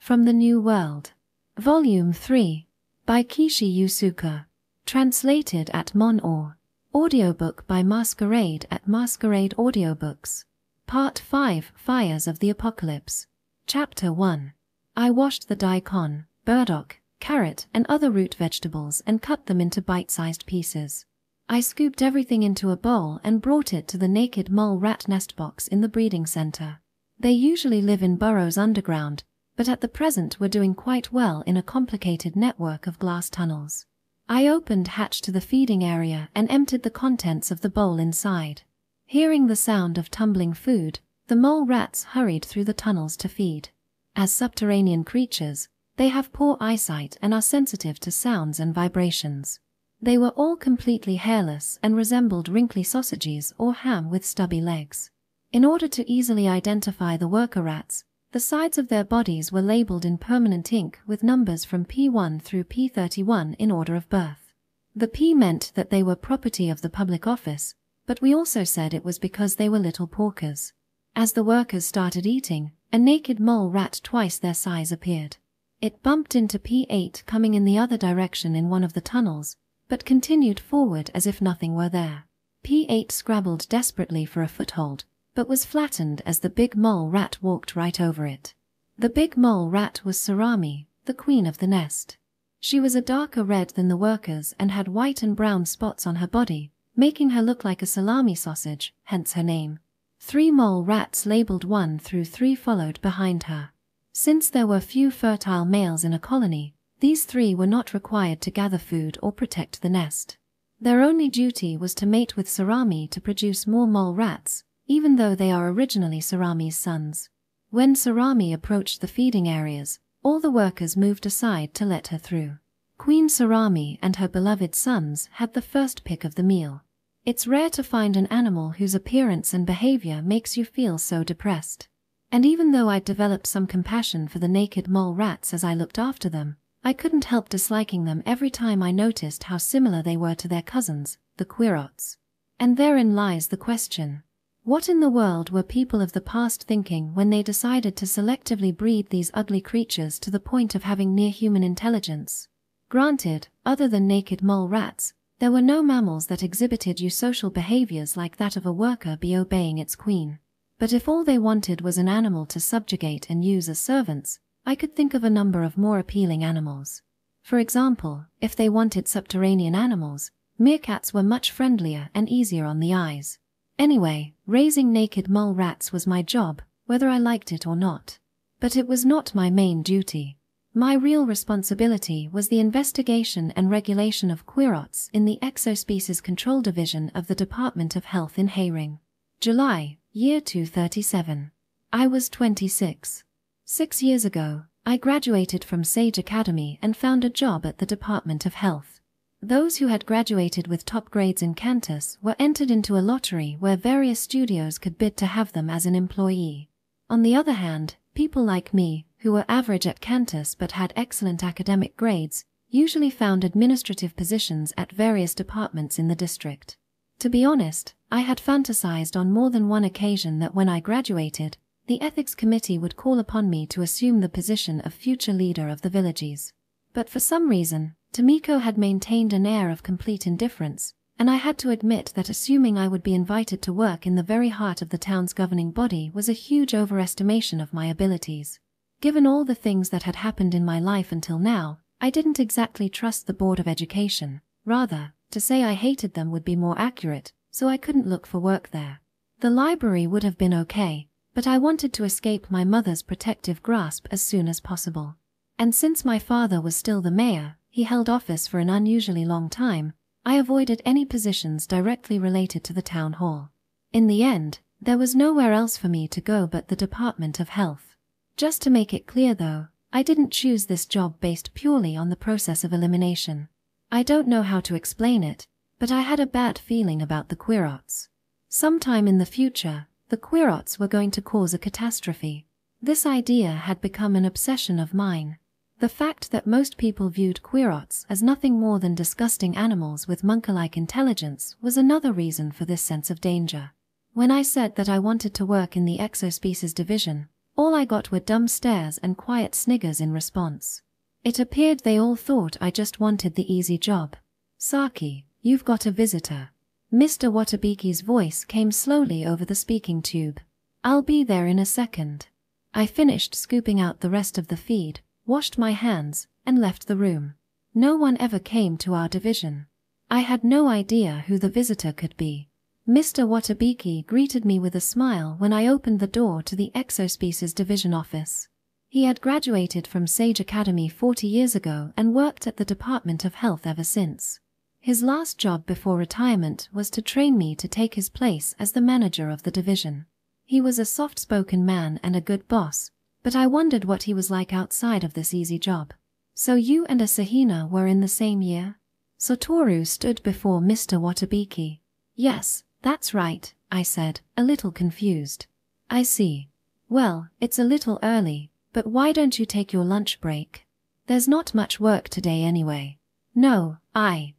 From the New World. Volume 3. By Kishi Yusuka. Translated at Mon-Or. Audiobook by Masquerade at Masquerade Audiobooks. Part 5. Fires of the Apocalypse. Chapter 1. I washed the daikon, burdock, carrot and other root vegetables and cut them into bite-sized pieces. I scooped everything into a bowl and brought it to the naked mole rat nest box in the breeding center. They usually live in burrows underground, but at the present were doing quite well in a complicated network of glass tunnels. I opened hatch to the feeding area and emptied the contents of the bowl inside. Hearing the sound of tumbling food, the mole rats hurried through the tunnels to feed. As subterranean creatures, they have poor eyesight and are sensitive to sounds and vibrations. They were all completely hairless and resembled wrinkly sausages or ham with stubby legs. In order to easily identify the worker rats, the sides of their bodies were labeled in permanent ink with numbers from P1 through P31 in order of birth. The P meant that they were property of the public office, but we also said it was because they were little porkers. As the workers started eating, a naked mole rat twice their size appeared. It bumped into P8 coming in the other direction in one of the tunnels, but continued forward as if nothing were there. P8 scrabbled desperately for a foothold, but was flattened as the big mole rat walked right over it. The big mole rat was Sarami, the queen of the nest. She was a darker red than the workers and had white and brown spots on her body, making her look like a salami sausage, hence her name. 3 mole rats labeled 1 through 3 followed behind her. Since there were few fertile males in a colony, these 3 were not required to gather food or protect the nest. Their only duty was to mate with Sarami to produce more mole rats, even though they are originally Sarami's sons. When Sarami approached the feeding areas, all the workers moved aside to let her through. Queen Sarami and her beloved sons had the first pick of the meal. It's rare to find an animal whose appearance and behavior makes you feel so depressed. And even though I'd developed some compassion for the naked mole rats as I looked after them, I couldn't help disliking them every time I noticed how similar they were to their cousins, the Quirots. And therein lies the question. What in the world were people of the past thinking when they decided to selectively breed these ugly creatures to the point of having near-human intelligence? Granted, other than naked mole rats, there were no mammals that exhibited eusocial behaviors like that of a worker bee obeying its queen. But if all they wanted was an animal to subjugate and use as servants, I could think of a number of more appealing animals. For example, if they wanted subterranean animals, meerkats were much friendlier and easier on the eyes. Anyway, raising naked mole rats was my job, whether I liked it or not. But it was not my main duty. My real responsibility was the investigation and regulation of Quirots in the Exospecies Control Division of the Department of Health in Hayring. July, year 237. I was 26. 6 years ago, I graduated from Sage Academy and found a job at the Department of Health. Those who had graduated with top grades in Cantus were entered into a lottery where various studios could bid to have them as an employee. On the other hand, people like me, who were average at Cantus but had excellent academic grades, usually found administrative positions at various departments in the district. To be honest, I had fantasized on more than one occasion that when I graduated, the ethics committee would call upon me to assume the position of future leader of the villages. But for some reason, Tomiko had maintained an air of complete indifference, and I had to admit that assuming I would be invited to work in the very heart of the town's governing body was a huge overestimation of my abilities. Given all the things that had happened in my life until now, I didn't exactly trust the Board of Education. Rather, to say I hated them would be more accurate, so I couldn't look for work there. The library would have been okay, but I wanted to escape my mother's protective grasp as soon as possible. And since my father was still the mayor, he held office for an unusually long time, I avoided any positions directly related to the town hall. In the end, there was nowhere else for me to go but the Department of Health. Just to make it clear though, I didn't choose this job based purely on the process of elimination. I don't know how to explain it, but I had a bad feeling about the Quirots. Sometime in the future, the Quirots were going to cause a catastrophe. This idea had become an obsession of mine. The fact that most people viewed Quirots as nothing more than disgusting animals with monkey-like intelligence was another reason for this sense of danger. When I said that I wanted to work in the Exospecies division, All I got were dumb stares and quiet sniggers in response. It appeared they all thought I just wanted the easy job. Saki, you've got a visitor. Mr. Watabiki's voice came slowly over the speaking tube. I'll be there in a second. I finished scooping out the rest of the feed, washed my hands, and left the room. No one ever came to our division. I had no idea who the visitor could be. Mr. Watabiki greeted me with a smile when I opened the door to the Exospecies Division office. He had graduated from Sage Academy 40 years ago and worked at the Department of Health ever since. His last job before retirement was to train me to take his place as the manager of the division. He was a soft-spoken man and a good boss, but I wondered what he was like outside of this easy job. So you and Asahina were in the same year? Satoru stood before Mr. Watabiki. Yes, that's right, I said, a little confused. I see. Well, it's a little early, but why don't you take your lunch break? There's not much work today anyway. No, I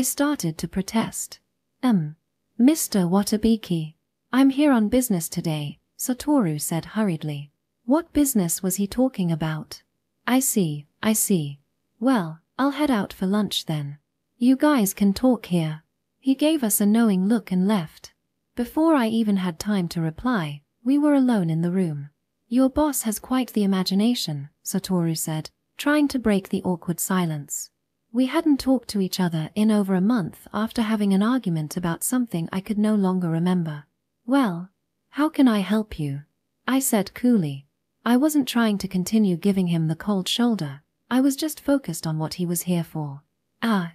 started to protest. Mr. Watabiki, I'm here on business today, Satoru said hurriedly. What business was he talking about? I see. Well, I'll head out for lunch then. You guys can talk here. He gave us a knowing look and left. Before I even had time to reply, we were alone in the room. Your boss has quite the imagination, Satoru said, trying to break the awkward silence. We hadn't talked to each other in over a month after having an argument about something I could no longer remember. Well, how can I help you? I said coolly. I wasn't trying to continue giving him the cold shoulder. I was just focused on what he was here for.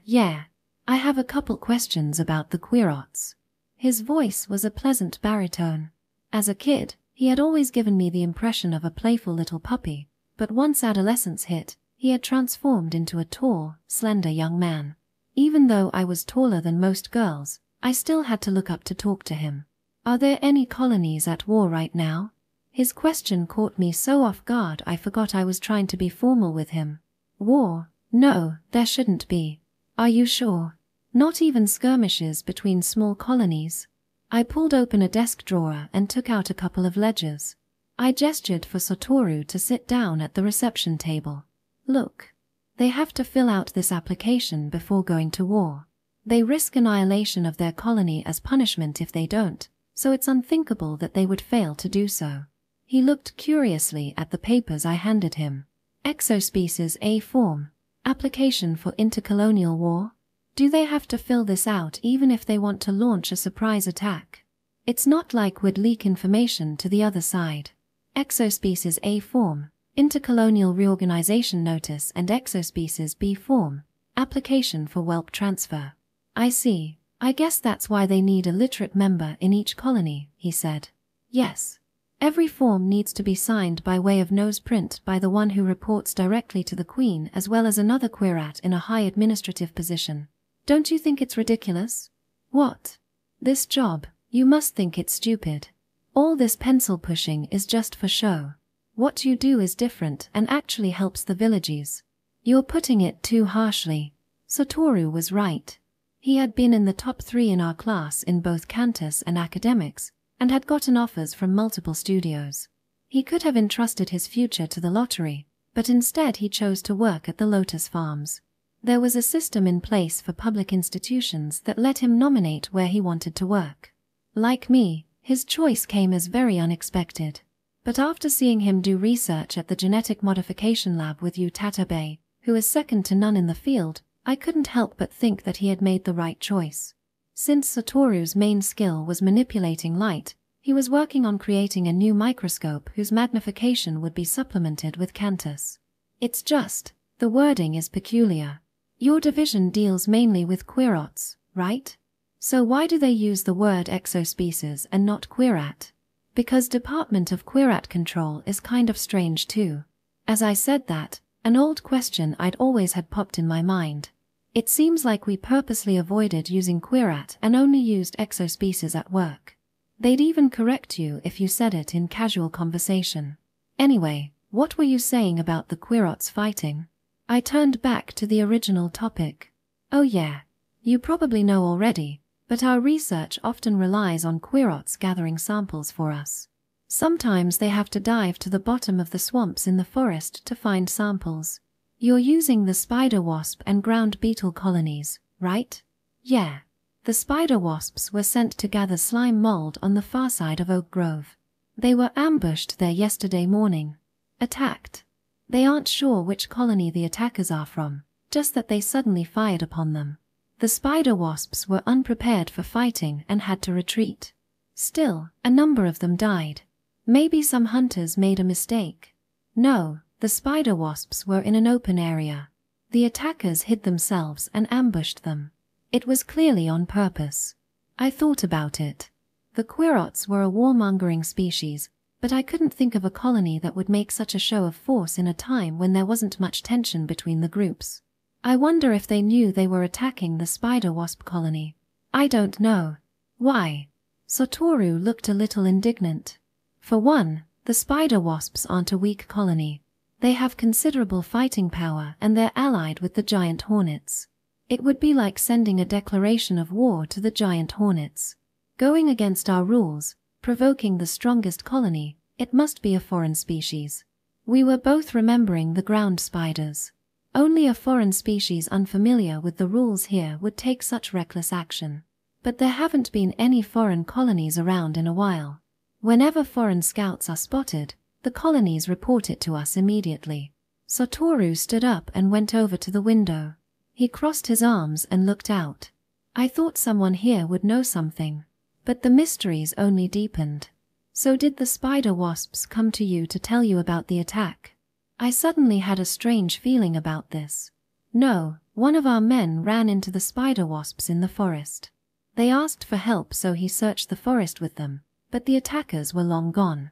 Yeah. I have a couple questions about the Queerots. His voice was a pleasant baritone. As a kid, he had always given me the impression of a playful little puppy, but once adolescence hit, he had transformed into a tall, slender young man. Even though I was taller than most girls, I still had to look up to talk to him. Are there any colonies at war right now? His question caught me so off guard I forgot I was trying to be formal with him. War? No, there shouldn't be. Are you sure? Not even skirmishes between small colonies? I pulled open a desk drawer and took out a couple of ledgers. I gestured for Satoru to sit down at the reception table. Look. They have to fill out this application before going to war. They risk annihilation of their colony as punishment if they don't, so it's unthinkable that they would fail to do so. He looked curiously at the papers I handed him. Exospecies A form. Application for intercolonial war? Do they have to fill this out even if they want to launch a surprise attack? It's not like we'd leak information to the other side. Exospecies A form. Intercolonial reorganization notice and Exospecies B form. Application for whelp transfer. I see. I guess that's why they need a literate member in each colony, he said. Yes. Every form needs to be signed by way of noseprint by the one who reports directly to the Queen as well as another Queerat in a high administrative position. Don't you think it's ridiculous? What? This job, you must think it's stupid. All this pencil pushing is just for show. What you do is different and actually helps the villages. You're putting it too harshly. Satoru was right. He had been in the top 3 in our class in both Cantus and academics, and had gotten offers from multiple studios. He could have entrusted his future to the lottery, but instead he chose to work at the Lotus Farms. There was a system in place for public institutions that let him nominate where he wanted to work. Like me, his choice came as very unexpected. But after seeing him do research at the genetic modification lab with Yu Tatabe, who is second to none in the field, I couldn't help but think that he had made the right choice. Since Satoru's main skill was manipulating light, he was working on creating a new microscope whose magnification would be supplemented with Cantus. It's just, the wording is peculiar. Your division deals mainly with Queerots, right? So why do they use the word exospecies and not Queerat? Because Department of Queerat Control is kind of strange too. As I said that, an old question I'd always had popped in my mind. It seems like we purposely avoided using Queerat and only used exospecies at work. They'd even correct you if you said it in casual conversation. Anyway, what were you saying about the Queerots fighting? I turned back to the original topic. Oh yeah. You probably know already, but our research often relies on Queerots gathering samples for us. Sometimes they have to dive to the bottom of the swamps in the forest to find samples. You're using the spider wasp and ground beetle colonies, right? Yeah. The spider wasps were sent to gather slime mold on the far side of Oak Grove. They were ambushed there yesterday morning. Attacked. They aren't sure which colony the attackers are from, just that they suddenly fired upon them. The spider wasps were unprepared for fighting and had to retreat. Still, a number of them died. Maybe some hunters made a mistake. No, the spider wasps were in an open area. The attackers hid themselves and ambushed them. It was clearly on purpose. I thought about it. The Quirots were a warmongering species, but I couldn't think of a colony that would make such a show of force in a time when there wasn't much tension between the groups. I wonder if they knew they were attacking the spider wasp colony. I don't know. Why? Satoru looked a little indignant. For one, the spider wasps aren't a weak colony. They have considerable fighting power and they're allied with the giant hornets. It would be like sending a declaration of war to the giant hornets. Going against our rules, provoking the strongest colony, it must be a foreign species. We were both remembering the ground spiders. Only a foreign species unfamiliar with the rules here would take such reckless action. But there haven't been any foreign colonies around in a while. Whenever foreign scouts are spotted, the colonies report it to us immediately. Satoru stood up and went over to the window. He crossed his arms and looked out. I thought someone here would know something. But the mysteries only deepened. So did the spider wasps come to you to tell you about the attack? I suddenly had a strange feeling about this. No, one of our men ran into the spider wasps in the forest. They asked for help, so he searched the forest with them, but the attackers were long gone.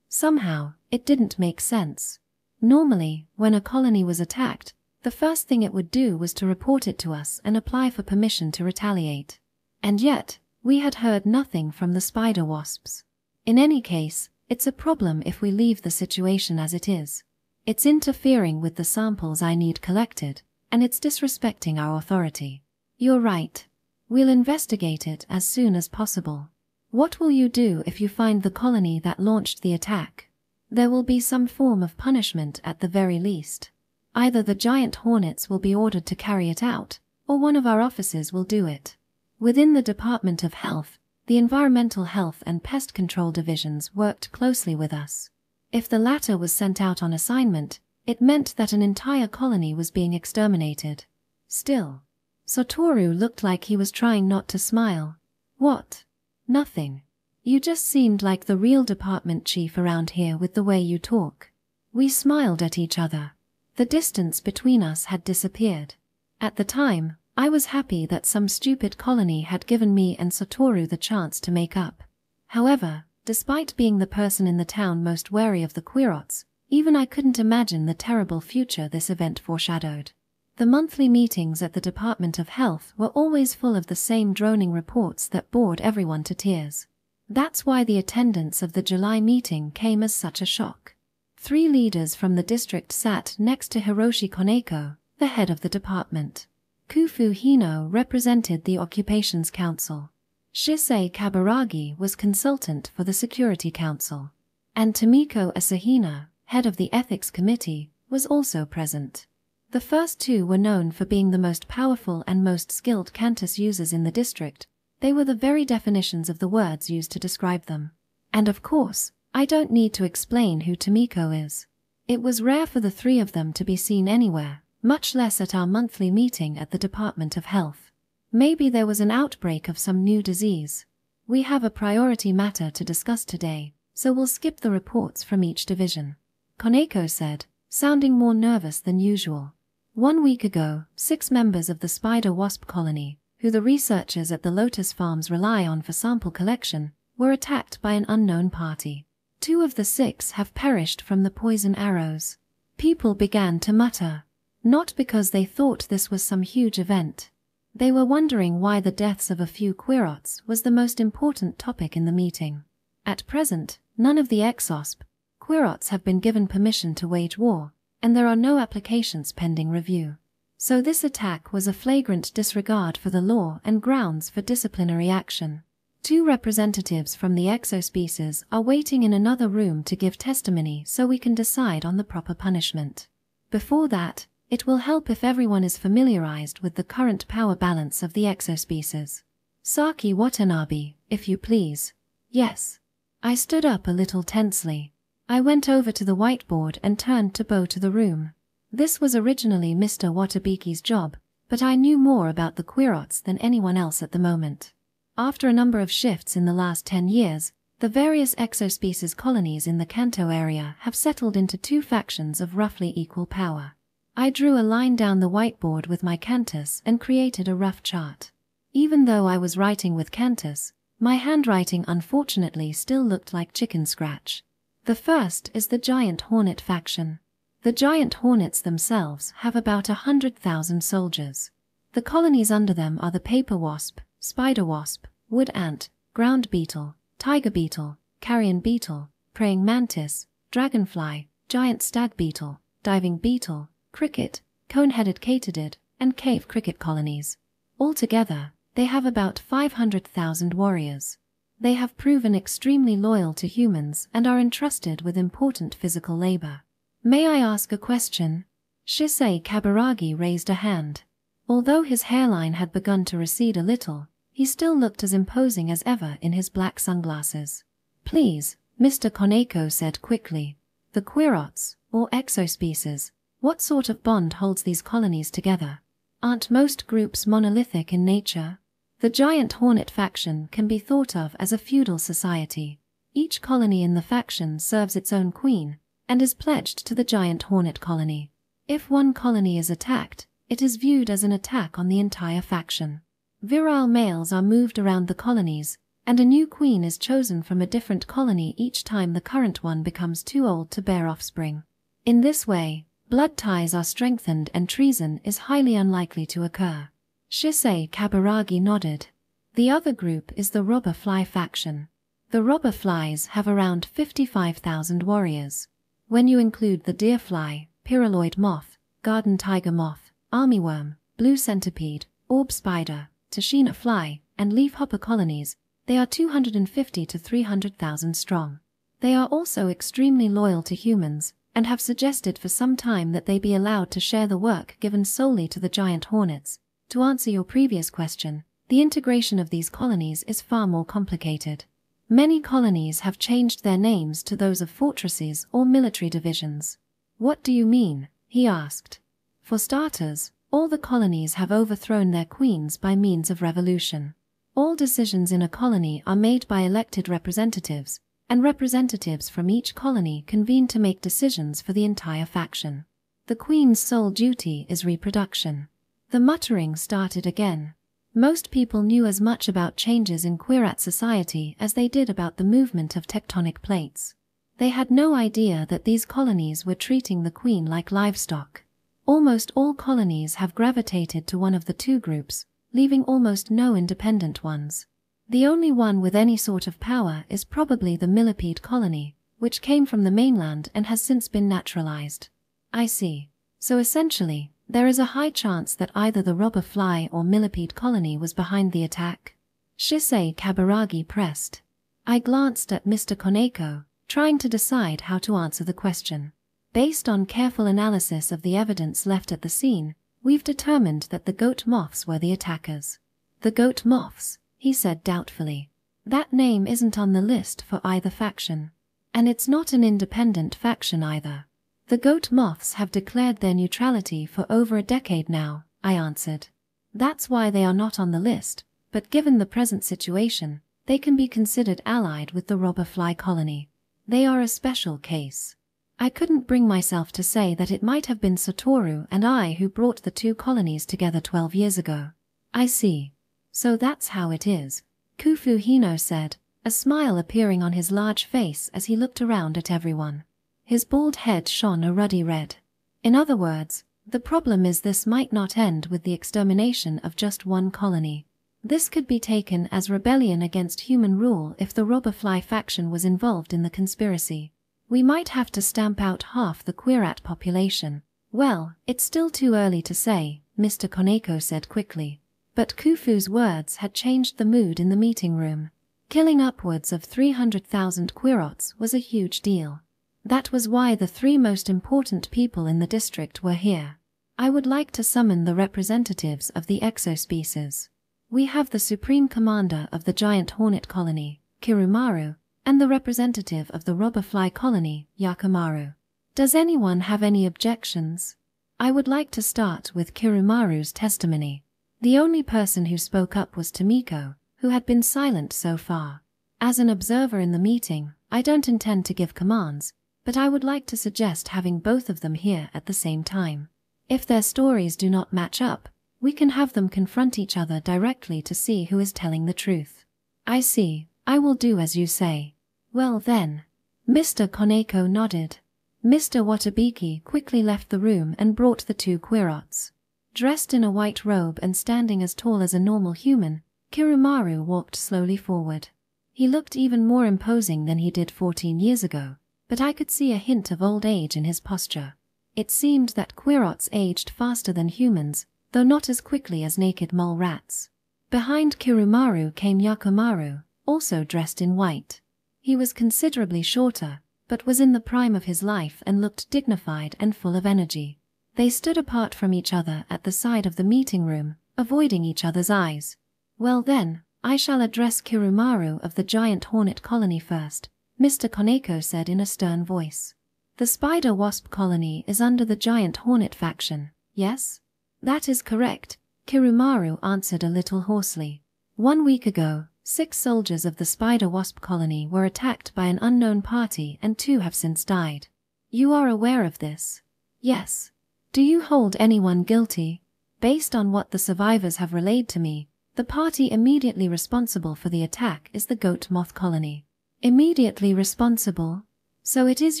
Somehow, it didn't make sense. Normally, when a colony was attacked, the first thing it would do was to report it to us and apply for permission to retaliate. And yet, we had heard nothing from the spider wasps. In any case, it's a problem if we leave the situation as it is. It's interfering with the samples I need collected, and it's disrespecting our authority. You're right. We'll investigate it as soon as possible. What will you do if you find the colony that launched the attack? There will be some form of punishment at the very least. Either the giant hornets will be ordered to carry it out, or one of our officers will do it. Within the Department of Health, the Environmental Health and Pest Control divisions worked closely with us. If the latter was sent out on assignment, it meant that an entire colony was being exterminated. Still, Satoru looked like he was trying not to smile. What? Nothing. You just seemed like the real department chief around here with the way you talk. We smiled at each other. The distance between us had disappeared. At the time, I was happy that some stupid colony had given me and Satoru the chance to make up. However, despite being the person in the town most wary of the Quirots, even I couldn't imagine the terrible future this event foreshadowed. The monthly meetings at the Department of Health were always full of the same droning reports that bored everyone to tears. That's why the attendance of the July meeting came as such a shock. 3 leaders from the district sat next to Hiroshi Koneko, the head of the department. Kufu Hino represented the Occupations Council. Shisei Kaburagi was consultant for the Security Council. And Tomiko Asahina, head of the Ethics Committee, was also present. The first 2 were known for being the most powerful and most skilled Cantus users in the district. They were the very definitions of the words used to describe them. And of course, I don't need to explain who Tomiko is. It was rare for the 3 of them to be seen anywhere, much less at our monthly meeting at the Department of Health. Maybe there was an outbreak of some new disease. We have a priority matter to discuss today, so we'll skip the reports from each division. Koneko said, sounding more nervous than usual. 1 week ago, 6 members of the spider wasp colony, who the researchers at the Lotus Farms rely on for sample collection, were attacked by an unknown party. 2 of the 6 have perished from the poison arrows. People began to mutter. Not because they thought this was some huge event. They were wondering why the deaths of a few Quirots was the most important topic in the meeting. At present, none of the Exosp Quirots have been given permission to wage war, and there are no applications pending review. So this attack was a flagrant disregard for the law and grounds for disciplinary action. 2 representatives from the exospecies are waiting in another room to give testimony so we can decide on the proper punishment. Before that, it will help if everyone is familiarized with the current power balance of the exospecies. Saki Watanabe, if you please. Yes. I stood up a little tensely. I went over to the whiteboard and turned to bow to the room. This was originally Mr. Watabeke's job, but I knew more about the Quirots than anyone else at the moment. After a number of shifts in the last 10 years, the various exospecies colonies in the Kanto area have settled into 2 factions of roughly equal power. I drew a line down the whiteboard with my cantus and created a rough chart. Even though I was writing with cantus, my handwriting unfortunately still looked like chicken scratch. The first is the Giant Hornet faction. The Giant Hornets themselves have about 100,000 soldiers. The colonies under them are the paper wasp, spider wasp, wood ant, ground beetle, tiger beetle, carrion beetle, praying mantis, dragonfly, giant stag beetle, diving beetle, cricket, cone-headed katydid, and cave cricket colonies. Altogether, they have about 500,000 warriors. They have proven extremely loyal to humans and are entrusted with important physical labor. May I ask a question? Shisei Kaburagi raised a hand. Although his hairline had begun to recede a little, he still looked as imposing as ever in his black sunglasses. Please, Mr. Koneko said quickly. The Quirots, or exospecies, what sort of bond holds these colonies together? Aren't most groups monolithic in nature? The Giant Hornet faction can be thought of as a feudal society. Each colony in the faction serves its own queen, and is pledged to the Giant Hornet colony. If one colony is attacked, it is viewed as an attack on the entire faction. Virile males are moved around the colonies, and a new queen is chosen from a different colony each time the current one becomes too old to bear offspring. In this way, blood ties are strengthened and treason is highly unlikely to occur. Shisei Kaburagi nodded. The other group is the robber fly faction. The robber flies have around 55,000 warriors. When you include the deer fly, pyrroloid moth, garden tiger moth, armyworm, blue centipede, orb spider, Tashina fly, and leafhopper colonies, they are 250 to 300,000 strong. They are also extremely loyal to humans, and have suggested for some time that they be allowed to share the work given solely to the Giant Hornets. To answer your previous question, the integration of these colonies is far more complicated. Many colonies have changed their names to those of fortresses or military divisions. What do you mean? He asked. For starters, all the colonies have overthrown their queens by means of revolution. All decisions in a colony are made by elected representatives, and representatives from each colony convene to make decisions for the entire faction. The queen's sole duty is reproduction. The muttering started again. Most people knew as much about changes in Quirat society as they did about the movement of tectonic plates. They had no idea that these colonies were treating the queen like livestock. Almost all colonies have gravitated to one of the 2 groups, leaving almost no independent ones. The only one with any sort of power is probably the millipede colony, which came from the mainland and has since been naturalized. I see. So essentially, there is a high chance that either the robber fly or millipede colony was behind the attack. Shisei Kaburagi pressed. I glanced at Mr. Koneko, trying to decide how to answer the question. Based on careful analysis of the evidence left at the scene, we've determined that the goat moths were the attackers. The goat moths, he said doubtfully. That name isn't on the list for either faction. And it's not an independent faction either. The goat moths have declared their neutrality for over a decade now, I answered. That's why they are not on the list, but given the present situation, they can be considered allied with the robber fly colony. They are a special case. I couldn't bring myself to say that it might have been Satoru and I who brought the 2 colonies together 12 years ago. I see. So that's how it is, Kufu Hino said, a smile appearing on his large face as he looked around at everyone. His bald head shone a ruddy red. In other words, the problem is this might not end with the extermination of just one colony. This could be taken as rebellion against human rule if the robber fly faction was involved in the conspiracy. We might have to stamp out half the Quirat population. Well, it's still too early to say, Mr. Koneko said quickly. But Kufu's words had changed the mood in the meeting room. Killing upwards of 300,000 Quirots was a huge deal. That was why the 3 most important people in the district were here. I would like to summon the representatives of the exospecies. We have the Supreme Commander of the Giant Hornet Colony, Kirumaru, and the representative of the Robber Fly Colony, Yakumaru. Does anyone have any objections? I would like to start with Kirumaru's testimony. The only person who spoke up was Tomiko, who had been silent so far. As an observer in the meeting, I don't intend to give commands, but I would like to suggest having both of them here at the same time. If their stories do not match up, we can have them confront each other directly to see who is telling the truth. I see. I will do as you say. Well then. Mr. Koneko nodded. Mr. Watabiki quickly left the room and brought the 2 Quirots. Dressed in a white robe and standing as tall as a normal human, Kirumaru walked slowly forward. He looked even more imposing than he did 14 years ago, but I could see a hint of old age in his posture. It seemed that Quirots aged faster than humans, though not as quickly as naked mole rats. Behind Kirumaru came Yakumaru, also dressed in white. He was considerably shorter, but was in the prime of his life and looked dignified and full of energy. They stood apart from each other at the side of the meeting room, avoiding each other's eyes. Well then, I shall address Kirumaru of the Giant Hornet Colony first, Mr. Koneko said in a stern voice. The Spider-Wasp Colony is under the Giant Hornet faction, yes? That is correct, Kirumaru answered a little hoarsely. 1 week ago, 6 soldiers of the Spider-Wasp Colony were attacked by an unknown party and 2 have since died. You are aware of this? Yes. Do you hold anyone guilty? Based on what the survivors have relayed to me, the party immediately responsible for the attack is the Goat Moth Colony. Immediately responsible? So it is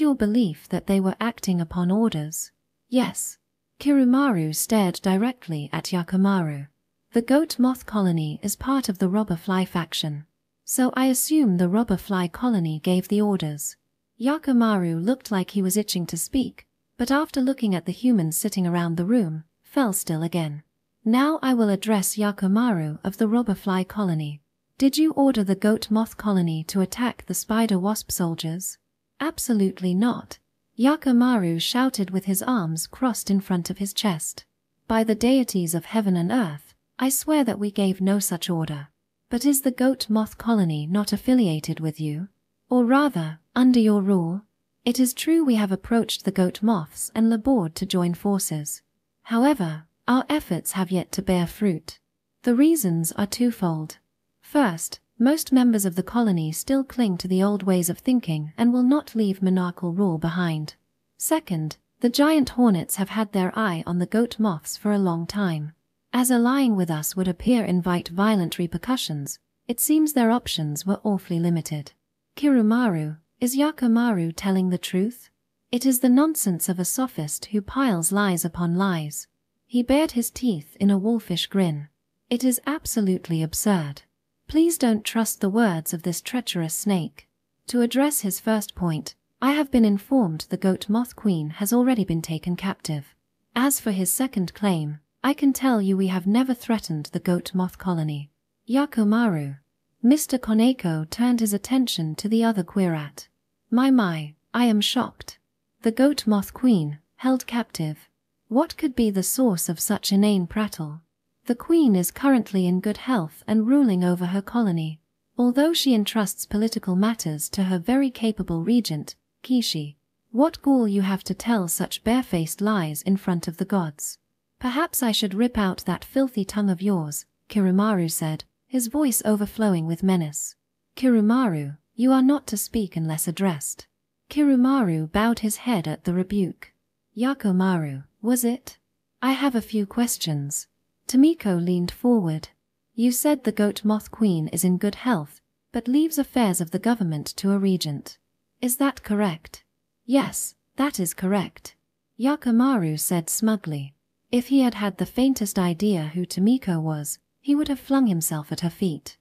your belief that they were acting upon orders? Yes. Kirumaru stared directly at Yakumaru. The Goat Moth Colony is part of the Robber Fly faction. So I assume the Robber Fly Colony gave the orders. Yakumaru looked like he was itching to speak, but after looking at the humans sitting around the room, fell still again. Now I will address Yakumaru of the Robber Fly Colony. Did you order the Goat Moth Colony to attack the Spider-Wasp soldiers? Absolutely not. Yakumaru shouted with his arms crossed in front of his chest. By the deities of heaven and earth, I swear that we gave no such order. But is the Goat Moth Colony not affiliated with you? Or rather, under your rule? It is true we have approached the Goat Moths and labored to join forces. However, our efforts have yet to bear fruit. The reasons are twofold. First, most members of the colony still cling to the old ways of thinking and will not leave monarchical rule behind. Second, the giant hornets have had their eye on the Goat Moths for a long time. As allying with us would invite violent repercussions, it seems their options were awfully limited. Kirumaru, is Yakumaru telling the truth? It is the nonsense of a sophist who piles lies upon lies. He bared his teeth in a wolfish grin. It is absolutely absurd. Please don't trust the words of this treacherous snake. To address his first point, I have been informed the Goat Moth Queen has already been taken captive. As for his second claim, I can tell you we have never threatened the Goat Moth Colony. Yakumaru. Mr. Koneko turned his attention to the other Quirat. My, I am shocked. The Goat Moth Queen, held captive. What could be the source of such inane prattle? The Queen is currently in good health and ruling over her colony, although she entrusts political matters to her very capable regent, Kishi. What gall you have to tell such barefaced lies in front of the gods. Perhaps I should rip out that filthy tongue of yours, Kirumaru said, his voice overflowing with menace. Kirumaru, you are not to speak unless addressed. Kirumaru bowed his head at the rebuke. Yakumaru, was it? I have a few questions. Tomiko leaned forward. You said the Goat Moth Queen is in good health, but leaves affairs of the government to a regent. Is that correct? Yes, that is correct. Yakumaru said smugly. If he had had the faintest idea who Tomiko was, he would have flung himself at her feet.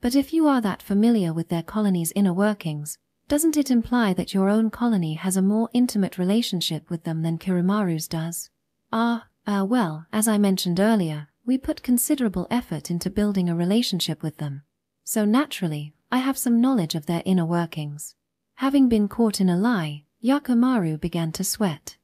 But if you are that familiar with their colony's inner workings, doesn't it imply that your own colony has a more intimate relationship with them than Kirumaru's does? Well, as I mentioned earlier, we put considerable effort into building a relationship with them. so naturally, I have some knowledge of their inner workings. Having been caught in a lie, Yakimaru began to sweat.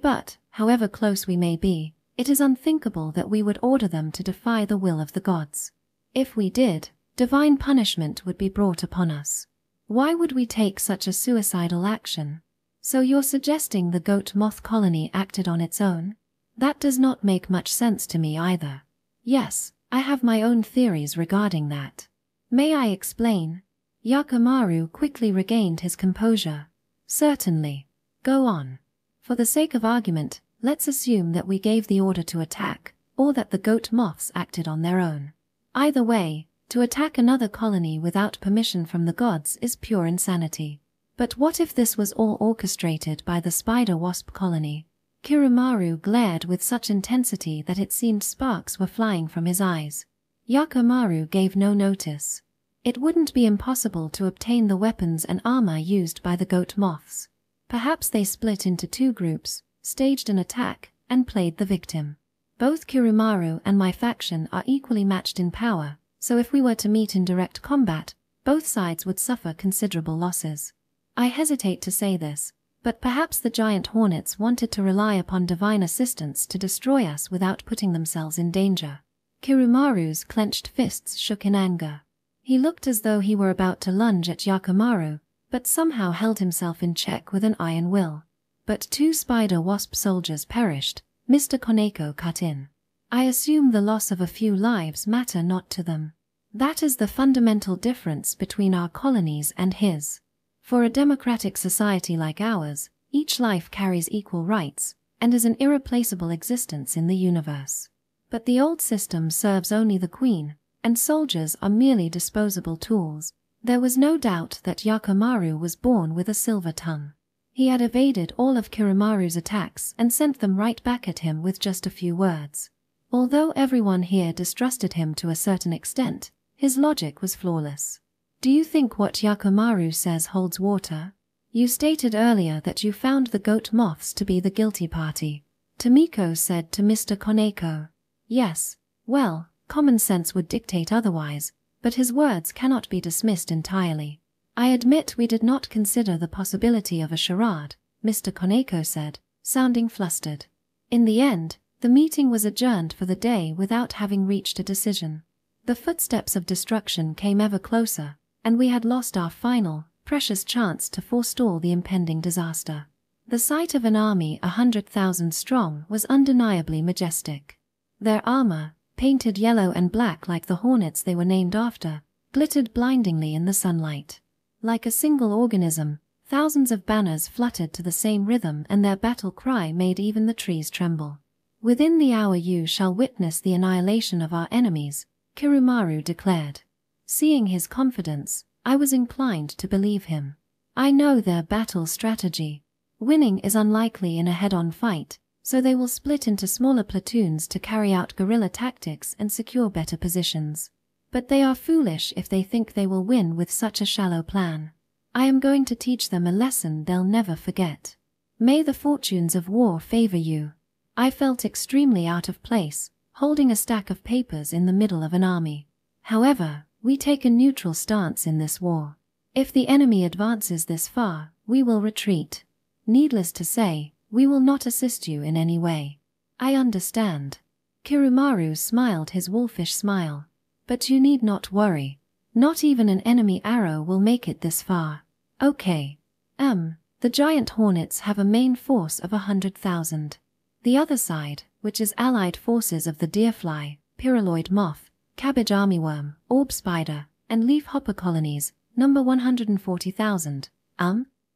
But, however close we may be, it is unthinkable that we would order them to defy the will of the gods. If we did, divine punishment would be brought upon us. Why would we take such a suicidal action? So you're suggesting the goat moth colony acted on its own? That does not make much sense to me either. Yes, I have my own theories regarding that. May I explain? Yakimaru quickly regained his composure. Certainly. Go on. For the sake of argument, let's assume that we gave the order to attack, or that the goat moths acted on their own. Either way, to attack another colony without permission from the gods is pure insanity. But what if this was all orchestrated by the spider-wasp colony? Kirumaru glared with such intensity that it seemed sparks were flying from his eyes. Yakimaru gave no notice. It wouldn't be impossible to obtain the weapons and armor used by the goat moths. Perhaps they split into two groups, staged an attack, and played the victim. Both Kirumaru and my faction are equally matched in power, so if we were to meet in direct combat, both sides would suffer considerable losses. I hesitate to say this, but perhaps the giant hornets wanted to rely upon divine assistance to destroy us without putting themselves in danger. Kirumaru's clenched fists shook in anger. He looked as though he were about to lunge at Yakimaru, but somehow held himself in check with an iron will. But two spider-wasp soldiers perished. Mr. Koneko cut in. I assume the loss of a few lives matter not to them. That is the fundamental difference between our colonies and his. For a democratic society like ours, each life carries equal rights, and is an irreplaceable existence in the universe. But the old system serves only the queen, and soldiers are merely disposable tools. There was no doubt that Yakimaru was born with a silver tongue. He had evaded all of Kirumaru's attacks and sent them right back at him with just a few words. Although everyone here distrusted him to a certain extent, his logic was flawless. Do you think what Yakimaru says holds water? You stated earlier that you found the goat moths to be the guilty party. Tomiko said to Mr. Koneko. Yes, well, common sense would dictate otherwise, but his words cannot be dismissed entirely. I admit we did not consider the possibility of a charade, Mr. Koneko said, sounding flustered. In the end, the meeting was adjourned for the day without having reached a decision. The footsteps of destruction came ever closer, and we had lost our final, precious chance to forestall the impending disaster. The sight of an army 100,000 strong was undeniably majestic. Their armor, painted yellow and black like the hornets they were named after, glittered blindingly in the sunlight. Like a single organism, thousands of banners fluttered to the same rhythm, and their battle cry made even the trees tremble. Within the hour you shall witness the annihilation of our enemies, Kirumaru declared. Seeing his confidence, I was inclined to believe him. I know their battle strategy. Winning is unlikely in a head-on fight, so they will split into smaller platoons to carry out guerrilla tactics and secure better positions. But they are foolish if they think they will win with such a shallow plan. I am going to teach them a lesson they'll never forget. May the fortunes of war favor you. I felt extremely out of place, holding a stack of papers in the middle of an army. However, we take a neutral stance in this war. If the enemy advances this far, we will retreat. Needless to say, we will not assist you in any way. I understand. Kirumaru smiled his wolfish smile. But you need not worry. Not even an enemy arrow will make it this far. Okay. The giant hornets have a main force of 100,000. The other side, which is allied forces of the deerfly, pyraloid moth, cabbage armyworm, orb spider, and leaf hopper colonies, number 140,000.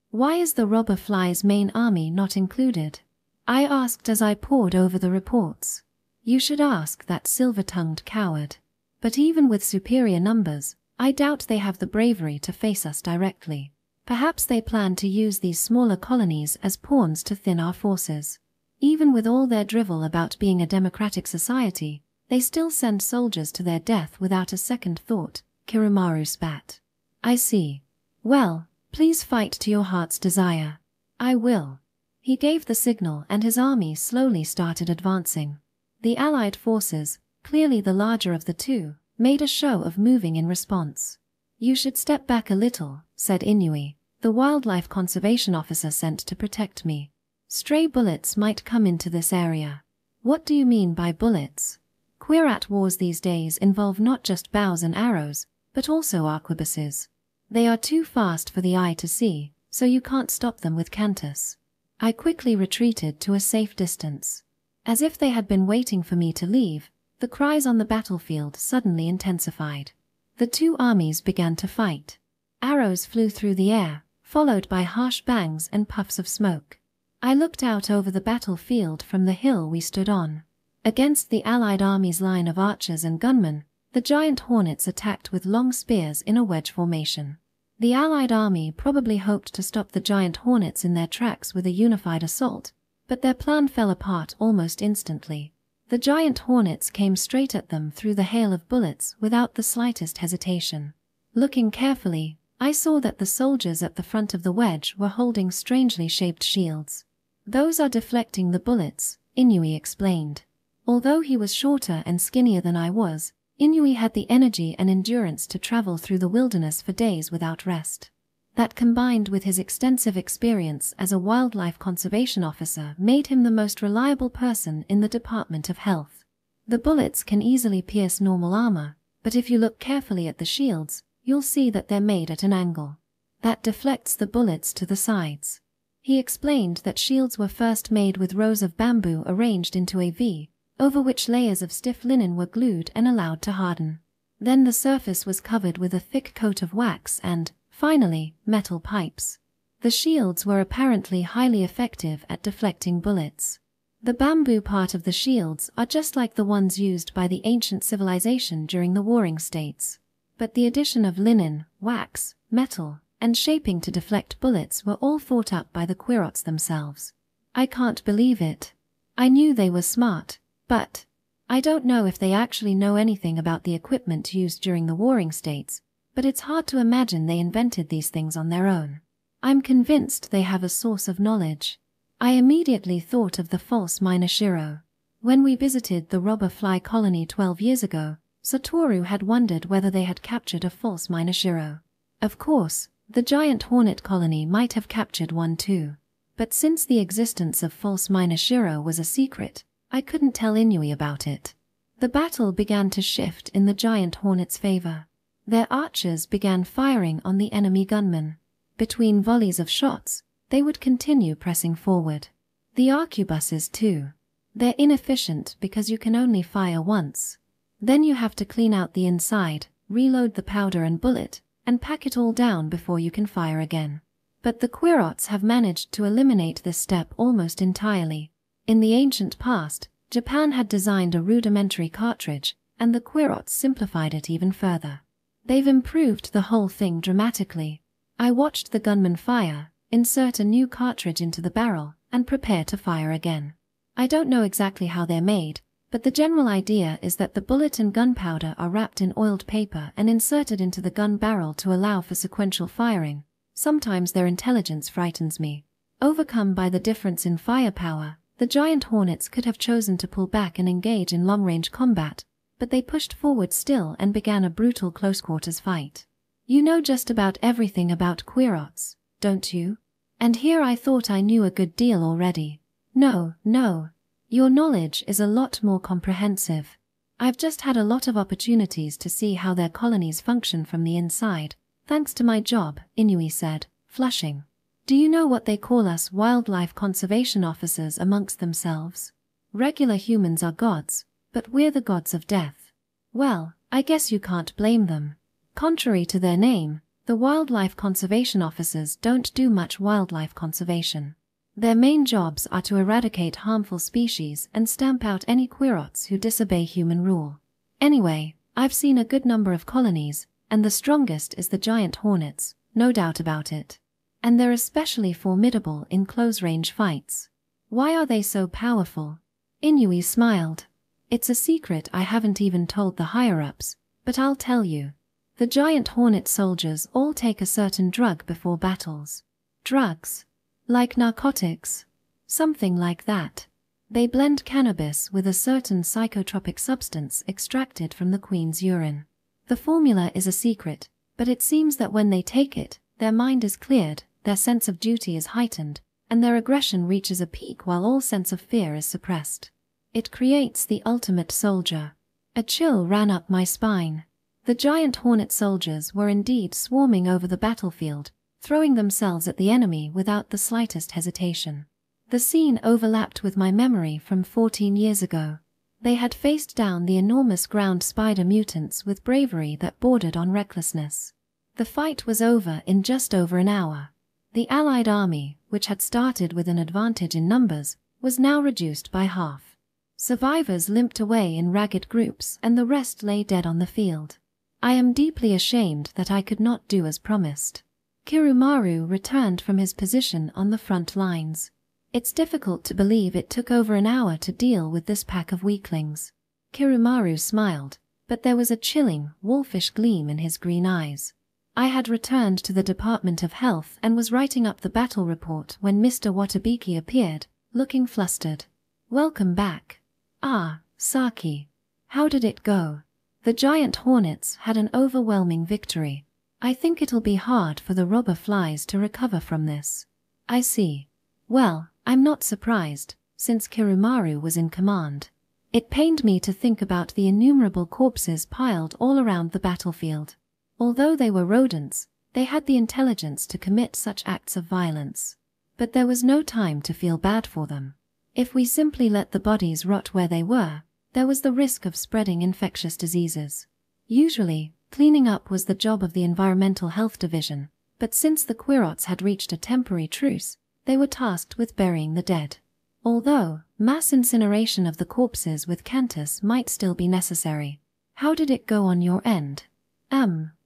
Why is the robber fly's main army not included? I asked as I pored over the reports. You should ask that silver-tongued coward. But even with superior numbers, I doubt they have the bravery to face us directly. Perhaps they plan to use these smaller colonies as pawns to thin our forces. Even with all their drivel about being a democratic society, they still send soldiers to their death without a second thought, Kirumaru spat. I see. Well, please fight to your heart's desire. I will. He gave the signal and his army slowly started advancing. The allied forces, clearly the larger of the two, made a show of moving in response. "You should step back a little," said Inui, "the wildlife conservation officer sent to protect me. Stray bullets might come into this area." "What do you mean by bullets?" "Quirat wars these days involve not just bows and arrows, but also arquebuses. They are too fast for the eye to see, so you can't stop them with cantus." I quickly retreated to a safe distance. As if they had been waiting for me to leave, the cries on the battlefield suddenly intensified. The two armies began to fight. Arrows flew through the air, followed by harsh bangs and puffs of smoke. I looked out over the battlefield from the hill we stood on. Against the Allied army's line of archers and gunmen, the giant hornets attacked with long spears in a wedge formation. The Allied army probably hoped to stop the giant hornets in their tracks with a unified assault, but their plan fell apart almost instantly. The giant hornets came straight at them through the hail of bullets without the slightest hesitation. Looking carefully, I saw that the soldiers at the front of the wedge were holding strangely shaped shields. "Those are deflecting the bullets," Inui explained. Although he was shorter and skinnier than I was, Inui had the energy and endurance to travel through the wilderness for days without rest. That, combined with his extensive experience as a wildlife conservation officer, made him the most reliable person in the Department of Health. The bullets can easily pierce normal armor, but if you look carefully at the shields, you'll see that they're made at an angle. That deflects the bullets to the sides. He explained that shields were first made with rows of bamboo arranged into a V, over which layers of stiff linen were glued and allowed to harden. Then the surface was covered with a thick coat of wax and, finally, metal pipes. The shields were apparently highly effective at deflecting bullets. The bamboo part of the shields are just like the ones used by the ancient civilization during the warring states. But the addition of linen, wax, metal, and shaping to deflect bullets were all thought up by the Quirots themselves. I can't believe it. I knew they were smart, but I don't know if they actually know anything about the equipment used during the warring states, but it's hard to imagine they invented these things on their own. I'm convinced they have a source of knowledge. I immediately thought of the false miner Shiro. When we visited the robber fly colony 12 years ago, Satoru had wondered whether they had captured a false miner Shiro. Of course, the giant hornet colony might have captured one too. But since the existence of false miner Shiro was a secret, I couldn't tell Inui about it. The battle began to shift in the giant hornet's favor. Their archers began firing on the enemy gunmen. Between volleys of shots, they would continue pressing forward. The arquebuses too. They're inefficient because you can only fire once. Then you have to clean out the inside, reload the powder and bullet, and pack it all down before you can fire again. But the Quirots have managed to eliminate this step almost entirely. In the ancient past, Japan had designed a rudimentary cartridge, and the Quirots simplified it even further. They've improved the whole thing dramatically. I watched the gunman fire, insert a new cartridge into the barrel, and prepare to fire again. I don't know exactly how they're made, but the general idea is that the bullet and gunpowder are wrapped in oiled paper and inserted into the gun barrel to allow for sequential firing. Sometimes their intelligence frightens me. Overcome by the difference in firepower, the giant hornets could have chosen to pull back and engage in long-range combat, but they pushed forward still and began a brutal close-quarters fight. You know just about everything about Quirots, don't you? And here I thought I knew a good deal already. No. Your knowledge is a lot more comprehensive. I've just had a lot of opportunities to see how their colonies function from the inside, thanks to my job, Inui said, flushing. Do you know what they call us wildlife conservation officers amongst themselves? Regular humans are gods, but we're the gods of death. Well, I guess you can't blame them. Contrary to their name, the wildlife conservation officers don't do much wildlife conservation. Their main jobs are to eradicate harmful species and stamp out any Quirots who disobey human rule. Anyway, I've seen a good number of colonies, and the strongest is the giant hornets, no doubt about it. And they're especially formidable in close-range fights. Why are they so powerful? Inui smiled. It's a secret I haven't even told the higher-ups, but I'll tell you. The giant hornet soldiers all take a certain drug before battles. Drugs? Like narcotics? Something like that. They blend cannabis with a certain psychotropic substance extracted from the queen's urine. The formula is a secret, but it seems that when they take it, their mind is cleared, their sense of duty is heightened, and their aggression reaches a peak while all sense of fear is suppressed. It creates the ultimate soldier. A chill ran up my spine. The giant hornet soldiers were indeed swarming over the battlefield, throwing themselves at the enemy without the slightest hesitation. The scene overlapped with my memory from 14 years ago. They had faced down the enormous ground spider mutants with bravery that bordered on recklessness. The fight was over in just over an hour. The Allied army, which had started with an advantage in numbers, was now reduced by half. Survivors limped away in ragged groups and the rest lay dead on the field. I am deeply ashamed that I could not do as promised. Kirumaru returned from his position on the front lines. It's difficult to believe it took over an hour to deal with this pack of weaklings. Kirumaru smiled, but there was a chilling, wolfish gleam in his green eyes. I had returned to the Department of Health and was writing up the battle report when Mr. Watabiki appeared, looking flustered. "Welcome back." "Ah, Saki. How did it go?" "The giant hornets had an overwhelming victory. I think it'll be hard for the robber flies to recover from this." "I see. Well, I'm not surprised, since Kirumaru was in command." It pained me to think about the innumerable corpses piled all around the battlefield. Although they were rodents, they had the intelligence to commit such acts of violence. But there was no time to feel bad for them. If we simply let the bodies rot where they were, there was the risk of spreading infectious diseases. Usually, cleaning up was the job of the Environmental Health Division, but since the Quirots had reached a temporary truce, they were tasked with burying the dead. Although, mass incineration of the corpses with Cantus might still be necessary. How did it go on your end?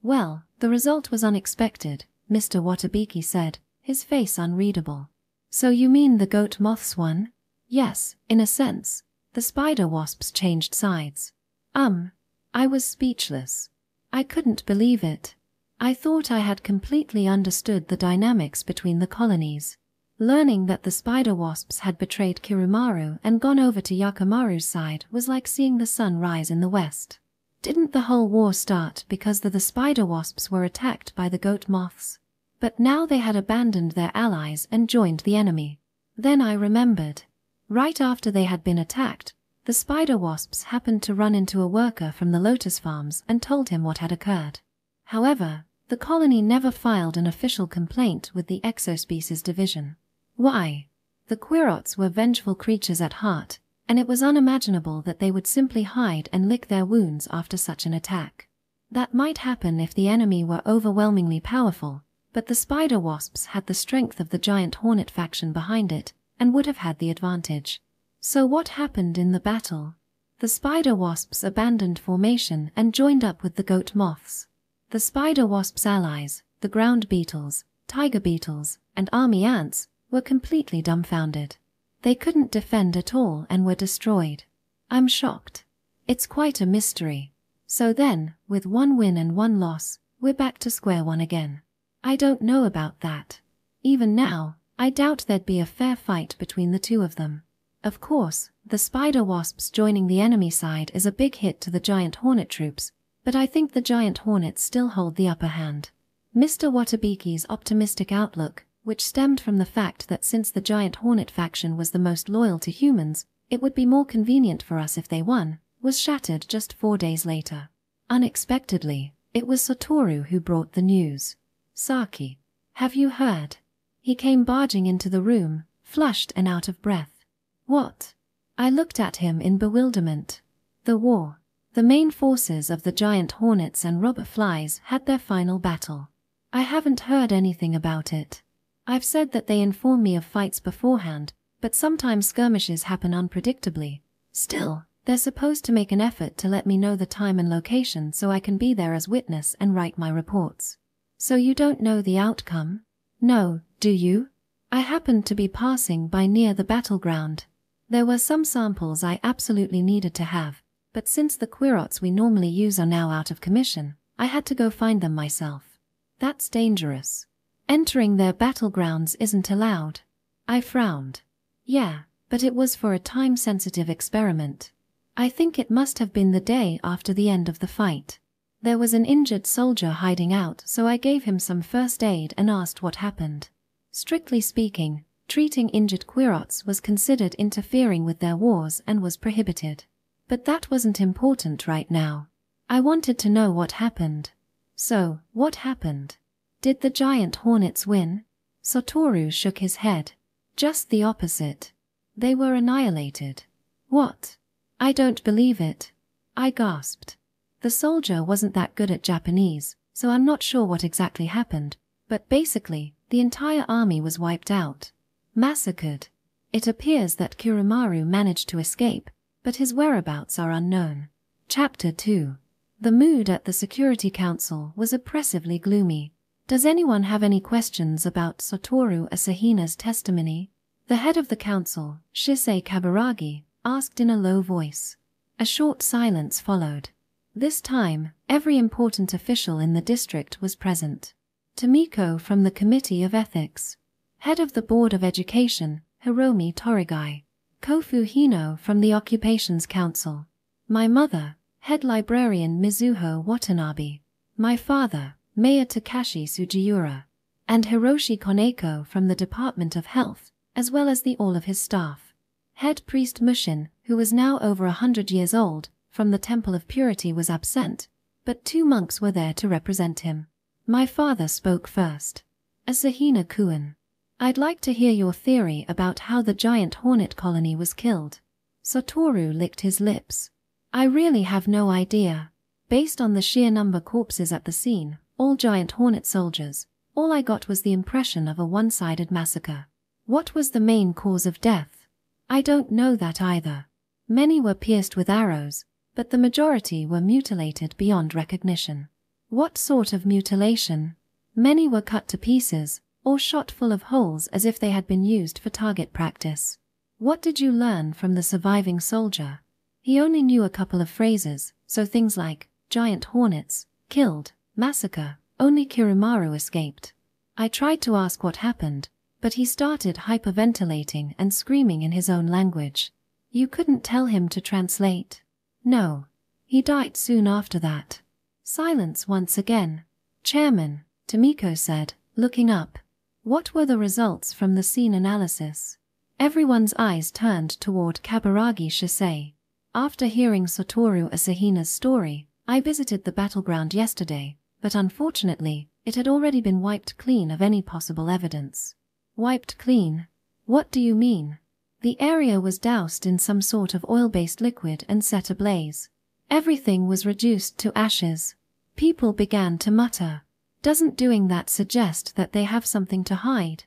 Well, the result was unexpected, Mr. Watabiki said, his face unreadable. "So you mean the goat moths won?" "Yes, in a sense. The spider wasps changed sides." I was speechless. I couldn't believe it. I thought I had completely understood the dynamics between the colonies. Learning that the spider wasps had betrayed Kirumaru and gone over to Yakimaru's side was like seeing the sun rise in the west. Didn't the whole war start because the spider wasps were attacked by the goat moths? But now they had abandoned their allies and joined the enemy. Then I remembered. Right after they had been attacked, the spider wasps happened to run into a worker from the lotus farms and told him what had occurred. However, the colony never filed an official complaint with the Exospecies Division. Why? The Quirots were vengeful creatures at heart, and it was unimaginable that they would simply hide and lick their wounds after such an attack. That might happen if the enemy were overwhelmingly powerful, but the spider wasps had the strength of the giant hornet faction behind it, and would have had the advantage. So what happened in the battle? The spider wasps abandoned formation and joined up with the goat moths. The spider wasps' allies, the ground beetles, tiger beetles, and army ants, were completely dumbfounded. They couldn't defend at all and were destroyed. I'm shocked. It's quite a mystery. So then, with one win and one loss, we're back to square one again. I don't know about that. Even now, I doubt there'd be a fair fight between the two of them. Of course, the spider wasps joining the enemy side is a big hit to the giant hornet troops, but I think the giant hornets still hold the upper hand. Mr. Watabiki's optimistic outlook, which stemmed from the fact that since the giant hornet faction was the most loyal to humans, it would be more convenient for us if they won, was shattered just 4 days later. Unexpectedly, it was Satoru who brought the news. "Saki, have you heard?" He came barging into the room, flushed and out of breath. "What?" I looked at him in bewilderment. "The war. The main forces of the giant hornets and robber flies had their final battle. I haven't heard anything about it. I've said that they inform me of fights beforehand, but sometimes skirmishes happen unpredictably. Still, they're supposed to make an effort to let me know the time and location so I can be there as witness and write my reports." "So you don't know the outcome?" "No, do you?" "I happened to be passing by near the battleground. There were some samples I absolutely needed to have, but since the Quirots we normally use are now out of commission, I had to go find them myself." "That's dangerous. Entering their battlegrounds isn't allowed." I frowned. "Yeah, but it was for a time-sensitive experiment. I think it must have been the day after the end of the fight. There was an injured soldier hiding out, so I gave him some first aid and asked what happened. Strictly speaking, treating injured Quirots was considered interfering with their wars and was prohibited. But that wasn't important right now. I wanted to know what happened. So, what happened? Did the giant hornets win? Satoru shook his head. Just the opposite. They were annihilated. What? I don't believe it. I gasped. The soldier wasn't that good at Japanese, so I'm not sure what exactly happened, but basically, the entire army was wiped out. Massacred. It appears that Kurumaru managed to escape, but his whereabouts are unknown. Chapter 2. The mood at the Security Council was oppressively gloomy. Does anyone have any questions about Satoru Asahina's testimony? The head of the council, Shisei Kaburagi, asked in a low voice. A short silence followed. This time, every important official in the district was present. Tomiko from the Committee of Ethics. Head of the Board of Education, Hiromi Torigai. Kofu Hino from the Occupations Council. My mother, Head Librarian Mizuho Watanabe. My father, Mayor Takashi Sugiura. And Hiroshi Koneko from the Department of Health, as well as all of his staff. Head Priest Mushin, who was now over 100 years old, from the Temple of Purity was absent, but 2 monks were there to represent him. My father spoke first. Asahina-kun, I'd like to hear your theory about how the giant hornet colony was killed. Satoru licked his lips. I really have no idea. Based on the sheer number corpses at the scene, all giant hornet soldiers, all I got was the impression of a one-sided massacre. What was the main cause of death? I don't know that either. Many were pierced with arrows, but the majority were mutilated beyond recognition. What sort of mutilation? Many were cut to pieces, or shot full of holes as if they had been used for target practice. What did you learn from the surviving soldier? He only knew a couple of phrases, so things like, giant hornets, killed, massacre, only Kurumaru escaped. I tried to ask what happened, but he started hyperventilating and screaming in his own language. You couldn't tell him to translate? No. He died soon after that. Silence once again. Chairman, Tomiko said, looking up. What were the results from the scene analysis? Everyone's eyes turned toward Kaburagi Shisei. After hearing Satoru Asahina's story, I visited the battleground yesterday, but unfortunately, it had already been wiped clean of any possible evidence. Wiped clean? What do you mean? The area was doused in some sort of oil-based liquid and set ablaze. Everything was reduced to ashes. People began to mutter. Doesn't doing that suggest that they have something to hide?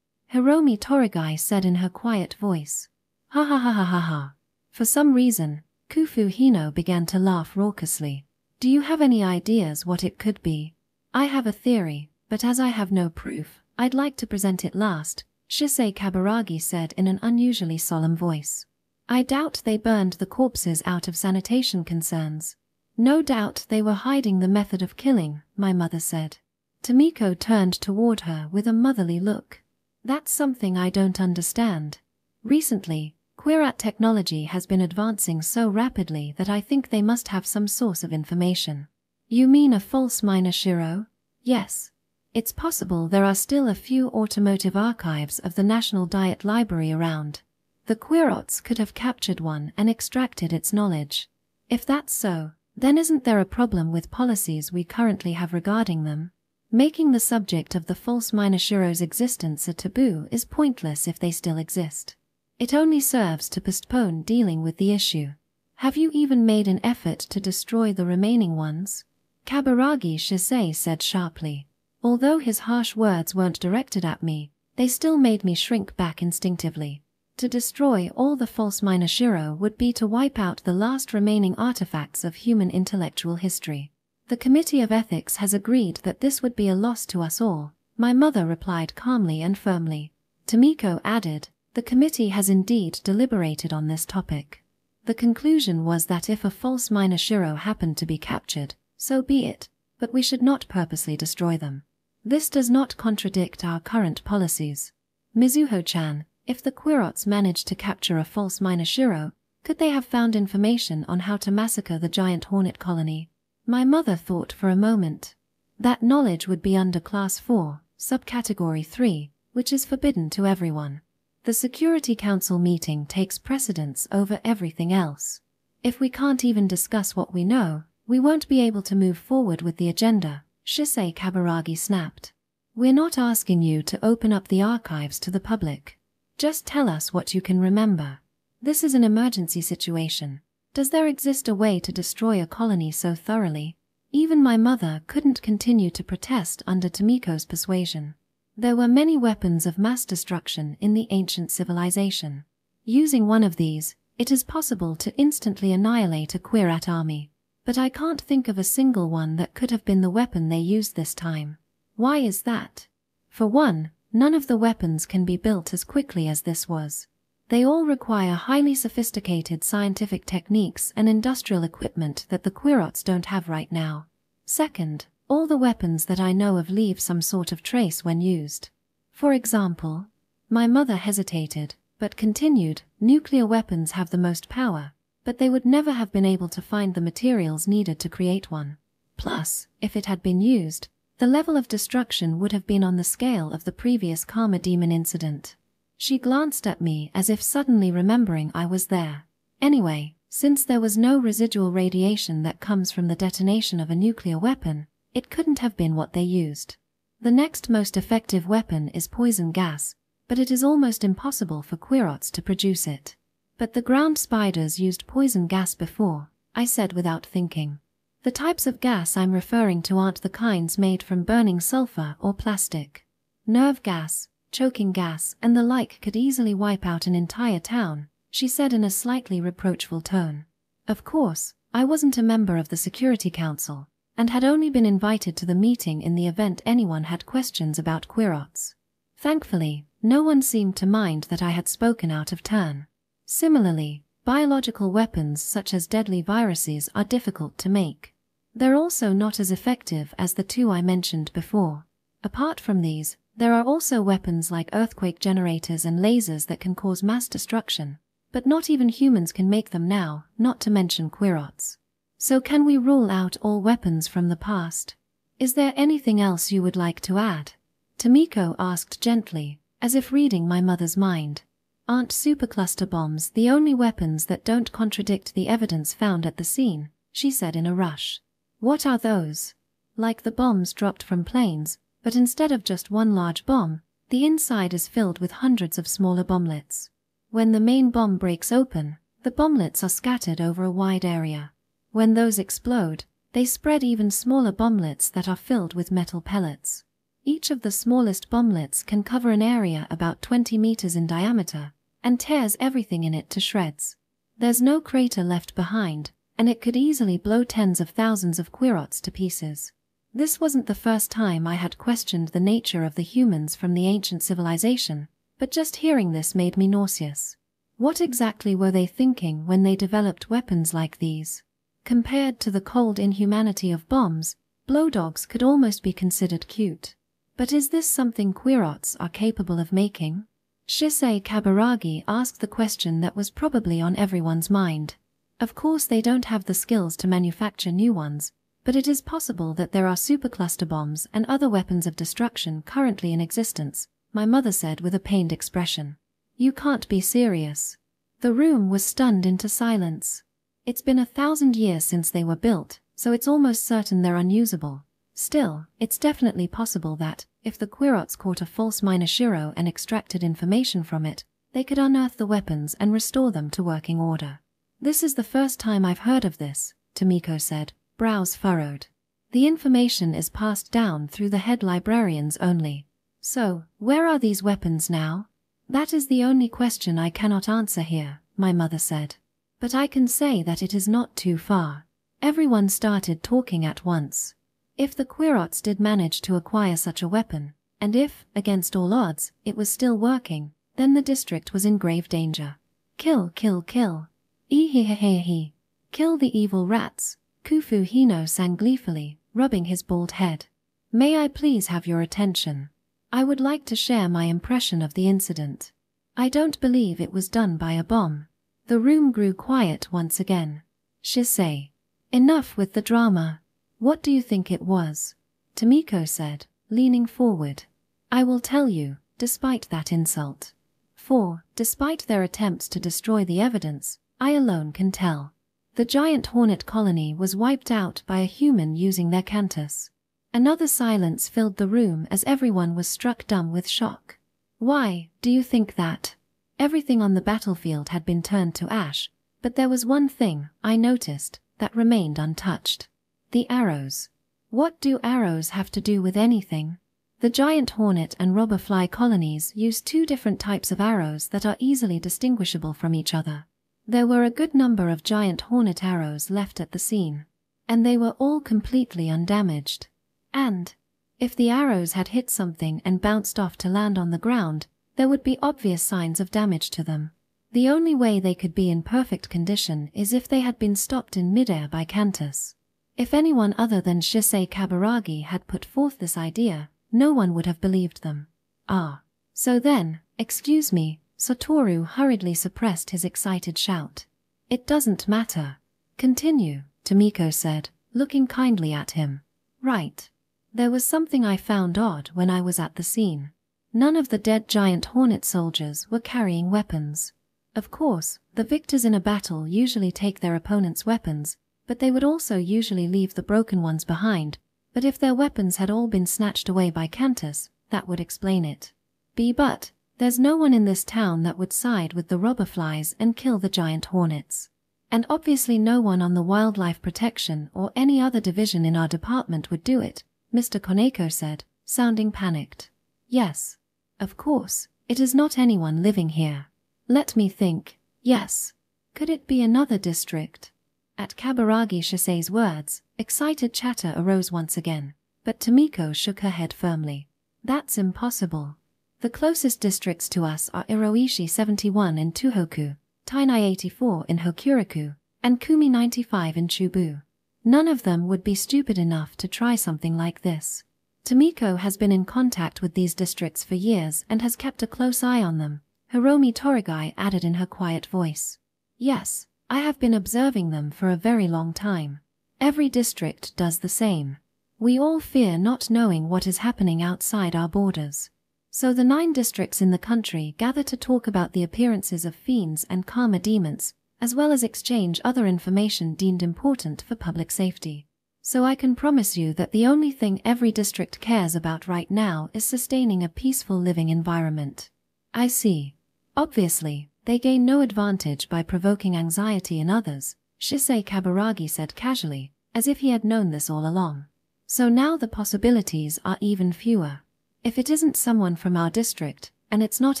Hiromi Torigai said in her quiet voice. Ha ha ha ha ha ha. For some reason, Kofu Hino began to laugh raucously. Do you have any ideas what it could be? I have a theory, but as I have no proof, I'd like to present it last, Shisei Kaburagi said in an unusually solemn voice. I doubt they burned the corpses out of sanitation concerns. No doubt they were hiding the method of killing, my mother said. Tomiko turned toward her with a motherly look. That's something I don't understand. Recently, Quirat technology has been advancing so rapidly that I think they must have some source of information. You mean a false minor Shiro? Yes. It's possible there are still a few automotive archives of the National Diet Library around. The Quirots could have captured one and extracted its knowledge. If that's so, then isn't there a problem with policies we currently have regarding them? Making the subject of the false minor Shiro's existence a taboo is pointless if they still exist. It only serves to postpone dealing with the issue. Have you even made an effort to destroy the remaining ones? Kaburagi Shisei said sharply. Although his harsh words weren't directed at me, they still made me shrink back instinctively. To destroy all the false minor Shiro would be to wipe out the last remaining artifacts of human intellectual history. The Committee of Ethics has agreed that this would be a loss to us all, my mother replied calmly and firmly. Tomiko added, the committee has indeed deliberated on this topic. The conclusion was that if a false minor Shiro happened to be captured, so be it, but we should not purposely destroy them. This does not contradict our current policies. Mizuho-chan, if the Quirots managed to capture a false minor Shiro, could they have found information on how to massacre the giant hornet colony? My mother thought for a moment. That knowledge would be under Class 4, Subcategory 3, which is forbidden to everyone. The Security Council meeting takes precedence over everything else. If we can't even discuss what we know, we won't be able to move forward with the agenda, Shisei Kaburagi snapped. We're not asking you to open up the archives to the public. Just tell us what you can remember. This is an emergency situation. Does there exist a way to destroy a colony so thoroughly? Even my mother couldn't continue to protest under Tomiko's persuasion. There were many weapons of mass destruction in the ancient civilization. Using one of these, it is possible to instantly annihilate a Quirat army. But I can't think of a single one that could have been the weapon they used this time. Why is that? For one, none of the weapons can be built as quickly as this was. They all require highly sophisticated scientific techniques and industrial equipment that the Quirats don't have right now. Second, all the weapons that I know of leave some sort of trace when used. For example, my mother hesitated, but continued, nuclear weapons have the most power, but they would never have been able to find the materials needed to create one. Plus, if it had been used, the level of destruction would have been on the scale of the previous Karma Demon incident. She glanced at me as if suddenly remembering I was there. Anyway, since there was no residual radiation that comes from the detonation of a nuclear weapon, it couldn't have been what they used. The next most effective weapon is poison gas, but it is almost impossible for Quirats to produce it. But the ground spiders used poison gas before, I said without thinking. The types of gas I'm referring to aren't the kinds made from burning sulfur or plastic. Nerve gas, choking gas, and the like could easily wipe out an entire town, she said in a slightly reproachful tone. Of course, I wasn't a member of the Security Council, and had only been invited to the meeting in the event anyone had questions about Quirats. Thankfully, no one seemed to mind that I had spoken out of turn. Similarly, biological weapons such as deadly viruses are difficult to make. They're also not as effective as the two I mentioned before. Apart from these, there are also weapons like earthquake generators and lasers that can cause mass destruction, but not even humans can make them now, not to mention Quirats. So can we rule out all weapons from the past? Is there anything else you would like to add? Tomiko asked gently, as if reading my mother's mind. Aren't supercluster bombs the only weapons that don't contradict the evidence found at the scene? She said in a rush. What are those? Like the bombs dropped from planes, but instead of just one large bomb, the inside is filled with hundreds of smaller bomblets. When the main bomb breaks open, the bomblets are scattered over a wide area. When those explode, they spread even smaller bomblets that are filled with metal pellets. Each of the smallest bomblets can cover an area about 20 meters in diameter, and tears everything in it to shreds. There's no crater left behind, and it could easily blow tens of thousands of Quirats to pieces. This wasn't the first time I had questioned the nature of the humans from the ancient civilization, but just hearing this made me nauseous. What exactly were they thinking when they developed weapons like these? Compared to the cold inhumanity of bombs, blowdogs could almost be considered cute. But is this something Quirats are capable of making? Shisei Kaburagi asked the question that was probably on everyone's mind. Of course they don't have the skills to manufacture new ones, but it is possible that there are supercluster bombs and other weapons of destruction currently in existence, my mother said with a pained expression. You can't be serious. The room was stunned into silence. It's been 1,000 years since they were built, so it's almost certain they're unusable. Still, it's definitely possible that, if the Quirats caught a false Minashiro and extracted information from it, they could unearth the weapons and restore them to working order. This is the first time I've heard of this, Tomiko said, brows furrowed. The information is passed down through the head librarians only. So, where are these weapons now? That is the only question I cannot answer here, my mother said. But I can say that it is not too far. Everyone started talking at once. If the Quirats did manage to acquire such a weapon, and if, against all odds, it was still working, then the district was in grave danger. Kill, kill, kill. Ehehehehe. Kill the evil rats, Kufu Hino sang gleefully, rubbing his bald head. May I please have your attention? I would like to share my impression of the incident. I don't believe it was done by a bomb. The room grew quiet once again. Shisei. Enough with the drama. What do you think it was? Tomiko said, leaning forward. I will tell you, despite that insult. For, despite their attempts to destroy the evidence, I alone can tell. The giant hornet colony was wiped out by a human using their cantus. Another silence filled the room as everyone was struck dumb with shock. Why do you think that? Everything on the battlefield had been turned to ash, but there was one thing, I noticed, that remained untouched. The arrows. What do arrows have to do with anything? The giant hornet and robber fly colonies use two different types of arrows that are easily distinguishable from each other. There were a good number of giant hornet arrows left at the scene, and they were all completely undamaged. And, if the arrows had hit something and bounced off to land on the ground, there would be obvious signs of damage to them. The only way they could be in perfect condition is if they had been stopped in midair by cantus. If anyone other than Shisei Kaburagi had put forth this idea, no one would have believed them. Ah. So then, excuse me, Satoru hurriedly suppressed his excited shout. It doesn't matter. Continue, Tomiko said, looking kindly at him. Right. There was something I found odd when I was at the scene. None of the dead giant hornet soldiers were carrying weapons. Of course, the victors in a battle usually take their opponent's weapons, but they would also usually leave the broken ones behind. But if their weapons had all been snatched away by cantus, that would explain it. But there's no one in this town that would side with the robber flies and kill the giant hornets. And obviously no one on the wildlife protection or any other division in our department would do it, Mr. Koneko said, sounding panicked. Yes. Of course, it is not anyone living here. Let me think. Yes. Could it be another district? At Kaburagi Shisei's words, excited chatter arose once again, but Tomiko shook her head firmly. That's impossible. The closest districts to us are Iroishi 71 in Tohoku, Tainai 84 in Hokuriku, and Kumi 95 in Chubu. None of them would be stupid enough to try something like this. Tomiko has been in contact with these districts for years and has kept a close eye on them, Hiromi Torigai added in her quiet voice. Yes, I have been observing them for a very long time. Every district does the same. We all fear not knowing what is happening outside our borders. So the 9 districts in the country gather to talk about the appearances of fiends and karmic demons, as well as exchange other information deemed important for public safety. So I can promise you that the only thing every district cares about right now is sustaining a peaceful living environment. I see. Obviously, they gain no advantage by provoking anxiety in others, Shisei Kaburagi said casually, as if he had known this all along. So now the possibilities are even fewer. If it isn't someone from our district, and it's not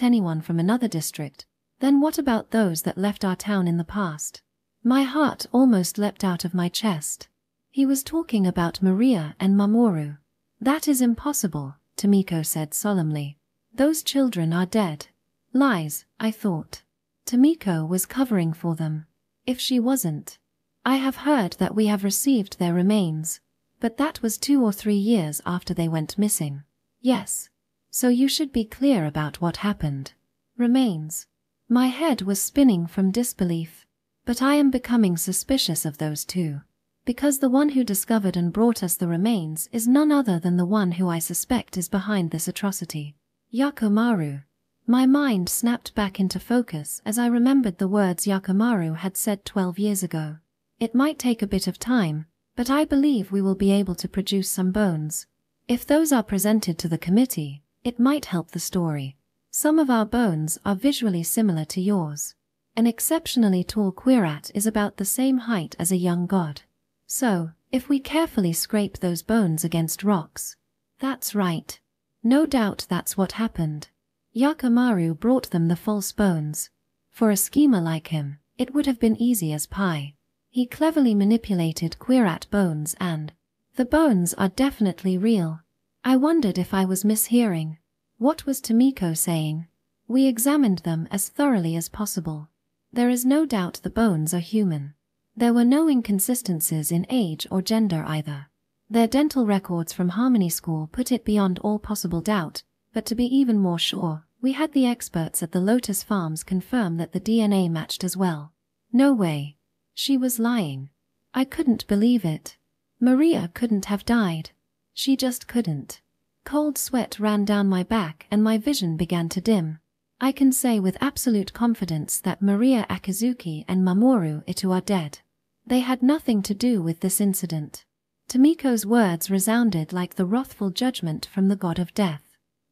anyone from another district, then what about those that left our town in the past? My heart almost leapt out of my chest. He was talking about Maria and Mamoru. That is impossible, Tomiko said solemnly. Those children are dead. Lies, I thought. Tomiko was covering for them. If she wasn't. I have heard that we have received their remains. But that was 2 or 3 years after they went missing. Yes. So you should be clear about what happened. Remains. My head was spinning from disbelief. But I am becoming suspicious of those two. Because the one who discovered and brought us the remains is none other than the one who I suspect is behind this atrocity. Yakomaru. My mind snapped back into focus as I remembered the words Yakomaru had said 12 years ago. It might take a bit of time, but I believe we will be able to produce some bones. If those are presented to the committee, it might help the story. Some of our bones are visually similar to yours. An exceptionally tall Quirat is about the same height as a young god. So, if we carefully scrape those bones against rocks. That's right. No doubt that's what happened. Yakomaru brought them the false bones. For a schemer like him, it would have been easy as pie. He cleverly manipulated Quirat bones and the bones are definitely real. I wondered if I was mishearing. What was Tomiko saying? We examined them as thoroughly as possible. There is no doubt the bones are human. There were no inconsistencies in age or gender either. Their dental records from Harmony School put it beyond all possible doubt, but to be even more sure, we had the experts at the Lotus Farms confirm that the DNA matched as well. No way. She was lying. I couldn't believe it. Maria couldn't have died. She just couldn't. Cold sweat ran down my back and my vision began to dim. I can say with absolute confidence that Maria Akizuki and Mamoru Ito are dead. They had nothing to do with this incident. Tomiko's words resounded like the wrathful judgment from the god of death.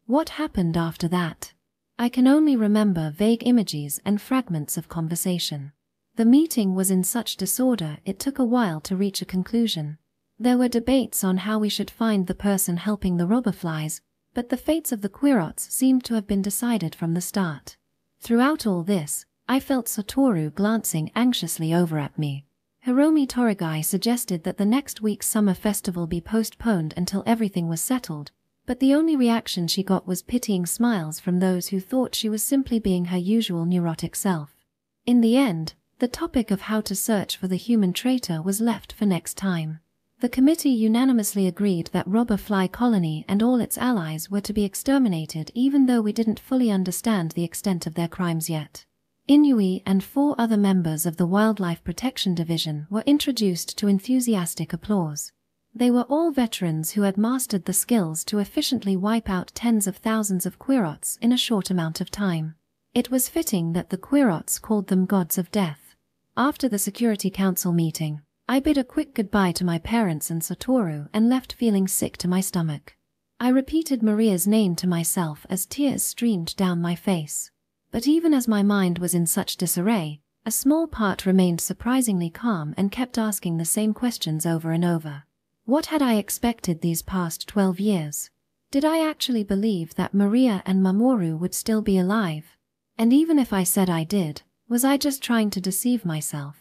What happened after that? I can only remember vague images and fragments of conversation. The meeting was in such disorder it took a while to reach a conclusion. There were debates on how we should find the person helping the robber flies, but the fates of the Quirots seemed to have been decided from the start. Throughout all this, I felt Satoru glancing anxiously over at me. Hiromi Torigai suggested that the next week's summer festival be postponed until everything was settled, but the only reaction she got was pitying smiles from those who thought she was simply being her usual neurotic self. In the end, the topic of how to search for the human traitor was left for next time. The committee unanimously agreed that Robber Fly Colony and all its allies were to be exterminated even though we didn't fully understand the extent of their crimes yet. Inui and 4 other members of the Wildlife Protection Division were introduced to enthusiastic applause. They were all veterans who had mastered the skills to efficiently wipe out tens of thousands of Quirots in a short amount of time. It was fitting that the Quirots called them gods of death. After the Security Council meeting, I bid a quick goodbye to my parents and Satoru and left feeling sick to my stomach. I repeated Maria's name to myself as tears streamed down my face. But even as my mind was in such disarray, a small part remained surprisingly calm and kept asking the same questions over and over. What had I expected these past 12 years? Did I actually believe that Maria and Mamoru would still be alive? And even if I said I did, was I just trying to deceive myself?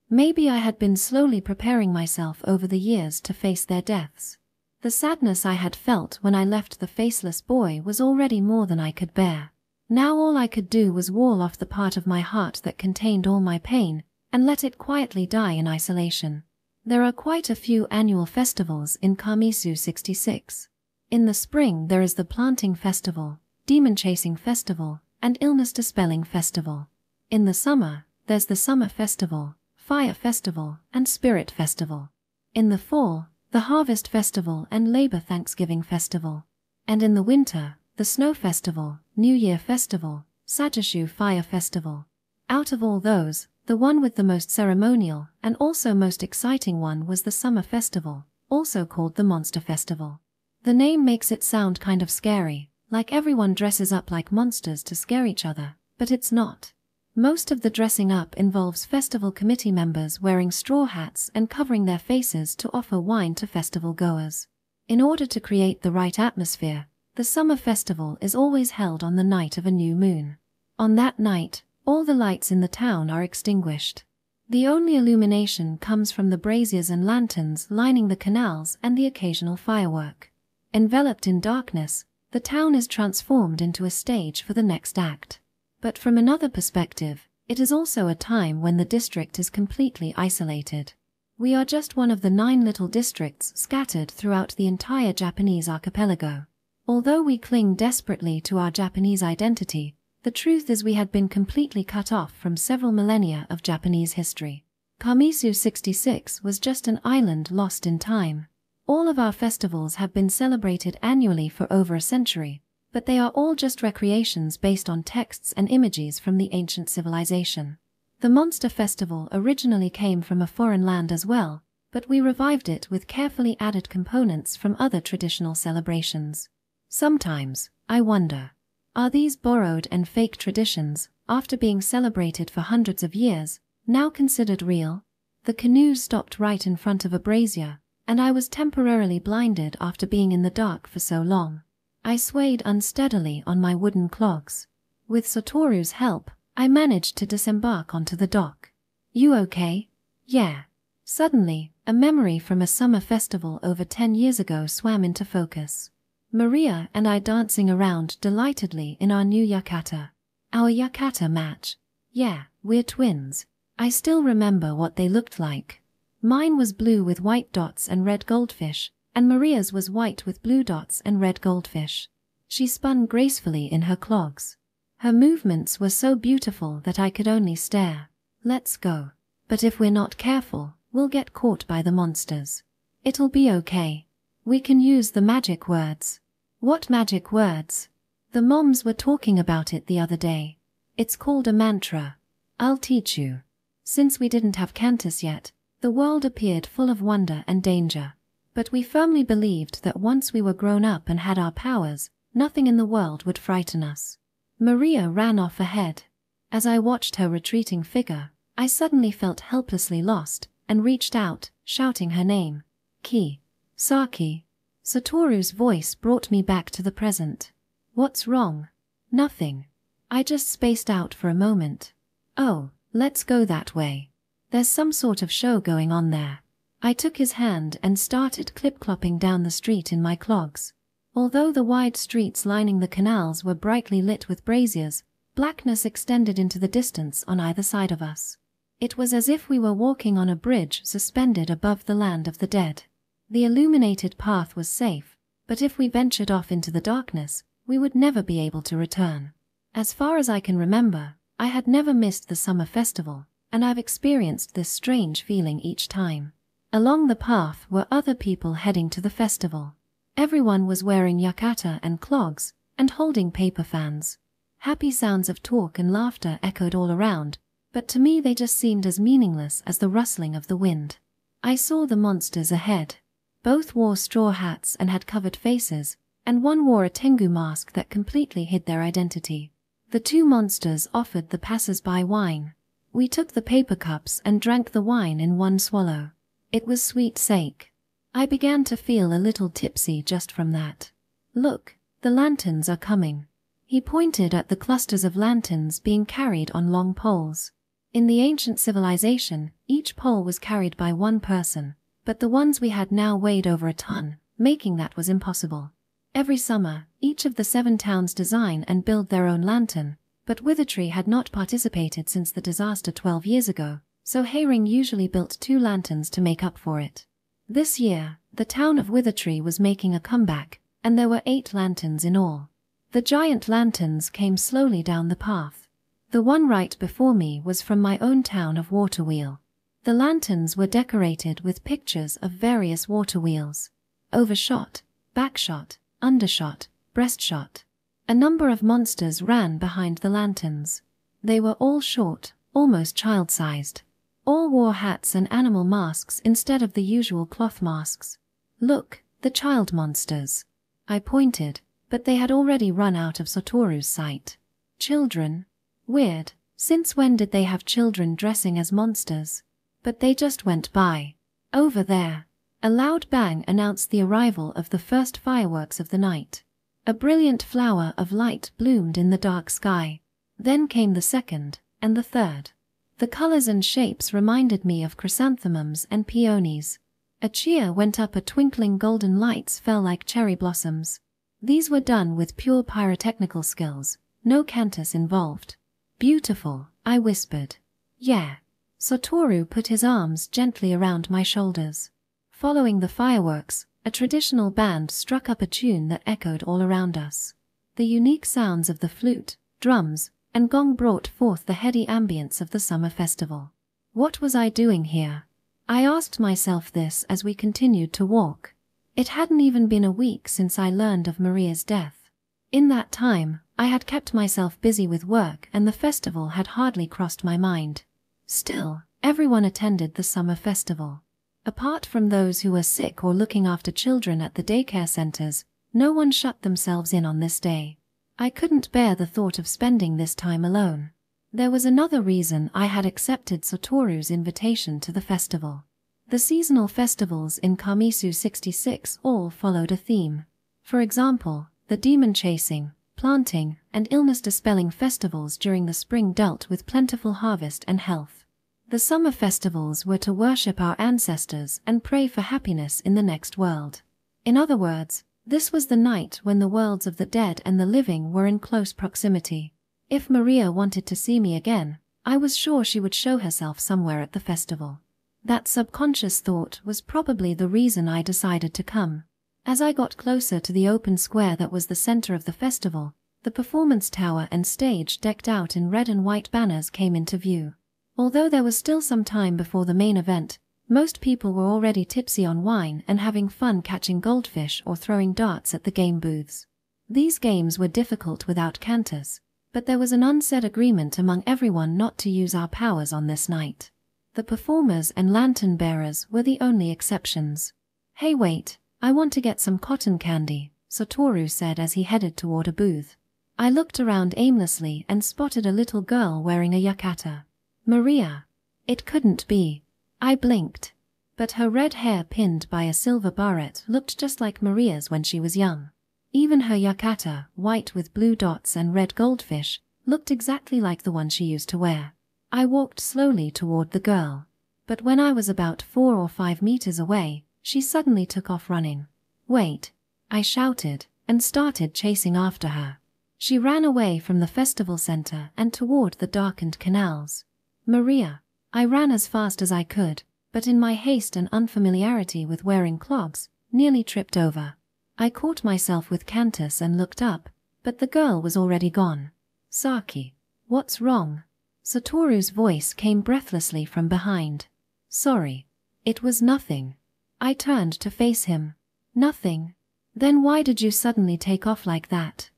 Maybe I had been slowly preparing myself over the years to face their deaths. The sadness I had felt when I left the faceless boy was already more than I could bear. Now all I could do was wall off the part of my heart that contained all my pain, and let it quietly die in isolation. There are quite a few annual festivals in Kamisu 66. In the spring there is the Planting Festival, Demon Chasing Festival, and Illness Dispelling Festival. In the summer, there's the Summer Festival, Fire Festival, and Spirit Festival. In the fall, the Harvest Festival and Labor Thanksgiving Festival. And in the winter, the Snow Festival, New Year Festival, Sajashu Fire Festival. Out of all those, the one with the most ceremonial and also most exciting one was the Summer Festival, also called the Monster Festival. The name makes it sound kind of scary, like everyone dresses up like monsters to scare each other, but it's not. Most of the dressing up involves festival committee members wearing straw hats and covering their faces to offer wine to festival goers. In order to create the right atmosphere, the summer festival is always held on the night of a new moon. On that night, all the lights in the town are extinguished. The only illumination comes from the braziers and lanterns lining the canals and the occasional firework. Enveloped in darkness, the town is transformed into a stage for the next act. But from another perspective, it is also a time when the district is completely isolated. We are just one of the 9 little districts scattered throughout the entire Japanese archipelago. Although we cling desperately to our Japanese identity, the truth is we had been completely cut off from several millennia of Japanese history. Kamisu 66 was just an island lost in time. All of our festivals have been celebrated annually for over a century, but they are all just recreations based on texts and images from the ancient civilization. The Monster Festival originally came from a foreign land as well, but we revived it with carefully added components from other traditional celebrations. Sometimes, I wonder, are these borrowed and fake traditions, after being celebrated for hundreds of years, now considered real? The canoes stopped right in front of a brazier, and I was temporarily blinded after being in the dark for so long. I swayed unsteadily on my wooden clogs. With Satoru's help, I managed to disembark onto the dock. "You okay?" "Yeah." Suddenly, a memory from a summer festival over 10 years ago swam into focus. Maria and I dancing around delightedly in our new yukata. Our yukata match. Yeah, we're twins. I still remember what they looked like. Mine was blue with white dots and red goldfish, and Maria's was white with blue dots and red goldfish. She spun gracefully in her clogs. Her movements were so beautiful that I could only stare. "Let's go. But if we're not careful, we'll get caught by the monsters." It'll be okay. We can use the magic words. What magic words? The moms were talking about it the other day. It's called a mantra. I'll teach you. Since we didn't have Cantus yet, the world appeared full of wonder and danger. But we firmly believed that once we were grown up and had our powers, nothing in the world would frighten us. Maria ran off ahead. As I watched her retreating figure, I suddenly felt helplessly lost and reached out, shouting her name. Ki. Saki. Satoru's voice brought me back to the present. What's wrong? Nothing. I just spaced out for a moment. Oh, let's go that way. There's some sort of show going on there. I took his hand and started clip-clopping down the street in my clogs. Although the wide streets lining the canals were brightly lit with braziers, blackness extended into the distance on either side of us. It was as if we were walking on a bridge suspended above the land of the dead. The illuminated path was safe, but if we ventured off into the darkness, we would never be able to return. As far as I can remember, I had never missed the summer festival, and I've experienced this strange feeling each time. Along the path were other people heading to the festival. Everyone was wearing yukata and clogs, and holding paper fans. Happy sounds of talk and laughter echoed all around, but to me they just seemed as meaningless as the rustling of the wind. I saw the monsters ahead. Both wore straw hats and had covered faces, and one wore a tengu mask that completely hid their identity. The two monsters offered the passers-by wine. We took the paper cups and drank the wine in one swallow. It was sweet sake. I began to feel a little tipsy just from that. Look, the lanterns are coming. He pointed at the clusters of lanterns being carried on long poles. In the ancient civilization, each pole was carried by one person, but the ones we had now weighed over a ton, making that was impossible. Every summer, each of the 7 towns design and build their own lantern, but Withertree had not participated since the disaster 12 years ago, so Hayring usually built 2 lanterns to make up for it. This year, the town of Withertree was making a comeback, and there were 8 lanterns in all. The giant lanterns came slowly down the path. The one right before me was from my own town of Waterwheel. The lanterns were decorated with pictures of various water wheels. Overshot, backshot, undershot, breastshot. A number of monsters ran behind the lanterns. They were all short, almost child-sized. All wore hats and animal masks instead of the usual cloth masks. Look, the child monsters. I pointed, but they had already run out of Satoru's sight. Children? Weird. Since when did they have children dressing as monsters? But they just went by. Over there. A loud bang announced the arrival of the first fireworks of the night. A brilliant flower of light bloomed in the dark sky. Then came the second, and the third. The colors and shapes reminded me of chrysanthemums and peonies. A cheer went up, twinkling golden lights fell like cherry blossoms. These were done with pure pyrotechnical skills, no Cantus involved. Beautiful, I whispered. Yeah. Satoru put his arms gently around my shoulders. Following the fireworks, a traditional band struck up a tune that echoed all around us. The unique sounds of the flute, drums, and gong brought forth the heady ambience of the summer festival. What was I doing here? I asked myself this as we continued to walk. It hadn't even been a week since I learned of Maria's death. In that time, I had kept myself busy with work and the festival had hardly crossed my mind. Still, everyone attended the summer festival. Apart from those who were sick or looking after children at the daycare centers, no one shut themselves in on this day. I couldn't bear the thought of spending this time alone. There was another reason I had accepted Satoru's invitation to the festival. The seasonal festivals in Kamisu 66 all followed a theme. For example, the demon-chasing, planting, and illness-dispelling festivals during the spring dealt with plentiful harvest and health. The summer festivals were to worship our ancestors and pray for happiness in the next world. In other words, this was the night when the worlds of the dead and the living were in close proximity. If Maria wanted to see me again, I was sure she would show herself somewhere at the festival. That subconscious thought was probably the reason I decided to come. As I got closer to the open square that was the center of the festival, the performance tower and stage decked out in red and white banners came into view. Although there was still some time before the main event, Most people were already tipsy on wine and having fun catching goldfish or throwing darts at the game booths. These games were difficult without Cantus, but there was an unsaid agreement among everyone not to use our powers on this night. The performers and lantern bearers were the only exceptions. "Hey wait, I want to get some cotton candy," Satoru said as he headed toward a booth. I looked around aimlessly and spotted a little girl wearing a yukata. Maria. It couldn't be. I blinked. But her red hair pinned by a silver barrette looked just like Maria's when she was young. Even her yukata, white with blue dots and red goldfish, looked exactly like the one she used to wear. I walked slowly toward the girl. But when I was about 4 or 5 meters away, she suddenly took off running. "Wait!" I shouted, and started chasing after her. She ran away from the festival center and toward the darkened canals. "Maria!" I ran as fast as I could, but in my haste and unfamiliarity with wearing clogs, nearly tripped over. I caught myself with Cantus and looked up, but the girl was already gone. "Saki, what's wrong?" Satoru's voice came breathlessly from behind. "Sorry. It was nothing." I turned to face him. "Nothing? Then why did you suddenly take off like that?"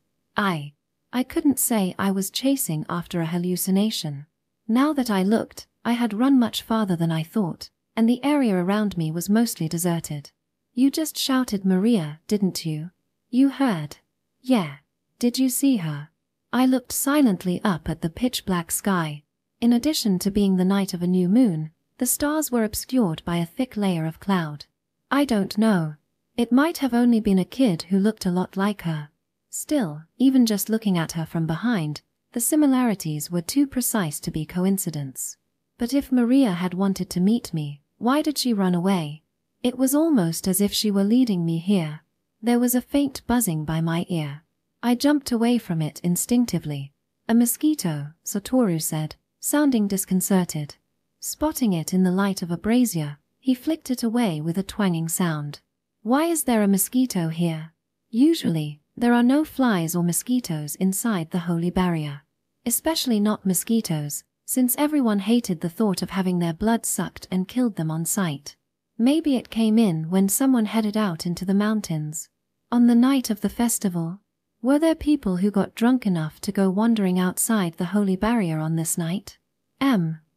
I couldn't say I was chasing after a hallucination. Now that I looked, I had run much farther than I thought, and the area around me was mostly deserted. "You just shouted Maria, didn't you?" "You heard." "Yeah. Did you see her?" I looked silently up at the pitch-black sky. In addition to being the night of a new moon, the stars were obscured by a thick layer of cloud. "I don't know. It might have only been a kid who looked a lot like her." Still, even just looking at her from behind, the similarities were too precise to be coincidence. But if Maria had wanted to meet me, why did she run away? It was almost as if she were leading me here. There was a faint buzzing by my ear. I jumped away from it instinctively. "A mosquito," Satoru said, sounding disconcerted. Spotting it in the light of a brazier, he flicked it away with a twanging sound. "Why is there a mosquito here?" "Usually, there are no flies or mosquitoes inside the holy barrier. Especially not mosquitoes, since everyone hated the thought of having their blood sucked and killed them on sight. Maybe it came in when someone headed out into the mountains. On the night of the festival, were there people who got drunk enough to go wandering outside the holy barrier on this night?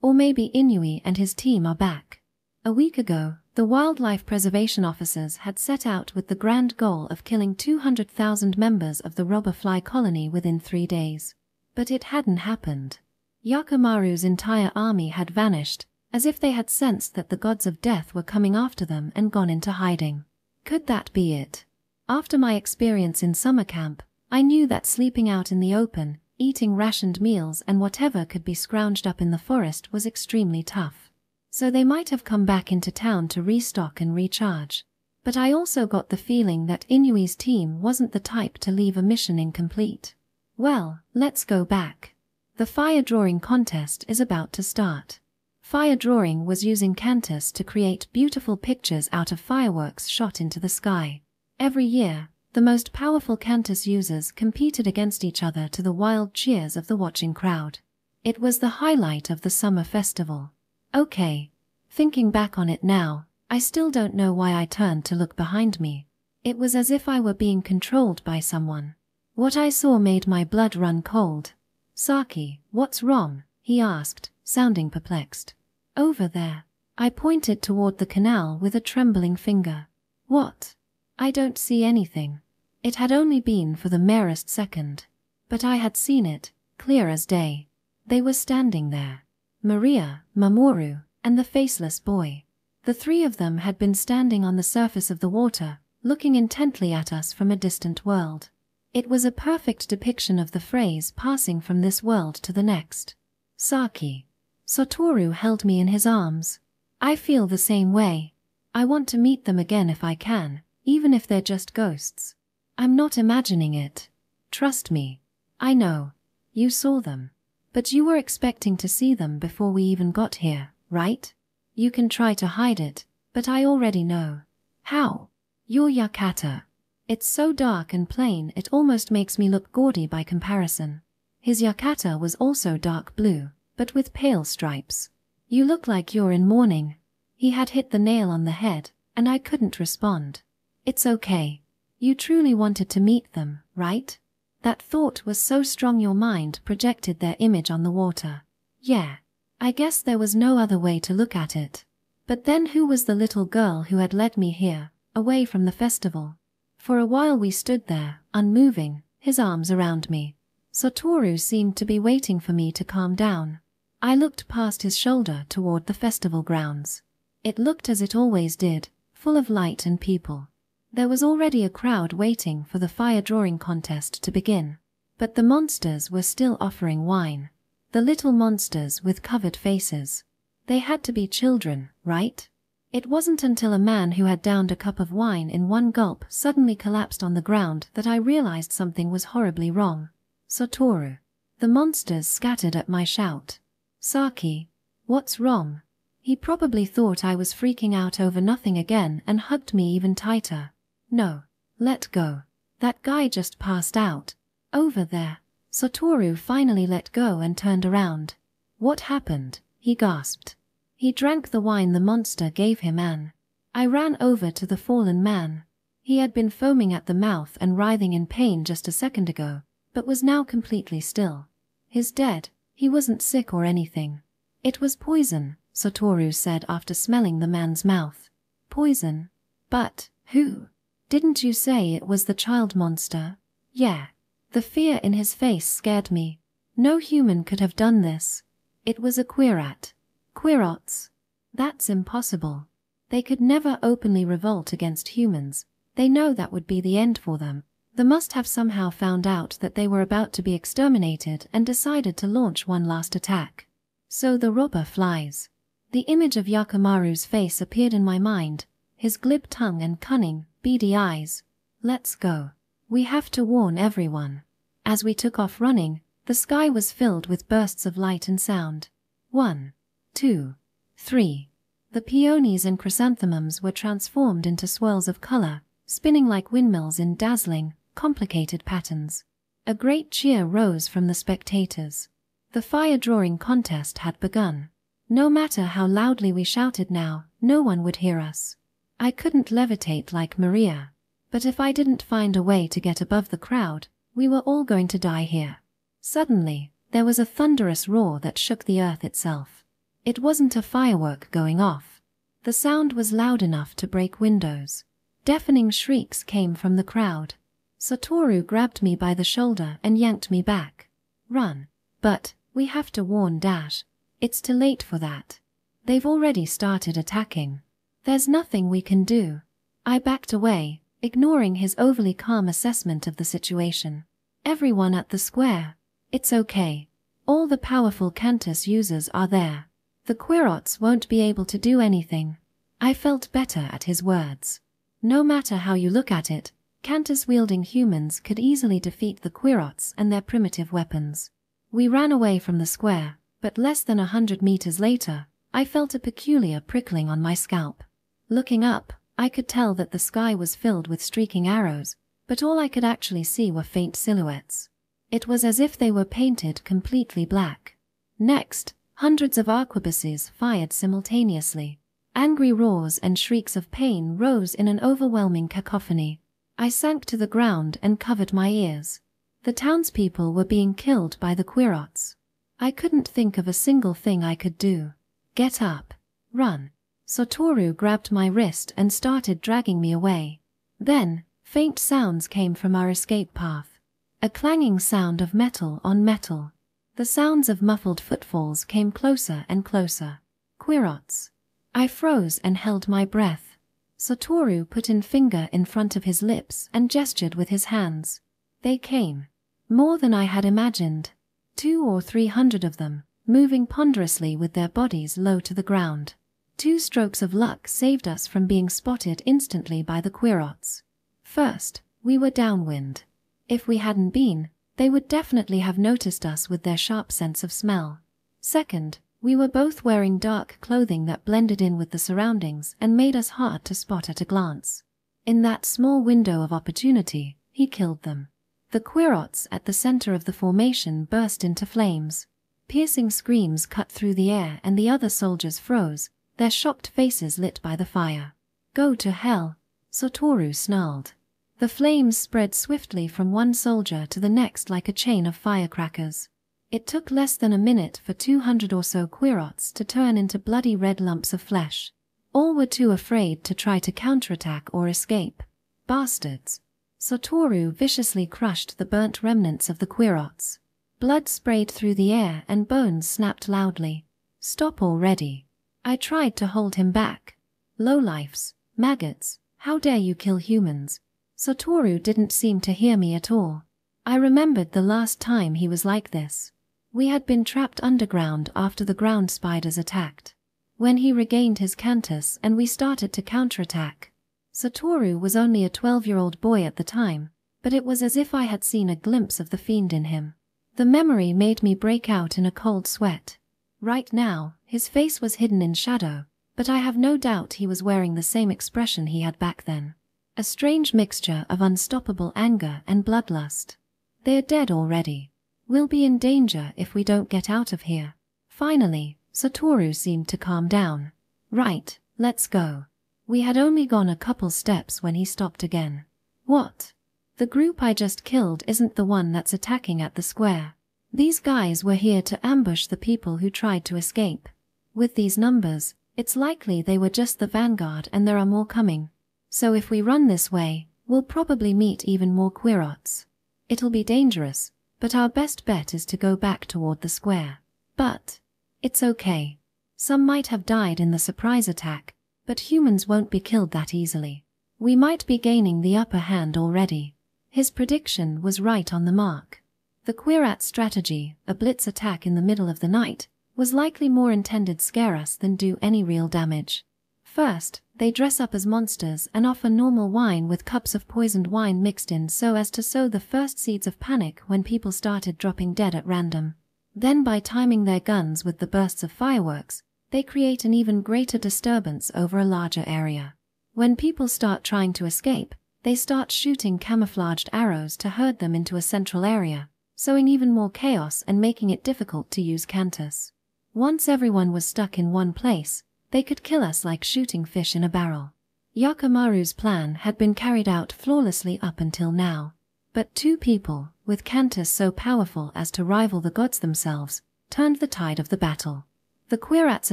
Or maybe Inui and his team are back. A week ago, the wildlife preservation officers had set out with the grand goal of killing 200,000 members of the robber fly colony within 3 days. But it hadn't happened. Yakimaru's entire army had vanished, as if they had sensed that the gods of death were coming after them and gone into hiding. Could that be it? After my experience in summer camp, I knew that sleeping out in the open, eating rationed meals and whatever could be scrounged up in the forest was extremely tough. So they might have come back into town to restock and recharge. But I also got the feeling that Inui's team wasn't the type to leave a mission incomplete. Well, let's go back. The fire drawing contest is about to start. Fire drawing was using Cantus to create beautiful pictures out of fireworks shot into the sky. Every year, the most powerful Cantus users competed against each other to the wild cheers of the watching crowd. It was the highlight of the summer festival. Okay. Thinking back on it now, I still don't know why I turned to look behind me. It was as if I were being controlled by someone. What I saw made my blood run cold. "Saki, what's wrong?" he asked, sounding perplexed. "Over there." I pointed toward the canal with a trembling finger. "What?" "I don't see anything." It had only been for the merest second. But I had seen it, clear as day. They were standing there. Maria, Mamoru, and the faceless boy. The 3 of them had been standing on the surface of the water, looking intently at us from a distant world. It was a perfect depiction of the phrase passing from this world to the next. "Saki." Satoru held me in his arms. "I feel the same way. I want to meet them again if I can, even if they're just ghosts. I'm not imagining it. Trust me. I know. You saw them. But you were expecting to see them before we even got here, right? You can try to hide it, but I already know." "How?" "Your yukata. It's so dark and plain it almost makes me look gaudy by comparison." His yukata was also dark blue, but with pale stripes. "You look like you're in mourning." He had hit the nail on the head, and I couldn't respond. It's okay. You truly wanted to meet them, right? That thought was so strong your mind projected their image on the water. Yeah. I guess there was no other way to look at it. But then who was the little girl who had led me here, away from the festival? For a while we stood there, unmoving, his arms around me. Satoru seemed to be waiting for me to calm down. I looked past his shoulder toward the festival grounds. It looked as it always did, full of light and people. There was already a crowd waiting for the fire drawing contest to begin. But the monsters were still offering wine. The little monsters with covered faces. They had to be children, right? It wasn't until a man who had downed a cup of wine in one gulp suddenly collapsed on the ground that I realized something was horribly wrong. Satoru. The monsters scattered at my shout. Saki. What's wrong? He probably thought I was freaking out over nothing again and hugged me even tighter. No. Let go. That guy just passed out. Over there. Satoru finally let go and turned around. What happened? He gasped. He drank the wine the monster gave him and I ran over to the fallen man. He had been foaming at the mouth and writhing in pain just a second ago, but was now completely still. He's dead. He wasn't sick or anything. It was poison, Satoru said after smelling the man's mouth. Poison? But who? Didn't you say it was the child monster? Yeah. The fear in his face scared me. No human could have done this. It was a Quirat. Quirots. That's impossible. They could never openly revolt against humans. They know that would be the end for them. They must have somehow found out that they were about to be exterminated and decided to launch one last attack. So the robber flies. The image of Yakamaru's face appeared in my mind, his glib tongue and cunning, beady eyes. Let's go. We have to warn everyone. As we took off running, the sky was filled with bursts of light and sound. 1, 2, 3. The peonies and chrysanthemums were transformed into swirls of color, spinning like windmills in dazzling, complicated patterns. A great cheer rose from the spectators. The fire-drawing contest had begun. No matter how loudly we shouted now, no one would hear us. I couldn't levitate like Maria. But if I didn't find a way to get above the crowd, we were all going to die here. Suddenly, there was a thunderous roar that shook the earth itself. It wasn't a firework going off. The sound was loud enough to break windows. Deafening shrieks came from the crowd. Satoru grabbed me by the shoulder and yanked me back. Run. But, we have to warn Dash. It's too late for that. They've already started attacking. There's nothing we can do. I backed away, ignoring his overly calm assessment of the situation. Everyone at the square. It's okay. All the powerful Cantus users are there. The Quirots won't be able to do anything. I felt better at his words. No matter how you look at it, Cantus-wielding humans could easily defeat the Quirots and their primitive weapons. We ran away from the square, but less than 100 meters later, I felt a peculiar prickling on my scalp. Looking up, I could tell that the sky was filled with streaking arrows, but all I could actually see were faint silhouettes. It was as if they were painted completely black. Next, hundreds of arquebuses fired simultaneously. Angry roars and shrieks of pain rose in an overwhelming cacophony. I sank to the ground and covered my ears. The townspeople were being killed by the Quirots. I couldn't think of a single thing I could do. Get up. Run. Satoru grabbed my wrist and started dragging me away. Then, faint sounds came from our escape path. A clanging sound of metal on metal. The sounds of muffled footfalls came closer and closer. Quirots. I froze and held my breath. Satoru put a finger in front of his lips and gestured with his hands. They came. More than I had imagined. 200 or 300 of them, moving ponderously with their bodies low to the ground. 2 strokes of luck saved us from being spotted instantly by the Quirots. First, we were downwind. If we hadn't been, they would definitely have noticed us with their sharp sense of smell. Second, we were both wearing dark clothing that blended in with the surroundings and made us hard to spot at a glance. In that small window of opportunity, he killed them. The Quirots at the center of the formation burst into flames. Piercing screams cut through the air and the other soldiers froze, their shocked faces lit by the fire. "Go to hell," Satoru snarled. The flames spread swiftly from one soldier to the next like a chain of firecrackers. It took less than a minute for 200 or so Quirots to turn into bloody red lumps of flesh. All were too afraid to try to counterattack or escape. Bastards. Satoru viciously crushed the burnt remnants of the Quirots. Blood sprayed through the air and bones snapped loudly. "Stop already." I tried to hold him back. "Lowlifes, maggots, how dare you kill humans?" Satoru didn't seem to hear me at all. I remembered the last time he was like this. We had been trapped underground after the ground spiders attacked. When he regained his Cantus and we started to counterattack. Satoru was only a 12-year-old boy at the time, but it was as if I had seen a glimpse of the fiend in him. The memory made me break out in a cold sweat. Right now, his face was hidden in shadow, but I have no doubt he was wearing the same expression he had back then. A strange mixture of unstoppable anger and bloodlust. "They're dead already. We'll be in danger if we don't get out of here." Finally, Satoru seemed to calm down. "Right, let's go." We had only gone a couple steps when he stopped again. "What? The group I just killed isn't the one that's attacking at the square. These guys were here to ambush the people who tried to escape. With these numbers, it's likely they were just the vanguard and there are more coming. So if we run this way, we'll probably meet even more Quirots. It'll be dangerous, but our best bet is to go back toward the square. But it's okay. Some might have died in the surprise attack, but humans won't be killed that easily. We might be gaining the upper hand already." His prediction was right on the mark. The Quirat strategy, a blitz attack in the middle of the night, was likely more intended to scare us than do any real damage. First, they dress up as monsters and offer normal wine with cups of poisoned wine mixed in so as to sow the first seeds of panic when people started dropping dead at random. Then by timing their guns with the bursts of fireworks, they create an even greater disturbance over a larger area. When people start trying to escape, they start shooting camouflaged arrows to herd them into a central area, sowing even more chaos and making it difficult to use Cantus. Once everyone was stuck in one place, they could kill us like shooting fish in a barrel. Yakamaru's plan had been carried out flawlessly up until now. But two people, with Cantus so powerful as to rival the gods themselves, turned the tide of the battle. The Quirat's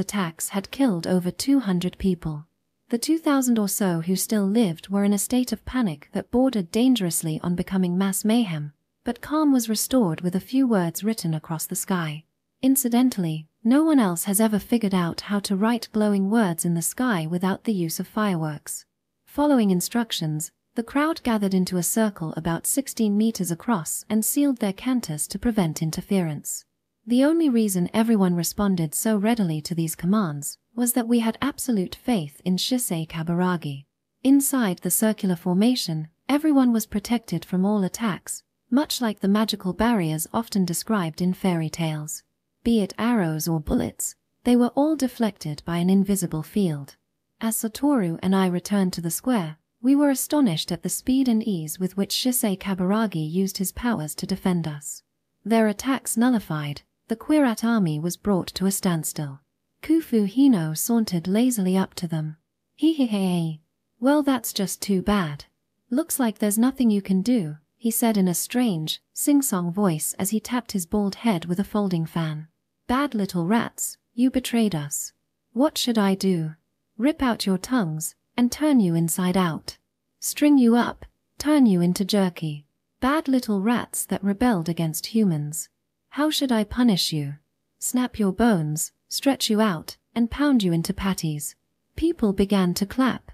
attacks had killed over 200 people. The 2,000 or so who still lived were in a state of panic that bordered dangerously on becoming mass mayhem, but calm was restored with a few words written across the sky. Incidentally, no one else has ever figured out how to write glowing words in the sky without the use of fireworks. Following instructions, the crowd gathered into a circle about 16 meters across and sealed their Cantus to prevent interference. The only reason everyone responded so readily to these commands was that we had absolute faith in Shisei Kaburagi. Inside the circular formation, everyone was protected from all attacks, much like the magical barriers often described in fairy tales. Be it arrows or bullets, they were all deflected by an invisible field. As Satoru and I returned to the square, we were astonished at the speed and ease with which Shisei Kaburagi used his powers to defend us. Their attacks nullified, the Quirat army was brought to a standstill. Kufu Hino sauntered lazily up to them. "Hehehe. Well, that's just too bad. Looks like there's nothing you can do," he said in a strange, sing-song voice as he tapped his bald head with a folding fan. "Bad little rats, you betrayed us. What should I do? Rip out your tongues and turn you inside out. String you up, turn you into jerky. Bad little rats that rebelled against humans. How should I punish you? Snap your bones, stretch you out, and pound you into patties." People began to clap.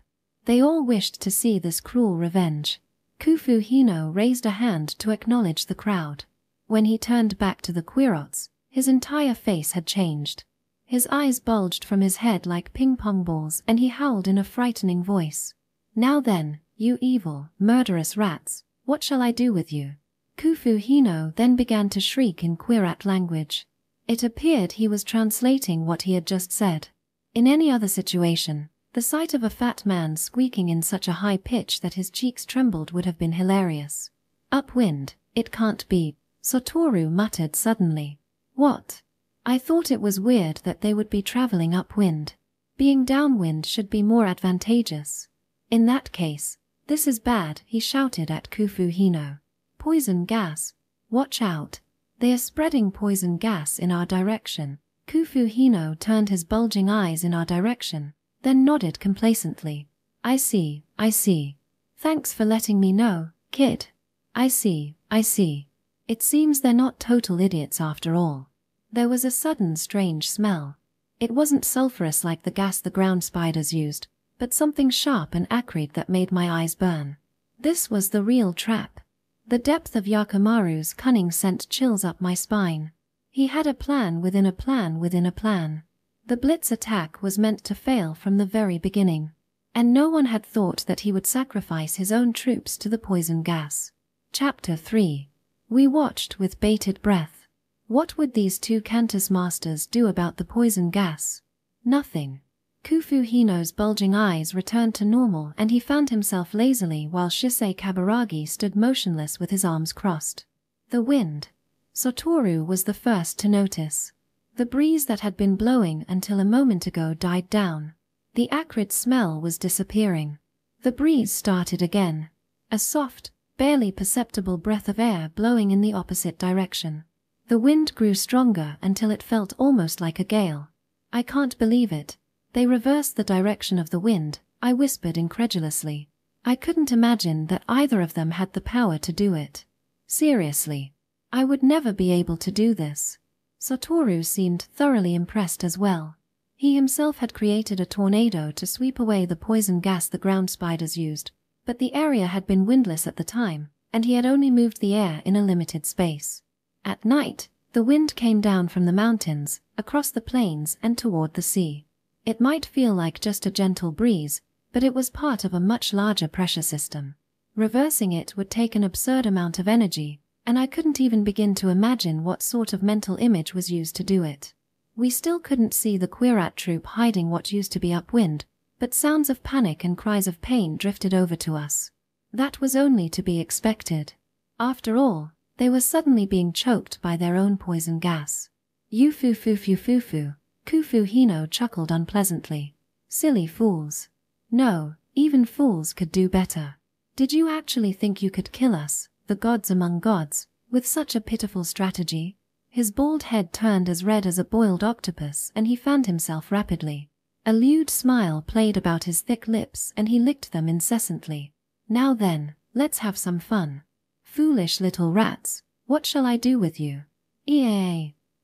They all wished to see this cruel revenge. Kufu Hino raised a hand to acknowledge the crowd. When he turned back to the Quirots, his entire face had changed. His eyes bulged from his head like ping-pong balls and he howled in a frightening voice. "Now then, you evil, murderous rats, what shall I do with you?" Kufu Hino then began to shriek in Quirat language. It appeared he was translating what he had just said. In any other situation, the sight of a fat man squeaking in such a high pitch that his cheeks trembled would have been hilarious. "Upwind, it can't be," Satoru muttered suddenly. "What? I thought it was weird that they would be traveling upwind." Being downwind should be more advantageous. In that case, this is bad, he shouted at Kufu Hino. Poison gas. Watch out. They are spreading poison gas in our direction. Kufu Hino turned his bulging eyes in our direction, then nodded complacently. I see, I see. Thanks for letting me know, kid. I see, I see. It seems they're not total idiots after all. There was a sudden strange smell. It wasn't sulfurous like the gas the ground spiders used, but something sharp and acrid that made my eyes burn. This was the real trap. The depth of Yakimaru's cunning sent chills up my spine. He had a plan within a plan within a plan. The blitz attack was meant to fail from the very beginning, and no one had thought that he would sacrifice his own troops to the poison gas. Chapter 3. We watched with bated breath. What would these two Cantus masters do about the poison gas? Nothing. Kufu Hino's bulging eyes returned to normal and he fanned himself lazily while Shisei Kaburagi stood motionless with his arms crossed. The wind. Satoru was the first to notice. The breeze that had been blowing until a moment ago died down. The acrid smell was disappearing. The breeze started again. A soft, barely perceptible breath of air blowing in the opposite direction. The wind grew stronger until it felt almost like a gale. I can't believe it. They reversed the direction of the wind, I whispered incredulously. I couldn't imagine that either of them had the power to do it. Seriously. I would never be able to do this. Satoru seemed thoroughly impressed as well. He himself had created a tornado to sweep away the poison gas the ground spiders used, but the area had been windless at the time, and he had only moved the air in a limited space. At night, the wind came down from the mountains, across the plains and toward the sea. It might feel like just a gentle breeze, but it was part of a much larger pressure system. Reversing it would take an absurd amount of energy, and I couldn't even begin to imagine what sort of mental image was used to do it. We still couldn't see the Quirat troop hiding what used to be upwind, but sounds of panic and cries of pain drifted over to us. That was only to be expected. After all, they were suddenly being choked by their own poison gas. Yufufufufufu. Kufu Hino chuckled unpleasantly. Silly fools. No, even fools could do better. Did you actually think you could kill us, the gods among gods, with such a pitiful strategy? His bald head turned as red as a boiled octopus and he fanned himself rapidly. A lewd smile played about his thick lips and he licked them incessantly. Now then, let's have some fun. Foolish little rats, what shall I do with you?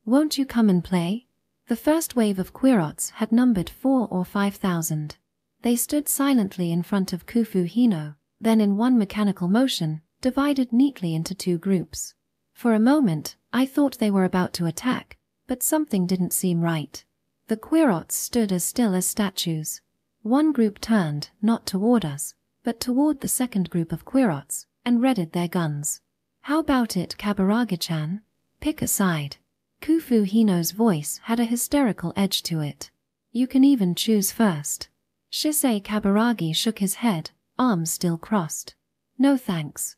Won't you come and play? The first wave of Quirots had numbered 4,000 or 5,000. They stood silently in front of Kufu Hino, then in one mechanical motion, divided neatly into two groups. For a moment, I thought they were about to attack, but something didn't seem right. The Quirots stood as still as statues. One group turned, not toward us, but toward the second group of Quirots, and readied their guns. How about it, Kaburagi-chan? Pick a side. Kufu Hino's voice had a hysterical edge to it. You can even choose first. Shisei Kaburagi shook his head, arms still crossed. No thanks.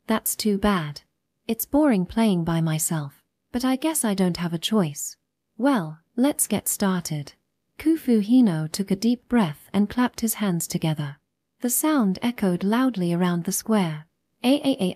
That's too bad. It's boring playing by myself, but I guess I don't have a choice. Well, let's get started. Kufu Hino took a deep breath and clapped his hands together. The sound echoed loudly around the square. He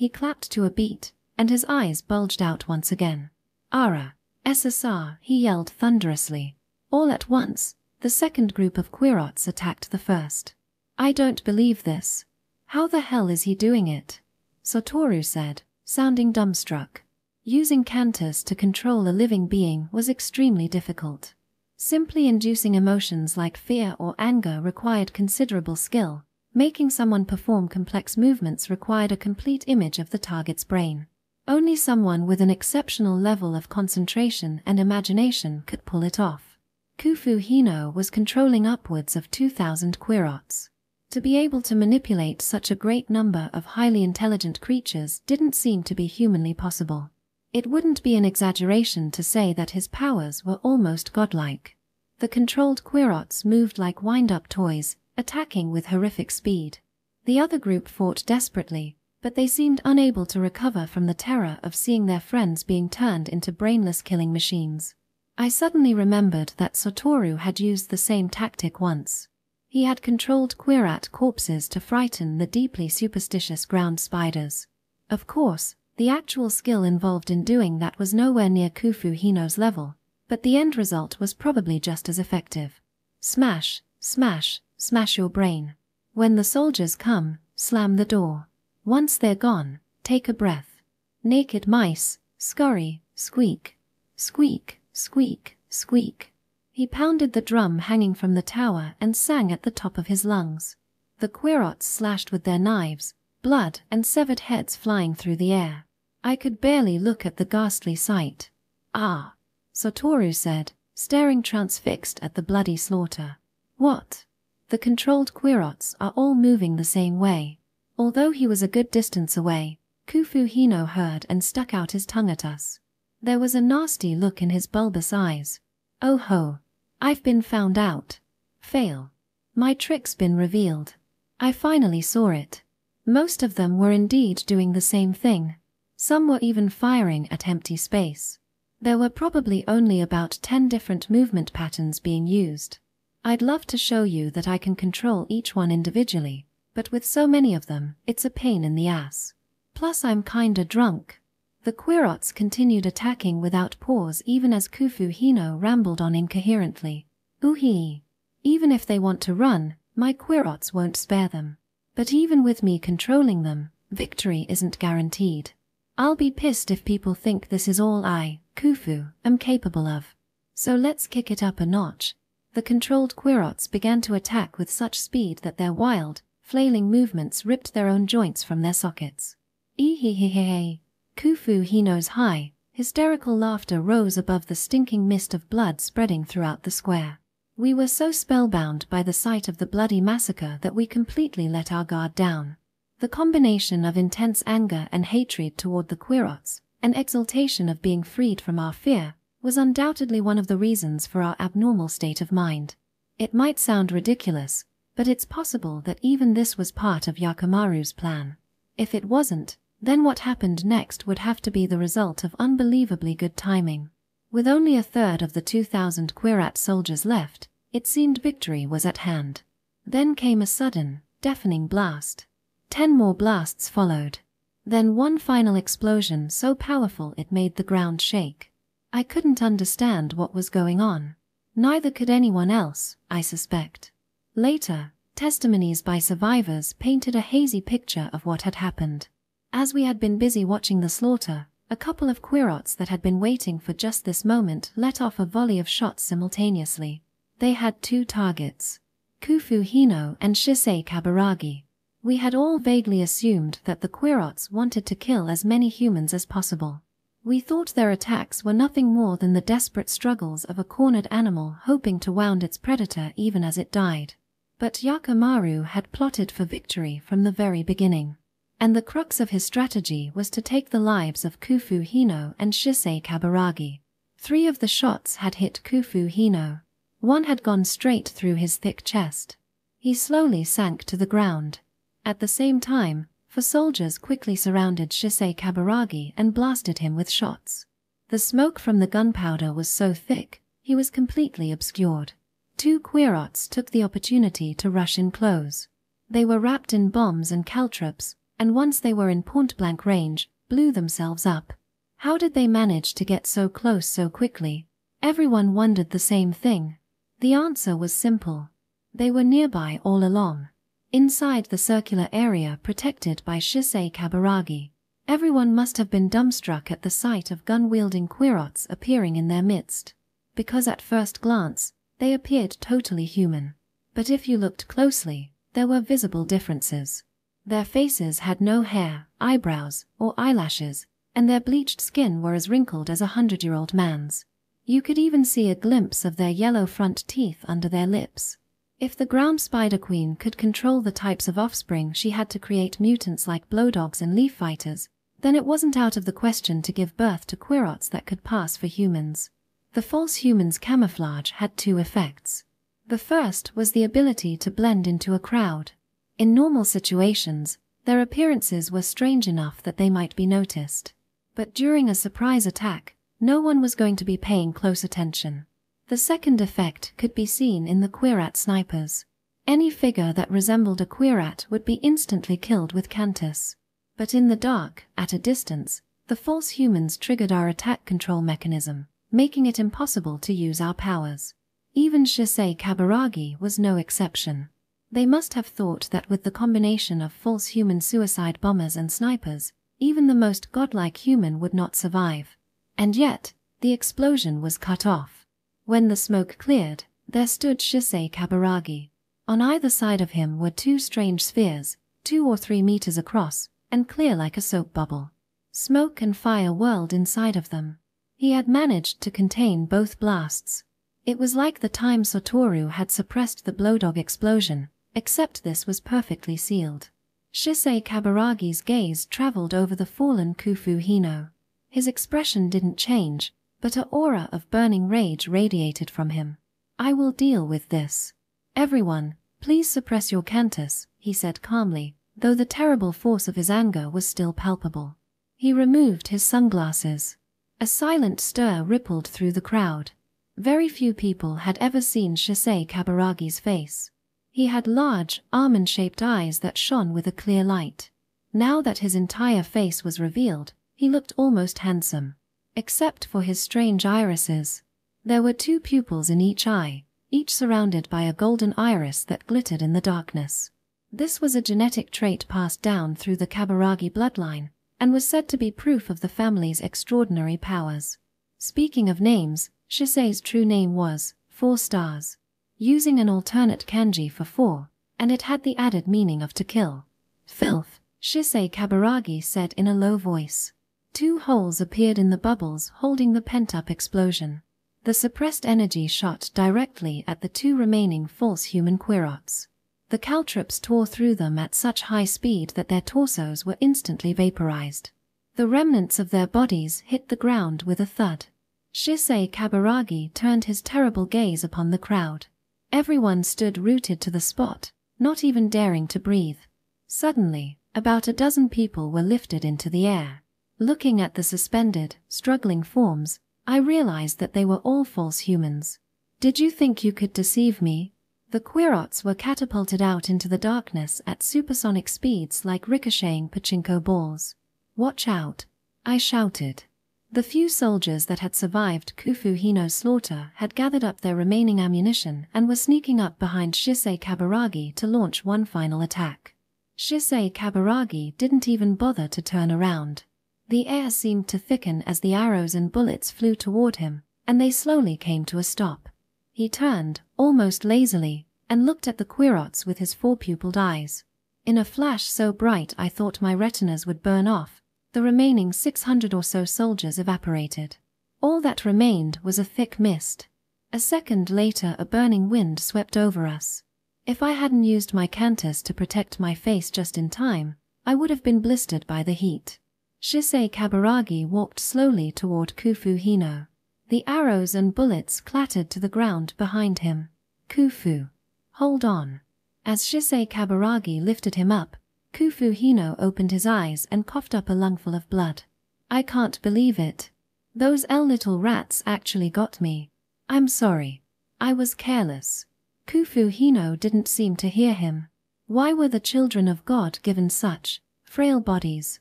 clapped to a beat, and his eyes bulged out once again. Ara, SSR, he yelled thunderously. All at once, the second group of Quirots attacked the first. I don't believe this. How the hell is he doing it? Satoru said, sounding dumbstruck. Using Cantus to control a living being was extremely difficult. Simply inducing emotions like fear or anger required considerable skill. Making someone perform complex movements required a complete image of the target's brain. Only someone with an exceptional level of concentration and imagination could pull it off. Kufu Hino was controlling upwards of 2,000 Quirots. To be able to manipulate such a great number of highly intelligent creatures didn't seem to be humanly possible. It wouldn't be an exaggeration to say that his powers were almost godlike. The controlled Quirots moved like wind-up toys, attacking with horrific speed. The other group fought desperately, but they seemed unable to recover from the terror of seeing their friends being turned into brainless killing machines. I suddenly remembered that Satoru had used the same tactic once. He had controlled Quirat corpses to frighten the deeply superstitious ground spiders. Of course, the actual skill involved in doing that was nowhere near Kufu Hino's level, but the end result was probably just as effective. Smash, smash, smash your brain. When the soldiers come, slam the door. Once they're gone, take a breath. Naked mice, scurry, squeak. Squeak, squeak, squeak. He pounded the drum hanging from the tower and sang at the top of his lungs. The Quirots slashed with their knives, blood and severed heads flying through the air. I could barely look at the ghastly sight. Ah, Satoru said, staring transfixed at the bloody slaughter. What? The controlled Quirots are all moving the same way. Although he was a good distance away, Kufu Hino heard and stuck out his tongue at us. There was a nasty look in his bulbous eyes. Oh ho! I've been found out. Fail. My trick's been revealed. I finally saw it. Most of them were indeed doing the same thing. Some were even firing at empty space. There were probably only about 10 different movement patterns being used. I'd love to show you that I can control each one individually, but with so many of them, it's a pain in the ass. Plus I'm kinda drunk. The Quirots continued attacking without pause even as Kufu Hino rambled on incoherently. Ooh-hee. Even if they want to run, my Quirots won't spare them. But even with me controlling them, victory isn't guaranteed. I'll be pissed if people think this is all I, Kufu, am capable of. So let's kick it up a notch. The controlled Quirots began to attack with such speed that their wild, flailing movements ripped their own joints from their sockets. Ee-hee-hee-hee. Kufu Hino's high, hysterical laughter rose above the stinking mist of blood spreading throughout the square. We were so spellbound by the sight of the bloody massacre that we completely let our guard down. The combination of intense anger and hatred toward the Quirots, and exultation of being freed from our fear, was undoubtedly one of the reasons for our abnormal state of mind. It might sound ridiculous, but it's possible that even this was part of Yakimaru's plan. If it wasn't, then what happened next would have to be the result of unbelievably good timing. With only a third of the 2,000 Quirat soldiers left, it seemed victory was at hand. Then came a sudden, deafening blast. 10 more blasts followed. Then one final explosion so powerful it made the ground shake. I couldn't understand what was going on. Neither could anyone else, I suspect. Later, testimonies by survivors painted a hazy picture of what had happened. As we had been busy watching the slaughter, a couple of Quirots that had been waiting for just this moment let off a volley of shots simultaneously. They had 2 targets, Kufu Hino and Shisei Kaburagi. We had all vaguely assumed that the Quirots wanted to kill as many humans as possible. We thought their attacks were nothing more than the desperate struggles of a cornered animal hoping to wound its predator even as it died. But Yakimaru had plotted for victory from the very beginning. And the crux of his strategy was to take the lives of Kufu Hino and Shisei Kaburagi. 3 of the shots had hit Kufu Hino. 1 had gone straight through his thick chest. He slowly sank to the ground. At the same time, 4 soldiers quickly surrounded Shisei Kaburagi and blasted him with shots. The smoke from the gunpowder was so thick, he was completely obscured. 2 Quirots took the opportunity to rush in close. They were wrapped in bombs and caltrops, and once they were in point-blank range, blew themselves up. How did they manage to get so close so quickly? Everyone wondered the same thing. The answer was simple. They were nearby all along. Inside the circular area protected by Shisei Kaburagi. Everyone must have been dumbstruck at the sight of gun-wielding Quirots appearing in their midst. Because at first glance, they appeared totally human. But if you looked closely, there were visible differences. Their faces had no hair, eyebrows, or eyelashes, and their bleached skin were as wrinkled as a 100-year-old man's. You could even see a glimpse of their yellow front teeth under their lips. If the ground spider queen could control the types of offspring she had to create mutants like blowdogs and leaf fighters, then it wasn't out of the question to give birth to Quirots that could pass for humans. The false human's camouflage had 2 effects. The first was the ability to blend into a crowd. In normal situations, their appearances were strange enough that they might be noticed. But during a surprise attack, No one was going to be paying close attention. The second effect could be seen in the Quirat snipers. Any figure that resembled a Quirat would be instantly killed with Cantus. But in the dark, at a distance, the false humans triggered our attack control mechanism, making it impossible to use our powers. Even Shisei Kaburagi was no exception. They must have thought that with the combination of false human suicide bombers and snipers, even the most godlike human would not survive. And yet, the explosion was cut off. When the smoke cleared, there stood Shisei Kaburagi. On either side of him were two strange spheres, 2 or 3 meters across, and clear like a soap bubble. Smoke and fire whirled inside of them. He had managed to contain both blasts. It was like the time Satoru had suppressed the Blowdog explosion, except this was perfectly sealed. Shisei Kaburagi's gaze traveled over the fallen Kufu Hino. His expression didn't change, but an aura of burning rage radiated from him. "I will deal with this. Everyone, please suppress your Cantus," he said calmly, though the terrible force of his anger was still palpable. He removed his sunglasses. A silent stir rippled through the crowd. Very few people had ever seen Shisei Kaburagi's face. He had large, almond-shaped eyes that shone with a clear light. Now that his entire face was revealed, he looked almost handsome. Except for his strange irises. There were 2 pupils in each eye, each surrounded by a golden iris that glittered in the darkness. This was a genetic trait passed down through the Kaburagi bloodline, and was said to be proof of the family's extraordinary powers. Speaking of names, Shisei's true name was 4 Stars, using an alternate kanji for 4, and it had the added meaning of to kill. "Filth," Shisei Kaburagi said in a low voice. 2 holes appeared in the bubbles holding the pent-up explosion. The suppressed energy shot directly at the 2 remaining false human Quirots. The caltrops tore through them at such high speed that their torsos were instantly vaporized. The remnants of their bodies hit the ground with a thud. Shisei Kaburagi turned his terrible gaze upon the crowd. Everyone stood rooted to the spot, not even daring to breathe. Suddenly, about a dozen people were lifted into the air. Looking at the suspended, struggling forms, I realized that they were all false humans. "Did you think you could deceive me?" The Quirots were catapulted out into the darkness at supersonic speeds like ricocheting pachinko balls. "Watch out!" I shouted. The few soldiers that had survived Kufu Hino's slaughter had gathered up their remaining ammunition and were sneaking up behind Shisei Kaburagi to launch one final attack. Shisei Kaburagi didn't even bother to turn around. The air seemed to thicken as the arrows and bullets flew toward him, and they slowly came to a stop. He turned, almost lazily, and looked at the Quirots with his 4-pupiled eyes. In a flash so bright I thought my retinas would burn off, the remaining 600 or so soldiers evaporated. All that remained was a thick mist. A second later a burning wind swept over us. If I hadn't used my Cantus to protect my face just in time, I would have been blistered by the heat. Shisei Kaburagi walked slowly toward Kufu Hino. The arrows and bullets clattered to the ground behind him. "Kufu, hold on." As Shisei Kaburagi lifted him up, Kufu Hino opened his eyes and coughed up a lungful of blood. "I can't believe it. Those little rats actually got me. I'm sorry. I was careless." Kufu Hino didn't seem to hear him. Why were the children of God given such frail bodies?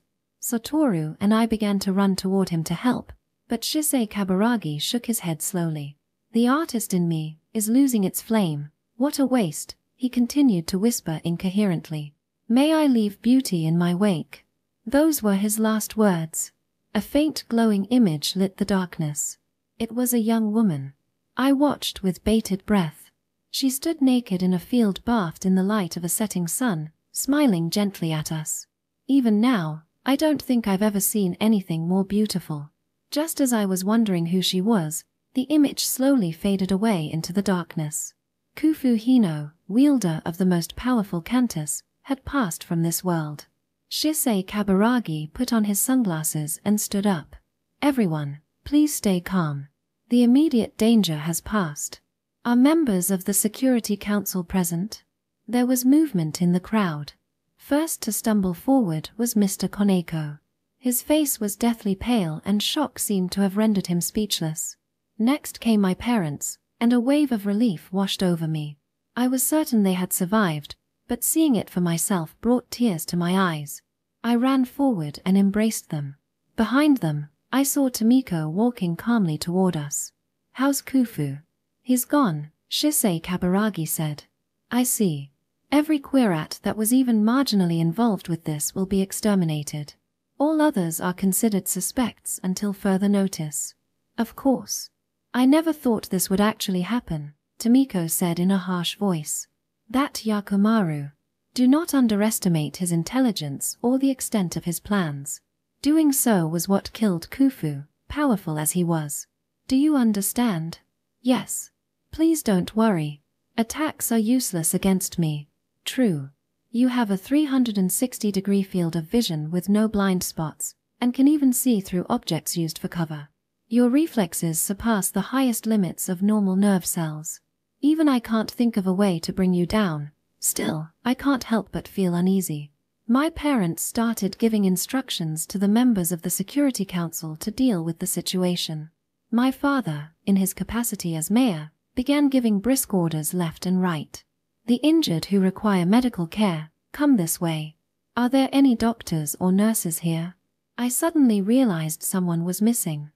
Satoru and I began to run toward him to help, but Shisei Kaburagi shook his head slowly. "The artist in me is losing its flame. What a waste," he continued to whisper incoherently. "May I leave beauty in my wake." Those were his last words. A faint glowing image lit the darkness. It was a young woman. I watched with bated breath. She stood naked in a field bathed in the light of a setting sun, smiling gently at us. Even now, I don't think I've ever seen anything more beautiful. Just as I was wondering who she was, the image slowly faded away into the darkness. Kufu Hino, wielder of the most powerful Cantus, had passed from this world. Shisei Kaburagi put on his sunglasses and stood up. "Everyone, please stay calm. The immediate danger has passed. Are members of the Security Council present?" There was movement in the crowd. First to stumble forward was Mr. Koneko. His face was deathly pale and shock seemed to have rendered him speechless. Next came my parents, and a wave of relief washed over me. I was certain they had survived, but seeing it for myself brought tears to my eyes. I ran forward and embraced them. Behind them, I saw Tomiko walking calmly toward us. "How's Kufu?" "He's gone," Shisei Kaburagi said. "I see. Every Quirat that was even marginally involved with this will be exterminated. All others are considered suspects until further notice." "Of course. I never thought this would actually happen," Tomiko said in a harsh voice. "That Yakumaru. Do not underestimate his intelligence or the extent of his plans. Doing so was what killed Kufu, powerful as he was. Do you understand?" "Yes. Please don't worry. Attacks are useless against me." "True. You have a 360-degree field of vision with no blind spots, and can even see through objects used for cover. Your reflexes surpass the highest limits of normal nerve cells. Even I can't think of a way to bring you down. Still, I can't help but feel uneasy." My parents started giving instructions to the members of the Security Council to deal with the situation. My father, in his capacity as mayor, began giving brisk orders left and right. "The injured who require medical care, come this way. Are there any doctors or nurses here?" I suddenly realized someone was missing.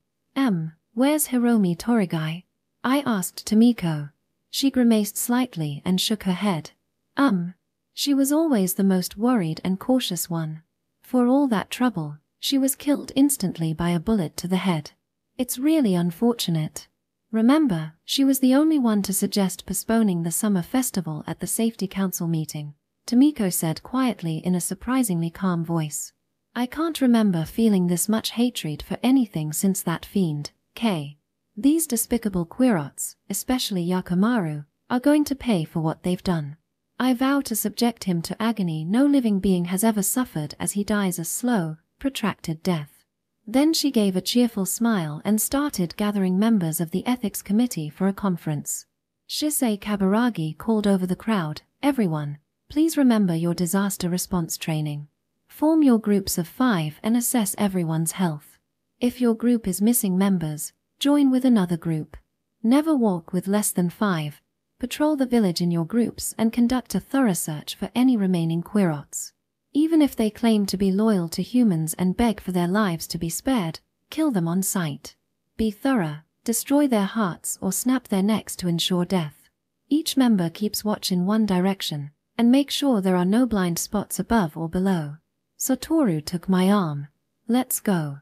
Where's Hiromi Torigai?" I asked Tomiko. She grimaced slightly and shook her head. She was always the most worried and cautious one. For all that trouble, she was killed instantly by a bullet to the head. It's really unfortunate. Remember, she was the only one to suggest postponing the summer festival at the Safety Council meeting," Tomiko said quietly in a surprisingly calm voice. "I can't remember feeling this much hatred for anything since that fiend, K. These despicable Quirots, especially Yakumaru, are going to pay for what they've done. I vow to subject him to agony no living being has ever suffered as he dies a slow, protracted death." Then she gave a cheerful smile and started gathering members of the ethics committee for a conference. Shisei Kaburagi called over the crowd, "Everyone, please remember your disaster response training. Form your groups of 5 and assess everyone's health. If your group is missing members, join with another group. Never walk with less than 5. Patrol the village in your groups and conduct a thorough search for any remaining Quirots. Even if they claim to be loyal to humans and beg for their lives to be spared, kill them on sight. Be thorough, destroy their hearts or snap their necks to ensure death. Each member keeps watch in one direction, and make sure there are no blind spots above or below." Satoru took my arm. "Let's go."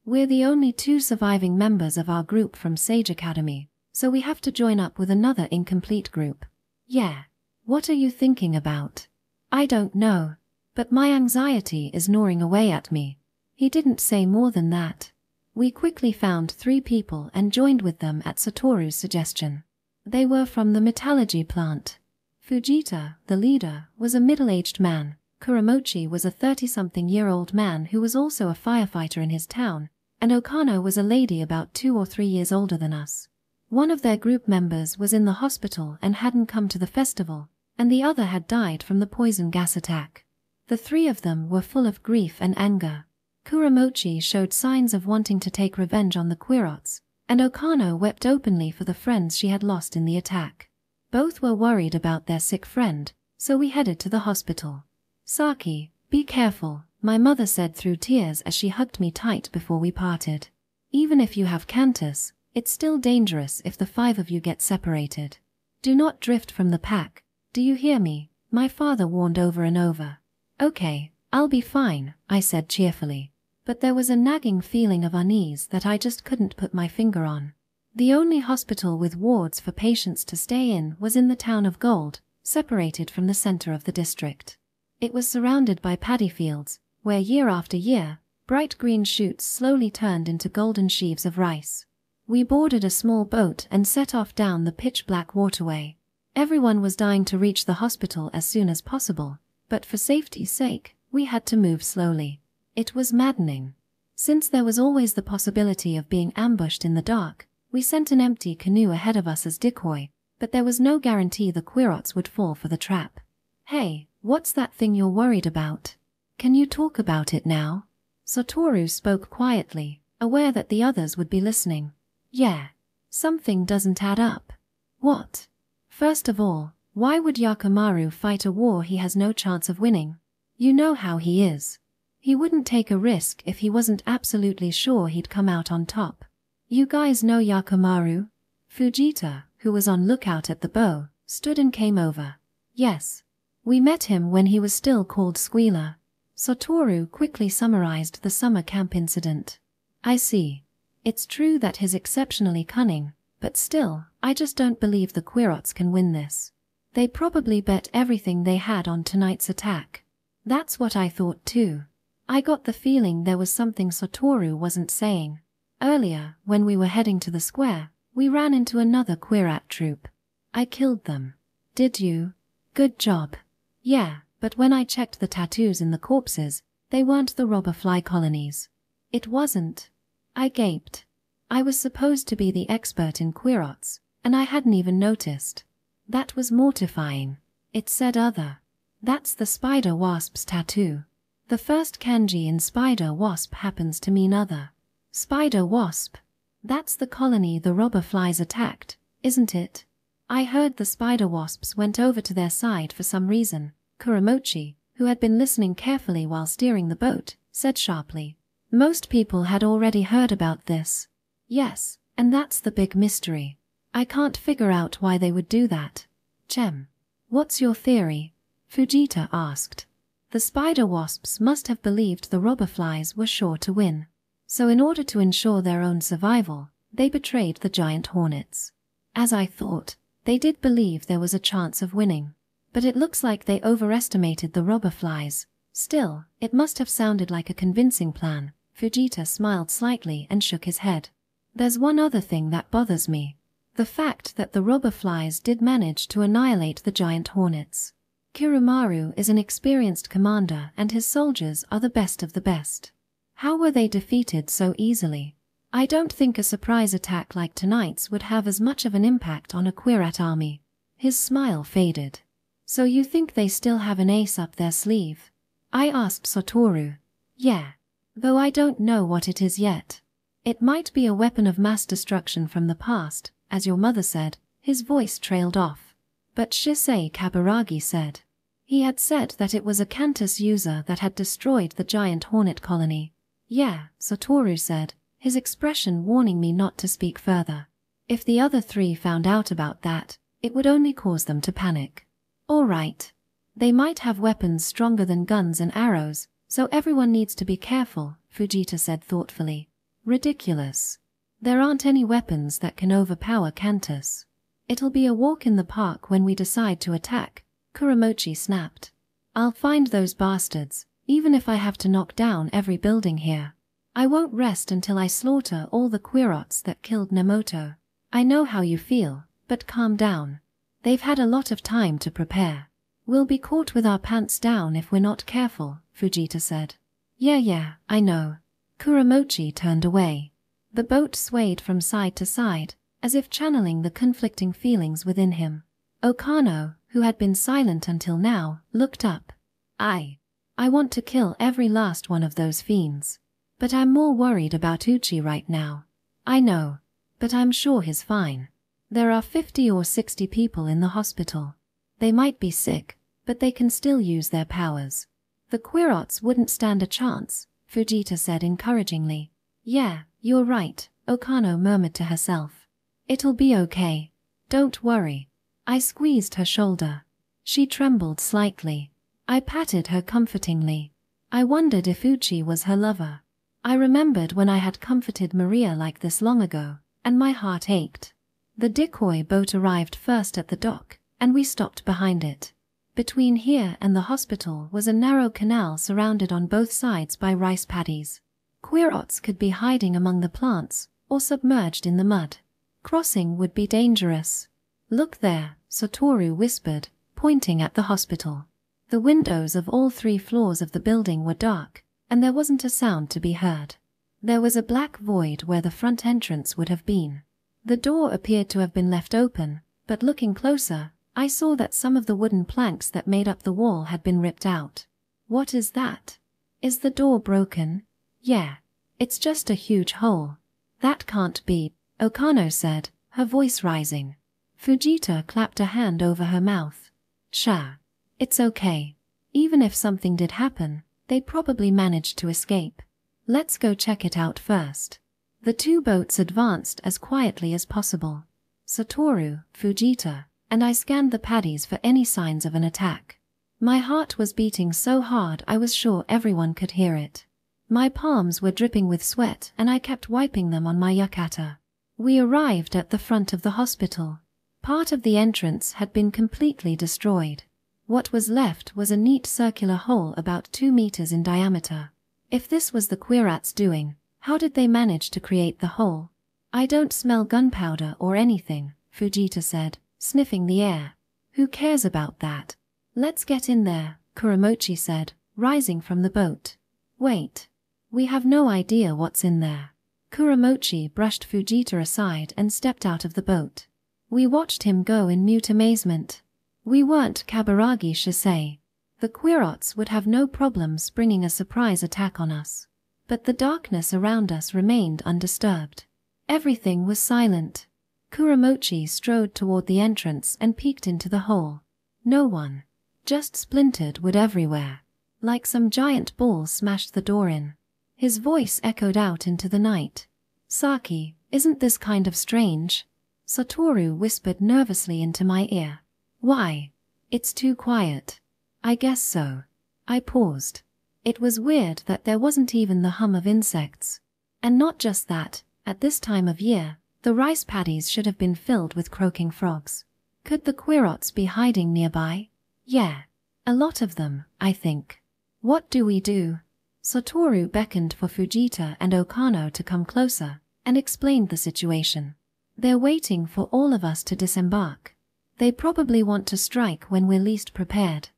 We're the only 2 surviving members of our group from Sage Academy, so we have to join up with another incomplete group." "Yeah. What are you thinking about?" "I don't know. But my anxiety is gnawing away at me." He didn't say more than that. We quickly found 3 people and joined with them at Satoru's suggestion. They were from the metallurgy plant. Fujita, the leader, was a middle-aged man. Kuramochi was a 30-something-year-old man who was also a firefighter in his town, and Okano was a lady about 2 or 3 years older than us. One of their group members was in the hospital and hadn't come to the festival, and the other had died from the poison gas attack. The 3 of them were full of grief and anger. Kuramochi showed signs of wanting to take revenge on the Quirots, and Okano wept openly for the friends she had lost in the attack. Both were worried about their sick friend, so we headed to the hospital. "Saki, be careful," my mother said through tears as she hugged me tight before we parted. "Even if you have Cantus, it's still dangerous if the 5 of you get separated. Do not drift from the pack. Do you hear me?" my father warned over and over. "Okay, I'll be fine," I said cheerfully. But there was a nagging feeling of unease that I just couldn't put my finger on. The only hospital with wards for patients to stay in was in the town of Gold, separated from the center of the district. It was surrounded by paddy fields, where year after year, bright green shoots slowly turned into golden sheaves of rice. We boarded a small boat and set off down the pitch-black waterway. Everyone was dying to reach the hospital as soon as possible, but for safety's sake, we had to move slowly. It was maddening. Since there was always the possibility of being ambushed in the dark, we sent an empty canoe ahead of us as decoy, but there was no guarantee the Quirots would fall for the trap. "Hey, what's that thing you're worried about? Can you talk about it now?" Satoru spoke quietly, aware that the others would be listening. Yeah. Something doesn't add up. What? First of all, why would Yakimaru fight a war he has no chance of winning? You know how he is. He wouldn't take a risk if he wasn't absolutely sure he'd come out on top. You guys know Yakimaru? Fujita, who was on lookout at the bow, stood and came over. Yes. We met him when he was still called Squealer. Satoru quickly summarized the summer camp incident. I see. It's true that he's exceptionally cunning, but still, I just don't believe the Quirots can win this. They probably bet everything they had on tonight's attack. That's what I thought too. I got the feeling there was something Satoru wasn't saying. Earlier, when we were heading to the square, we ran into another Quirat troop. I killed them. Did you? Good job. Yeah, but when I checked the tattoos in the corpses, they weren't the robber fly colonies. It wasn't. I gaped. I was supposed to be the expert in Quirots, and I hadn't even noticed. That was mortifying. It said other. That's the spider wasp's tattoo. The first kanji in spider wasp happens to mean other. Spider wasp. That's the colony the robber flies attacked, isn't it? I heard the spider wasps went over to their side for some reason. Kuramochi, who had been listening carefully while steering the boat, said sharply. Most people had already heard about this. Yes, and that's the big mystery. I can't figure out why they would do that. Chem. What's your theory? Fujita asked. The spider wasps must have believed the robber flies were sure to win. So in order to ensure their own survival, they betrayed the giant hornets. As I thought, they did believe there was a chance of winning. But it looks like they overestimated the robber flies. Still, it must have sounded like a convincing plan. Fujita smiled slightly and shook his head. There's one other thing that bothers me. The fact that the robber flies did manage to annihilate the giant hornets. Kirumaru is an experienced commander and his soldiers are the best of the best. How were they defeated so easily? I don't think a surprise attack like tonight's would have as much of an impact on a Quirat army. His smile faded. So you think they still have an ace up their sleeve? I asked Satoru. Yeah. Though I don't know what it is yet. It might be a weapon of mass destruction from the past, as your mother said. His voice trailed off. But Shisei Kaburagi said. He had said that it was a Cantus user that had destroyed the giant hornet colony. Yeah, Satoru said, his expression warning me not to speak further. If the other three found out about that, it would only cause them to panic. All right. They might have weapons stronger than guns and arrows, so everyone needs to be careful, Fujita said thoughtfully. Ridiculous. There aren't any weapons that can overpower Cantus. It'll be a walk in the park when we decide to attack, Kuramochi snapped. I'll find those bastards, even if I have to knock down every building here. I won't rest until I slaughter all the Quirots that killed Nemoto. I know how you feel, but calm down. They've had a lot of time to prepare. We'll be caught with our pants down if we're not careful, Fujita said. Yeah, I know. Kuramochi turned away. The boat swayed from side to side, as if channeling the conflicting feelings within him. Okano, who had been silent until now, looked up. I want to kill every last one of those fiends. But I'm more worried about Uchi right now. I know, but I'm sure he's fine. There are 50 or 60 people in the hospital. They might be sick, but they can still use their powers. The Quirots wouldn't stand a chance, Fujita said encouragingly. Yeah, you're right, Okano murmured to herself. It'll be okay. Don't worry. I squeezed her shoulder. She trembled slightly. I patted her comfortingly. I wondered if Uchi was her lover. I remembered when I had comforted Maria like this long ago, and my heart ached. The decoy boat arrived first at the dock, and we stopped behind it. Between here and the hospital was a narrow canal surrounded on both sides by rice paddies. Quirots could be hiding among the plants, or submerged in the mud. Crossing would be dangerous. Look there, Satoru whispered, pointing at the hospital. The windows of all 3 floors of the building were dark, and there wasn't a sound to be heard. There was a black void where the front entrance would have been. The door appeared to have been left open, but looking closer, I saw that some of the wooden planks that made up the wall had been ripped out. What is that? Is the door broken? Yeah. It's just a huge hole. That can't be, Okano said, her voice rising. Fujita clapped a hand over her mouth. Sha. It's okay. Even if something did happen, they'd probably manage to escape. Let's go check it out first. The two boats advanced as quietly as possible. Satoru, Fujita, and I scanned the paddies for any signs of an attack. My heart was beating so hard I was sure everyone could hear it. My palms were dripping with sweat and I kept wiping them on my yukata. We arrived at the front of the hospital. Part of the entrance had been completely destroyed. What was left was a neat circular hole about 2 meters in diameter. If this was the Quirats' doing, how did they manage to create the hole? I don't smell gunpowder or anything, Fujita said, sniffing the air. Who cares about that? Let's get in there, Kuramochi said, rising from the boat. Wait. We have no idea what's in there. Kuramochi brushed Fujita aside and stepped out of the boat. We watched him go in mute amazement. We weren't Kaburagi Shisei. The Quirats would have no problem springing a surprise attack on us. But the darkness around us remained undisturbed. Everything was silent. Kuramochi strode toward the entrance and peeked into the hole. No one. Just splintered wood everywhere. Like some giant ball smashed the door in. His voice echoed out into the night. Saki, isn't this kind of strange? Satoru whispered nervously into my ear. Why? It's too quiet. I guess so. I paused. It was weird that there wasn't even the hum of insects. And not just that, at this time of year, the rice paddies should have been filled with croaking frogs. Could the Quirats be hiding nearby? Yeah. A lot of them, I think. What do we do? Satoru beckoned for Fujita and Okano to come closer, and explained the situation. They're waiting for all of us to disembark. They probably want to strike when we're least prepared.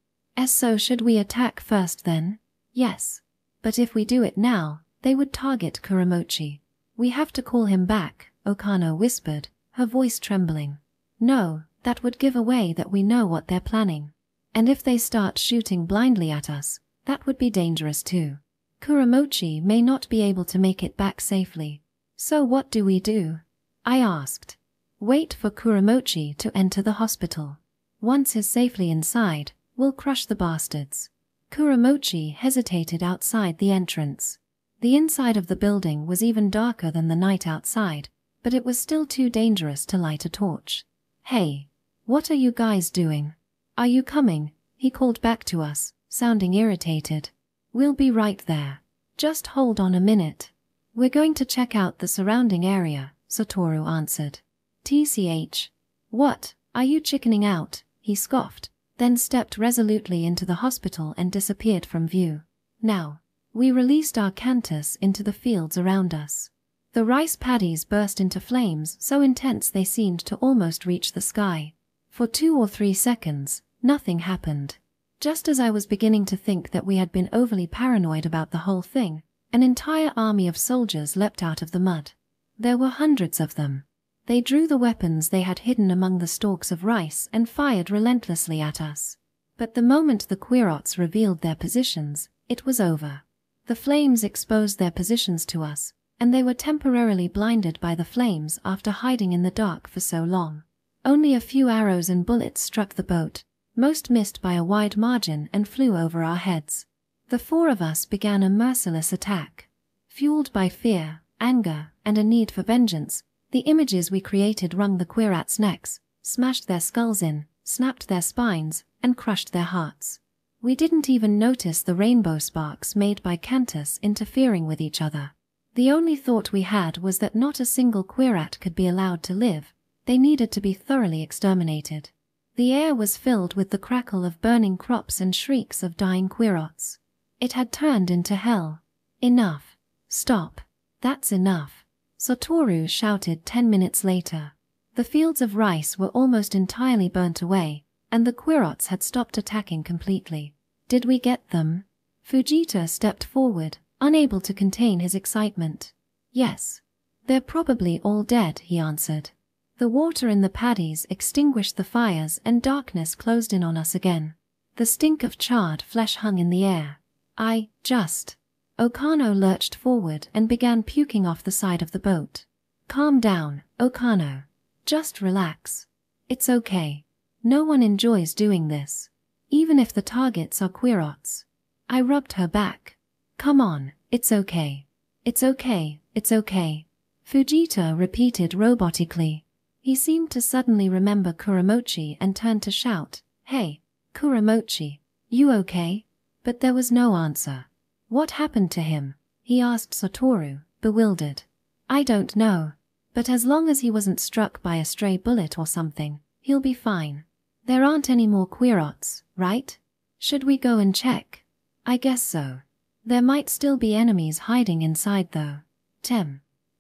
So should we attack first then? Yes. But if we do it now, they would target Kuramochi. We have to call him back, Okano whispered, her voice trembling. No, that would give away that we know what they're planning. And if they start shooting blindly at us, that would be dangerous too. Kuramochi may not be able to make it back safely. So what do we do? I asked. Wait for Kuramochi to enter the hospital. Once he's safely inside, we'll crush the bastards. Kuramochi hesitated outside the entrance. The inside of the building was even darker than the night outside, but it was still too dangerous to light a torch. Hey, what are you guys doing? Are you coming? He called back to us, sounding irritated. We'll be right there. Just hold on a minute. We're going to check out the surrounding area, Satoru answered. TCH. What, are you chickening out? He scoffed, then stepped resolutely into the hospital and disappeared from view. Now, we released our cantus into the fields around us. The rice paddies burst into flames so intense they seemed to almost reach the sky. For 2 or 3 seconds, nothing happened. Just as I was beginning to think that we had been overly paranoid about the whole thing, an entire army of soldiers leapt out of the mud. There were hundreds of them. They drew the weapons they had hidden among the stalks of rice and fired relentlessly at us. But the moment the Quirats revealed their positions, it was over. The flames exposed their positions to us, and they were temporarily blinded by the flames after hiding in the dark for so long. Only a few arrows and bullets struck the boat. Most missed by a wide margin and flew over our heads. The 4 of us began a merciless attack. Fueled by fear, anger, and a need for vengeance, the images we created wrung the Quirats' necks, smashed their skulls in, snapped their spines, and crushed their hearts. We didn't even notice the rainbow sparks made by cantus interfering with each other. The only thought we had was that not a single Quirat could be allowed to live. They needed to be thoroughly exterminated. The air was filled with the crackle of burning crops and shrieks of dying Quirats. It had turned into hell. Enough. Stop. That's enough. Satoru shouted 10 minutes later. The fields of rice were almost entirely burnt away, and the Quirats had stopped attacking completely. Did we get them? Fujita stepped forward, unable to contain his excitement. Yes. They're probably all dead, he answered. The water in the paddies extinguished the fires and darkness closed in on us again. The stink of charred flesh hung in the air. Okano lurched forward and began puking off the side of the boat. Calm down, Okano. Just relax. It's okay. No one enjoys doing this. Even if the targets are Queerots. I rubbed her back. Come on, it's okay. It's okay, it's okay. Fujita repeated robotically. He seemed to suddenly remember Kuramochi and turned to shout, "Hey, Kuramochi, you okay?" But there was no answer. What happened to him? He asked Satoru, bewildered. I don't know. But as long as he wasn't struck by a stray bullet or something, he'll be fine. There aren't any more Queerots, right? Should we go and check? I guess so. There might still be enemies hiding inside though.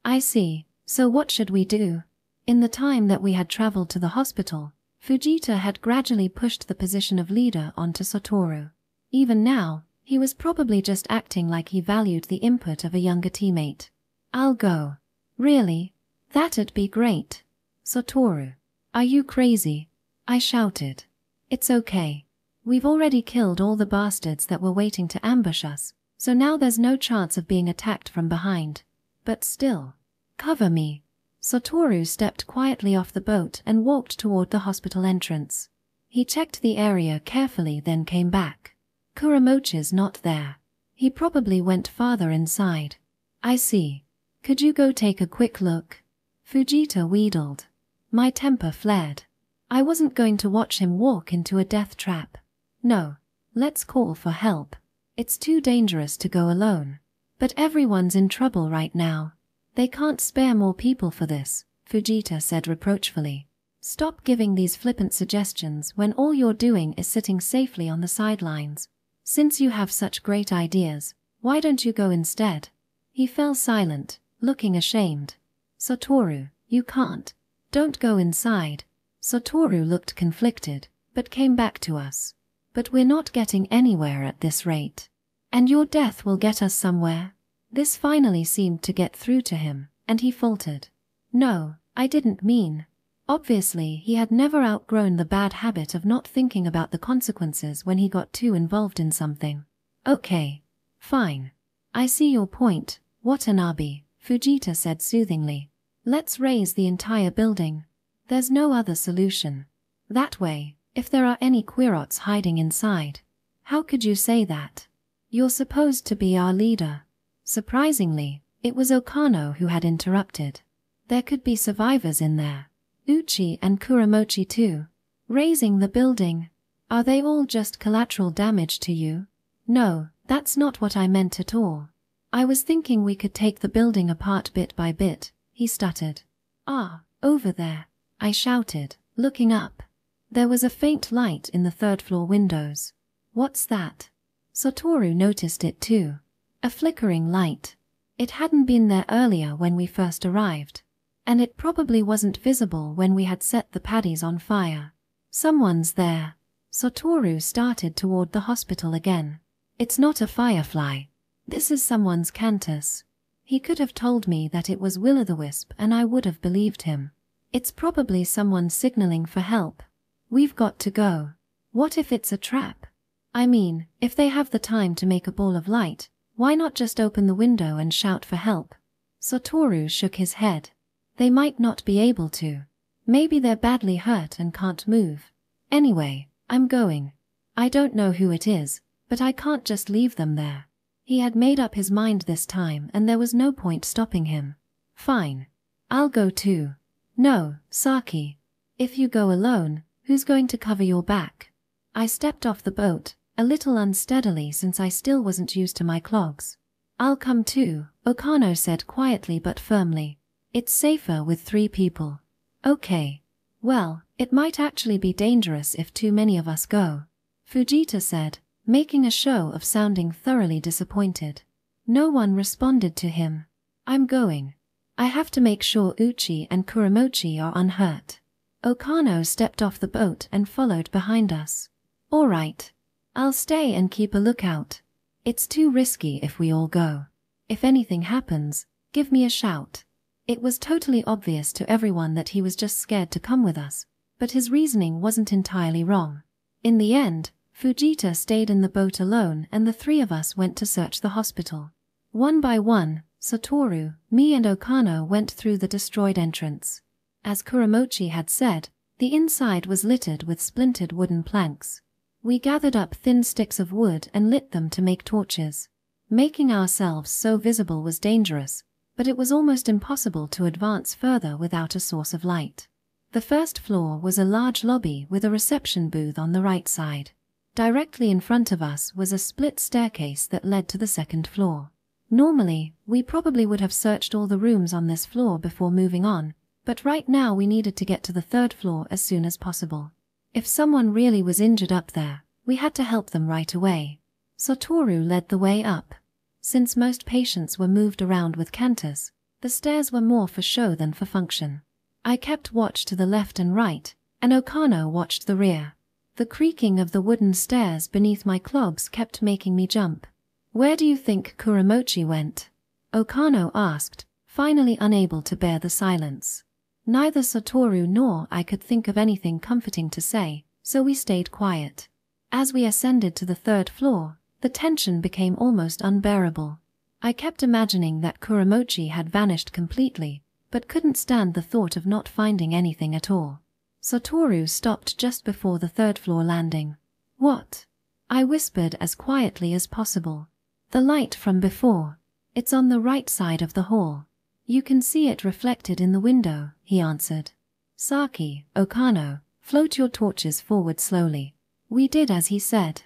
I see. So what should we do? In the time that we had traveled to the hospital, Fujita had gradually pushed the position of leader onto Satoru. Even now, he was probably just acting like he valued the input of a younger teammate. I'll go. Really? That'd be great. Satoru. Are you crazy? I shouted. It's okay. We've already killed all the bastards that were waiting to ambush us, so now there's no chance of being attacked from behind. But still. Cover me. Satoru stepped quietly off the boat and walked toward the hospital entrance. He checked the area carefully, then came back. Kuramochi's not there. He probably went farther inside. I see. Could you go take a quick look? Fujita wheedled. My temper flared. I wasn't going to watch him walk into a death trap. No. Let's call for help. It's too dangerous to go alone. But everyone's in trouble right now. They can't spare more people for this, Fujita said reproachfully. Stop giving these flippant suggestions when all you're doing is sitting safely on the sidelines. Since you have such great ideas, why don't you go instead? He fell silent, looking ashamed. Satoru, you can't. Don't go inside. Satoru looked conflicted, but came back to us. But we're not getting anywhere at this rate. And your death will get us somewhere. This finally seemed to get through to him, and he faltered. No, I didn't mean. Obviously, he had never outgrown the bad habit of not thinking about the consequences when he got too involved in something. Okay. Fine. I see your point, Watanabe, Fujita said soothingly. Let's raise the entire building. There's no other solution. That way, if there are any Queerots hiding inside. How could you say that? You're supposed to be our leader. Surprisingly, it was Okano who had interrupted. There could be survivors in there. Uchi and Kuramochi too. Raising the building. Are they all just collateral damage to you? No, that's not what I meant at all. I was thinking we could take the building apart bit by bit, he stuttered. Ah, over there, I shouted, looking up. There was a faint light in the third-floor windows. What's that? Satoru noticed it too. A flickering light. It hadn't been there earlier when we first arrived. And it probably wasn't visible when we had set the paddies on fire. Someone's there. Satoru started toward the hospital again. It's not a firefly. This is someone's cantus. He could have told me that it was will-o'-the-wisp and I would have believed him. It's probably someone signaling for help. We've got to go. What if it's a trap? I mean, if they have the time to make a ball of light, why not just open the window and shout for help? Satoru shook his head. They might not be able to. Maybe they're badly hurt and can't move. Anyway, I'm going. I don't know who it is, but I can't just leave them there. He had made up his mind this time and there was no point stopping him. Fine. I'll go too. No, Saki. If you go alone, who's going to cover your back? I stepped off the boat, a little unsteadily since I still wasn't used to my clogs. I'll come too, Okano said quietly but firmly. It's safer with 3 people. Okay. Well, it might actually be dangerous if too many of us go, Fujita said, making a show of sounding thoroughly disappointed. No one responded to him. I'm going. I have to make sure Uchi and Kuramochi are unhurt. Okano stepped off the boat and followed behind us. All right. I'll stay and keep a lookout. It's too risky if we all go. If anything happens, give me a shout. It was totally obvious to everyone that he was just scared to come with us, but his reasoning wasn't entirely wrong. In the end, Fujita stayed in the boat alone and the 3 of us went to search the hospital. One by one, Satoru, me and Okano went through the destroyed entrance. As Kuramochi had said, the inside was littered with splintered wooden planks. We gathered up thin sticks of wood and lit them to make torches. Making ourselves so visible was dangerous, but it was almost impossible to advance further without a source of light. The first floor was a large lobby with a reception booth on the right side. Directly in front of us was a split staircase that led to the second floor. Normally, we probably would have searched all the rooms on this floor before moving on, but right now we needed to get to the third floor as soon as possible. If someone really was injured up there, we had to help them right away. Satoru led the way up. Since most patients were moved around with cantus, the stairs were more for show than for function. I kept watch to the left and right, and Okano watched the rear. The creaking of the wooden stairs beneath my clogs kept making me jump. "Where do you think Kuramochi went?" Okano asked, finally unable to bear the silence. Neither Satoru nor I could think of anything comforting to say, so we stayed quiet. As we ascended to the third floor, the tension became almost unbearable. I kept imagining that Kuramochi had vanished completely, but couldn't stand the thought of not finding anything at all. Satoru stopped just before the third floor landing. "What?" I whispered as quietly as possible. "The light from before. It's on the right side of the hall. You can see it reflected in the window," he answered. "Saki, Okano, float your torches forward slowly." We did as he said.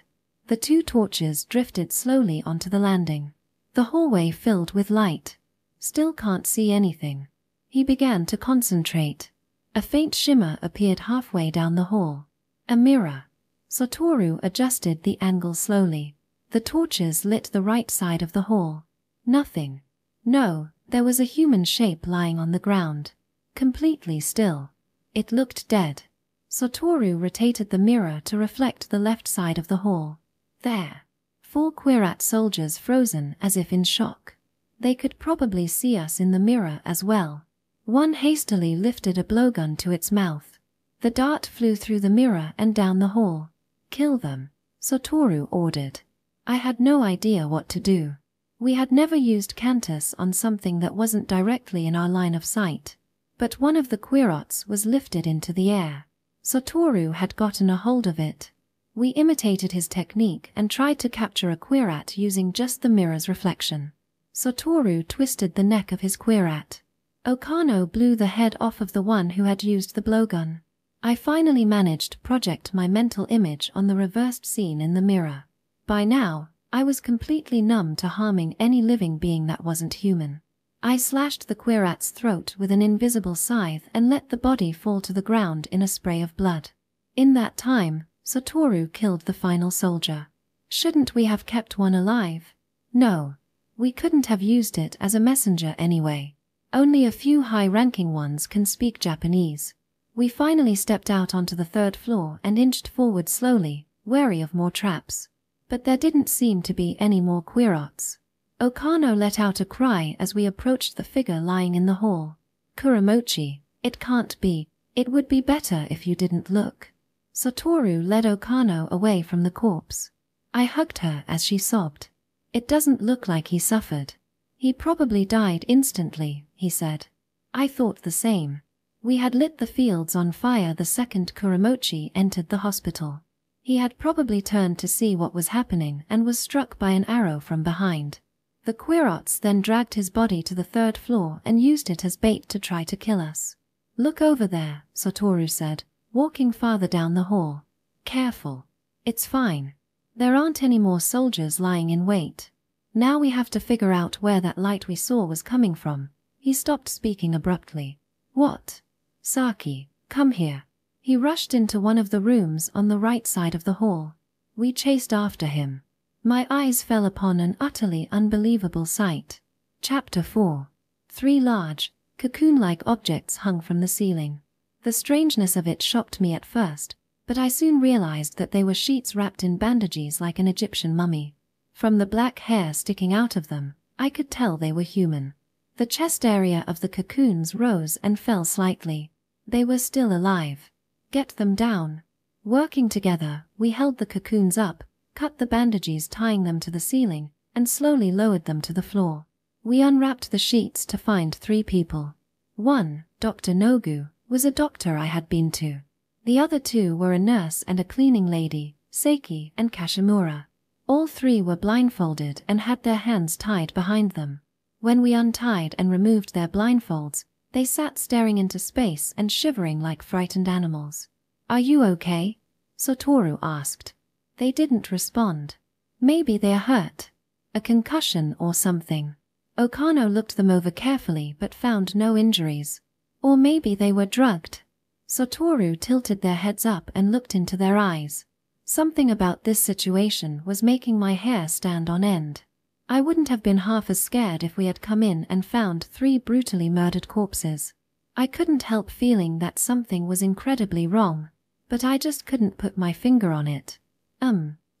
The two torches drifted slowly onto the landing. The hallway filled with light. "Still can't see anything." He began to concentrate. A faint shimmer appeared halfway down the hall. A mirror. Satoru adjusted the angle slowly. The torches lit the right side of the hall. Nothing. No, there was a human shape lying on the ground. Completely still. It looked dead. Satoru rotated the mirror to reflect the left side of the hall. There. 4 Quirat soldiers frozen as if in shock. They could probably see us in the mirror as well. One hastily lifted a blowgun to its mouth. The dart flew through the mirror and down the hall. "Kill them," Satoru ordered. I had no idea what to do. We had never used cantus on something that wasn't directly in our line of sight. But one of the Quirats was lifted into the air. Satoru had gotten a hold of it. We imitated his technique and tried to capture a Quirat using just the mirror's reflection. Satoru twisted the neck of his Quirat. Okano blew the head off of the one who had used the blowgun. I finally managed to project my mental image on the reversed scene in the mirror. By now, I was completely numb to harming any living being that wasn't human. I slashed the Quirat's throat with an invisible scythe and let the body fall to the ground in a spray of blood. In that time, Satoru killed the final soldier. Shouldn't we have kept one alive? No. We couldn't have used it as a messenger anyway. Only a few high-ranking ones can speak Japanese. We finally stepped out onto the third floor and inched forward slowly, wary of more traps. But there didn't seem to be any more Quirats. Okano let out a cry as we approached the figure lying in the hall. "Kuramochi, it can't be. It would be better if you didn't look." Satoru led Okano away from the corpse. I hugged her as she sobbed. "It doesn't look like he suffered. He probably died instantly," he said. I thought the same. We had lit the fields on fire the second Kuramochi entered the hospital. He had probably turned to see what was happening and was struck by an arrow from behind. The Quirats then dragged his body to the third floor and used it as bait to try to kill us. "Look over there," Satoru said, walking farther down the hall. "Careful. It's fine. There aren't any more soldiers lying in wait. Now we have to figure out where that light we saw was coming from." He stopped speaking abruptly. "What?" "Saki, come here." He rushed into one of the rooms on the right side of the hall. We chased after him. My eyes fell upon an utterly unbelievable sight. Chapter 4. 3 large, cocoon-like objects hung from the ceiling. The strangeness of it shocked me at first, but I soon realized that they were sheets wrapped in bandages like an Egyptian mummy. From the black hair sticking out of them, I could tell they were human. The chest area of the cocoons rose and fell slightly. They were still alive. "Get them down." Working together, we held the cocoons up, cut the bandages tying them to the ceiling, and slowly lowered them to the floor. We unwrapped the sheets to find 3 people. One, Dr. Nogu, was a doctor I had been to. The other 2 were a nurse and a cleaning lady, Seiki and Kashimura. All 3 were blindfolded and had their hands tied behind them. When we untied and removed their blindfolds, they sat staring into space and shivering like frightened animals. "Are you okay?" Satoru asked. They didn't respond. "Maybe they're hurt. A concussion or something." Okano looked them over carefully but found no injuries. "Or maybe they were drugged." Satoru tilted their heads up and looked into their eyes. Something about this situation was making my hair stand on end. I wouldn't have been half as scared if we had come in and found 3 brutally murdered corpses. I couldn't help feeling that something was incredibly wrong, but I just couldn't put my finger on it.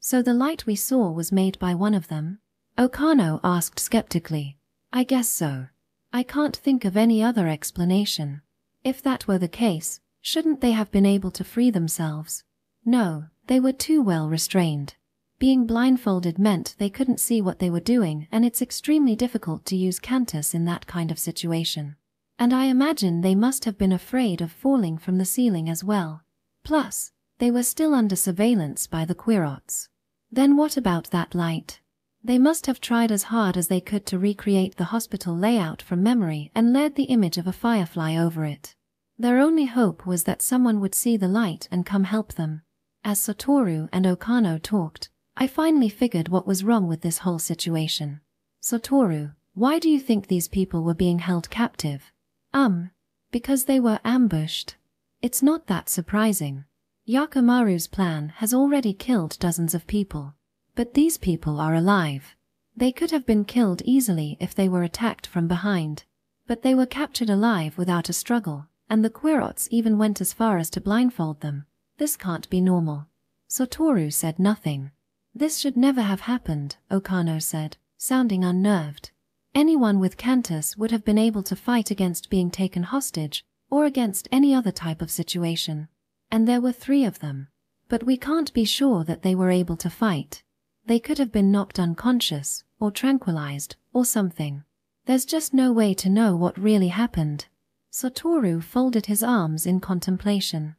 So the light we saw was made by one of them?" Okano asked skeptically. "I guess so. I can't think of any other explanation. If that were the case, shouldn't they have been able to free themselves?" "No, they were too well restrained. Being blindfolded meant they couldn't see what they were doing, and it's extremely difficult to use Cantus in that kind of situation. And I imagine they must have been afraid of falling from the ceiling as well. Plus, they were still under surveillance by the Quirots." "Then what about that light?" "They must have tried as hard as they could to recreate the hospital layout from memory and layered the image of a firefly over it. Their only hope was that someone would see the light and come help them." As Satoru and Okano talked, I finally figured what was wrong with this whole situation. "Satoru, why do you think these people were being held captive?" Because they were ambushed. It's not that surprising. Yakimaru's plan has already killed dozens of people. But these people are alive. They could have been killed easily if they were attacked from behind. But they were captured alive without a struggle, and the Quirots even went as far as to blindfold them. This can't be normal. Satoru said nothing. "This should never have happened," Okano said, sounding unnerved. "Anyone with Cantus would have been able to fight against being taken hostage, or against any other type of situation. And there were 3 of them. But we can't be sure that they were able to fight. They could have been knocked unconscious, or tranquilized, or something. There's just no way to know what really happened." Satoru folded his arms in contemplation.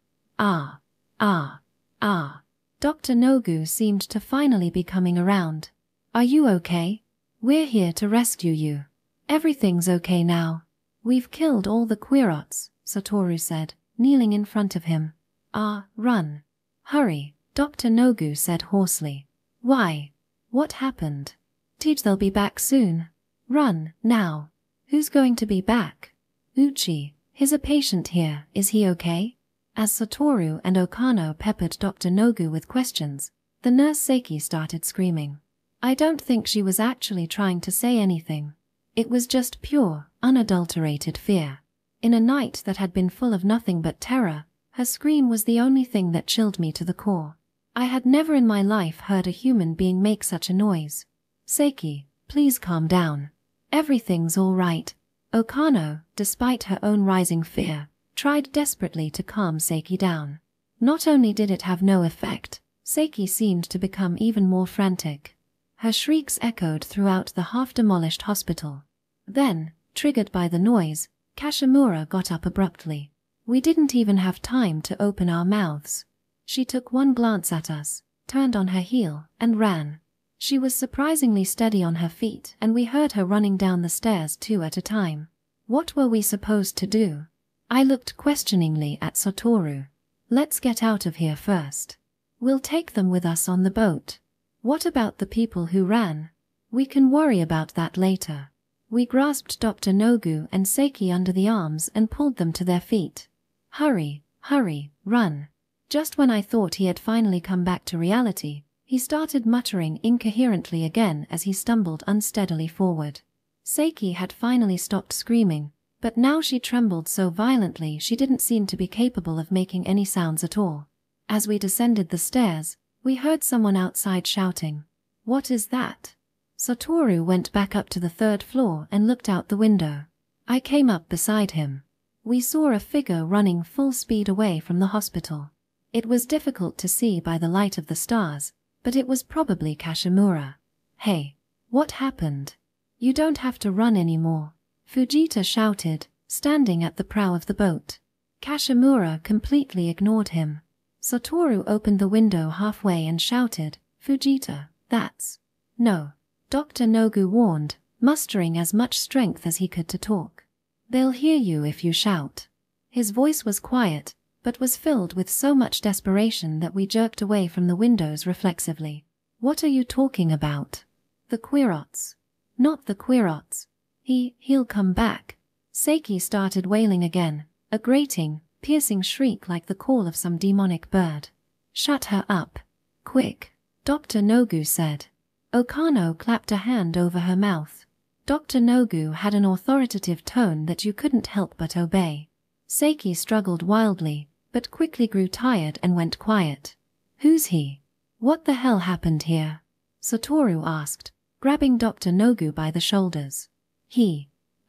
Dr. Nogu seemed to finally be coming around. "Are you okay? We're here to rescue you. Everything's okay now. We've killed all the Quirots," Satoru said, kneeling in front of him. Run. Hurry," Dr. Nogu said hoarsely. "Why? What happened?" "Teach they'll be back soon. Run, now." "Who's going to be back?" "Uchi. He's a patient here. Is he okay?" As Satoru and Okano peppered Dr. Nogu with questions, the nurse Seiki started screaming. I don't think she was actually trying to say anything. It was just pure, unadulterated fear. In a night that had been full of nothing but terror, her scream was the only thing that chilled me to the core. I had never in my life heard a human being make such a noise. "Seiki, please calm down. Everything's all right." Okano, despite her own rising fear, tried desperately to calm Seiki down. Not only did it have no effect, Seiki seemed to become even more frantic. Her shrieks echoed throughout the half-demolished hospital. Then, triggered by the noise, Kashimura got up abruptly. We didn't even have time to open our mouths. She took one glance at us, turned on her heel, and ran. She was surprisingly steady on her feet, and we heard her running down the stairs 2 at a time. What were we supposed to do? I looked questioningly at Satoru. "Let's get out of here first. We'll take them with us on the boat." "What about the people who ran?" "We can worry about that later." We grasped Dr. Nogu and Seiki under the arms and pulled them to their feet. "Hurry, hurry, run." Just when I thought he had finally come back to reality, he started muttering incoherently again as he stumbled unsteadily forward. Seiki had finally stopped screaming, but now she trembled so violently she didn't seem to be capable of making any sounds at all. As we descended the stairs, we heard someone outside shouting, "What is that?" Satoru went back up to the 3rd floor and looked out the window. I came up beside him. We saw a figure running full speed away from the hospital. It was difficult to see by the light of the stars, but it was probably Kashimura. "Hey, What happened? You don't have to run anymore, Fujita shouted, standing at the prow of the boat. Kashimura completely ignored him. Satoru opened the window halfway and shouted, Fujita, that's... No. Dr. Nogu warned, mustering as much strength as he could to talk. They'll hear you if you shout. His voice was quiet, but was filled with so much desperation that we jerked away from the windows reflexively. What are you talking about? The Quirots. Not the Quirots. He'll come back. Seiki started wailing again, a grating, piercing shriek like the call of some demonic bird. Shut her up. Quick, Dr. Nogu said. Okano clapped a hand over her mouth. Dr. Nogu had an authoritative tone that you couldn't help but obey. Seiki struggled wildly, but quickly grew tired and went quiet. Who's he? What the hell happened here? Satoru asked, grabbing Dr. Nogu by the shoulders.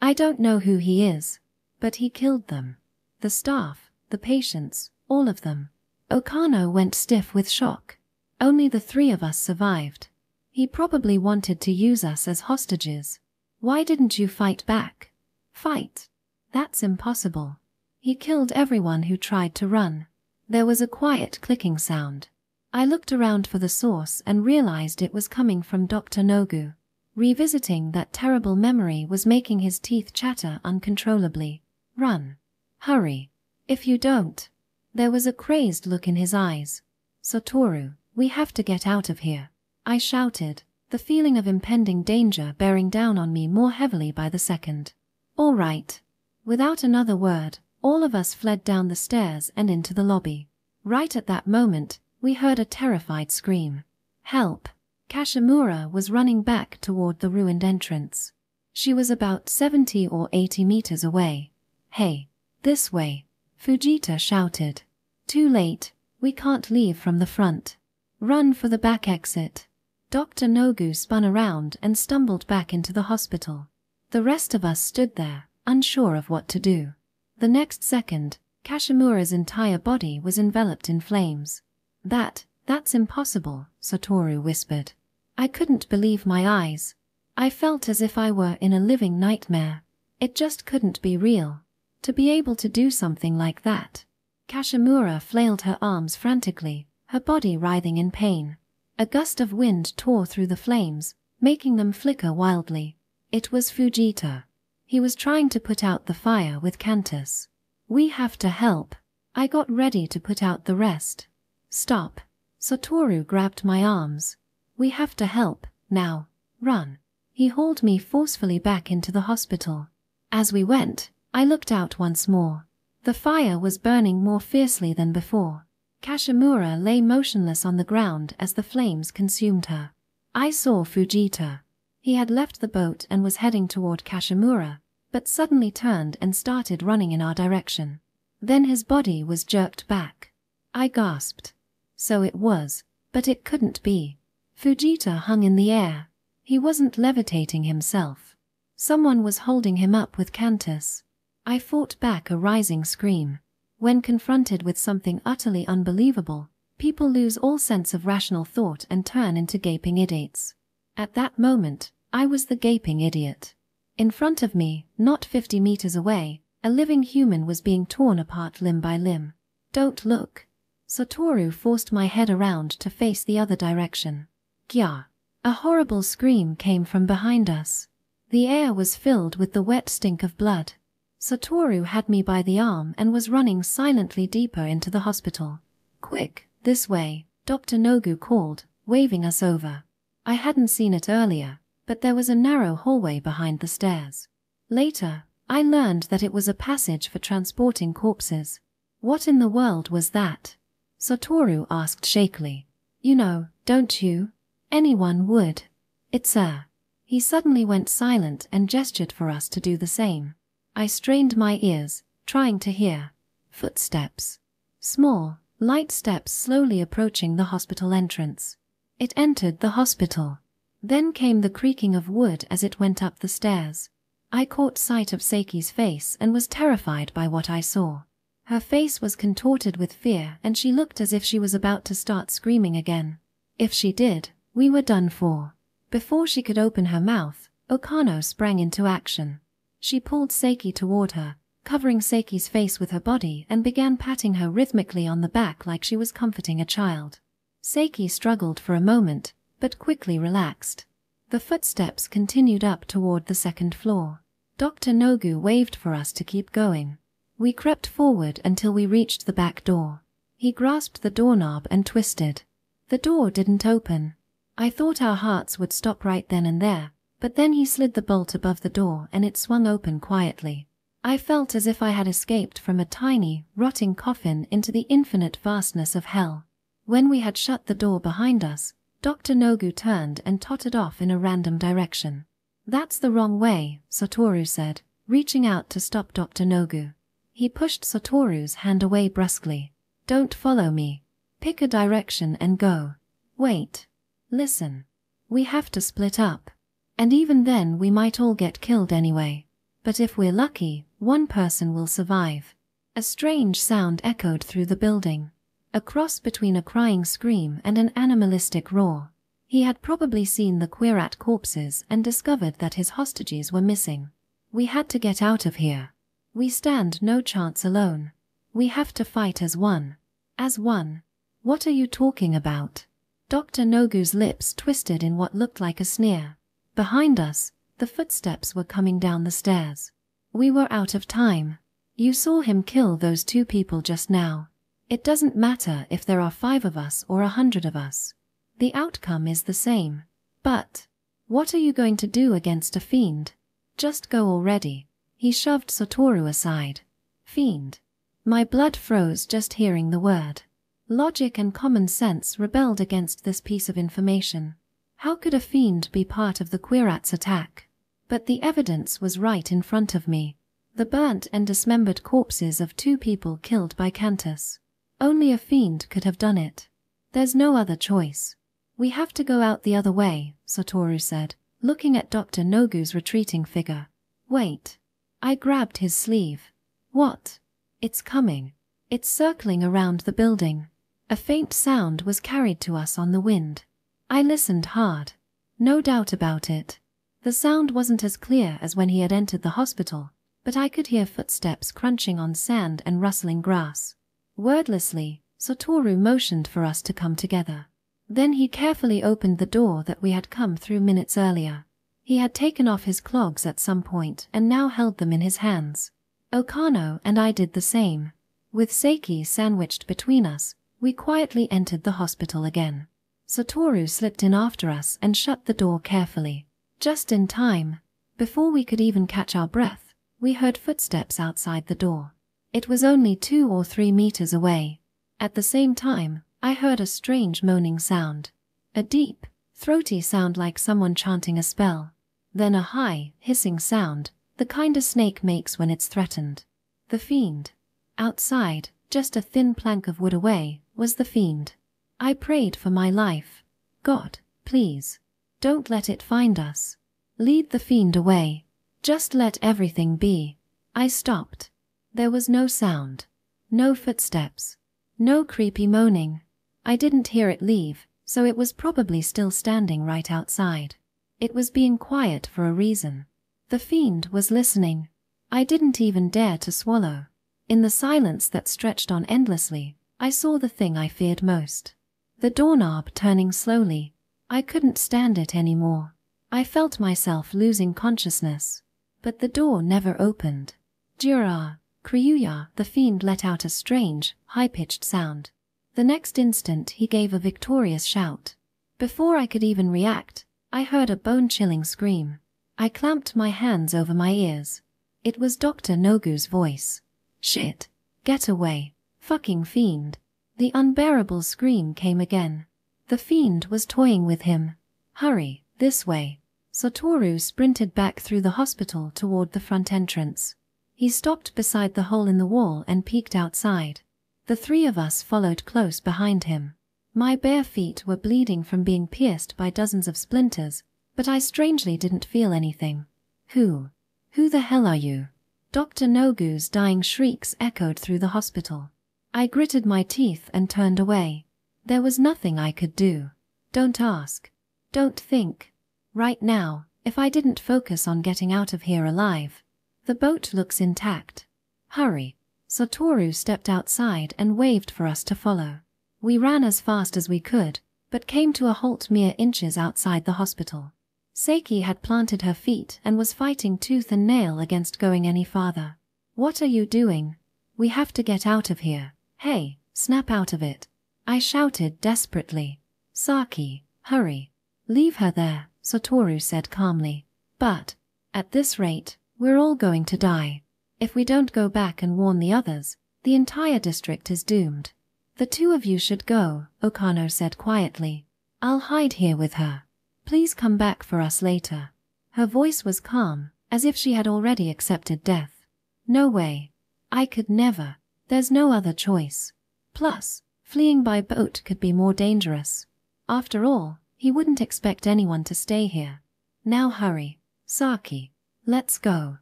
I don't know who he is, but he killed them. The staff, the patients, all of them. Okano went stiff with shock. Only the 3 of us survived. He probably wanted to use us as hostages. Why didn't you fight back? Fight? That's impossible. He killed everyone who tried to run. There was a quiet clicking sound. I looked around for the source and realized it was coming from Dr. Nogu. Revisiting that terrible memory was making his teeth chatter uncontrollably. Run. Hurry. If you don't. There was a crazed look in his eyes. Satoru, we have to get out of here. I shouted, the feeling of impending danger bearing down on me more heavily by the second. All right. Without another word, all of us fled down the stairs and into the lobby. Right at that moment, we heard a terrified scream. Help! Kashimura was running back toward the ruined entrance. She was about 70 or 80 meters away. Hey, this way, Fujita shouted. Too late, we can't leave from the front. Run for the back exit. Dr. Nogu spun around and stumbled back into the hospital. The rest of us stood there, unsure of what to do. The next second, Kashimura's entire body was enveloped in flames. That's impossible, Satoru whispered. I couldn't believe my eyes. I felt as if I were in a living nightmare. It just couldn't be real. To be able to do something like that. Kashimura flailed her arms frantically, her body writhing in pain. A gust of wind tore through the flames, making them flicker wildly. It was Fujita. He was trying to put out the fire with Cantus. We have to help. I got ready to put out the rest. Stop. Satoru grabbed my arms. We have to help, now. Run. He hauled me forcefully back into the hospital. As we went, I looked out once more. The fire was burning more fiercely than before. Kashimura lay motionless on the ground as the flames consumed her. I saw Fujita. He had left the boat and was heading toward Kashimura, but suddenly turned and started running in our direction. Then his body was jerked back. I gasped. So it was, but it couldn't be. Fujita hung in the air. He wasn't levitating himself. Someone was holding him up with Cantus. I fought back a rising scream. When confronted with something utterly unbelievable, people lose all sense of rational thought and turn into gaping idiots. At that moment, I was the gaping idiot. In front of me, not 50 meters away, a living human was being torn apart limb by limb. Don't look. Satoru forced my head around to face the other direction. Gya! A horrible scream came from behind us. The air was filled with the wet stink of blood. Satoru had me by the arm and was running silently deeper into the hospital. Quick, this way, Dr. Nogu called, waving us over. I hadn't seen it earlier, but there was a narrow hallway behind the stairs. Later, I learned that it was a passage for transporting corpses. What in the world was that? Satoru asked shakily. You know, don't you? Anyone would. It's a... He suddenly went silent and gestured for us to do the same. I strained my ears, trying to hear. Footsteps. Small, light steps slowly approaching the hospital entrance. It entered the hospital. Then came the creaking of wood as it went up the stairs. I caught sight of Seiki's face and was terrified by what I saw. Her face was contorted with fear and she looked as if she was about to start screaming again. If she did, we were done for. Before she could open her mouth, Okano sprang into action. She pulled Seiki toward her, covering Seiki's face with her body, and began patting her rhythmically on the back like she was comforting a child. Seiki struggled for a moment, but quickly relaxed. The footsteps continued up toward the second floor. Dr. Nogu waved for us to keep going. We crept forward until we reached the back door. He grasped the doorknob and twisted. The door didn't open. I thought our hearts would stop right then and there, but then he slid the bolt above the door and it swung open quietly. I felt as if I had escaped from a tiny, rotting coffin into the infinite vastness of hell. When we had shut the door behind us, Dr. Nogu turned and tottered off in a random direction. "That's the wrong way," Satoru said, reaching out to stop Dr. Nogu. He pushed Satoru's hand away brusquely. "Don't follow me. Pick a direction and go." "Wait. Listen. We have to split up. And even then we might all get killed anyway. But if we're lucky, one person will survive." A strange sound echoed through the building. A cross between a crying scream and an animalistic roar. He had probably seen the Quirat corpses and discovered that his hostages were missing. "We had to get out of here. We stand no chance alone. We have to fight as one." "As one? What are you talking about?" Dr. Nogu's lips twisted in what looked like a sneer. Behind us, the footsteps were coming down the stairs. "We were out of time. You saw him kill those 2 people just now. It doesn't matter if there are 5 of us or 100 of us. The outcome is the same. But what are you going to do against a fiend? Just go already." He shoved Satoru aside. "Fiend." My blood froze just hearing the word. Logic and common sense rebelled against this piece of information. How could a fiend be part of the Quirat's attack? But the evidence was right in front of me. The burnt and dismembered corpses of 2 people killed by Cantus. Only a fiend could have done it. There's no other choice. "We have to go out the other way," Satoru said, looking at Dr. Nogu's retreating figure. "Wait." I grabbed his sleeve. "What?" "It's coming. It's circling around the building." A faint sound was carried to us on the wind. I listened hard. No doubt about it. The sound wasn't as clear as when he had entered the hospital, but I could hear footsteps crunching on sand and rustling grass. Wordlessly, Satoru motioned for us to come together. Then he carefully opened the door that we had come through minutes earlier. He had taken off his clogs at some point and now held them in his hands. Okano and I did the same. With Seiki sandwiched between us, we quietly entered the hospital again. Satoru slipped in after us and shut the door carefully. Just in time. Before we could even catch our breath, we heard footsteps outside the door. It was only 2 or 3 meters away. At the same time, I heard a strange moaning sound. A deep, throaty sound like someone chanting a spell. Then a high, hissing sound, the kind a snake makes when it's threatened. The fiend. Outside, just a thin plank of wood away, was the fiend. I prayed for my life. "God, please. Don't let it find us. Lead the fiend away. Just let everything be." I stopped. There was no sound. No footsteps. No creepy moaning. I didn't hear it leave, so it was probably still standing right outside. It was being quiet for a reason. The fiend was listening. I didn't even dare to swallow. In the silence that stretched on endlessly, I saw the thing I feared most. The doorknob turning slowly. I couldn't stand it anymore. I felt myself losing consciousness. But the door never opened. Jura, Kryuya, the fiend let out a strange, high-pitched sound. The next instant he gave a victorious shout. Before I could even react, I heard a bone-chilling scream. I clamped my hands over my ears. It was Dr. Nogu's voice. "Shit. Get away. Fucking fiend." The unbearable scream came again. The fiend was toying with him. "Hurry, this way." Satoru sprinted back through the hospital toward the front entrance. He stopped beside the hole in the wall and peeked outside. The 3 of us followed close behind him. My bare feet were bleeding from being pierced by dozens of splinters, but I strangely didn't feel anything. Who the hell are you?" Dr. Nogu's dying shrieks echoed through the hospital. I gritted my teeth and turned away. There was nothing I could do. "Don't ask. Don't think. Right now, if I didn't focus on getting out of here alive. The boat looks intact. Hurry. Satoru stepped outside and waved for us to follow. We ran as fast as we could, but came to a halt mere inches outside the hospital. Seiki had planted her feet and was fighting tooth and nail against going any farther. What are you doing? We have to get out of here. Hey, snap out of it. I shouted desperately. Saki, hurry. Leave her there, Satoru said calmly. But, at this rate, we're all going to die. If we don't go back and warn the others, the entire district is doomed. The two of you should go, Okano said quietly. I'll hide here with her. Please come back for us later. Her voice was calm, as if she had already accepted death. No way. I could never. There's no other choice. Plus, fleeing by boat could be more dangerous. After all, he wouldn't expect anyone to stay here. Now hurry. Saki. Let's go.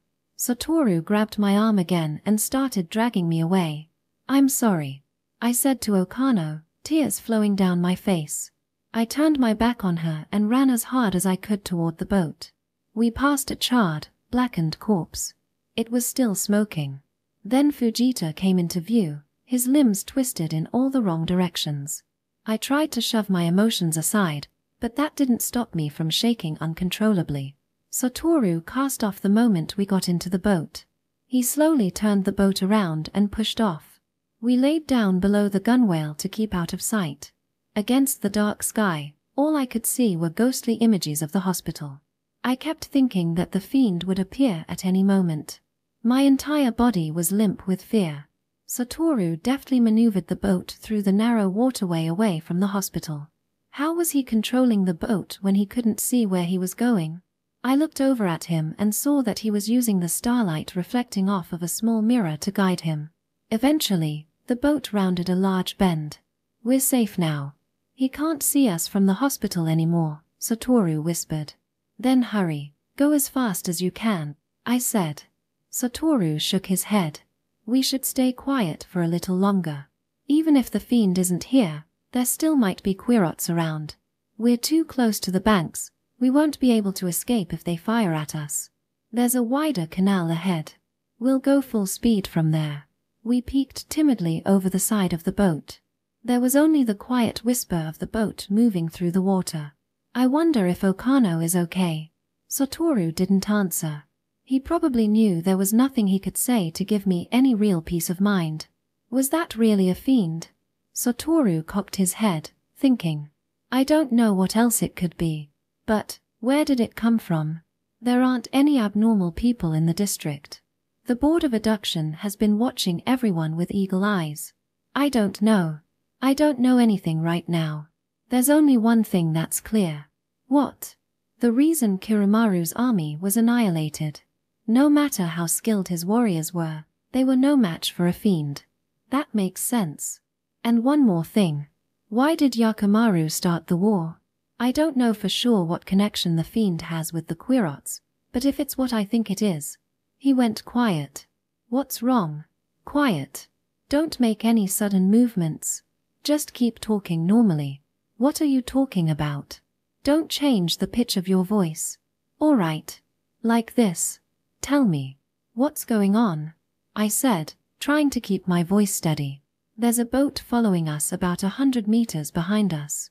Satoru grabbed my arm again and started dragging me away. I'm sorry, I said to Okano, tears flowing down my face. I turned my back on her and ran as hard as I could toward the boat. We passed a charred, blackened corpse. It was still smoking. Then Fujita came into view, his limbs twisted in all the wrong directions. I tried to shove my emotions aside, but that didn't stop me from shaking uncontrollably. Satoru cast off the moment we got into the boat. He slowly turned the boat around and pushed off. We laid down below the gunwale to keep out of sight. Against the dark sky, all I could see were ghostly images of the hospital. I kept thinking that the fiend would appear at any moment. My entire body was limp with fear. Satoru deftly maneuvered the boat through the narrow waterway away from the hospital. How was he controlling the boat when he couldn't see where he was going? I looked over at him and saw that he was using the starlight reflecting off of a small mirror to guide him. Eventually, the boat rounded a large bend. We're safe now. He can't see us from the hospital anymore, Satoru whispered. Then hurry, go as fast as you can, I said. Satoru shook his head. We should stay quiet for a little longer. Even if the fiend isn't here, there still might be Quirots around. We're too close to the banks. We won't be able to escape if they fire at us. There's a wider canal ahead. We'll go full speed from there. We peeked timidly over the side of the boat. There was only the quiet whisper of the boat moving through the water. I wonder if Okano is okay. Satoru didn't answer. He probably knew there was nothing he could say to give me any real peace of mind. Was that really a fiend? Satoru cocked his head, thinking. I don't know what else it could be. But, where did it come from? There aren't any abnormal people in the district. The Board of Adduction has been watching everyone with eagle eyes. I don't know. I don't know anything right now. There's only one thing that's clear. What? The reason Kirumaru's army was annihilated. No matter how skilled his warriors were, they were no match for a fiend. That makes sense. And one more thing. Why did Yakimaru start the war? I don't know for sure what connection the fiend has with the Quirots, but if it's what I think it is. He went quiet. What's wrong? Quiet. Don't make any sudden movements. Just keep talking normally. What are you talking about? Don't change the pitch of your voice. All right. Like this. Tell me. What's going on? I said, trying to keep my voice steady. There's a boat following us about 100 meters behind us.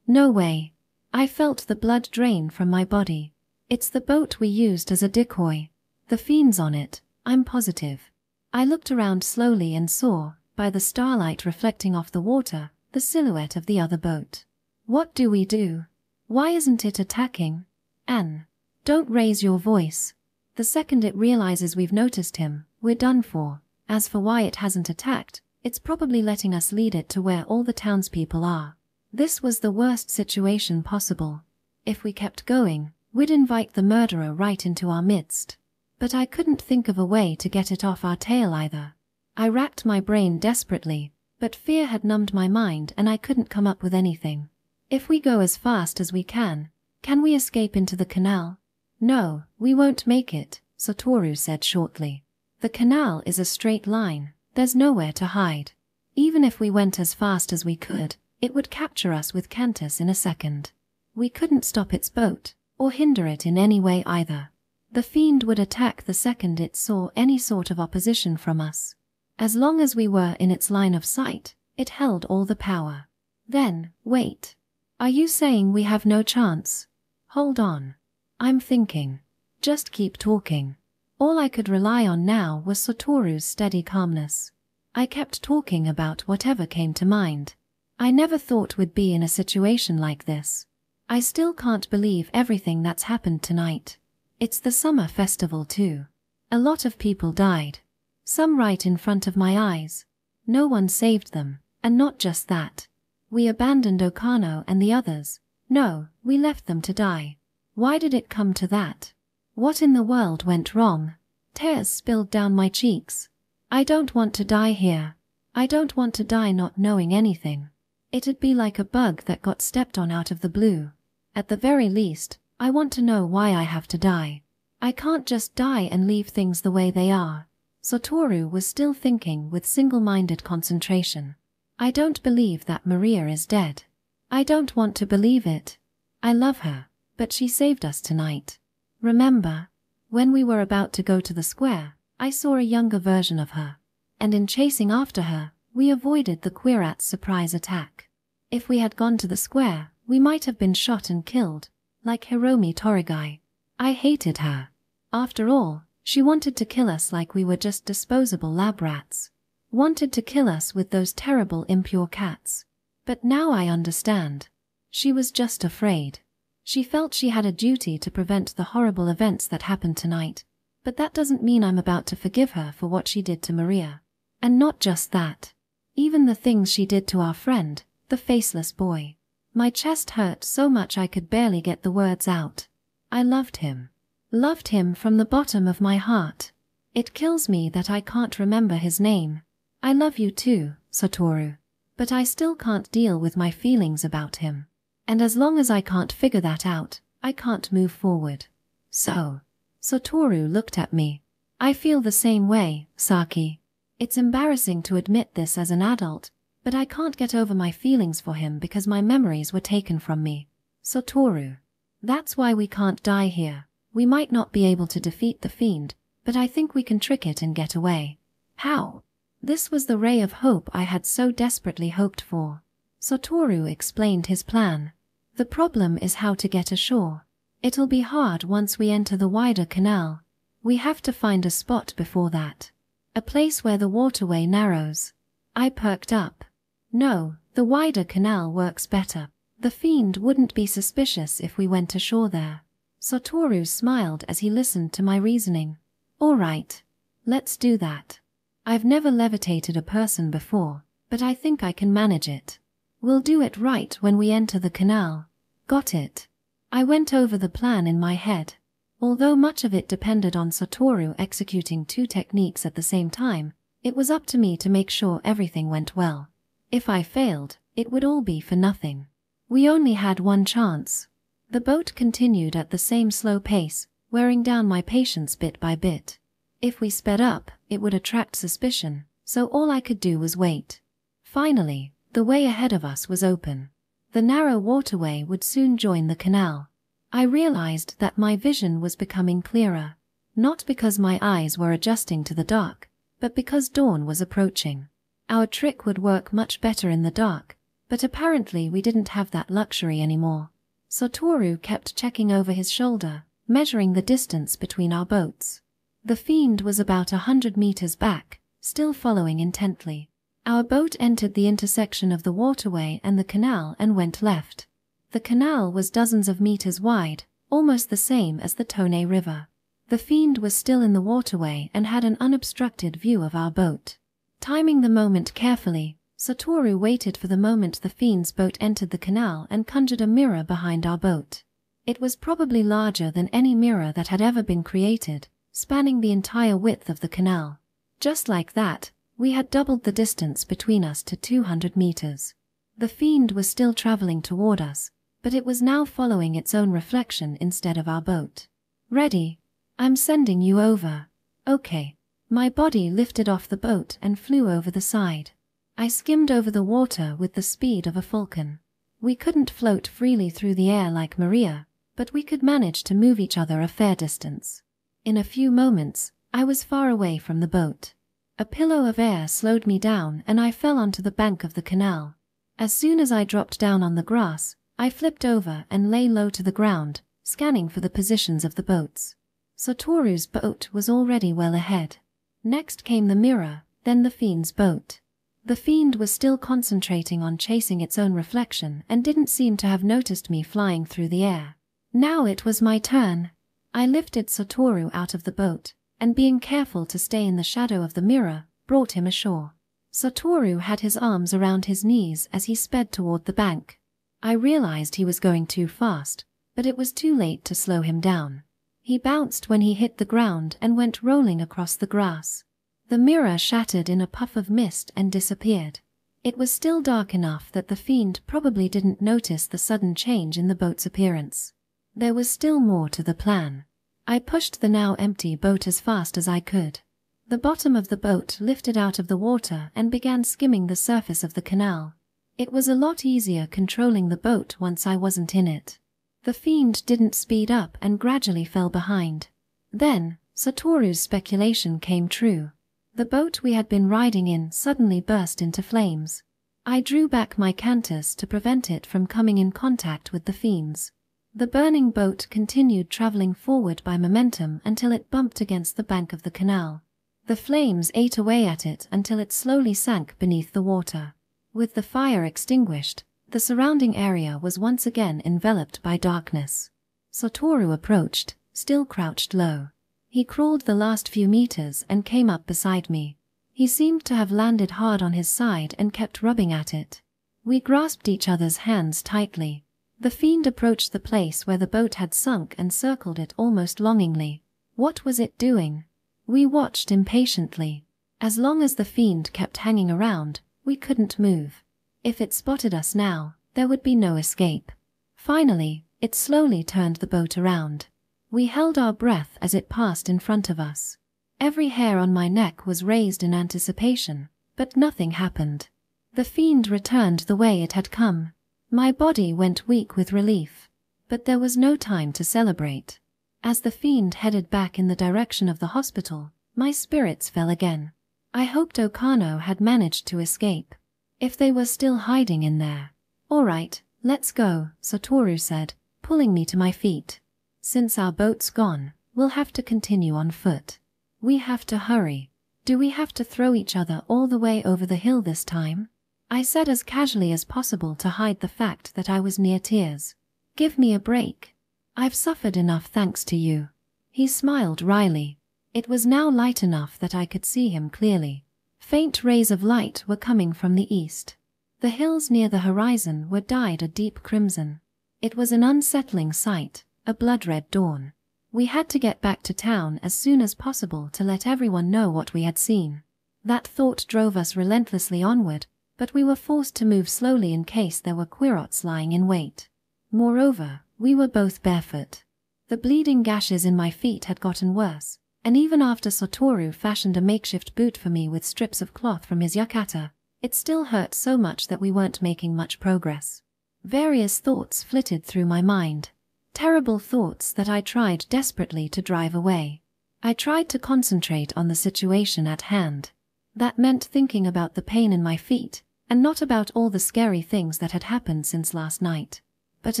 No way. I felt the blood drain from my body. It's the boat we used as a decoy. The fiend's on it, I'm positive. I looked around slowly and saw, by the starlight reflecting off the water, the silhouette of the other boat. What do we do? Why isn't it attacking? Anne, don't raise your voice. The second it realizes we've noticed him, we're done for. As for why it hasn't attacked, it's probably letting us lead it to where all the townspeople are. This was the worst situation possible. If we kept going, we'd invite the murderer right into our midst. But I couldn't think of a way to get it off our tail either. I racked my brain desperately, but fear had numbed my mind and I couldn't come up with anything. If we go as fast as we can we escape into the canal? No, we won't make it, Satoru said shortly. The canal is a straight line, there's nowhere to hide. Even if we went as fast as we could, it would capture us with Cantus in a second. We couldn't stop its boat. or hinder it in any way either. The fiend would attack the second it saw any sort of opposition from us. As long as we were in its line of sight, it held all the power. Then, wait. Are you saying we have no chance? Hold on. I'm thinking. Just keep talking. All I could rely on now was Satoru's steady calmness. I kept talking about whatever came to mind. I never thought we'd be in a situation like this. I still can't believe everything that's happened tonight. It's the summer festival too. A lot of people died. Some right in front of my eyes. No one saved them, and not just that. We abandoned Okano and the others. No, we left them to die. Why did it come to that? What in the world went wrong? Tears spilled down my cheeks. I don't want to die here. I don't want to die not knowing anything. It'd be like a bug that got stepped on out of the blue. At the very least, I want to know why I have to die. I can't just die and leave things the way they are. Satoru was still thinking with single-minded concentration. I don't believe that Maria is dead. I don't want to believe it. I love her, but she saved us tonight. Remember, when we were about to go to the square, I saw a younger version of her. And in chasing after her, we avoided the Quirat's surprise attack. If we had gone to the square, we might have been shot and killed, like Hiromi Torigai. I hated her. After all, she wanted to kill us like we were just disposable lab rats. Wanted to kill us with those terrible impure cats. But now I understand. She was just afraid. She felt she had a duty to prevent the horrible events that happened tonight. But that doesn't mean I'm about to forgive her for what she did to Maria. And not just that. Even the things she did to our friend, the faceless boy. My chest hurt so much I could barely get the words out. I loved him. Loved him from the bottom of my heart. It kills me that I can't remember his name. I love you too, Satoru. But I still can't deal with my feelings about him. And as long as I can't figure that out, I can't move forward. So, Satoru looked at me. I feel the same way, Saki. It's embarrassing to admit this as an adult, but I can't get over my feelings for him because my memories were taken from me. Satoru. That's why we can't die here. We might not be able to defeat the fiend, but I think we can trick it and get away. How? This was the ray of hope I had so desperately hoped for. Satoru explained his plan. The problem is how to get ashore. It'll be hard once we enter the wider canal. We have to find a spot before that. A place where the waterway narrows. I perked up. No, the wider canal works better. The fiend wouldn't be suspicious if we went ashore there. Satoru smiled as he listened to my reasoning. All right. Let's do that. I've never levitated a person before, but I think I can manage it. We'll do it right when we enter the canal. Got it. I went over the plan in my head. Although much of it depended on Satoru executing two techniques at the same time, it was up to me to make sure everything went well. If I failed, it would all be for nothing. We only had one chance. The boat continued at the same slow pace, wearing down my patience bit by bit. If we sped up, it would attract suspicion, so all I could do was wait. Finally, the way ahead of us was open. The narrow waterway would soon join the canal. I realized that my vision was becoming clearer, not because my eyes were adjusting to the dark, but because dawn was approaching. Our trick would work much better in the dark, but apparently we didn't have that luxury anymore. Satoru kept checking over his shoulder, measuring the distance between our boats. The fiend was about 100 meters back, still following intently. Our boat entered the intersection of the waterway and the canal and went left. The canal was dozens of meters wide, almost the same as the Tone River. The fiend was still in the waterway and had an unobstructed view of our boat. Timing the moment carefully, Satoru waited for the moment the fiend's boat entered the canal and conjured a mirror behind our boat. It was probably larger than any mirror that had ever been created, spanning the entire width of the canal. Just like that, we had doubled the distance between us to 200 meters. The fiend was still traveling toward us, but it was now following its own reflection instead of our boat. Ready? I'm sending you over. Okay. My body lifted off the boat and flew over the side. I skimmed over the water with the speed of a falcon. We couldn't float freely through the air like Maria, but we could manage to move each other a fair distance. In a few moments, I was far away from the boat. A pillow of air slowed me down and I fell onto the bank of the canal. As soon as I dropped down on the grass, I flipped over and lay low to the ground, scanning for the positions of the boats. Satoru's boat was already well ahead. Next came the mirror, then the Fiend's boat. The Fiend was still concentrating on chasing its own reflection and didn't seem to have noticed me flying through the air. Now it was my turn. I lifted Satoru out of the boat, and being careful to stay in the shadow of the mirror, brought him ashore. Satoru had his arms around his knees as he sped toward the bank. I realized he was going too fast, but it was too late to slow him down. He bounced when he hit the ground and went rolling across the grass. The mirror shattered in a puff of mist and disappeared. It was still dark enough that the Fiend probably didn't notice the sudden change in the boat's appearance. There was still more to the plan. I pushed the now empty boat as fast as I could. The bottom of the boat lifted out of the water and began skimming the surface of the canal. It was a lot easier controlling the boat once I wasn't in it. The Fiend didn't speed up and gradually fell behind. Then, Satoru's speculation came true. The boat we had been riding in suddenly burst into flames. I drew back my cantus to prevent it from coming in contact with the Fiends. The burning boat continued traveling forward by momentum until it bumped against the bank of the canal. The flames ate away at it until it slowly sank beneath the water. With the fire extinguished, the surrounding area was once again enveloped by darkness. Satoru approached, still crouched low. He crawled the last few meters and came up beside me. He seemed to have landed hard on his side and kept rubbing at it. We grasped each other's hands tightly. The Fiend approached the place where the boat had sunk and circled it almost longingly. What was it doing? We watched impatiently. As long as the Fiend kept hanging around, we couldn't move. If it spotted us now, there would be no escape. Finally, it slowly turned the boat around. We held our breath as it passed in front of us. Every hair on my neck was raised in anticipation, but nothing happened. The Fiend returned the way it had come. My body went weak with relief, but there was no time to celebrate. As the Fiend headed back in the direction of the hospital, my spirits fell again. I hoped Okano had managed to escape. If they were still hiding in there. "All right, let's go," Satoru said, pulling me to my feet. "Since our boat's gone, we'll have to continue on foot. We have to hurry. Do we have to throw each other all the way over the hill this time?" I said as casually as possible to hide the fact that I was near tears. "Give me a break. I've suffered enough thanks to you." He smiled wryly. It was now light enough that I could see him clearly. Faint rays of light were coming from the east. The hills near the horizon were dyed a deep crimson. It was an unsettling sight, a blood-red dawn. We had to get back to town as soon as possible to let everyone know what we had seen. That thought drove us relentlessly onward, but we were forced to move slowly in case there were Quirots lying in wait. Moreover, we were both barefoot. The bleeding gashes in my feet had gotten worse, and even after Satoru fashioned a makeshift boot for me with strips of cloth from his yukata, it still hurt so much that we weren't making much progress. Various thoughts flitted through my mind. Terrible thoughts that I tried desperately to drive away. I tried to concentrate on the situation at hand. That meant thinking about the pain in my feet, and not about all the scary things that had happened since last night. But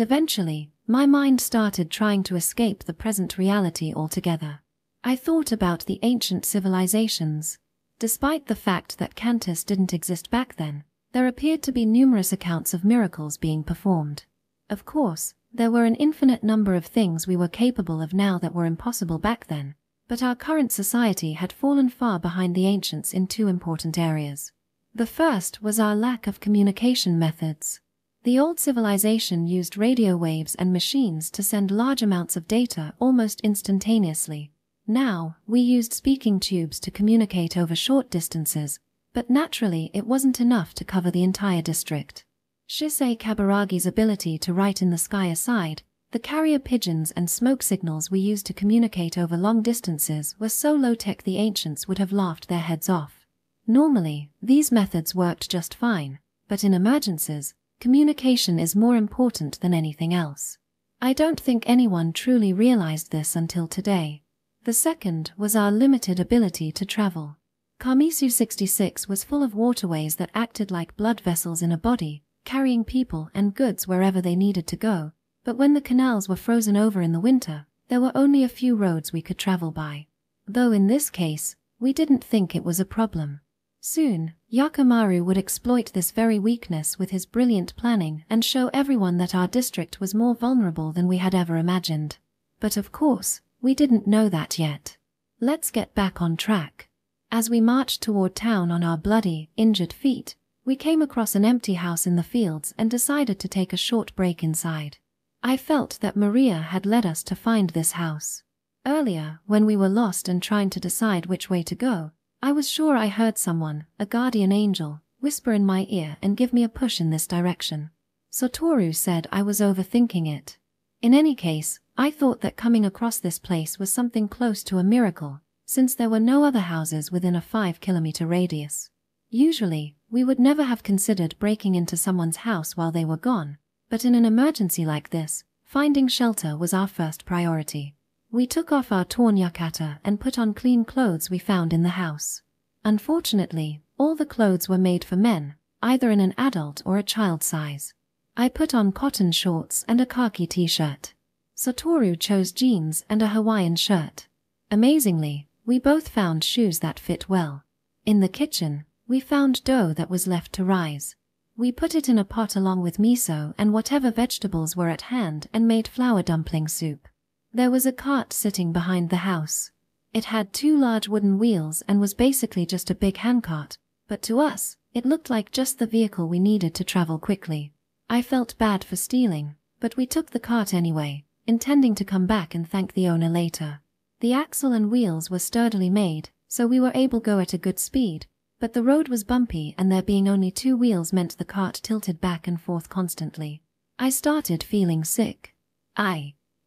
eventually, my mind started trying to escape the present reality altogether. I thought about the ancient civilizations. Despite the fact that Cantus didn't exist back then, there appeared to be numerous accounts of miracles being performed. Of course, there were an infinite number of things we were capable of now that were impossible back then, but our current society had fallen far behind the ancients in two important areas. The first was our lack of communication methods. The old civilization used radio waves and machines to send large amounts of data almost instantaneously. Now, we used speaking tubes to communicate over short distances, but naturally it wasn't enough to cover the entire district. Shisei Kabaragi's ability to write in the sky aside, the carrier pigeons and smoke signals we used to communicate over long distances were so low-tech the ancients would have laughed their heads off. Normally, these methods worked just fine, but in emergencies, communication is more important than anything else. I don't think anyone truly realized this until today. The second was our limited ability to travel. Karmisu 66 was full of waterways that acted like blood vessels in a body, carrying people and goods wherever they needed to go, but when the canals were frozen over in the winter, there were only a few roads we could travel by. Though in this case, we didn't think it was a problem. Soon, Yakimaru would exploit this very weakness with his brilliant planning and show everyone that our district was more vulnerable than we had ever imagined. But of course, we didn't know that yet. Let's get back on track. As we marched toward town on our bloody, injured feet, we came across an empty house in the fields and decided to take a short break inside. I felt that Maria had led us to find this house. Earlier, when we were lost and trying to decide which way to go, I was sure I heard someone, a guardian angel, whisper in my ear and give me a push in this direction. Satoru said I was overthinking it. In any case, I thought that coming across this place was something close to a miracle, since there were no other houses within a 5-kilometer radius. Usually, we would never have considered breaking into someone's house while they were gone, but in an emergency like this, finding shelter was our first priority. We took off our torn yukata and put on clean clothes we found in the house. Unfortunately, all the clothes were made for men, either in an adult or a child size. I put on cotton shorts and a khaki t-shirt. Satoru chose jeans and a Hawaiian shirt. Amazingly, we both found shoes that fit well. In the kitchen, we found dough that was left to rise. We put it in a pot along with miso and whatever vegetables were at hand and made flour dumpling soup. There was a cart sitting behind the house. It had 2 large wooden wheels and was basically just a big handcart, but to us, it looked like just the vehicle we needed to travel quickly. I felt bad for stealing, but we took the cart anyway, intending to come back and thank the owner later. The axle and wheels were sturdily made, so we were able to go at a good speed, but the road was bumpy and there being only 2 wheels meant the cart tilted back and forth constantly. I started feeling sick.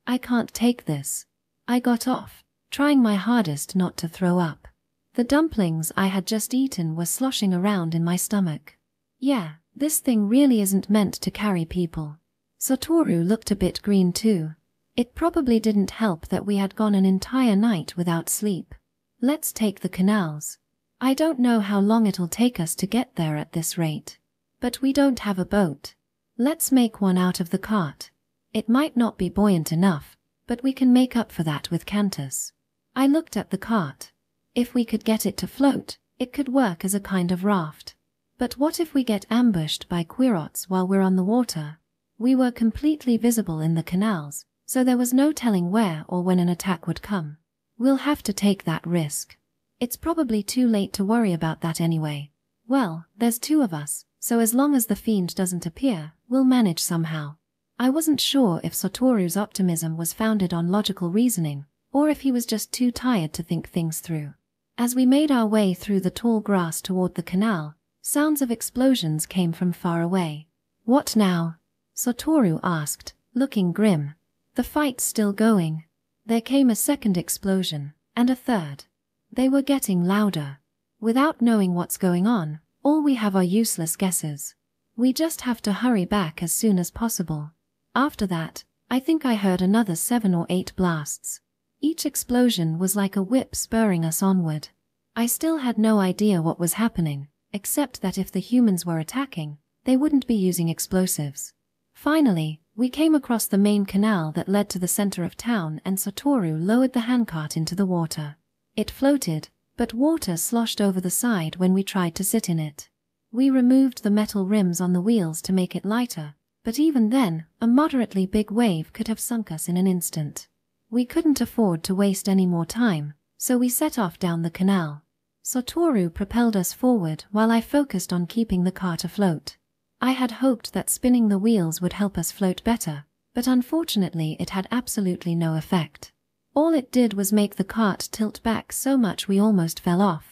I can't take this. I got off, trying my hardest not to throw up. The dumplings I had just eaten were sloshing around in my stomach. Yeah, this thing really isn't meant to carry people. Satoru looked a bit green too. It probably didn't help that we had gone an entire night without sleep. Let's take the canals. I don't know how long it'll take us to get there at this rate. But we don't have a boat. Let's make one out of the cart. It might not be buoyant enough, but we can make up for that with cantus. I looked at the cart. If we could get it to float, it could work as a kind of raft. But what if we get ambushed by Quirots while we're on the water? We were completely visible in the canals, so there was no telling where or when an attack would come. We'll have to take that risk. It's probably too late to worry about that anyway. Well, there's 2 of us, so as long as the fiend doesn't appear, we'll manage somehow. I wasn't sure if Satoru's optimism was founded on logical reasoning, or if he was just too tired to think things through. As we made our way through the tall grass toward the canal, sounds of explosions came from far away. What now? Satoru asked, looking grim. The fight's still going. There came a second explosion, and a third. They were getting louder. Without knowing what's going on, all we have are useless guesses. We just have to hurry back as soon as possible. After that, I think I heard another 7 or 8 blasts. Each explosion was like a whip spurring us onward. I still had no idea what was happening, except that if the humans were attacking, they wouldn't be using explosives. Finally, we came across the main canal that led to the center of town and Satoru lowered the handcart into the water. It floated, but water sloshed over the side when we tried to sit in it. We removed the metal rims on the wheels to make it lighter, but even then, a moderately big wave could have sunk us in an instant. We couldn't afford to waste any more time, so we set off down the canal. Satoru propelled us forward while I focused on keeping the cart afloat. I had hoped that spinning the wheels would help us float better, but unfortunately it had absolutely no effect. All it did was make the cart tilt back so much we almost fell off.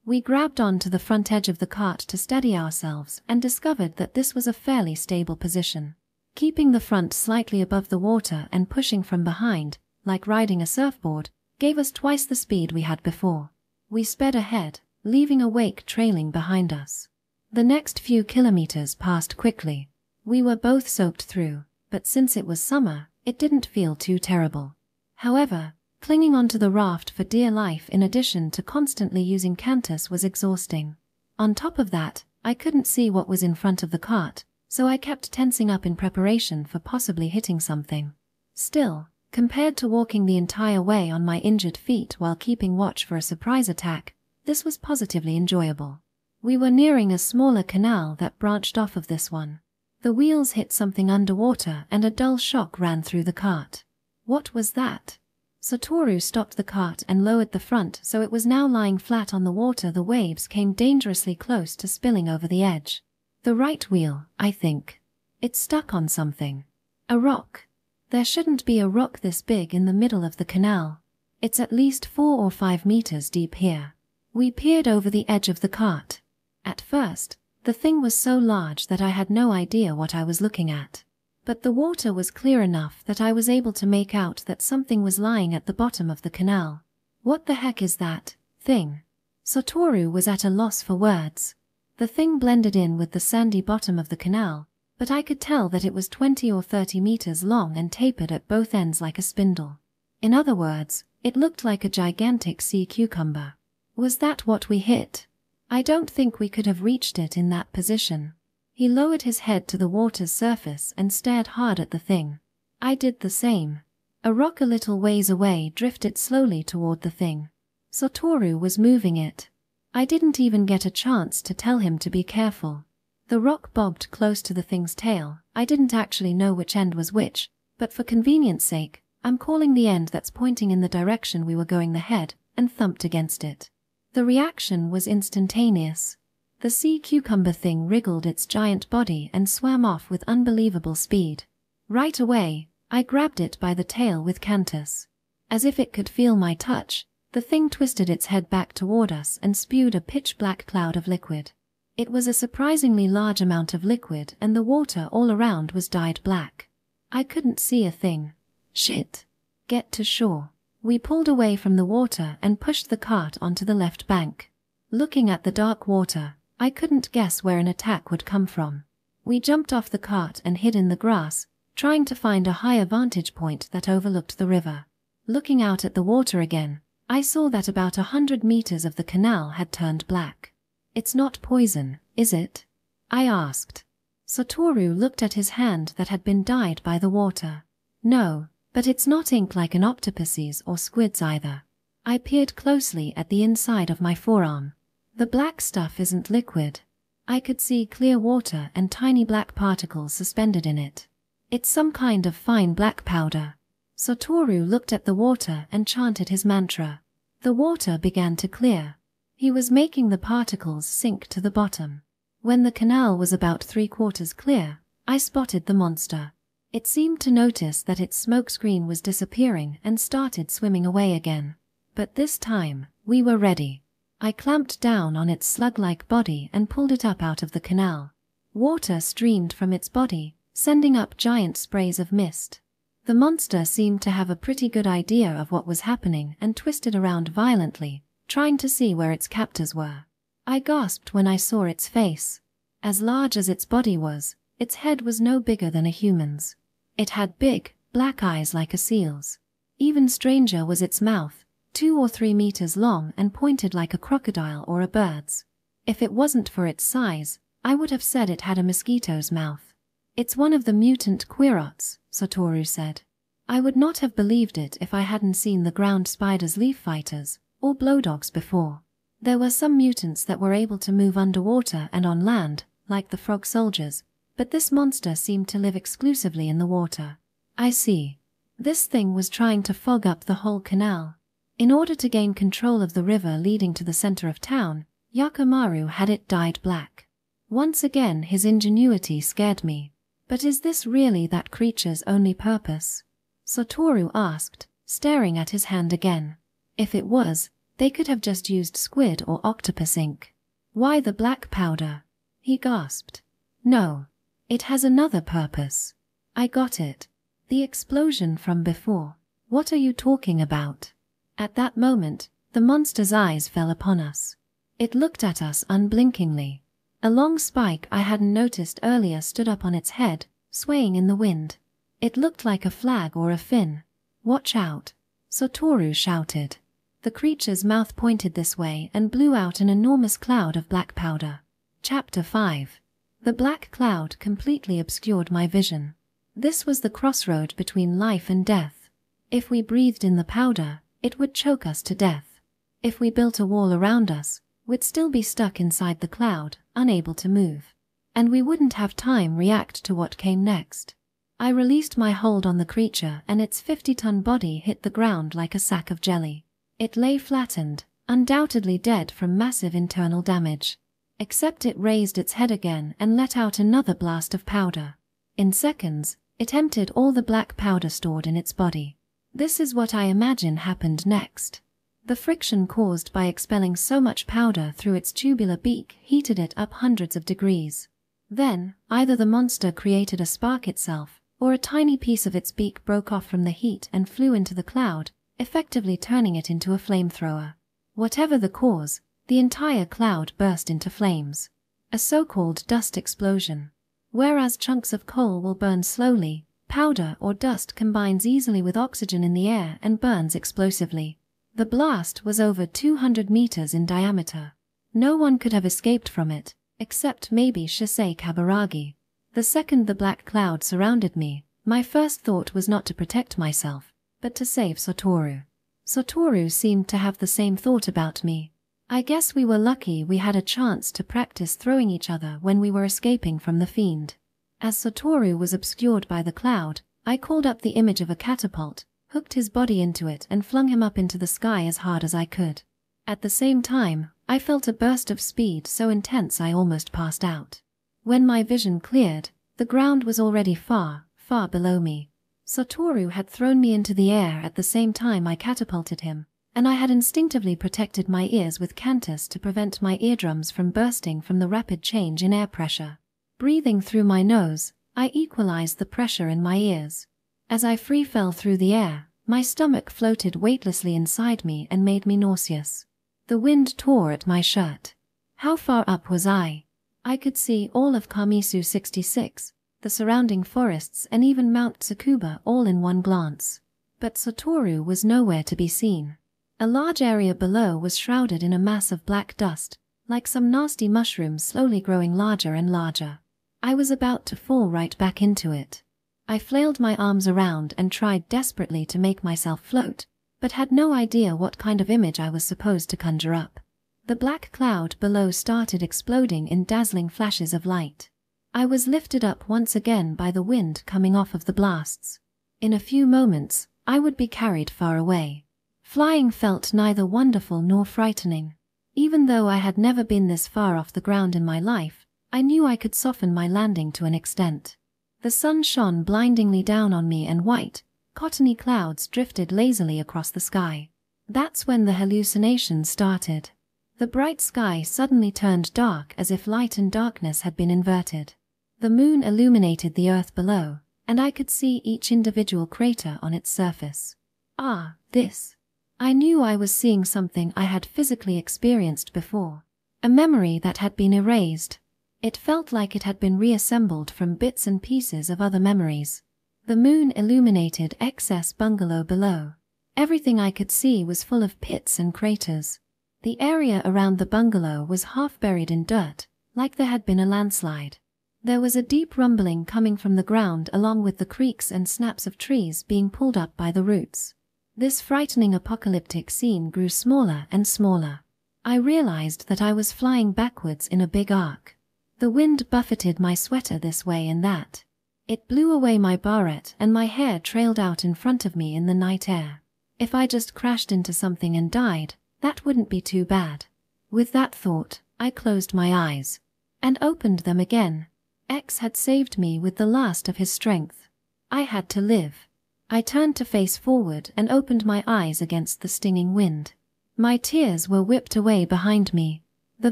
We grabbed onto the front edge of the cart to steady ourselves and discovered that this was a fairly stable position. Keeping the front slightly above the water and pushing from behind, like riding a surfboard, gave us twice the speed we had before. We sped ahead, leaving a wake trailing behind us. The next few kilometers passed quickly. We were both soaked through, but since it was summer, It didn't feel too terrible. However, clinging onto the raft for dear life in addition to constantly using Cantus was exhausting. On top of that, I couldn't see what was in front of the cart, so I kept tensing up in preparation for possibly hitting something. Still, compared to walking the entire way on my injured feet while keeping watch for a surprise attack, this was positively enjoyable. We were nearing a smaller canal that branched off of this one. The wheels hit something underwater and a dull shock ran through the cart. What was that? Satoru stopped the cart and lowered the front so it was now lying flat on the water. The waves came dangerously close to spilling over the edge. The right wheel, I think. It's stuck on something. A rock. There shouldn't be a rock this big in the middle of the canal. It's at least 4 or 5 meters deep here. We peered over the edge of the cart. At first, the thing was so large that I had no idea what I was looking at. But the water was clear enough that I was able to make out that something was lying at the bottom of the canal. What the heck is that thing? Satoru was at a loss for words. The thing blended in with the sandy bottom of the canal, but I could tell that it was 20 or 30 meters long and tapered at both ends like a spindle. In other words, it looked like a gigantic sea cucumber. Was that what we hit? I don't think we could have reached it in that position. He lowered his head to the water's surface and stared hard at the thing. I did the same. A rock a little ways away drifted slowly toward the thing. Satoru was moving it. I didn't even get a chance to tell him to be careful. The rock bobbed close to the thing's tail. I didn't actually know which end was which, but for convenience sake, I'm calling the end that's pointing in the direction we were going the head, and thumped against it. The reaction was instantaneous. The sea cucumber thing wriggled its giant body and swam off with unbelievable speed. Right away, I grabbed it by the tail with Cantus. As if it could feel my touch, the thing twisted its head back toward us and spewed a pitch-black cloud of liquid. It was a surprisingly large amount of liquid and the water all around was dyed black. I couldn't see a thing. Shit. Get to shore. We pulled away from the water and pushed the cart onto the left bank. Looking at the dark water, I couldn't guess where an attack would come from. We jumped off the cart and hid in the grass, trying to find a higher vantage point that overlooked the river. Looking out at the water again, I saw that about 100 meters of the canal had turned black. It's not poison, is it? I asked. Satoru looked at his hand that had been dyed by the water. No, but it's not ink like an octopus's or squid's either. I peered closely at the inside of my forearm. The black stuff isn't liquid. I could see clear water and tiny black particles suspended in it. It's some kind of fine black powder. Satoru looked at the water and chanted his mantra. The water began to clear. He was making the particles sink to the bottom. When the canal was about 3/4 clear, I spotted the monster. It seemed to notice that its smokescreen was disappearing and started swimming away again. But this time, we were ready. I clamped down on its slug-like body and pulled it up out of the canal. Water streamed from its body, sending up giant sprays of mist. The monster seemed to have a pretty good idea of what was happening and twisted around violently, trying to see where its captors were. I gasped when I saw its face. As large as its body was, its head was no bigger than a human's. It had big, black eyes like a seal's. Even stranger was its mouth, 2 or 3 meters long and pointed like a crocodile or a bird's. If it wasn't for its size, I would have said it had a mosquito's mouth. It's one of the mutant Quirots, Satoru said. I would not have believed it if I hadn't seen the ground spider's leaf fighters, or blowdogs before. There were some mutants that were able to move underwater and on land, like the frog soldiers, but this monster seemed to live exclusively in the water. I see. This thing was trying to fog up the whole canal. In order to gain control of the river leading to the center of town, Yakimaru had it dyed black. Once again his ingenuity scared me. But is this really that creature's only purpose? Satoru asked, staring at his hand again. If it was, they could have just used squid or octopus ink. Why the black powder? He gasped. No. It has another purpose. I got it. The explosion from before. What are you talking about? At that moment, the monster's eyes fell upon us. It looked at us unblinkingly. A long spike I hadn't noticed earlier stood up on its head, swaying in the wind. It looked like a flag or a fin. "Watch out," Satoru shouted. The creature's mouth pointed this way and blew out an enormous cloud of black powder. Chapter 5. The black cloud completely obscured my vision. This was the crossroad between life and death. If we breathed in the powder, it would choke us to death. If we built a wall around us, we'd still be stuck inside the cloud, unable to move. And we wouldn't have time to react to what came next. I released my hold on the creature and its 50-ton body hit the ground like a sack of jelly. It lay flattened, undoubtedly dead from massive internal damage. Except it raised its head again and let out another blast of powder. In seconds, it emptied all the black powder stored in its body. This is what I imagine happened next. The friction caused by expelling so much powder through its tubular beak heated it up hundreds of degrees. Then, either the monster created a spark itself, or a tiny piece of its beak broke off from the heat and flew into the cloud, effectively turning it into a flamethrower. Whatever the cause, the entire cloud burst into flames. A so-called dust explosion. Whereas chunks of coal will burn slowly, powder or dust combines easily with oxygen in the air and burns explosively. The blast was over 200 meters in diameter. No one could have escaped from it, except maybe Shisei Kaburagi. The second the black cloud surrounded me, my first thought was not to protect myself, but to save Satoru. Satoru seemed to have the same thought about me. I guess we were lucky we had a chance to practice throwing each other when we were escaping from the fiend. As Satoru was obscured by the cloud, I called up the image of a catapult, hooked his body into it and flung him up into the sky as hard as I could. At the same time, I felt a burst of speed so intense I almost passed out. When my vision cleared, the ground was already far, far below me. Satoru had thrown me into the air at the same time I catapulted him, and I had instinctively protected my ears with cantus to prevent my eardrums from bursting from the rapid change in air pressure. Breathing through my nose, I equalized the pressure in my ears. As I free fell through the air, my stomach floated weightlessly inside me and made me nauseous. The wind tore at my shirt. How far up was I? I could see all of Kamisu 66, the surrounding forests and even Mount Tsukuba all in one glance. But Satoru was nowhere to be seen. A large area below was shrouded in a mass of black dust, like some nasty mushrooms slowly growing larger and larger. I was about to fall right back into it. I flailed my arms around and tried desperately to make myself float, but had no idea what kind of image I was supposed to conjure up. The black cloud below started exploding in dazzling flashes of light. I was lifted up once again by the wind coming off of the blasts. In a few moments, I would be carried far away. Flying felt neither wonderful nor frightening. Even though I had never been this far off the ground in my life, I knew I could soften my landing to an extent. The sun shone blindingly down on me and white, cottony clouds drifted lazily across the sky. That's when the hallucination started. The bright sky suddenly turned dark as if light and darkness had been inverted. The moon illuminated the earth below, and I could see each individual crater on its surface. Ah, this. I knew I was seeing something I had physically experienced before. A memory that had been erased. It felt like it had been reassembled from bits and pieces of other memories. The moon illuminated excess bungalow below. Everything I could see was full of pits and craters. The area around the bungalow was half buried in dirt, like there had been a landslide. There was a deep rumbling coming from the ground along with the creaks and snaps of trees being pulled up by the roots. This frightening apocalyptic scene grew smaller and smaller. I realized that I was flying backwards in a big arc. The wind buffeted my sweater this way and that. It blew away my barrette and my hair trailed out in front of me in the night air. If I just crashed into something and died, that wouldn't be too bad. With that thought, I closed my eyes. And opened them again. X had saved me with the last of his strength. I had to live. I turned to face forward and opened my eyes against the stinging wind. My tears were whipped away behind me. The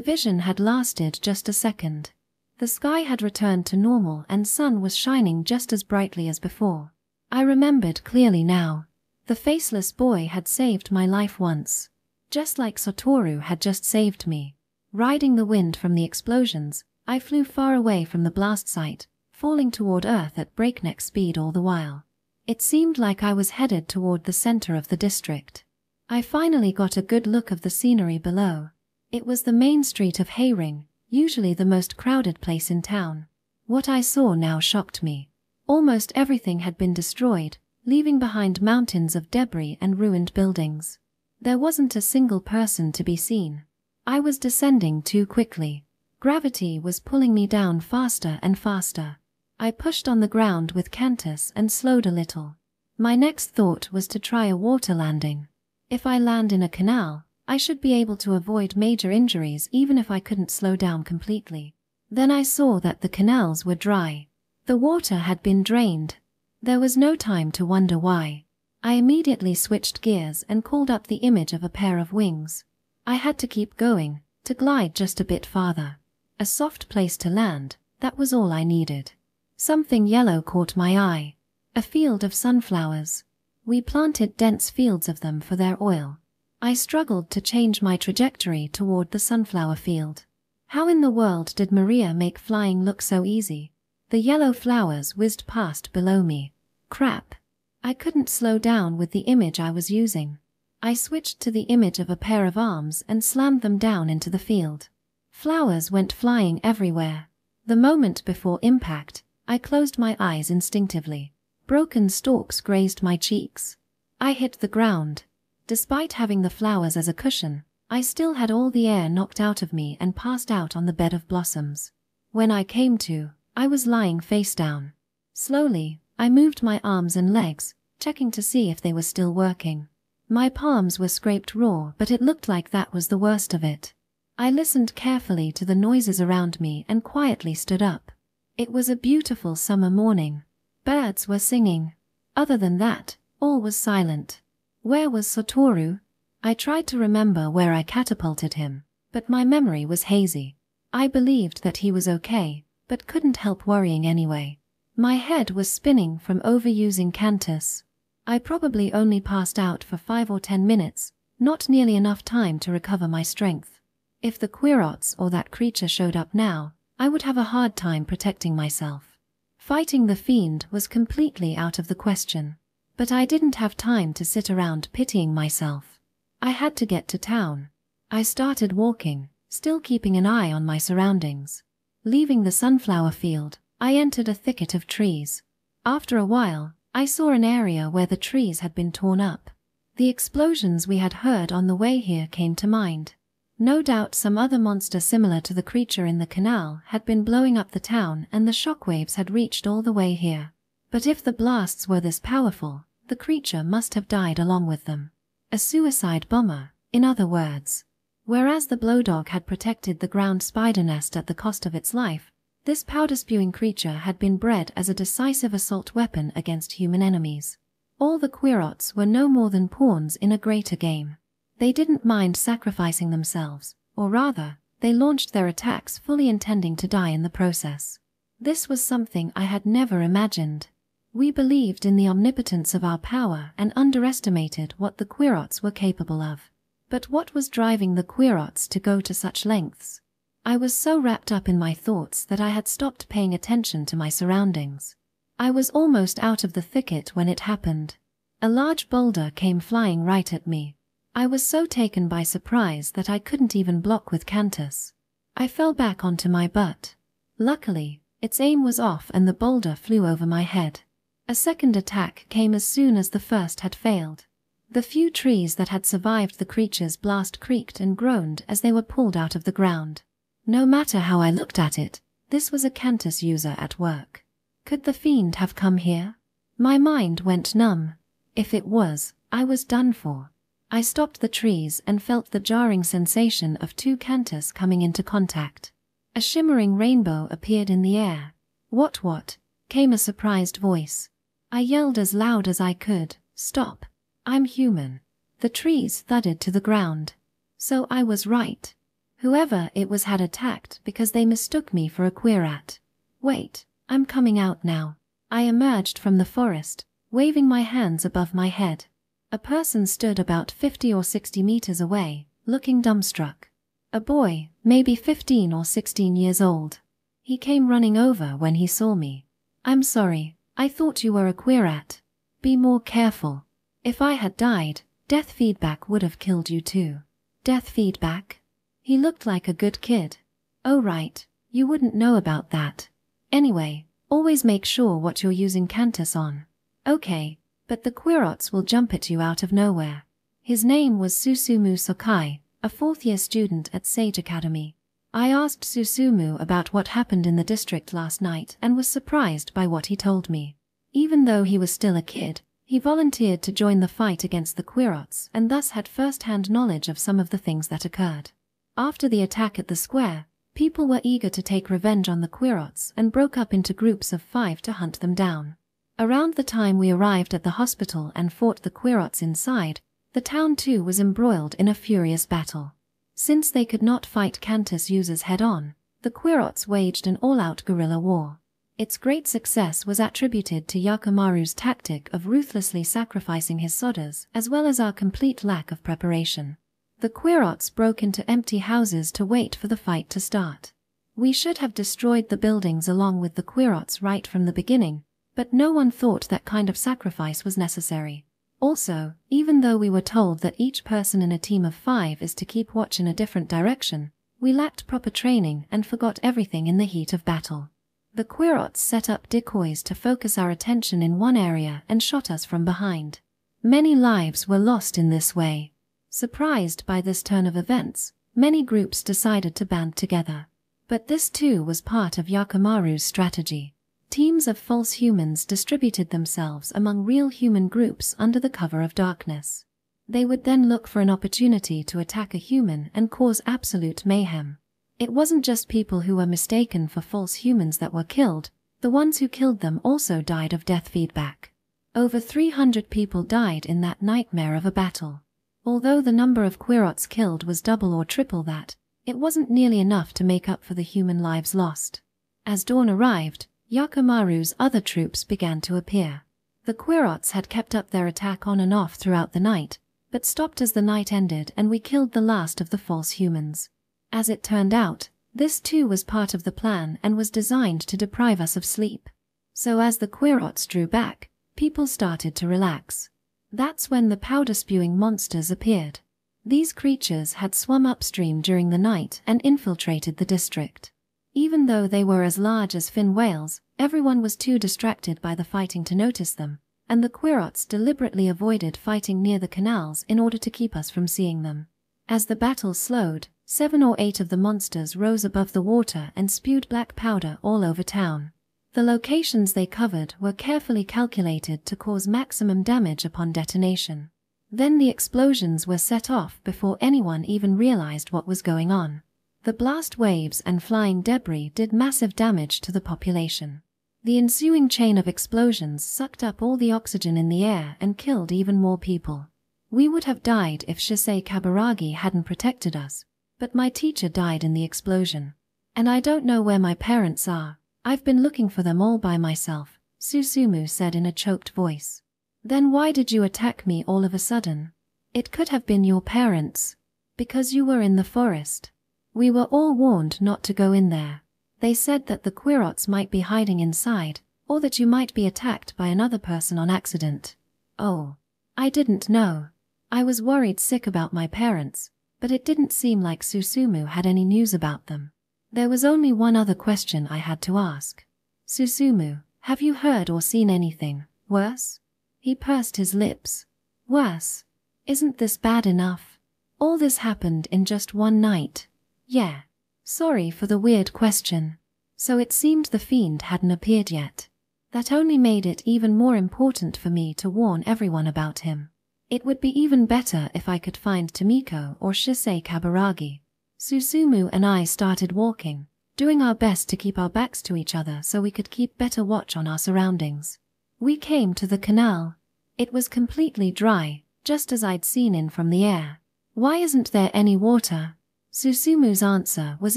vision had lasted just a second. The sky had returned to normal and sun was shining just as brightly as before. I remembered clearly now. The faceless boy had saved my life once. Just like Satoru had just saved me. Riding the wind from the explosions, I flew far away from the blast site, falling toward Earth at breakneck speed all the while. It seemed like I was headed toward the center of the district. I finally got a good look of the scenery below. It was the main street of Hayring, usually the most crowded place in town. What I saw now shocked me. Almost everything had been destroyed, leaving behind mountains of debris and ruined buildings. There wasn't a single person to be seen. I was descending too quickly. Gravity was pulling me down faster and faster. I pushed on the ground with Cantus and slowed a little. My next thought was to try a water landing. If I land in a canal, I should be able to avoid major injuries even if I couldn't slow down completely. Then I saw that the canals were dry. The water had been drained. There was no time to wonder why. I immediately switched gears and called up the image of a pair of wings. I had to keep going, to glide just a bit farther. A soft place to land, that was all I needed. Something yellow caught my eye. A field of sunflowers. We planted dense fields of them for their oil. I struggled to change my trajectory toward the sunflower field. How in the world did Maria make flying look so easy? The yellow flowers whizzed past below me. Crap. I couldn't slow down with the image I was using. I switched to the image of a pair of arms and slammed them down into the field. Flowers went flying everywhere. The moment before impact, I closed my eyes instinctively. Broken stalks grazed my cheeks. I hit the ground. Despite having the flowers as a cushion, I still had all the air knocked out of me and passed out on the bed of blossoms. When I came to, I was lying face down. Slowly, I moved my arms and legs, checking to see if they were still working. My palms were scraped raw, but it looked like that was the worst of it. I listened carefully to the noises around me and quietly stood up. It was a beautiful summer morning. Birds were singing. Other than that, all was silent. Where was Satoru? I tried to remember where I catapulted him, but my memory was hazy. I believed that he was okay, but couldn't help worrying anyway. My head was spinning from overusing Cantus. I probably only passed out for 5 or 10 minutes, not nearly enough time to recover my strength. If the Quirots or that creature showed up now, I would have a hard time protecting myself. Fighting the fiend was completely out of the question. But I didn't have time to sit around pitying myself. I had to get to town. I started walking, still keeping an eye on my surroundings. Leaving the sunflower field, I entered a thicket of trees. After a while, I saw an area where the trees had been torn up. The explosions we had heard on the way here came to mind. No doubt some other monster similar to the creature in the canal had been blowing up the town and the shockwaves had reached all the way here. But if the blasts were this powerful, the creature must have died along with them. A suicide bomber, in other words. Whereas the blowdog had protected the ground spider nest at the cost of its life, this powder-spewing creature had been bred as a decisive assault weapon against human enemies. All the Quirots were no more than pawns in a greater game. They didn't mind sacrificing themselves, or rather, they launched their attacks fully intending to die in the process. This was something I had never imagined. We believed in the omnipotence of our power and underestimated what the Quirots were capable of. But what was driving the Quirots to go to such lengths? I was so wrapped up in my thoughts that I had stopped paying attention to my surroundings. I was almost out of the thicket when it happened. A large boulder came flying right at me. I was so taken by surprise that I couldn't even block with Cantus. I fell back onto my butt. Luckily, its aim was off and the boulder flew over my head. A second attack came as soon as the first had failed. The few trees that had survived the creature's blast creaked and groaned as they were pulled out of the ground. No matter how I looked at it, this was a Cantus user at work. Could the fiend have come here? My mind went numb. If it was, I was done for. I stopped the trees and felt the jarring sensation of 2 Cantus coming into contact. A shimmering rainbow appeared in the air. What? Came a surprised voice. I yelled as loud as I could, "Stop! I'm human." The trees thudded to the ground. So I was right. Whoever it was had attacked because they mistook me for a Quirat. Wait, I'm coming out now. I emerged from the forest, waving my hands above my head. A person stood about 50 or 60 meters away, looking dumbstruck. A boy, maybe 15 or 16 years old. He came running over when he saw me. I'm sorry, I thought you were a queerat. Be more careful. If I had died, death feedback would have killed you too. Death feedback? He looked like a good kid. Oh right, you wouldn't know about that. Anyway, always make sure what you're using Cantus on. Okay, but the queerots will jump at you out of nowhere. His name was Susumu Sakai, a fourth-year student at Sage Academy. I asked Susumu about what happened in the district last night and was surprised by what he told me. Even though he was still a kid, he volunteered to join the fight against the queerots and thus had first-hand knowledge of some of the things that occurred. After the attack at the square, people were eager to take revenge on the queerots and broke up into groups of 5 to hunt them down. Around the time we arrived at the hospital and fought the queerots inside, the town too was embroiled in a furious battle. Since they could not fight Cantus users head-on, the queerots waged an all-out guerrilla war. Its great success was attributed to Yakimaru's tactic of ruthlessly sacrificing his sodas as well as our complete lack of preparation. The queerots broke into empty houses to wait for the fight to start. We should have destroyed the buildings along with the queerots right from the beginning, but no one thought that kind of sacrifice was necessary. Also, even though we were told that each person in a team of 5 is to keep watch in a different direction, we lacked proper training and forgot everything in the heat of battle. The queerots set up decoys to focus our attention in one area and shot us from behind. Many lives were lost in this way. Surprised by this turn of events, many groups decided to band together. But this too was part of Yakimaru's strategy. Teams of false humans distributed themselves among real human groups under the cover of darkness. They would then look for an opportunity to attack a human and cause absolute mayhem. It wasn't just people who were mistaken for false humans that were killed, the ones who killed them also died of death feedback. Over 300 people died in that nightmare of a battle. Although the number of queerots killed was double or triple that, it wasn't nearly enough to make up for the human lives lost. As dawn arrived, Yakimaru's other troops began to appear. The queerots had kept up their attack on and off throughout the night, but stopped as the night ended and we killed the last of the false humans. As it turned out, this too was part of the plan and was designed to deprive us of sleep. So as the queerots drew back, people started to relax. That's when the powder-spewing monsters appeared. These creatures had swum upstream during the night and infiltrated the district. Even though they were as large as fin whales, everyone was too distracted by the fighting to notice them, and the queerots deliberately avoided fighting near the canals in order to keep us from seeing them. As the battle slowed, 7 or 8 of the monsters rose above the water and spewed black powder all over town. The locations they covered were carefully calculated to cause maximum damage upon detonation. Then the explosions were set off before anyone even realized what was going on. The blast waves and flying debris did massive damage to the population. The ensuing chain of explosions sucked up all the oxygen in the air and killed even more people. We would have died if Shisei Kaburagi hadn't protected us, but my teacher died in the explosion. And I don't know where my parents are. I've been looking for them all by myself, Susumu said in a choked voice. Then why did you attack me all of a sudden? It could have been your parents. Because you were in the forest. We were all warned not to go in there. They said that the queerots might be hiding inside, or that you might be attacked by another person on accident. Oh. I didn't know. I was worried sick about my parents, but it didn't seem like Susumu had any news about them. There was only one other question I had to ask. Susumu, have you heard or seen anything worse? He pursed his lips. Worse? Isn't this bad enough? All this happened in just one night. Yeah. Sorry for the weird question. So it seemed the fiend hadn't appeared yet. That only made it even more important for me to warn everyone about him. It would be even better if I could find Tomiko or Shisei Kaburagi. Susumu and I started walking, doing our best to keep our backs to each other so we could keep better watch on our surroundings. We came to the canal. It was completely dry, just as I'd seen in from the air. Why isn't there any water? Susumu's answer was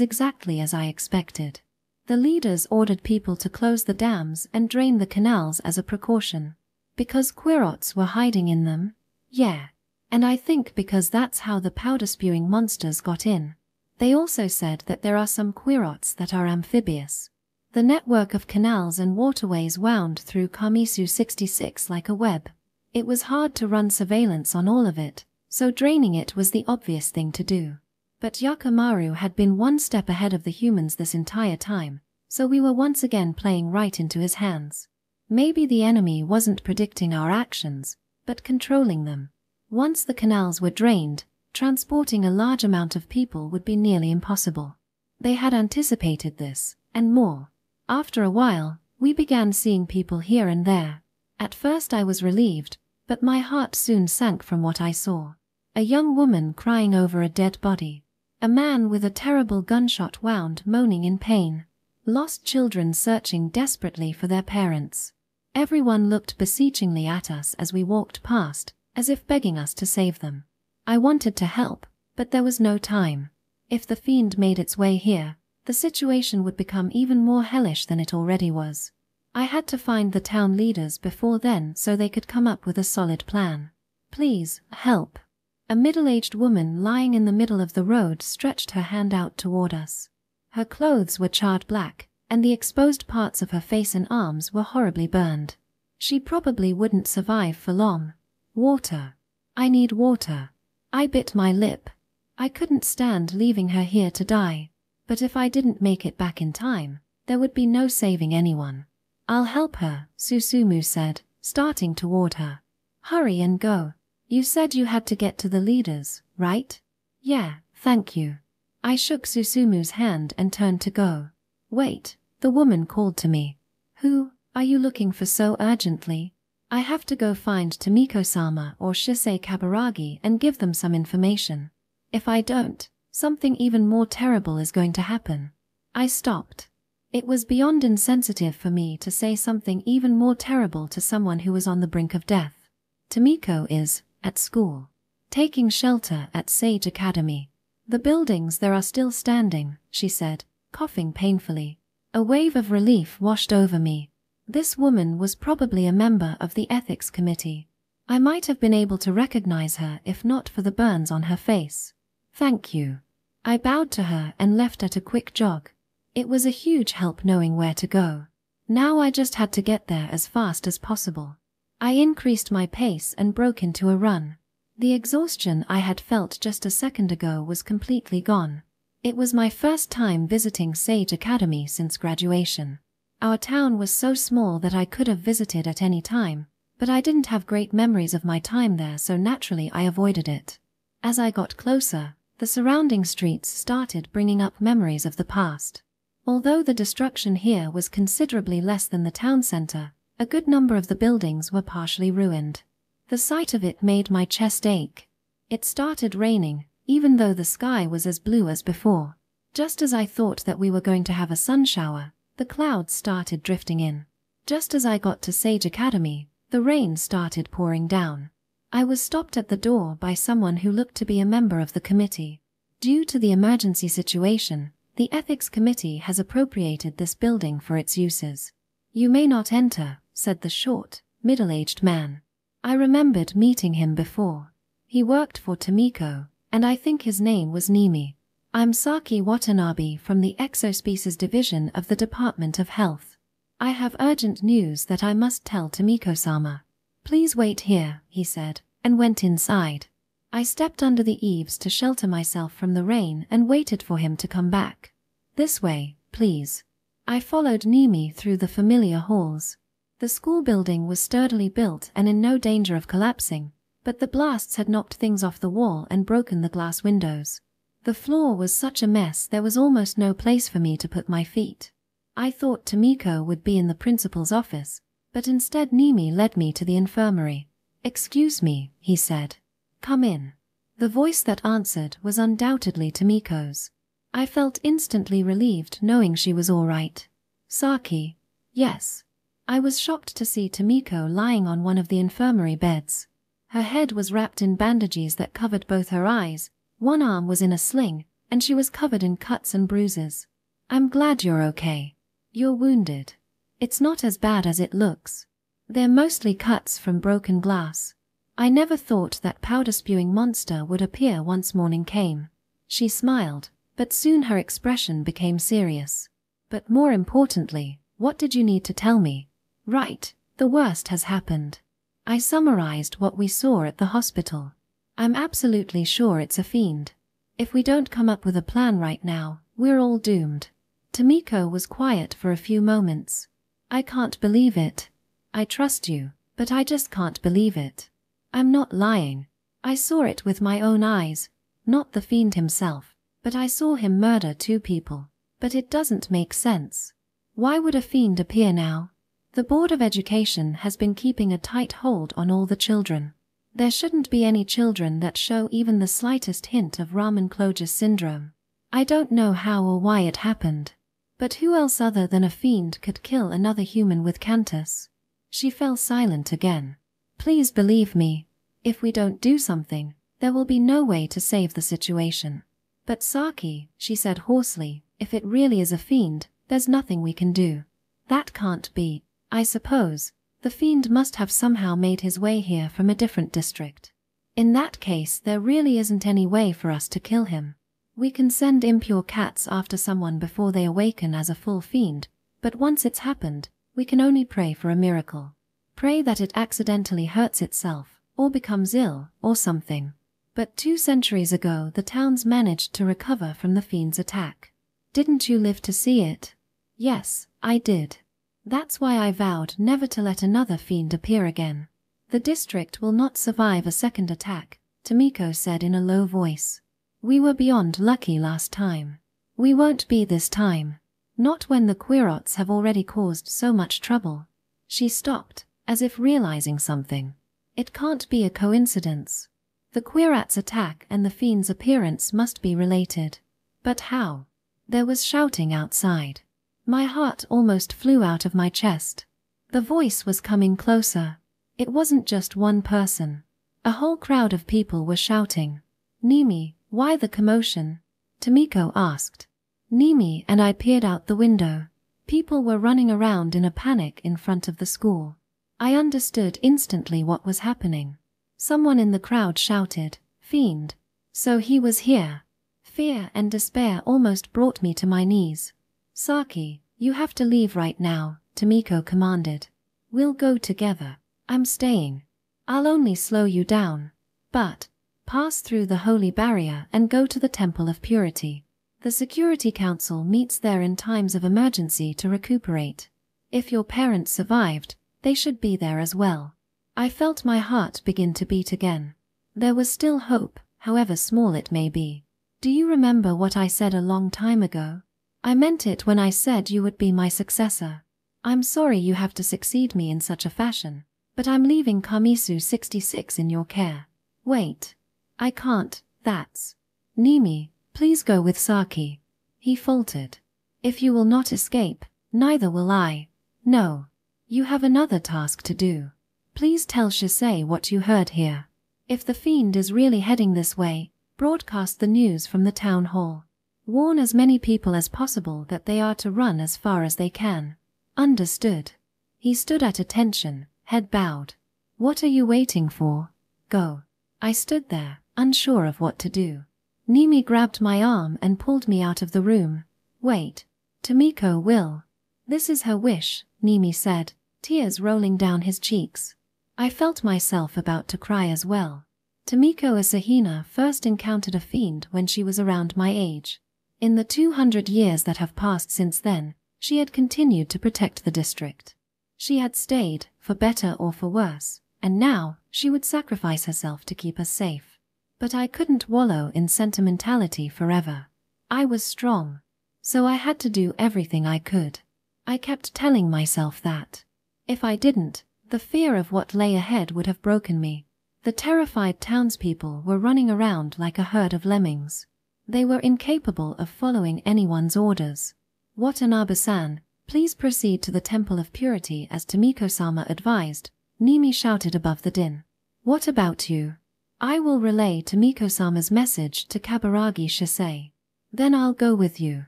exactly as I expected. The leaders ordered people to close the dams and drain the canals as a precaution. Because queerots were hiding in them? Yeah. And I think because that's how the powder-spewing monsters got in. They also said that there are some queerots that are amphibious. The network of canals and waterways wound through Kamisu 66 like a web. It was hard to run surveillance on all of it, so draining it was the obvious thing to do. But Yakamaru had been one step ahead of the humans this entire time, so we were once again playing right into his hands. Maybe the enemy wasn't predicting our actions, but controlling them. Once the canals were drained, transporting a large amount of people would be nearly impossible. They had anticipated this, and more. After a while, we began seeing people here and there. At first I was relieved, but my heart soon sank from what I saw. A young woman crying over a dead body. A man with a terrible gunshot wound moaning in pain. Lost children searching desperately for their parents. Everyone looked beseechingly at us as we walked past, as if begging us to save them. I wanted to help, but there was no time. If the fiend made its way here, the situation would become even more hellish than it already was. I had to find the town leaders before then so they could come up with a solid plan. Please, help. A middle-aged woman lying in the middle of the road stretched her hand out toward us. Her clothes were charred black, and the exposed parts of her face and arms were horribly burned. She probably wouldn't survive for long. Water. I need water. I bit my lip. I couldn't stand leaving her here to die. But if I didn't make it back in time, there would be no saving anyone. I'll help her, Susumu said, starting toward her. Hurry and go. You said you had to get to the leaders, right? Yeah, thank you. I shook Susumu's hand and turned to go. Wait, the woman called to me. Who are you looking for so urgently? I have to go find Tomiko-sama or Shisei Kaburagi and give them some information. If I don't, something even more terrible is going to happen. I stopped. It was beyond insensitive for me to say something even more terrible to someone who was on the brink of death. Tomiko is at school, taking shelter at Sage Academy. The buildings there are still standing, she said, coughing painfully. A wave of relief washed over me. This woman was probably a member of the ethics committee. I might have been able to recognize her if not for the burns on her face. Thank you. I bowed to her and left at a quick jog. It was a huge help knowing where to go. Now I just had to get there as fast as possible. I increased my pace and broke into a run. The exhaustion I had felt just a second ago was completely gone. It was my first time visiting Sage Academy since graduation. Our town was so small that I could have visited at any time, but I didn't have great memories of my time there, so naturally I avoided it. As I got closer, the surrounding streets started bringing up memories of the past. Although the destruction here was considerably less than the town center, a good number of the buildings were partially ruined. The sight of it made my chest ache. It started raining, even though the sky was as blue as before. Just as I thought that we were going to have a sun shower, the clouds started drifting in. Just as I got to Sage Academy, the rain started pouring down. I was stopped at the door by someone who looked to be a member of the committee. Due to the emergency situation, the ethics committee has appropriated this building for its uses. You may not enter, said the short, middle-aged man. I remembered meeting him before. He worked for Tomiko, and I think his name was Nimi. I'm Saki Watanabe from the Exospecies Division of the Department of Health. I have urgent news that I must tell Tomiko-sama. Please wait here, he said, and went inside. I stepped under the eaves to shelter myself from the rain and waited for him to come back. This way, please. I followed Nimi through the familiar halls. The school building was sturdily built and in no danger of collapsing, but the blasts had knocked things off the wall and broken the glass windows. The floor was such a mess there was almost no place for me to put my feet. I thought Tomiko would be in the principal's office, but instead Nimi led me to the infirmary. Excuse me, he said. Come in. The voice that answered was undoubtedly Tomiko's. I felt instantly relieved knowing she was all right. Saki? Yes. I was shocked to see Tomiko lying on one of the infirmary beds. Her head was wrapped in bandages that covered both her eyes, one arm was in a sling, and she was covered in cuts and bruises. I'm glad you're okay. You're wounded. It's not as bad as it looks. They're mostly cuts from broken glass. I never thought that powder-spewing monster would appear once morning came. She smiled, but soon her expression became serious. But more importantly, what did you need to tell me? Right, the worst has happened. I summarized what we saw at the hospital. I'm absolutely sure it's a fiend. If we don't come up with a plan right now, we're all doomed. Tomiko was quiet for a few moments. I can't believe it. I trust you, but I just can't believe it. I'm not lying. I saw it with my own eyes. Not the fiend himself, but I saw him murder 2 people. But it doesn't make sense. Why would a fiend appear now? The Board of Education has been keeping a tight hold on all the children. There shouldn't be any children that show even the slightest hint of Raman-Clojas syndrome. I don't know how or why it happened. But who else other than a fiend could kill another human with Cantus? She fell silent again. Please believe me. If we don't do something, there will be no way to save the situation. But Saki, she said hoarsely, if it really is a fiend, there's nothing we can do. That can't be. I suppose the fiend must have somehow made his way here from a different district. In that case, there really isn't any way for us to kill him. We can send impure cats after someone before they awaken as a full fiend, but once it's happened, we can only pray for a miracle. Pray that it accidentally hurts itself, or becomes ill, or something. But 2 centuries ago the towns managed to recover from the fiend's attack. Didn't you live to see it? Yes, I did. That's why I vowed never to let another fiend appear again. The district will not survive a second attack, Tomiko said in a low voice. We were beyond lucky last time. We won't be this time. Not when the Quirots have already caused so much trouble. She stopped, as if realizing something. It can't be a coincidence. The Quirats' attack and the fiend's appearance must be related. But how? There was shouting outside. My heart almost flew out of my chest. The voice was coming closer. It wasn't just one person. A whole crowd of people were shouting. Nimi, why the commotion? Tomiko asked. Nimi and I peered out the window. People were running around in a panic in front of the school. I understood instantly what was happening. Someone in the crowd shouted, "Fiend." So he was here. Fear and despair almost brought me to my knees. Saki, you have to leave right now, Tomiko commanded. We'll go together. I'm staying. I'll only slow you down. But pass through the holy barrier and go to the Temple of Purity. The Security Council meets there in times of emergency to recuperate. If your parents survived, they should be there as well. I felt my heart begin to beat again. There was still hope, however small it may be. Do you remember what I said a long time ago? I meant it when I said you would be my successor. I'm sorry you have to succeed me in such a fashion, but I'm leaving Kamisu 66 in your care. Wait. I can't, that's. Nimi, please go with Saki. He faltered. If you will not escape, neither will I. No. You have another task to do. Please tell Shisei what you heard here. If the fiend is really heading this way, broadcast the news from the town hall. Warn as many people as possible that they are to run as far as they can. Understood. He stood at attention, head bowed. What are you waiting for? Go. I stood there, unsure of what to do. Nimi grabbed my arm and pulled me out of the room. Wait. Tomiko will. This is her wish, Nimi said, tears rolling down his cheeks. I felt myself about to cry as well. Tomiko Asahina first encountered a fiend when she was around my age. In the 200 years that have passed since then, she had continued to protect the district. She had stayed, for better or for worse, and now she would sacrifice herself to keep us safe. But I couldn't wallow in sentimentality forever. I was strong, so I had to do everything I could. I kept telling myself that. If I didn't, the fear of what lay ahead would have broken me. The terrified townspeople were running around like a herd of lemmings. They were incapable of following anyone's orders. Watanabe-san, please proceed to the Temple of Purity as Tomiko-sama advised, Nimi shouted above the din. What about you? I will relay Tomiko-sama's message to Kaburagi Shisei. Then I'll go with you.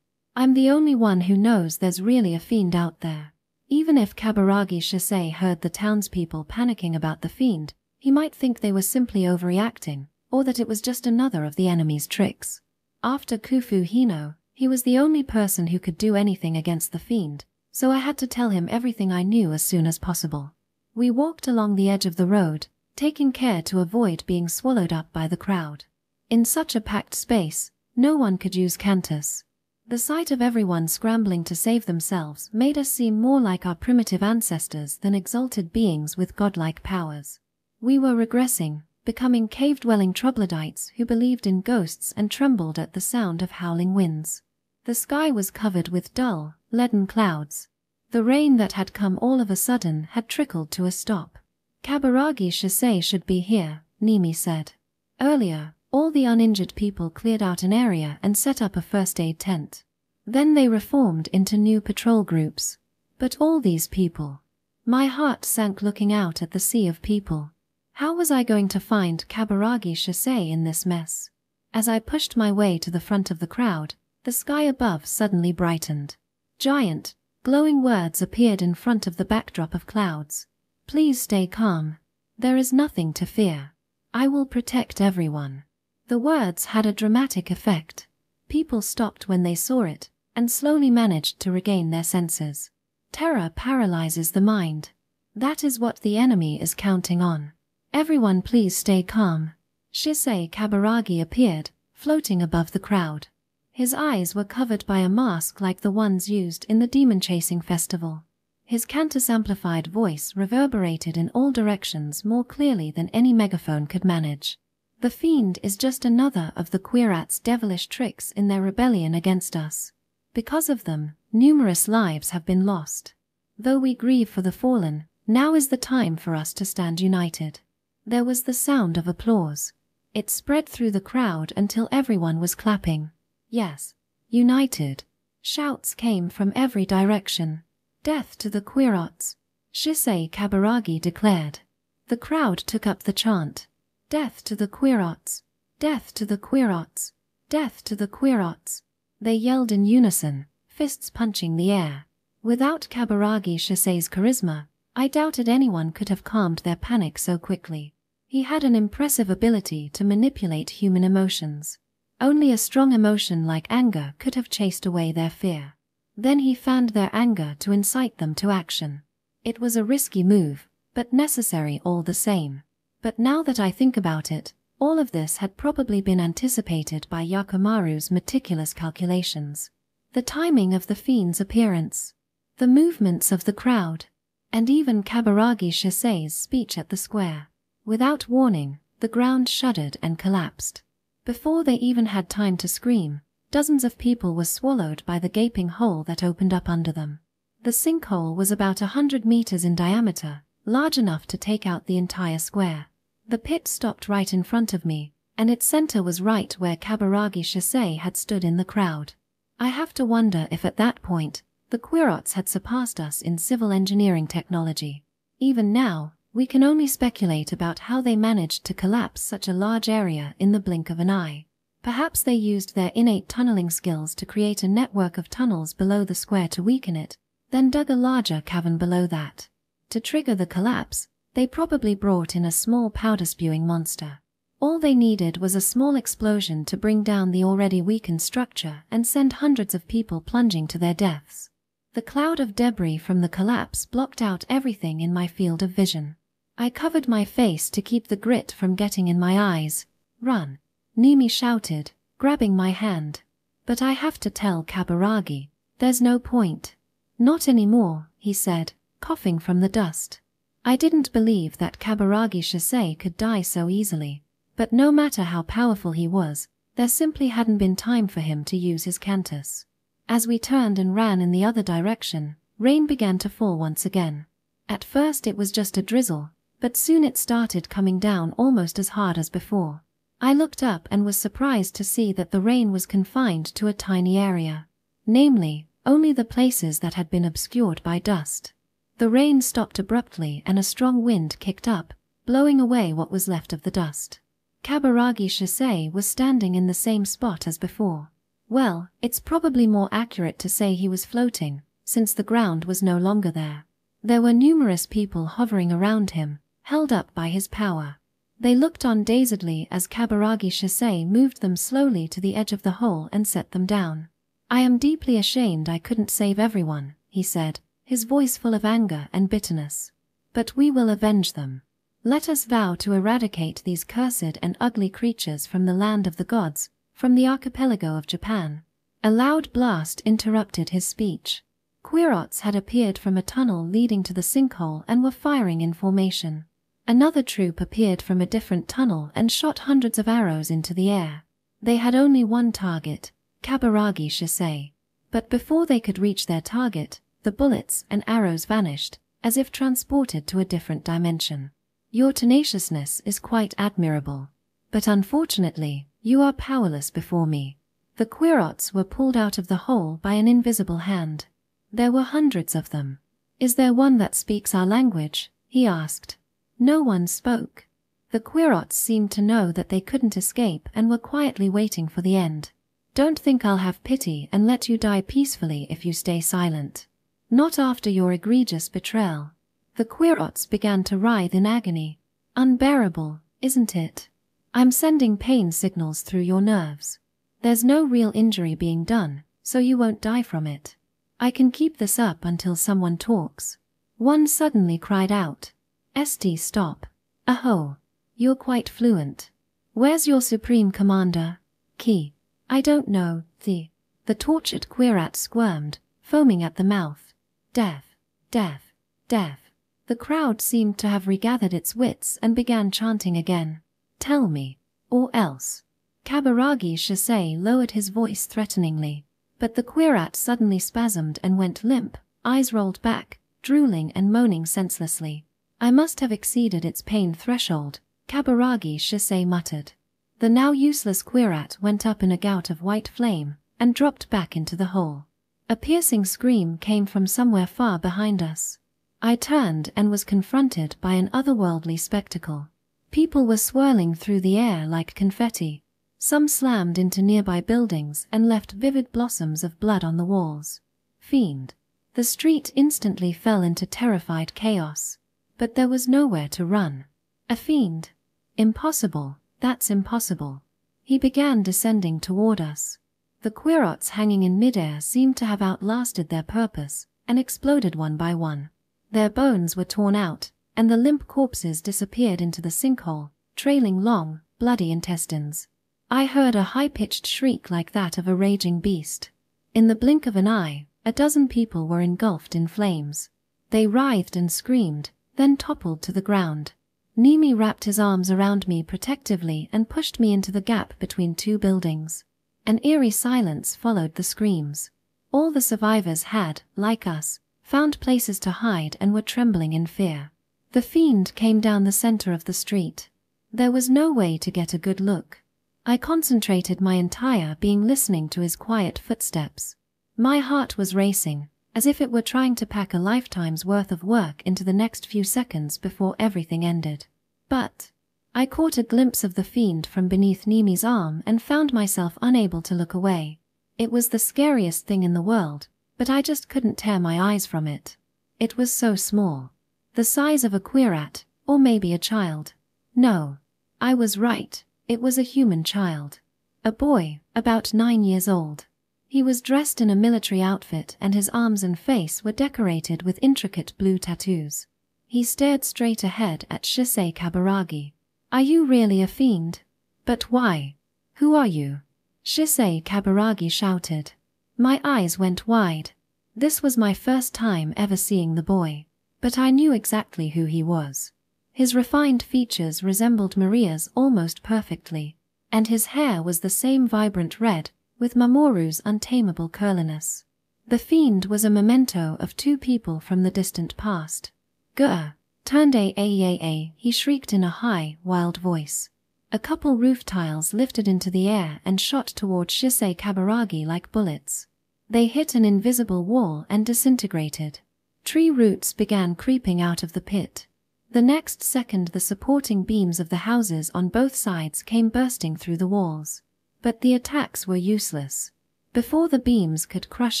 I'm the only one who knows there's really a fiend out there. Even if Kaburagi Shisei heard the townspeople panicking about the fiend, he might think they were simply overreacting, or that it was just another of the enemy's tricks. After Kufu Hino, He was the only person who could do anything against the fiend, so I had to tell him everything I knew as soon as possible. We walked along the edge of the road, taking care to avoid being swallowed up by the crowd. In such a packed space, no one could use Cantus. The sight of everyone scrambling to save themselves made us seem more like our primitive ancestors than exalted beings with godlike powers. We were regressing, becoming cave-dwelling troglodytes who believed in ghosts and trembled at the sound of howling winds. The sky was covered with dull, leaden clouds. The rain that had come all of a sudden had trickled to a stop. Kaburagi Shisei should be here, Nimi said. Earlier, all the uninjured people cleared out an area and set up a first aid tent. Then they reformed into new patrol groups. But all these people. My heart sank looking out at the sea of people. How was I going to find Kaburagi Shisei in this mess? As I pushed my way to the front of the crowd, the sky above suddenly brightened. Giant, glowing words appeared in front of the backdrop of clouds. Please stay calm. There is nothing to fear. I will protect everyone. The words had a dramatic effect. People stopped when they saw it, and slowly managed to regain their senses. Terror paralyzes the mind. That is what the enemy is counting on. Everyone please stay calm. Shisei Kaburagi appeared, floating above the crowd. His eyes were covered by a mask like the ones used in the demon-chasing festival. His Cantus-amplified voice reverberated in all directions more clearly than any megaphone could manage. The fiend is just another of the Quirat's devilish tricks in their rebellion against us. Because of them, numerous lives have been lost. Though we grieve for the fallen, now is the time for us to stand united. There was the sound of applause. It spread through the crowd until everyone was clapping. Yes, united. Shouts came from every direction. Death to the Quirats, Shisei Kaburagi declared. The crowd took up the chant. Death to the Quirats, death to the Quirats, death to the Quirats. They yelled in unison, fists punching the air. Without Kaburagi Shisei's charisma, I doubted anyone could have calmed their panic so quickly. He had an impressive ability to manipulate human emotions. Only a strong emotion like anger could have chased away their fear. Then he fanned their anger to incite them to action. It was a risky move, but necessary all the same. But now that I think about it, all of this had probably been anticipated by Yakumaru's meticulous calculations. The timing of the fiend's appearance, the movements of the crowd, and even Kaburagi Shisei's speech at the square. Without warning, the ground shuddered and collapsed. Before they even had time to scream, dozens of people were swallowed by the gaping hole that opened up under them. The sinkhole was about 100 meters in diameter, large enough to take out the entire square. The pit stopped right in front of me, and its center was right where Kaburagi Shisei had stood in the crowd. I have to wonder if at that point, the Quirats had surpassed us in civil engineering technology. Even now, we can only speculate about how they managed to collapse such a large area in the blink of an eye. Perhaps they used their innate tunneling skills to create a network of tunnels below the square to weaken it, then dug a larger cavern below that. To trigger the collapse, they probably brought in a small powder-spewing monster. All they needed was a small explosion to bring down the already weakened structure and send hundreds of people plunging to their deaths. The cloud of debris from the collapse blocked out everything in my field of vision. I covered my face to keep the grit from getting in my eyes. Run, Nimi shouted, grabbing my hand. But I have to tell Kaburagi, there's no point. Not anymore, he said, coughing from the dust. I didn't believe that Kaburagi Shisei could die so easily. But no matter how powerful he was, there simply hadn't been time for him to use his Cantus. As we turned and ran in the other direction, rain began to fall once again. At first it was just a drizzle, but soon it started coming down almost as hard as before. I looked up and was surprised to see that the rain was confined to a tiny area. Namely, only the places that had been obscured by dust. The rain stopped abruptly and a strong wind kicked up, blowing away what was left of the dust. Kaburagi Shisei was standing in the same spot as before. Well, it's probably more accurate to say he was floating, since the ground was no longer there. There were numerous people hovering around him, held up by his power. They looked on dazedly as Kaburagi Shisei moved them slowly to the edge of the hole and set them down. I am deeply ashamed I couldn't save everyone, he said, his voice full of anger and bitterness. But we will avenge them. Let us vow to eradicate these cursed and ugly creatures from the land of the gods, from the archipelago of Japan. A loud blast interrupted his speech. Queerots had appeared from a tunnel leading to the sinkhole and were firing in formation. Another troop appeared from a different tunnel and shot hundreds of arrows into the air. They had only one target, Kaburagi Shisei. But before they could reach their target, the bullets and arrows vanished, as if transported to a different dimension. Your tenaciousness is quite admirable. But unfortunately, you are powerless before me. The Queerots were pulled out of the hole by an invisible hand. There were hundreds of them. Is there one that speaks our language? He asked. No one spoke. The Queerots seemed to know that they couldn't escape and were quietly waiting for the end. Don't think I'll have pity and let you die peacefully if you stay silent. Not after your egregious betrayal. The Queerots began to writhe in agony. Unbearable, isn't it? I'm sending pain signals through your nerves. There's no real injury being done, so you won't die from it. I can keep this up until someone talks. One suddenly cried out. St, stop. Aho. You're quite fluent. Where's your supreme commander? Ki. I don't know, the tortured Queerat squirmed, foaming at the mouth. Death, death, death. The crowd seemed to have regathered its wits and began chanting again. Tell me, or else. Kaburagi Shisei lowered his voice threateningly, but the Queerat suddenly spasmed and went limp, eyes rolled back, drooling and moaning senselessly. I must have exceeded its pain threshold, Kaburagi Shisei muttered. The now useless Queerat went up in a gout of white flame and dropped back into the hole. A piercing scream came from somewhere far behind us. I turned and was confronted by an otherworldly spectacle. People were swirling through the air like confetti. Some slammed into nearby buildings and left vivid blossoms of blood on the walls. Fiend. The street instantly fell into terrified chaos. But there was nowhere to run. A fiend? Impossible, that's impossible. He began descending toward us. The Queerots hanging in midair seemed to have outlasted their purpose and exploded one by one. Their bones were torn out, and the limp corpses disappeared into the sinkhole, trailing long, bloody intestines. I heard a high-pitched shriek like that of a raging beast. In the blink of an eye, a dozen people were engulfed in flames. They writhed and screamed, then toppled to the ground. Nimi wrapped his arms around me protectively and pushed me into the gap between two buildings. An eerie silence followed the screams. All the survivors had, like us, found places to hide and were trembling in fear. The fiend came down the center of the street. There was no way to get a good look. I concentrated my entire being listening to his quiet footsteps. My heart was racing, as if it were trying to pack a lifetime's worth of work into the next few seconds before everything ended. But I caught a glimpse of the fiend from beneath Nimi's arm and found myself unable to look away. It was the scariest thing in the world, but I just couldn't tear my eyes from it. It was so small. The size of a Queerat, or maybe a child. No. I was right, it was a human child. A boy, about 9 years old. He was dressed in a military outfit and his arms and face were decorated with intricate blue tattoos. He stared straight ahead at Shisei Kaburagi. Are you really a fiend? But why? Who are you? Shisei Kaburagi shouted. My eyes went wide. This was my first time ever seeing the boy. But I knew exactly who he was. His refined features resembled Maria's almost perfectly, and his hair was the same vibrant red, with Mamoru's untamable curliness. The fiend was a memento of two people from the distant past. Grr! Turned a, he shrieked in a high, wild voice. A couple roof tiles lifted into the air and shot toward Shisei Kaburagi like bullets. They hit an invisible wall and disintegrated. Tree roots began creeping out of the pit. The next second the supporting beams of the houses on both sides came bursting through the walls. But the attacks were useless. Before the beams could crush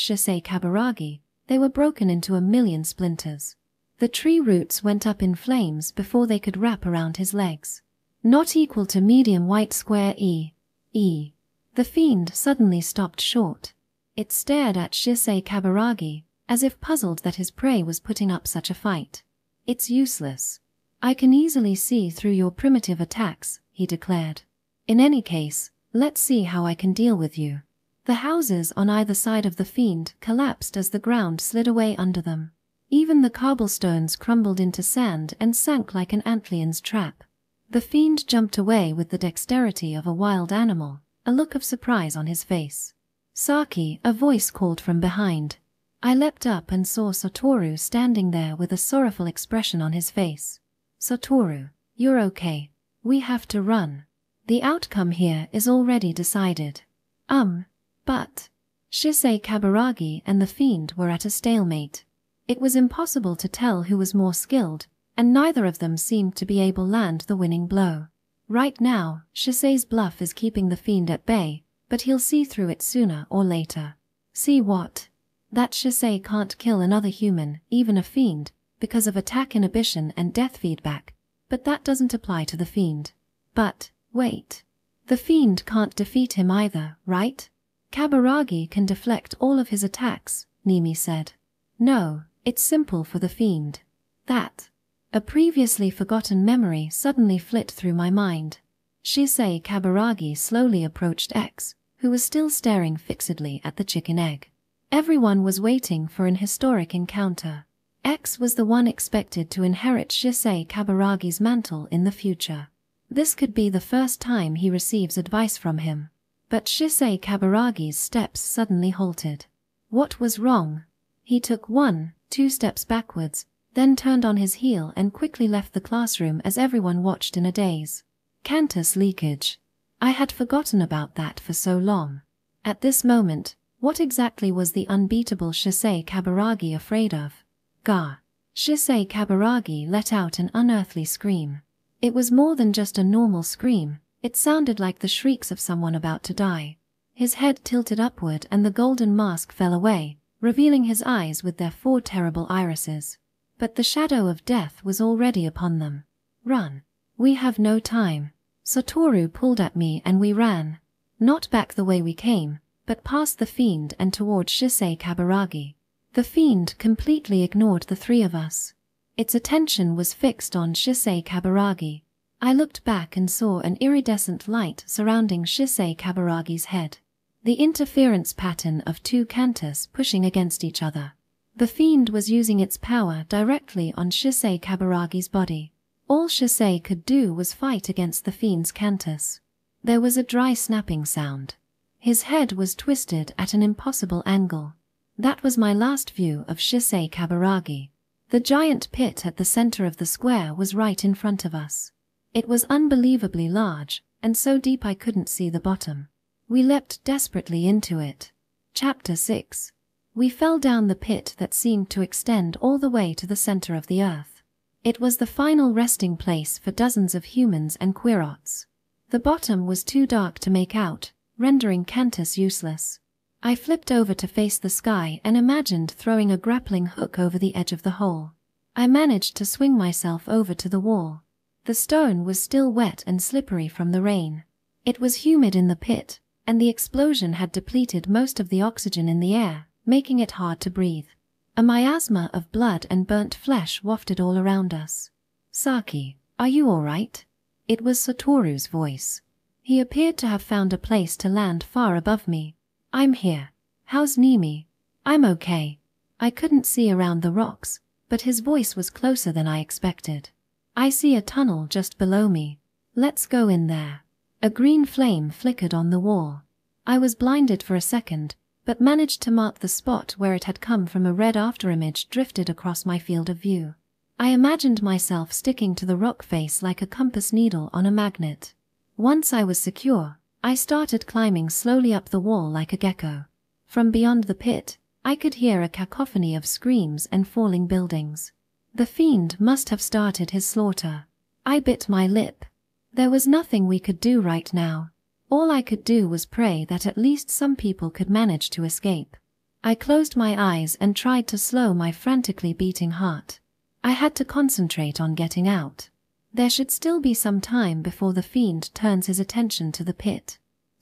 Shisei Kaburagi, they were broken into a million splinters. The tree roots went up in flames before they could wrap around his legs. Not equal to medium white square E. The fiend suddenly stopped short. It stared at Shisei Kaburagi, as if puzzled that his prey was putting up such a fight. "It's useless. I can easily see through your primitive attacks," he declared. "In any case, let's see how I can deal with you." The houses on either side of the fiend collapsed as the ground slid away under them. Even the cobblestones crumbled into sand and sank like an antlion's trap. The fiend jumped away with the dexterity of a wild animal, a look of surprise on his face. "Saki," a voice called from behind. I leapt up and saw Satoru standing there with a sorrowful expression on his face. "Satoru, you're okay. We have to run. The outcome here is already decided." But Shisei Kaburagi and the fiend were at a stalemate. It was impossible to tell who was more skilled, and neither of them seemed to be able to land the winning blow. Right now, Shisei's bluff is keeping the fiend at bay, but he'll see through it sooner or later. See what? That Shisei can't kill another human, even a fiend, because of attack inhibition and death feedback, but that doesn't apply to the fiend. But, wait. The fiend can't defeat him either, right? Kaburagi can deflect all of his attacks, Nimi said. No, it's simple for the fiend. That. A previously forgotten memory suddenly flit through my mind. Shisei Kaburagi slowly approached X, who was still staring fixedly at the chicken egg. Everyone was waiting for an historic encounter. X was the one expected to inherit Shisei Kaburagi's mantle in the future. This could be the first time he receives advice from him. But Shisei Kaburagi's steps suddenly halted. What was wrong? He took 1-2 steps backwards, then turned on his heel and quickly left the classroom as everyone watched in a daze. Cantus leakage. I had forgotten about that for so long. At this moment, what exactly was the unbeatable Shisei Kaburagi afraid of? Gah! Shisei Kaburagi let out an unearthly scream. It was more than just a normal scream, it sounded like the shrieks of someone about to die. His head tilted upward and the golden mask fell away, revealing his eyes with their 4 terrible irises. But the shadow of death was already upon them. "Run. We have no time." Satoru pulled at me and we ran. Not back the way we came, but past the fiend and toward Shisei Kaburagi. The fiend completely ignored the 3 of us. Its attention was fixed on Shisei Kaburagi. I looked back and saw an iridescent light surrounding Shisei Kaburagi's head. The interference pattern of 2 cantus pushing against each other. The fiend was using its power directly on Shisei Kaburagi's body. All Shisei could do was fight against the fiend's cantus. There was a dry snapping sound. His head was twisted at an impossible angle. That was my last view of Shisei Kaburagi. The giant pit at the center of the square was right in front of us. It was unbelievably large, and so deep I couldn't see the bottom. We leapt desperately into it. Chapter 6. We fell down the pit that seemed to extend all the way to the center of the earth. It was the final resting place for dozens of humans and queerots. The bottom was too dark to make out, rendering cantus useless. I flipped over to face the sky and imagined throwing a grappling hook over the edge of the hole. I managed to swing myself over to the wall. The stone was still wet and slippery from the rain. It was humid in the pit, and the explosion had depleted most of the oxygen in the air, making it hard to breathe. A miasma of blood and burnt flesh wafted all around us. "Saki, are you all right?" It was Satoru's voice. He appeared to have found a place to land far above me. "I'm here. How's Nimi?" "I'm okay." I couldn't see around the rocks, but his voice was closer than I expected. "I see a tunnel just below me. Let's go in there." A green flame flickered on the wall. I was blinded for a second, but managed to mark the spot where it had come from. A red afterimage drifted across my field of view. I imagined myself sticking to the rock face like a compass needle on a magnet. Once I was secure, I started climbing slowly up the wall like a gecko. From beyond the pit, I could hear a cacophony of screams and falling buildings. The fiend must have started his slaughter. I bit my lip. There was nothing we could do right now. All I could do was pray that at least some people could manage to escape. I closed my eyes and tried to slow my frantically beating heart. I had to concentrate on getting out. There should still be some time before the fiend turns his attention to the pit.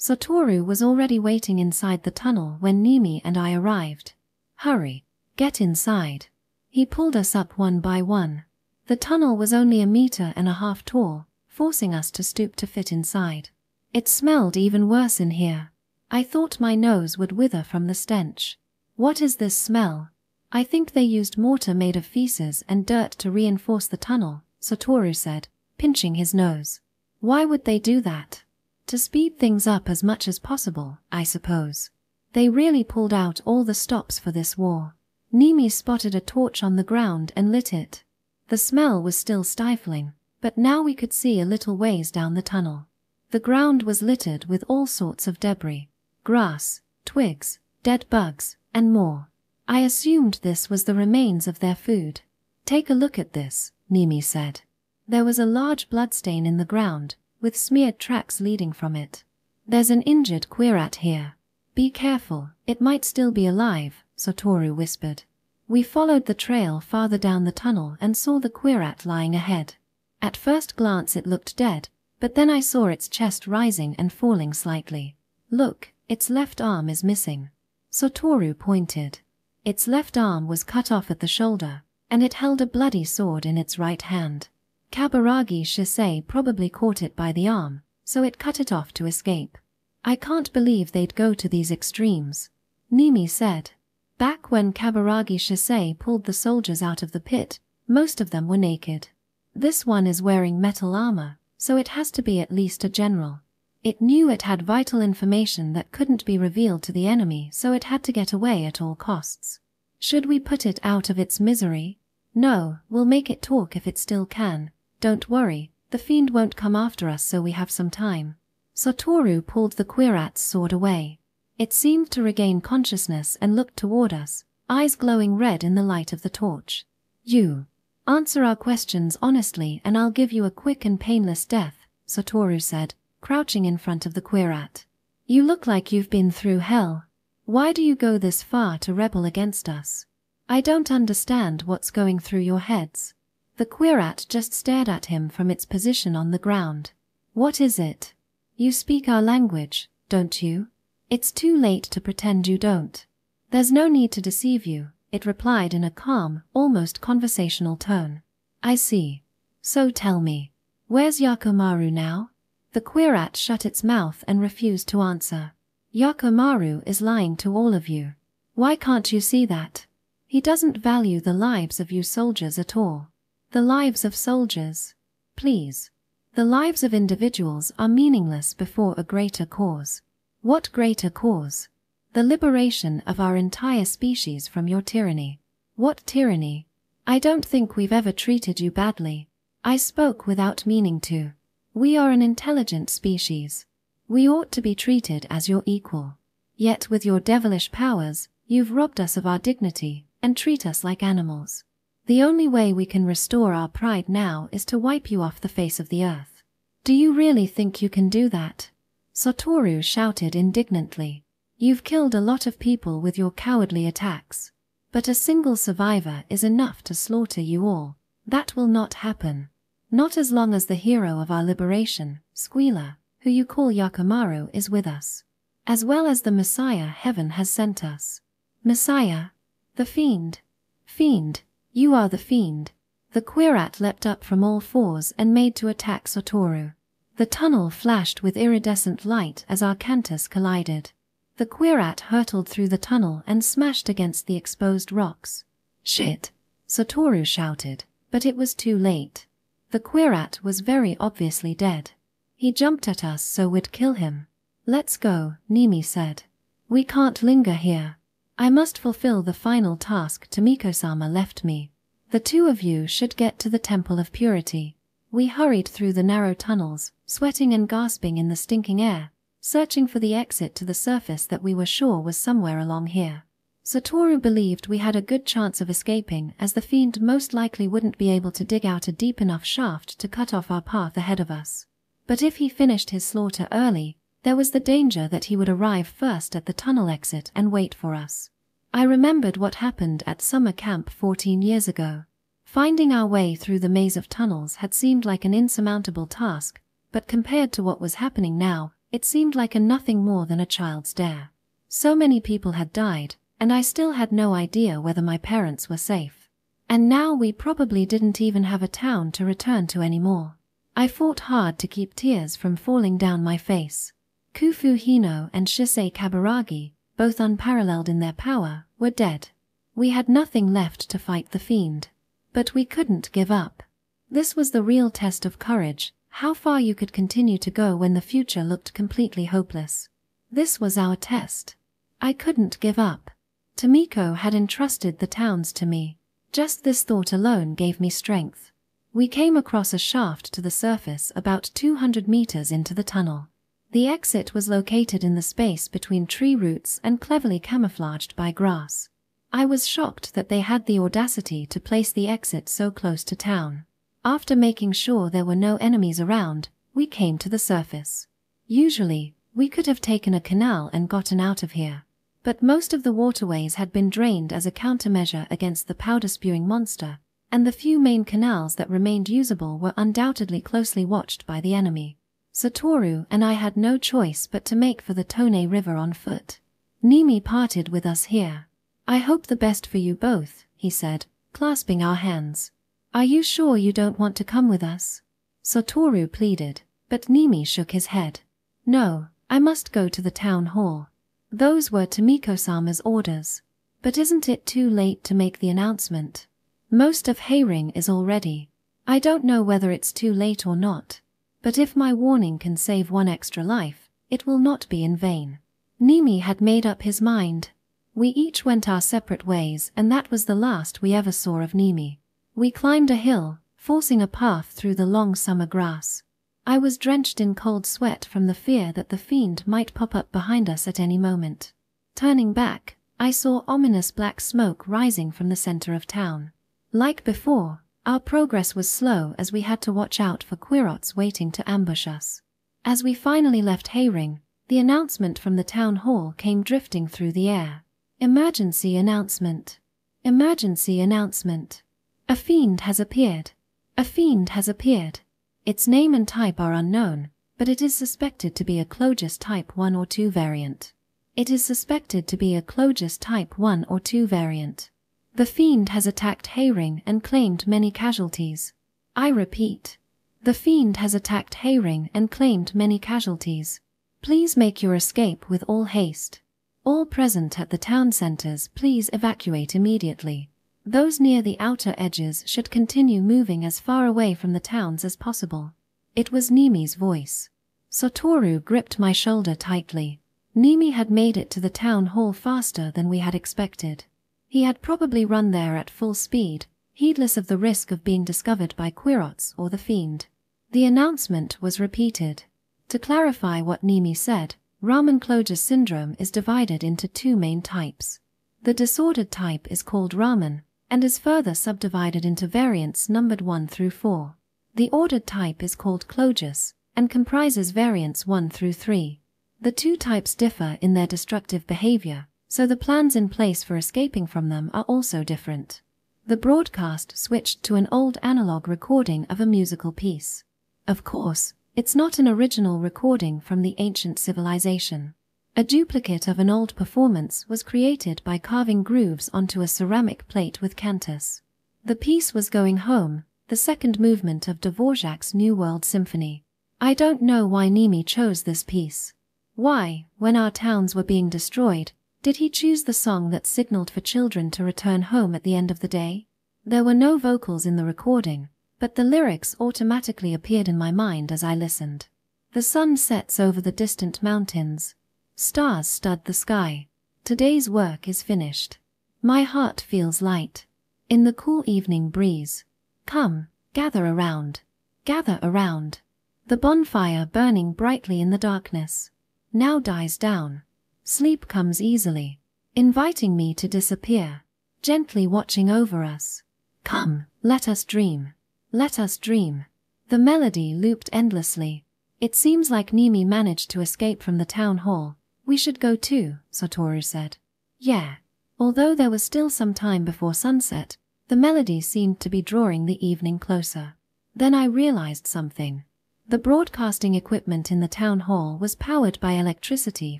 Satoru was already waiting inside the tunnel when Nimi and I arrived. Hurry, get inside. He pulled us up one by one. The tunnel was only 1.5 meters tall, forcing us to stoop to fit inside. It smelled even worse in here. I thought my nose would wither from the stench. What is this smell? I think they used mortar made of feces and dirt to reinforce the tunnel, Satoru said, pinching his nose. Why would they do that? To speed things up as much as possible, I suppose. They really pulled out all the stops for this war. Nimi spotted a torch on the ground and lit it. The smell was still stifling, but now we could see a little ways down the tunnel. The ground was littered with all sorts of debris. Grass, twigs, dead bugs, and more. I assumed this was the remains of their food. Take a look at this, Nimi said. There was a large bloodstain in the ground, with smeared tracks leading from it. There's an injured Quirat here. Be careful, it might still be alive, Satoru whispered. We followed the trail farther down the tunnel and saw the Quirat lying ahead. At first glance it looked dead, but then I saw its chest rising and falling slightly. Look, its left arm is missing. Satoru pointed. Its left arm was cut off at the shoulder, and it held a bloody sword in its right hand. Kaburagi Shisei probably caught it by the arm, so it cut it off to escape. I can't believe they'd go to these extremes, Nimi said. Back when Kaburagi Shisei pulled the soldiers out of the pit, most of them were naked. This one is wearing metal armor, so it has to be at least a general. It knew it had vital information that couldn't be revealed to the enemy, so it had to get away at all costs. Should we put it out of its misery? No, we'll make it talk if it still can. Don't worry, the fiend won't come after us, so we have some time. Satoru pulled the Quirat's sword away. It seemed to regain consciousness and looked toward us, eyes glowing red in the light of the torch. You. Answer our questions honestly and I'll give you a quick and painless death, Satoru said, crouching in front of the Quirat. You look like you've been through hell. Why do you go this far to rebel against us? I don't understand what's going through your heads. The Quirat just stared at him from its position on the ground. What is it? You speak our language, don't you? It's too late to pretend you don't. There's no need to deceive you, it replied in a calm, almost conversational tone. I see. So tell me, where's Yakomaru now? The Quirat shut its mouth and refused to answer. Yakomaru is lying to all of you. Why can't you see that? He doesn't value the lives of you soldiers at all. The lives of soldiers? Please. The lives of individuals are meaningless before a greater cause. What greater cause? The liberation of our entire species from your tyranny. What tyranny? I don't think we've ever treated you badly. I spoke without meaning to. We are an intelligent species. We ought to be treated as your equal. Yet with your devilish powers, you've robbed us of our dignity and treat us like animals. The only way we can restore our pride now is to wipe you off the face of the earth. Do you really think you can do that? Satoru shouted indignantly. You've killed a lot of people with your cowardly attacks. But a single survivor is enough to slaughter you all. That will not happen. Not as long as the hero of our liberation, Squealer, who you call Yakomaru, is with us. As well as the Messiah heaven has sent us. Messiah? The fiend. Fiend. You are the fiend. The Quirat leapt up from all fours and made to attack Satoru. The tunnel flashed with iridescent light as Arcantus collided. The Quirat hurtled through the tunnel and smashed against the exposed rocks. Shit! Satoru shouted, but it was too late. The Quirat was very obviously dead. He jumped at us so we'd kill him. Let's go, Nimi said. We can't linger here. I must fulfill the final task Tomiko-sama left me. The two of you should get to the Temple of Purity. We hurried through the narrow tunnels, sweating and gasping in the stinking air, searching for the exit to the surface that we were sure was somewhere along here. Satoru believed we had a good chance of escaping, as the fiend most likely wouldn't be able to dig out a deep enough shaft to cut off our path ahead of us. But if he finished his slaughter early, there was the danger that he would arrive first at the tunnel exit and wait for us. I remembered what happened at summer camp 14 years ago. Finding our way through the maze of tunnels had seemed like an insurmountable task, but compared to what was happening now, It seemed like a nothing more than a child's dare. So many people had died, and I still had no idea whether my parents were safe. And now we probably didn't even have a town to return to anymore. I fought hard to keep tears from falling down my face. Kufu Hino and Shisei Kaburagi, both unparalleled in their power, were dead. We had nothing left to fight the fiend. But we couldn't give up. This was the real test of courage, how far you could continue to go when the future looked completely hopeless. This was our test. I couldn't give up. Tomiko had entrusted the towns to me. Just this thought alone gave me strength. We came across a shaft to the surface about 200 meters into the tunnel. The exit was located in the space between tree roots and cleverly camouflaged by grass. I was shocked that they had the audacity to place the exit so close to town. After making sure there were no enemies around, we came to the surface. Usually, we could have taken a canal and gotten out of here. But most of the waterways had been drained as a countermeasure against the powder-spewing monster, and the few main canals that remained usable were undoubtedly closely watched by the enemy. Satoru and I had no choice but to make for the Tone River on foot. Nimi parted with us here. I hope the best for you both, he said, clasping our hands. Are you sure you don't want to come with us? Satoru pleaded, but Nimi shook his head. No, I must go to the town hall. Those were Tomiko-sama's orders. But isn't it too late to make the announcement? Most of Heiring is already. I don't know whether it's too late or not. But if my warning can save one extra life, it will not be in vain. Nimi had made up his mind. We each went our separate ways, and that was the last we ever saw of Nimi. We climbed a hill, forcing a path through the long summer grass. I was drenched in cold sweat from the fear that the fiend might pop up behind us at any moment. Turning back, I saw ominous black smoke rising from the center of town. Like before, our progress was slow as we had to watch out for Quirots waiting to ambush us. As we finally left Heiring, the announcement from the town hall came drifting through the air. Emergency announcement. Emergency announcement. A fiend has appeared. A fiend has appeared. Its name and type are unknown, but it is suspected to be a Clogus type 1 or 2 variant. It is suspected to be a Clogus type 1 or 2 variant. The fiend has attacked Heiring and claimed many casualties. I repeat. The fiend has attacked Heiring and claimed many casualties. Please make your escape with all haste. All present at the town centers, please evacuate immediately. Those near the outer edges should continue moving as far away from the towns as possible. It was Nimi's voice. Satoru gripped my shoulder tightly. Nimi had made it to the town hall faster than we had expected. He had probably run there at full speed, heedless of the risk of being discovered by Quirots or the fiend. The announcement was repeated. To clarify what Nimi said, Ramen Clogus syndrome is divided into 2 main types. The disordered type is called Ramen, and is further subdivided into variants numbered 1 through 4. The ordered type is called Clogus, and comprises variants 1 through 3. The 2 types differ in their destructive behavior, so the plans in place for escaping from them are also different. The broadcast switched to an old analog recording of a musical piece. Of course, it's not an original recording from the ancient civilization. A duplicate of an old performance was created by carving grooves onto a ceramic plate with cantus. The piece was Going Home, the second movement of Dvorak's New World Symphony. I don't know why Nimi chose this piece. Why, when our towns were being destroyed, did he choose the song that signaled for children to return home at the end of the day? There were no vocals in the recording, but the lyrics automatically appeared in my mind as I listened. The sun sets over the distant mountains. Stars stud the sky. Today's work is finished. My heart feels light. In the cool evening breeze. Come, gather around. Gather around. The bonfire burning brightly in the darkness now dies down. Sleep comes easily, inviting me to disappear, gently watching over us. Come, let us dream. Let us dream. The melody looped endlessly. It seems like Nimi managed to escape from the town hall. We should go too, Satoru said. Yeah. Although there was still some time before sunset, the melody seemed to be drawing the evening closer. Then I realized something. The broadcasting equipment in the town hall was powered by electricity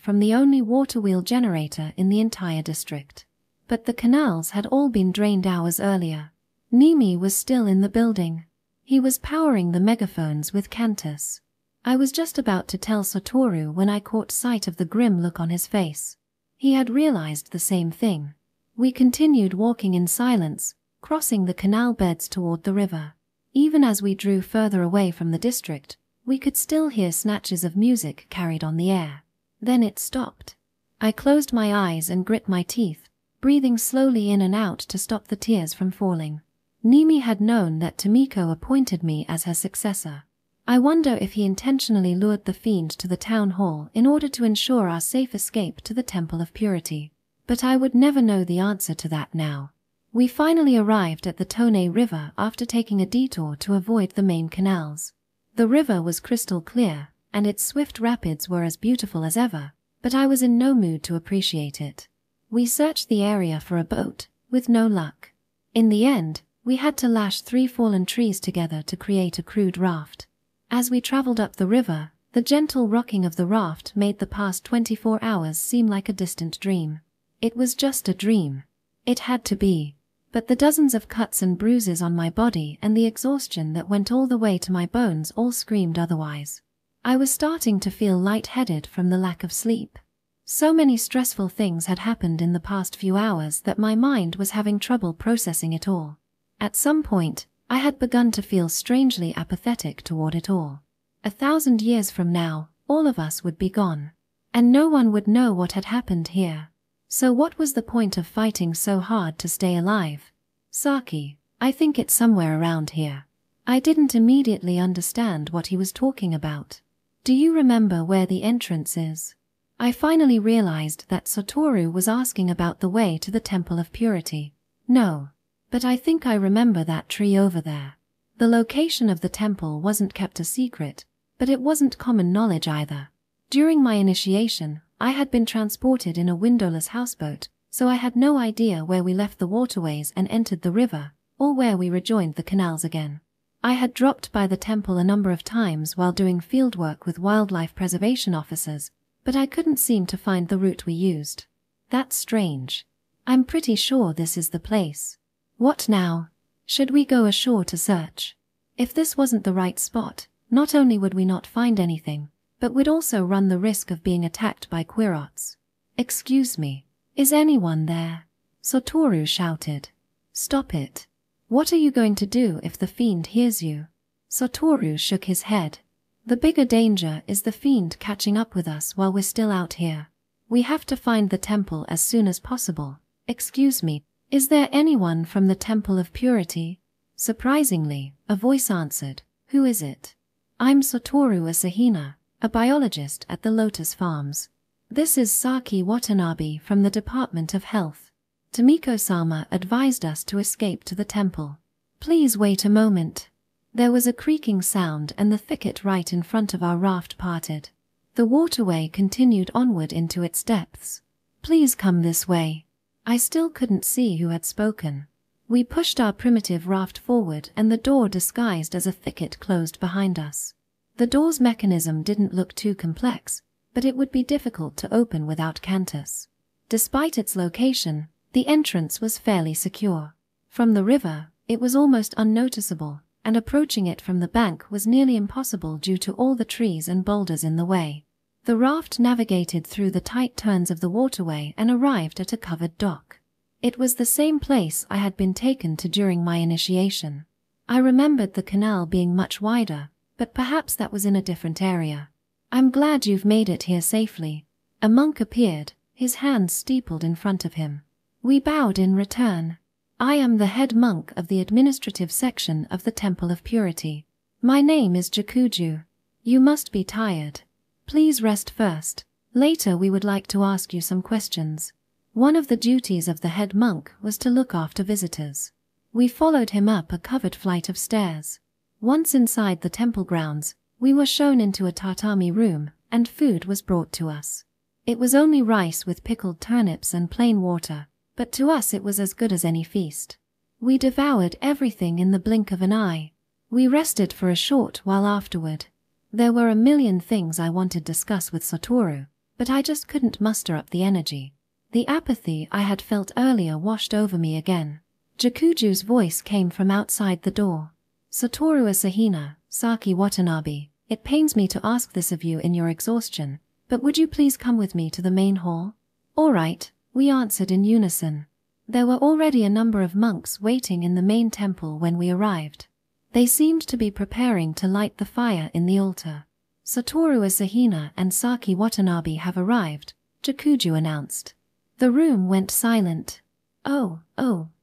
from the only water wheel generator in the entire district. But the canals had all been drained hours earlier. Nimi was still in the building. He was powering the megaphones with Cantus. I was just about to tell Satoru when I caught sight of the grim look on his face. He had realized the same thing. We continued walking in silence, crossing the canal beds toward the river. Even as we drew further away from the district, we could still hear snatches of music carried on the air. Then it stopped. I closed my eyes and grit my teeth, breathing slowly in and out to stop the tears from falling. Nimi had known that Tomiko appointed me as her successor. I wonder if he intentionally lured the fiend to the town hall in order to ensure our safe escape to the Temple of Purity. But I would never know the answer to that now. We finally arrived at the Tone River after taking a detour to avoid the main canals. The river was crystal clear, and its swift rapids were as beautiful as ever, but I was in no mood to appreciate it. We searched the area for a boat, with no luck. In the end, we had to lash 3 fallen trees together to create a crude raft. As we traveled up the river, the gentle rocking of the raft made the past 24 hours seem like a distant dream. It was just a dream. It had to be. But the dozens of cuts and bruises on my body and the exhaustion that went all the way to my bones all screamed otherwise. I was starting to feel lightheaded from the lack of sleep. So many stressful things had happened in the past few hours that my mind was having trouble processing it all. At some point, I had begun to feel strangely apathetic toward it all. 1,000 years from now, all of us would be gone. And no one would know what had happened here. So what was the point of fighting so hard to stay alive? Saki, I think it's somewhere around here. I didn't immediately understand what he was talking about. Do you remember where the entrance is? I finally realized that Satoru was asking about the way to the Temple of Purity. No. But I think I remember that tree over there. The location of the temple wasn't kept a secret, but it wasn't common knowledge either. During my initiation, I had been transported in a windowless houseboat, so I had no idea where we left the waterways and entered the river, or where we rejoined the canals again. I had dropped by the temple a number of times while doing fieldwork with wildlife preservation officers, but I couldn't seem to find the route we used. That's strange. I'm pretty sure this is the place. What now? Should we go ashore to search? If this wasn't the right spot, not only would we not find anything, but we'd also run the risk of being attacked by Quirots. Excuse me, is anyone there? Satoru shouted. Stop it. What are you going to do if the fiend hears you? Satoru shook his head. The bigger danger is the fiend catching up with us while we're still out here. We have to find the temple as soon as possible. Excuse me, is there anyone from the Temple of Purity? Surprisingly, a voice answered. Who is it? I'm Satoru Asahina, a biologist at the Lotus Farms. This is Saki Watanabe from the Department of Health. Tomiko-sama advised us to escape to the temple. Please wait a moment. There was a creaking sound and the thicket right in front of our raft parted. The waterway continued onward into its depths. Please come this way. I still couldn't see who had spoken. We pushed our primitive raft forward and the door disguised as a thicket closed behind us. The door's mechanism didn't look too complex, but it would be difficult to open without Cantus. Despite its location, the entrance was fairly secure. From the river, it was almost unnoticeable, and approaching it from the bank was nearly impossible due to all the trees and boulders in the way. The raft navigated through the tight turns of the waterway and arrived at a covered dock. It was the same place I had been taken to during my initiation. I remembered the canal being much wider, but perhaps that was in a different area. I'm glad you've made it here safely. A monk appeared, his hands steepled in front of him. We bowed in return. I am the head monk of the administrative section of the Temple of Purity. My name is Jakuju. You must be tired. Please rest first. Later we would like to ask you some questions. One of the duties of the head monk was to look after visitors. We followed him up a covered flight of stairs. Once inside the temple grounds, we were shown into a tatami room, and food was brought to us. It was only rice with pickled turnips and plain water, but to us it was as good as any feast. We devoured everything in the blink of an eye. We rested for a short while afterward. There were a million things I wanted to discuss with Satoru, but I just couldn't muster up the energy. The apathy I had felt earlier washed over me again. Jakuju's voice came from outside the door. Satoru Asahina, Saki Watanabe, it pains me to ask this of you in your exhaustion, but would you please come with me to the main hall? All right, we answered in unison. There were already a number of monks waiting in the main temple when we arrived. They seemed to be preparing to light the fire in the altar. Satoru Asahina and Saki Watanabe have arrived, Jakuju announced. The room went silent. Oh,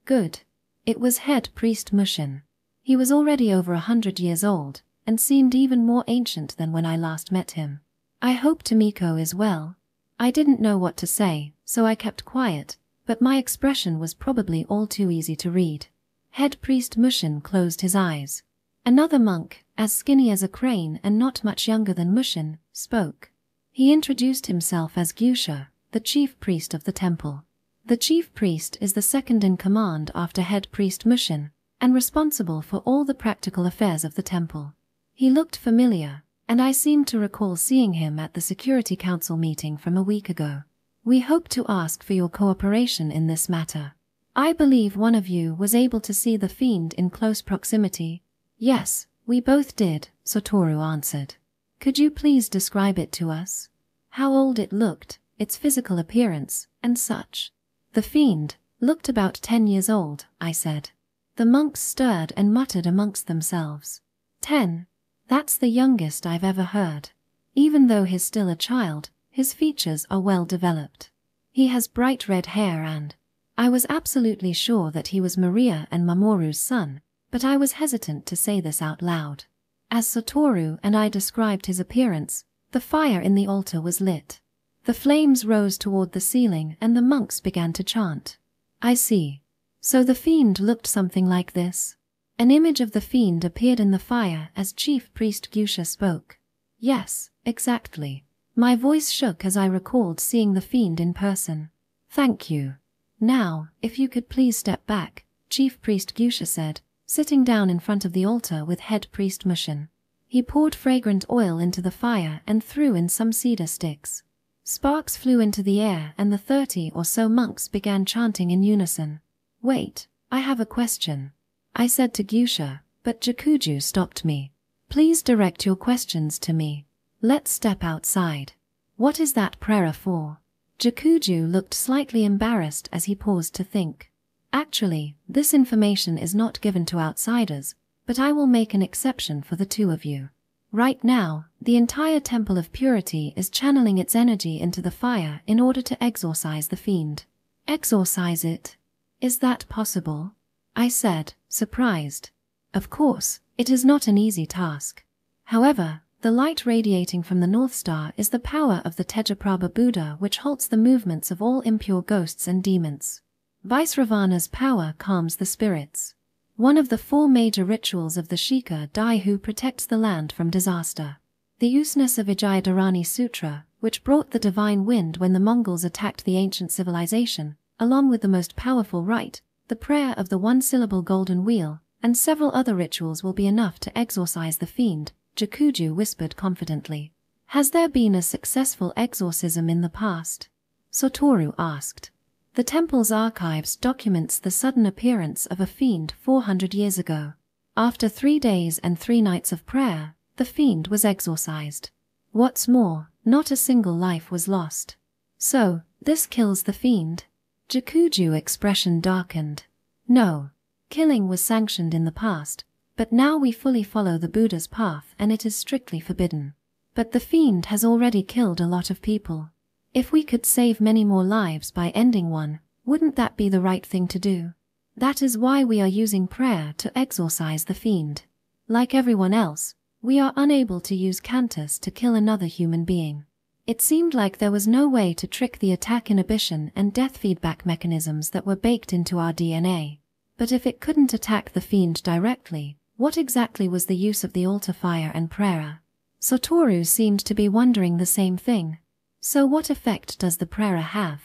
good. It was head priest Mushin. He was already over 100 years old, and seemed even more ancient than when I last met him. I hope Tomiko is well. I didn't know what to say, so I kept quiet, but my expression was probably all too easy to read. Head priest Mushin closed his eyes. Another monk, as skinny as a crane and not much younger than Mushin, spoke. He introduced himself as Gyusha, the chief priest of the temple. The chief priest is the second in command after head priest Mushin, and responsible for all the practical affairs of the temple. He looked familiar, and I seemed to recall seeing him at the Security Council meeting from a week ago. We hope to ask for your cooperation in this matter. I believe one of you was able to see the fiend in close proximity. Yes, we both did, Satoru answered. Could you please describe it to us? How old it looked, its physical appearance, and such. The fiend looked about 10 years old, I said. The monks stirred and muttered amongst themselves. 10. That's the youngest I've ever heard. Even though he's still a child, his features are well developed. He has bright red hair and... I was absolutely sure that he was Maria and Mamoru's son, but I was hesitant to say this out loud. As Satoru and I described his appearance, the fire in the altar was lit. The flames rose toward the ceiling and the monks began to chant. I see. So the fiend looked something like this. An image of the fiend appeared in the fire as Chief Priest Gyusha spoke. Yes, exactly. My voice shook as I recalled seeing the fiend in person. Thank you. Now, if you could please step back, Chief Priest Gyusha said, sitting down in front of the altar with head priest Mushin. He poured fragrant oil into the fire and threw in some cedar sticks. Sparks flew into the air and the 30 or so monks began chanting in unison. Wait, I have a question. I said to Gyusha, but Jakuju stopped me. Please direct your questions to me. Let's step outside. What is that prayer for? Jakuju looked slightly embarrassed as he paused to think. Actually, this information is not given to outsiders, but I will make an exception for the two of you. Right now, the entire Temple of Purity is channeling its energy into the fire in order to exorcise the fiend. Exorcise it? Is that possible? I said, surprised. Of course, it is not an easy task. However, the light radiating from the North Star is the power of the Tejaprabha Buddha which halts the movements of all impure ghosts and demons. Vaisravana's power calms the spirits. One of the 4 major rituals of the Shika Daihu protects the land from disaster. The Usnasa Vijayadharani Sutra, which brought the divine wind when the Mongols attacked the ancient civilization, along with the most powerful rite, the prayer of the 1-syllable golden wheel, and several other rituals will be enough to exorcise the fiend, Jakuju whispered confidently. Has there been a successful exorcism in the past? Satoru asked. The temple's archives documents the sudden appearance of a fiend 400 years ago. After 3 days and 3 nights of prayer, the fiend was exorcised. What's more, not a single life was lost. So, this kills the fiend? Jakuju's expression darkened. No. Killing was sanctioned in the past, but now we fully follow the Buddha's path and it is strictly forbidden. But the fiend has already killed a lot of people. If we could save many more lives by ending one, wouldn't that be the right thing to do? That is why we are using prayer to exorcise the fiend. Like everyone else, we are unable to use Cantus to kill another human being. It seemed like there was no way to trick the attack inhibition and death feedback mechanisms that were baked into our DNA. But if it couldn't attack the fiend directly, what exactly was the use of the altar fire and prayer? Satoru seemed to be wondering the same thing. So what effect does the prayer have?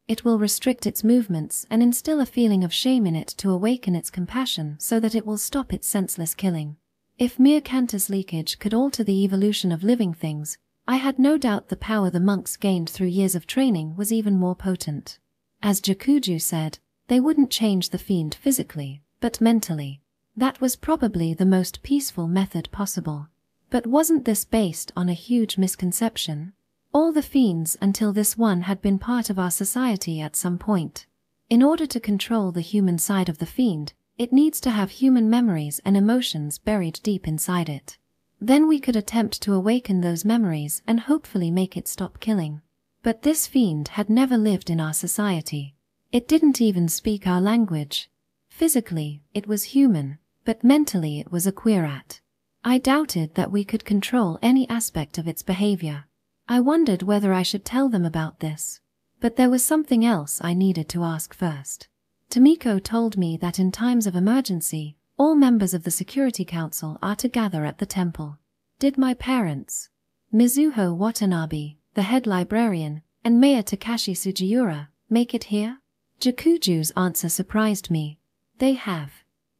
It will restrict its movements and instill a feeling of shame in it to awaken its compassion so that it will stop its senseless killing. If mere Cantus leakage could alter the evolution of living things, I had no doubt the power the monks gained through years of training was even more potent. As Jakuju said, they wouldn't change the fiend physically, but mentally. That was probably the most peaceful method possible. But wasn't this based on a huge misconception? All the fiends until this one had been part of our society at some point. In order to control the human side of the fiend, it needs to have human memories and emotions buried deep inside it. Then we could attempt to awaken those memories and hopefully make it stop killing. But this fiend had never lived in our society. It didn't even speak our language. Physically, it was human, but mentally it was a Quirat. I doubted that we could control any aspect of its behavior. I wondered whether I should tell them about this. But there was something else I needed to ask first. Tomiko told me that in times of emergency, all members of the Security Council are to gather at the temple. Did my parents, Mizuho Watanabe, the head librarian, and Mayor Takashi Sugiura, make it here? Jakuju's answer surprised me. They have.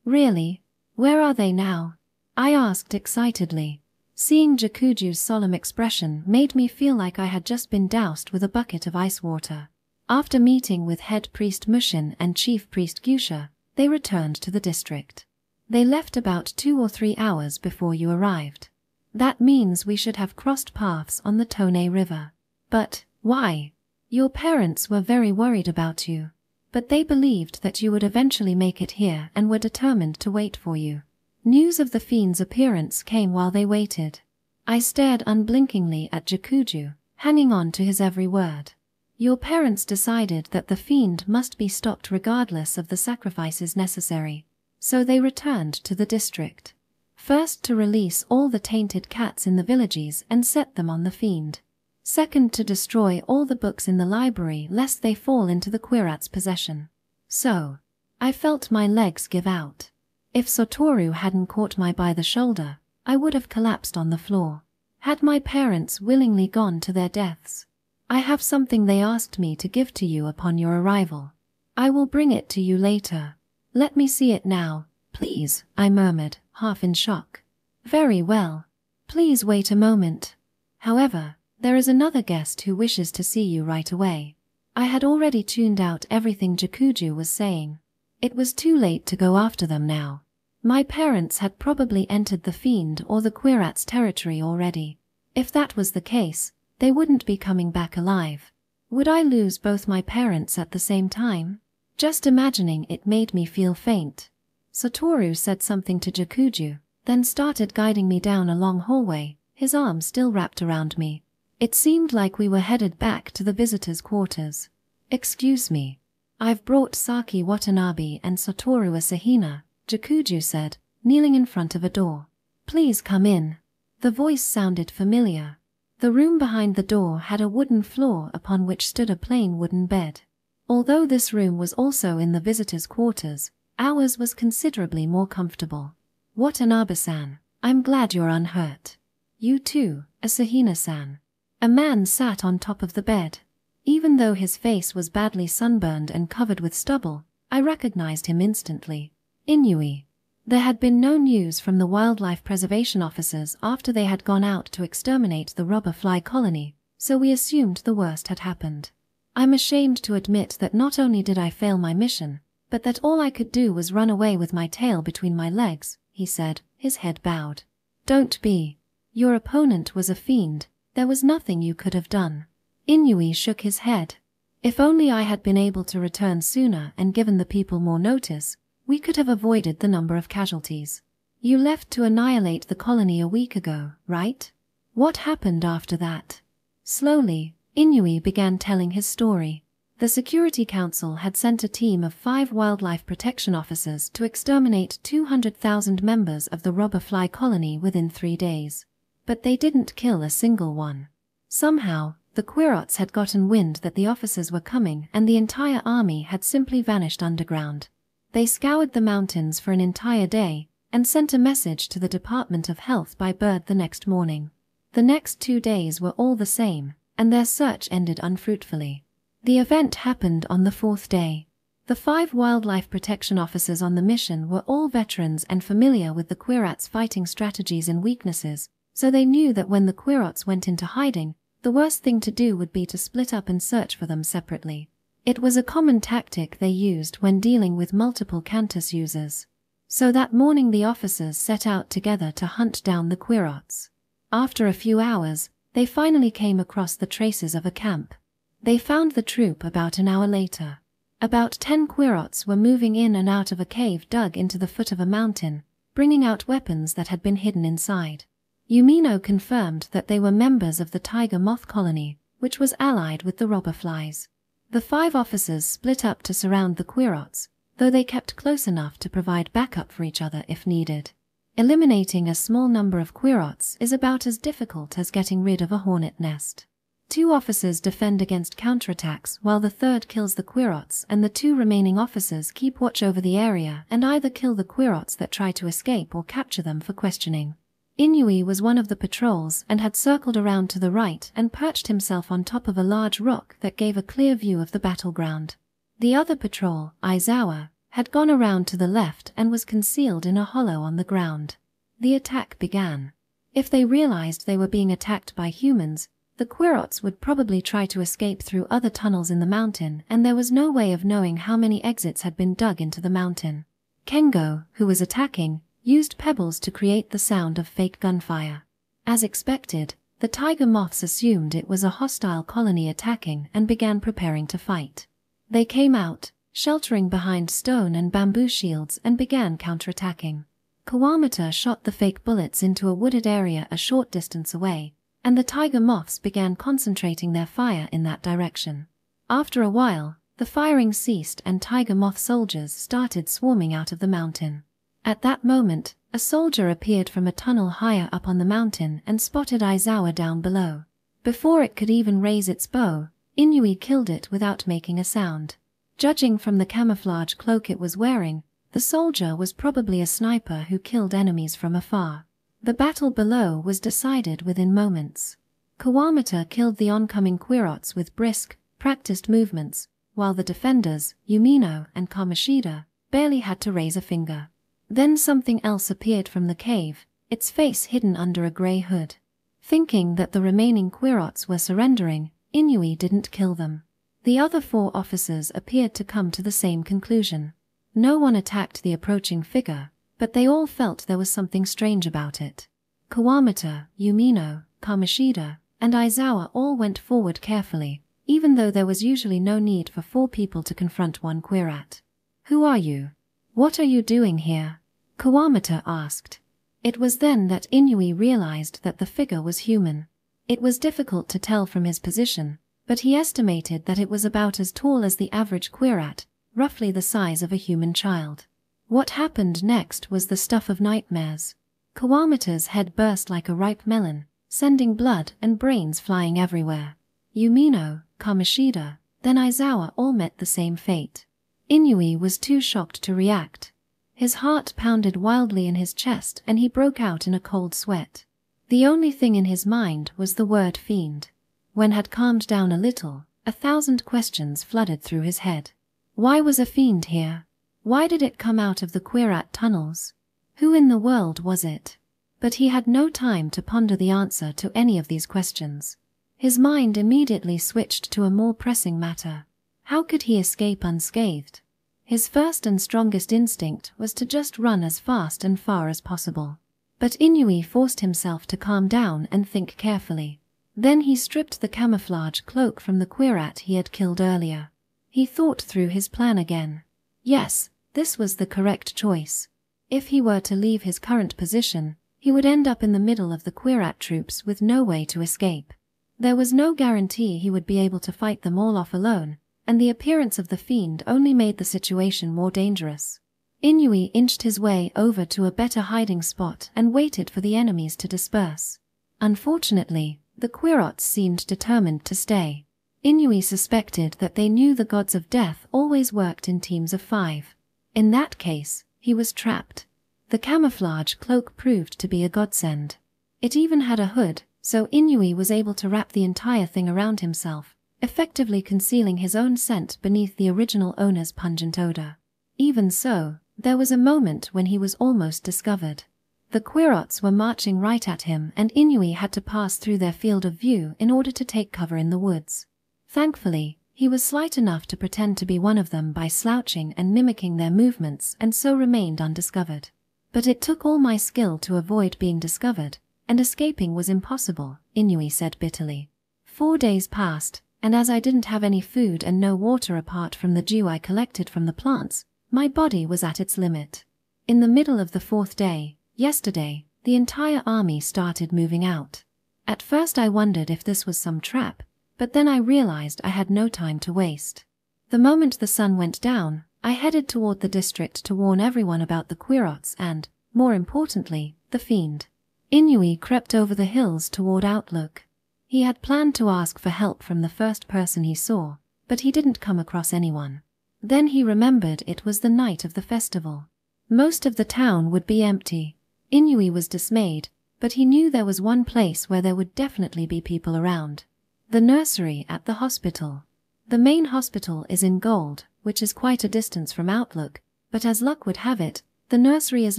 Really? Where are they now? I asked excitedly. Seeing Jakuju's solemn expression made me feel like I had just been doused with a bucket of ice water. After meeting with head priest Mushin and chief priest Gyusha, they returned to the district. They left about 2 or 3 hours before you arrived. That means we should have crossed paths on the Tone River. But, why? Your parents were very worried about you. But they believed that you would eventually make it here and were determined to wait for you. News of the fiend's appearance came while they waited. I stared unblinkingly at Jakuju, hanging on to his every word. Your parents decided that the fiend must be stopped regardless of the sacrifices necessary. So they returned to the district. First to release all the tainted cats in the villages and set them on the fiend. Second to destroy all the books in the library lest they fall into the Quirat's possession. So, I felt my legs give out. If Satoru hadn't caught me by the shoulder, I would have collapsed on the floor. Had my parents willingly gone to their deaths? I have something they asked me to give to you upon your arrival. I will bring it to you later. Let me see it now, please, I murmured, half in shock. Very well. Please wait a moment. However, there is another guest who wishes to see you right away. I had already tuned out everything Jakuju was saying. It was too late to go after them now. My parents had probably entered the fiend or the Quirat's territory already. If that was the case, they wouldn't be coming back alive. Would I lose both my parents at the same time? Just imagining it made me feel faint. Satoru said something to Jakuju, then started guiding me down a long hallway, his arm still wrapped around me. It seemed like we were headed back to the visitors' quarters. Excuse me. I've brought Saki Watanabe and Satoru Asahina, Jakuju said, kneeling in front of a door. Please come in. The voice sounded familiar. The room behind the door had a wooden floor upon which stood a plain wooden bed. Although this room was also in the visitors' quarters, ours was considerably more comfortable. Watanabe-san, I'm glad you're unhurt. You too, Asahina-san. A man sat on top of the bed. Even though his face was badly sunburned and covered with stubble, I recognized him instantly. Inui. There had been no news from the wildlife preservation officers after they had gone out to exterminate the robber fly colony, so we assumed the worst had happened. I'm ashamed to admit that not only did I fail my mission, but that all I could do was run away with my tail between my legs, he said, his head bowed. Don't be. Your opponent was a fiend. There was nothing you could have done. Inui shook his head. If only I had been able to return sooner and given the people more notice, we could have avoided the number of casualties. You left to annihilate the colony a week ago, right? What happened after that? Slowly, Inui began telling his story. The Security Council had sent a team of 5 wildlife protection officers to exterminate 200,000 members of the robber fly colony within 3 days. But they didn't kill a single one. Somehow, the Quirots had gotten wind that the officers were coming and the entire army had simply vanished underground. They scoured the mountains for an entire day and sent a message to the Department of Health by bird the next morning. The next 2 days were all the same, and their search ended unfruitfully. The event happened on the 4th day. The 5 wildlife protection officers on the mission were all veterans and familiar with the Quirats' fighting strategies and weaknesses, so they knew that when the Quirats went into hiding, the worst thing to do would be to split up and search for them separately. It was a common tactic they used when dealing with multiple Cantus users. So that morning the officers set out together to hunt down the Quirats. After a few hours, they finally came across the traces of a camp. They found the troop about an hour later. About 10 Quirats were moving in and out of a cave dug into the foot of a mountain, bringing out weapons that had been hidden inside. Yumino confirmed that they were members of the tiger moth colony, which was allied with the robber flies. The 5 officers split up to surround the Quirats, though they kept close enough to provide backup for each other if needed. Eliminating a small number of Quirats is about as difficult as getting rid of a hornet nest. 2 officers defend against counterattacks while the 3rd kills the Quirats, and the 2 remaining officers keep watch over the area and either kill the Quirats that try to escape or capture them for questioning. Inui was one of the patrols and had circled around to the right and perched himself on top of a large rock that gave a clear view of the battleground. The other patrol, Aizawa, had gone around to the left and was concealed in a hollow on the ground. The attack began. If they realized they were being attacked by humans, the Quirats would probably try to escape through other tunnels in the mountain, and there was no way of knowing how many exits had been dug into the mountain. Kengo, who was attacking, used pebbles to create the sound of fake gunfire. As expected, the tiger moths assumed it was a hostile colony attacking and began preparing to fight. They came out, sheltering behind stone and bamboo shields, and began counterattacking. Kawamata shot the fake bullets into a wooded area a short distance away, and the tiger moths began concentrating their fire in that direction. After a while, the firing ceased and tiger moth soldiers started swarming out of the mountain. At that moment, a soldier appeared from a tunnel higher up on the mountain and spotted Aizawa down below. Before it could even raise its bow, Inui killed it without making a sound. Judging from the camouflage cloak it was wearing, the soldier was probably a sniper who killed enemies from afar. The battle below was decided within moments. Kawamata killed the oncoming Quirats with brisk, practiced movements, while the defenders, Yumino and Kamoshida, barely had to raise a finger. Then something else appeared from the cave, its face hidden under a grey hood. Thinking that the remaining Quirats were surrendering, Inui didn't kill them. The other 4 officers appeared to come to the same conclusion. No one attacked the approaching figure, but they all felt there was something strange about it. Kawamata, Yumino, Kamoshida, and Aizawa all went forward carefully, even though there was usually no need for 4 people to confront one Quirat. "Who are you? What are you doing here?" Kawamata asked. It was then that Inui realized that the figure was human. It was difficult to tell from his position, but he estimated that it was about as tall as the average Quirat, roughly the size of a human child. What happened next was the stuff of nightmares. Kawamata's head burst like a ripe melon, sending blood and brains flying everywhere. Yumino, Kamoshida, then Aizawa all met the same fate. Inui was too shocked to react. His heart pounded wildly in his chest and he broke out in a cold sweat. The only thing in his mind was the word fiend. When had calmed down a little, 1,000 questions flooded through his head. Why was a fiend here? Why did it come out of the Quirat tunnels? Who in the world was it? But he had no time to ponder the answer to any of these questions. His mind immediately switched to a more pressing matter. How could he escape unscathed? His first and strongest instinct was to just run as fast and far as possible. But Inui forced himself to calm down and think carefully. Then he stripped the camouflage cloak from the Quirat he had killed earlier. He thought through his plan again. Yes, this was the correct choice. If he were to leave his current position, he would end up in the middle of the Quirat troops with no way to escape. There was no guarantee he would be able to fight them all off alone, and the appearance of the fiend only made the situation more dangerous. Inui inched his way over to a better hiding spot and waited for the enemies to disperse. Unfortunately, the Quirats seemed determined to stay. Inui suspected that they knew the gods of death always worked in teams of 5. In that case, he was trapped. The camouflage cloak proved to be a godsend. It even had a hood, so Inui was able to wrap the entire thing around himself, effectively concealing his own scent beneath the original owner's pungent odor. Even so, there was a moment when he was almost discovered. The Quirots were marching right at him, and Inui had to pass through their field of view in order to take cover in the woods. Thankfully, he was slight enough to pretend to be one of them by slouching and mimicking their movements, and so remained undiscovered. But it took all my skill to avoid being discovered, and escaping was impossible, Inui said bitterly. 4 days passed, and as I didn't have any food and no water apart from the dew I collected from the plants, my body was at its limit. In the middle of the 4th day, yesterday, the entire army started moving out. At first I wondered if this was some trap, but then I realized I had no time to waste. The moment the sun went down, I headed toward the district to warn everyone about the Quirots and, more importantly, the fiend. Inui crept over the hills toward Outlook. He had planned to ask for help from the first person he saw, but he didn't come across anyone. Then he remembered it was the night of the festival. Most of the town would be empty. Inui was dismayed, but he knew there was one place where there would definitely be people around. The nursery at the hospital. The main hospital is in Gold, which is quite a distance from Outlook, but as luck would have it, the nursery is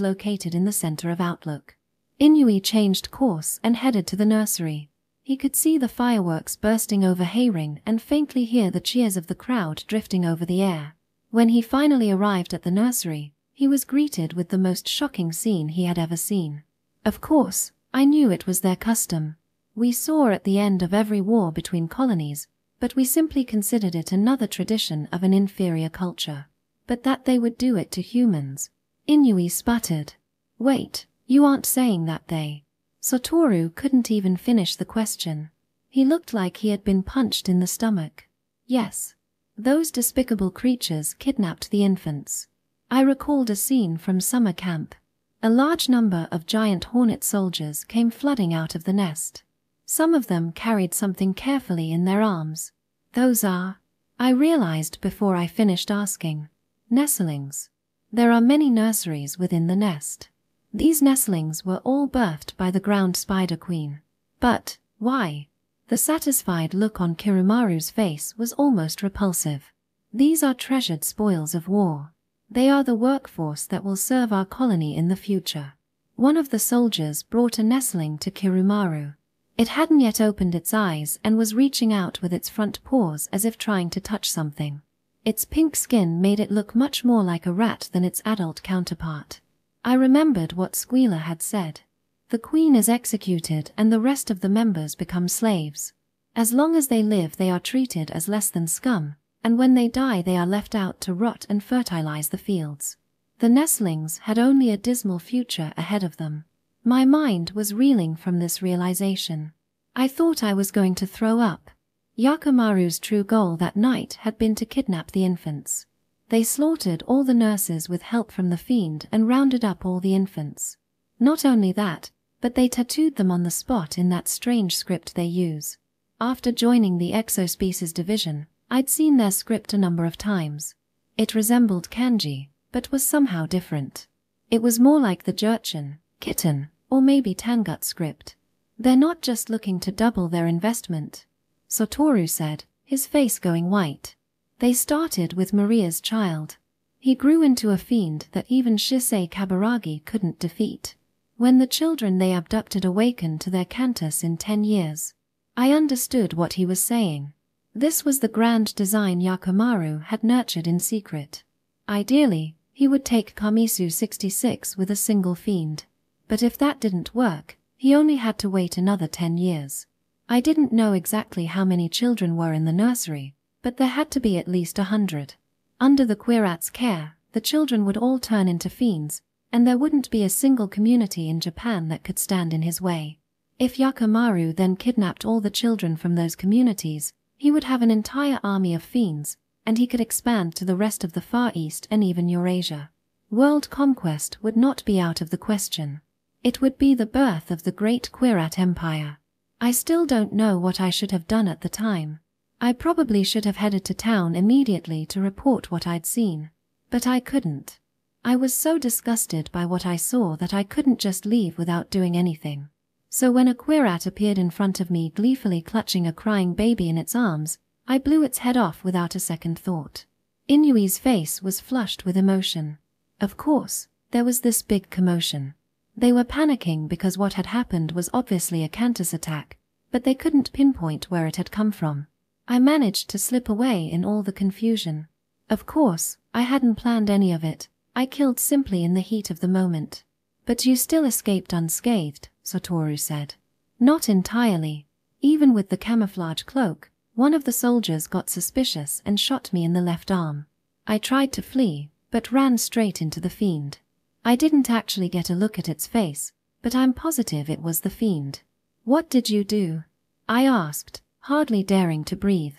located in the center of Outlook. Inui changed course and headed to the nursery. He could see the fireworks bursting over Hayring and faintly hear the cheers of the crowd drifting over the air. When he finally arrived at the nursery, he was greeted with the most shocking scene he had ever seen. Of course, I knew it was their custom. We saw at the end of every war between colonies, but we simply considered it another tradition of an inferior culture. But that they would do it to humans. Inui sputtered. Wait, you aren't saying that they... Satoru couldn't even finish the question. He looked like he had been punched in the stomach. Yes. Those despicable creatures kidnapped the infants. I recalled a scene from summer camp. A large number of giant hornet soldiers came flooding out of the nest. Some of them carried something carefully in their arms. Those are... I realized before I finished asking. Nestlings. There are many nurseries within the nest. These nestlings were all birthed by the ground spider queen. But, why? The satisfied look on Kirumaru's face was almost repulsive. These are treasured spoils of war. They are the workforce that will serve our colony in the future. One of the soldiers brought a nestling to Kirumaru. It hadn't yet opened its eyes and was reaching out with its front paws as if trying to touch something. Its pink skin made it look much more like a rat than its adult counterpart. I remembered what Squealer had said. The queen is executed and the rest of the members become slaves. As long as they live they are treated as less than scum, and when they die they are left out to rot and fertilize the fields. The nestlings had only a dismal future ahead of them. My mind was reeling from this realization. I thought I was going to throw up. Yakimaru's true goal that night had been to kidnap the infants. They slaughtered all the nurses with help from the fiend and rounded up all the infants. Not only that, but they tattooed them on the spot in that strange script they use. After joining the Exospecies division, I'd seen their script a number of times. It resembled kanji, but was somehow different. It was more like the Jurchen, Kitten, or maybe Tangut script. They're not just looking to double their investment, Satoru said, his face going white. They started with Maria's child. He grew into a fiend that even Shisei Kaburagi couldn't defeat. When the children they abducted awakened to their Cantus in 10 years. I understood what he was saying. This was the grand design Yakimaru had nurtured in secret. Ideally, he would take Kamisu 66 with a single fiend. But if that didn't work, he only had to wait another 10 years. I didn't know exactly how many children were in the nursery, but there had to be at least 100. Under the Quirat's care, the children would all turn into fiends, and there wouldn't be a single community in Japan that could stand in his way. If Yakimaru then kidnapped all the children from those communities, he would have an entire army of fiends, and he could expand to the rest of the Far East and even Eurasia. World conquest would not be out of the question. It would be the birth of the great Quirat Empire. I still don't know what I should have done at the time. I probably should have headed to town immediately to report what I'd seen. But I couldn't. I was so disgusted by what I saw that I couldn't just leave without doing anything. So when a Quirat appeared in front of me gleefully clutching a crying baby in its arms, I blew its head off without a second thought. Inui's face was flushed with emotion. Of course, there was this big commotion. They were panicking because what had happened was obviously a Cantus attack, but they couldn't pinpoint where it had come from. I managed to slip away in all the confusion. Of course, I hadn't planned any of it. I killed simply in the heat of the moment. But you still escaped unscathed, Satoru said. Not entirely. Even with the camouflage cloak, one of the soldiers got suspicious and shot me in the left arm. I tried to flee, but ran straight into the fiend. I didn't actually get a look at its face, but I'm positive it was the fiend. What did you do? I asked, hardly daring to breathe.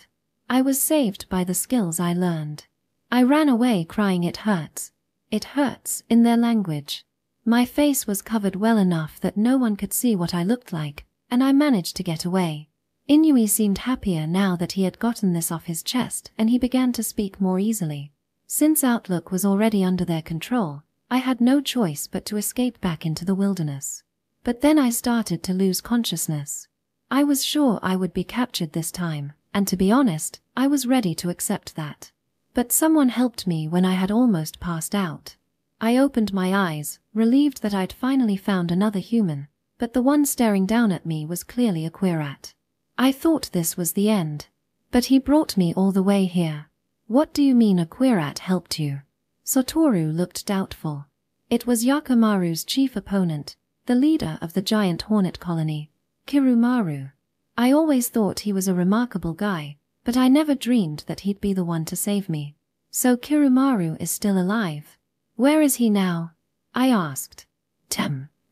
I was saved by the skills I learned. I ran away crying it hurts. It hurts, in their language. My face was covered well enough that no one could see what I looked like, and I managed to get away. Inui seemed happier now that he had gotten this off his chest, and he began to speak more easily. Since Outlook was already under their control, I had no choice but to escape back into the wilderness. But then I started to lose consciousness. I was sure I would be captured this time, and to be honest, I was ready to accept that. But someone helped me when I had almost passed out. I opened my eyes, relieved that I'd finally found another human, but the one staring down at me was clearly a Quirat. I thought this was the end. But he brought me all the way here. What do you mean a Quirat helped you? Satoru looked doubtful. It was Yakimaru's chief opponent, the leader of the giant hornet colony, Kirumaru. I always thought he was a remarkable guy, but I never dreamed that he'd be the one to save me. So Kirumaru is still alive. Where is he now? I asked.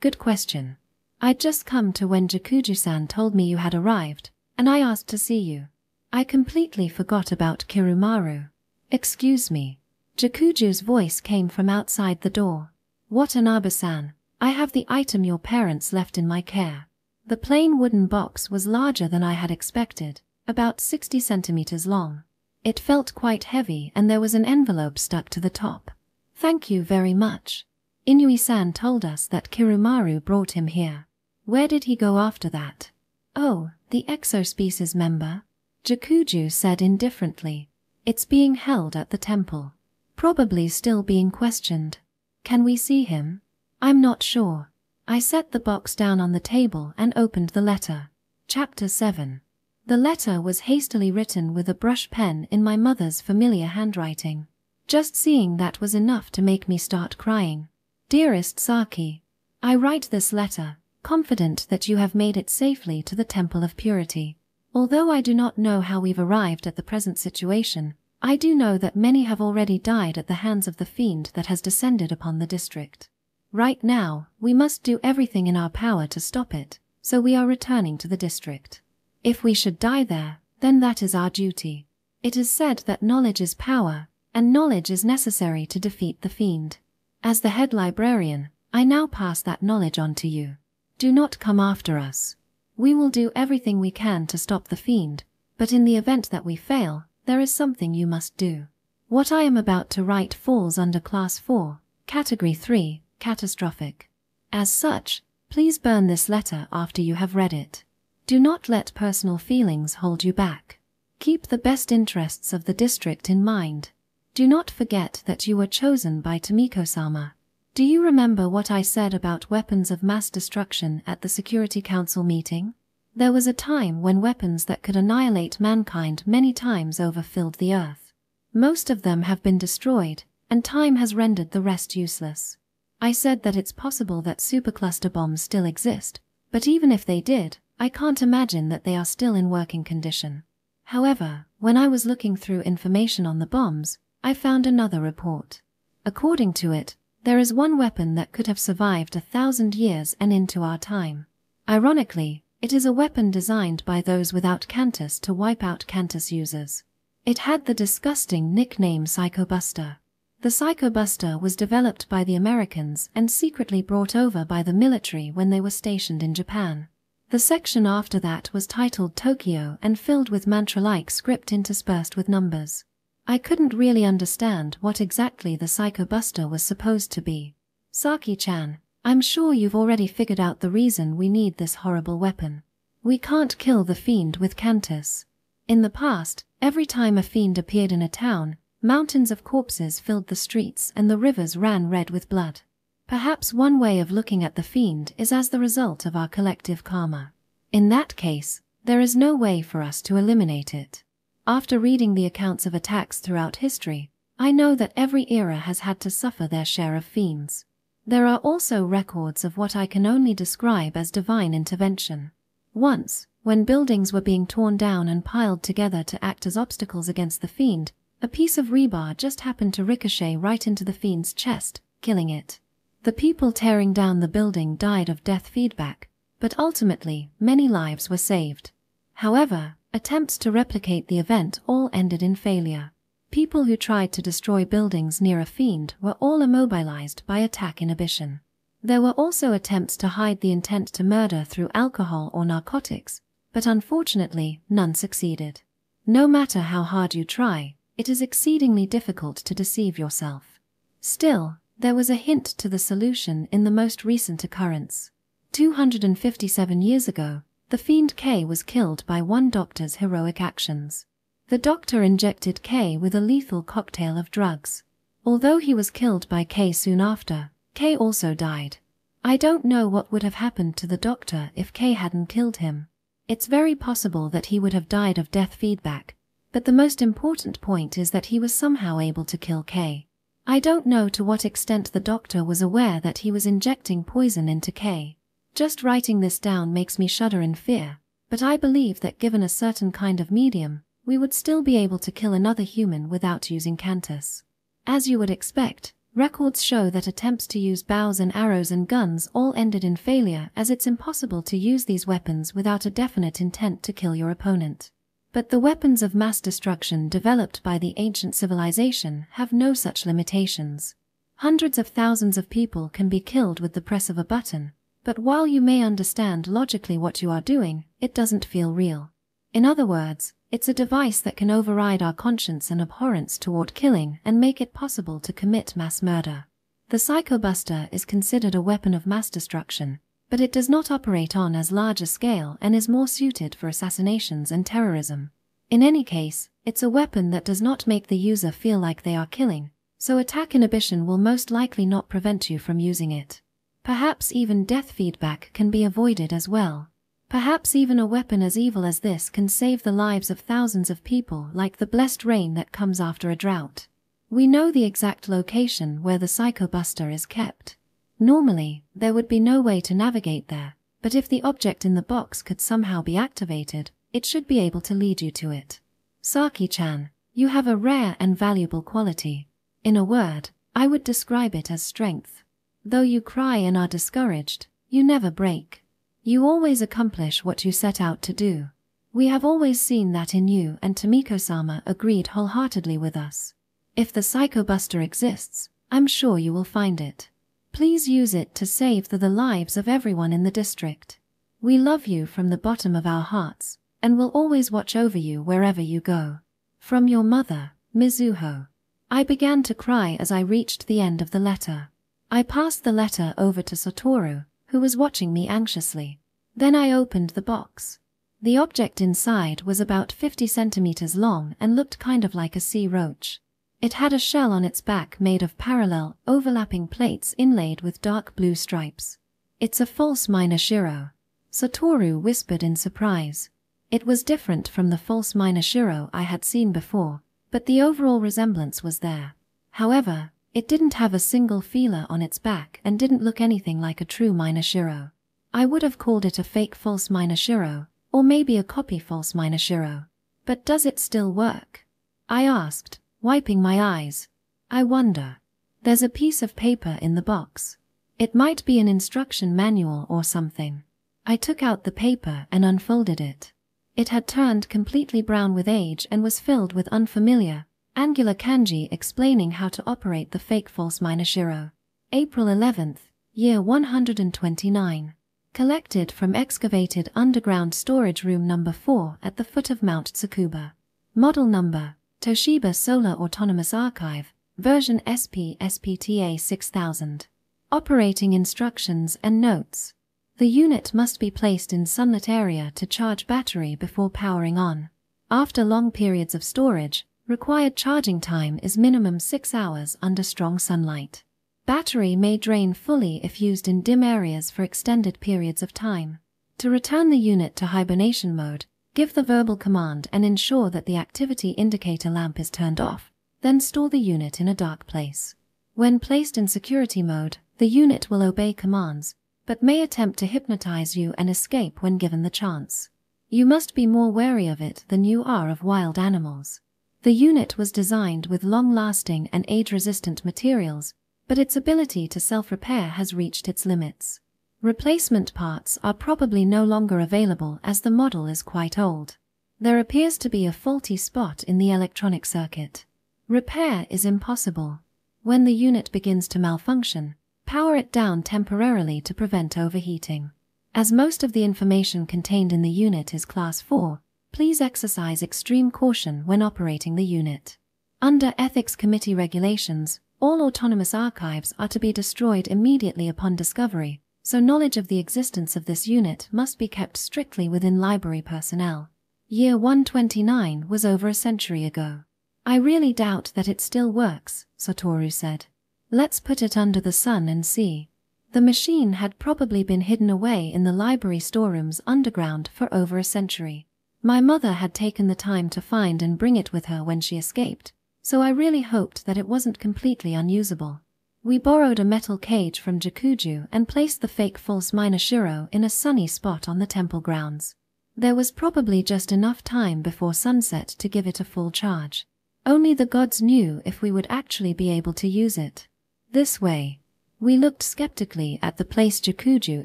Good question. I'd just come to when Jakuju-san told me you had arrived, and I asked to see you. I completely forgot about Kirumaru. Excuse me. Jakuju's voice came from outside the door. Watanabe-san, I have the item your parents left in my care. The plain wooden box was larger than I had expected, about 60 centimeters long. It felt quite heavy and there was an envelope stuck to the top. Thank you very much. Inui-san told us that Kirumaru brought him here. Where did he go after that? Oh, the exospecies member? Jakuju said indifferently. It's being held at the temple. Probably still being questioned. Can we see him? I'm not sure. I set the box down on the table and opened the letter. Chapter 7. The letter was hastily written with a brush pen in my mother's familiar handwriting. Just seeing that was enough to make me start crying. Dearest Saki, I write this letter, confident that you have made it safely to the Temple of Purity. Although I do not know how we've arrived at the present situation, I do know that many have already died at the hands of the fiend that has descended upon the district. Right now, we must do everything in our power to stop it, so we are returning to the district. If we should die there, then that is our duty. It is said that knowledge is power, and knowledge is necessary to defeat the fiend. As the head librarian, I now pass that knowledge on to you. Do not come after us. We will do everything we can to stop the fiend, but in the event that we fail, there is something you must do. What I am about to write falls under Class 4, Category 3, Catastrophic. As such, please burn this letter after you have read it. Do not let personal feelings hold you back. Keep the best interests of the district in mind. Do not forget that you were chosen by Tomiko-sama. Do you remember what I said about weapons of mass destruction at the Security Council meeting? There was a time when weapons that could annihilate mankind many times over filled the earth. Most of them have been destroyed, and time has rendered the rest useless. I said that it's possible that supercluster bombs still exist, but even if they did, I can't imagine that they are still in working condition. However, when I was looking through information on the bombs, I found another report. According to it, there is one weapon that could have survived 1,000 years and into our time. Ironically, it is a weapon designed by those without Cantus to wipe out Cantus users. It had the disgusting nickname Psychobuster. The Psychobuster was developed by the Americans and secretly brought over by the military when they were stationed in Japan. The section after that was titled Tokyo and filled with mantra-like script interspersed with numbers. I couldn't really understand what exactly the Psychobuster was supposed to be. Saki-chan, I'm sure you've already figured out the reason we need this horrible weapon. We can't kill the fiend with Cantus. In the past, Every time a fiend appeared in a town, mountains of corpses filled the streets and the rivers ran red with blood. Perhaps one way of looking at the fiend is as the result of our collective karma. In that case, there is no way for us to eliminate it. After reading the accounts of attacks throughout history, I know that every era has had to suffer their share of fiends. There are also records of what I can only describe as divine intervention. Once, when buildings were being torn down and piled together to act as obstacles against the fiend, a piece of rebar just happened to ricochet right into the fiend's chest, killing it. The people tearing down the building died of death feedback, but ultimately, many lives were saved. However, attempts to replicate the event all ended in failure. People who tried to destroy buildings near a fiend were all immobilized by attack inhibition. There were also attempts to hide the intent to murder through alcohol or narcotics, but unfortunately, none succeeded. No matter how hard you try, it is exceedingly difficult to deceive yourself. Still, there was a hint to the solution in the most recent occurrence. 257 years ago, the fiend K was killed by one doctor's heroic actions. The doctor injected K with a lethal cocktail of drugs. Although he was killed by K soon after, K also died. I don't know what would have happened to the doctor if K hadn't killed him. It's very possible that he would have died of death feedback, but the most important point is that he was somehow able to kill K. I don't know to what extent the doctor was aware that he was injecting poison into K. Just writing this down makes me shudder in fear, but I believe that given a certain kind of medium, we would still be able to kill another human without using Cantus. As you would expect, records show that attempts to use bows and arrows and guns all ended in failure, as it's impossible to use these weapons without a definite intent to kill your opponent. But the weapons of mass destruction developed by the ancient civilization have no such limitations. Hundreds of thousands of people can be killed with the press of a button, but while you may understand logically what you are doing, it doesn't feel real. In other words, it's a device that can override our conscience and abhorrence toward killing and make it possible to commit mass murder. The Psychobuster is considered a weapon of mass destruction, but it does not operate on as large a scale and is more suited for assassinations and terrorism. In any case, it's a weapon that does not make the user feel like they are killing, so attack inhibition will most likely not prevent you from using it. Perhaps even death feedback can be avoided as well. Perhaps even a weapon as evil as this can save the lives of thousands of people, like the blessed rain that comes after a drought. We know the exact location where the Psychobuster is kept. Normally, there would be no way to navigate there, but if the object in the box could somehow be activated, it should be able to lead you to it. Saki-chan, you have a rare and valuable quality. In a word, I would describe it as strength. Though you cry and are discouraged, you never break. You always accomplish what you set out to do. We have always seen that in you, and Tomiko-sama agreed wholeheartedly with us. If the Psychobuster exists, I'm sure you will find it. Please use it to save the lives of everyone in the district. We love you from the bottom of our hearts, and will always watch over you wherever you go. From your mother, Mizuho. I began to cry as I reached the end of the letter. I passed the letter over to Satoru, who was watching me anxiously. Then I opened the box. The object inside was about 50 centimeters long and looked kind of like a sea roach. It had a shell on its back made of parallel, overlapping plates inlaid with dark blue stripes. It's a false minor shiro. Satoru whispered in surprise. It was different from the false minor shiro I had seen before, but the overall resemblance was there. However, it didn't have a single feeler on its back and didn't look anything like a true minor shiro. I would have called it a fake false minor shiro, or maybe a copy false minor shiro. But does it still work? I asked, wiping my eyes. I wonder. There's a piece of paper in the box. It might be an instruction manual or something. I took out the paper and unfolded it. It had turned completely brown with age and was filled with unfamiliar, angular kanji explaining how to operate the fake false minor shiro. April 11th, year 129. Collected from excavated underground storage room number 4 at the foot of Mount Tsukuba. Model number, Toshiba Solar Autonomous Archive, version SP SPTA 6000. Operating instructions and notes. The unit must be placed in sunlit area to charge battery before powering on. After long periods of storage, required charging time is minimum 6 hours under strong sunlight. Battery may drain fully if used in dim areas for extended periods of time. To return the unit to hibernation mode, give the verbal command and ensure that the activity indicator lamp is turned off, then store the unit in a dark place. When placed in security mode, the unit will obey commands, but may attempt to hypnotize you and escape when given the chance. You must be more wary of it than you are of wild animals. The unit was designed with long-lasting and age-resistant materials, but its ability to self-repair has reached its limits. Replacement parts are probably no longer available as the model is quite old. There appears to be a faulty spot in the electronic circuit. Repair is impossible. When the unit begins to malfunction, power it down temporarily to prevent overheating. As most of the information contained in the unit is Class 4, please exercise extreme caution when operating the unit. Under Ethics Committee regulations, all autonomous archives are to be destroyed immediately upon discovery, so knowledge of the existence of this unit must be kept strictly within library personnel. Year 129 was over a century ago. I really doubt that it still works, Satoru said. Let's put it under the sun and see. The machine had probably been hidden away in the library storerooms underground for over a century. My mother had taken the time to find and bring it with her when she escaped, so I really hoped that it wasn't completely unusable. We borrowed a metal cage from Jakuju and placed the fake false Minashiro in a sunny spot on the temple grounds. There was probably just enough time before sunset to give it a full charge. Only the gods knew if we would actually be able to use it. This way. We looked skeptically at the place Jakuju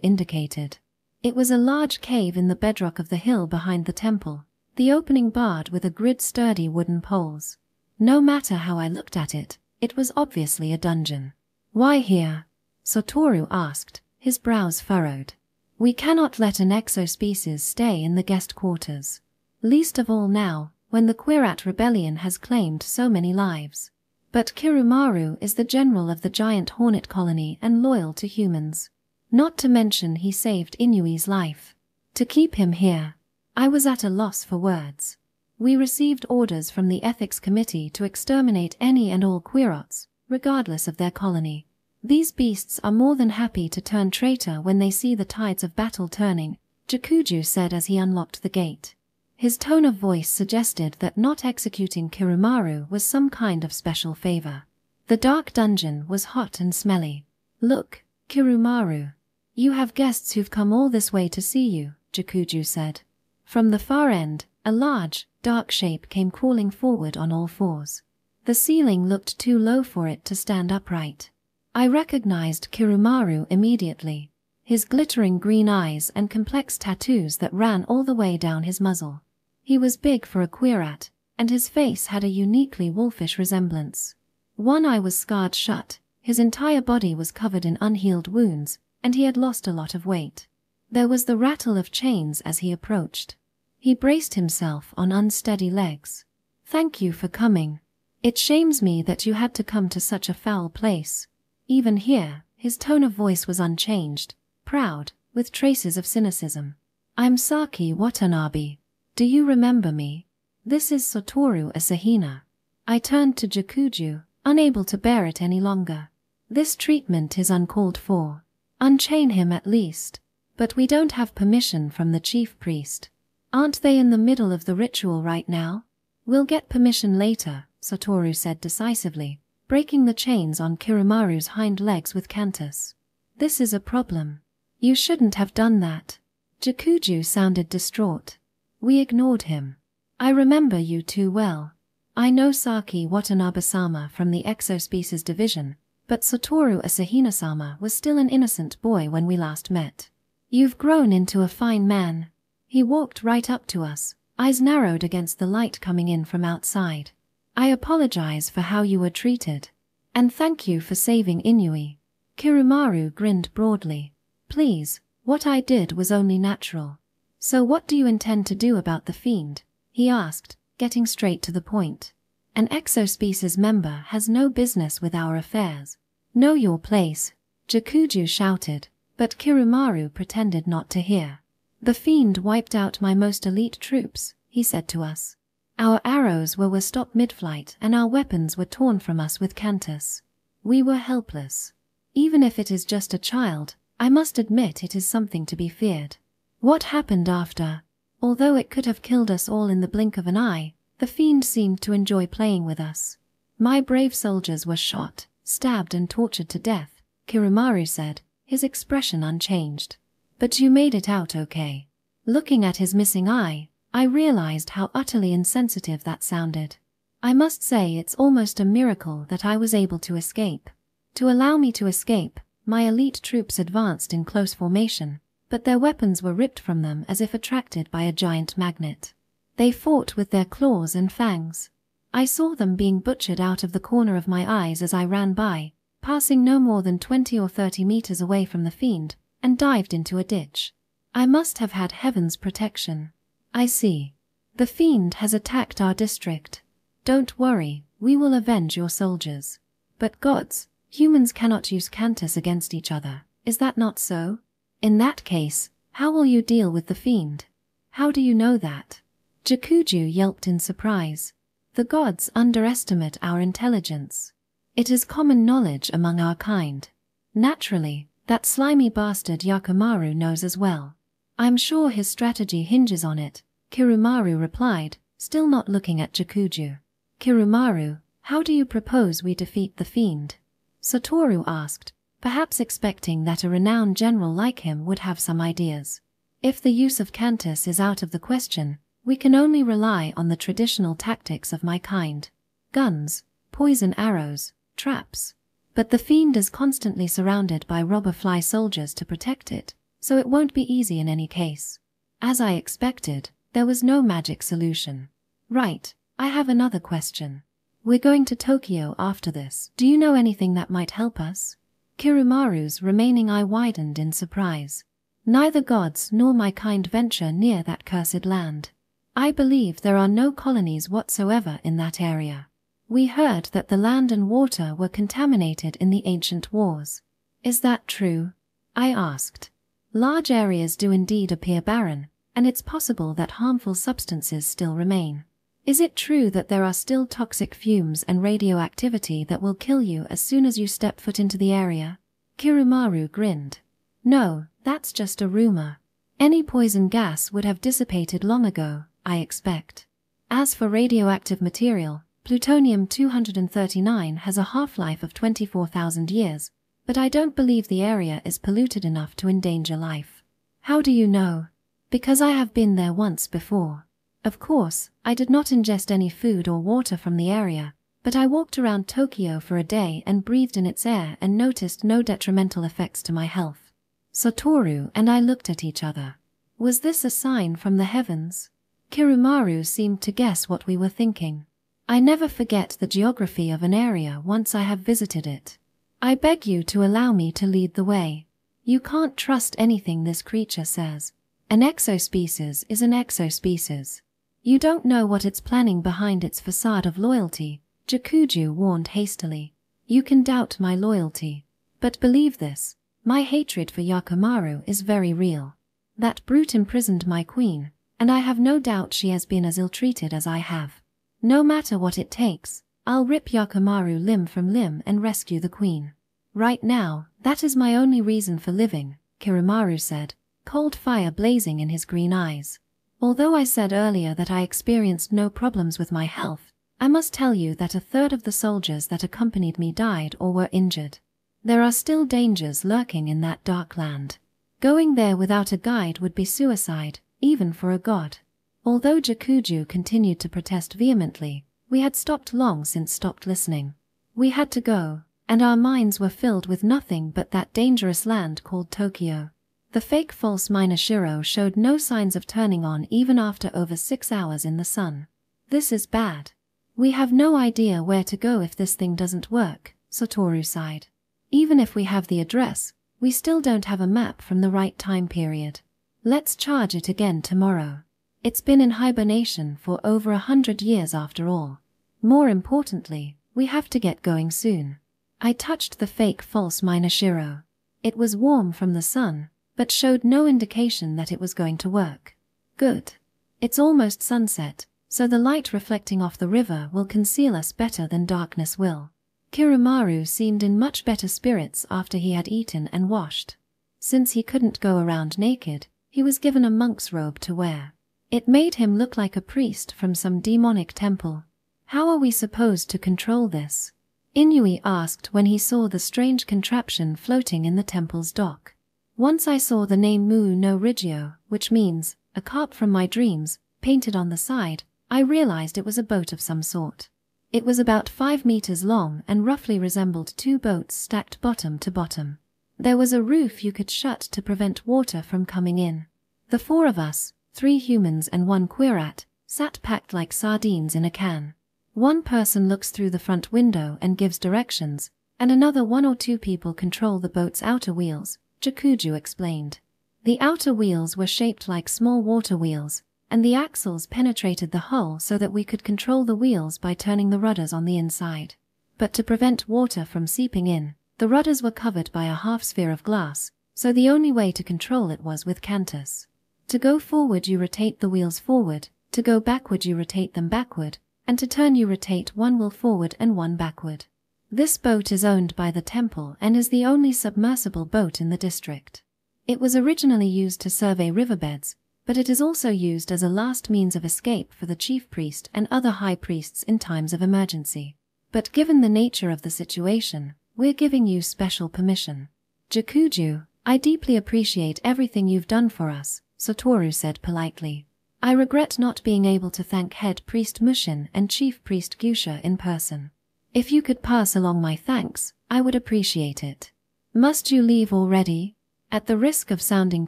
indicated. It was a large cave in the bedrock of the hill behind the temple, the opening barred with a grid sturdy wooden poles. No matter how I looked at it, it was obviously a dungeon. Why here? Satoru asked, his brows furrowed. We cannot let an exospecies stay in the guest quarters. Least of all now, when the Quirat rebellion has claimed so many lives. But Kirumaru is the general of the giant hornet colony and loyal to humans. Not to mention he saved Inui's life. To keep him here, I was at a loss for words. We received orders from the Ethics Committee to exterminate any and all Quirats, regardless of their colony. These beasts are more than happy to turn traitor when they see the tides of battle turning, Jakuju said as he unlocked the gate. His tone of voice suggested that not executing Kirumaru was some kind of special favor. The dark dungeon was hot and smelly. Look, Kirumaru. You have guests who've come all this way to see you, Jakuju said. From the far end, a large, dark shape came crawling forward on all fours. The ceiling looked too low for it to stand upright. I recognized Kirumaru immediately. His glittering green eyes and complex tattoos that ran all the way down his muzzle. He was big for a Quirat, and his face had a uniquely wolfish resemblance. One eye was scarred shut, his entire body was covered in unhealed wounds, and he had lost a lot of weight. There was the rattle of chains as he approached. He braced himself on unsteady legs. Thank you for coming. It shames me that you had to come to such a foul place. Even here, his tone of voice was unchanged, proud, with traces of cynicism. I'm Saki Watanabe. Do you remember me? This is Satoru Asahina. I turned to Jakuju, unable to bear it any longer. This treatment is uncalled for. Unchain him at least. But we don't have permission from the chief priest. Aren't they in the middle of the ritual right now? We'll get permission later, Satoru said decisively, breaking the chains on Kirumaru's hind legs with Cantus. This is a problem. You shouldn't have done that. Jakuju sounded distraught. We ignored him. I remember you too well. I know Saki Watanabe-sama from the Exospecies Division, but Satoru Asahina-sama was still an innocent boy when we last met. You've grown into a fine man. He walked right up to us, eyes narrowed against the light coming in from outside. I apologize for how you were treated. And thank you for saving Inui. Kirumaru grinned broadly. Please, what I did was only natural. So what do you intend to do about the fiend? He asked, getting straight to the point. An exospecies member has no business with our affairs. Know your place, Jakuju shouted, but Kirumaru pretended not to hear. The fiend wiped out my most elite troops, he said to us. Our arrows were stopped mid-flight and our weapons were torn from us with Cantus. We were helpless. Even if it is just a child, I must admit it is something to be feared. What happened after? Although it could have killed us all in the blink of an eye, the fiend seemed to enjoy playing with us. My brave soldiers were shot, stabbed and tortured to death, Kirumaru said, his expression unchanged. But you made it out okay. Looking at his missing eye, I realized how utterly insensitive that sounded. I must say it's almost a miracle that I was able to escape. To allow me to escape, my elite troops advanced in close formation, but their weapons were ripped from them as if attracted by a giant magnet. They fought with their claws and fangs. I saw them being butchered out of the corner of my eyes as I ran by, passing no more than 20 or 30 meters away from the fiend, and dived into a ditch. I must have had heaven's protection. I see. The fiend has attacked our district. Don't worry, we will avenge your soldiers. But gods, humans cannot use Cantus against each other, is that not so? In that case, how will you deal with the fiend? How do you know that? Jakuju yelped in surprise. The gods underestimate our intelligence. It is common knowledge among our kind. Naturally, that slimy bastard Yakumaru knows as well. I'm sure his strategy hinges on it, Kirumaru replied, still not looking at Jakuju. Kirumaru, how do you propose we defeat the fiend? Satoru asked, perhaps expecting that a renowned general like him would have some ideas. If the use of Cantus is out of the question, we can only rely on the traditional tactics of my kind. Guns, poison arrows, traps. But the fiend is constantly surrounded by robber fly soldiers to protect it, so it won't be easy in any case. As I expected, there was no magic solution. Right, I have another question. We're going to Tokyo after this. Do you know anything that might help us? Kirumaru's remaining eye widened in surprise. Neither gods nor my kind venture near that cursed land. I believe there are no colonies whatsoever in that area. We heard that the land and water were contaminated in the ancient wars. Is that true? I asked. Large areas do indeed appear barren, and it's possible that harmful substances still remain. Is it true that there are still toxic fumes and radioactivity that will kill you as soon as you step foot into the area? Kirumaru grinned. No, that's just a rumor. Any poison gas would have dissipated long ago, I expect. As for radioactive material, plutonium-239 has a half-life of 24,000 years, but I don't believe the area is polluted enough to endanger life. How do you know? Because I have been there once before. Of course, I did not ingest any food or water from the area, but I walked around Tokyo for a day and breathed in its air and noticed no detrimental effects to my health. Satoru and I looked at each other. Was this a sign from the heavens? Kirumaru seemed to guess what we were thinking. I never forget the geography of an area once I have visited it. I beg you to allow me to lead the way. You can't trust anything this creature says. An exospecies is an exospecies. You don't know what it's planning behind its facade of loyalty, Jakuju warned hastily. You can doubt my loyalty. But believe this, my hatred for Yakumaru is very real. That brute imprisoned my queen, and I have no doubt she has been as ill-treated as I have. No matter what it takes, I'll rip Yakumaru limb from limb and rescue the queen. Right now, that is my only reason for living, Kirumaru said, cold fire blazing in his green eyes. Although I said earlier that I experienced no problems with my health, I must tell you that a third of the soldiers that accompanied me died or were injured. There are still dangers lurking in that dark land. Going there without a guide would be suicide, even for a god. Although Jakuju continued to protest vehemently, we had stopped long since stopped listening. We had to go, and our minds were filled with nothing but that dangerous land called Tokyo. The fake false Minashiro showed no signs of turning on even after over 6 hours in the sun. This is bad. We have no idea where to go if this thing doesn't work, Satoru sighed. Even if we have the address, we still don't have a map from the right time period. Let's charge it again tomorrow. It's been in hibernation for over 100 years after all. More importantly, we have to get going soon. I touched the fake false Minashiro. It was warm from the sun, but showed no indication that it was going to work. Good. It's almost sunset, so the light reflecting off the river will conceal us better than darkness will. Kirumaru seemed in much better spirits after he had eaten and washed. Since he couldn't go around naked, he was given a monk's robe to wear. It made him look like a priest from some demonic temple. How are we supposed to control this? Inui asked when he saw the strange contraption floating in the temple's dock. Once I saw the name Mu no Rigio, which means, a carp from my dreams, painted on the side. I realized it was a boat of some sort. It was about 5 meters long and roughly resembled 2 boats stacked bottom to bottom. There was a roof you could shut to prevent water from coming in. The 4 of us, 3 humans and 1 Quirat, sat packed like sardines in a can. One person looks through the front window and gives directions, and another 1 or 2 people control the boat's outer wheels, Jakuju explained. The outer wheels were shaped like small water wheels, and the axles penetrated the hull so that we could control the wheels by turning the rudders on the inside. But to prevent water from seeping in, the rudders were covered by a half-sphere of glass, so the only way to control it was with cantus. To go forward you rotate the wheels forward, to go backward you rotate them backward, and to turn you rotate 1 wheel forward and 1 backward. This boat is owned by the temple and is the only submersible boat in the district. It was originally used to survey riverbeds, but it is also used as a last means of escape for the chief priest and other high priests in times of emergency. But given the nature of the situation, we're giving you special permission. Jakuju, I deeply appreciate everything you've done for us, Satoru said politely. I regret not being able to thank Head Priest Mushin and Chief Priest Gusha in person. If you could pass along my thanks, I would appreciate it. Must you leave already? At the risk of sounding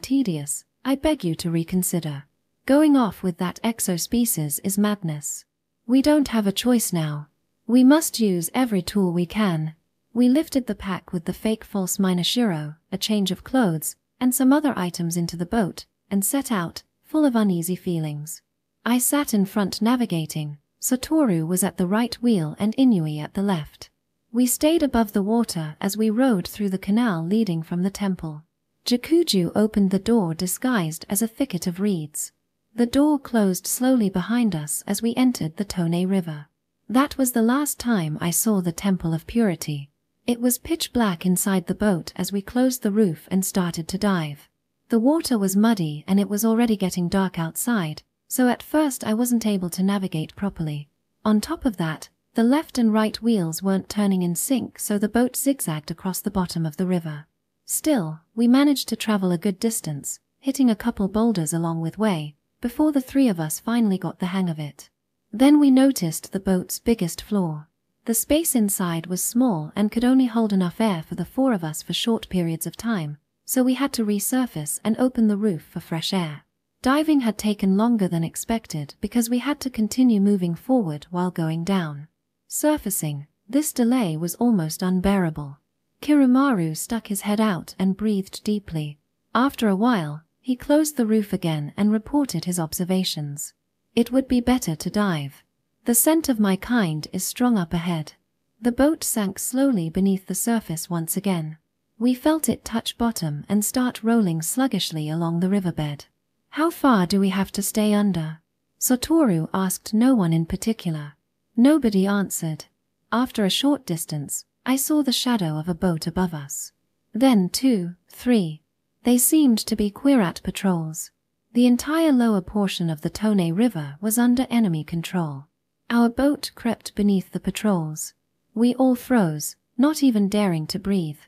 tedious, I beg you to reconsider. Going off with that exospecies is madness. We don't have a choice now. We must use every tool we can. We lifted the pack with the fake false Minashiro, a change of clothes, and some other items into the boat, and set out, full of uneasy feelings. I sat in front navigating. Satoru was at the right wheel and Inui at the left. We stayed above the water as we rode through the canal leading from the temple. Jakuju opened the door disguised as a thicket of reeds. The door closed slowly behind us as we entered the Tone River. That was the last time I saw the Temple of Purity. It was pitch black inside the boat as we closed the roof and started to dive. The water was muddy and it was already getting dark outside, so at first I wasn't able to navigate properly. On top of that, the left and right wheels weren't turning in sync, so the boat zigzagged across the bottom of the river. Still, we managed to travel a good distance, hitting a couple boulders along with way, before the 3 of us finally got the hang of it. Then we noticed the boat's biggest flaw. The space inside was small and could only hold enough air for the 4 of us for short periods of time, so we had to resurface and open the roof for fresh air. Diving had taken longer than expected because we had to continue moving forward while going down. Surfacing, this delay was almost unbearable. Kirumaru stuck his head out and breathed deeply. After a while, he closed the roof again and reported his observations. It would be better to dive. The scent of my kind is strong up ahead. The boat sank slowly beneath the surface once again. We felt it touch bottom and start rolling sluggishly along the riverbed. How far do we have to stay under? Satoru asked no one in particular. Nobody answered. After a short distance, I saw the shadow of a boat above us. Then 2, 3. They seemed to be Quirat patrols. The entire lower portion of the Tone River was under enemy control. Our boat crept beneath the patrols. We all froze, not even daring to breathe.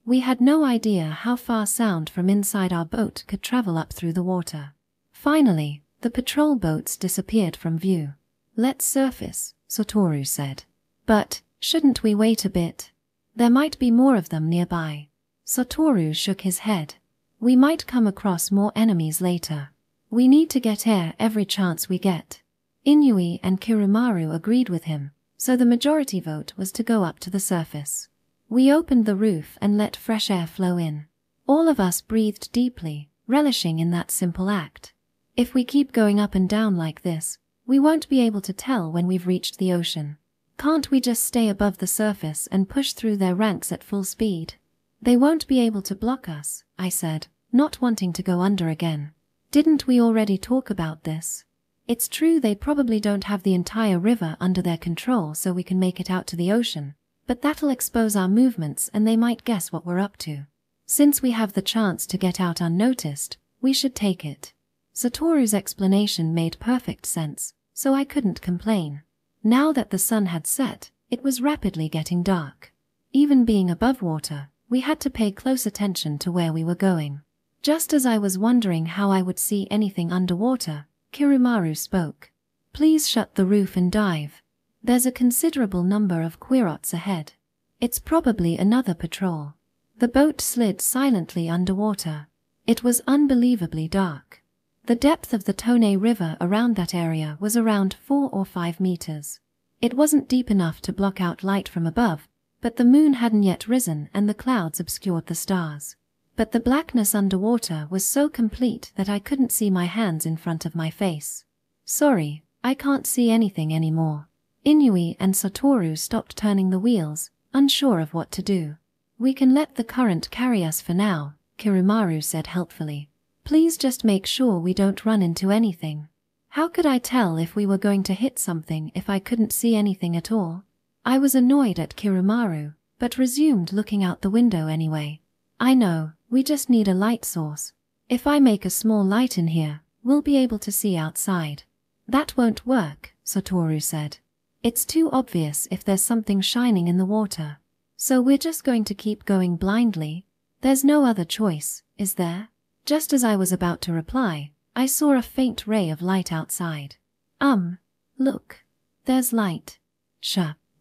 We had no idea how far sound from inside our boat could travel up through the water. Finally, the patrol boats disappeared from view. Let's surface, Satoru said. But, shouldn't we wait a bit? There might be more of them nearby. Satoru shook his head. We might come across more enemies later. We need to get air every chance we get. Inui and Kirumaru agreed with him, so the majority vote was to go up to the surface. We opened the roof and let fresh air flow in. All of us breathed deeply, relishing in that simple act. If we keep going up and down like this, we won't be able to tell when we've reached the ocean. Can't we just stay above the surface and push through their ranks at full speed? They won't be able to block us, I said, not wanting to go under again. Didn't we already talk about this? It's true they probably don't have the entire river under their control so we can make it out to the ocean, but that'll expose our movements and they might guess what we're up to. Since we have the chance to get out unnoticed, we should take it. Satoru's explanation made perfect sense, so I couldn't complain. Now that the sun had set, it was rapidly getting dark. Even being above water, we had to pay close attention to where we were going. Just as I was wondering how I would see anything underwater, Kirumaru spoke. Please shut the roof and dive. There's a considerable number of Quirots ahead. It's probably another patrol. The boat slid silently underwater. It was unbelievably dark. The depth of the Tone River around that area was around 4 or 5 meters. It wasn't deep enough to block out light from above, but the moon hadn't yet risen and the clouds obscured the stars. But the blackness underwater was so complete that I couldn't see my hands in front of my face. Sorry, I can't see anything anymore. Inui and Satoru stopped turning the wheels, unsure of what to do. We can let the current carry us for now, Kirumaru said helpfully. Please just make sure we don't run into anything. How could I tell if we were going to hit something if I couldn't see anything at all? I was annoyed at Kirumaru, but resumed looking out the window anyway. I know, we just need a light source. If I make a small light in here, we'll be able to see outside. That won't work, Satoru said. It's too obvious if there's something shining in the water. So we're just going to keep going blindly? There's no other choice, is there? Just as I was about to reply, I saw a faint ray of light outside. Look. There's light.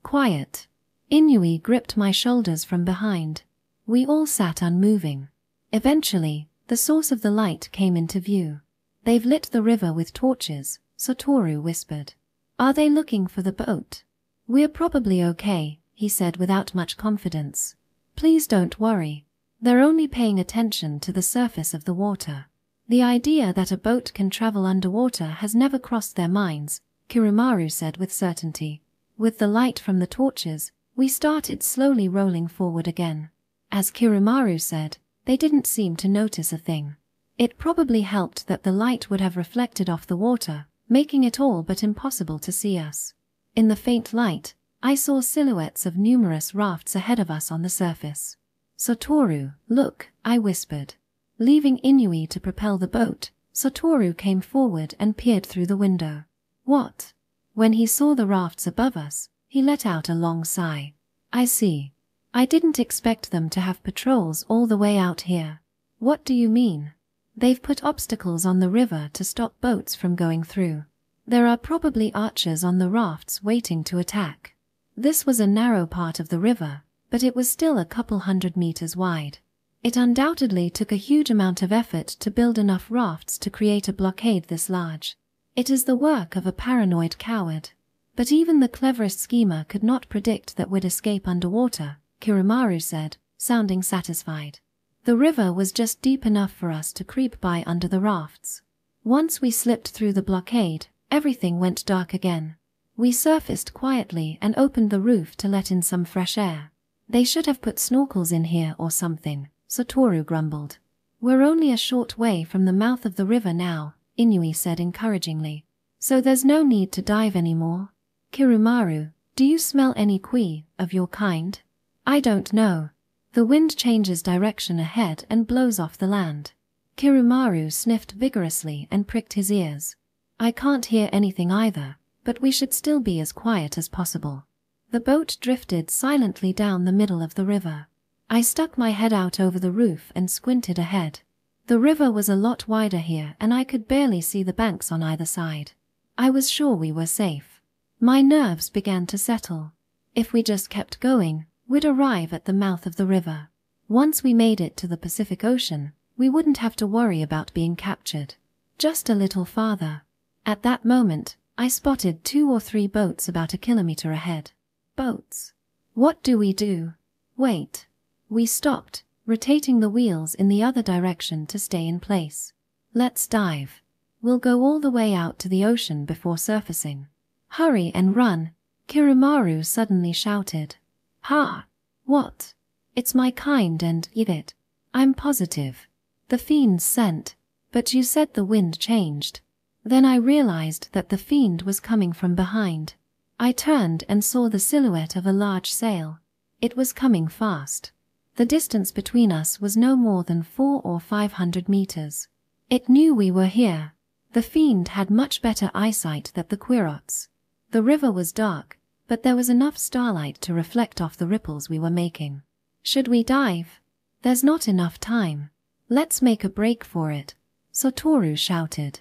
Quiet. Inui gripped my shoulders from behind. We all sat unmoving. Eventually, the source of the light came into view. They've lit the river with torches, Satoru whispered. Are they looking for the boat? We're probably okay, he said without much confidence. Please don't worry. They're only paying attention to the surface of the water. The idea that a boat can travel underwater has never crossed their minds, Kirumaru said with certainty. With the light from the torches, we started slowly rolling forward again. As Kirumaru said, they didn't seem to notice a thing. It probably helped that the light would have reflected off the water, making it all but impossible to see us. In the faint light, I saw silhouettes of numerous rafts ahead of us on the surface. Satoru, look, I whispered. Leaving Inui to propel the boat, Satoru came forward and peered through the window. What? When he saw the rafts above us, he let out a long sigh. I see. I didn't expect them to have patrols all the way out here. What do you mean? They've put obstacles on the river to stop boats from going through. There are probably archers on the rafts waiting to attack. This was a narrow part of the river, but it was still a couple 100 meters wide. It undoubtedly took a huge amount of effort to build enough rafts to create a blockade this large. It is the work of a paranoid coward. But even the cleverest schemer could not predict that we'd escape underwater, Kirumaru said, sounding satisfied. The river was just deep enough for us to creep by under the rafts. Once we slipped through the blockade, everything went dark again. We surfaced quietly and opened the roof to let in some fresh air. They should have put snorkels in here or something, Satoru grumbled. We're only a short way from the mouth of the river now, Inui said encouragingly. So there's no need to dive anymore. Kirumaru, do you smell any kui of your kind? I don't know. The wind changes direction ahead and blows off the land. Kirumaru sniffed vigorously and pricked his ears. I can't hear anything either, but we should still be as quiet as possible. The boat drifted silently down the middle of the river. I stuck my head out over the roof and squinted ahead. The river was a lot wider here and I could barely see the banks on either side. I was sure we were safe. My nerves began to settle. If we just kept going, we'd arrive at the mouth of the river. Once we made it to the Pacific Ocean, we wouldn't have to worry about being captured. Just a little farther. At that moment, I spotted 2 or 3 boats about a kilometer ahead. Boats. What do we do? Wait. We stopped, rotating the wheels in the other direction to stay in place. Let's dive. We'll go all the way out to the ocean before surfacing. Hurry and run, Kirumaru suddenly shouted. Ha! What? It's my kind and eat it. I'm positive. The fiends sent. But you said the wind changed. Then I realized that the fiend was coming from behind. I turned and saw the silhouette of a large sail. It was coming fast. The distance between us was no more than 400 or 500 meters. It knew we were here. The fiend had much better eyesight than the Quirots. The river was dark, but there was enough starlight to reflect off the ripples we were making. Should we dive? There's not enough time. Let's make a break for it, Satoru shouted.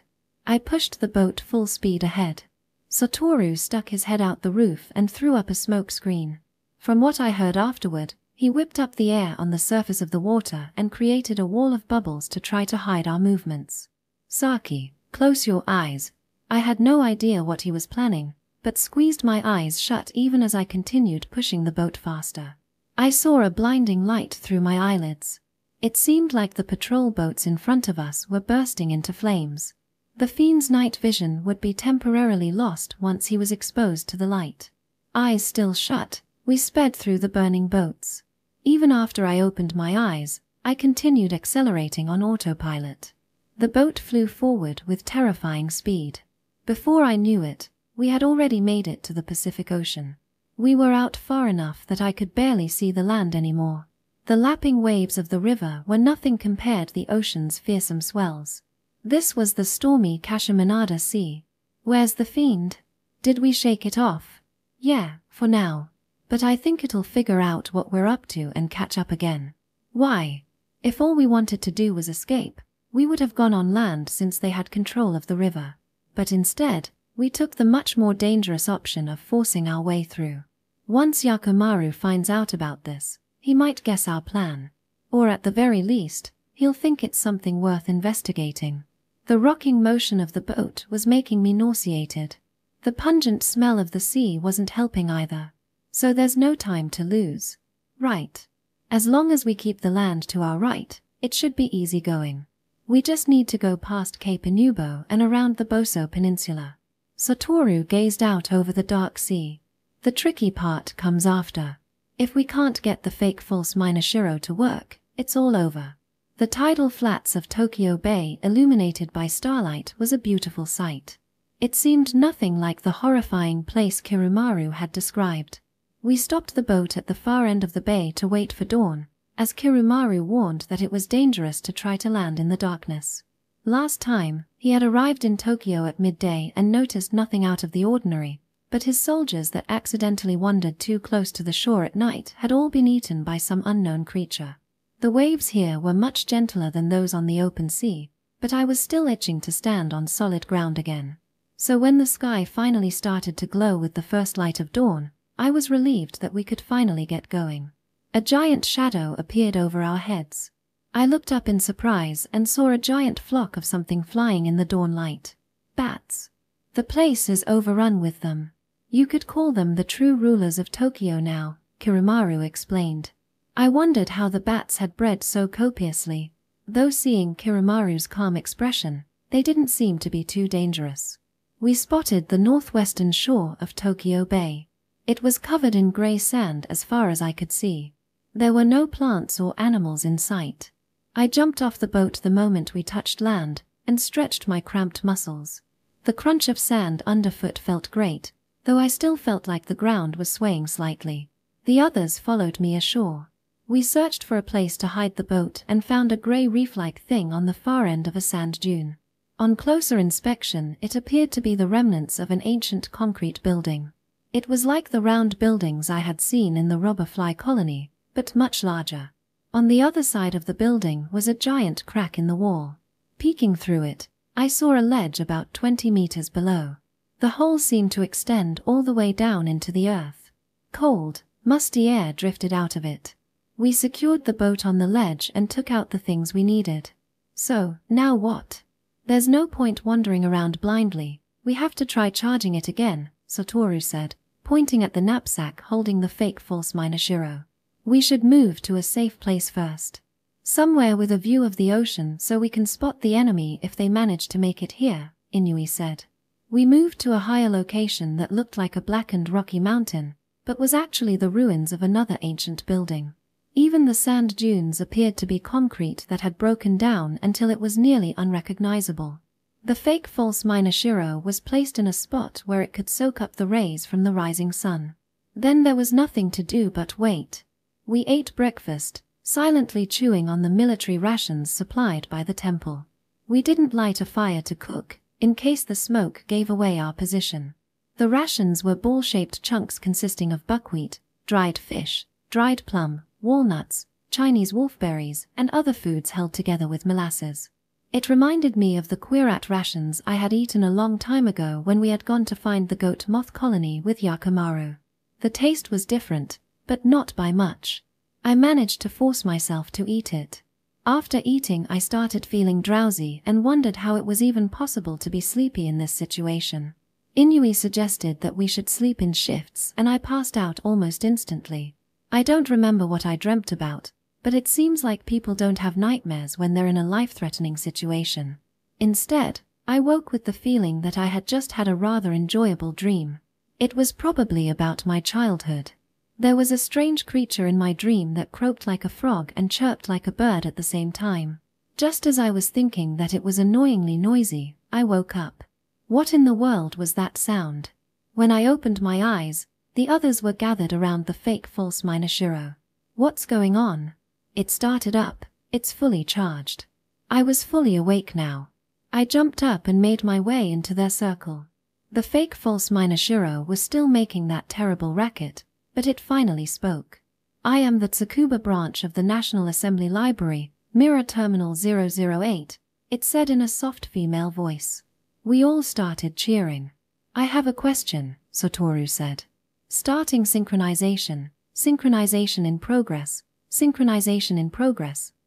I pushed the boat full speed ahead. Satoru stuck his head out the roof and threw up a smoke screen. From what I heard afterward, he whipped up the air on the surface of the water and created a wall of bubbles to try to hide our movements. Saki, close your eyes. I had no idea what he was planning, but squeezed my eyes shut even as I continued pushing the boat faster. I saw a blinding light through my eyelids. It seemed like the patrol boats in front of us were bursting into flames. The fiend's night vision would be temporarily lost once he was exposed to the light. Eyes still shut, we sped through the burning boats. Even after I opened my eyes, I continued accelerating on autopilot. The boat flew forward with terrifying speed. Before I knew it, we had already made it to the Pacific Ocean. We were out far enough that I could barely see the land anymore. The lapping waves of the river were nothing compared to the ocean's fearsome swells. This was the stormy Kashimanada Sea. Where's the fiend? Did we shake it off? Yeah, for now. But I think it'll figure out what we're up to and catch up again. Why? If all we wanted to do was escape, we would have gone on land since they had control of the river. But instead, we took the much more dangerous option of forcing our way through. Once Yakumaru finds out about this, he might guess our plan. Or at the very least, he'll think it's something worth investigating. The rocking motion of the boat was making me nauseated. The pungent smell of the sea wasn't helping either. So there's no time to lose. Right. As long as we keep the land to our right, it should be easy going. We just need to go past Cape Inubo and around the Boso Peninsula. Satoru gazed out over the dark sea. The tricky part comes after. If we can't get the fake false Minashiro to work, it's all over. The tidal flats of Tokyo Bay illuminated by starlight was a beautiful sight. It seemed nothing like the horrifying place Kirumaru had described. We stopped the boat at the far end of the bay to wait for dawn, as Kirumaru warned that it was dangerous to try to land in the darkness. Last time, he had arrived in Tokyo at midday and noticed nothing out of the ordinary, but his soldiers that accidentally wandered too close to the shore at night had all been eaten by some unknown creature. The waves here were much gentler than those on the open sea, but I was still itching to stand on solid ground again. So when the sky finally started to glow with the first light of dawn, I was relieved that we could finally get going. A giant shadow appeared over our heads. I looked up in surprise and saw a giant flock of something flying in the dawn light. Bats. The place is overrun with them. You could call them the true rulers of Tokyo now, Kirumaru explained. I wondered how the bats had bred so copiously. Though seeing Kirumaru's calm expression, they didn't seem to be too dangerous. We spotted the northwestern shore of Tokyo Bay. It was covered in grey sand as far as I could see. There were no plants or animals in sight. I jumped off the boat the moment we touched land and stretched my cramped muscles. The crunch of sand underfoot felt great, though I still felt like the ground was swaying slightly. The others followed me ashore. We searched for a place to hide the boat and found a grey reef-like thing on the far end of a sand dune. On closer inspection, it appeared to be the remnants of an ancient concrete building. It was like the round buildings I had seen in the robber fly colony, but much larger. On the other side of the building was a giant crack in the wall. Peeking through it, I saw a ledge about 20 meters below. The hole seemed to extend all the way down into the earth. Cold, musty air drifted out of it. We secured the boat on the ledge and took out the things we needed. So, now what? There's no point wandering around blindly. We have to try charging it again, Satoru said, pointing at the knapsack holding the fake false Minashiro. We should move to a safe place first. Somewhere with a view of the ocean so we can spot the enemy if they manage to make it here, Inui said. We moved to a higher location that looked like a blackened rocky mountain, but was actually the ruins of another ancient building. Even the sand dunes appeared to be concrete that had broken down until it was nearly unrecognizable. The fake false Minashiro was placed in a spot where it could soak up the rays from the rising sun. Then there was nothing to do but wait. We ate breakfast, silently chewing on the military rations supplied by the temple. We didn't light a fire to cook, in case the smoke gave away our position. The rations were ball-shaped chunks consisting of buckwheat, dried fish, dried plum, walnuts, Chinese wolfberries, and other foods held together with molasses. It reminded me of the Quirat rations I had eaten a long time ago when we had gone to find the goat moth colony with Yakimaru. The taste was different, but not by much. I managed to force myself to eat it. After eating, I started feeling drowsy and wondered how it was even possible to be sleepy in this situation. Inui suggested that we should sleep in shifts, and I passed out almost instantly. I don't remember what I dreamt about, but it seems like people don't have nightmares when they're in a life-threatening situation. Instead, I woke with the feeling that I had just had a rather enjoyable dream. It was probably about my childhood. There was a strange creature in my dream that croaked like a frog and chirped like a bird at the same time. Just as I was thinking that it was annoyingly noisy, I woke up. What in the world was that sound? When I opened my eyes, the others were gathered around the fake false Minashiro. What's going on? It started up. It's fully charged. I was fully awake now. I jumped up and made my way into their circle. The fake false Minashiro was still making that terrible racket, but it finally spoke. I am the Tsukuba branch of the National Assembly Library, Mirror Terminal 008, it said in a soft female voice. We all started cheering. I have a question, Satoru said. Starting synchronization, synchronization in progress,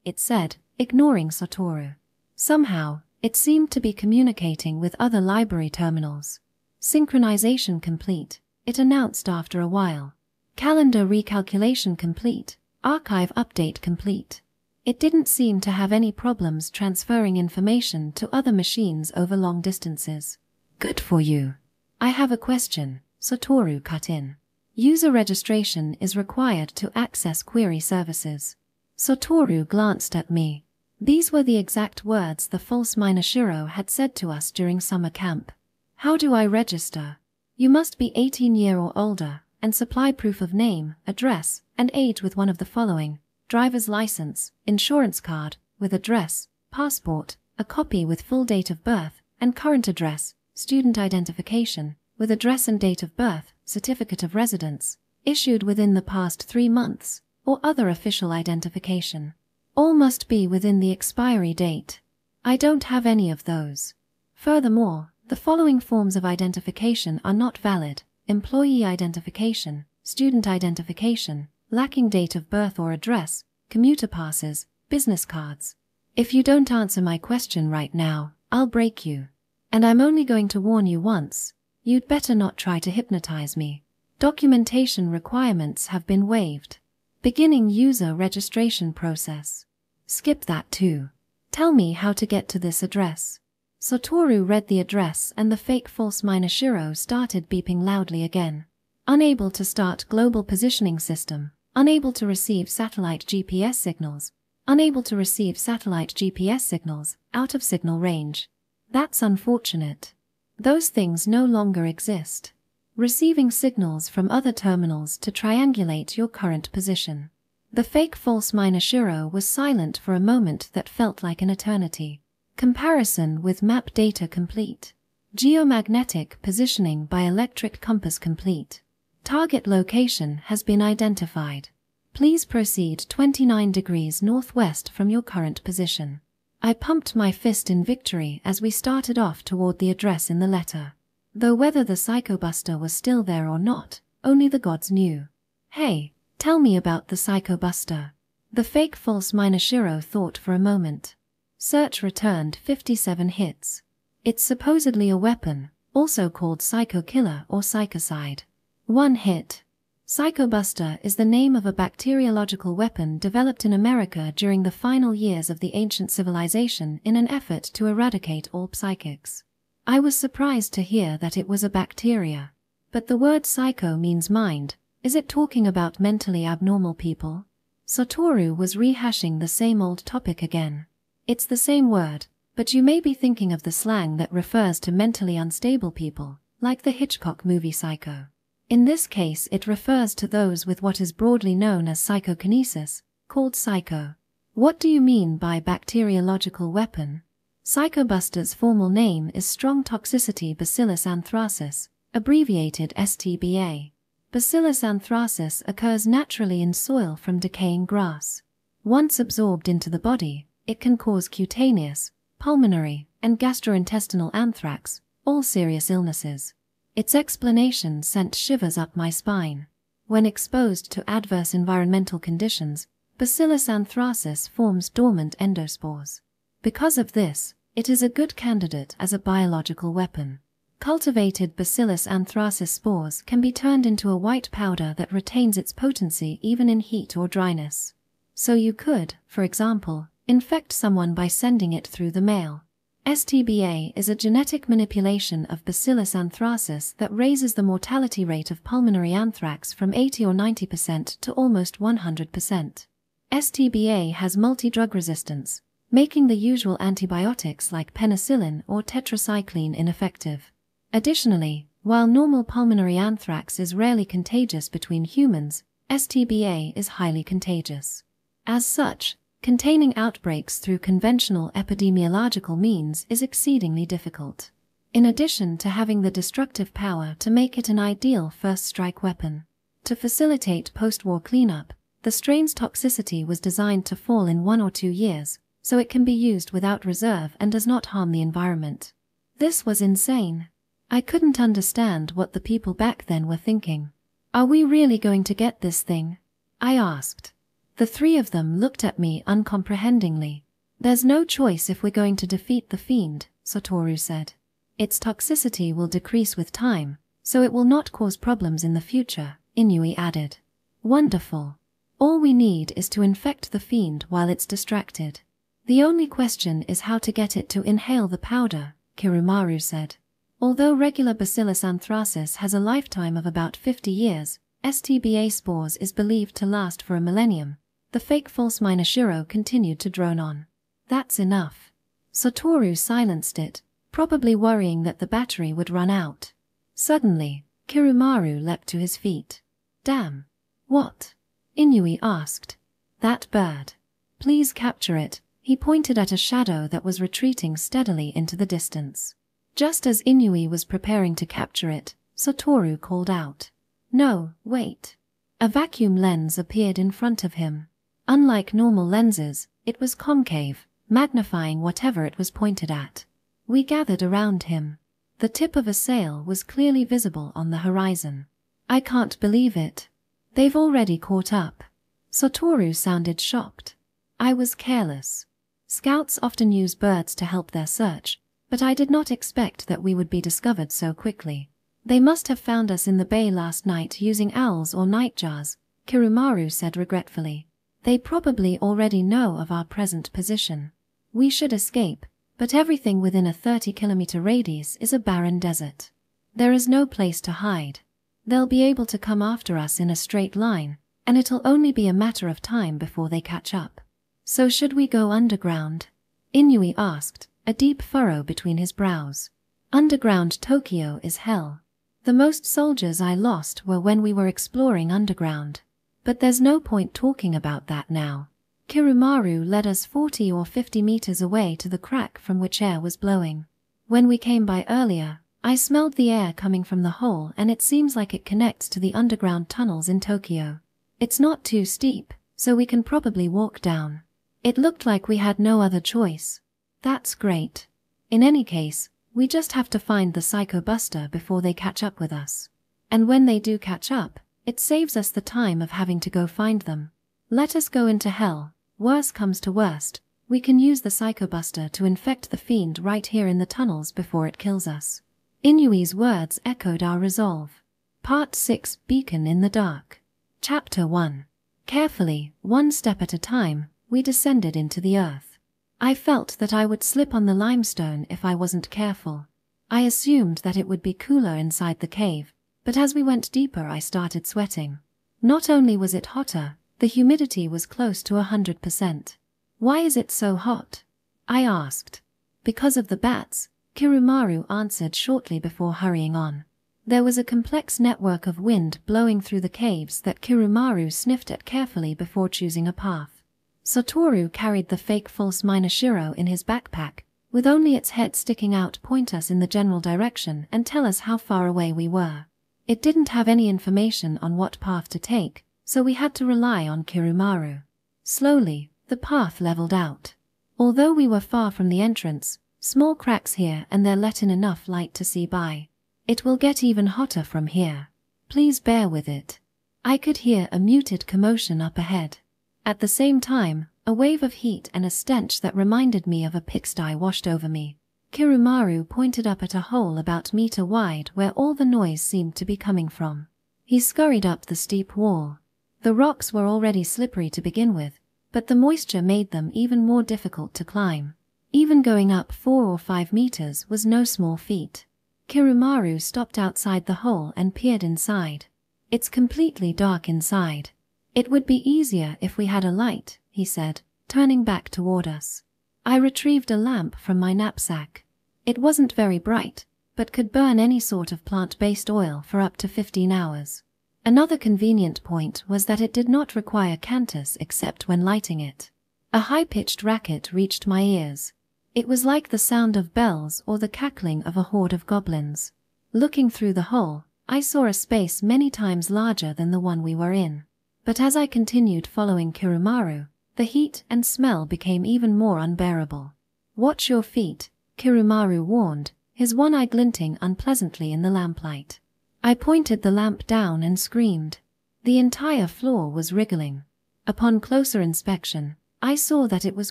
it said, ignoring Satoru. Somehow, it seemed to be communicating with other library terminals. Synchronization complete, it announced after a while. Calendar recalculation complete, archive update complete. It didn't seem to have any problems transferring information to other machines over long distances. Good for you. I have a question, Satoru cut in. User registration is required to access query services. Satoru glanced at me. These were the exact words the false Minashiro had said to us during summer camp. How do I register? You must be 18 years or older and supply proof of name, address, and age with one of the following: driver's license, insurance card, with address, passport, a copy with full date of birth and current address, student identification, with address and date of birth, certificate of residence, issued within the past 3 months, or other official identification. All must be within the expiry date. I don't have any of those. Furthermore, the following forms of identification are not valid: employee identification, student identification, lacking date of birth or address, commuter passes, business cards. If you don't answer my question right now, I'll break you. And I'm only going to warn you once. You'd better not try to hypnotize me. Documentation requirements have been waived. Beginning user registration process. Skip that too. Tell me how to get to this address. Satoru read the address and the fake false Minashiro started beeping loudly again. Unable to start global positioning system. Unable to receive satellite GPS signals. Unable to receive satellite GPS signals, out of signal range. That's unfortunate. Those things no longer exist. Receiving signals from other terminals to triangulate your current position. The fake false Minashiro was silent for a moment that felt like an eternity. Comparison with map data complete. Geomagnetic positioning by electric compass complete. Target location has been identified. Please proceed 29 degrees northwest from your current position. I pumped my fist in victory as we started off toward the address in the letter. Though whether the Psychobuster was still there or not, only the gods knew. Hey, tell me about the Psychobuster. The fake false Minashiro thought for a moment. Search returned 57 hits. It's supposedly a weapon, also called Psycho Killer or Psychocide. 1 hit. Psychobuster is the name of a bacteriological weapon developed in America during the final years of the ancient civilization in an effort to eradicate all psychics. I was surprised to hear that it was a bacteria. But the word psycho means mind. Is it talking about mentally abnormal people? Satoru was rehashing the same old topic again. It's the same word, But you may be thinking of the slang that refers to mentally unstable people, like the Hitchcock movie Psycho. In this case, it refers to those with what is broadly known as psychokinesis, called psycho. What do you mean by bacteriological weapon? Psychobuster's formal name is strong toxicity Bacillus anthracis, abbreviated STBA. Bacillus anthracis occurs naturally in soil from decaying grass. Once absorbed into the body, it can cause cutaneous, pulmonary, and gastrointestinal anthrax, all serious illnesses. Its explanation sent shivers up my spine. When exposed to adverse environmental conditions, Bacillus anthracis forms dormant endospores. Because of this, it is a good candidate as a biological weapon. Cultivated Bacillus anthracis spores can be turned into a white powder that retains its potency even in heat or dryness. So you could, for example, infect someone by sending it through the mail. STBA is a genetic manipulation of Bacillus anthracis that raises the mortality rate of pulmonary anthrax from 80 or 90% to almost 100%. STBA has multi-drug resistance, making the usual antibiotics like penicillin or tetracycline ineffective. Additionally, while normal pulmonary anthrax is rarely contagious between humans, STBA is highly contagious. As such, containing outbreaks through conventional epidemiological means is exceedingly difficult. In addition to having the destructive power to make it an ideal first-strike weapon. To facilitate post-war cleanup, the strain's toxicity was designed to fall in 1 or 2 years, so it can be used without reserve and does not harm the environment. This was insane. I couldn't understand what the people back then were thinking. Are we really going to get this thing? I asked. The three of them looked at me uncomprehendingly. There's no choice if we're going to defeat the fiend, Satoru said. Its toxicity will decrease with time, so it will not cause problems in the future, Inui added. Wonderful. All we need is to infect the fiend while it's distracted. The only question is how to get it to inhale the powder, Kirumaru said. Although regular Bacillus anthracis has a lifetime of about 50 years, STBA spores is believed to last for a millennium. The fake false Minashiro continued to drone on. That's enough. Satoru silenced it, probably worrying that the battery would run out. Suddenly, Kirumaru leapt to his feet. Damn. What? Inui asked. That bird. Please capture it. He pointed at a shadow that was retreating steadily into the distance. Just as Inui was preparing to capture it, Satoru called out. No, wait. A vacuum lens appeared in front of him. Unlike normal lenses, it was concave, magnifying whatever it was pointed at. We gathered around him. The tip of a sail was clearly visible on the horizon. I can't believe it. They've already caught up. Satoru sounded shocked. I was careless. Scouts often use birds to help their search, but I did not expect that we would be discovered so quickly. They must have found us in the bay last night using owls or nightjars, Kirumaru said regretfully. They probably already know of our present position. We should escape, but everything within a 30-kilometer radius is a barren desert. There is no place to hide. They'll be able to come after us in a straight line, and it'll only be a matter of time before they catch up. So should we go underground? Inui asked, a deep furrow between his brows. Underground Tokyo is hell. The most soldiers I lost were when we were exploring underground. But there's no point talking about that now. Kirumaru led us 40 or 50 meters away to the crack from which air was blowing. When we came by earlier, I smelled the air coming from the hole, and it seems like it connects to the underground tunnels in Tokyo. It's not too steep, so we can probably walk down. It looked like we had no other choice. That's great. In any case, we just have to find the Psycho Buster before they catch up with us. And when they do catch up, it saves us the time of having to go find them. Let us go into hell. Worse comes to worst, we can use the Psycho Buster to infect the fiend right here in the tunnels before it kills us. Inui's words echoed our resolve. Part 6, Beacon in the Dark. Chapter 1. Carefully, one step at a time, we descended into the earth. I felt that I would slip on the limestone if I wasn't careful. I assumed that it would be cooler inside the cave, but as we went deeper I started sweating. Not only was it hotter, the humidity was close to 100%. Why is it so hot? I asked. Because of the bats, Kirumaru answered shortly before hurrying on. There was a complex network of wind blowing through the caves that Kirumaru sniffed at carefully before choosing a path. Satoru carried the fake false Minashiro in his backpack, with only its head sticking out, point us in the general direction and tell us how far away we were. It didn't have any information on what path to take, so we had to rely on Kirumaru. Slowly, the path leveled out. Although we were far from the entrance, small cracks here and there let in enough light to see by. It will get even hotter from here. Please bear with it. I could hear a muted commotion up ahead. At the same time, a wave of heat and a stench that reminded me of a pigsty washed over me. Kirumaru pointed up at a hole about meter wide where all the noise seemed to be coming from. He scurried up the steep wall. The rocks were already slippery to begin with, but the moisture made them even more difficult to climb. Even going up 4 or 5 meters was no small feat. Kirumaru stopped outside the hole and peered inside. It's completely dark inside. It would be easier if we had a light, he said, turning back toward us. I retrieved a lamp from my knapsack. It wasn't very bright, but could burn any sort of plant-based oil for up to 15 hours. Another convenient point was that it did not require cantus except when lighting it. A high-pitched racket reached my ears. It was like the sound of bells or the cackling of a horde of goblins. Looking through the hole, I saw a space many times larger than the one we were in. But as I continued following Kirumaru, the heat and smell became even more unbearable. "Watch your feet," Kirumaru warned, his one eye glinting unpleasantly in the lamplight. I pointed the lamp down and screamed. The entire floor was wriggling. Upon closer inspection, I saw that it was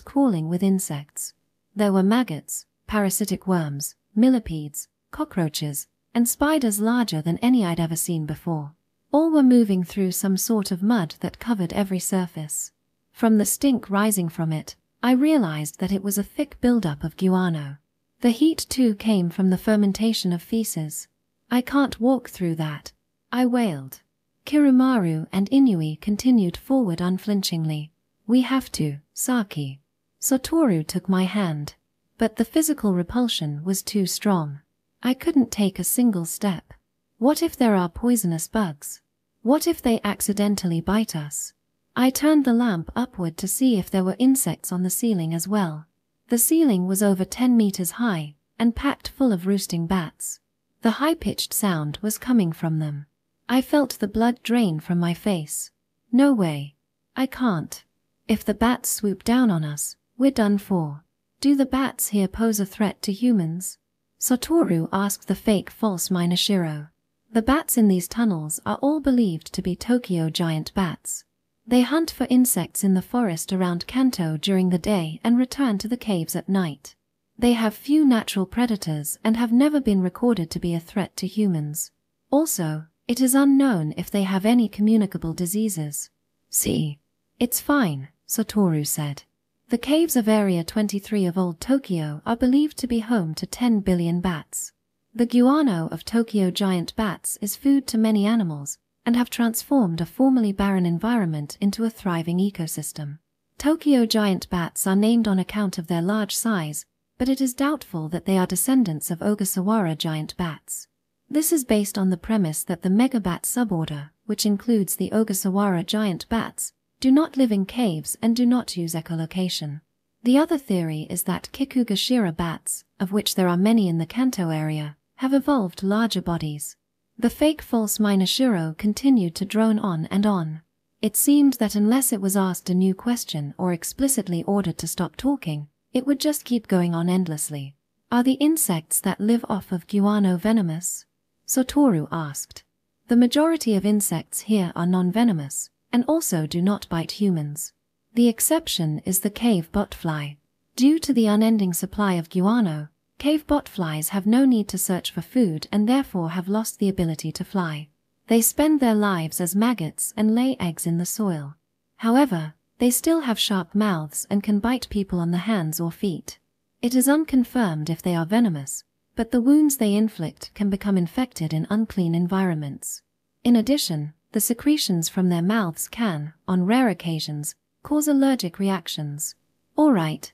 crawling with insects. There were maggots, parasitic worms, millipedes, cockroaches, and spiders larger than any I'd ever seen before. All were moving through some sort of mud that covered every surface. From the stink rising from it, I realized that it was a thick buildup of guano. The heat too came from the fermentation of feces. "I can't walk through that," I wailed. Kirumaru and Inui continued forward unflinchingly. "We have to, Saki." Satoru took my hand. But the physical repulsion was too strong. I couldn't take a single step. What if there are poisonous bugs? What if they accidentally bite us? I turned the lamp upward to see if there were insects on the ceiling as well. The ceiling was over 10 meters high, and packed full of roosting bats. The high-pitched sound was coming from them. I felt the blood drain from my face. No way. I can't. If the bats swoop down on us, we're done for. Do the bats here pose a threat to humans? Satoru asked the fake false Minashiro. The bats in these tunnels are all believed to be Tokyo giant bats. They hunt for insects in the forest around Kanto during the day and return to the caves at night. They have few natural predators and have never been recorded to be a threat to humans. Also, it is unknown if they have any communicable diseases. "See, it's fine," Satoru said. The caves of Area 23 of Old Tokyo are believed to be home to 10 billion bats. The guano of Tokyo giant bats is food to many animals, and have transformed a formerly barren environment into a thriving ecosystem. Tokyo giant bats are named on account of their large size, but it is doubtful that they are descendants of Ogasawara giant bats. This is based on the premise that the megabat suborder, which includes the Ogasawara giant bats, do not live in caves and do not use echolocation. The other theory is that Kikugashira bats, of which there are many in the Kanto area, have evolved larger bodies. The fake false Minashiro continued to drone on and on. It seemed that unless it was asked a new question or explicitly ordered to stop talking, it would just keep going on endlessly. "Are the insects that live off of guano venomous?" Satoru asked. The majority of insects here are non-venomous, and also do not bite humans. The exception is the cave botfly. Due to the unending supply of guano, cave botflies have no need to search for food and therefore have lost the ability to fly. They spend their lives as maggots and lay eggs in the soil. However, they still have sharp mouths and can bite people on the hands or feet. It is unconfirmed if they are venomous, but the wounds they inflict can become infected in unclean environments. In addition, the secretions from their mouths can, on rare occasions, cause allergic reactions. All right.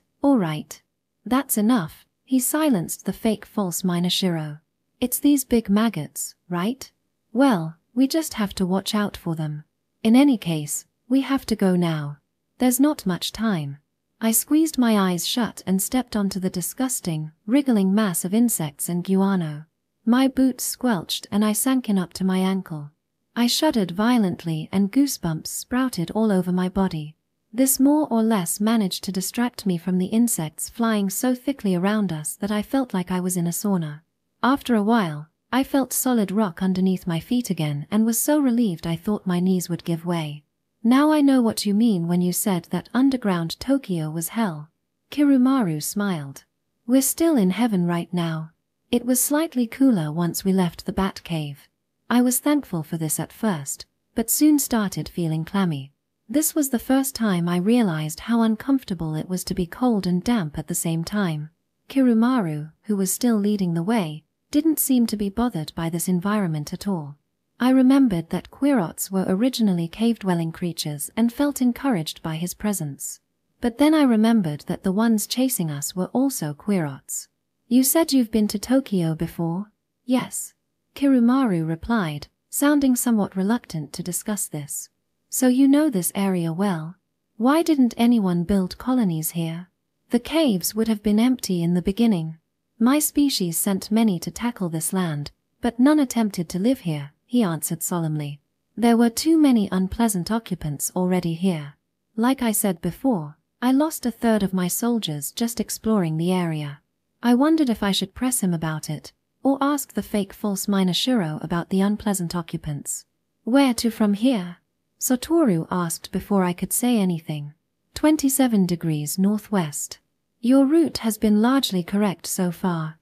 That's enough," He silenced the fake false Minashiro. It's these big maggots, right? Well, we just have to watch out for them. In any case, we have to go now. There's not much time. I squeezed my eyes shut and stepped onto the disgusting, wriggling mass of insects and guano. My boots squelched and I sank in up to my ankle. I shuddered violently and goosebumps sprouted all over my body. This more or less managed to distract me from the insects flying so thickly around us that I felt like I was in a sauna. After a while, I felt solid rock underneath my feet again and was so relieved I thought my knees would give way. Now I know what you mean when you said that underground Tokyo was hell. Kirumaru smiled. We're still in heaven right now. It was slightly cooler once we left the bat cave. I was thankful for this at first, but soon started feeling clammy. This was the first time I realized how uncomfortable it was to be cold and damp at the same time. Kirumaru, who was still leading the way, didn't seem to be bothered by this environment at all. I remembered that Quirots were originally cave-dwelling creatures and felt encouraged by his presence. But then I remembered that the ones chasing us were also Quirots. You said you've been to Tokyo before? Yes. Kirumaru replied, sounding somewhat reluctant to discuss this. So you know this area well. Why didn't anyone build colonies here? The caves would have been empty in the beginning. My species sent many to tackle this land, but none attempted to live here, he answered solemnly. There were too many unpleasant occupants already here. Like I said before, I lost a third of my soldiers just exploring the area. I wondered if I should press him about it, or ask the fake false Minashiro about the unpleasant occupants. Where to from here? Satoru asked before I could say anything. 27 degrees northwest. Your route has been largely correct so far.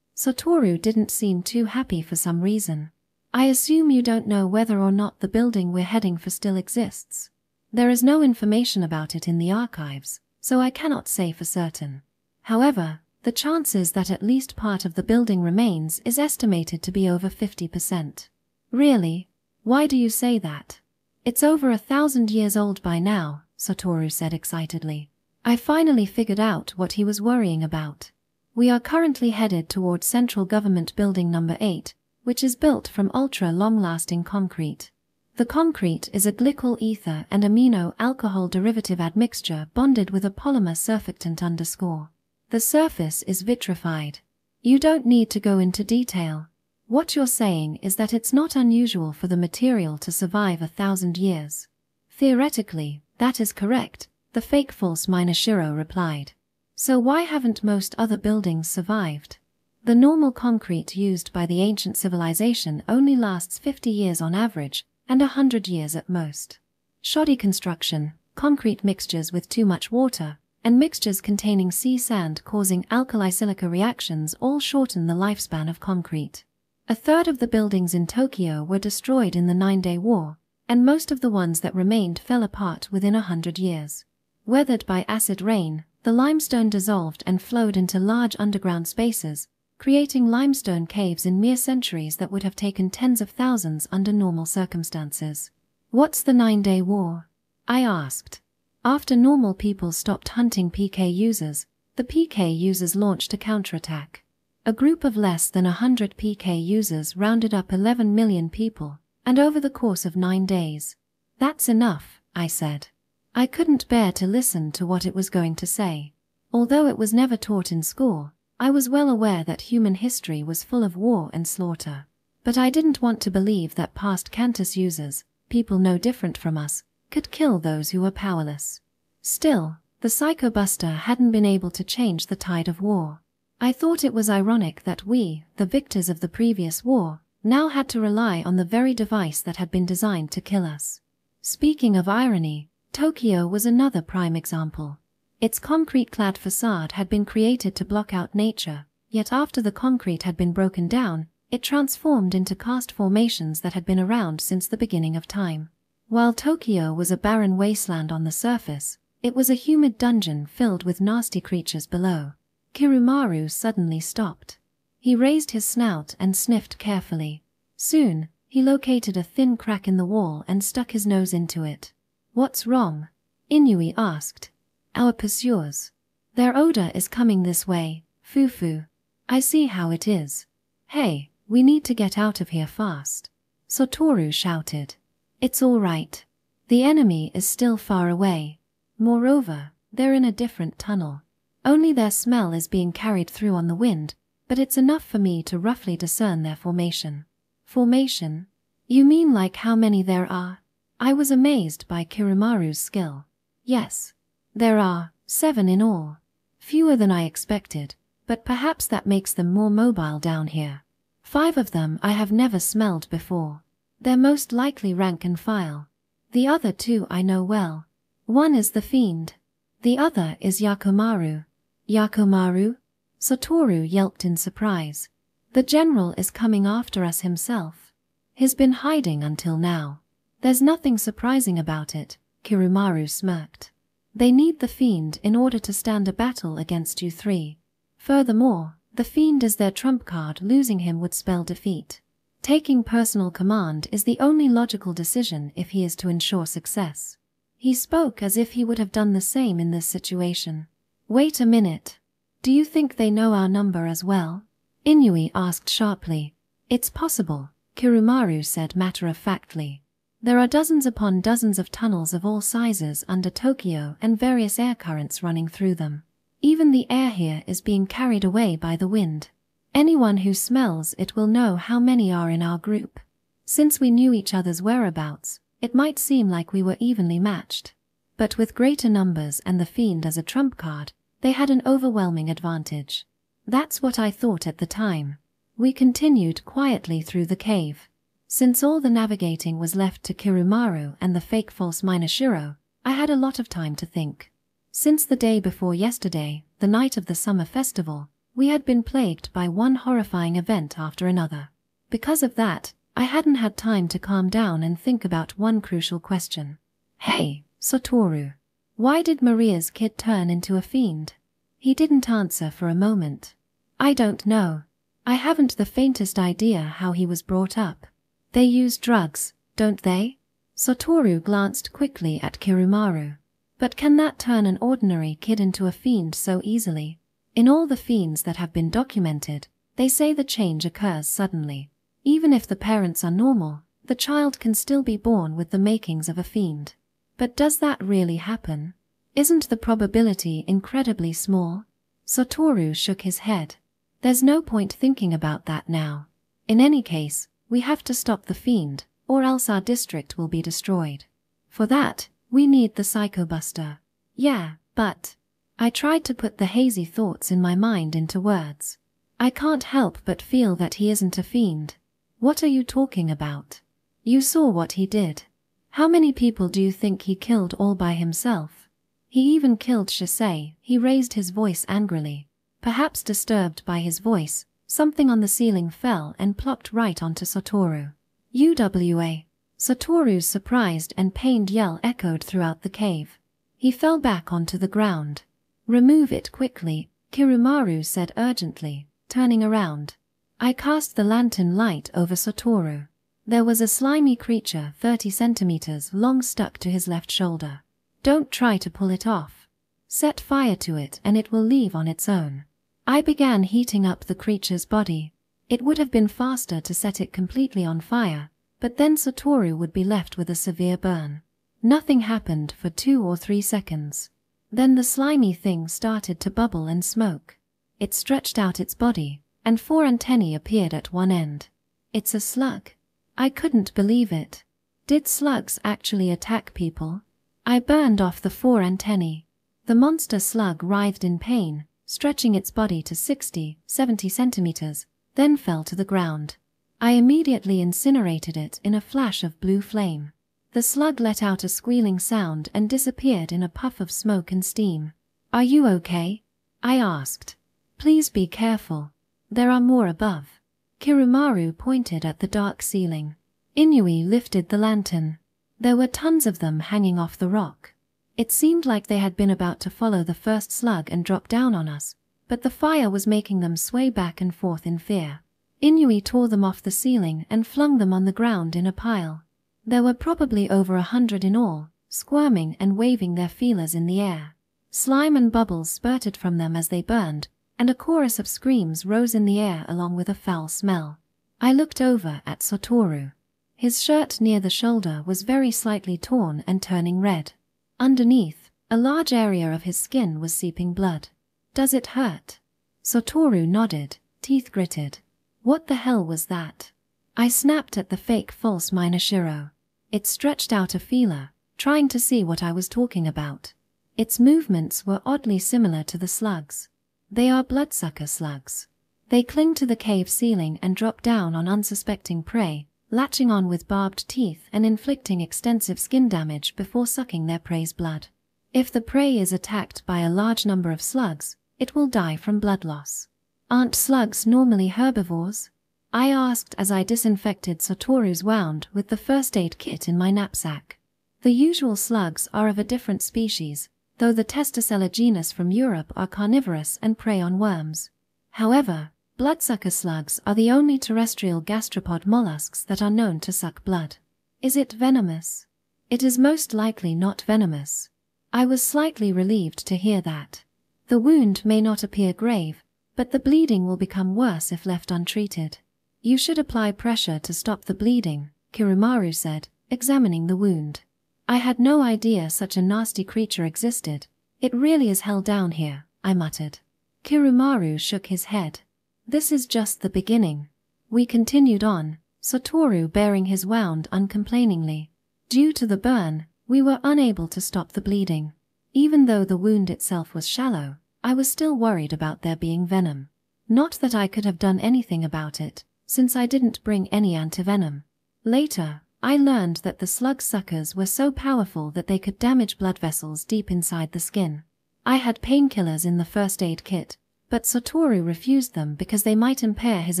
Satoru didn't seem too happy for some reason. I assume you don't know whether or not the building we're heading for still exists. There is no information about it in the archives, so I cannot say for certain. However, the chances that at least part of the building remains is estimated to be over 50%. Really? Why do you say that? It's over 1,000 years old by now, Satoru said excitedly. I finally figured out what he was worrying about. We are currently headed toward Central Government Building Number 8, which is built from ultra-long-lasting concrete. The concrete is a glycol ether and amino alcohol derivative admixture bonded with a polymer surfactant _. The surface is vitrified. You don't need to go into detail. What you're saying is that it's not unusual for the material to survive 1,000 years. Theoretically, that is correct, the fake false Minashiro replied. So why haven't most other buildings survived? The normal concrete used by the ancient civilization only lasts 50 years on average, and 100 years at most. Shoddy construction, concrete mixtures with too much water, and mixtures containing sea sand causing alkali-silica reactions all shorten the lifespan of concrete. A third of the buildings in Tokyo were destroyed in the 9-Day War, and most of the ones that remained fell apart within 100 years. Weathered by acid rain, the limestone dissolved and flowed into large underground spaces, creating limestone caves in mere centuries that would have taken tens of thousands under normal circumstances. What's the 9-Day War? I asked. After normal people stopped hunting PK users, the PK users launched a counterattack. A group of less than 100 PK users rounded up 11 million people, and over the course of 9 days. That's enough, I said. I couldn't bear to listen to what it was going to say. Although it was never taught in school, I was well aware that human history was full of war and slaughter. But I didn't want to believe that past Cantus users, people no different from us, could kill those who were powerless. Still, the Psychobuster hadn't been able to change the tide of war. I thought it was ironic that we, the victors of the previous war, now had to rely on the very device that had been designed to kill us. Speaking of irony, Tokyo was another prime example. Its concrete-clad facade had been created to block out nature, yet after the concrete had been broken down, it transformed into karst formations that had been around since the beginning of time. While Tokyo was a barren wasteland on the surface, it was a humid dungeon filled with nasty creatures below. Kirumaru suddenly stopped. He raised his snout and sniffed carefully. Soon, he located a thin crack in the wall and stuck his nose into it. What's wrong? Inui asked. Our pursuers. Their odor is coming this way, Fufu. I see how it is. Hey, we need to get out of here fast. Satoru shouted. It's all right. The enemy is still far away. Moreover, they're in a different tunnel. Only their smell is being carried through on the wind, but it's enough for me to roughly discern their formation. Formation? You mean like how many there are? I was amazed by Kirumaru's skill. Yes. There are 7 in all. Fewer than I expected, but perhaps that makes them more mobile down here. 5 of them I have never smelled before. They're most likely rank and file. The other 2 I know well. One is the Fiend. The other is Yakomaru. Yakomaru? Satoru yelped in surprise. The general is coming after us himself. He's been hiding until now. There's nothing surprising about it, Kirumaru smirked. They need the Fiend in order to stand a battle against you 3. Furthermore, the Fiend is their trump card. Losing him would spell defeat. Taking personal command is the only logical decision if he is to ensure success. He spoke as if he would have done the same in this situation. Wait a minute. Do you think they know our number as well? Inui asked sharply. It's possible, Kirumaru said matter-of-factly. There are dozens upon dozens of tunnels of all sizes under Tokyo and various air currents running through them. Even the air here is being carried away by the wind. Anyone who smells it will know how many are in our group. Since we knew each other's whereabouts, it might seem like we were evenly matched. But with greater numbers and the Fiend as a trump card, they had an overwhelming advantage. That's what I thought at the time. We continued quietly through the cave. Since all the navigating was left to Kirumaru and the fake false Minashiro, I had a lot of time to think. Since the day before yesterday, the night of the summer festival, we had been plagued by one horrifying event after another. Because of that, I hadn't had time to calm down and think about one crucial question. Hey, Satoru. Why did Maria's kid turn into a fiend? He didn't answer for a moment. I don't know. I haven't the faintest idea how he was brought up. They use drugs, don't they? Satoru glanced quickly at Kirumaru. But can that turn an ordinary kid into a fiend so easily? In all the fiends that have been documented, they say the change occurs suddenly. Even if the parents are normal, the child can still be born with the makings of a fiend. But does that really happen? Isn't the probability incredibly small? Satoru shook his head. There's no point thinking about that now. In any case, we have to stop the fiend, or else our district will be destroyed. For that, we need the Psychobuster. Yeah, but... I tried to put the hazy thoughts in my mind into words. I can't help but feel that he isn't a fiend. What are you talking about? You saw what he did. How many people do you think he killed all by himself? He even killed Shisei. He raised his voice angrily. Perhaps disturbed by his voice, something on the ceiling fell and plopped right onto Satoru. UWA. Satoru's surprised and pained yell echoed throughout the cave. He fell back onto the ground. Remove it quickly, Kirumaru said urgently, turning around. I cast the lantern light over Satoru. There was a slimy creature 30 centimeters long stuck to his left shoulder. Don't try to pull it off. Set fire to it and it will leave on its own. I began heating up the creature's body. It would have been faster to set it completely on fire, but then Satoru would be left with a severe burn. Nothing happened for 2 or 3 seconds. Then the slimy thing started to bubble and smoke. It stretched out its body, and 4 antennae appeared at one end. It's a slug. I couldn't believe it. Did slugs actually attack people? I burned off the 4 antennae. The monster slug writhed in pain, stretching its body to 60, 70 centimeters, then fell to the ground. I immediately incinerated it in a flash of blue flame. The slug let out a squealing sound and disappeared in a puff of smoke and steam. Are you okay? I asked. Please be careful. There are more above. Kirumaru pointed at the dark ceiling. Inui lifted the lantern. There were tons of them hanging off the rock. It seemed like they had been about to follow the first slug and drop down on us, but the fire was making them sway back and forth in fear. Inui tore them off the ceiling and flung them on the ground in a pile. There were probably over 100 in all, squirming and waving their feelers in the air. Slime and bubbles spurted from them as they burned, and a chorus of screams rose in the air along with a foul smell. I looked over at Satoru. His shirt near the shoulder was very slightly torn and turning red. Underneath, a large area of his skin was seeping blood. "Does it hurt?" Satoru nodded, teeth gritted. "What the hell was that?" I snapped at the fake false Minashiro. It stretched out a feeler, trying to see what I was talking about. Its movements were oddly similar to the slugs. They are bloodsucker slugs. They cling to the cave ceiling and drop down on unsuspecting prey, latching on with barbed teeth and inflicting extensive skin damage before sucking their prey's blood. If the prey is attacked by a large number of slugs, it will die from blood loss. "Aren't slugs normally herbivores?" I asked as I disinfected Satoru's wound with the first aid kit in my knapsack. The usual slugs are of a different species, though the Testacella genus from Europe are carnivorous and prey on worms. However, bloodsucker slugs are the only terrestrial gastropod mollusks that are known to suck blood. "Is it venomous?" "It is most likely not venomous." I was slightly relieved to hear that. The wound may not appear grave, but the bleeding will become worse if left untreated. "You should apply pressure to stop the bleeding," Kirumaru said, examining the wound. I had no idea such a nasty creature existed. "It really is hell down here," I muttered. Kirumaru shook his head. "This is just the beginning." We continued on, Satoru bearing his wound uncomplainingly. Due to the burn, we were unable to stop the bleeding. Even though the wound itself was shallow, I was still worried about there being venom. Not that I could have done anything about it, since I didn't bring any antivenom. Later, I learned that the slug suckers were so powerful that they could damage blood vessels deep inside the skin. I had painkillers in the first aid kit, but Satoru refused them because they might impair his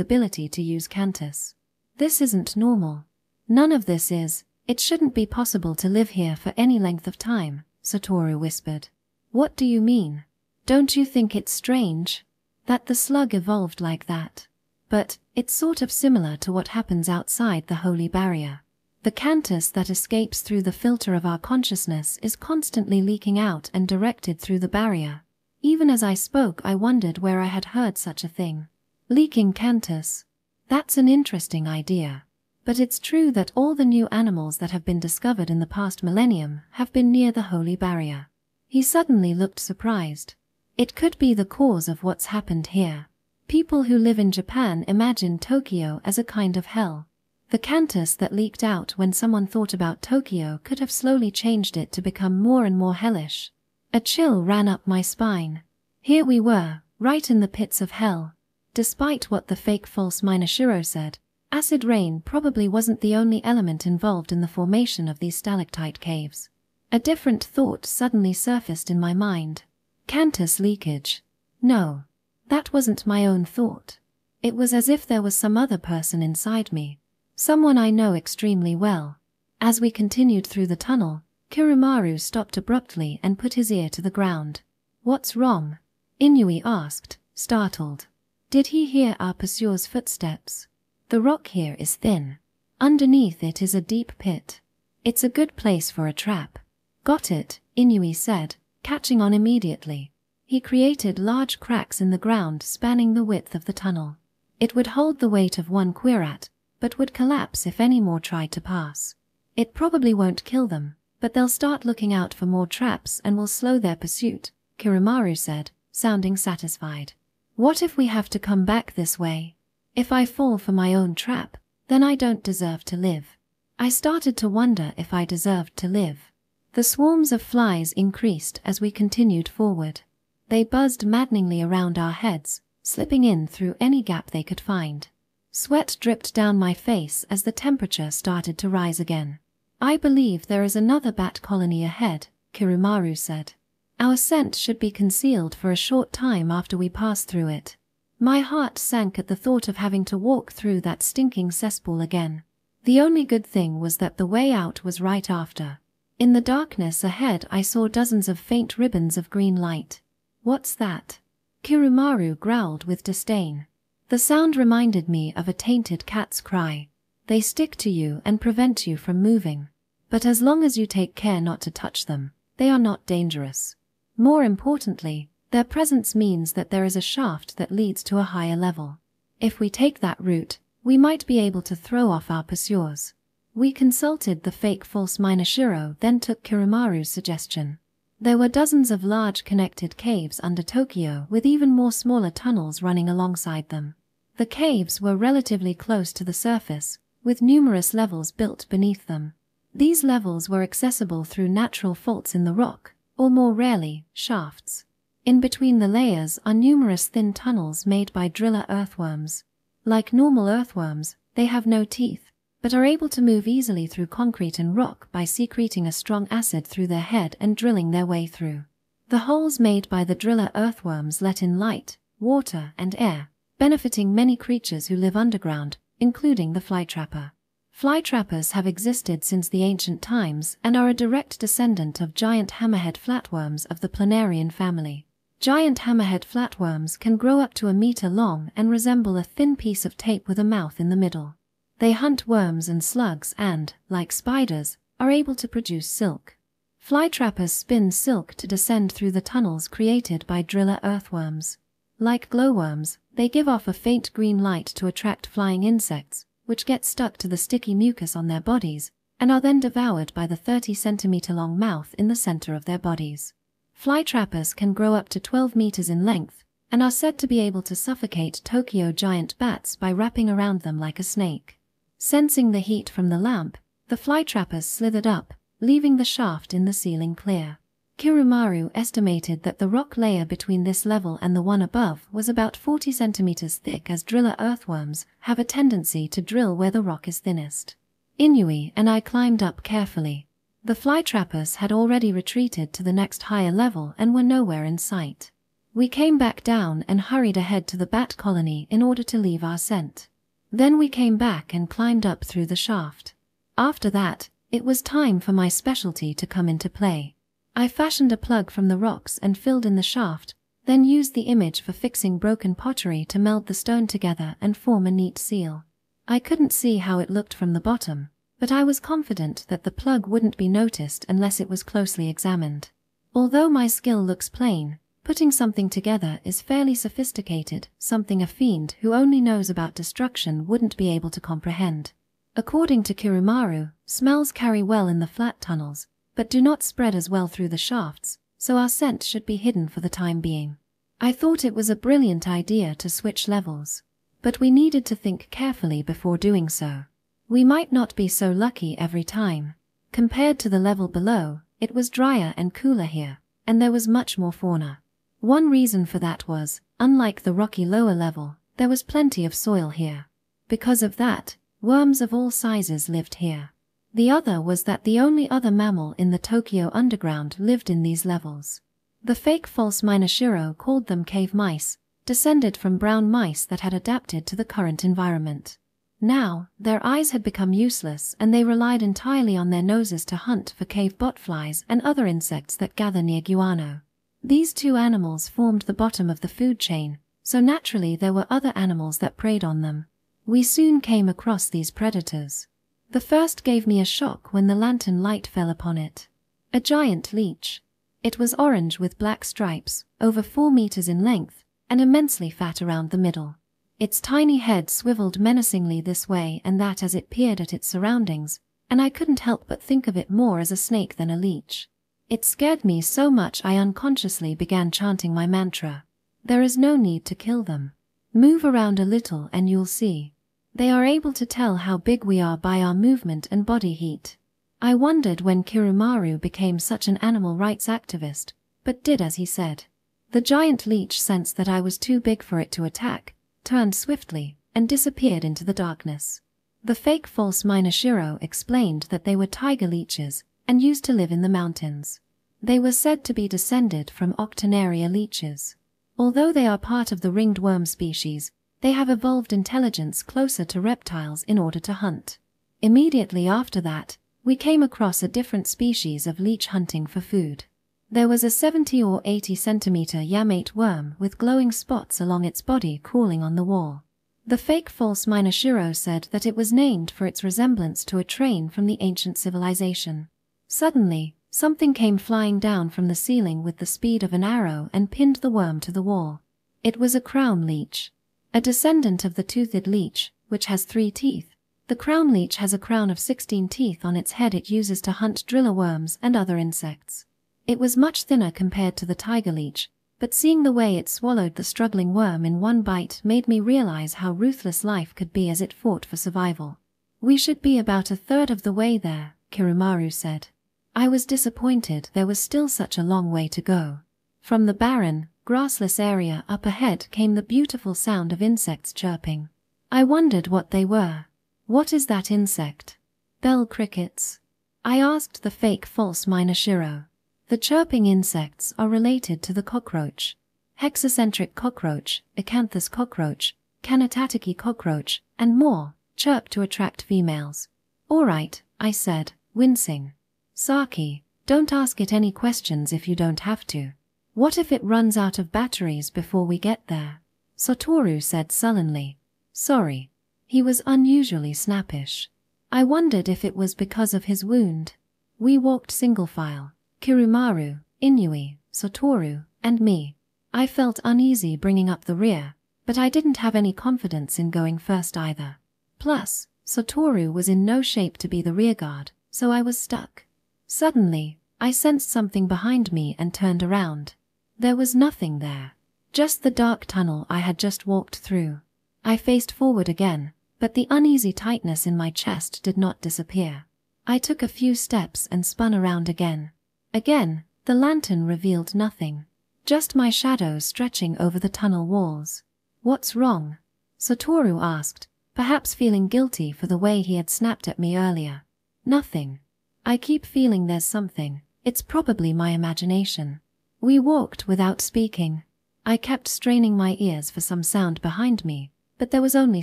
ability to use Cantus. "This isn't normal." "None of this is. It shouldn't be possible to live here for any length of time," Satoru whispered. "What do you mean? Don't you think it's strange that the slug evolved like that? But it's sort of similar to what happens outside the holy barrier. The Cantus that escapes through the filter of our consciousness is constantly leaking out and directed through the barrier." Even as I spoke, I wondered where I had heard such a thing. Leaking Cantus. That's an interesting idea. But it's true that all the new animals that have been discovered in the past millennium have been near the holy barrier. He suddenly looked surprised. It could be the cause of what's happened here. People who live in Japan imagine Tokyo as a kind of hell. The Cantus that leaked out when someone thought about Tokyo could have slowly changed it to become more and more hellish. A chill ran up my spine. Here we were, right in the pits of hell. Despite what the fake false Minashiro said, acid rain probably wasn't the only element involved in the formation of these stalactite caves. A different thought suddenly surfaced in my mind. Cantus leakage. No, that wasn't my own thought. It was as if there was some other person inside me. Someone I know extremely well. As we continued through the tunnel, Kirumaru stopped abruptly and put his ear to the ground. "What's wrong?" Inui asked, startled. Did he hear our pursuer's footsteps? "The rock here is thin. Underneath it is a deep pit. It's a good place for a trap." "Got it," Inui said, catching on immediately. He created large cracks in the ground spanning the width of the tunnel. It would hold the weight of one Quirat, but would collapse if any more tried to pass. "It probably won't kill them, but they'll start looking out for more traps and will slow their pursuit," Kirumaru said, sounding satisfied. "What if we have to come back this way? If I fall for my own trap, then I don't deserve to live." I started to wonder if I deserved to live. The swarms of flies increased as we continued forward. They buzzed maddeningly around our heads, slipping in through any gap they could find. Sweat dripped down my face as the temperature started to rise again. "I believe there is another bat colony ahead," Kirumaru said. "Our scent should be concealed for a short time after we pass through it." My heart sank at the thought of having to walk through that stinking cesspool again. The only good thing was that the way out was right after. In the darkness ahead I saw dozens of faint ribbons of green light. "What's that?" Kirumaru growled with disdain. The sound reminded me of a tainted cat's cry. "They stick to you and prevent you from moving. But as long as you take care not to touch them, they are not dangerous. More importantly, Their presence means that there is a shaft that leads to a higher level. If we take that route, we might be able to throw off our pursuers. We consulted the fake false Minashiro, then took Kirumaru's suggestion. There were dozens of large connected caves under Tokyo with even more smaller tunnels running alongside them. The caves were relatively close to the surface, with numerous levels built beneath them. These levels were accessible through natural faults in the rock, or more rarely, shafts. In between the layers are numerous thin tunnels made by driller earthworms. Like normal earthworms, they have no teeth, but are able to move easily through concrete and rock by secreting a strong acid through their head and drilling their way through. The holes made by the driller earthworms let in light, water, and air, benefiting many creatures who live underground, including the flytrapper. Flytrappers have existed since the ancient times and are a direct descendant of giant hammerhead flatworms of the planarian family. Giant hammerhead flatworms can grow up to a meter long and resemble a thin piece of tape with a mouth in the middle. They hunt worms and slugs and, like spiders, are able to produce silk. Flytrappers spin silk to descend through the tunnels created by driller earthworms. Like glowworms, they give off a faint green light to attract flying insects, which get stuck to the sticky mucus on their bodies, and are then devoured by the 30-centimeter-long mouth in the center of their bodies. Flytrappers can grow up to 12 meters in length, and are said to be able to suffocate Tokyo giant bats by wrapping around them like a snake. Sensing the heat from the lamp, the flytrappers slithered up, leaving the shaft in the ceiling clear. Kirumaru estimated that the rock layer between this level and the one above was about 40 centimeters thick, as driller earthworms have a tendency to drill where the rock is thinnest. Inui and I climbed up carefully. The flytrappers had already retreated to the next higher level and were nowhere in sight. We came back down and hurried ahead to the bat colony in order to leave our scent. Then we came back and climbed up through the shaft. After that, it was time for my specialty to come into play. I fashioned a plug from the rocks and filled in the shaft, then used the image for fixing broken pottery to meld the stone together and form a neat seal. I couldn't see how it looked from the bottom, but I was confident that the plug wouldn't be noticed unless it was closely examined. Although my skill looks plain, putting something together is fairly sophisticated, something a fiend who only knows about destruction wouldn't be able to comprehend. According to Kirumaru, smells carry well in the flat tunnels, but do not spread as well through the shafts, so our scent should be hidden for the time being. I thought it was a brilliant idea to switch levels, but we needed to think carefully before doing so. We might not be so lucky every time. Compared to the level below, it was drier and cooler here, and there was much more fauna. One reason for that was, unlike the rocky lower level, there was plenty of soil here. Because of that, worms of all sizes lived here. The other was that the only other mammal in the Tokyo underground lived in these levels. The fake false Minashiro called them cave mice, descended from brown mice that had adapted to the current environment. Now, their eyes had become useless and they relied entirely on their noses to hunt for cave botflies and other insects that gather near guano. These two animals formed the bottom of the food chain, so naturally there were other animals that preyed on them. We soon came across these predators. The first gave me a shock when the lantern light fell upon it. A giant leech. It was orange with black stripes, over 4 meters in length, and immensely fat around the middle. Its tiny head swiveled menacingly this way and that as it peered at its surroundings, and I couldn't help but think of it more as a snake than a leech. It scared me so much I unconsciously began chanting my mantra. There is no need to kill them. Move around a little and you'll see. They are able to tell how big we are by our movement and body heat. I wondered when Kirumaru became such an animal rights activist, but did as he said. The giant leech sensed that I was too big for it to attack, turned swiftly, and disappeared into the darkness. The fake false Minashiro explained that they were tiger leeches, and used to live in the mountains. They were said to be descended from octonaria leeches. Although they are part of the ringed worm species, they have evolved intelligence closer to reptiles in order to hunt. Immediately after that, we came across a different species of leech hunting for food. There was a 70 or 80 centimeter yamate worm with glowing spots along its body crawling on the wall. The fake false Minashiro said that it was named for its resemblance to a train from the ancient civilization. Suddenly, Something came flying down from the ceiling with the speed of an arrow and pinned the worm to the wall. It was a crown leech. A descendant of the toothed leech, which has 3 teeth. The crown leech has a crown of 16 teeth on its head it uses to hunt driller worms and other insects. It was much thinner compared to the tiger leech, but seeing the way it swallowed the struggling worm in one bite made me realize how ruthless life could be as it fought for survival. "We should be about a third of the way there," Kirumaru said. I was disappointed there was still such a long way to go. From the barren, grassless area up ahead came the beautiful sound of insects chirping. I wondered what they were. "What is that insect?" "Bell crickets," I asked the fake false Minashiro. The chirping insects are related to the cockroach. Hexacentric cockroach, acanthus cockroach, canatatiki cockroach, and more, chirp to attract females. "All right," I said, wincing. "Saki, don't ask it any questions if you don't have to. What if it runs out of batteries before we get there?" Satoru said sullenly. "Sorry." He was unusually snappish. I wondered if it was because of his wound. We walked single file. Kirumaru, Inui, Satoru, and me. I felt uneasy bringing up the rear, but I didn't have any confidence in going first either. Plus, Satoru was in no shape to be the rearguard, so I was stuck. Suddenly, I sensed something behind me and turned around. There was nothing there. Just the dark tunnel I had just walked through. I faced forward again, but the uneasy tightness in my chest did not disappear. I took a few steps and spun around again. Again, the lantern revealed nothing. Just my shadow stretching over the tunnel walls. "What's wrong?" Satoru asked, perhaps feeling guilty for the way he had snapped at me earlier. "Nothing. I keep feeling there's something. It's probably my imagination." We walked without speaking. I kept straining my ears for some sound behind me, but there was only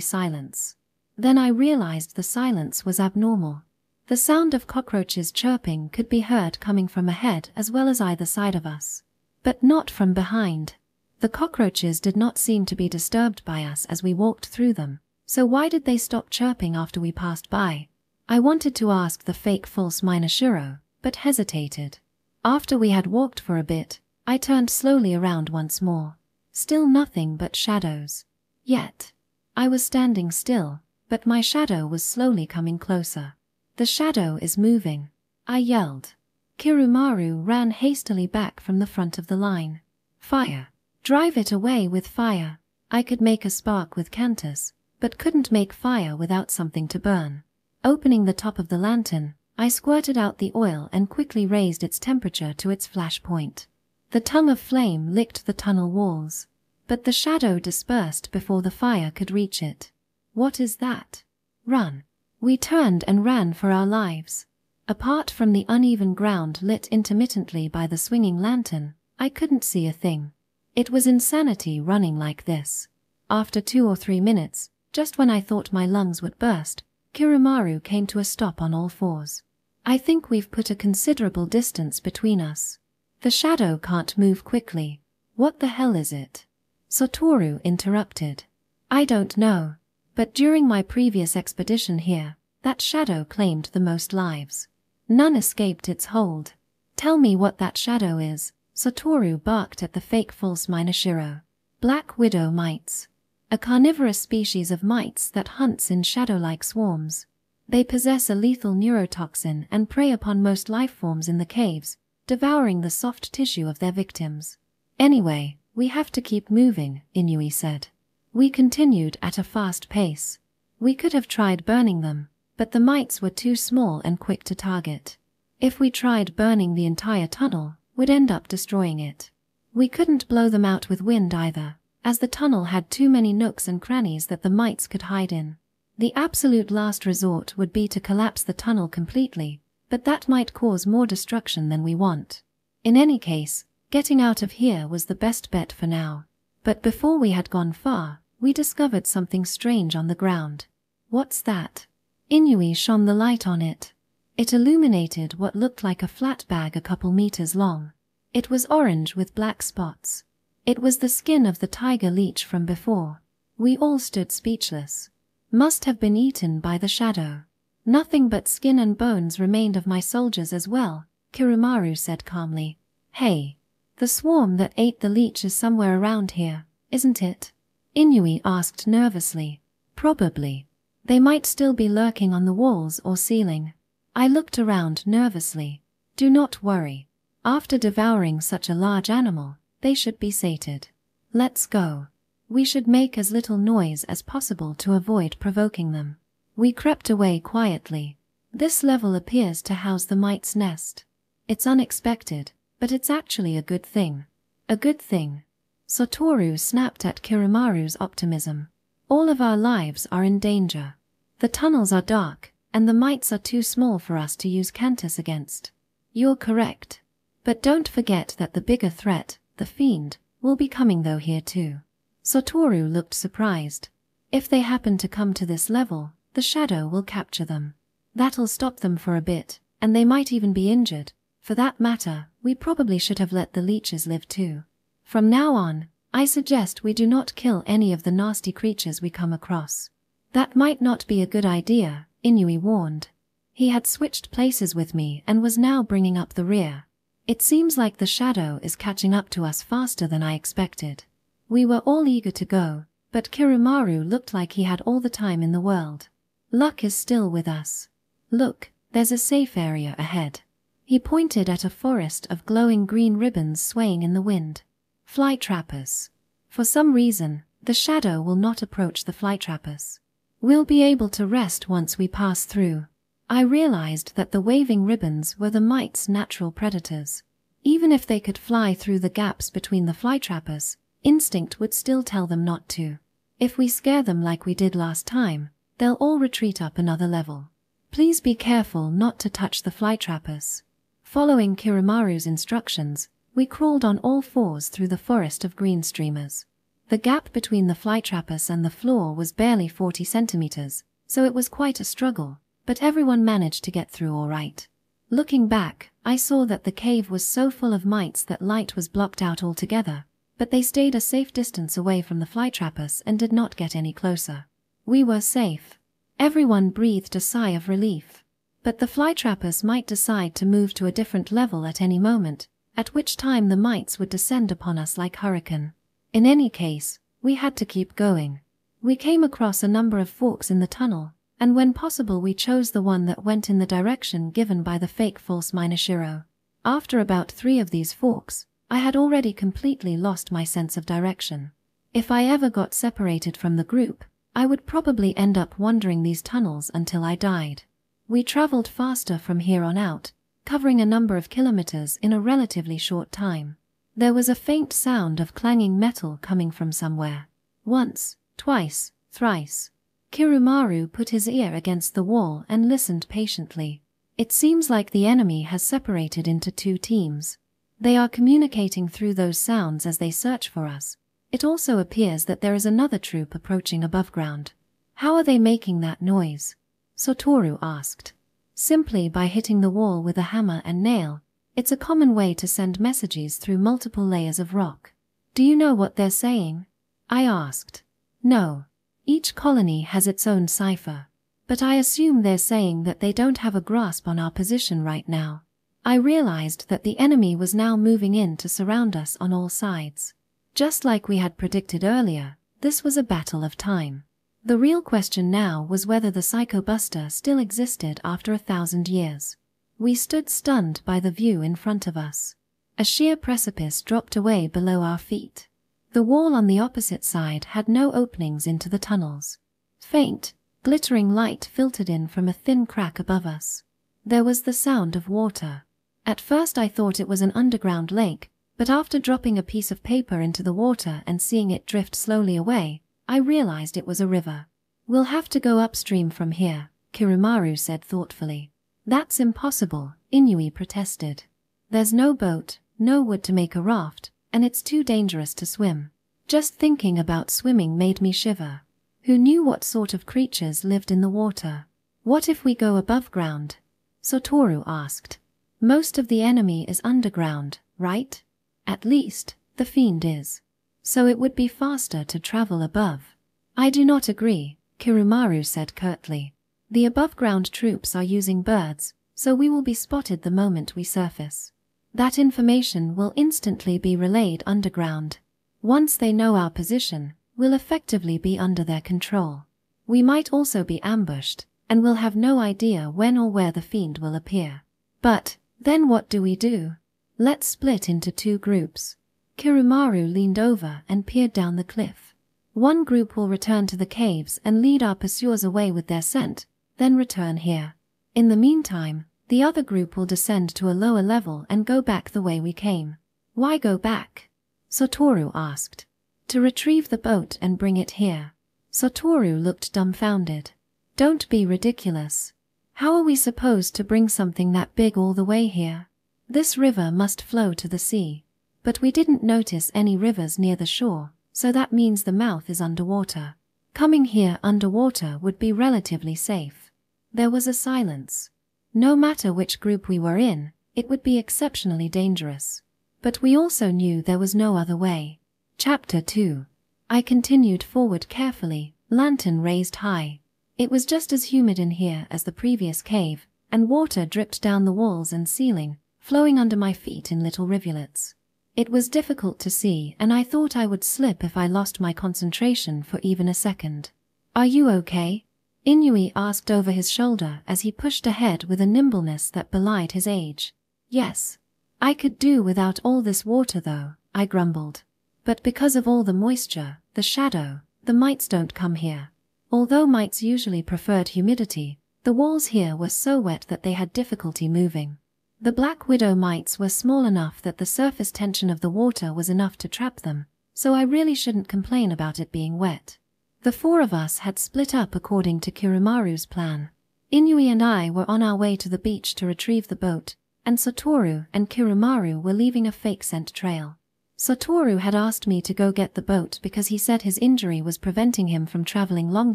silence. Then I realized the silence was abnormal. The sound of cockroaches chirping could be heard coming from ahead as well as either side of us. But not from behind. The cockroaches did not seem to be disturbed by us as we walked through them, so why did they stop chirping after we passed by? I wanted to ask the fake false Minashiro, but hesitated. After we had walked for a bit, I turned slowly around once more. Still nothing but shadows. Yet, I was standing still, but my shadow was slowly coming closer. "The shadow is moving," I yelled. Kirumaru ran hastily back from the front of the line. "Fire! Drive it away with fire!" I could make a spark with Cantus, but couldn't make fire without something to burn. Opening the top of the lantern, I squirted out the oil and quickly raised its temperature to its flash point. The tongue of flame licked the tunnel walls, but the shadow dispersed before the fire could reach it. "What is that?" "Run!" We turned and ran for our lives. Apart from the uneven ground lit intermittently by the swinging lantern, I couldn't see a thing. It was insanity running like this. After 2 or 3 minutes, just when I thought my lungs would burst, Kirumaru came to a stop on all fours. "I think we've put a considerable distance between us. The shadow can't move quickly. What the hell is it?" Satoru interrupted. "I don't know. But during my previous expedition here, that shadow claimed the most lives. None escaped its hold. Tell me what that shadow is." Satoru barked at the fake false Minashiro. "Black widow mites. A carnivorous species of mites that hunts in shadow-like swarms. They possess a lethal neurotoxin and prey upon most life forms in the caves, devouring the soft tissue of their victims. Anyway, we have to keep moving," Inui said. We continued at a fast pace. We could have tried burning them, but the mites were too small and quick to target. If we tried burning the entire tunnel, we'd end up destroying it. We couldn't blow them out with wind either, as the tunnel had too many nooks and crannies that the mites could hide in. The absolute last resort would be to collapse the tunnel completely, but that might cause more destruction than we want. In any case, getting out of here was the best bet for now. But before we had gone far, we discovered something strange on the ground. "What's that?" Inui shone the light on it. It illuminated what looked like a flat bag a couple meters long. It was orange with black spots. It was the skin of the tiger leech from before. We all stood speechless. Must have been eaten by the shadow. Nothing but skin and bones remained of my soldiers as well, Kirumaru said calmly. Hey, the swarm that ate the leech is somewhere around here, isn't it? Inui asked nervously. Probably. They might still be lurking on the walls or ceiling. I looked around nervously. Do not worry. After devouring such a large animal, they should be sated. Let's go. We should make as little noise as possible to avoid provoking them. We crept away quietly. This level appears to house the mite's nest. It's unexpected, but it's actually a good thing. A good thing. Satoru snapped at Kirumaru's optimism. All of our lives are in danger. The tunnels are dark, and the mites are too small for us to use Cantus against. You're correct. But don't forget that the bigger threat, the fiend, will be coming though here too. Satoru looked surprised. If they happen to come to this level, the shadow will capture them. That'll stop them for a bit, and they might even be injured. For that matter, we probably should have let the leeches live too. From now on, I suggest we do not kill any of the nasty creatures we come across. That might not be a good idea, Inui warned. He had switched places with me and was now bringing up the rear. It seems like the shadow is catching up to us faster than I expected. We were all eager to go, but Kirumaru looked like he had all the time in the world. Luck is still with us. Look, there's a safe area ahead. He pointed at a forest of glowing green ribbons swaying in the wind. Flytrappers. For some reason, the shadow will not approach the flytrappers. We'll be able to rest once we pass through. I realized that the waving ribbons were the mite's natural predators. Even if they could fly through the gaps between the flytrappers, instinct would still tell them not to. If we scare them like we did last time, they'll all retreat up another level. Please be careful not to touch the flytrappers. Following Kirumaru's instructions, we crawled on all fours through the forest of green streamers. The gap between the flytrappers and the floor was barely 40 centimeters, so it was quite a struggle, but everyone managed to get through all right. Looking back, I saw that the cave was so full of mites that light was blocked out altogether, but they stayed a safe distance away from the flytrappers and did not get any closer. We were safe. Everyone breathed a sigh of relief. But the flytrappers might decide to move to a different level at any moment, at which time the mites would descend upon us like hurricane. In any case, we had to keep going. We came across a number of forks in the tunnel, and when possible we chose the one that went in the direction given by the fake false Minashiro. After about 3 of these forks, I had already completely lost my sense of direction. If I ever got separated from the group, I would probably end up wandering these tunnels until I died. We traveled faster from here on out, covering a number of kilometers in a relatively short time. There was a faint sound of clanging metal coming from somewhere. Once, twice, thrice. Kirumaru put his ear against the wall and listened patiently. It seems like the enemy has separated into 2 teams. They are communicating through those sounds as they search for us. It also appears that there is another troop approaching above ground. How are they making that noise? Satoru asked. Simply by hitting the wall with a hammer and nail. It's a common way to send messages through multiple layers of rock. Do you know what they're saying? I asked. No. Each colony has its own cipher. But I assume they're saying that they don't have a grasp on our position right now. I realized that the enemy was now moving in to surround us on all sides. Just like we had predicted earlier, this was a battle of time. The real question now was whether the Psychobuster still existed after 1,000 years. We stood stunned by the view in front of us. A sheer precipice dropped away below our feet. The wall on the opposite side had no openings into the tunnels. Faint, glittering light filtered in from a thin crack above us. There was the sound of water. At first I thought it was an underground lake, but after dropping a piece of paper into the water and seeing it drift slowly away, I realized it was a river. We'll have to go upstream from here, Kirumaru said thoughtfully. That's impossible, Inui protested. There's no boat, no wood to make a raft, and it's too dangerous to swim. Just thinking about swimming made me shiver. Who knew what sort of creatures lived in the water? What if we go above ground? Satoru asked. Most of the enemy is underground, right? At least, the fiend is. So it would be faster to travel above. I do not agree, Kirumaru said curtly. The above-ground troops are using birds, so we will be spotted the moment we surface. That information will instantly be relayed underground. Once they know our position, we'll effectively be under their control. We might also be ambushed, and we'll have no idea when or where the fiend will appear. But then what do we do? Let's split into 2 groups. Kirumaru leaned over and peered down the cliff. One group will return to the caves and lead our pursuers away with their scent, then return here. In the meantime, the other group will descend to a lower level and go back the way we came. Why go back? Satoru asked. To retrieve the boat and bring it here. Satoru looked dumbfounded. Don't be ridiculous. How are we supposed to bring something that big all the way here? This river must flow to the sea. But we didn't notice any rivers near the shore, so that means the mouth is underwater. Coming here underwater would be relatively safe. There was a silence. No matter which group we were in, it would be exceptionally dangerous. But we also knew there was no other way. Chapter 2. I continued forward carefully, lantern raised high. It was just as humid in here as the previous cave, and water dripped down the walls and ceiling, flowing under my feet in little rivulets. It was difficult to see, and I thought I would slip if I lost my concentration for even a second. Are you okay? Inui asked over his shoulder as he pushed ahead with a nimbleness that belied his age. Yes. I could do without all this water though, I grumbled. But because of all the moisture, the shadow, the mites don't come here. Although mites usually preferred humidity, the walls here were so wet that they had difficulty moving. The black widow mites were small enough that the surface tension of the water was enough to trap them, so I really shouldn't complain about it being wet. The 4 of us had split up according to Kirumaru's plan. Inui and I were on our way to the beach to retrieve the boat, and Satoru and Kirumaru were leaving a fake scent trail. Satoru had asked me to go get the boat because he said his injury was preventing him from traveling long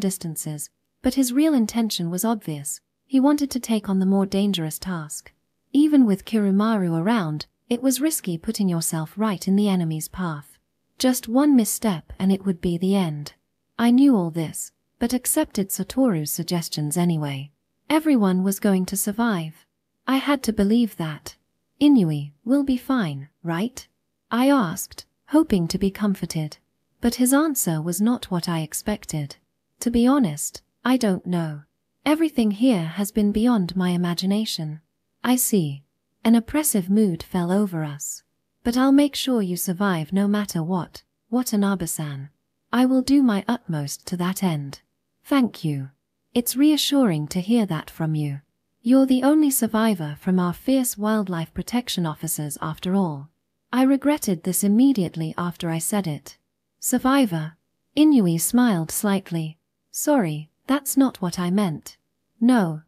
distances, but his real intention was obvious. He wanted to take on the more dangerous task. Even with Kirumaru around, it was risky putting yourself right in the enemy's path. Just one misstep and it would be the end. I knew all this, but accepted Satoru's suggestions anyway. Everyone was going to survive. I had to believe that. Inui, we'll be fine, right? I asked, hoping to be comforted. But his answer was not what I expected. To be honest, I don't know. Everything here has been beyond my imagination. I see. An oppressive mood fell over us. But I'll make sure you survive no matter what, Watanabe-san. I will do my utmost to that end. Thank you. It's reassuring to hear that from you. You're the only survivor from our fierce wildlife protection officers after all. I regretted this immediately after I said it. Survivor? Inui smiled slightly. Sorry, that's not what I meant. No,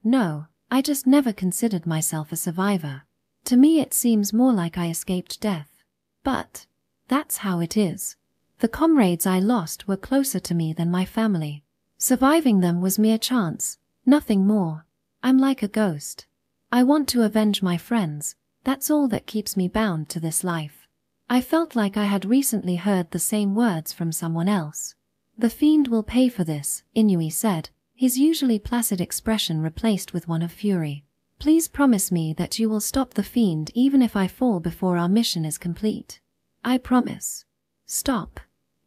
I just never considered myself a survivor. To me it seems more like I escaped death. But that's how it is. The comrades I lost were closer to me than my family. Surviving them was mere chance, nothing more. I'm like a ghost. I want to avenge my friends, that's all that keeps me bound to this life. I felt like I had recently heard the same words from someone else. The fiend will pay for this, Inui said, his usually placid expression replaced with one of fury. Please promise me that you will stop the fiend even if I fall before our mission is complete. I promise. Stop.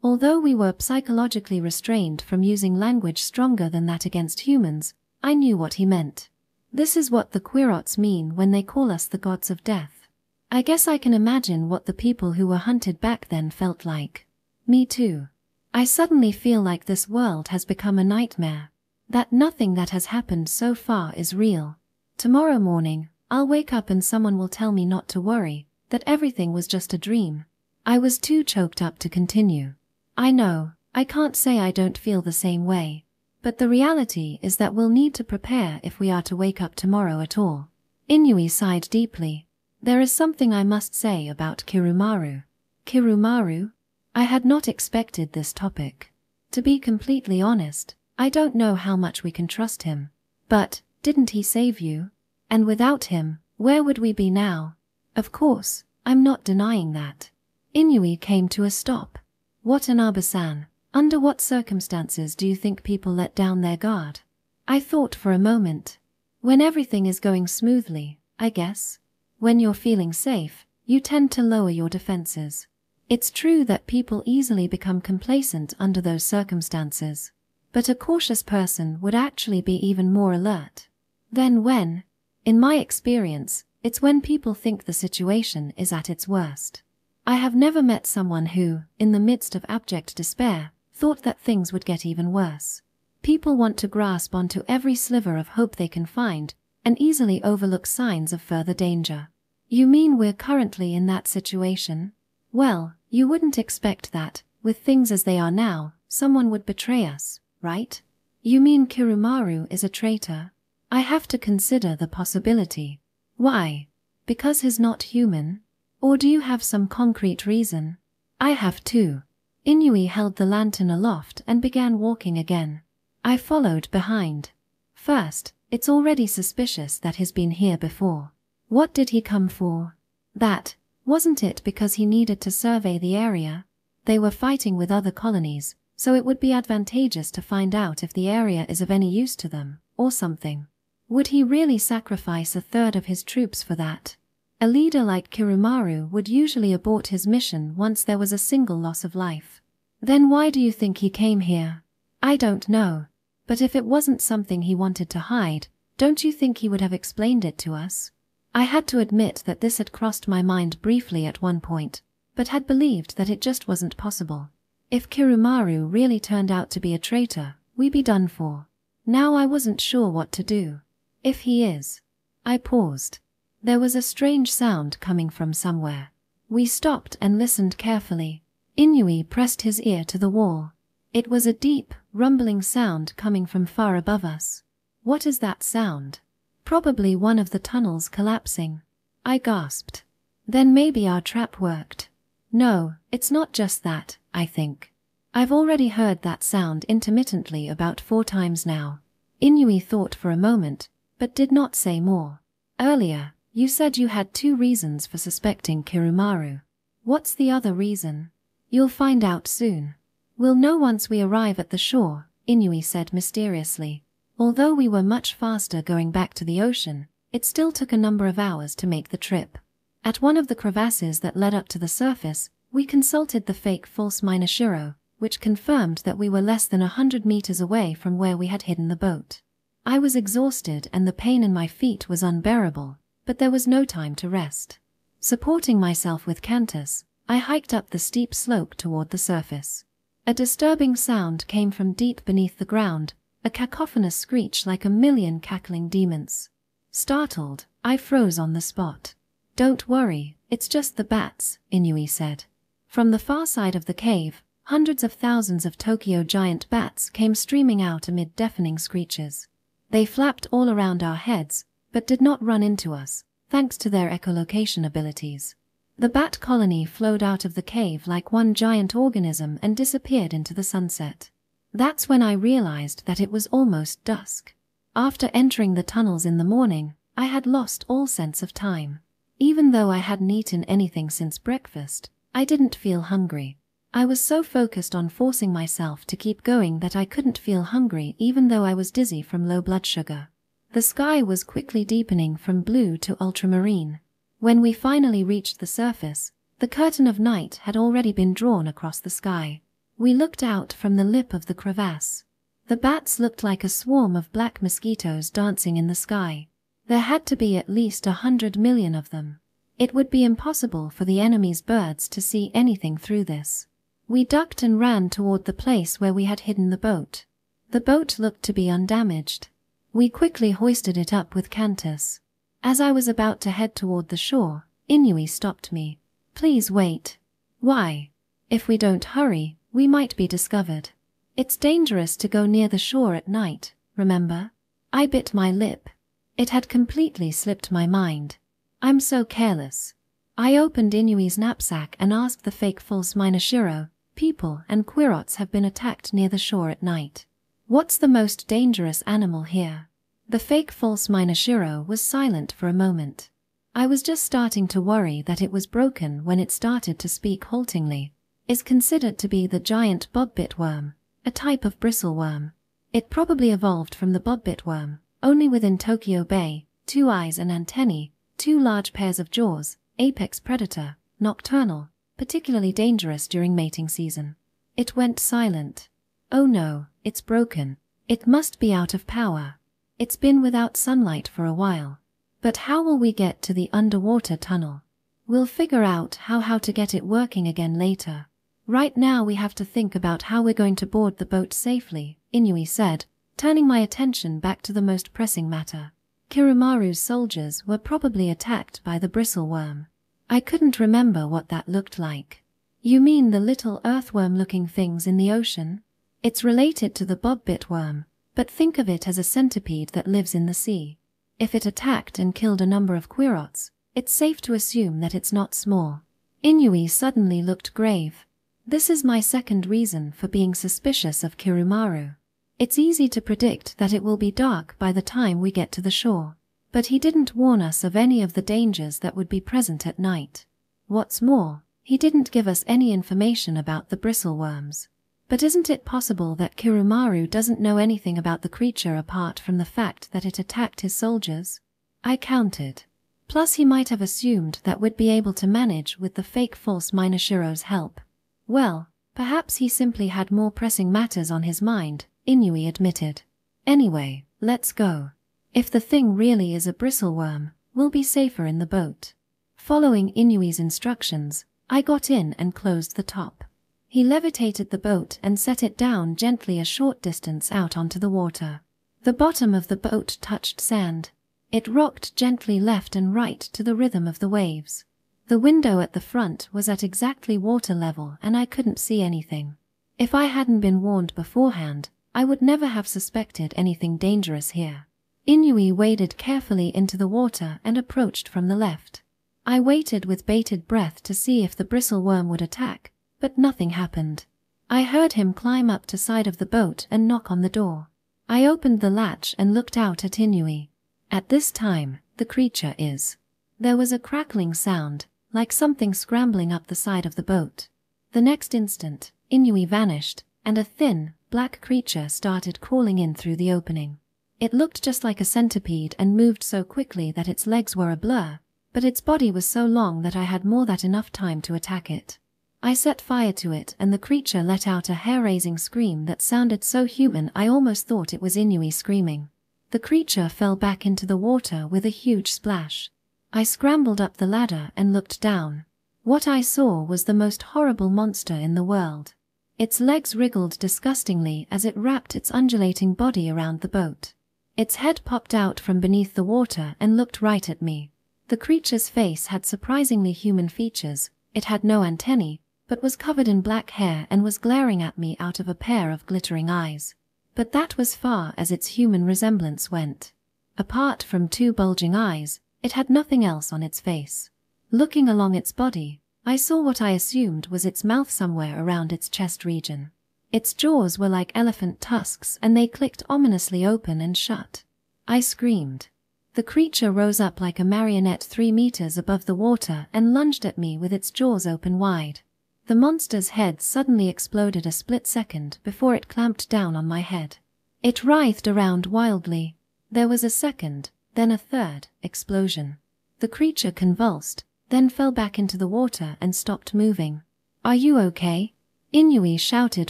Although we were psychologically restrained from using language stronger than that against humans, I knew what he meant. This is what the Quirots mean when they call us the gods of death. I guess I can imagine what the people who were hunted back then felt like. Me too. I suddenly feel like this world has become a nightmare. That nothing that has happened so far is real. Tomorrow morning, I'll wake up and someone will tell me not to worry, that everything was just a dream. I was too choked up to continue. I know, I can't say I don't feel the same way. But the reality is that we'll need to prepare if we are to wake up tomorrow at all. Inui sighed deeply. There is something I must say about Kirumaru. Kirumaru? I had not expected this topic. To be completely honest, I don't know how much we can trust him. But, didn't he save you? And without him, where would we be now? Of course, I'm not denying that. Inui came to a stop. Watanabe-san, under what circumstances do you think people let down their guard? I thought for a moment. When everything is going smoothly, I guess. When you're feeling safe, you tend to lower your defenses. It's true that people easily become complacent under those circumstances, but a cautious person would actually be even more alert. Then when, in my experience, it's when people think the situation is at its worst. I have never met someone who, in the midst of abject despair, thought that things would get even worse. People want to grasp onto every sliver of hope they can find, and easily overlook signs of further danger. You mean we're currently in that situation? Well, you wouldn't expect that, with things as they are now, someone would betray us, right? You mean Kirumaru is a traitor? I have to consider the possibility. Why? Because he's not human? Or do you have some concrete reason? I have too. Inui held the lantern aloft and began walking again. I followed behind. First, it's already suspicious that he's been here before. What did he come for? That, wasn't it because he needed to survey the area? They were fighting with other colonies, so it would be advantageous to find out if the area is of any use to them, or something. Would he really sacrifice a third of his troops for that? A leader like Kirumaru would usually abort his mission once there was a single loss of life. Then why do you think he came here? I don't know. But if it wasn't something he wanted to hide, don't you think he would have explained it to us? I had to admit that this had crossed my mind briefly at one point, but had believed that it just wasn't possible. If Kirumaru really turned out to be a traitor, we'd be done for. Now I wasn't sure what to do. If he is. I paused. There was a strange sound coming from somewhere. We stopped and listened carefully. Inui pressed his ear to the wall. It was a deep, rumbling sound coming from far above us. What is that sound? Probably one of the tunnels collapsing. I gasped. Then maybe our trap worked. No, it's not just that, I think. I've already heard that sound intermittently about 4 times now. Inui thought for a moment, but did not say more. Earlier, you said you had 2 reasons for suspecting Kirumaru. What's the other reason? You'll find out soon. We'll know once we arrive at the shore, Inui said mysteriously. Although we were much faster going back to the ocean, it still took a number of hours to make the trip. At one of the crevasses that led up to the surface, we consulted the fake false Minashiro, which confirmed that we were less than 100 meters away from where we had hidden the boat. I was exhausted and the pain in my feet was unbearable, but there was no time to rest. Supporting myself with Cantus, I hiked up the steep slope toward the surface. A disturbing sound came from deep beneath the ground, a cacophonous screech like a million cackling demons. Startled, I froze on the spot. Don't worry, it's just the bats, Inui said. From the far side of the cave, hundreds of thousands of Tokyo giant bats came streaming out amid deafening screeches. They flapped all around our heads, but did not run into us, thanks to their echolocation abilities. The bat colony flowed out of the cave like one giant organism and disappeared into the sunset. That's when I realized that it was almost dusk. After entering the tunnels in the morning, I had lost all sense of time. Even though I hadn't eaten anything since breakfast, I didn't feel hungry. I was so focused on forcing myself to keep going that I couldn't feel hungry even though I was dizzy from low blood sugar. The sky was quickly deepening from blue to ultramarine. When we finally reached the surface, the curtain of night had already been drawn across the sky. We looked out from the lip of the crevasse. The bats looked like a swarm of black mosquitoes dancing in the sky. There had to be at least 100 million of them. It would be impossible for the enemy's birds to see anything through this. We ducked and ran toward the place where we had hidden the boat. The boat looked to be undamaged. We quickly hoisted it up with Cantus. As I was about to head toward the shore, Inui stopped me. Please wait. Why? If we don't hurry, we might be discovered. It's dangerous to go near the shore at night, remember? I bit my lip. It had completely slipped my mind. I'm so careless. I opened Inui's knapsack and asked the fake false Minashiro, people and Quirots have been attacked near the shore at night. What's the most dangerous animal here? The fake false Minashiro was silent for a moment. I was just starting to worry that it was broken when it started to speak haltingly. Is considered to be the giant bobbit worm, a type of bristleworm. It probably evolved from the bobbit worm, only within Tokyo Bay, 2 eyes and antennae, 2 large pairs of jaws, apex predator, nocturnal, particularly dangerous during mating season. It went silent. Oh no, it's broken. It must be out of power. It's been without sunlight for a while. But how will we get to the underwater tunnel? We'll figure out how to get it working again later. Right now we have to think about how we're going to board the boat safely, Inui said, turning my attention back to the most pressing matter. Kirumaru's soldiers were probably attacked by the bristleworm. I couldn't remember what that looked like. You mean the little earthworm-looking things in the ocean? It's related to the bobbit worm, but think of it as a centipede that lives in the sea. If it attacked and killed a number of Quirots, it's safe to assume that it's not small. Inui suddenly looked grave. This is my second reason for being suspicious of Kirumaru. It's easy to predict that it will be dark by the time we get to the shore, but he didn't warn us of any of the dangers that would be present at night. What's more, he didn't give us any information about the bristleworms. But isn't it possible that Kirumaru doesn't know anything about the creature apart from the fact that it attacked his soldiers? I counted. Plus he might have assumed that we'd be able to manage with the fake false Minashiro's help. Well, perhaps he simply had more pressing matters on his mind, Inui admitted. Anyway, let's go. If the thing really is a bristleworm, we'll be safer in the boat. Following Inui's instructions, I got in and closed the top. He levitated the boat and set it down gently a short distance out onto the water. The bottom of the boat touched sand. It rocked gently left and right to the rhythm of the waves. The window at the front was at exactly water level and I couldn't see anything. If I hadn't been warned beforehand, I would never have suspected anything dangerous here. Inui waded carefully into the water and approached from the left. I waited with bated breath to see if the bristleworm would attack, but nothing happened. I heard him climb up to side of the boat and knock on the door. I opened the latch and looked out at Inui. At this time, the creature is. There was a crackling sound, like something scrambling up the side of the boat. The next instant, Inui vanished, and a thin, black creature started crawling in through the opening. It looked just like a centipede and moved so quickly that its legs were a blur, but its body was so long that I had more than enough time to attack it. I set fire to it and the creature let out a hair-raising scream that sounded so human I almost thought it was Inui screaming. The creature fell back into the water with a huge splash. I scrambled up the ladder and looked down. What I saw was the most horrible monster in the world. Its legs wriggled disgustingly as it wrapped its undulating body around the boat. Its head popped out from beneath the water and looked right at me. The creature's face had surprisingly human features. It had no antennae, but was covered in black hair and was glaring at me out of a pair of glittering eyes. But that was far as its human resemblance went. Apart from 2 bulging eyes, it had nothing else on its face. Looking along its body, I saw what I assumed was its mouth somewhere around its chest region. Its jaws were like elephant tusks and they clicked ominously open and shut. I screamed. The creature rose up like a marionette 3 meters above the water and lunged at me with its jaws open wide. The monster's head suddenly exploded a split second before it clamped down on my head. It writhed around wildly. There was a second, then a third, explosion. The creature convulsed, then fell back into the water and stopped moving. "Are you okay?" Inui shouted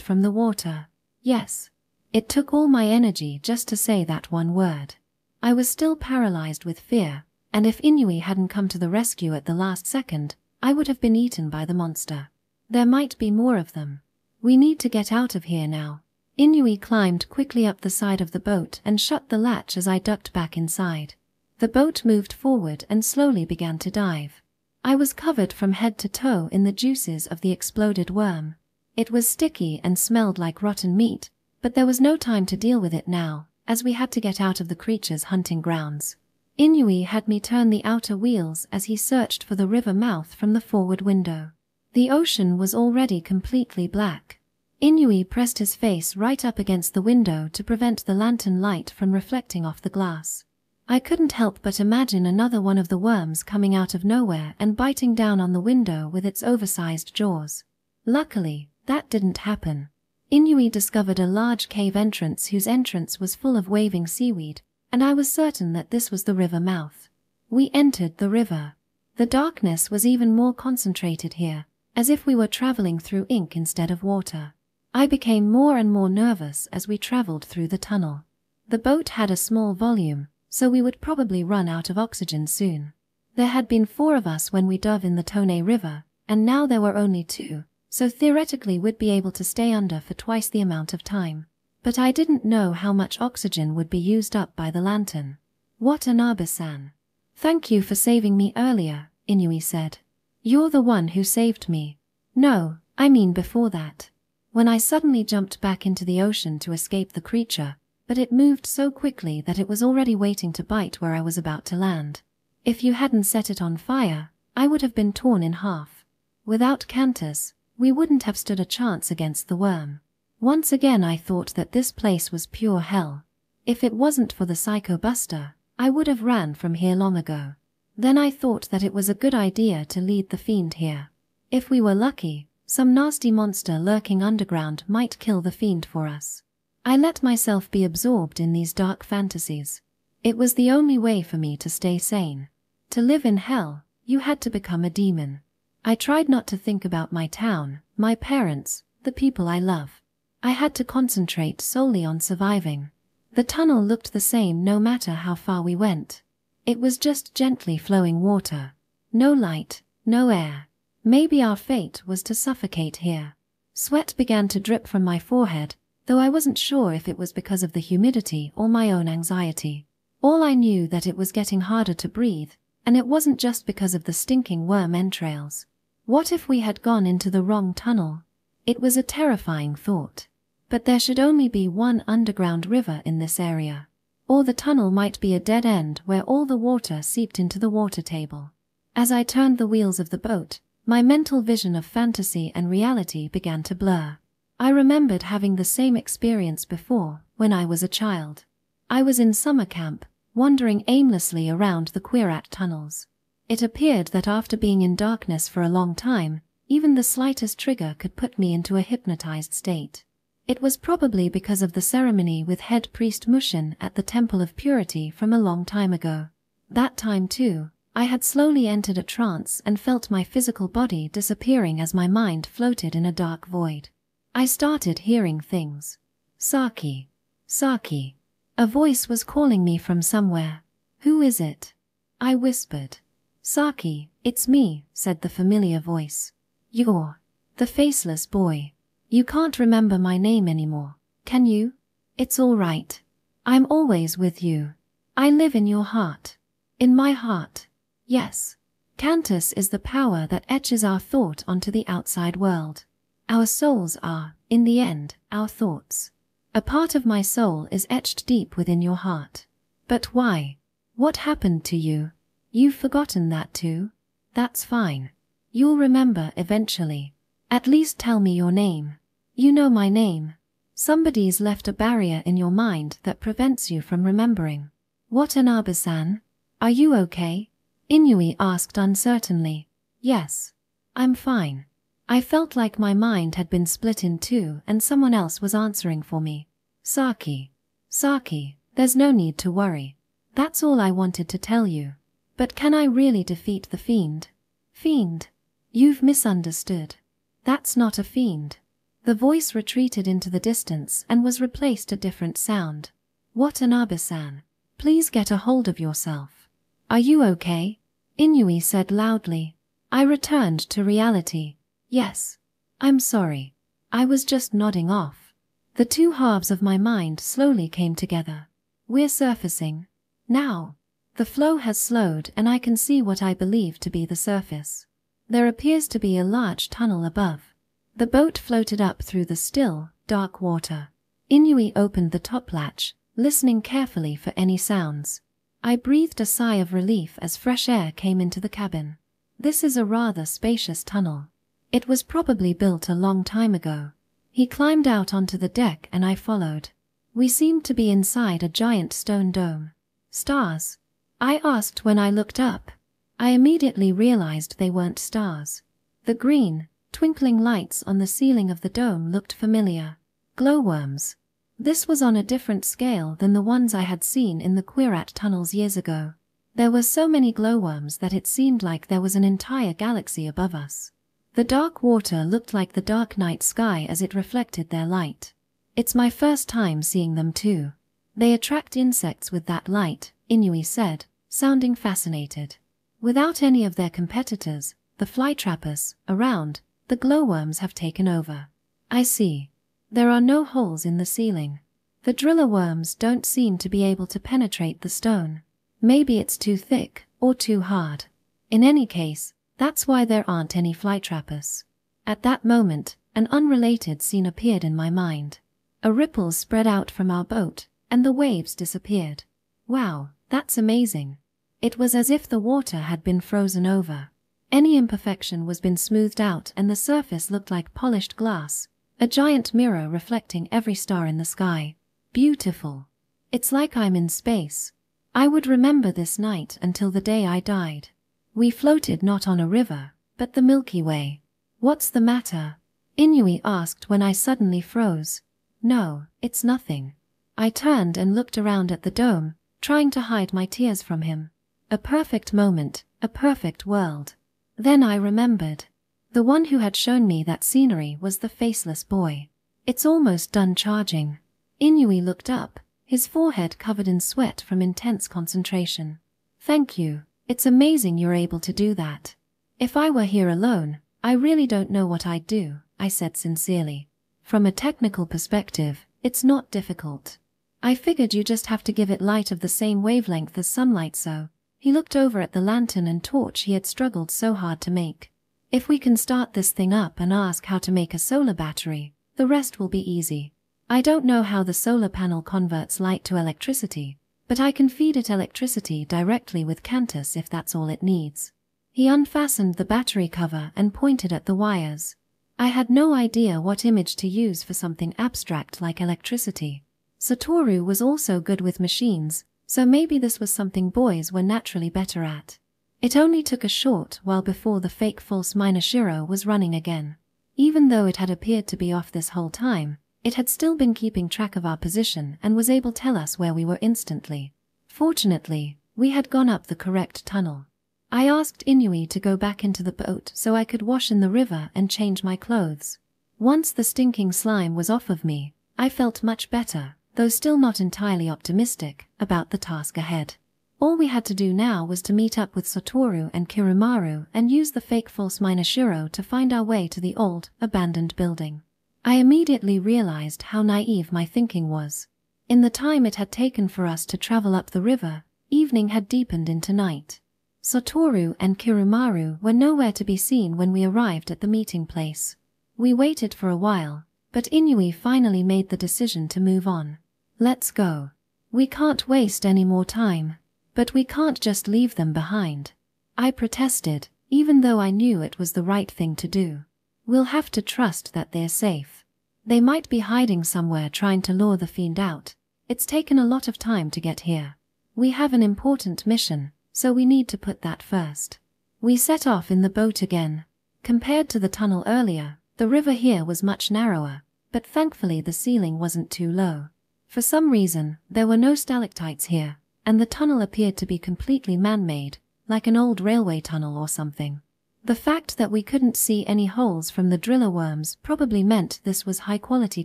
from the water. Yes. It took all my energy just to say that one word. I was still paralyzed with fear, and if Inui hadn't come to the rescue at the last second, I would have been eaten by the monster. There might be more of them. We need to get out of here now. Inui climbed quickly up the side of the boat and shut the latch as I ducked back inside. The boat moved forward and slowly began to dive. I was covered from head to toe in the juices of the exploded worm. It was sticky and smelled like rotten meat, but there was no time to deal with it now, as we had to get out of the creature's hunting grounds. Inui had me turn the outer wheels as he searched for the river mouth from the forward window. The ocean was already completely black. Inui pressed his face right up against the window to prevent the lantern light from reflecting off the glass. I couldn't help but imagine another one of the worms coming out of nowhere and biting down on the window with its oversized jaws. Luckily, that didn't happen. Inui discovered a large cave entrance whose entrance was full of waving seaweed, and I was certain that this was the river mouth. We entered the river. The darkness was even more concentrated here, as if we were traveling through ink instead of water. I became more and more nervous as we traveled through the tunnel. The boat had a small volume, so we would probably run out of oxygen soon. There had been 4 of us when we dove in the Tone River, and now there were only 2, so theoretically we'd be able to stay under for twice the amount of time. But I didn't know how much oxygen would be used up by the lantern. Watanabe-san. Thank you for saving me earlier, Inui said. You're the one who saved me. No, I mean before that. When I suddenly jumped back into the ocean to escape the creature, but it moved so quickly that it was already waiting to bite where I was about to land. If you hadn't set it on fire, I would have been torn in half. Without Cantus, we wouldn't have stood a chance against the worm. Once again I thought that this place was pure hell. If it wasn't for the Psycho Buster, I would have ran from here long ago. Then I thought that it was a good idea to lead the fiend here. If we were lucky, some nasty monster lurking underground might kill the fiend for us. I let myself be absorbed in these dark fantasies. It was the only way for me to stay sane. To live in hell, you had to become a demon. I tried not to think about my town, my parents, the people I love. I had to concentrate solely on surviving. The tunnel looked the same no matter how far we went. It was just gently flowing water. No light, no air. Maybe our fate was to suffocate here. Sweat began to drip from my forehead, though I wasn't sure if it was because of the humidity or my own anxiety. All I knew that it was getting harder to breathe, and it wasn't just because of the stinking worm entrails. What if we had gone into the wrong tunnel? It was a terrifying thought. But there should only be one underground river in this area. Or the tunnel might be a dead end where all the water seeped into the water table. As I turned the wheels of the boat, my mental vision of fantasy and reality began to blur. I remembered having the same experience before, when I was a child. I was in summer camp, wandering aimlessly around the Quirat tunnels. It appeared that after being in darkness for a long time, even the slightest trigger could put me into a hypnotized state. It was probably because of the ceremony with head priest Mushin at the Temple of Purity from a long time ago. That time too, I had slowly entered a trance and felt my physical body disappearing as my mind floated in a dark void. I started hearing things. Saki. Saki. A voice was calling me from somewhere. Who is it? I whispered. Saki, it's me, said the familiar voice. You're the faceless boy. You can't remember my name anymore, can you? It's all right. I'm always with you. I live in your heart. In my heart. Yes. Cantus is the power that etches our thought onto the outside world. Our souls are, in the end, our thoughts. A part of my soul is etched deep within your heart. But why? What happened to you? You've forgotten that too? That's fine. You'll remember eventually. At least tell me your name. You know my name. Somebody's left a barrier in your mind that prevents you from remembering. Watanabe-san? Are you okay? Inui asked uncertainly. Yes. I'm fine. I felt like my mind had been split in two and someone else was answering for me. Saki. Saki, there's no need to worry. That's all I wanted to tell you. But can I really defeat the fiend? Fiend? You've misunderstood. That's not a fiend. The voice retreated into the distance and was replaced a different sound. Watanabe-san, please get a hold of yourself. Are you okay? Inui said loudly. I returned to reality. Yes. I'm sorry. I was just nodding off. The two halves of my mind slowly came together. We're surfacing. Now. The flow has slowed and I can see what I believe to be the surface. There appears to be a large tunnel above. The boat floated up through the still, dark water. Inui opened the top latch, listening carefully for any sounds. I breathed a sigh of relief as fresh air came into the cabin. This is a rather spacious tunnel. It was probably built a long time ago. He climbed out onto the deck and I followed. We seemed to be inside a giant stone dome. Stars? I asked when I looked up. I immediately realized they weren't stars. The green, twinkling lights on the ceiling of the dome looked familiar. Glowworms. This was on a different scale than the ones I had seen in the Quirat tunnels years ago. There were so many glowworms that it seemed like there was an entire galaxy above us. The dark water looked like the dark night sky as it reflected their light. It's my first time seeing them too. They attract insects with that light, Inui said, sounding fascinated. Without any of their competitors, the flytrappers, around, the glowworms have taken over. I see. There are no holes in the ceiling. The driller worms don't seem to be able to penetrate the stone. Maybe it's too thick, or too hard. In any case, that's why there aren't any flytrappers. At that moment, an unrelated scene appeared in my mind. A ripple spread out from our boat, and the waves disappeared. Wow, that's amazing. It was as if the water had been frozen over. Any imperfection was been smoothed out and the surface looked like polished glass, a giant mirror reflecting every star in the sky. Beautiful. It's like I'm in space. I would remember this night until the day I died. We floated not on a river, but the Milky Way. What's the matter? Inui asked when I suddenly froze. No, it's nothing. I turned and looked around at the dome, trying to hide my tears from him. A perfect moment, a perfect world. Then I remembered. The one who had shown me that scenery was the faceless boy. It's almost done charging. Inui looked up, his forehead covered in sweat from intense concentration. Thank you. It's amazing you're able to do that. If I were here alone, I really don't know what I'd do, I said sincerely. From a technical perspective, it's not difficult. I figured you just have to give it light of the same wavelength as sunlight so. He looked over at the lantern and torch he had struggled so hard to make. If we can start this thing up and ask how to make a solar battery, the rest will be easy. I don't know how the solar panel converts light to electricity, but I can feed it electricity directly with Cantus if that's all it needs. He unfastened the battery cover and pointed at the wires. I had no idea what image to use for something abstract like electricity. Satoru was also good with machines, so maybe this was something boys were naturally better at. It only took a short while before the fake false Minashiro was running again. Even though it had appeared to be off this whole time, it had still been keeping track of our position and was able to tell us where we were instantly. Fortunately, we had gone up the correct tunnel. I asked Inui to go back into the boat so I could wash in the river and change my clothes. Once the stinking slime was off of me, I felt much better, though still not entirely optimistic about the task ahead. All we had to do now was to meet up with Satoru and Kirumaru and use the fake false Minashiro to find our way to the old, abandoned building. I immediately realized how naive my thinking was. In the time it had taken for us to travel up the river, evening had deepened into night. Satoru and Kirumaru were nowhere to be seen when we arrived at the meeting place. We waited for a while, but Inui finally made the decision to move on. Let's go. We can't waste any more time. But we can't just leave them behind. I protested, even though I knew it was the right thing to do. We'll have to trust that they're safe. They might be hiding somewhere trying to lure the fiend out. It's taken a lot of time to get here. We have an important mission, so we need to put that first. We set off in the boat again. Compared to the tunnel earlier, the river here was much narrower, but thankfully the ceiling wasn't too low. For some reason, there were no stalactites here, and the tunnel appeared to be completely man-made, like an old railway tunnel or something. The fact that we couldn't see any holes from the driller worms probably meant this was high-quality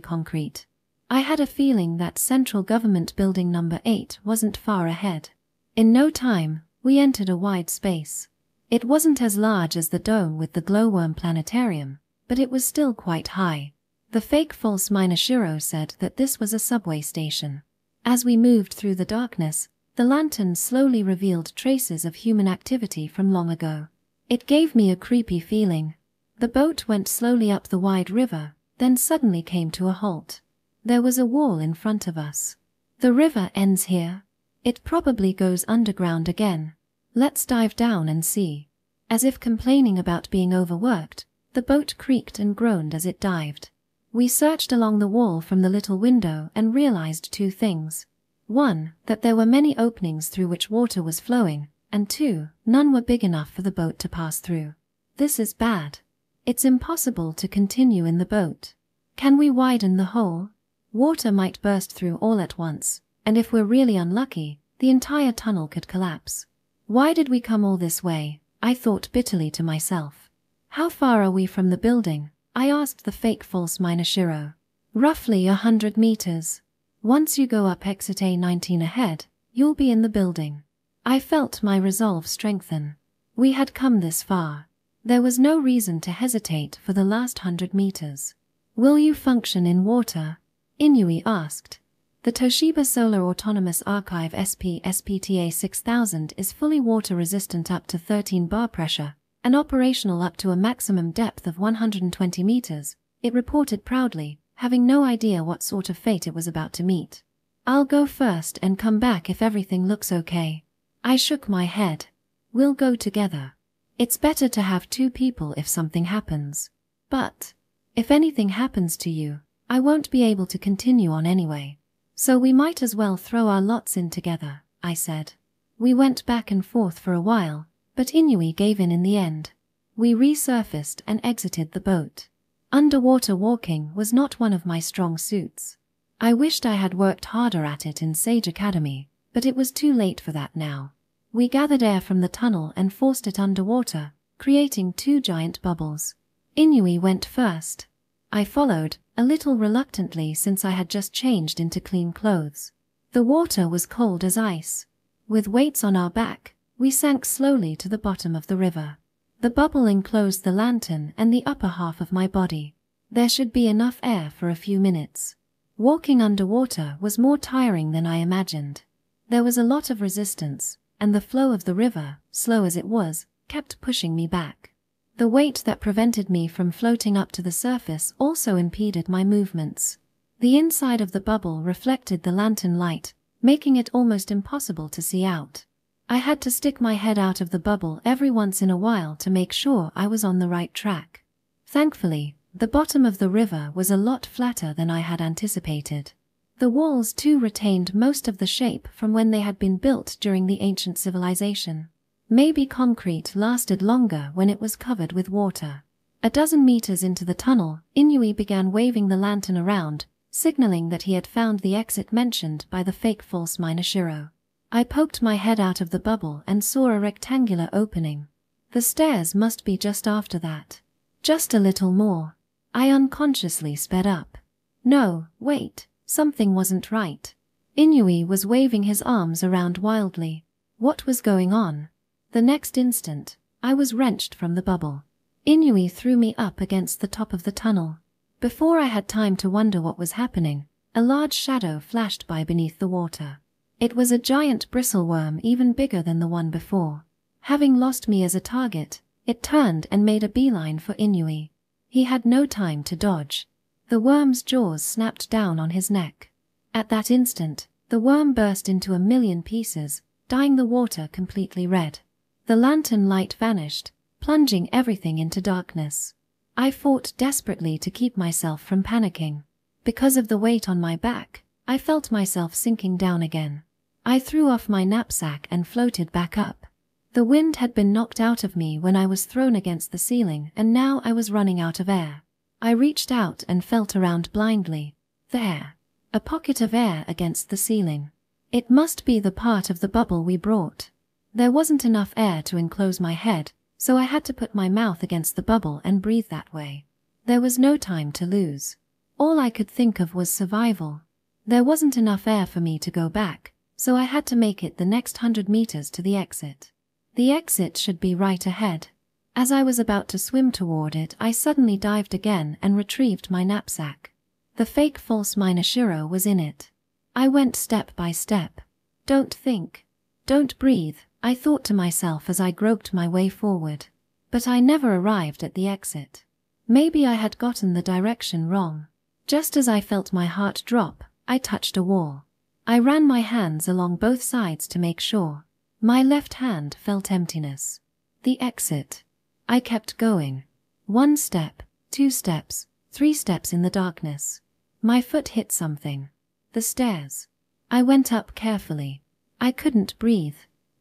concrete. I had a feeling that Central Government Building No. 8 wasn't far ahead. In no time, we entered a wide space. It wasn't as large as the dome with the glowworm planetarium, but it was still quite high. The fake false Minashiro said that this was a subway station. As we moved through the darkness, the lantern slowly revealed traces of human activity from long ago. It gave me a creepy feeling. The boat went slowly up the wide river, then suddenly came to a halt. There was a wall in front of us. The river ends here. It probably goes underground again. Let's dive down and see. As if complaining about being overworked, the boat creaked and groaned as it dived. We searched along the wall from the little window and realized two things. 1, that there were many openings through which water was flowing, and 2, none were big enough for the boat to pass through. This is bad. It's impossible to continue in the boat. Can we widen the hole? Water might burst through all at once, and if we're really unlucky, the entire tunnel could collapse. Why did we come all this way? I thought bitterly to myself. How far are we from the building? I asked the fake false Minashiro. Roughly 100 meters. Once you go up exit A19 ahead, you'll be in the building. I felt my resolve strengthen. We had come this far. There was no reason to hesitate for the last 100 meters. Will you function in water? Inui asked. The Toshiba Solar Autonomous Archive SP-SPTA 6000 is fully water resistant up to 13 bar pressure, and operational up to a maximum depth of 120 meters, it reported proudly, having no idea what sort of fate it was about to meet. I'll go first and come back if everything looks okay. I shook my head. We'll go together. It's better to have two people if something happens. But if anything happens to you, I won't be able to continue on anyway. So we might as well throw our lots in together, I said. We went back and forth for a while, but Inui gave in the end. We resurfaced and exited the boat. Underwater walking was not one of my strong suits. I wished I had worked harder at it in Sage Academy, but it was too late for that now. We gathered air from the tunnel and forced it underwater, creating two giant bubbles. Inui went first. I followed, a little reluctantly since I had just changed into clean clothes. The water was cold as ice. With weights on our back, we sank slowly to the bottom of the river. The bubble enclosed the lantern and the upper half of my body. There should be enough air for a few minutes. Walking underwater was more tiring than I imagined. There was a lot of resistance, and the flow of the river, slow as it was, kept pushing me back. The weight that prevented me from floating up to the surface also impeded my movements. The inside of the bubble reflected the lantern light, making it almost impossible to see out. I had to stick my head out of the bubble every once in a while to make sure I was on the right track. Thankfully, the bottom of the river was a lot flatter than I had anticipated. The walls too retained most of the shape from when they had been built during the ancient civilization. Maybe concrete lasted longer when it was covered with water. A dozen meters into the tunnel, Inui began waving the lantern around, signaling that he had found the exit mentioned by the fake false Minashiro. I poked my head out of the bubble and saw a rectangular opening. The stairs must be just after that. Just a little more. I unconsciously sped up. No, wait, something wasn't right. Inui was waving his arms around wildly. What was going on? The next instant, I was wrenched from the bubble. Inui threw me up against the top of the tunnel. Before I had time to wonder what was happening, a large shadow flashed by beneath the water. It was a giant bristleworm even bigger than the one before. Having lost me as a target, it turned and made a beeline for Inui. He had no time to dodge. The worm's jaws snapped down on his neck. At that instant, the worm burst into a million pieces, dyeing the water completely red. The lantern light vanished, plunging everything into darkness. I fought desperately to keep myself from panicking. Because of the weight on my back, I felt myself sinking down again. I threw off my knapsack and floated back up. The wind had been knocked out of me when I was thrown against the ceiling, and now I was running out of air. I reached out and felt around blindly. There. A pocket of air against the ceiling. It must be the part of the bubble we brought. There wasn't enough air to enclose my head, so I had to put my mouth against the bubble and breathe that way. There was no time to lose. All I could think of was survival. There wasn't enough air for me to go back, so I had to make it the next 100 meters to the exit. The exit should be right ahead. As I was about to swim toward it, I suddenly dived again and retrieved my knapsack. The fake false Minashiro was in it. I went step by step. Don't think. Don't breathe, I thought to myself as I groped my way forward. But I never arrived at the exit. Maybe I had gotten the direction wrong. Just as I felt my heart drop, I touched a wall. I ran my hands along both sides to make sure. My left hand felt emptiness. The exit. I kept going. 1 step, 2 steps, 3 steps in the darkness. My foot hit something. The stairs. I went up carefully. I couldn't breathe.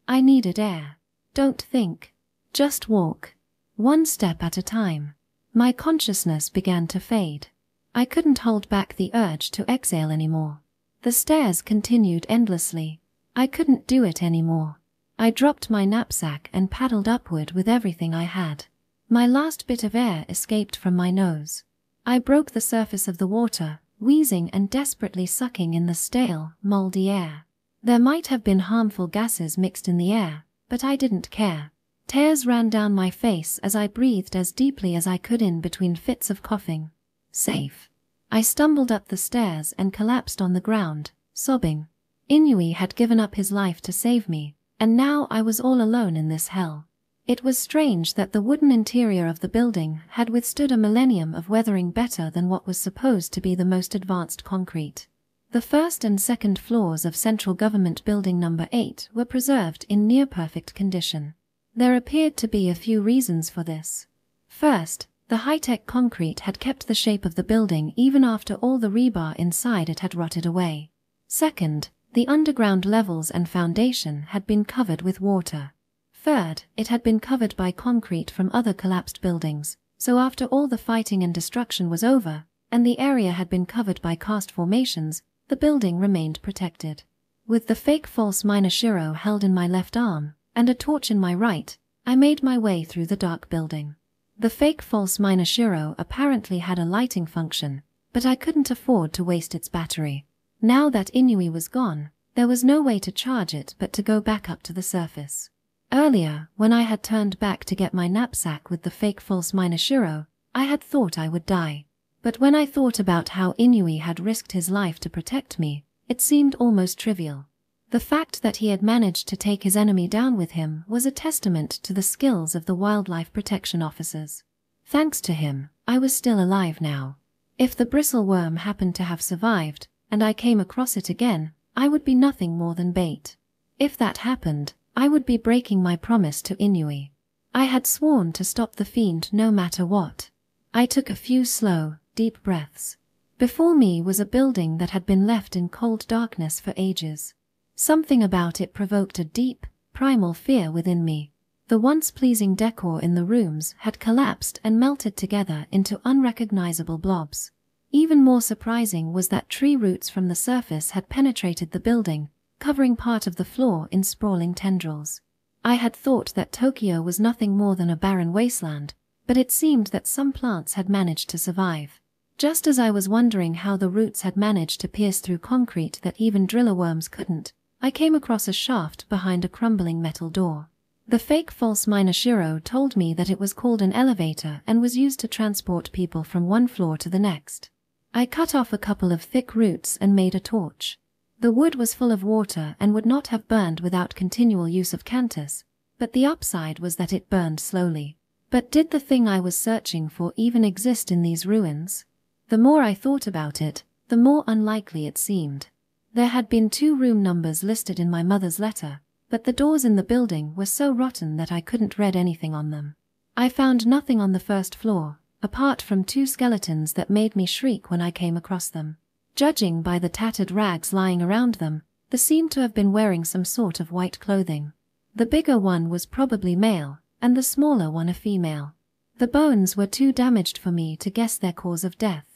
I needed air. Don't think. Just walk. 1 step at a time. My consciousness began to fade. I couldn't hold back the urge to exhale anymore. The stairs continued endlessly. I couldn't do it anymore. I dropped my knapsack and paddled upward with everything I had. My last bit of air escaped from my nose. I broke the surface of the water, wheezing and desperately sucking in the stale, moldy air. There might have been harmful gases mixed in the air, but I didn't care. Tears ran down my face as I breathed as deeply as I could in between fits of coughing. Safe. I stumbled up the stairs and collapsed on the ground, sobbing. Inui had given up his life to save me, and now I was all alone in this hell. It was strange that the wooden interior of the building had withstood a millennium of weathering better than what was supposed to be the most advanced concrete. The first and second floors of Central Government Building No. 8 were preserved in near-perfect condition. There appeared to be a few reasons for this. First, the high-tech concrete had kept the shape of the building even after all the rebar inside it had rotted away. Second, the underground levels and foundation had been covered with water. Third, it had been covered by concrete from other collapsed buildings, so after all the fighting and destruction was over, and the area had been covered by karst formations, the building remained protected. With the fake false miner Shiro held in my left arm, and a torch in my right, I made my way through the dark building. The fake false miner Shiro apparently had a lighting function, but I couldn't afford to waste its battery. Now that Inui was gone, there was no way to charge it but to go back up to the surface. Earlier, when I had turned back to get my knapsack with the fake false miner Shiro, I had thought I would die. But when I thought about how Inui had risked his life to protect me, it seemed almost trivial. The fact that he had managed to take his enemy down with him was a testament to the skills of the wildlife protection officers. Thanks to him, I was still alive now. If the bristleworm happened to have survived, and I came across it again, I would be nothing more than bait. If that happened, I would be breaking my promise to Inui. I had sworn to stop the fiend no matter what. I took a few slow, deep breaths. Before me was a building that had been left in cold darkness for ages. Something about it provoked a deep, primal fear within me. The once pleasing decor in the rooms had collapsed and melted together into unrecognizable blobs. Even more surprising was that tree roots from the surface had penetrated the building, covering part of the floor in sprawling tendrils. I had thought that Tokyo was nothing more than a barren wasteland, but it seemed that some plants had managed to survive. Just as I was wondering how the roots had managed to pierce through concrete that even driller worms couldn't, I came across a shaft behind a crumbling metal door. The fake false miner Shiro told me that it was called an elevator and was used to transport people from one floor to the next. I cut off a couple of thick roots and made a torch. The wood was full of water and would not have burned without continual use of Cantus, but the upside was that it burned slowly. But did the thing I was searching for even exist in these ruins? The more I thought about it, the more unlikely it seemed. There had been 2 room numbers listed in my mother's letter, but the doors in the building were so rotten that I couldn't read anything on them. I found nothing on the first floor, apart from 2 skeletons that made me shriek when I came across them. Judging by the tattered rags lying around them, they seemed to have been wearing some sort of white clothing. The bigger one was probably male, and the smaller one a female. The bones were too damaged for me to guess their cause of death.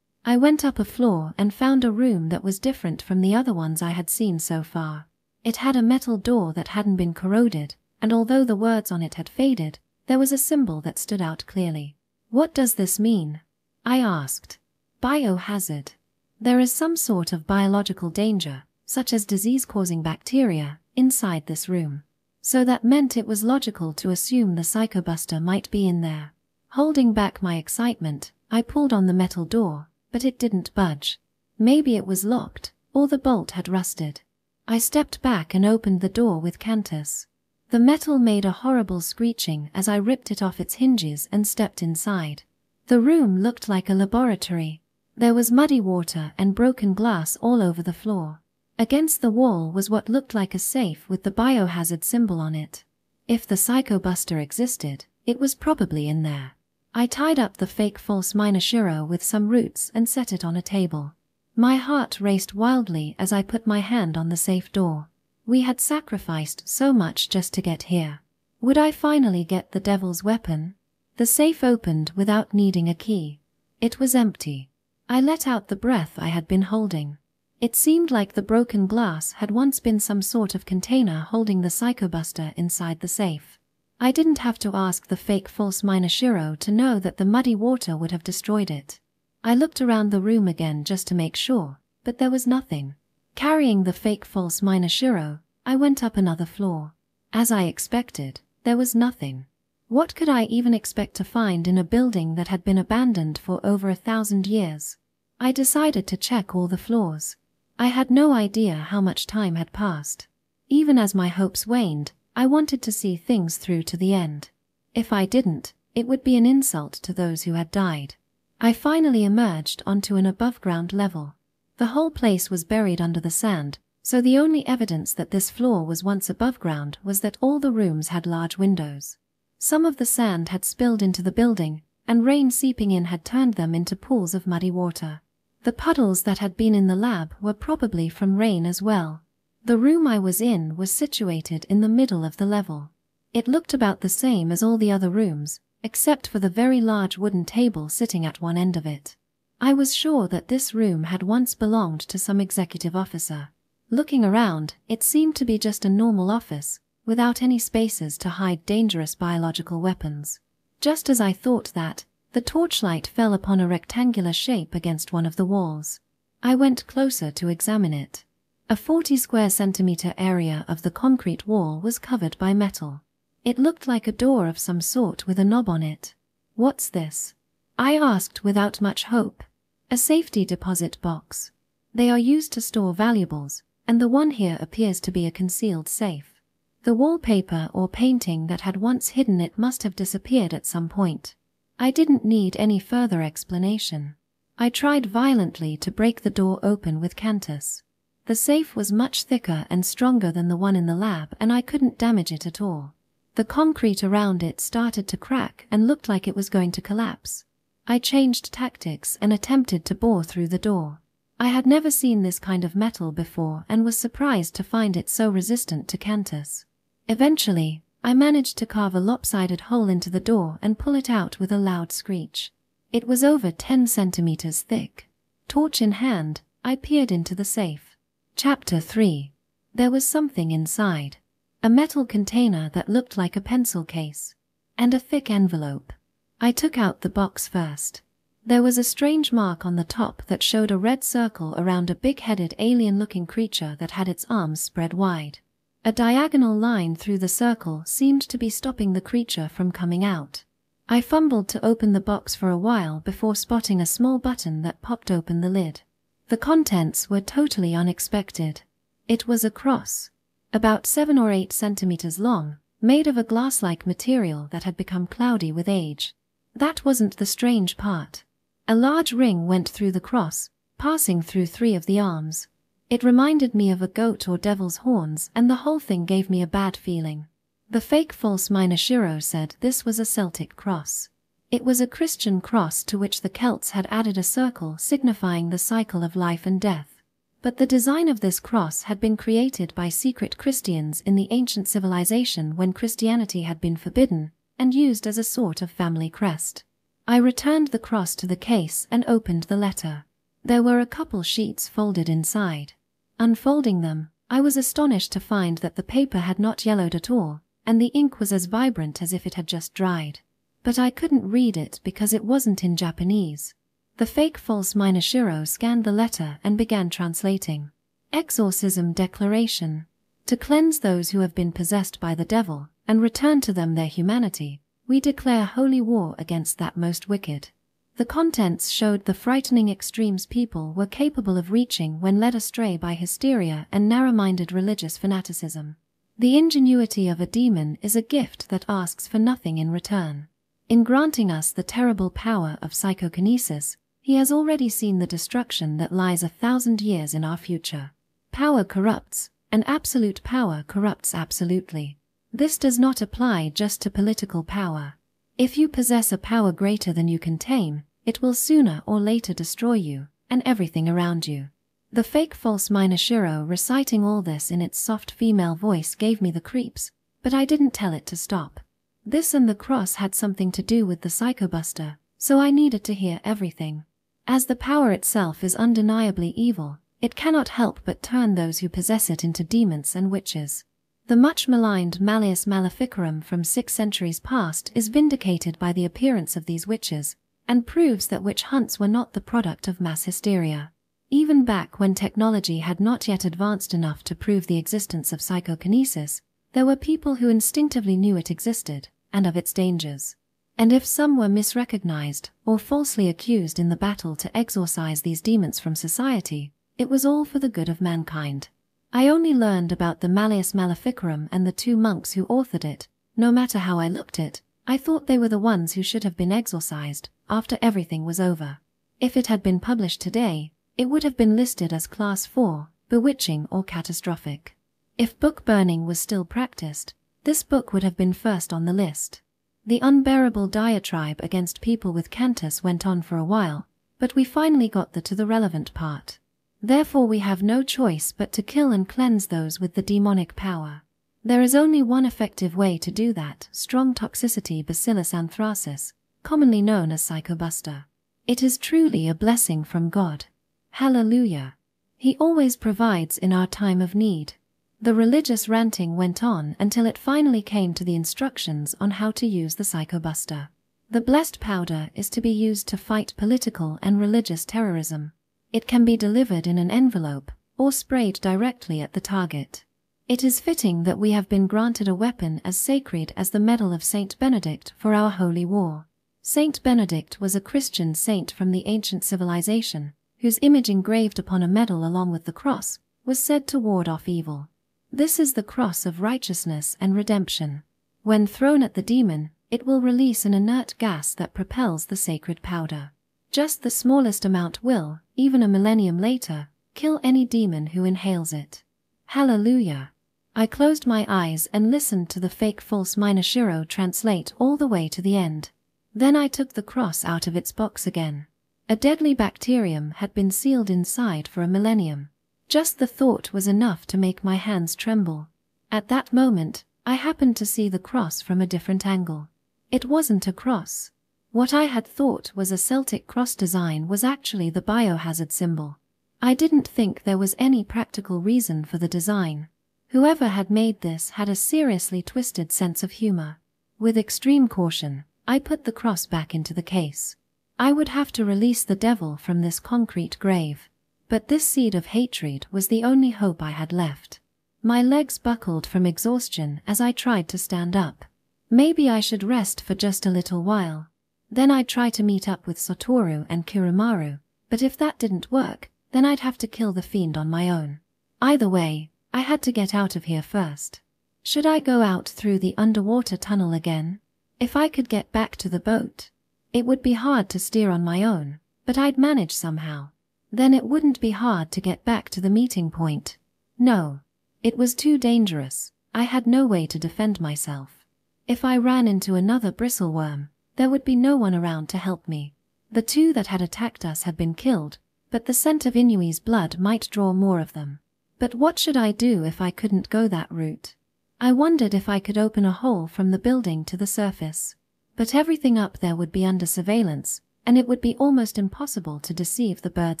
I went up a floor and found a room that was different from the other ones I had seen so far. It had a metal door that hadn't been corroded, and although the words on it had faded, there was a symbol that stood out clearly. "What does this mean?" I asked. "Biohazard. There is some sort of biological danger, such as disease-causing bacteria, inside this room. So that meant it was logical to assume the psychobuster might be in there. Holding back my excitement, I pulled on the metal door, but it didn't budge. Maybe it was locked, or the bolt had rusted. I stepped back and opened the door with Cantus. The metal made a horrible screeching as I ripped it off its hinges and stepped inside. The room looked like a laboratory. There was muddy water and broken glass all over the floor. Against the wall was what looked like a safe with the biohazard symbol on it. If the psychobuster existed, it was probably in there. I tied up the fake false miner Shiro with some roots and set it on a table. My heart raced wildly as I put my hand on the safe door. We had sacrificed so much just to get here. Would I finally get the devil's weapon? The safe opened without needing a key. It was empty. I let out the breath I had been holding. It seemed like the broken glass had once been some sort of container holding the psychobuster inside the safe. I didn't have to ask the fake false Minashiro to know that the muddy water would have destroyed it. I looked around the room again just to make sure, but there was nothing. Carrying the fake false Minashiro, I went up another floor. As I expected, there was nothing. What could I even expect to find in a building that had been abandoned for over 1,000 years? I decided to check all the floors. I had no idea how much time had passed. Even as my hopes waned, I wanted to see things through to the end. If I didn't, it would be an insult to those who had died. I finally emerged onto an above-ground level. The whole place was buried under the sand, so the only evidence that this floor was once above ground was that all the rooms had large windows. Some of the sand had spilled into the building, and rain seeping in had turned them into pools of muddy water. The puddles that had been in the lab were probably from rain as well. The room I was in was situated in the middle of the level. It looked about the same as all the other rooms, except for the very large wooden table sitting at one end of it. I was sure that this room had once belonged to some executive officer. Looking around, it seemed to be just a normal office, without any spaces to hide dangerous biological weapons. Just as I thought that, the torchlight fell upon a rectangular shape against one of the walls. I went closer to examine it. A 40 square centimeter area of the concrete wall was covered by metal. It looked like a door of some sort with a knob on it. "What's this?" I asked without much hope. "A safety deposit box. They are used to store valuables, and the one here appears to be a concealed safe." The wallpaper or painting that had once hidden it must have disappeared at some point. I didn't need any further explanation. I tried violently to break the door open with Cantus. The safe was much thicker and stronger than the one in the lab, and I couldn't damage it at all. The concrete around it started to crack and looked like it was going to collapse. I changed tactics and attempted to bore through the door. I had never seen this kind of metal before and was surprised to find it so resistant to Cantus. Eventually, I managed to carve a lopsided hole into the door and pull it out with a loud screech. It was over 10 centimeters thick. Torch in hand, I peered into the safe. Chapter 3. There was something inside. A metal container that looked like a pencil case. And a thick envelope. I took out the box first. There was a strange mark on the top that showed a red circle around a big-headed alien-looking creature that had its arms spread wide. A diagonal line through the circle seemed to be stopping the creature from coming out. I fumbled to open the box for a while before spotting a small button that popped open the lid. The contents were totally unexpected. It was a cross, about 7 or 8 centimeters long, made of a glass-like material that had become cloudy with age. That wasn't the strange part. A large ring went through the cross, passing through 3 of the arms. It reminded me of a goat or devil's horns, and the whole thing gave me a bad feeling. The fake false Minashiro said this was a Celtic cross. It was a Christian cross to which the Celts had added a circle signifying the cycle of life and death. But the design of this cross had been created by secret Christians in the ancient civilization when Christianity had been forbidden, and used as a sort of family crest. I returned the cross to the case and opened the letter. There were a couple sheets folded inside. Unfolding them, I was astonished to find that the paper had not yellowed at all, and the ink was as vibrant as if it had just dried. But I couldn't read it because it wasn't in Japanese. The fake false Minashiro scanned the letter and began translating. Exorcism declaration. To cleanse those who have been possessed by the devil, and return to them their humanity, we declare holy war against that most wicked. The contents showed the frightening extremes people were capable of reaching when led astray by hysteria and narrow-minded religious fanaticism. The ingenuity of a demon is a gift that asks for nothing in return. In granting us the terrible power of psychokinesis, he has already seen the destruction that lies 1,000 years in our future. Power corrupts, and absolute power corrupts absolutely. This does not apply just to political power. If you possess a power greater than you can tame, it will sooner or later destroy you, and everything around you. The fake false Minashiro reciting all this in its soft female voice gave me the creeps, but I didn't tell it to stop. This and the cross had something to do with the psychobuster, so I needed to hear everything. As the power itself is undeniably evil, it cannot help but turn those who possess it into demons and witches. The much maligned Malleus Maleficarum from 6 centuries past is vindicated by the appearance of these witches, and proves that witch hunts were not the product of mass hysteria. Even back when technology had not yet advanced enough to prove the existence of psychokinesis, there were people who instinctively knew it existed, and of its dangers. And if some were misrecognized or falsely accused in the battle to exorcise these demons from society, it was all for the good of mankind. I only learned about the Malleus Maleficarum and the 2 monks who authored it. No matter how I looked it, I thought they were the ones who should have been exorcised after everything was over. If it had been published today, it would have been listed as Class 4, bewitching or catastrophic. If book burning was still practiced, this book would have been first on the list. The unbearable diatribe against people with cantus went on for a while, but we finally got to the relevant part. Therefore we have no choice but to kill and cleanse those with the demonic power. There is only one effective way to do that: strong toxicity Bacillus anthracis, commonly known as Psychobuster. It is truly a blessing from God. Hallelujah. He always provides in our time of need. The religious ranting went on until it finally came to the instructions on how to use the Psychobuster. The blessed powder is to be used to fight political and religious terrorism. It can be delivered in an envelope or sprayed directly at the target. It is fitting that we have been granted a weapon as sacred as the medal of Saint Benedict for our holy war. Saint Benedict was a Christian saint from the ancient civilization, whose image engraved upon a medal along with the cross was said to ward off evil. This is the cross of righteousness and redemption. When thrown at the demon, it will release an inert gas that propels the sacred powder. Just the smallest amount will, even a millennium later, kill any demon who inhales it. Hallelujah. I closed my eyes and listened to the fake false Minashiro translate all the way to the end. Then I took the cross out of its box again. A deadly bacterium had been sealed inside for a millennium. Just the thought was enough to make my hands tremble. At that moment, I happened to see the cross from a different angle. It wasn't a cross. What I had thought was a Celtic cross design was actually the biohazard symbol. I didn't think there was any practical reason for the design. Whoever had made this had a seriously twisted sense of humor. With extreme caution, I put the cross back into the case. I would have to release the devil from this concrete grave. But this seed of hatred was the only hope I had left. My legs buckled from exhaustion as I tried to stand up. Maybe I should rest for just a little while. Then I'd try to meet up with Satoru and Kirumaru, but if that didn't work, then I'd have to kill the fiend on my own. Either way, I had to get out of here first. Should I go out through the underwater tunnel again? If I could get back to the boat. It would be hard to steer on my own, but I'd manage somehow. Then it wouldn't be hard to get back to the meeting point. No. It was too dangerous. I had no way to defend myself. If I ran into another bristleworm, there would be no one around to help me. The 2 that had attacked us had been killed, but the scent of Inui's blood might draw more of them. But what should I do if I couldn't go that route? I wondered if I could open a hole from the building to the surface. But everything up there would be under surveillance, and it would be almost impossible to deceive the bird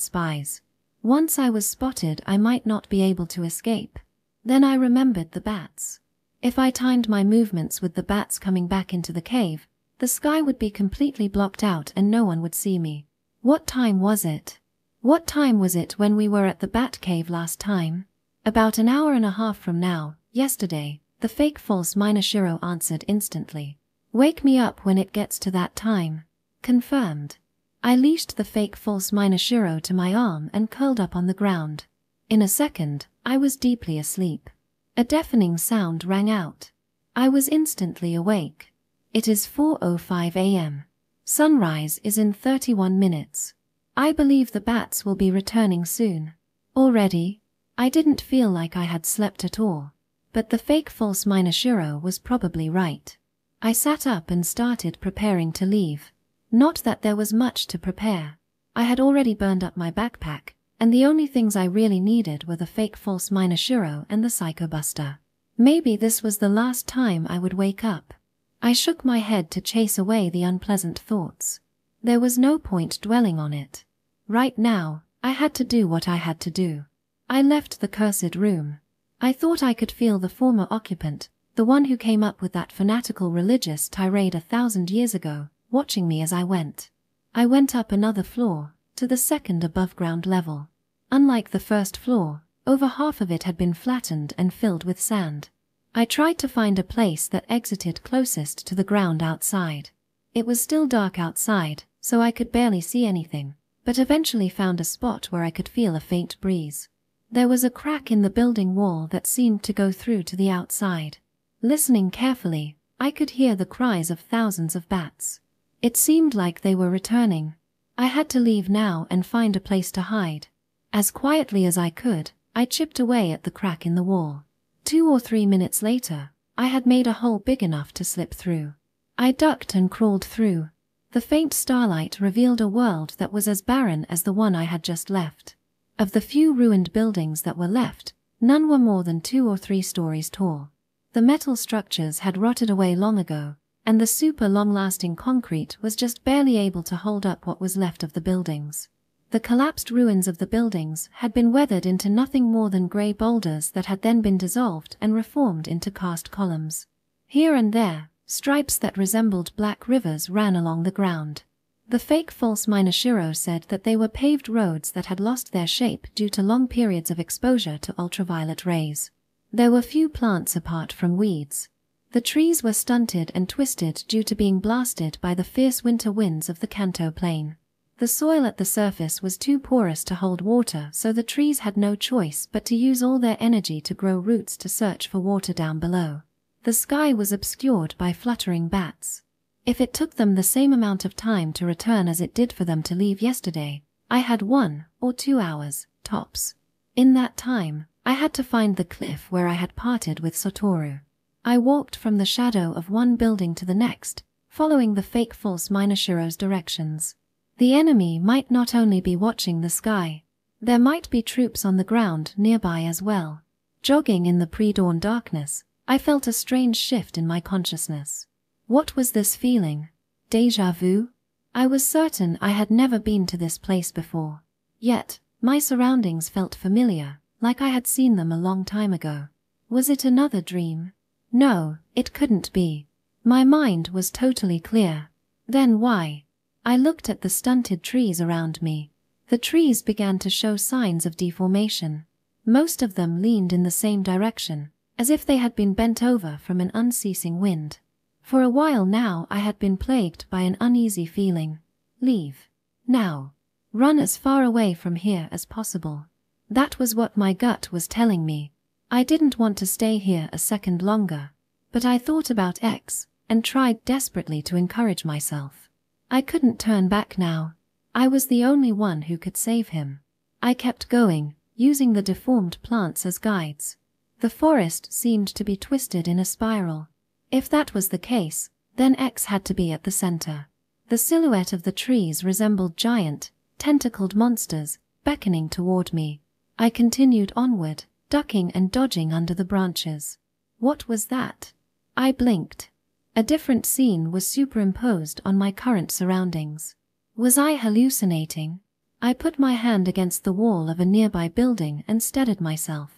spies. Once I was spotted, I might not be able to escape. Then I remembered the bats. If I timed my movements with the bats coming back into the cave, the sky would be completely blocked out and no one would see me. What time was it? What time was it when we were at the bat cave last time? About an hour and a half from now, yesterday, the fake false Minashiro answered instantly. Wake me up when it gets to that time. Confirmed. I leashed the fake false Minashiro to my arm and curled up on the ground. In a second, I was deeply asleep. A deafening sound rang out. I was instantly awake. It is 4:05 a.m. Sunrise is in 31 minutes. I believe the bats will be returning soon. Already? I didn't feel like I had slept at all. But the fake false Minashiro was probably right. I sat up and started preparing to leave. Not that there was much to prepare. I had already burned up my backpack, and the only things I really needed were the fake false Minashiro and the Psychobuster. Maybe this was the last time I would wake up. I shook my head to chase away the unpleasant thoughts. There was no point dwelling on it. Right now, I had to do what I had to do. I left the cursed room. I thought I could feel the former occupant, the one who came up with that fanatical religious tirade 1,000 years ago, watching me as I went. I went up another floor, to the second above-ground level. Unlike the first floor, over half of it had been flattened and filled with sand. I tried to find a place that exited closest to the ground outside. It was still dark outside, so I could barely see anything, but eventually found a spot where I could feel a faint breeze. There was a crack in the building wall that seemed to go through to the outside. Listening carefully, I could hear the cries of thousands of bats. It seemed like they were returning. I had to leave now and find a place to hide. As quietly as I could, I chipped away at the crack in the wall. 2 or 3 minutes later, I had made a hole big enough to slip through. I ducked and crawled through. The faint starlight revealed a world that was as barren as the one I had just left. Of the few ruined buildings that were left, none were more than 2 or 3 stories tall. The metal structures had rotted away long ago, and the super long-lasting concrete was just barely able to hold up what was left of the buildings. The collapsed ruins of the buildings had been weathered into nothing more than grey boulders that had then been dissolved and reformed into cast columns. Here and there, stripes that resembled black rivers ran along the ground. The fake false Minashiro said that they were paved roads that had lost their shape due to long periods of exposure to ultraviolet rays. There were few plants apart from weeds. The trees were stunted and twisted due to being blasted by the fierce winter winds of the Kanto plain. The soil at the surface was too porous to hold water, so the trees had no choice but to use all their energy to grow roots to search for water down below. The sky was obscured by fluttering bats. If it took them the same amount of time to return as it did for them to leave yesterday, I had 1 or 2 hours, tops. In that time, I had to find the cliff where I had parted with Satoru. I walked from the shadow of one building to the next, following the fake false Minashiro's directions. The enemy might not only be watching the sky. There might be troops on the ground nearby as well. Jogging in the pre-dawn darkness, I felt a strange shift in my consciousness. What was this feeling? Déjà vu? I was certain I had never been to this place before. Yet, my surroundings felt familiar, like I had seen them a long time ago. Was it another dream? No, it couldn't be. My mind was totally clear. Then why? I looked at the stunted trees around me. The trees began to show signs of deformation. Most of them leaned in the same direction, as if they had been bent over from an unceasing wind. For a while now I had been plagued by an uneasy feeling. Leave. Now. Run as far away from here as possible. That was what my gut was telling me. I didn't want to stay here a second longer. But I thought about X, and tried desperately to encourage myself. I couldn't turn back now. I was the only one who could save him. I kept going, using the deformed plants as guides. The forest seemed to be twisted in a spiral. If that was the case, then X had to be at the center. The silhouette of the trees resembled giant, tentacled monsters, beckoning toward me. I continued onward, ducking and dodging under the branches. What was that? I blinked. A different scene was superimposed on my current surroundings. Was I hallucinating? I put my hand against the wall of a nearby building and steadied myself.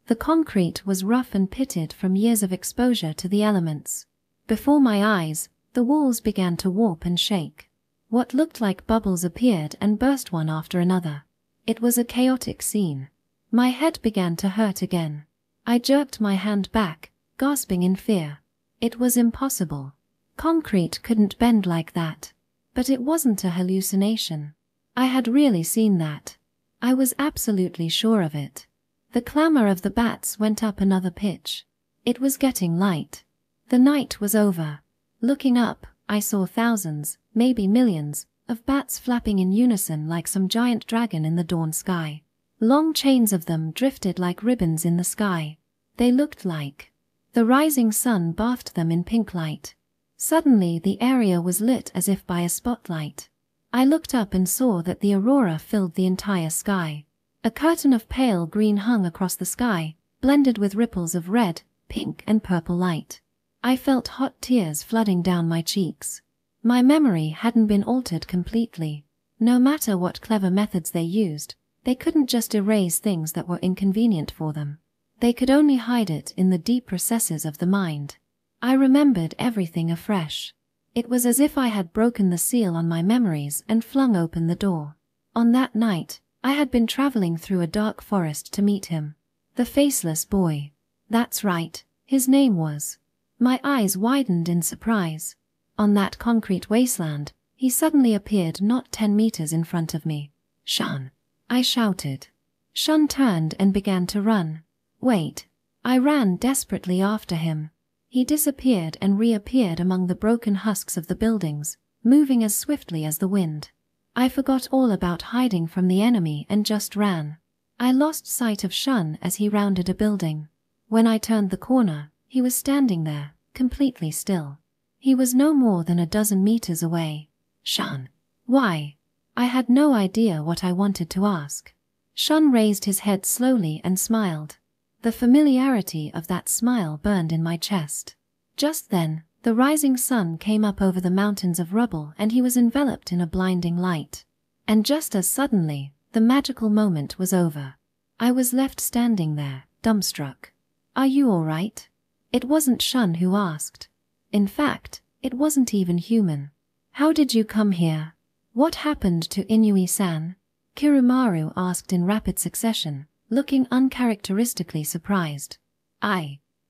The concrete was rough and pitted from years of exposure to the elements. Before my eyes, the walls began to warp and shake. What looked like bubbles appeared and burst one after another. It was a chaotic scene. My head began to hurt again. I jerked my hand back, gasping in fear. It was impossible. Concrete couldn't bend like that. But it wasn't a hallucination. I had really seen that. I was absolutely sure of it. The clamor of the bats went up another pitch. It was getting light. The night was over. Looking up, I saw thousands, maybe millions, of bats flapping in unison like some giant dragon in the dawn sky. Long chains of them drifted like ribbons in the sky. They looked like the rising sun bathed them in pink light. Suddenly the area was lit as if by a spotlight. I looked up and saw that the aurora filled the entire sky. A curtain of pale green hung across the sky, blended with ripples of red, pink and purple light. I felt hot tears flooding down my cheeks. My memory hadn't been altered completely. No matter what clever methods they used, they couldn't just erase things that were inconvenient for them. They could only hide it in the deep recesses of the mind. I remembered everything afresh. It was as if I had broken the seal on my memories and flung open the door. On that night, I had been traveling through a dark forest to meet him. The faceless boy. That's right, his name was. My eyes widened in surprise. On that concrete wasteland, he suddenly appeared not 10 meters in front of me. "Shun!" I shouted. Shun turned and began to run. Wait. I ran desperately after him. He disappeared and reappeared among the broken husks of the buildings, moving as swiftly as the wind. I forgot all about hiding from the enemy and just ran. I lost sight of Shun as he rounded a building. When I turned the corner, he was standing there, completely still. He was no more than a dozen meters away. "Shun, why?" I had no idea what I wanted to ask. Shun raised his head slowly and smiled. The familiarity of that smile burned in my chest. Just then, the rising sun came up over the mountains of rubble and he was enveloped in a blinding light. And just as suddenly, the magical moment was over. I was left standing there, dumbstruck. "Are you all right?" It wasn't Shun who asked. In fact, it wasn't even human. "How did you come here? What happened to Inui-san?" Kirumaru asked in rapid succession, looking uncharacteristically surprised.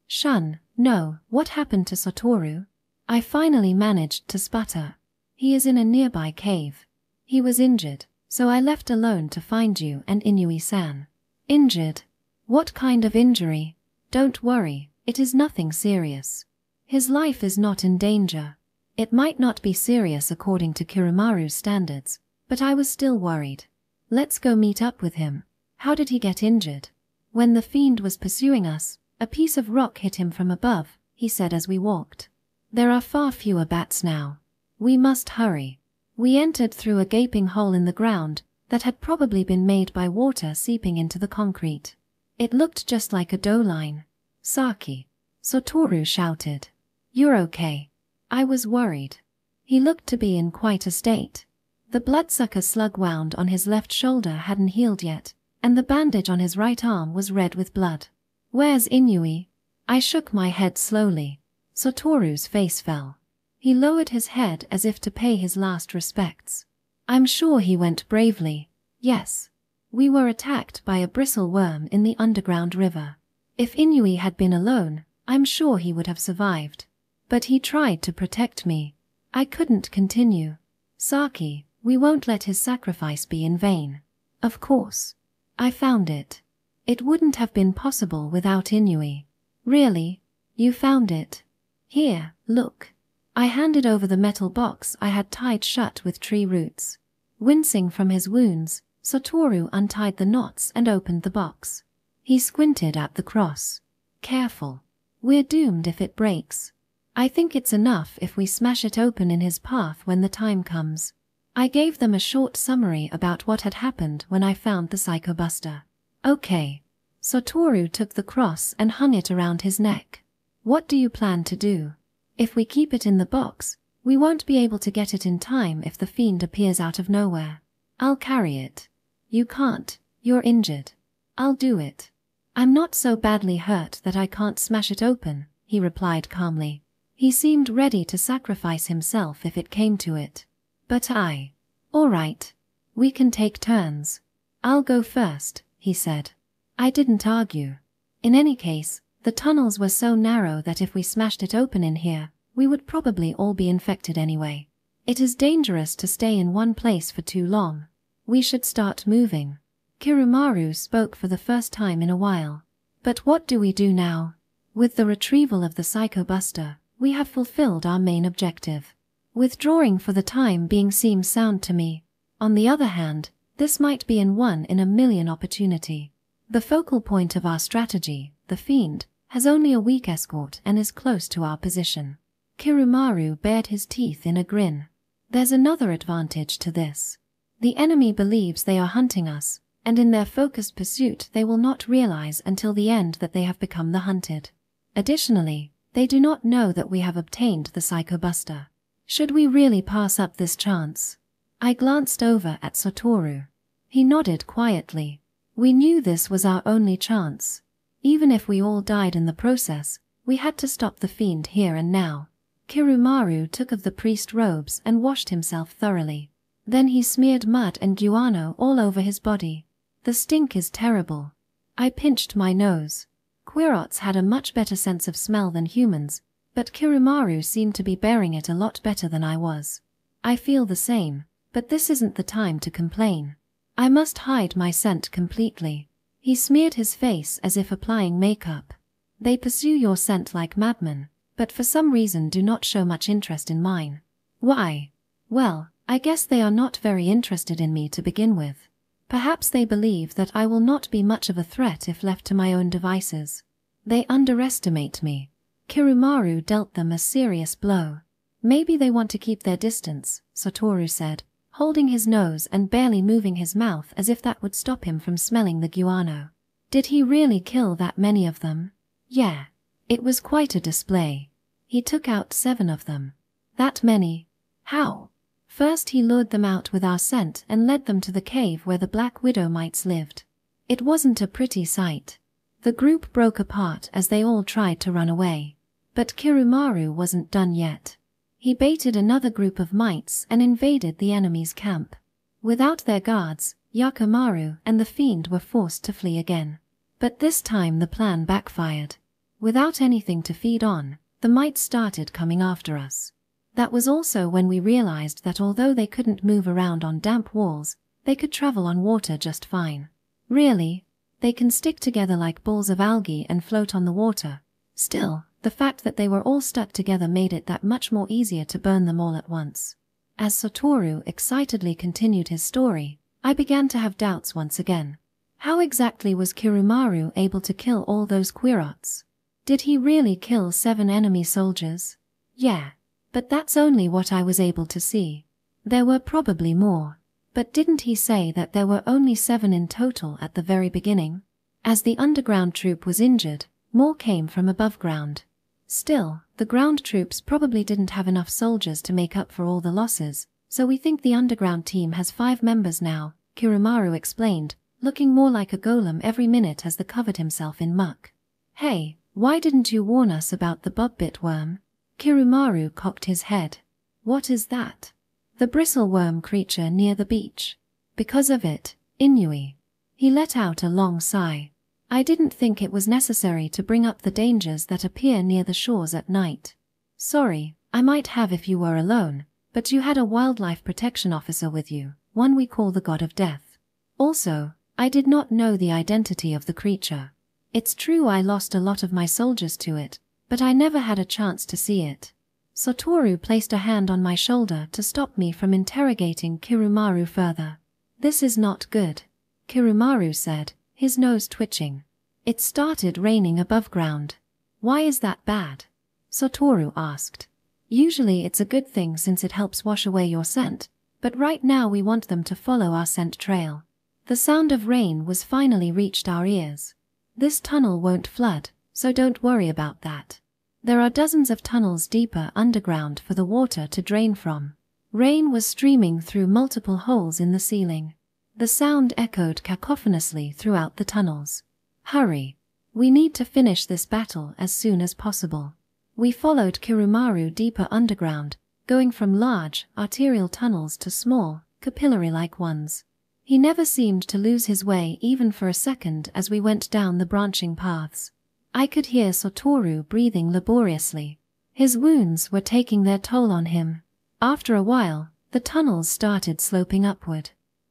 Shun, no, what happened to Satoru?" I finally managed to sputter. "He is in a nearby cave. He was injured, so I left alone to find you and Inui-san." "Injured? What kind of injury?" "Don't worry, it is nothing serious. His life is not in danger." It might not be serious according to Kirumaru's standards, but I was still worried. "Let's go meet up with him. How did he get injured?" "When the fiend was pursuing us, a piece of rock hit him from above," he said as we walked. "There are far fewer bats now. We must hurry." We entered through a gaping hole in the ground that had probably been made by water seeping into the concrete. It looked just like a dough line. "Saki!" Satoru shouted. "You're okay." I was worried. He looked to be in quite a state. The bloodsucker slug wound on his left shoulder hadn't healed yet, and the bandage on his right arm was red with blood. "Where's Inui?" I shook my head slowly. Satoru's face fell. He lowered his head as if to pay his last respects. "I'm sure he went bravely. Yes. We were attacked by a bristle worm in the underground river. If Inui had been alone, I'm sure he would have survived. But he tried to protect me." I couldn't continue. "Saki, we won't let his sacrifice be in vain." "Of course. I found it. It wouldn't have been possible without Inui." "Really? You found it? Here, look." I handed over the metal box I had tied shut with tree roots. Wincing from his wounds, Satoru untied the knots and opened the box. He squinted at the cross. "Careful. We're doomed if it breaks. I think it's enough if we smash it open in his path when the time comes." I gave them a short summary about what had happened when I found the Psychobuster. "Okay." Satoru took the cross and hung it around his neck. "What do you plan to do? If we keep it in the box, we won't be able to get it in time if the fiend appears out of nowhere." "I'll carry it." "You can't. You're injured." "I'll do it. I'm not so badly hurt that I can't smash it open," he replied calmly. He seemed ready to sacrifice himself if it came to it. But "All right. We can take turns. I'll go first," he said. I didn't argue. In any case, the tunnels were so narrow that if we smashed it open in here, we would probably all be infected anyway. It is dangerous to stay in one place for too long. We should start moving. Kirumaru spoke for the first time in a while. "But what do we do now? With the retrieval of the Psychobuster, we have fulfilled our main objective. Withdrawing for the time being seems sound to me. On the other hand, this might be an 1 in a million opportunity. The focal point of our strategy, the fiend, has only a weak escort and is close to our position." Kirumaru bared his teeth in a grin. "There's another advantage to this. The enemy believes they are hunting us, and in their focused pursuit they will not realize until the end that they have become the hunted. Additionally, they do not know that we have obtained the Psychobuster. Should we really pass up this chance?" I glanced over at Satoru. He nodded quietly. We knew this was our only chance. Even if we all died in the process, we had to stop the fiend here and now. Kirumaru took of the priest robes and washed himself thoroughly. Then he smeared mud and guano all over his body. The stink is terrible. I pinched my nose. Quirots had a much better sense of smell than humans, but Kirumaru seemed to be bearing it a lot better than I was. I feel the same, but this isn't the time to complain. I must hide my scent completely. He smeared his face as if applying makeup. They pursue your scent like madmen, but for some reason do not show much interest in mine. Why? Well, I guess they are not very interested in me to begin with. Perhaps they believe that I will not be much of a threat if left to my own devices. They underestimate me. Kirumaru dealt them a serious blow. Maybe they want to keep their distance, Satoru said, holding his nose and barely moving his mouth as if that would stop him from smelling the guano. Did he really kill that many of them? Yeah. It was quite a display. He took out 7 of them. That many? How? First he lured them out with our scent and led them to the cave where the black widow mites lived. It wasn't a pretty sight. The group broke apart as they all tried to run away. But Kirumaru wasn't done yet. He baited another group of mites and invaded the enemy's camp. Without their guards, Yakimaru and the fiend were forced to flee again. But this time the plan backfired. Without anything to feed on, the mites started coming after us. That was also when we realized that although they couldn't move around on damp walls, they could travel on water just fine. Really? They can stick together like balls of algae and float on the water. Still, the fact that they were all stuck together made it that much more easier to burn them all at once. As Satoru excitedly continued his story, I began to have doubts once again. How exactly was Kirumaru able to kill all those Quirots? Did he really kill 7 enemy soldiers? Yeah. But that's only what I was able to see. There were probably more. But didn't he say that there were only 7 in total at the very beginning? As the underground troop was injured, more came from above ground. Still, the ground troops probably didn't have enough soldiers to make up for all the losses, so we think the underground team has 5 members now, Kirumaru explained, looking more like a golem every minute as they covered himself in muck. Hey, why didn't you warn us about the bobbit worm? Kirumaru cocked his head. What is that? The bristleworm creature near the beach. Because of it, Inui. He let out a long sigh. I didn't think it was necessary to bring up the dangers that appear near the shores at night. Sorry, I might have if you were alone, but you had a wildlife protection officer with you, one we call the God of Death. Also, I did not know the identity of the creature. It's true I lost a lot of my soldiers to it, but I never had a chance to see it. Satoru placed a hand on my shoulder to stop me from interrogating Kirumaru further. This is not good, Kirumaru said, his nose twitching. It started raining above ground. Why is that bad? Satoru asked. Usually it's a good thing since it helps wash away your scent, but right now we want them to follow our scent trail. The sound of rain was finally reached our ears. This tunnel won't flood, so don't worry about that. There are dozens of tunnels deeper underground for the water to drain from. Rain was streaming through multiple holes in the ceiling. The sound echoed cacophonously throughout the tunnels. Hurry. We need to finish this battle as soon as possible. We followed Kirumaru deeper underground, going from large, arterial tunnels to small, capillary-like ones. He never seemed to lose his way even for a second as we went down the branching paths. I could hear Satoru breathing laboriously. His wounds were taking their toll on him. After a while, the tunnels started sloping upward.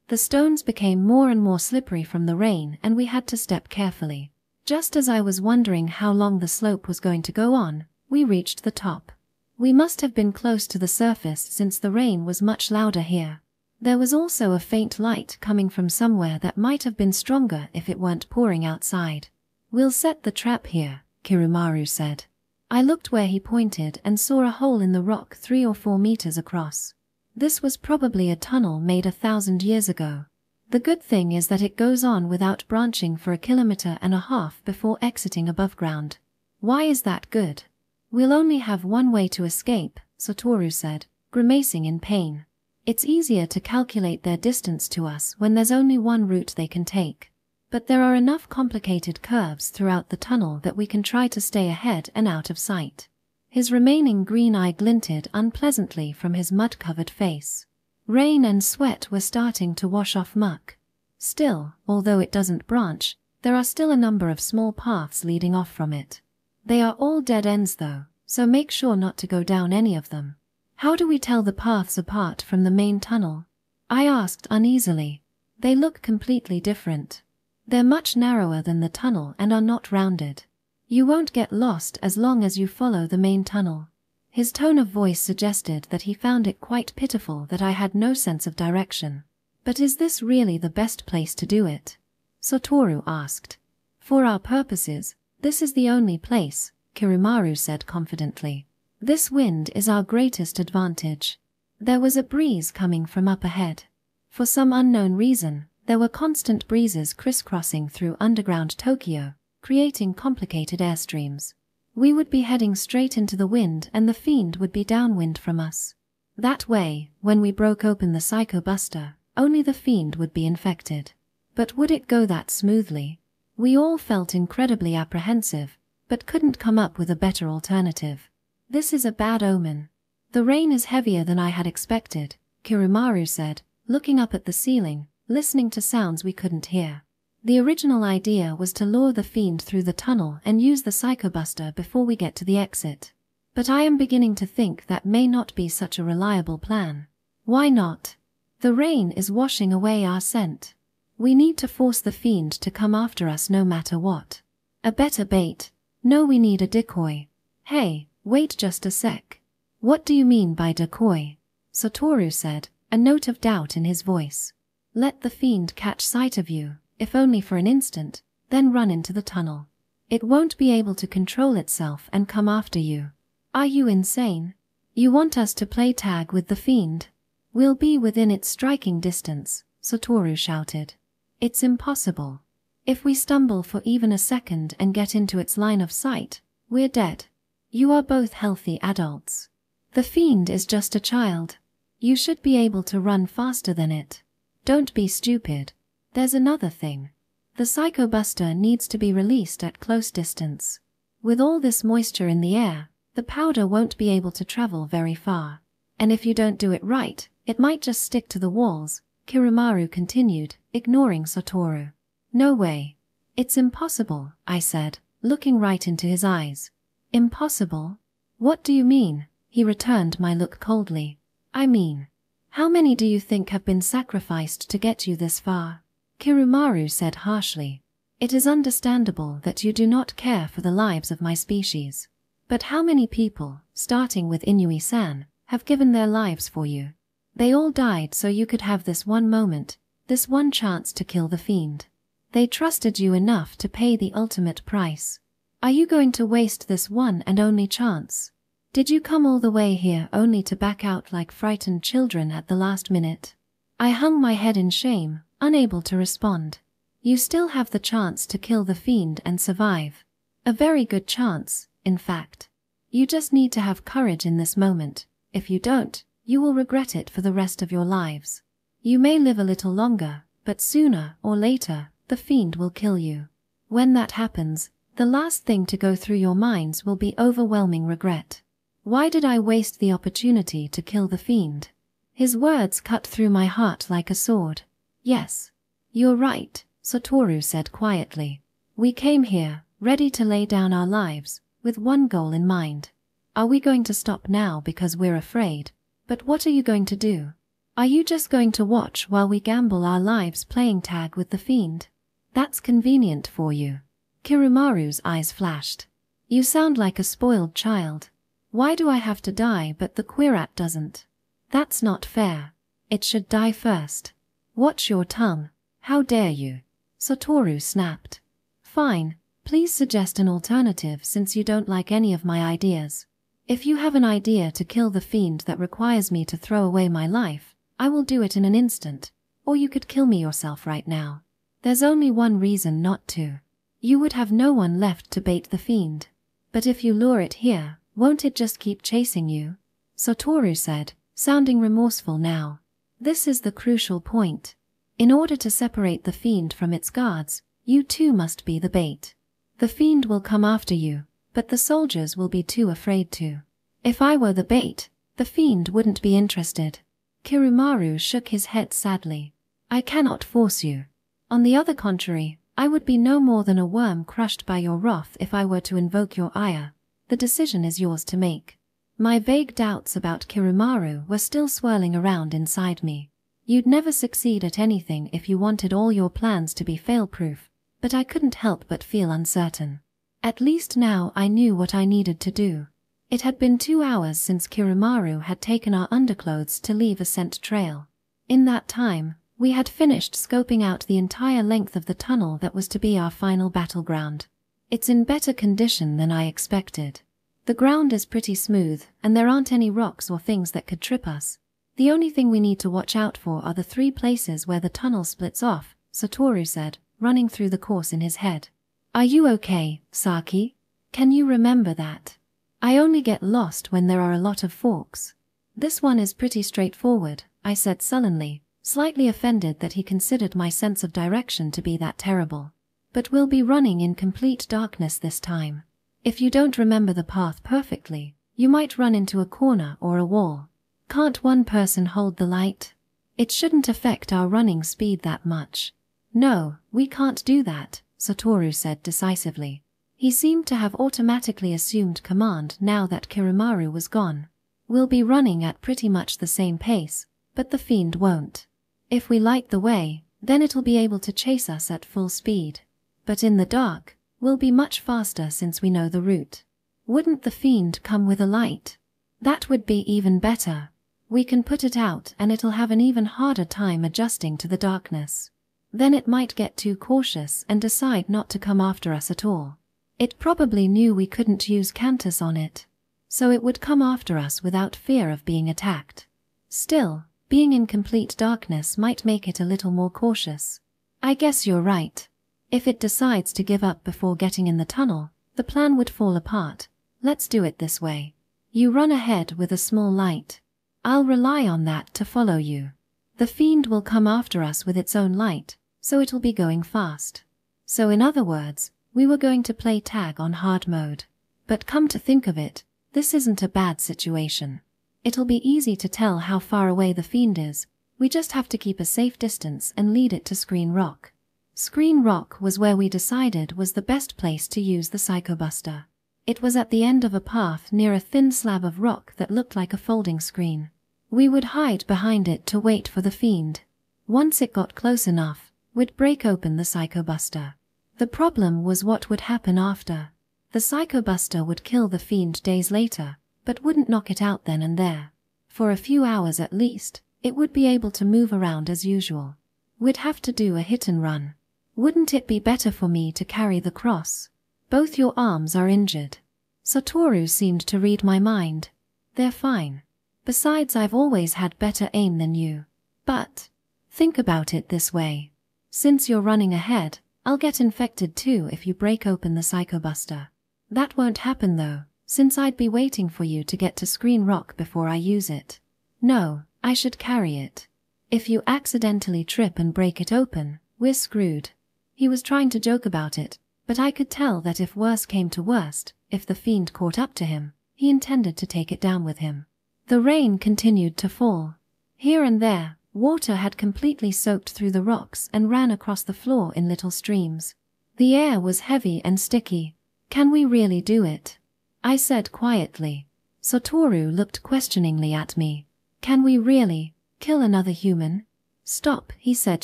The stones became more and more slippery from the rain and we had to step carefully. Just as I was wondering how long the slope was going to go on, we reached the top. We must have been close to the surface since the rain was much louder here. There was also a faint light coming from somewhere that might have been stronger if it weren't pouring outside. We'll set the trap here, Kirumaru said. I looked where he pointed and saw a hole in the rock 3 or 4 meters across. This was probably a tunnel made 1,000 years ago. The good thing is that it goes on without branching for 1.5 kilometers before exiting above ground. Why is that good? We'll only have one way to escape, Satoru said, grimacing in pain. It's easier to calculate their distance to us when there's only one route they can take. But there are enough complicated curves throughout the tunnel that we can try to stay ahead and out of sight. His remaining green eye glinted unpleasantly from his mud-covered face. Rain and sweat were starting to wash off muck. Still, although it doesn't branch, there are still a number of small paths leading off from it. They are all dead ends though, so make sure not to go down any of them. How do we tell the paths apart from the main tunnel? I asked uneasily. They look completely different. They're much narrower than the tunnel and are not rounded. You won't get lost as long as you follow the main tunnel. His tone of voice suggested that he found it quite pitiful that I had no sense of direction. But is this really the best place to do it? Satoru asked. For our purposes, this is the only place, Kirimaru said confidently. This wind is our greatest advantage. There was a breeze coming from up ahead. For some unknown reason, there were constant breezes crisscrossing through underground Tokyo, creating complicated airstreams. We would be heading straight into the wind and the fiend would be downwind from us. That way, when we broke open the Psycho Buster, only the fiend would be infected. But would it go that smoothly? We all felt incredibly apprehensive, but couldn't come up with a better alternative. This is a bad omen. The rain is heavier than I had expected, Kirimaru said, looking up at the ceiling, listening to sounds we couldn't hear. The original idea was to lure the fiend through the tunnel and use the Psychobuster before we get to the exit. But I am beginning to think that may not be such a reliable plan. Why not? The rain is washing away our scent. We need to force the fiend to come after us no matter what. A better bait. No, we need a decoy. Hey, wait just a sec. What do you mean by decoy? Satoru said, a note of doubt in his voice. Let the fiend catch sight of you, if only for an instant, then run into the tunnel. It won't be able to control itself and come after you. Are you insane? You want us to play tag with the fiend? We'll be within its striking distance, Satoru shouted. It's impossible. If we stumble for even a second and get into its line of sight, we're dead. You are both healthy adults. The fiend is just a child. You should be able to run faster than it. Don't be stupid. There's another thing. The Psychobuster needs to be released at close distance. With all this moisture in the air, the powder won't be able to travel very far. And if you don't do it right, it might just stick to the walls, Kirimaru continued, ignoring Satoru. No way. It's impossible, I said, looking right into his eyes. Impossible? What do you mean? He returned my look coldly. I mean, how many do you think have been sacrificed to get you this far? Kirimaru said harshly. It is understandable that you do not care for the lives of my species. But how many people, starting with Inui-san, have given their lives for you? They all died so you could have this one moment, this one chance to kill the fiend. They trusted you enough to pay the ultimate price. Are you going to waste this one and only chance? Did you come all the way here only to back out like frightened children at the last minute? I hung my head in shame, unable to respond. You still have the chance to kill the fiend and survive. A very good chance, in fact. You just need to have courage in this moment. If you don't, you will regret it for the rest of your lives. You may live a little longer, but sooner or later, the fiend will kill you. When that happens, the last thing to go through your minds will be overwhelming regret. Why did I waste the opportunity to kill the fiend? His words cut through my heart like a sword. Yes. You're right, Satoru said quietly. We came here, ready to lay down our lives, with one goal in mind. Are we going to stop now because we're afraid? But what are you going to do? Are you just going to watch while we gamble our lives playing tag with the fiend? That's convenient for you. Kirimaru's eyes flashed. You sound like a spoiled child. Why do I have to die but the Quirat doesn't? That's not fair. It should die first. Watch your tongue. How dare you? Satoru snapped. Fine, please suggest an alternative since you don't like any of my ideas. If you have an idea to kill the fiend that requires me to throw away my life, I will do it in an instant, or you could kill me yourself right now. There's only one reason not to. You would have no one left to bait the fiend. But if you lure it here, won't it just keep chasing you? Satoru said, sounding remorseful now. This is the crucial point. In order to separate the fiend from its guards, you too must be the bait. The fiend will come after you, but the soldiers will be too afraid to. If I were the bait, the fiend wouldn't be interested. Kirumaru shook his head sadly. I cannot force you. On the other contrary, I would be no more than a worm crushed by your wrath if I were to invoke your ire. The decision is yours to make. My vague doubts about Kirumaru were still swirling around inside me. You'd never succeed at anything if you wanted all your plans to be fail-proof, but I couldn't help but feel uncertain. At least now I knew what I needed to do. It had been 2 hours since Kirumaru had taken our underclothes to leave a scent trail. In that time, we had finished scoping out the entire length of the tunnel that was to be our final battleground. It's in better condition than I expected. The ground is pretty smooth, and there aren't any rocks or things that could trip us. The only thing we need to watch out for are the 3 places where the tunnel splits off, Satoru said, running through the course in his head. Are you okay, Saki? Can you remember that? I only get lost when there are a lot of forks. This one is pretty straightforward, I said sullenly, slightly offended that he considered my sense of direction to be that terrible. But we'll be running in complete darkness this time. If you don't remember the path perfectly, you might run into a corner or a wall. Can't one person hold the light? It shouldn't affect our running speed that much. No, we can't do that, Satoru said decisively. He seemed to have automatically assumed command now that Kirumaru was gone. We'll be running at pretty much the same pace, but the fiend won't. If we light the way, then it'll be able to chase us at full speed. But in the dark, we'll be much faster since we know the route. Wouldn't the fiend come with a light? That would be even better. We can put it out and it'll have an even harder time adjusting to the darkness. Then it might get too cautious and decide not to come after us at all. It probably knew we couldn't use Cantus on it, so it would come after us without fear of being attacked. Still, being in complete darkness might make it a little more cautious. I guess you're right. If it decides to give up before getting in the tunnel, the plan would fall apart. Let's do it this way. You run ahead with a small light. I'll rely on that to follow you. The fiend will come after us with its own light, so it'll be going fast. So in other words, we were going to play tag on hard mode. But come to think of it, this isn't a bad situation. It'll be easy to tell how far away the fiend is. We just have to keep a safe distance and lead it to Screen Rock. Screen Rock was where we decided was the best place to use the Psychobuster. It was at the end of a path near a thin slab of rock that looked like a folding screen. We would hide behind it to wait for the fiend. Once it got close enough, we'd break open the Psychobuster. The problem was what would happen after. The Psychobuster would kill the fiend days later, but wouldn't knock it out then and there. For a few hours at least, it would be able to move around as usual. We'd have to do a hit and run. Wouldn't it be better for me to carry the cross? Both your arms are injured. Satoru seemed to read my mind. They're fine. Besides, I've always had better aim than you. But think about it this way. Since you're running ahead, I'll get infected too if you break open the Psychobuster. That won't happen though, since I'd be waiting for you to get to Screen Rock before I use it. No, I should carry it. If you accidentally trip and break it open, we're screwed. He was trying to joke about it, but I could tell that if worse came to worst, if the fiend caught up to him, he intended to take it down with him. The rain continued to fall. Here and there, water had completely soaked through the rocks and ran across the floor in little streams. The air was heavy and sticky. Can we really do it? I said quietly. Satoru looked questioningly at me. Can we really kill another human? Stop, he said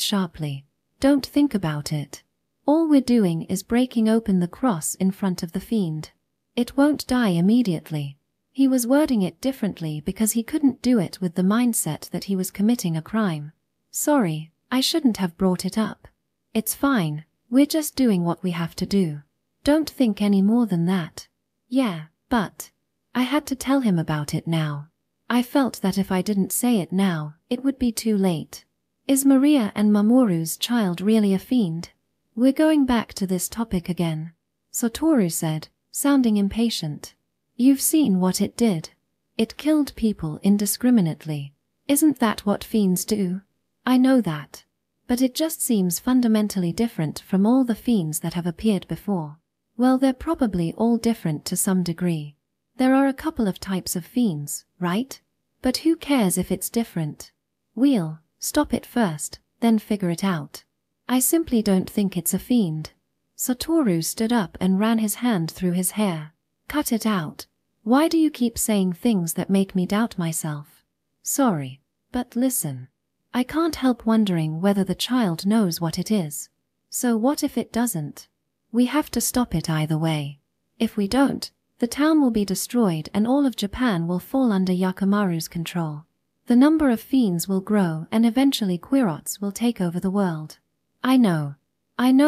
sharply. Don't think about it. All we're doing is breaking open the cross in front of the fiend. It won't die immediately. He was wording it differently because he couldn't do it with the mindset that he was committing a crime. Sorry, I shouldn't have brought it up. It's fine, we're just doing what we have to do. Don't think any more than that. Yeah, but I had to tell him about it now. I felt that if I didn't say it now, it would be too late. Is Maria and Mamoru's child really a fiend? We're going back to this topic again, Satoru said, sounding impatient. You've seen what it did. It killed people indiscriminately. Isn't that what fiends do? I know that. But it just seems fundamentally different from all the fiends that have appeared before. Well, they're probably all different to some degree. There are a couple of types of fiends, right? But who cares if it's different? We'll stop it first, then figure it out. I simply don't think it's a fiend. Satoru stood up and ran his hand through his hair. Cut it out. Why do you keep saying things that make me doubt myself? Sorry, but listen. I can't help wondering whether the child knows what it is. So what if it doesn't? We have to stop it either way. If we don't, the town will be destroyed and all of Japan will fall under Yakimaru's control. The number of fiends will grow and eventually Quirots will take over the world. I know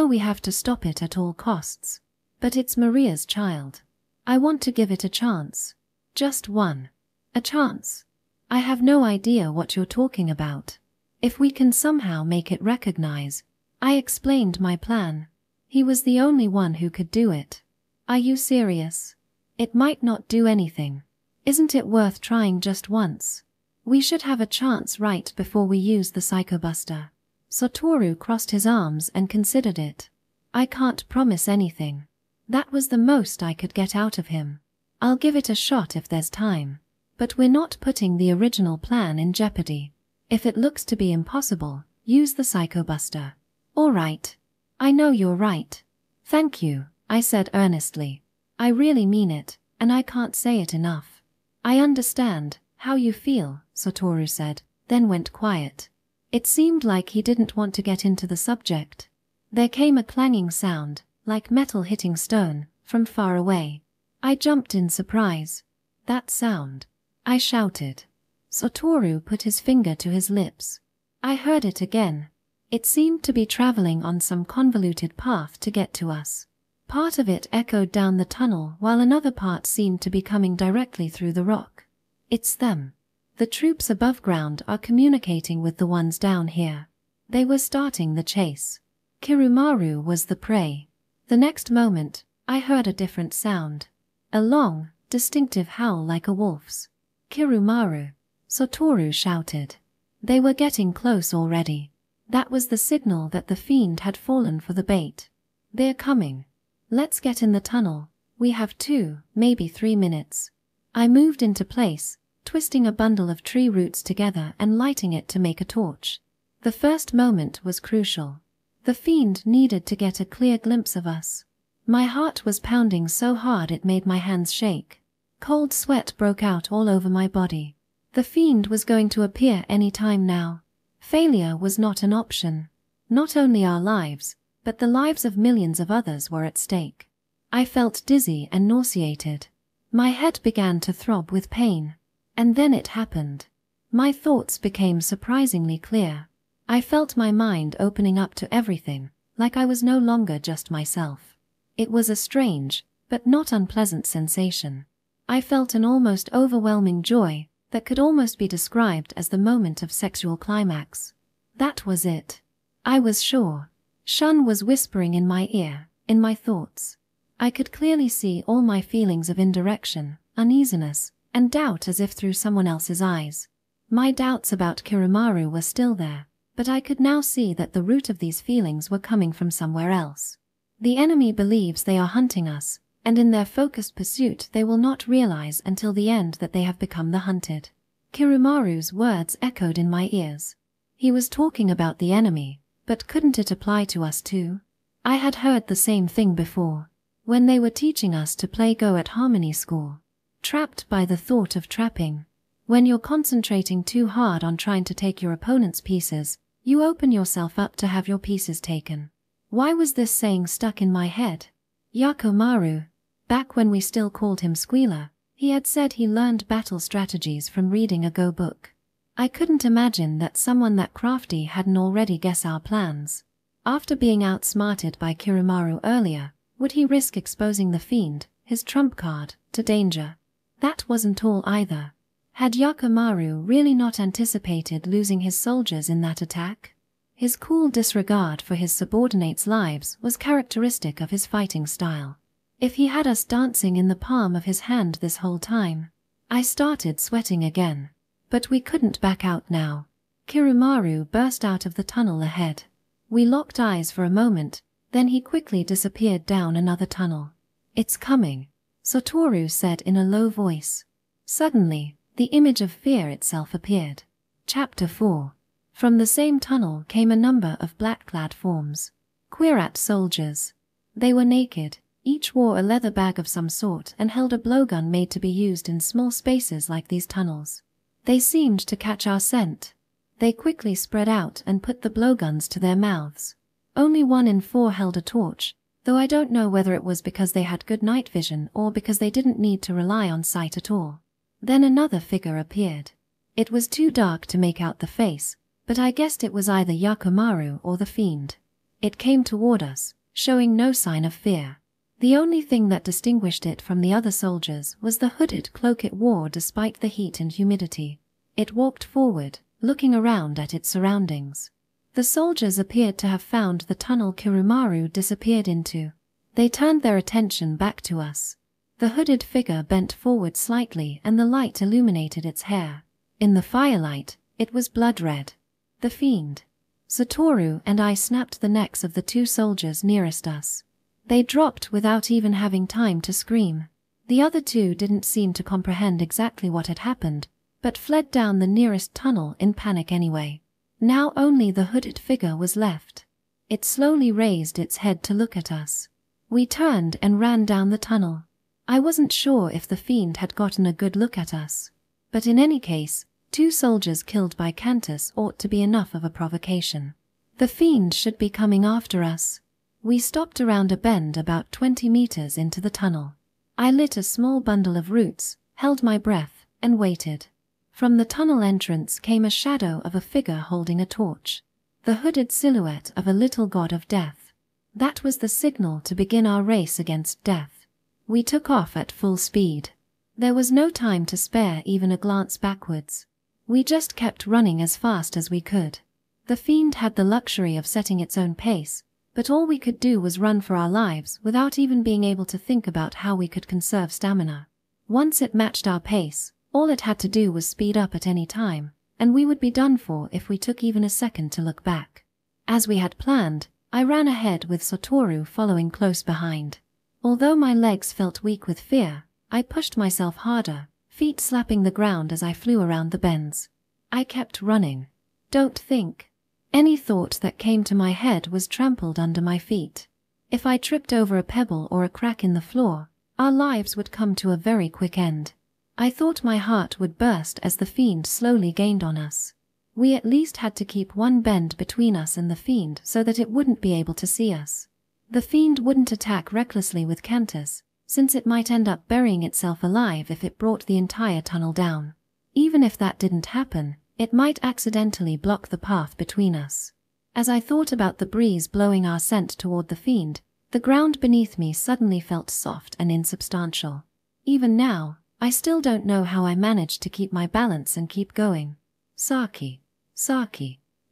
we have to stop it at all costs. But it's Maria's child. I want to give it a chance. Just one. A chance. I have no idea what you're talking about. If we can somehow make it recognize. I explained my plan. He was the only one who could do it. Are you serious? It might not do anything. Isn't it worth trying just once? We should have a chance right before we use the Psychobuster. Satoru crossed his arms and considered it. I can't promise anything. That was the most I could get out of him. I'll give it a shot if there's time. But we're not putting the original plan in jeopardy. If it looks to be impossible, use the Psychobuster. All right. I know you're right. Thank you, I said earnestly. I really mean it, and I can't say it enough. I understand how you feel, Satoru said, then went quiet. It seemed like he didn't want to get into the subject. There came a clanging sound, like metal hitting stone, from far away. I jumped in surprise. That sound. I shouted. Satoru put his finger to his lips. I heard it again. It seemed to be traveling on some convoluted path to get to us. Part of it echoed down the tunnel while another part seemed to be coming directly through the rock. It's them. The troops above ground are communicating with the ones down here. They were starting the chase. Kirumaru was the prey. The next moment, I heard a different sound. A long, distinctive howl like a wolf's. Kirumaru, Satoru shouted. They were getting close already. That was the signal that the fiend had fallen for the bait. They're coming. Let's get in the tunnel. We have 2, maybe 3 minutes. I moved into place, twisting a bundle of tree roots together and lighting it to make a torch. The first moment was crucial. The fiend needed to get a clear glimpse of us. My heart was pounding so hard it made my hands shake. Cold sweat broke out all over my body. The fiend was going to appear any time now. Failure was not an option. Not only our lives, but the lives of millions of others were at stake. I felt dizzy and nauseated. My head began to throb with pain. And then it happened. My thoughts became surprisingly clear. I felt my mind opening up to everything, like I was no longer just myself. It was a strange, but not unpleasant sensation. I felt an almost overwhelming joy that could almost be described as the moment of sexual climax. That was it. I was sure. Shun was whispering in my ear, in my thoughts. I could clearly see all my feelings of indirection, uneasiness, and doubt as if through someone else's eyes. My doubts about Kirumaru were still there, but I could now see that the root of these feelings were coming from somewhere else. The enemy believes they are hunting us, and in their focused pursuit they will not realize until the end that they have become the hunted. Kirumaru's words echoed in my ears. He was talking about the enemy, but couldn't it apply to us too? I had heard the same thing before, when they were teaching us to play Go at Harmony School. Trapped by the thought of trapping. When you're concentrating too hard on trying to take your opponent's pieces, you open yourself up to have your pieces taken. Why was this saying stuck in my head? Yakimaru, back when we still called him Squealer, he had said he learned battle strategies from reading a Go book. I couldn't imagine that someone that crafty hadn't already guessed our plans. After being outsmarted by Kirumaru earlier, would he risk exposing the fiend, his trump card, to danger? That wasn't all either. Had Yakimaru really not anticipated losing his soldiers in that attack? His cool disregard for his subordinates' lives was characteristic of his fighting style. If he had us dancing in the palm of his hand this whole time, I started sweating again. But we couldn't back out now. Kirumaru burst out of the tunnel ahead. We locked eyes for a moment, then he quickly disappeared down another tunnel. "It's coming," Satoru said in a low voice. Suddenly, the image of fear itself appeared. Chapter 4. From the same tunnel came a number of black-clad forms. Quirat soldiers. They were naked, each wore a leather bag of some sort and held a blowgun made to be used in small spaces like these tunnels. They seemed to catch our scent. They quickly spread out and put the blowguns to their mouths. Only 1 in 4 held a torch, though I don't know whether it was because they had good night vision or because they didn't need to rely on sight at all. Then another figure appeared. It was too dark to make out the face, but I guessed it was either Yakumaru or the fiend. It came toward us, showing no sign of fear. The only thing that distinguished it from the other soldiers was the hooded cloak it wore despite the heat and humidity. It walked forward, looking around at its surroundings. The soldiers appeared to have found the tunnel Kirumaru disappeared into. They turned their attention back to us. The hooded figure bent forward slightly and the light illuminated its hair. In the firelight, it was blood red. The fiend. Satoru and I snapped the necks of the 2 soldiers nearest us. They dropped without even having time to scream. The other 2 didn't seem to comprehend exactly what had happened, but fled down the nearest tunnel in panic anyway. Now only the hooded figure was left. It slowly raised its head to look at us. We turned and ran down the tunnel. I wasn't sure if the fiend had gotten a good look at us. But in any case, 2 soldiers killed by Cantus ought to be enough of a provocation. The fiend should be coming after us. We stopped around a bend about 20 meters into the tunnel. I lit a small bundle of roots, held my breath, and waited. From the tunnel entrance came a shadow of a figure holding a torch. The hooded silhouette of a little god of death. That was the signal to begin our race against death. We took off at full speed. There was no time to spare even a glance backwards. We just kept running as fast as we could. The fiend had the luxury of setting its own pace, but all we could do was run for our lives without even being able to think about how we could conserve stamina. Once it matched our pace, all it had to do was speed up at any time, and we would be done for if we took even a second to look back. As we had planned, I ran ahead with Satoru following close behind. Although my legs felt weak with fear, I pushed myself harder, feet slapping the ground as I flew around the bends. I kept running. Don't think. Any thought that came to my head was trampled under my feet. If I tripped over a pebble or a crack in the floor, our lives would come to a very quick end. I thought my heart would burst as the fiend slowly gained on us. We at least had to keep 1 bend between us and the fiend so that it wouldn't be able to see us. The fiend wouldn't attack recklessly with Cantus, since it might end up burying itself alive if it brought the entire tunnel down. Even if that didn't happen, it might accidentally block the path between us. As I thought about the breeze blowing our scent toward the fiend, the ground beneath me suddenly felt soft and insubstantial. Even now, I still don't know how I managed to keep my balance and keep going. Saki,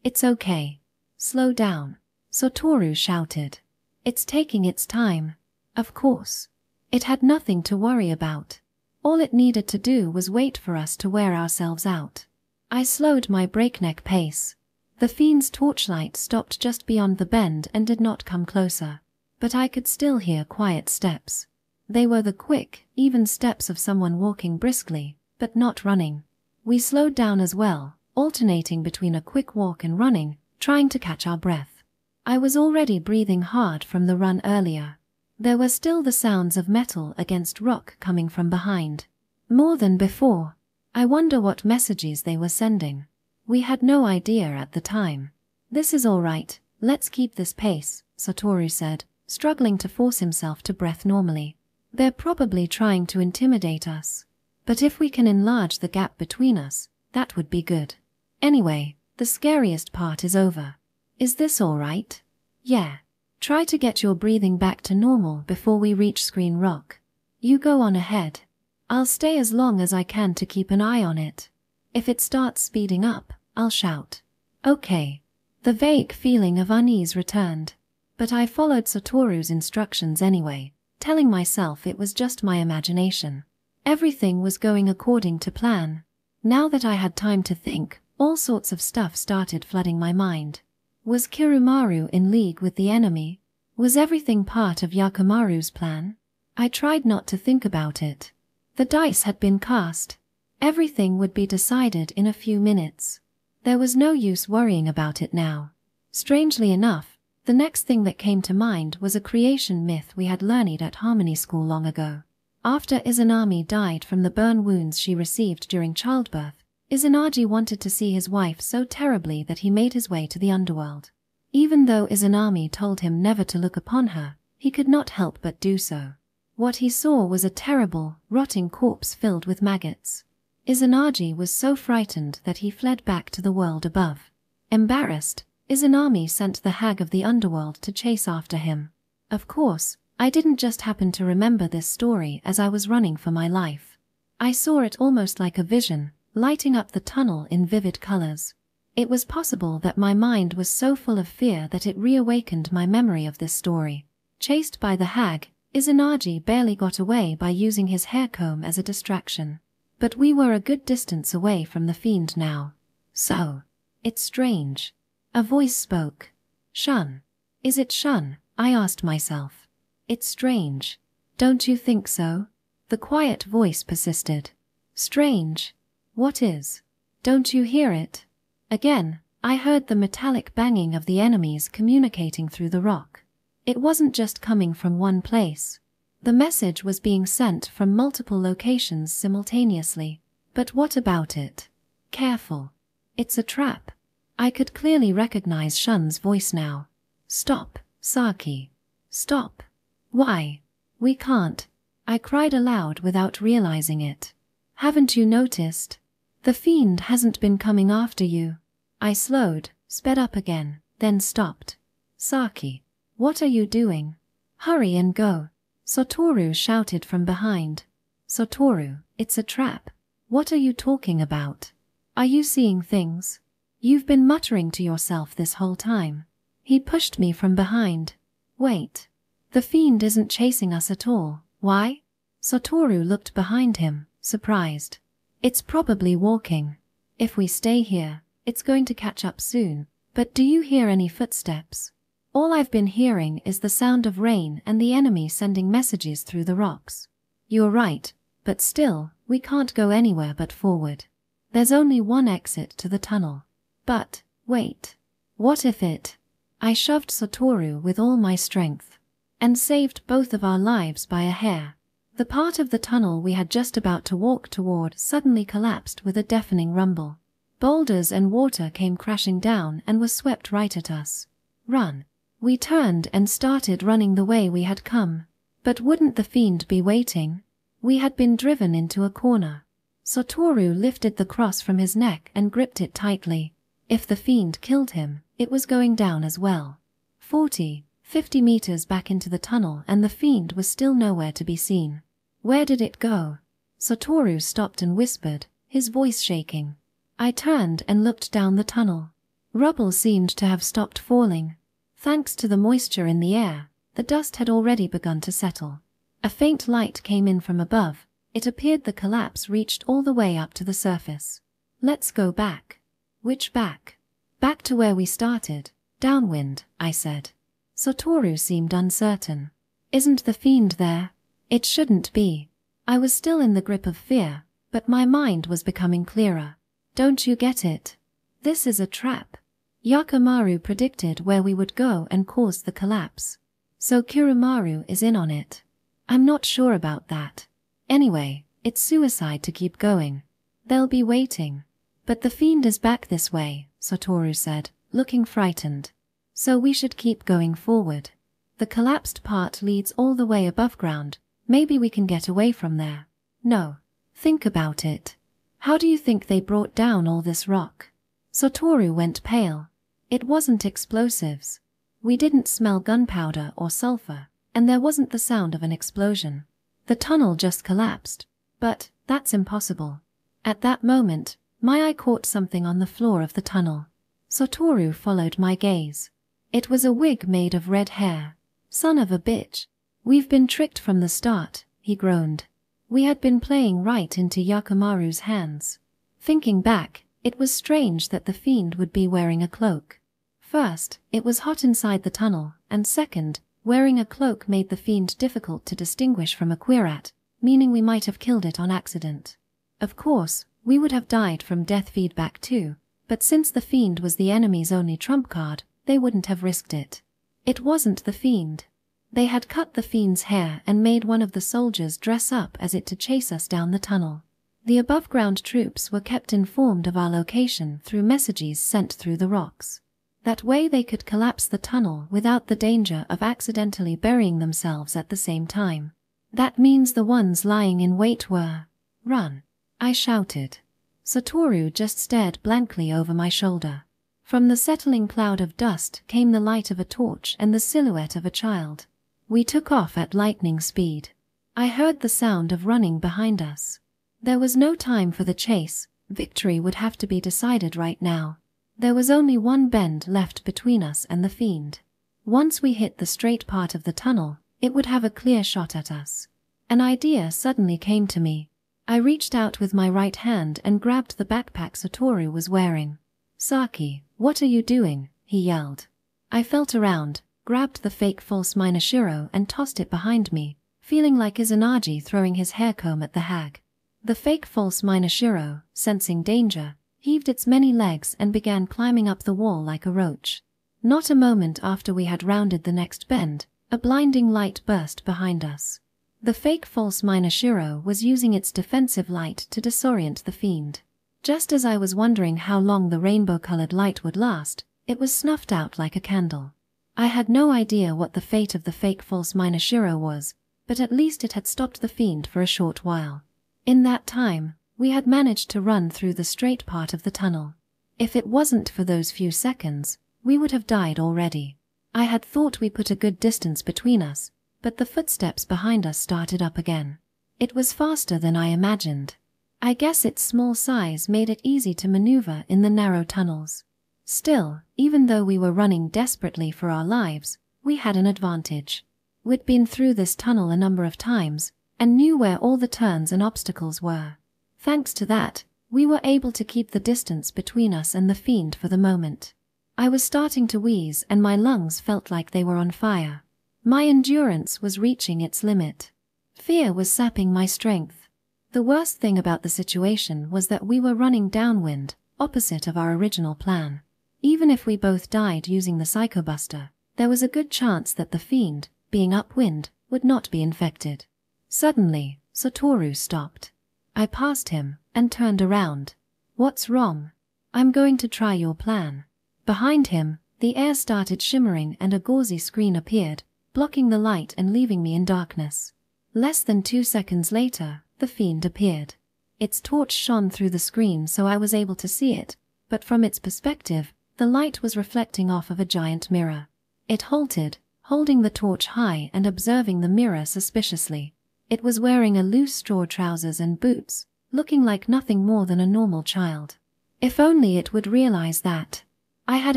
it's okay. Slow down, Satoru shouted. It's taking its time. Of course. It had nothing to worry about. All it needed to do was wait for us to wear ourselves out. I slowed my breakneck pace. The fiend's torchlight stopped just beyond the bend and did not come closer. But I could still hear quiet steps. They were the quick, even steps of someone walking briskly, but not running. We slowed down as well, alternating between a quick walk and running, trying to catch our breath. I was already breathing hard from the run earlier. There were still the sounds of metal against rock coming from behind. More than before. I wonder what messages they were sending. We had no idea at the time. This is all right, let's keep this pace, Satoru said, struggling to force himself to breathe normally. They're probably trying to intimidate us. But if we can enlarge the gap between us, that would be good. Anyway, the scariest part is over. Is this all right? Yeah. Try to get your breathing back to normal before we reach Screen Rock. You go on ahead. I'll stay as long as I can to keep an eye on it. If it starts speeding up, I'll shout. Okay. The vague feeling of unease returned. But I followed Satoru's instructions anyway, telling myself it was just my imagination. Everything was going according to plan. Now that I had time to think, all sorts of stuff started flooding my mind. Was Kirumaru in league with the enemy? Was everything part of Yakimaru's plan? I tried not to think about it. The dice had been cast. Everything would be decided in a few minutes. There was no use worrying about it now. Strangely enough, the next thing that came to mind was a creation myth we had learned at Harmony School long ago. After Izanami died from the burn wounds she received during childbirth, Izanagi wanted to see his wife so terribly that he made his way to the underworld. Even though Izanami told him never to look upon her, he could not help but do so. What he saw was a terrible, rotting corpse filled with maggots. Izanagi was so frightened that he fled back to the world above. Embarrassed, Izanami sent the hag of the underworld to chase after him. Of course, I didn't just happen to remember this story as I was running for my life. I saw it almost like a vision, lighting up the tunnel in vivid colors. It was possible that my mind was so full of fear that it reawakened my memory of this story. Chased by the hag, Izanagi barely got away by using his hair comb as a distraction. But we were a good distance away from the fiend now. So, it's strange. A voice spoke. Shun. Is it Shun? I asked myself. It's strange. Don't you think so? The quiet voice persisted. Strange. What is? Don't you hear it? Again, I heard the metallic banging of the enemies communicating through the rock. It wasn't just coming from one place. The message was being sent from multiple locations simultaneously. But what about it? Careful. It's a trap. I could clearly recognize Shun's voice now. Stop, Saki. Stop. Why? We can't. I cried aloud without realizing it. Haven't you noticed? The fiend hasn't been coming after you. I slowed, sped up again, then stopped. Saki, what are you doing? Hurry and go. Satoru shouted from behind. Satoru, it's a trap. What are you talking about? Are you seeing things? You've been muttering to yourself this whole time. He pushed me from behind. Wait. The fiend isn't chasing us at all. Why? Satoru looked behind him, surprised. It's probably walking. If we stay here, it's going to catch up soon. But do you hear any footsteps? All I've been hearing is the sound of rain and the enemy sending messages through the rocks. You're right, but still, we can't go anywhere but forward. There's only one exit to the tunnel. But, wait. What if it? I shoved Satoru with all my strength. And saved both of our lives by a hair. The part of the tunnel we had just about to walk toward suddenly collapsed with a deafening rumble. Boulders and water came crashing down and were swept right at us. Run. We turned and started running the way we had come. But wouldn't the fiend be waiting? We had been driven into a corner. Satoru lifted the cross from his neck and gripped it tightly. If the fiend killed him, it was going down as well. 50 meters back into the tunnel and the fiend was still nowhere to be seen. Where did it go? Satoru stopped and whispered, his voice shaking. I turned and looked down the tunnel. Rubble seemed to have stopped falling. Thanks to the moisture in the air, the dust had already begun to settle. A faint light came in from above. It appeared the collapse reached all the way up to the surface. Let's go back. Which back? Back to where we started. Downwind, I said. Satoru seemed uncertain. Isn't the fiend there? It shouldn't be. I was still in the grip of fear, but my mind was becoming clearer. Don't you get it? This is a trap. Yakimaru predicted where we would go and caused the collapse. So Kirumaru is in on it. I'm not sure about that. Anyway, it's suicide to keep going. They'll be waiting. But the fiend is back this way, Satoru said, looking frightened. So we should keep going forward. The collapsed part leads all the way above ground. Maybe we can get away from there. No. Think about it. How do you think they brought down all this rock? Satoru went pale. It wasn't explosives. We didn't smell gunpowder or sulfur, and there wasn't the sound of an explosion. The tunnel just collapsed. But that's impossible. At that moment, my eye caught something on the floor of the tunnel. Satoru followed my gaze. It was a wig made of red hair. Son of a bitch. We've been tricked from the start, he groaned. We had been playing right into Yakimaru's hands. Thinking back, it was strange that the fiend would be wearing a cloak. First, it was hot inside the tunnel, and second, wearing a cloak made the fiend difficult to distinguish from a quirat, meaning we might have killed it on accident. Of course, we would have died from death feedback too, but since the fiend was the enemy's only trump card, they wouldn't have risked it. It wasn't the fiend. They had cut the fiend's hair and made one of the soldiers dress up as it to chase us down the tunnel. The above-ground troops were kept informed of our location through messages sent through the rocks. That way they could collapse the tunnel without the danger of accidentally burying themselves at the same time. That means the ones lying in wait were... Run! I shouted. Satoru just stared blankly over my shoulder. From the settling cloud of dust came the light of a torch and the silhouette of a child. We took off at lightning speed. I heard the sound of running behind us. There was no time for the chase. Victory would have to be decided right now. There was only one bend left between us and the fiend. Once we hit the straight part of the tunnel, it would have a clear shot at us. An idea suddenly came to me. I reached out with my right hand and grabbed the backpack Satoru was wearing. "Saki, what are you doing?" he yelled. I felt around, grabbed the fake false Minashiro and tossed it behind me, feeling like Izanagi throwing his hair comb at the hag. The fake false Minashiro, sensing danger, heaved its many legs and began climbing up the wall like a roach. Not a moment after we had rounded the next bend, a blinding light burst behind us. The fake false Minashiro was using its defensive light to disorient the fiend. Just as I was wondering how long the rainbow-colored light would last, it was snuffed out like a candle. I had no idea what the fate of the fake false Minashiro was, but at least it had stopped the fiend for a short while. In that time, we had managed to run through the straight part of the tunnel. If it wasn't for those few seconds, we would have died already. I had thought we put a good distance between us, but the footsteps behind us started up again. It was faster than I imagined. I guess its small size made it easy to maneuver in the narrow tunnels. Still, even though we were running desperately for our lives, we had an advantage. We'd been through this tunnel a number of times, and knew where all the turns and obstacles were. Thanks to that, we were able to keep the distance between us and the fiend for the moment. I was starting to wheeze and my lungs felt like they were on fire. My endurance was reaching its limit. Fear was sapping my strength. The worst thing about the situation was that we were running downwind, opposite of our original plan. Even if we both died using the Psychobuster, there was a good chance that the fiend, being upwind, would not be infected. Suddenly, Satoru stopped. I passed him and turned around. "What's wrong?" "I'm going to try your plan." Behind him, the air started shimmering and a gauzy screen appeared, blocking the light and leaving me in darkness. Less than 2 seconds later, the fiend appeared. Its torch shone through the screen so I was able to see it, but from its perspective, the light was reflecting off of a giant mirror. It halted, holding the torch high and observing the mirror suspiciously. It was wearing a loose straw trousers and boots, looking like nothing more than a normal child. If only it would realize that. I had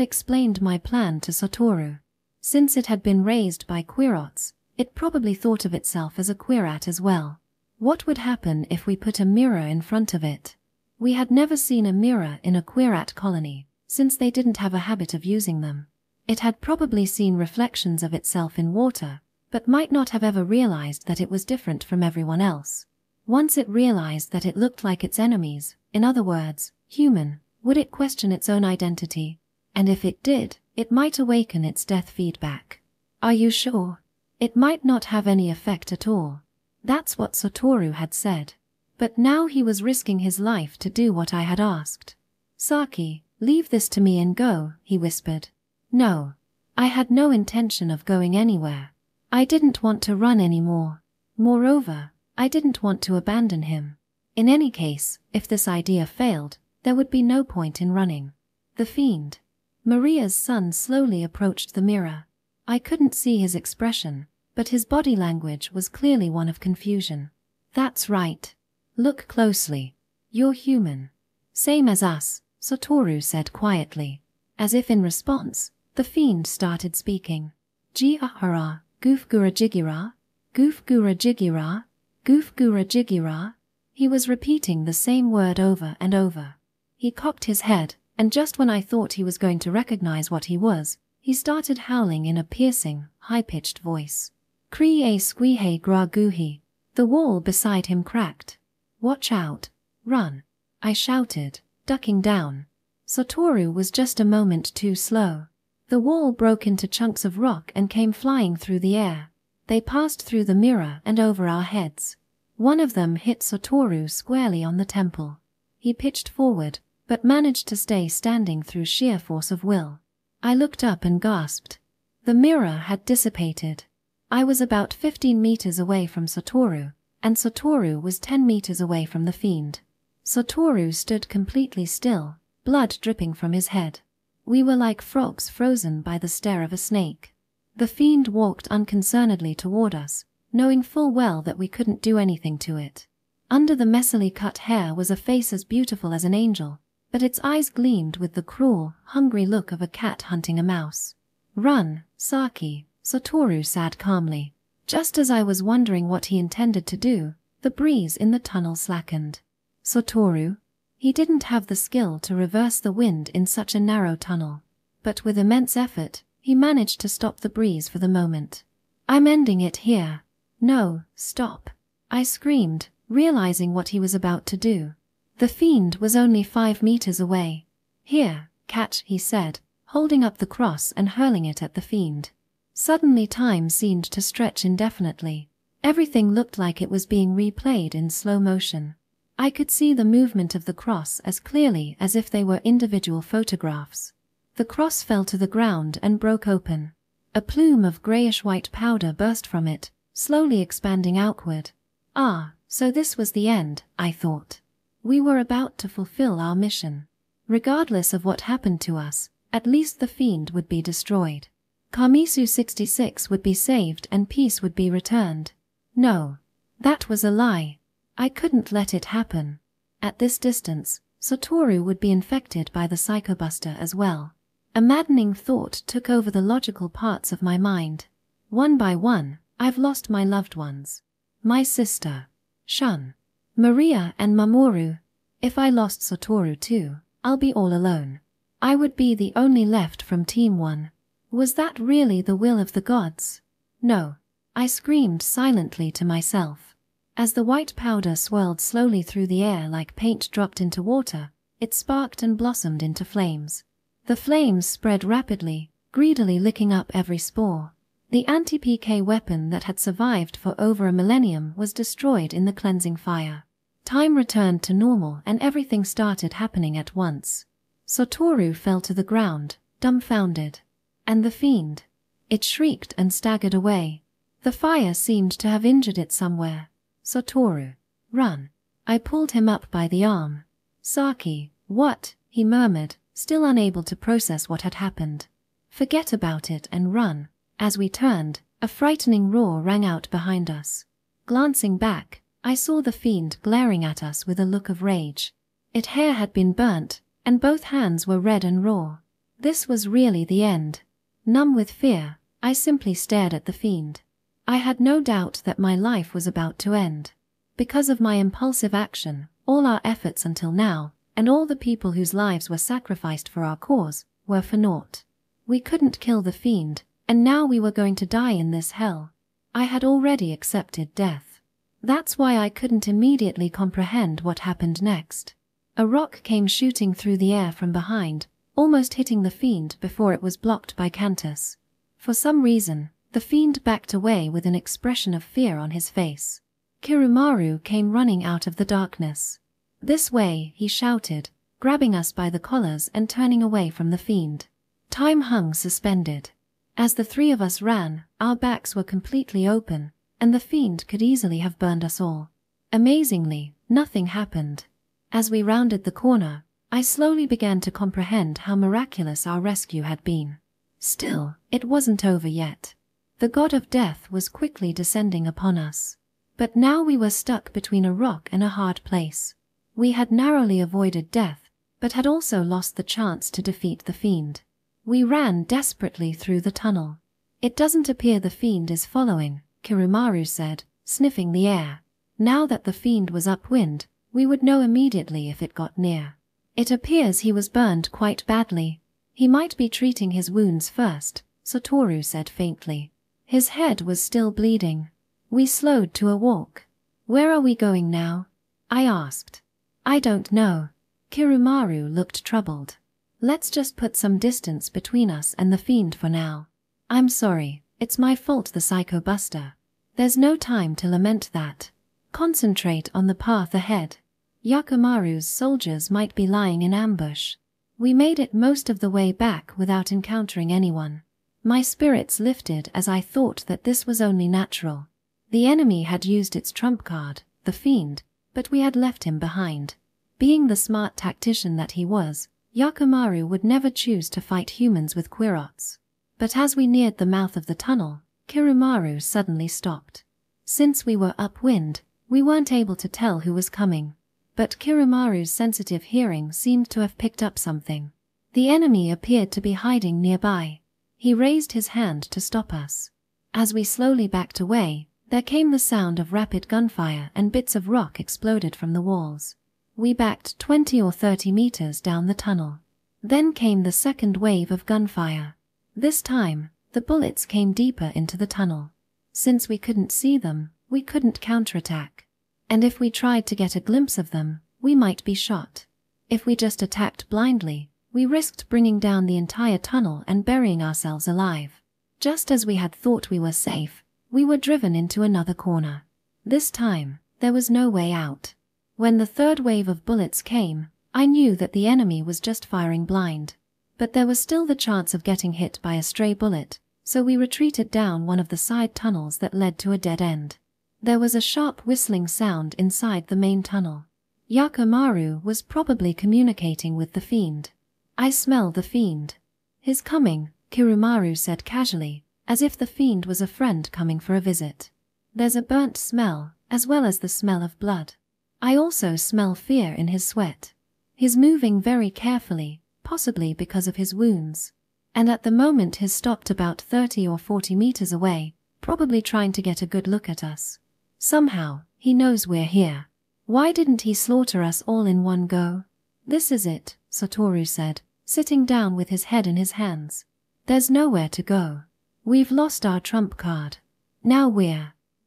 explained my plan to Satoru. Since it had been raised by Quirots, it probably thought of itself as a Quirat as well. What would happen if we put a mirror in front of it? We had never seen a mirror in a Quirat colony, since they didn't have a habit of using them. It had probably seen reflections of itself in water, but might not have ever realized that it was different from everyone else. Once it realized that it looked like its enemies, in other words, human, would it question its own identity? And if it did, it might awaken its death feedback. "Are you sure?" "It might not have any effect at all." That's what Satoru had said. But now he was risking his life to do what I had asked. "Saki, leave this to me and go," he whispered. No. I had no intention of going anywhere. I didn't want to run anymore. Moreover, I didn't want to abandon him. In any case, if this idea failed, there would be no point in running. The fiend. Maria's son slowly approached the mirror. I couldn't see his expression, but his body language was clearly one of confusion. "That's right. Look closely. You're human." "Same as us," Satoru said quietly. As if in response, the fiend started speaking. "Ji-ahara, goofgura jigira, goofgura jigira, goofgura jigira." He was repeating the same word over and over. He cocked his head, and just when I thought he was going to recognize what he was, he started howling in a piercing, high-pitched voice. Cree squeehe gra goohi. The wall beside him cracked. Watch out. Run. I shouted, ducking down. Satoru was just a moment too slow. The wall broke into chunks of rock and came flying through the air. They passed through the mirror and over our heads. One of them hit Satoru squarely on the temple. He pitched forward, but managed to stay standing through sheer force of will. I looked up and gasped. The mirror had dissipated. I was about 15 meters away from Satoru, and Satoru was 10 meters away from the fiend. Satoru stood completely still, blood dripping from his head. We were like frogs frozen by the stare of a snake. The fiend walked unconcernedly toward us, knowing full well that we couldn't do anything to it. Under the messily cut hair was a face as beautiful as an angel, but its eyes gleamed with the cruel, hungry look of a cat hunting a mouse. Run, Saki, Satoru said calmly. Just as I was wondering what he intended to do, the breeze in the tunnel slackened. Satoru? He didn't have the skill to reverse the wind in such a narrow tunnel, but with immense effort, he managed to stop the breeze for the moment. I'm ending it here. No, stop. I screamed, realizing what he was about to do. The fiend was only 5 meters away. Here, catch, he said, holding up the cross and hurling it at the fiend. Suddenly time seemed to stretch indefinitely. Everything looked like it was being replayed in slow motion. I could see the movement of the cross as clearly as if they were individual photographs. The cross fell to the ground and broke open. A plume of grayish-white powder burst from it, slowly expanding outward. Ah, so this was the end, I thought. We were about to fulfill our mission. Regardless of what happened to us, at least the fiend would be destroyed. Kamisu 66 would be saved and peace would be returned. No, that was a lie. I couldn't let it happen. At this distance, Satoru would be infected by the psychobuster as well. A maddening thought took over the logical parts of my mind. One by one, I've lost my loved ones. My sister, Shun, Maria and Mamoru. If I lost Satoru too, I'll be all alone. I would be the only left from Team 1. Was that really the will of the gods? No. I screamed silently to myself. As the white powder swirled slowly through the air like paint dropped into water, it sparked and blossomed into flames. The flames spread rapidly, greedily licking up every spore. The anti-PK weapon that had survived for over a millennium was destroyed in the cleansing fire. Time returned to normal and everything started happening at once. Satoru fell to the ground, dumbfounded. And the fiend. It shrieked and staggered away. The fire seemed to have injured it somewhere. Satoru, run. I pulled him up by the arm. Saki, what? He murmured, still unable to process what had happened. Forget about it and run. As we turned, a frightening roar rang out behind us. Glancing back, I saw the fiend glaring at us with a look of rage. Its hair had been burnt, and both hands were red and raw. This was really the end. Numb with fear, I simply stared at the fiend. I had no doubt that my life was about to end. Because of my impulsive action, all our efforts until now, and all the people whose lives were sacrificed for our cause, were for naught. We couldn't kill the fiend, and now we were going to die in this hell. I had already accepted death. That's why I couldn't immediately comprehend what happened next. A rock came shooting through the air from behind, almost hitting the fiend before it was blocked by Cantus. For some reason, the fiend backed away with an expression of fear on his face. Kirumaru came running out of the darkness. This way, he shouted, grabbing us by the collars and turning away from the fiend. Time hung suspended. As the three of us ran, our backs were completely open, and the fiend could easily have burned us all. Amazingly, nothing happened. As we rounded the corner, I slowly began to comprehend how miraculous our rescue had been. Still, it wasn't over yet. The god of death was quickly descending upon us. But now we were stuck between a rock and a hard place. We had narrowly avoided death, but had also lost the chance to defeat the fiend. We ran desperately through the tunnel. It doesn't appear the fiend is following, Kirumaru said, sniffing the air. Now that the fiend was upwind, we would know immediately if it got near. It appears he was burned quite badly. He might be treating his wounds first, Satoru said faintly. His head was still bleeding. We slowed to a walk. Where are we going now? I asked. I don't know. Kirumaru looked troubled. Let's just put some distance between us and the fiend for now. I'm sorry, it's my fault, the Psycho Buster. There's no time to lament that. Concentrate on the path ahead. Yakimaru's soldiers might be lying in ambush. We made it most of the way back without encountering anyone. My spirits lifted as I thought that this was only natural. The enemy had used its trump card, the fiend, but we had left him behind. Being the smart tactician that he was, Yakimaru would never choose to fight humans with Quirots. But as we neared the mouth of the tunnel, Kirumaru suddenly stopped. Since we were upwind, we weren't able to tell who was coming. But Kirumaru's sensitive hearing seemed to have picked up something. The enemy appeared to be hiding nearby. He raised his hand to stop us. As we slowly backed away, there came the sound of rapid gunfire and bits of rock exploded from the walls. We backed 20 or 30 meters down the tunnel. Then came the second wave of gunfire. This time, the bullets came deeper into the tunnel. Since we couldn't see them, we couldn't counterattack. And if we tried to get a glimpse of them, we might be shot. If we just attacked blindly, we risked bringing down the entire tunnel and burying ourselves alive. Just as we had thought we were safe, we were driven into another corner. This time, there was no way out. When the third wave of bullets came, I knew that the enemy was just firing blind. But there was still the chance of getting hit by a stray bullet, so we retreated down one of the side tunnels that led to a dead end. There was a sharp whistling sound inside the main tunnel. Yakimaru was probably communicating with the fiend. I smell the fiend. His coming, Kirumaru said casually, as if the fiend was a friend coming for a visit. There's a burnt smell, as well as the smell of blood. I also smell fear in his sweat. He's moving very carefully, possibly because of his wounds. And at the moment he's stopped about 30 or 40 meters away, probably trying to get a good look at us. Somehow, he knows we're here. Why didn't he slaughter us all in one go? This is it, Satoru said, sitting down with his head in his hands. There's nowhere to go. We've lost our trump card. Now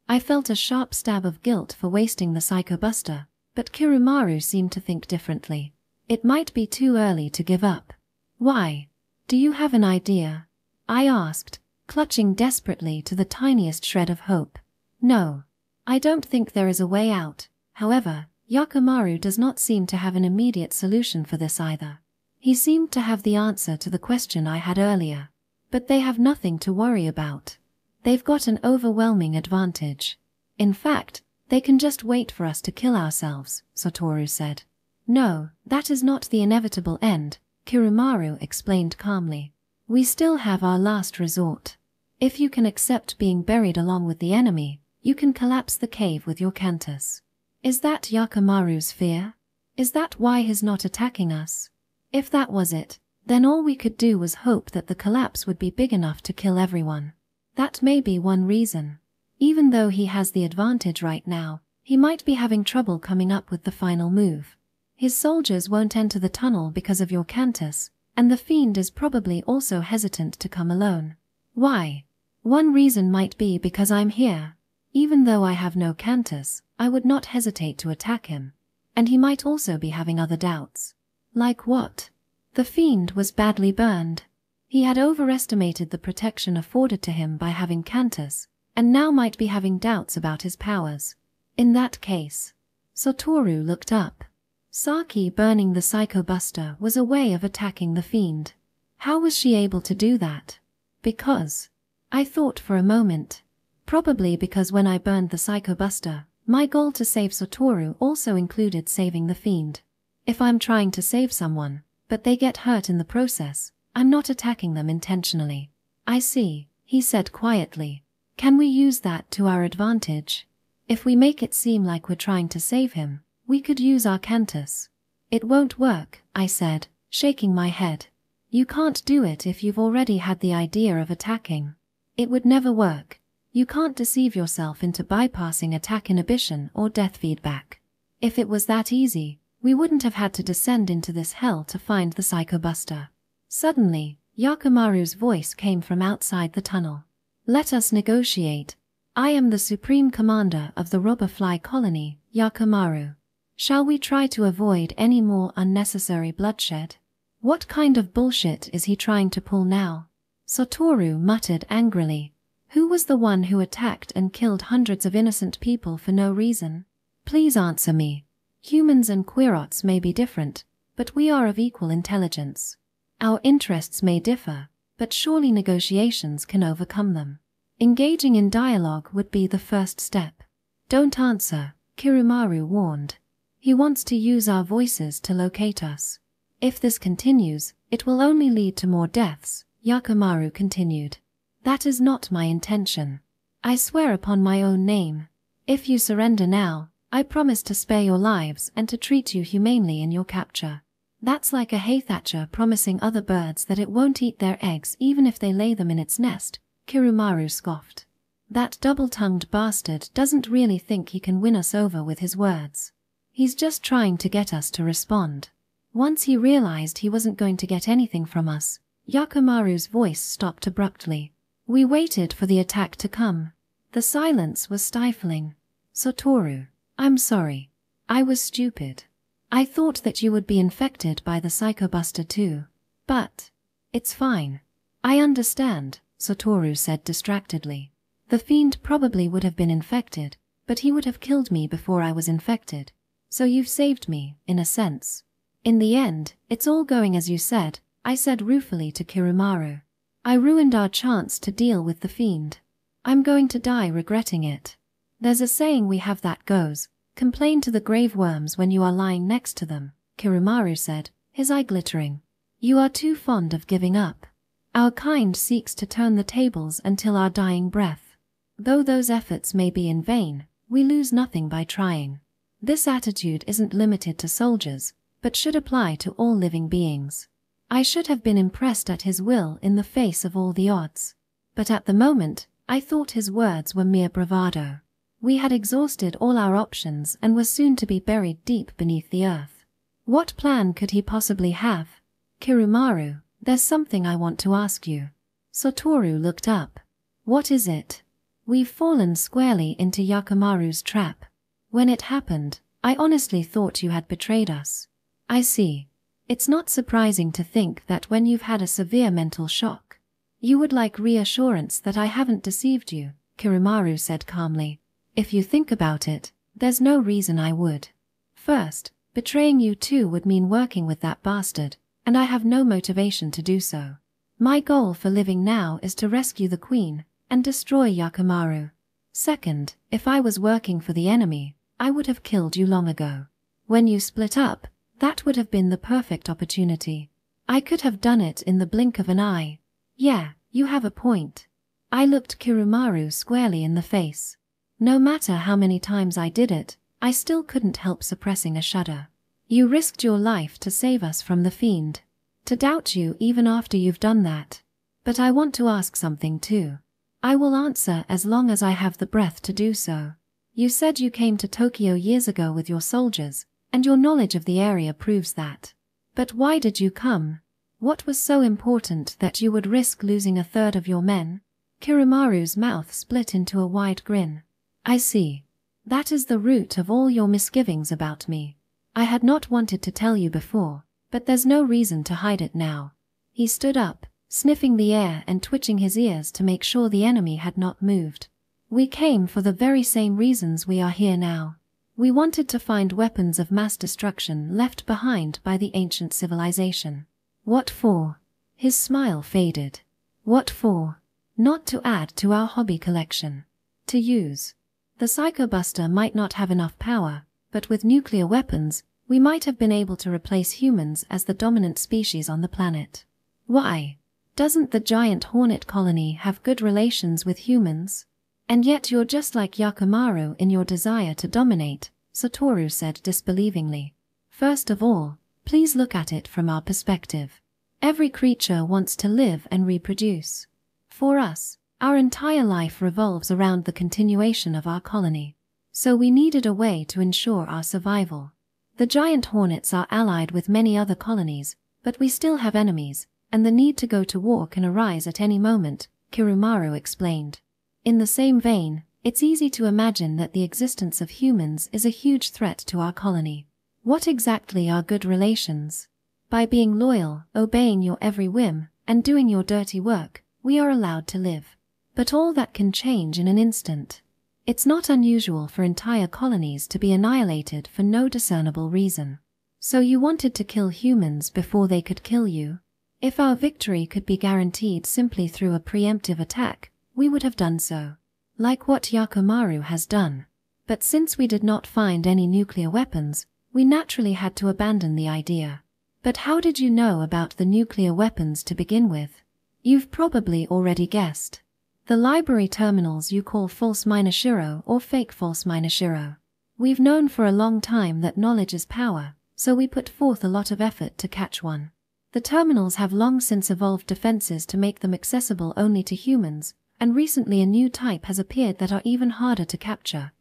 I felt a sharp stab of guilt for wasting the Psycho Buster, but Kirumaru seemed to think differently. It might be too early to give up. Why? Do you have an idea? I asked, clutching desperately to the tiniest shred of hope. No. I don't think there is a way out. However, Yakimaru does not seem to have an immediate solution for this either. He seemed to have the answer to the question I had earlier. But they have nothing to worry about. They've got an overwhelming advantage. In fact, they can just wait for us to kill ourselves, Satoru said. No, that is not the inevitable end, Kirumaru explained calmly. We still have our last resort. If you can accept being buried along with the enemy, you can collapse the cave with your cantus. Is that Yakimaru's fear? Is that why he's not attacking us? If that was it, then all we could do was hope that the collapse would be big enough to kill everyone. That may be one reason. Even though he has the advantage right now, he might be having trouble coming up with the final move. His soldiers won't enter the tunnel because of your cantus, and the fiend is probably also hesitant to come alone. Why? One reason might be because I'm here. Even though I have no cantus, I would not hesitate to attack him. And he might also be having other doubts. Like what? The fiend was badly burned. He had overestimated the protection afforded to him by having cantus, and now might be having doubts about his powers. In that case, Satoru looked up. Saki burning the Psycho Buster was a way of attacking the fiend. How was she able to do that? Because, I thought for a moment, probably because when I burned the Psycho Buster, my goal to save Satoru also included saving the fiend. If I'm trying to save someone, but they get hurt in the process, I'm not attacking them intentionally. I see, he said quietly. Can we use that to our advantage? If we make it seem like we're trying to save him, we could use our cantus. It won't work, I said, shaking my head. You can't do it if you've already had the idea of attacking. It would never work. You can't deceive yourself into bypassing attack inhibition or death feedback. If it was that easy, we wouldn't have had to descend into this hell to find the Psychobuster. Suddenly, Yakimaru's voice came from outside the tunnel. Let us negotiate. I am the supreme commander of the robber fly colony, Yakimaru. Shall we try to avoid any more unnecessary bloodshed? What kind of bullshit is he trying to pull now? Satoru muttered angrily. Who was the one who attacked and killed hundreds of innocent people for no reason? Please answer me. Humans and Quirots may be different, but we are of equal intelligence. Our interests may differ, but surely negotiations can overcome them. Engaging in dialogue would be the first step. Don't answer, Kirumaru warned. He wants to use our voices to locate us. If this continues, it will only lead to more deaths, Yakimaru continued. That is not my intention. I swear upon my own name. If you surrender now, I promise to spare your lives and to treat you humanely in your capture. That's like a haythatcher promising other birds that it won't eat their eggs even if they lay them in its nest, Kirumaru scoffed. That double-tongued bastard doesn't really think he can win us over with his words. He's just trying to get us to respond. Once he realized he wasn't going to get anything from us, Yakimaru's voice stopped abruptly. We waited for the attack to come. The silence was stifling. Satoru, I'm sorry. I was stupid. I thought that you would be infected by the Psychobuster too. But it's fine. I understand, Satoru said distractedly. The fiend probably would have been infected, but he would have killed me before I was infected. So you've saved me, in a sense. In the end, it's all going as you said, I said ruefully to Kirumaru. I ruined our chance to deal with the fiend. I'm going to die regretting it. There's a saying we have that goes, complain to the grave worms when you are lying next to them, Kirumaru said, his eye glittering. You are too fond of giving up. Our kind seeks to turn the tables until our dying breath. Though those efforts may be in vain, we lose nothing by trying. This attitude isn't limited to soldiers, but should apply to all living beings. I should have been impressed at his will in the face of all the odds. But at the moment, I thought his words were mere bravado. We had exhausted all our options and were soon to be buried deep beneath the earth. What plan could he possibly have? Kirumaru, there's something I want to ask you. Satoru looked up. What is it? We've fallen squarely into Yakimaru's trap. When it happened, I honestly thought you had betrayed us. I see. It's not surprising to think that when you've had a severe mental shock, you would like reassurance that I haven't deceived you, Kirumaru said calmly. If you think about it, there's no reason I would. First, betraying you too would mean working with that bastard, and I have no motivation to do so. My goal for living now is to rescue the queen and destroy Yakimaru. Second, if I was working for the enemy, I would have killed you long ago. When you split up, that would have been the perfect opportunity. I could have done it in the blink of an eye. Yeah, you have a point. I looked Kirumaru squarely in the face. No matter how many times I did it, I still couldn't help suppressing a shudder. You risked your life to save us from the fiend. To doubt you even after you've done that. But I want to ask something too. I will answer as long as I have the breath to do so. You said you came to Tokyo years ago with your soldiers, and your knowledge of the area proves that. But why did you come? What was so important that you would risk losing a third of your men? Kirumaru's mouth split into a wide grin. I see. That is the root of all your misgivings about me. I had not wanted to tell you before, but there's no reason to hide it now. He stood up, sniffing the air and twitching his ears to make sure the enemy had not moved. We came for the very same reasons we are here now. We wanted to find weapons of mass destruction left behind by the ancient civilization. What for? His smile faded. What for? Not to add to our hobby collection. To use. The Psychobuster might not have enough power, but with nuclear weapons, we might have been able to replace humans as the dominant species on the planet. Why? Doesn't the giant hornet colony have good relations with humans? And yet you're just like Yakimaru in your desire to dominate, Satoru said disbelievingly. First of all, please look at it from our perspective. Every creature wants to live and reproduce. For us, Our entire life revolves around the continuation of our colony. So we needed a way to ensure our survival. The giant hornets are allied with many other colonies, but we still have enemies, and the need to go to war can arise at any moment, Kirumaru explained. In the same vein, it's easy to imagine that the existence of humans is a huge threat to our colony. What exactly are good relations? By being loyal, obeying your every whim, and doing your dirty work, we are allowed to live. But all that can change in an instant. It's not unusual for entire colonies to be annihilated for no discernible reason. So you wanted to kill humans before they could kill you? If our victory could be guaranteed simply through a preemptive attack, we would have done so. Like what Yakumaru has done. But since we did not find any nuclear weapons, we naturally had to abandon the idea. But how did you know about the nuclear weapons to begin with? You've probably already guessed. The library terminals you call false Minashiro or fake false Minashiro. We've known for a long time that knowledge is power, so we put forth a lot of effort to catch one. The terminals have long since evolved defenses to make them accessible only to humans, and recently a new type has appeared that are even harder to capture.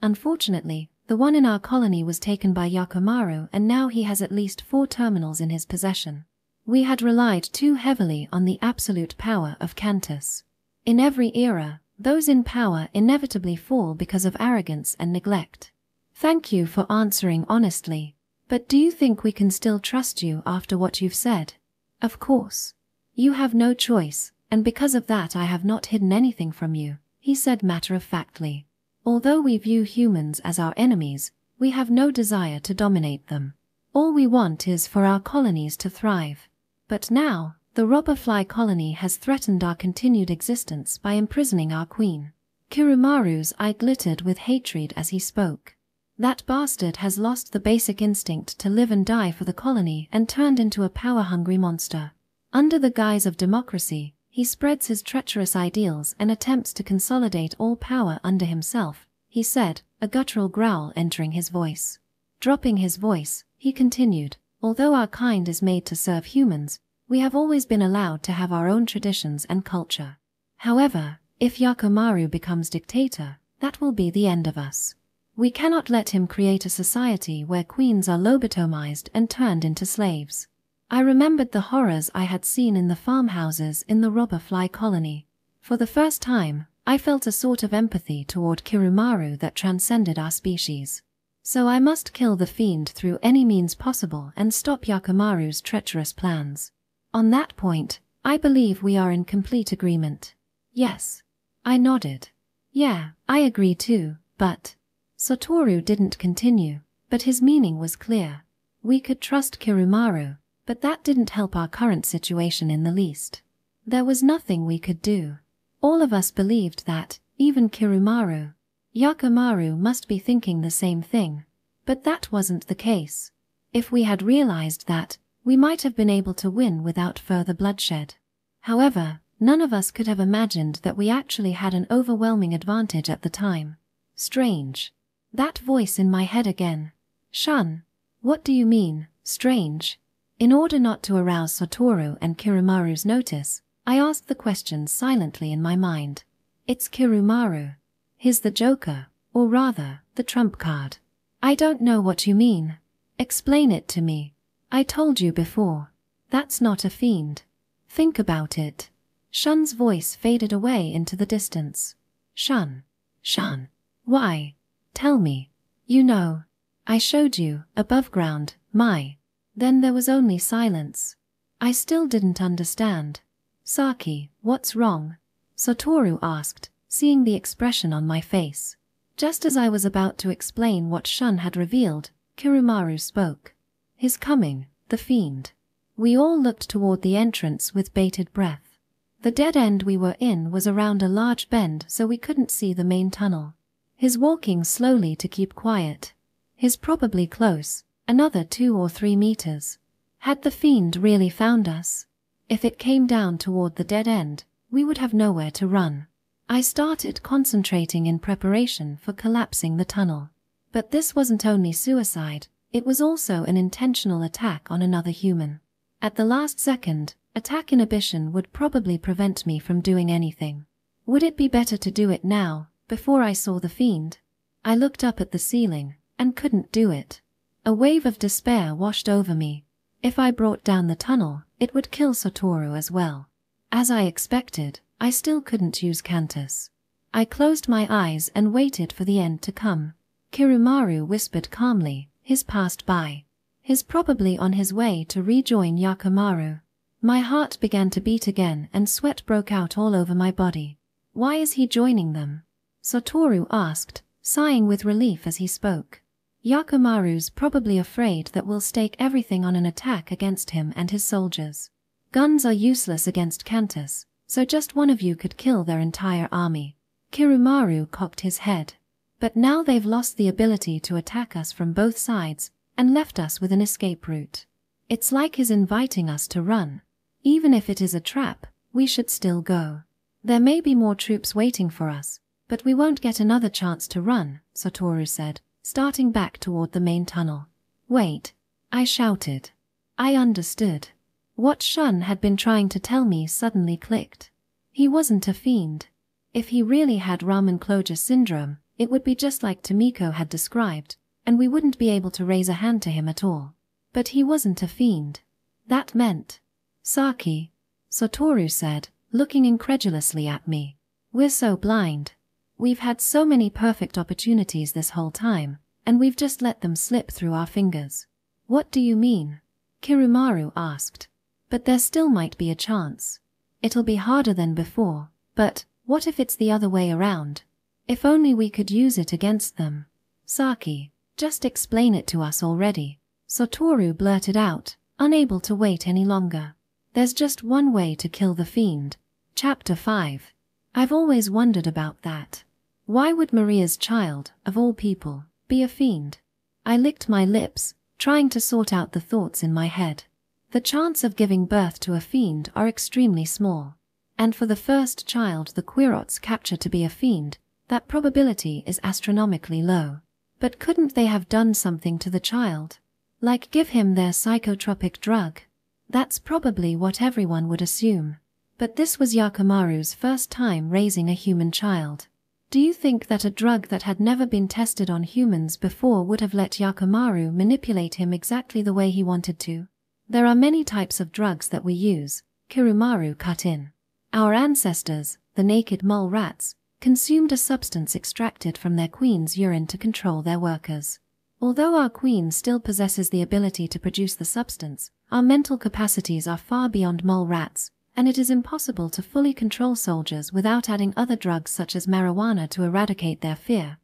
Unfortunately, the one in our colony was taken by Yakumaru and now he has at least 4 terminals in his possession. We had relied too heavily on the absolute power of Cantus. In every era, those in power inevitably fall because of arrogance and neglect. Thank you for answering honestly, but do you think we can still trust you after what you've said? Of course. You have no choice, and because of that I have not hidden anything from you, he said matter-of-factly. Although we view humans as our enemies, we have no desire to dominate them. All we want is for our colonies to thrive. But now, the robber fly colony has threatened our continued existence by imprisoning our queen. Kirumaru's eye glittered with hatred as he spoke. That bastard has lost the basic instinct to live and die for the colony and turned into a power-hungry monster. Under the guise of democracy, he spreads his treacherous ideals and attempts to consolidate all power under himself, he said, a guttural growl entering his voice. Dropping his voice, he continued, although our kind is made to serve humans, we have always been allowed to have our own traditions and culture. However, if Yakumaru becomes dictator, that will be the end of us. We cannot let him create a society where queens are lobotomized and turned into slaves. I remembered the horrors I had seen in the farmhouses in the robber fly colony. For the first time, I felt a sort of empathy toward Kirumaru that transcended our species. So I must kill the fiend through any means possible and stop Yakumaru's treacherous plans. On that point, I believe we are in complete agreement. Yes. I nodded. Yeah, I agree too, but... Satoru didn't continue, but his meaning was clear. We could trust Kirumaru, but that didn't help our current situation in the least. There was nothing we could do. All of us believed that, even Kirumaru, Yakumaru must be thinking the same thing. But that wasn't the case. If we had realized that, we might have been able to win without further bloodshed. However, none of us could have imagined that we actually had an overwhelming advantage at the time. Strange. That voice in my head again. Shun. What do you mean, strange? In order not to arouse Satoru and Kirumaru's notice, I asked the question silently in my mind. It's Kirumaru. He's the joker, or rather, the trump card. I don't know what you mean. Explain it to me. I told you before. That's not a fiend. Think about it. Shun's voice faded away into the distance. Shun. Shun. Why? Tell me. You know. I showed you, above ground, my. Then there was only silence. I still didn't understand. Saki, what's wrong? Satoru asked, seeing the expression on my face. Just as I was about to explain what Shun had revealed, Kirumaru spoke. His coming, the fiend. We all looked toward the entrance with bated breath. The dead end we were in was around a large bend so we couldn't see the main tunnel. His walking slowly to keep quiet. His probably close, another 2 or 3 meters. Had the fiend really found us? If it came down toward the dead end, we would have nowhere to run. I started concentrating in preparation for collapsing the tunnel. But this wasn't only suicide, it was also an intentional attack on another human. At the last second, attack inhibition would probably prevent me from doing anything. Would it be better to do it now, before I saw the fiend? I looked up at the ceiling, and couldn't do it. A wave of despair washed over me. If I brought down the tunnel, it would kill Satoru as well. As I expected, I still couldn't use Cantus. I closed my eyes and waited for the end to come. Kirumaru whispered calmly, "He's passed by. He's probably on his way to rejoin Yakimaru." My heart began to beat again and sweat broke out all over my body. "Why is he joining them?" Satoru asked, sighing with relief as he spoke. "Yakimaru's probably afraid that we'll stake everything on an attack against him and his soldiers. Guns are useless against Cantus, so just one of you could kill their entire army." Kirumaru cocked his head. "But now they've lost the ability to attack us from both sides, and left us with an escape route. It's like he's inviting us to run. Even if it is a trap, we should still go. There may be more troops waiting for us, but we won't get another chance to run," Satoru said, starting back toward the main tunnel. "Wait," I shouted. I understood. What Shun had been trying to tell me suddenly clicked. He wasn't a fiend. If he really had ramen closure syndrome, it would be just like Tomiko had described, and we wouldn't be able to raise a hand to him at all. But he wasn't a fiend. That meant... "Saki," Satoru said, looking incredulously at me. "We're so blind. We've had so many perfect opportunities this whole time, and we've just let them slip through our fingers." "What do you mean?" Kirumaru asked. "But there still might be a chance. It'll be harder than before, but what if it's the other way around? If only we could use it against them." "Saki, just explain it to us already," Satoru blurted out, unable to wait any longer. "There's just one way to kill the fiend." Chapter 5. I've always wondered about that. Why would Maria's child, of all people, be a fiend? I licked my lips, trying to sort out the thoughts in my head. The chance of giving birth to a fiend are extremely small. And for the first child the Quirots capture to be a fiend, that probability is astronomically low. But couldn't they have done something to the child? Like give him their psychotropic drug? That's probably what everyone would assume. But this was Yakimaru's first time raising a human child. Do you think that a drug that had never been tested on humans before would have let Yakimaru manipulate him exactly the way he wanted to? "There are many types of drugs that we use," Kirumaru cut in. "Our ancestors, the naked mole rats, consumed a substance extracted from their queen's urine to control their workers. Although our queen still possesses the ability to produce the substance, our mental capacities are far beyond mole rats, and it is impossible to fully control soldiers without adding other drugs such as marijuana to eradicate their fear.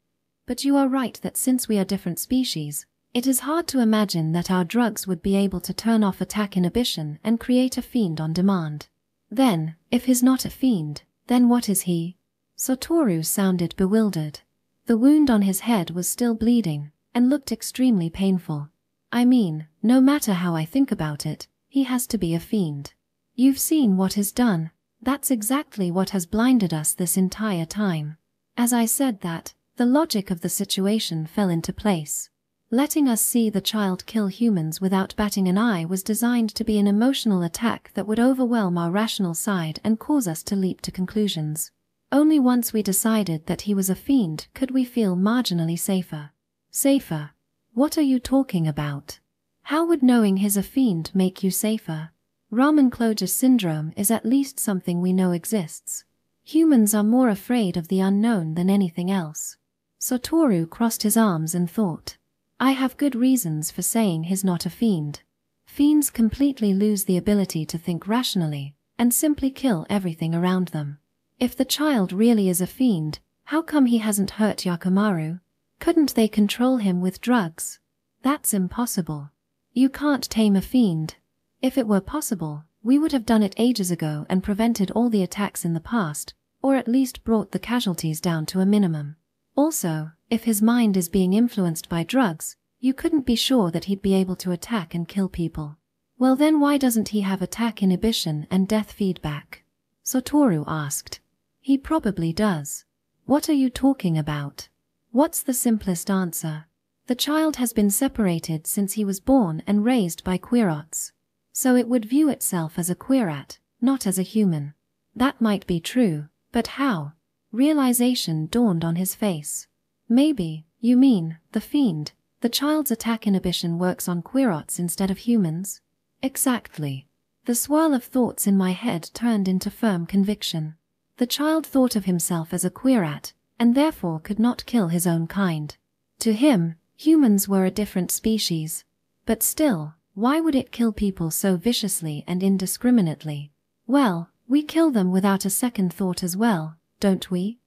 But you are right that since we are different species, it is hard to imagine that our drugs would be able to turn off attack inhibition and create a fiend on demand. Then, if he's not a fiend, then what is he?" Satoru sounded bewildered. The wound on his head was still bleeding, and looked extremely painful. "I mean, no matter how I think about it, he has to be a fiend. You've seen what he's done. That's exactly what has blinded us this entire time." As I said that, the logic of the situation fell into place. Letting us see the child kill humans without batting an eye was designed to be an emotional attack that would overwhelm our rational side and cause us to leap to conclusions. Only once we decided that he was a fiend could we feel marginally safer. "Safer? What are you talking about? How would knowing he's a fiend make you safer?" "Ramen closure syndrome is at least something we know exists. Humans are more afraid of the unknown than anything else." Satoru crossed his arms and thought. "I have good reasons for saying he's not a fiend. Fiends completely lose the ability to think rationally, and simply kill everything around them. If the child really is a fiend, how come he hasn't hurt Yakimaru? Couldn't they control him with drugs? That's impossible. You can't tame a fiend. If it were possible, we would have done it ages ago and prevented all the attacks in the past, or at least brought the casualties down to a minimum. Also, if his mind is being influenced by drugs, you couldn't be sure that he'd be able to attack and kill people. Well then why doesn't he have attack inhibition and death feedback?" Satoru asked. "He probably does." "What are you talking about? What's the simplest answer? The child has been separated since he was born and raised by Quirots. So it would view itself as a Quirat, not as a human. That might be true, But how? Realization dawned on his face. Maybe, you mean, the fiend. The child's attack inhibition works on queerots instead of humans? Exactly. The swirl of thoughts in my head turned into firm conviction. The child thought of himself as a queerat, and therefore could not kill his own kind. To him, humans were a different species. But still, why would it kill people so viciously and indiscriminately? Well, we kill them without a second thought as well, don't we?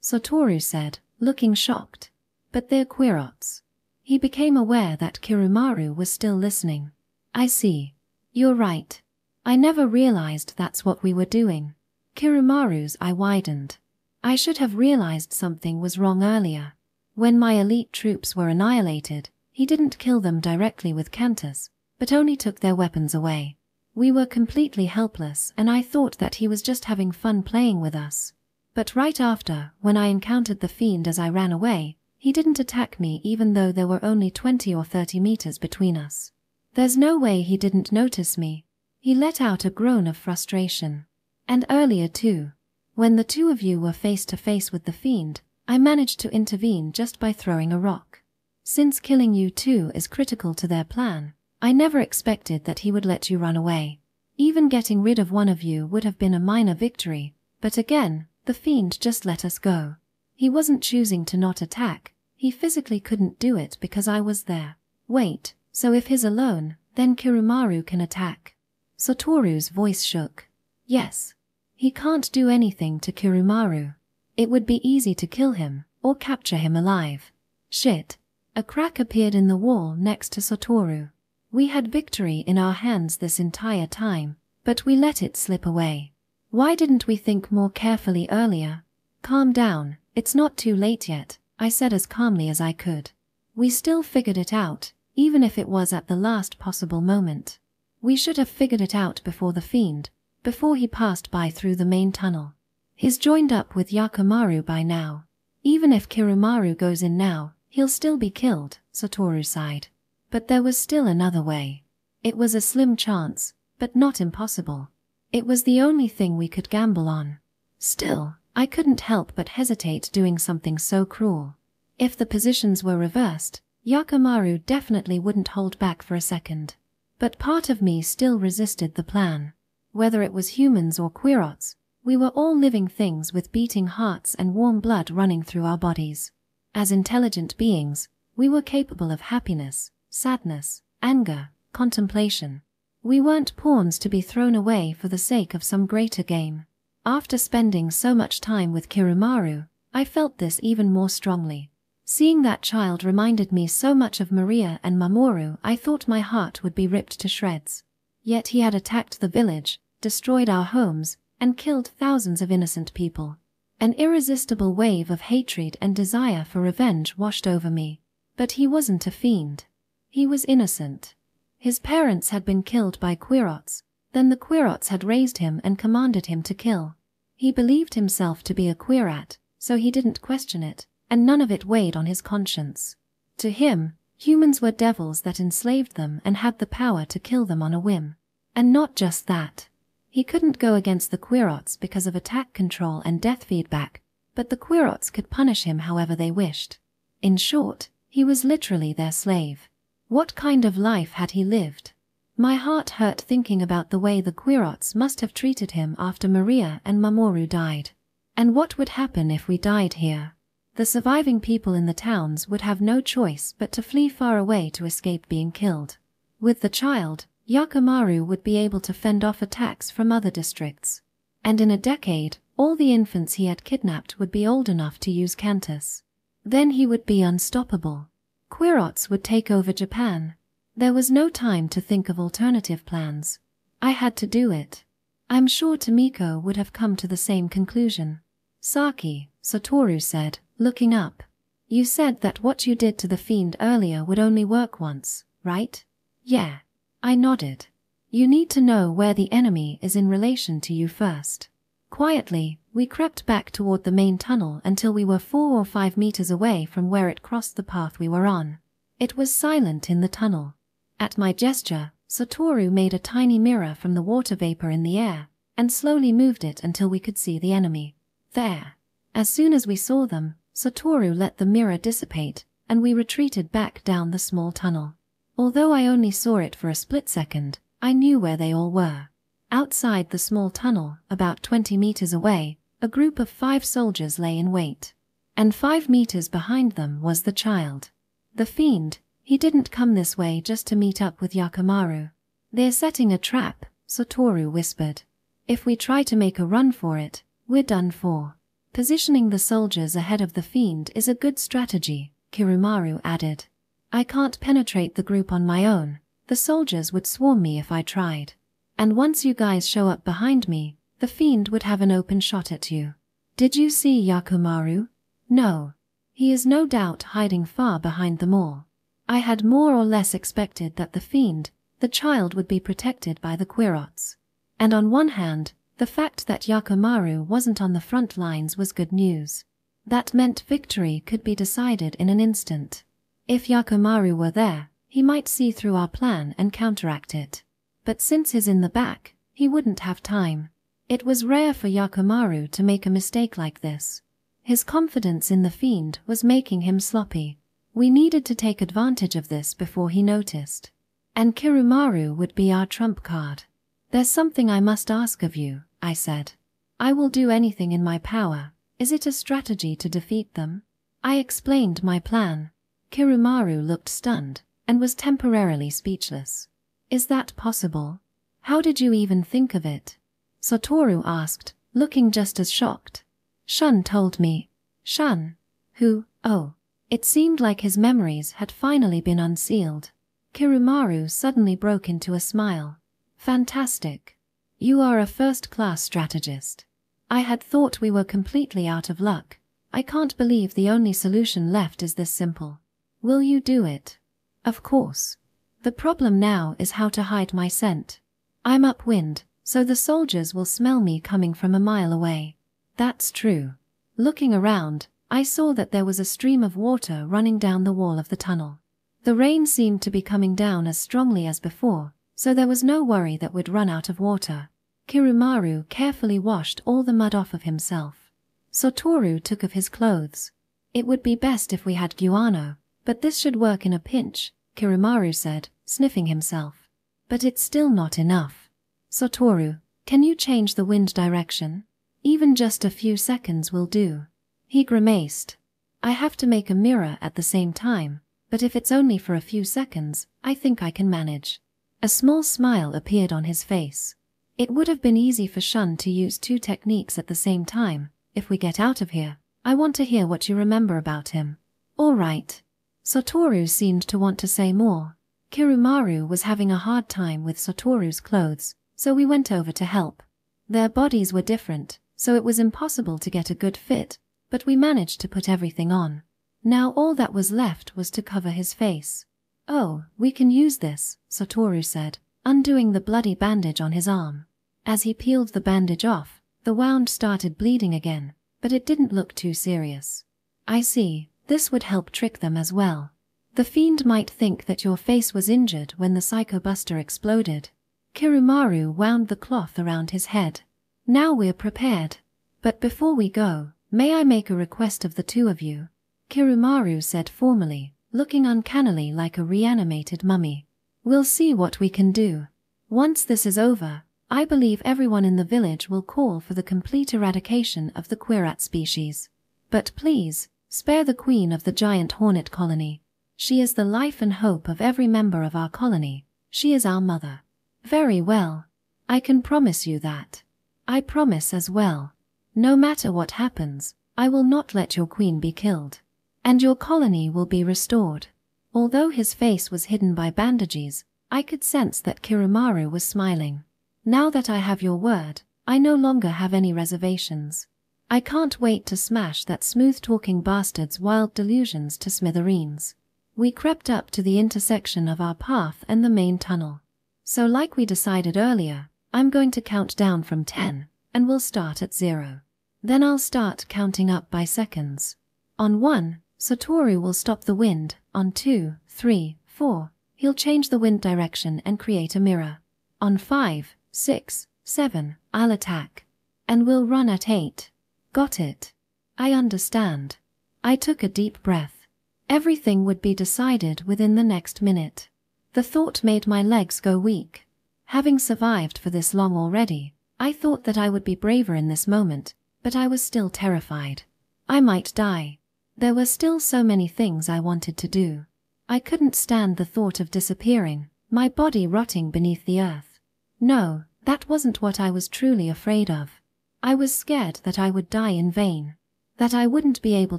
Satoru said, looking shocked. But they're queerots. He became aware that Kirumaru was still listening. I see. You're right. I never realized that's what we were doing. Kirumaru's eye widened. I should have realized something was wrong earlier. When my elite troops were annihilated, he didn't kill them directly with Cantus, but only took their weapons away. We were completely helpless, and I thought that he was just having fun playing with us. But right after, when I encountered the fiend as I ran away, he didn't attack me even though there were only 20 or 30 meters between us. There's no way he didn't notice me. He let out a groan of frustration. And earlier too. When the two of you were face to face with the fiend, I managed to intervene just by throwing a rock. Since killing you two is critical to their plan, I never expected that he would let you run away. Even getting rid of one of you would have been a minor victory, but again, the fiend just let us go. He wasn't choosing to not attack, he physically couldn't do it because I was there. Wait, so if he's alone, then Kirumaru can attack? Satoru's voice shook. Yes. He can't do anything to Kirumaru. It would be easy to kill him, or capture him alive. Shit. A crack appeared in the wall next to Satoru. We had victory in our hands this entire time, but we let it slip away. Why didn't we think more carefully earlier? Calm down, it's not too late yet, I said as calmly as I could. We still figured it out, even if it was at the last possible moment. We should have figured it out before the fiend, before he passed by through the main tunnel. He's joined up with Yakimaru by now. Even if Kirumaru goes in now, he'll still be killed, Satoru sighed. But there was still another way. It was a slim chance, but not impossible. It was the only thing we could gamble on. Still, I couldn't help but hesitate doing something so cruel. If the positions were reversed, Yakimaru definitely wouldn't hold back for a second. But part of me still resisted the plan. Whether it was humans or queerots, we were all living things with beating hearts and warm blood running through our bodies. As intelligent beings, we were capable of happiness, sadness, anger, contemplation. We weren't pawns to be thrown away for the sake of some greater game. After spending so much time with Kirumaru, I felt this even more strongly. Seeing that child reminded me so much of Maria and Mamoru, I thought my heart would be ripped to shreds. Yet he had attacked the village, destroyed our homes, and killed thousands of innocent people. An irresistible wave of hatred and desire for revenge washed over me. But he wasn't a fiend. He was innocent. His parents had been killed by queerots, then the queerots had raised him and commanded him to kill. He believed himself to be a queerat, so he didn't question it, and none of it weighed on his conscience. To him, humans were devils that enslaved them and had the power to kill them on a whim. And not just that. He couldn't go against the queerots because of attack control and death feedback, but the queerots could punish him however they wished. In short, he was literally their slave. What kind of life had he lived? My heart hurt thinking about the way the queerots must have treated him after Maria and Mamoru died. And what would happen if we died here? The surviving people in the towns would have no choice but to flee far away to escape being killed. With the child, Yakimaru would be able to fend off attacks from other districts. And in a decade, all the infants he had kidnapped would be old enough to use Cantus. Then he would be unstoppable. Queerots would take over Japan. There was no time to think of alternative plans. I had to do it. I'm sure Tomiko would have come to the same conclusion. Saki, Satoru said, looking up. You said that what you did to the fiend earlier would only work once, right? Yeah. I nodded. You need to know where the enemy is in relation to you first. Quietly, we crept back toward the main tunnel until we were 4 or 5 meters away from where it crossed the path we were on. It was silent in the tunnel. At my gesture, Satoru made a tiny mirror from the water vapor in the air, and slowly moved it until we could see the enemy. There. As soon as we saw them, Satoru let the mirror dissipate, and we retreated back down the small tunnel. Although I only saw it for a split second, I knew where they all were. Outside the small tunnel, about 20 meters away, a group of 5 soldiers lay in wait. And 5 meters behind them was the child. The fiend, he didn't come this way just to meet up with Yakimaru. They're setting a trap, Satoru whispered. If we try to make a run for it, we're done for. Positioning the soldiers ahead of the fiend is a good strategy, Kirumaru added. I can't penetrate the group on my own. The soldiers would swarm me if I tried. And once you guys show up behind me, the fiend would have an open shot at you. Did you see Yakimaru? No. He is no doubt hiding far behind them all. I had more or less expected that the fiend, the child, would be protected by the Quirots. And on one hand, the fact that Yakimaru wasn't on the front lines was good news. That meant victory could be decided in an instant. If Yakimaru were there, he might see through our plan and counteract it. But since he's in the back, he wouldn't have time. It was rare for Yakimaru to make a mistake like this. His confidence in the fiend was making him sloppy. We needed to take advantage of this before he noticed. And Kirumaru would be our trump card. There's something I must ask of you, I said. I will do anything in my power. Is it a strategy to defeat them? I explained my plan. Kirumaru looked stunned and was temporarily speechless. Is that possible? How did you even think of it? Satoru asked, looking just as shocked. Shun told me. Shun? Who? Oh. It seemed like his memories had finally been unsealed. Kirumaru suddenly broke into a smile. Fantastic. You are a first-class strategist. I had thought we were completely out of luck. I can't believe the only solution left is this simple. Will you do it? Of course. The problem now is how to hide my scent. I'm upwind, so the soldiers will smell me coming from a mile away. That's true. Looking around, I saw that there was a stream of water running down the wall of the tunnel. The rain seemed to be coming down as strongly as before, so there was no worry that we'd run out of water. Kirumaru carefully washed all the mud off of himself. Satoru took of his clothes. It would be best if we had guano, but this should work in a pinch, Kirumaru said, sniffing himself. But it's still not enough. Satoru, can you change the wind direction? Even just a few seconds will do. He grimaced. I have to make a mirror at the same time, but if it's only for a few seconds, I think I can manage. A small smile appeared on his face. It would have been easy for Shun to use 2 techniques at the same time. If we get out of here, I want to hear what you remember about him. All right. Satoru seemed to want to say more. Kirumaru was having a hard time with Satoru's clothes, so we went over to help. Their bodies were different, so it was impossible to get a good fit, but we managed to put everything on. Now all that was left was to cover his face. Oh, we can use this, Satoru said, undoing the bloody bandage on his arm. As he peeled the bandage off, the wound started bleeding again, but it didn't look too serious. I see, this would help trick them as well. The fiend might think that your face was injured when the psychobuster exploded. Kirumaru wound the cloth around his head. Now we're prepared. But before we go, may I make a request of the 2 of you? Kirumaru said formally, looking uncannily like a reanimated mummy. We'll see what we can do. Once this is over, I believe everyone in the village will call for the complete eradication of the Quirat species. But please, spare the queen of the giant hornet colony. She is the life and hope of every member of our colony. She is our mother. Very well. I can promise you that. I promise as well. No matter what happens, I will not let your queen be killed. And your colony will be restored. Although his face was hidden by bandages, I could sense that Kirumaru was smiling. Now that I have your word, I no longer have any reservations. I can't wait to smash that smooth-talking bastard's wild delusions to smithereens. We crept up to the intersection of our path and the main tunnel. So like we decided earlier, I'm going to count down from 10, and we'll start at 0. Then I'll start counting up by seconds. On 1, Satoru will stop the wind. On 2, 3, 4, he'll change the wind direction and create a mirror. On 5, 6, 7, I'll attack. And we'll run at 8. Got it. I understand. I took a deep breath. Everything would be decided within the next minute. The thought made my legs go weak. Having survived for this long already, I thought that I would be braver in this moment, but I was still terrified. I might die. There were still so many things I wanted to do. I couldn't stand the thought of disappearing, my body rotting beneath the earth. No, that wasn't what I was truly afraid of. I was scared that I would die in vain, that I wouldn't be able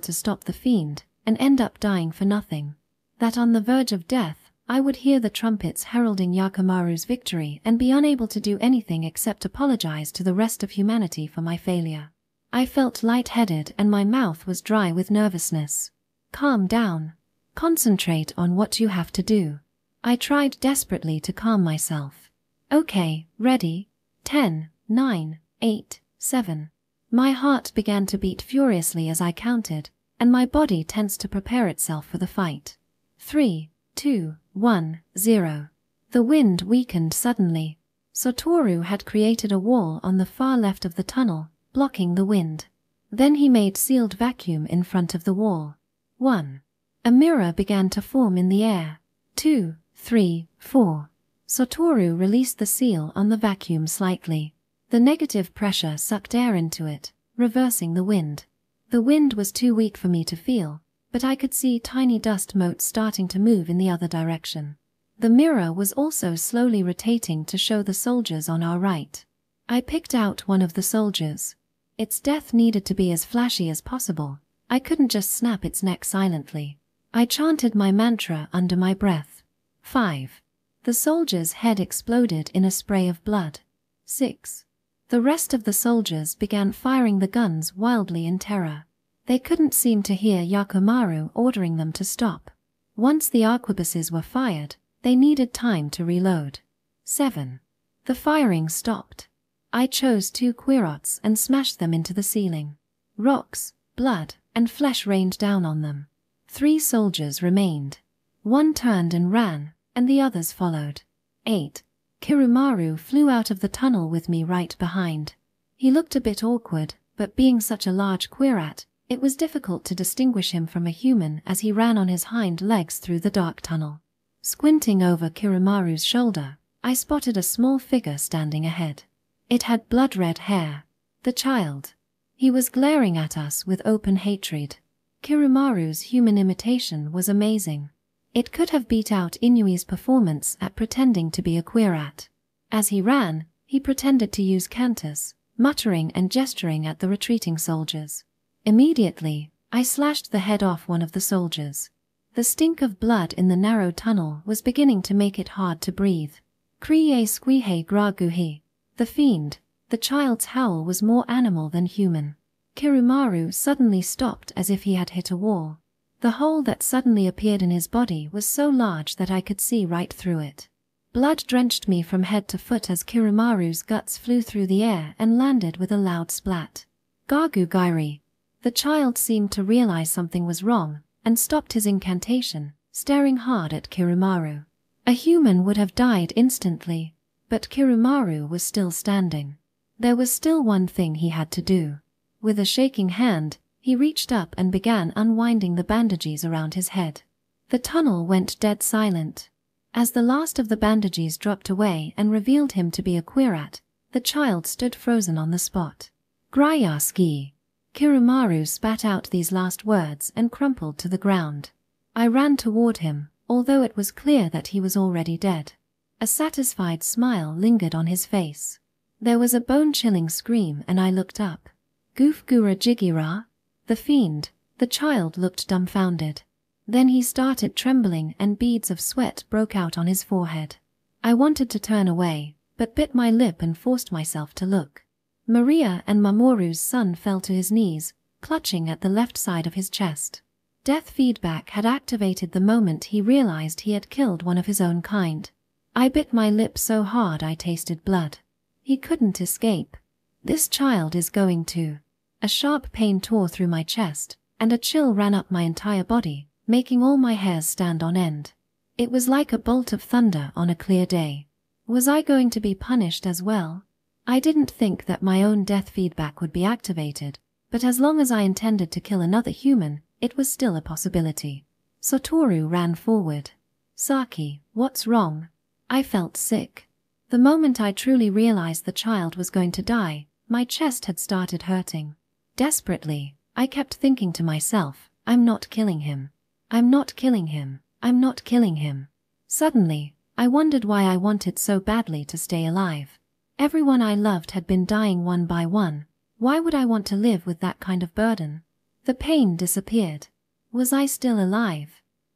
to stop the fiend and end up dying for nothing, that on the verge of death I would hear the trumpets heralding Yakimaru's victory and be unable to do anything except apologize to the rest of humanity for my failure. I felt lightheaded and my mouth was dry with nervousness. Calm down. Concentrate on what you have to do. I tried desperately to calm myself. Okay, ready? 10, 9, 8, 7. My heart began to beat furiously as I counted, and my body tensed to prepare itself for the fight. 3, 2, 1, 0. The wind weakened suddenly. Satoru had created a wall on the far left of the tunnel, blocking the wind. Then he made sealed vacuum in front of the wall. 1. A mirror began to form in the air. 2, 3, 4. Satoru released the seal on the vacuum slightly. The negative pressure sucked air into it, reversing the wind. The wind was too weak for me to feel, but I could see tiny dust motes starting to move in the other direction. The mirror was also slowly rotating to show the soldiers on our right. I picked out one of the soldiers. Its death needed to be as flashy as possible. I couldn't just snap its neck silently. I chanted my mantra under my breath. 5. The soldier's head exploded in a spray of blood. 6. The rest of the soldiers began firing the guns wildly in terror. They couldn't seem to hear Yakimaru ordering them to stop. Once the arquebuses were fired, they needed time to reload. 7. The firing stopped. I chose 2 querots and smashed them into the ceiling. Rocks, blood, and flesh rained down on them. 3 soldiers remained. 1 turned and ran, and the others followed. 8. Kirumaru flew out of the tunnel with me right behind. He looked a bit awkward, but being such a large querat, it was difficult to distinguish him from a human as he ran on his hind legs through the dark tunnel. Squinting over Kirumaru's shoulder, I spotted a small figure standing ahead. It had blood-red hair. The child. He was glaring at us with open hatred. Kirumaru's human imitation was amazing. It could have beat out Inui's performance at pretending to be a querat. As he ran, he pretended to use cantus, muttering and gesturing at the retreating soldiers. Immediately, I slashed the head off one of the soldiers. The stink of blood in the narrow tunnel was beginning to make it hard to breathe. Kriye squihe graguhi. The fiend. The child's howl was more animal than human. Kirumaru suddenly stopped as if he had hit a wall. The hole that suddenly appeared in his body was so large that I could see right through it. Blood drenched me from head to foot as Kirumaru's guts flew through the air and landed with a loud splat. Gagu Gairi. The child seemed to realize something was wrong and stopped his incantation, staring hard at Kirumaru. A human would have died instantly, but Kirumaru was still standing. There was still one thing he had to do. With a shaking hand, he reached up and began unwinding the bandages around his head. The tunnel went dead silent. As the last of the bandages dropped away and revealed him to be a querat, the child stood frozen on the spot. Gryaski. Kirumaru spat out these last words and crumpled to the ground. I ran toward him, although it was clear that he was already dead. A satisfied smile lingered on his face. There was a bone-chilling scream and I looked up. Goofgura Jigira? The fiend. The child looked dumbfounded. Then he started trembling and beads of sweat broke out on his forehead. I wanted to turn away, but bit my lip and forced myself to look. Maria and Mamoru's son fell to his knees, clutching at the left side of his chest. Death feedback had activated the moment he realized he had killed one of his own kind. I bit my lip so hard I tasted blood. He couldn't escape. This child is going to. A sharp pain tore through my chest, and a chill ran up my entire body, making all my hairs stand on end. It was like a bolt of thunder on a clear day. Was I going to be punished as well? I didn't think that my own death feedback would be activated, but as long as I intended to kill another human, it was still a possibility. Satoru ran forward. Saki, what's wrong? I felt sick. The moment I truly realized the child was going to die, my chest had started hurting. Desperately, I kept thinking to myself, I'm not killing him. I'm not killing him. I'm not killing him. Suddenly, I wondered why I wanted so badly to stay alive. Everyone I loved had been dying one by one. Why would I want to live with that kind of burden? The pain disappeared. Was I still alive?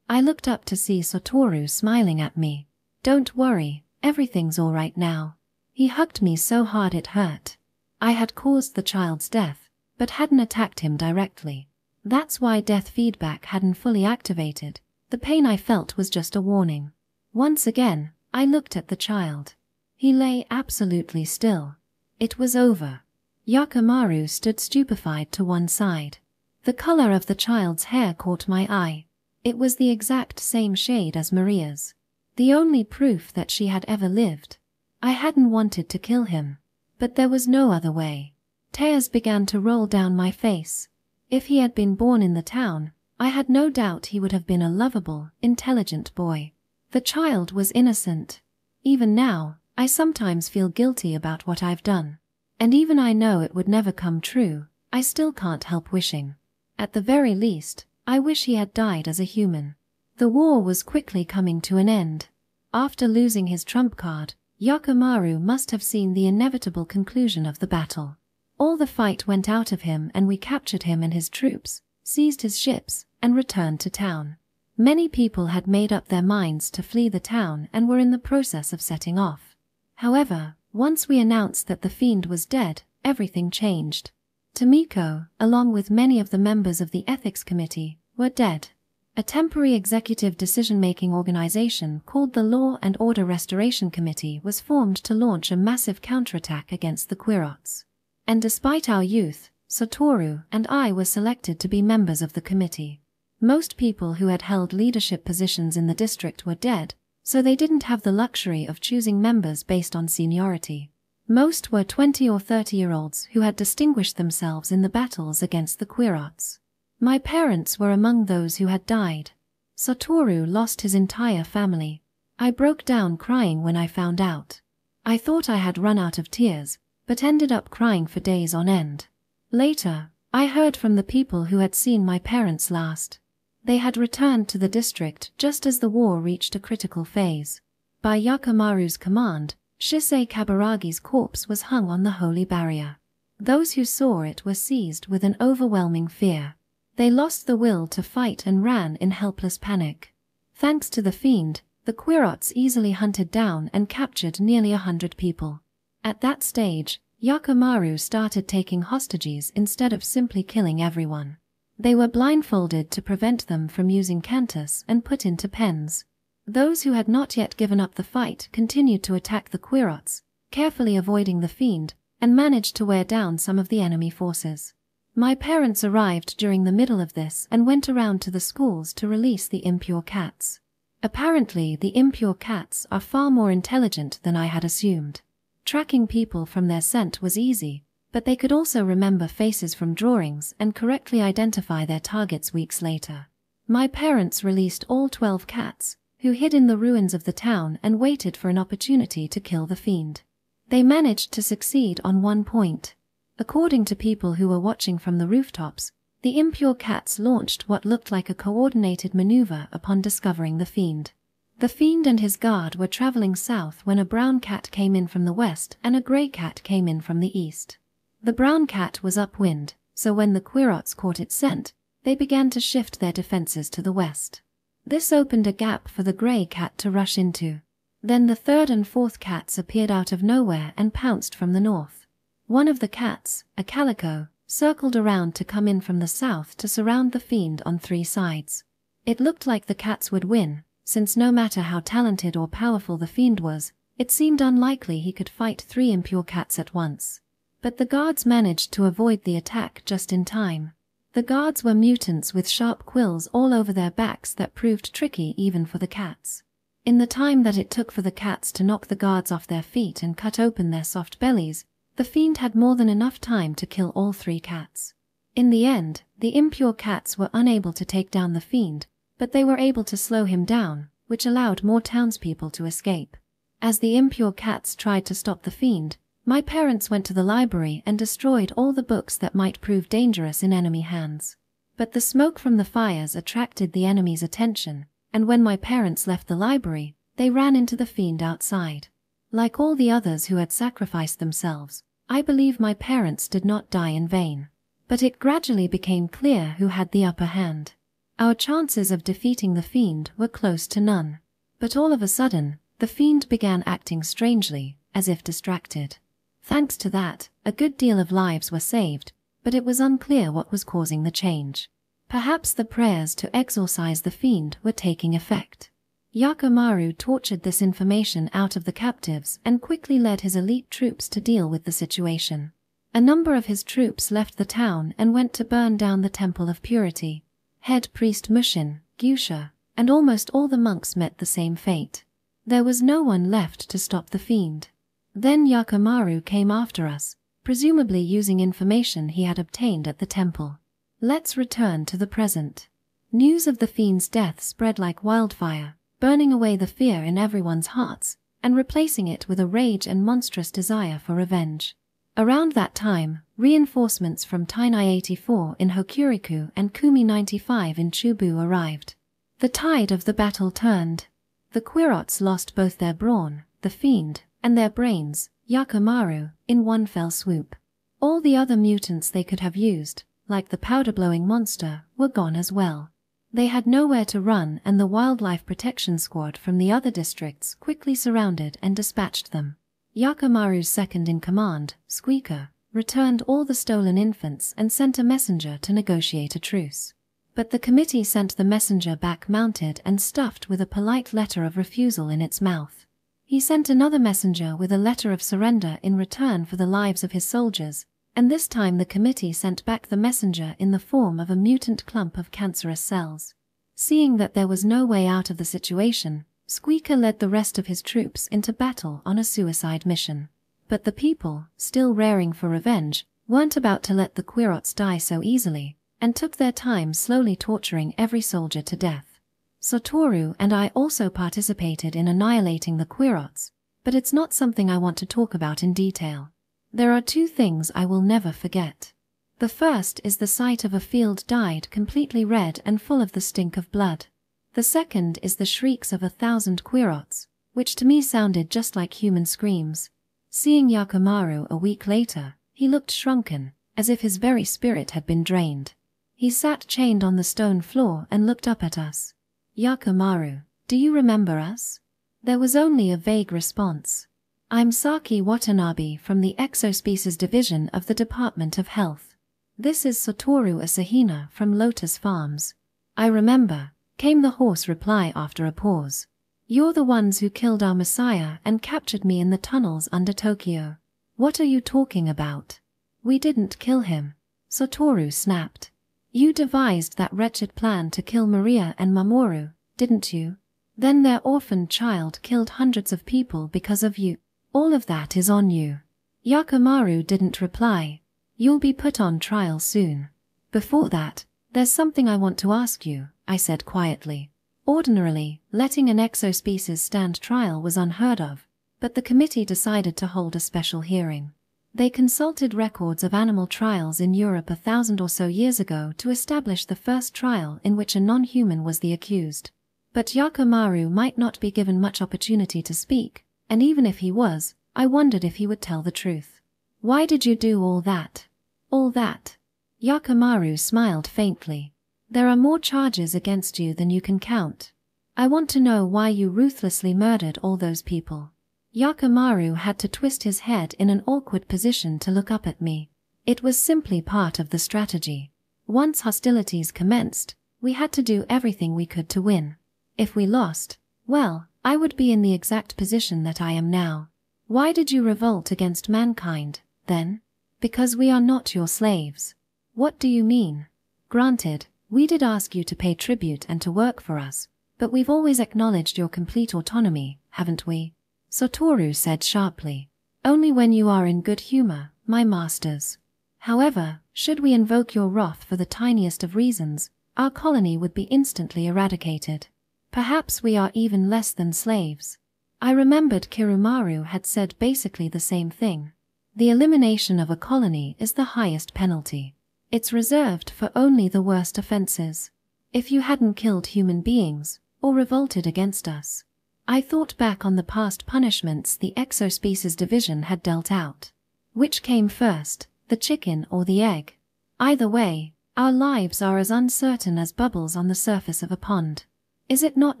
I looked up to see Satoru smiling at me. Don't worry, everything's all right now. He hugged me so hard it hurt. I had caused the child's death, but hadn't attacked him directly. That's why death feedback hadn't fully activated. The pain I felt was just a warning. Once again, I looked at the child. He lay absolutely still. It was over. Yakimaru stood stupefied to one side. The color of the child's hair caught my eye. It was the exact same shade as Maria's. The only proof that she had ever lived. I hadn't wanted to kill him, but there was no other way. Tears began to roll down my face. If he had been born in the town, I had no doubt he would have been a lovable, intelligent boy. The child was innocent. Even now, I sometimes feel guilty about what I've done. And even I know it would never come true, I still can't help wishing. At the very least, I wish he had died as a human. The war was quickly coming to an end. After losing his trump card, Yakimaru must have seen the inevitable conclusion of the battle. All the fight went out of him and we captured him and his troops, seized his ships, and returned to town. Many people had made up their minds to flee the town and were in the process of setting off. However, once we announced that the fiend was dead, everything changed. Tomiko, along with many of the members of the ethics committee, were dead. A temporary executive decision-making organization called the Law and Order Restoration Committee was formed to launch a massive counterattack against the Quirots. And despite our youth, Satoru and I were selected to be members of the committee. Most people who had held leadership positions in the district were dead, so they didn't have the luxury of choosing members based on seniority. Most were 20 or 30-year-olds who had distinguished themselves in the battles against the Quirots. My parents were among those who had died. Satoru lost his entire family. I broke down crying when I found out. I thought I had run out of tears, but ended up crying for days on end. Later, I heard from the people who had seen my parents last. They had returned to the district just as the war reached a critical phase. By Yakimaru's command, Shisei Kabaragi's corpse was hung on the holy barrier. Those who saw it were seized with an overwhelming fear. They lost the will to fight and ran in helpless panic. Thanks to the fiend, the Quirots easily hunted down and captured nearly 100 people. At that stage, Yakimaru started taking hostages instead of simply killing everyone. They were blindfolded to prevent them from using Cantus and put into pens. Those who had not yet given up the fight continued to attack the Quirots, carefully avoiding the fiend, and managed to wear down some of the enemy forces. My parents arrived during the middle of this and went around to the schools to release the impure cats. Apparently, the impure cats are far more intelligent than I had assumed. Tracking people from their scent was easy, but they could also remember faces from drawings and correctly identify their targets weeks later. My parents released all 12 cats, who hid in the ruins of the town and waited for an opportunity to kill the fiend. They managed to succeed on one point. According to people who were watching from the rooftops, the impure cats launched what looked like a coordinated maneuver upon discovering the fiend. The fiend and his guard were traveling south when a brown cat came in from the west and a gray cat came in from the east. The brown cat was upwind, so when the Quirots caught its scent, they began to shift their defenses to the west. This opened a gap for the gray cat to rush into. Then the third and fourth cats appeared out of nowhere and pounced from the north. One of the cats, a calico, circled around to come in from the south to surround the fiend on 3 sides. It looked like the cats would win, since no matter how talented or powerful the fiend was, it seemed unlikely he could fight 3 impure cats at once. But the guards managed to avoid the attack just in time. The guards were mutants with sharp quills all over their backs that proved tricky even for the cats. In the time that it took for the cats to knock the guards off their feet and cut open their soft bellies, The fiend had more than enough time to kill all 3 cats. In the end, the impure cats were unable to take down the fiend, but they were able to slow him down, which allowed more townspeople to escape. As the impure cats tried to stop the fiend, my parents went to the library and destroyed all the books that might prove dangerous in enemy hands. But the smoke from the fires attracted the enemy's attention, and when my parents left the library, they ran into the fiend outside. Like all the others who had sacrificed themselves, I believe my parents did not die in vain. But it gradually became clear who had the upper hand. Our chances of defeating the fiend were close to none. But all of a sudden, the fiend began acting strangely, as if distracted. Thanks to that, a good deal of lives were saved, but it was unclear what was causing the change. Perhaps the prayers to exorcise the fiend were taking effect. Yakimaru tortured this information out of the captives and quickly led his elite troops to deal with the situation. A number of his troops left the town and went to burn down the Temple of Purity. Head priest Mushin, Gyusha, and almost all the monks met the same fate. There was no one left to stop the fiend. Then Yakimaru came after us, presumably using information he had obtained at the temple. Let's return to the present. News of the fiend's death spread like wildfire, burning away the fear in everyone's hearts, and replacing it with a rage and monstrous desire for revenge. Around that time, reinforcements from Tainai 84 in Hokuriku and Kumi 95 in Chubu arrived. The tide of the battle turned. The Quirots lost both their brawn, the fiend, and their brains, Yakimaru, in one fell swoop. All the other mutants they could have used, like the powder-blowing monster, were gone as well. They had nowhere to run, and the Wildlife Protection Squad from the other districts quickly surrounded and dispatched them. Yakimaru's second-in-command, Squeaker, returned all the stolen infants and sent a messenger to negotiate a truce. But the committee sent the messenger back mounted and stuffed with a polite letter of refusal in its mouth. He sent another messenger with a letter of surrender in return for the lives of his soldiers, and this time the committee sent back the messenger in the form of a mutant clump of cancerous cells. Seeing that there was no way out of the situation, Squeaker led the rest of his troops into battle on a suicide mission. But the people, still raring for revenge, weren't about to let the Quirots die so easily, and took their time slowly torturing every soldier to death. Satoru and I also participated in annihilating the Quirots, but it's not something I want to talk about in detail. There are 2 things I will never forget. The first is the sight of a field dyed completely red and full of the stink of blood. The second is the shrieks of 1,000 Quirots, which to me sounded just like human screams. Seeing Yakimaru a week later, he looked shrunken, as if his very spirit had been drained. He sat chained on the stone floor and looked up at us. Yakimaru, do you remember us? There was only a vague response. I'm Saki Watanabe from the Exospecies Division of the Department of Health. This is Satoru Asahina from Lotus Farms. I remember, came the hoarse reply after a pause. You're the ones who killed our Messiah and captured me in the tunnels under Tokyo. What are you talking about? We didn't kill him. Satoru snapped. You devised that wretched plan to kill Maria and Mamoru, didn't you? Then their orphaned child killed hundreds of people because of you. All of that is on you. Yakimaru didn't reply. You'll be put on trial soon. Before that, there's something I want to ask you, I said quietly. Ordinarily, letting an exospecies stand trial was unheard of, but the committee decided to hold a special hearing. They consulted records of animal trials in Europe 1,000 or so years ago to establish the first trial in which a non-human was the accused. But Yakimaru might not be given much opportunity to speak, and even if he was, I wondered if he would tell the truth. Why did you do all that? All that? Yakimaru smiled faintly. There are more charges against you than you can count. I want to know why you ruthlessly murdered all those people. Yakimaru had to twist his head in an awkward position to look up at me. It was simply part of the strategy. Once hostilities commenced, we had to do everything we could to win. If we lost, well, I would be in the exact position that I am now. Why did you revolt against mankind, then? Because we are not your slaves. What do you mean? Granted, we did ask you to pay tribute and to work for us, but we've always acknowledged your complete autonomy, haven't we? Satoru said sharply. Only when you are in good humor, my masters. However, should we invoke your wrath for the tiniest of reasons, our colony would be instantly eradicated. Perhaps we are even less than slaves. I remembered Kirumaru had said basically the same thing. The elimination of a colony is the highest penalty. It's reserved for only the worst offenses. If you hadn't killed human beings, or revolted against us. I thought back on the past punishments the Exospecies Division had dealt out. Which came first, the chicken or the egg? Either way, our lives are as uncertain as bubbles on the surface of a pond. Is it not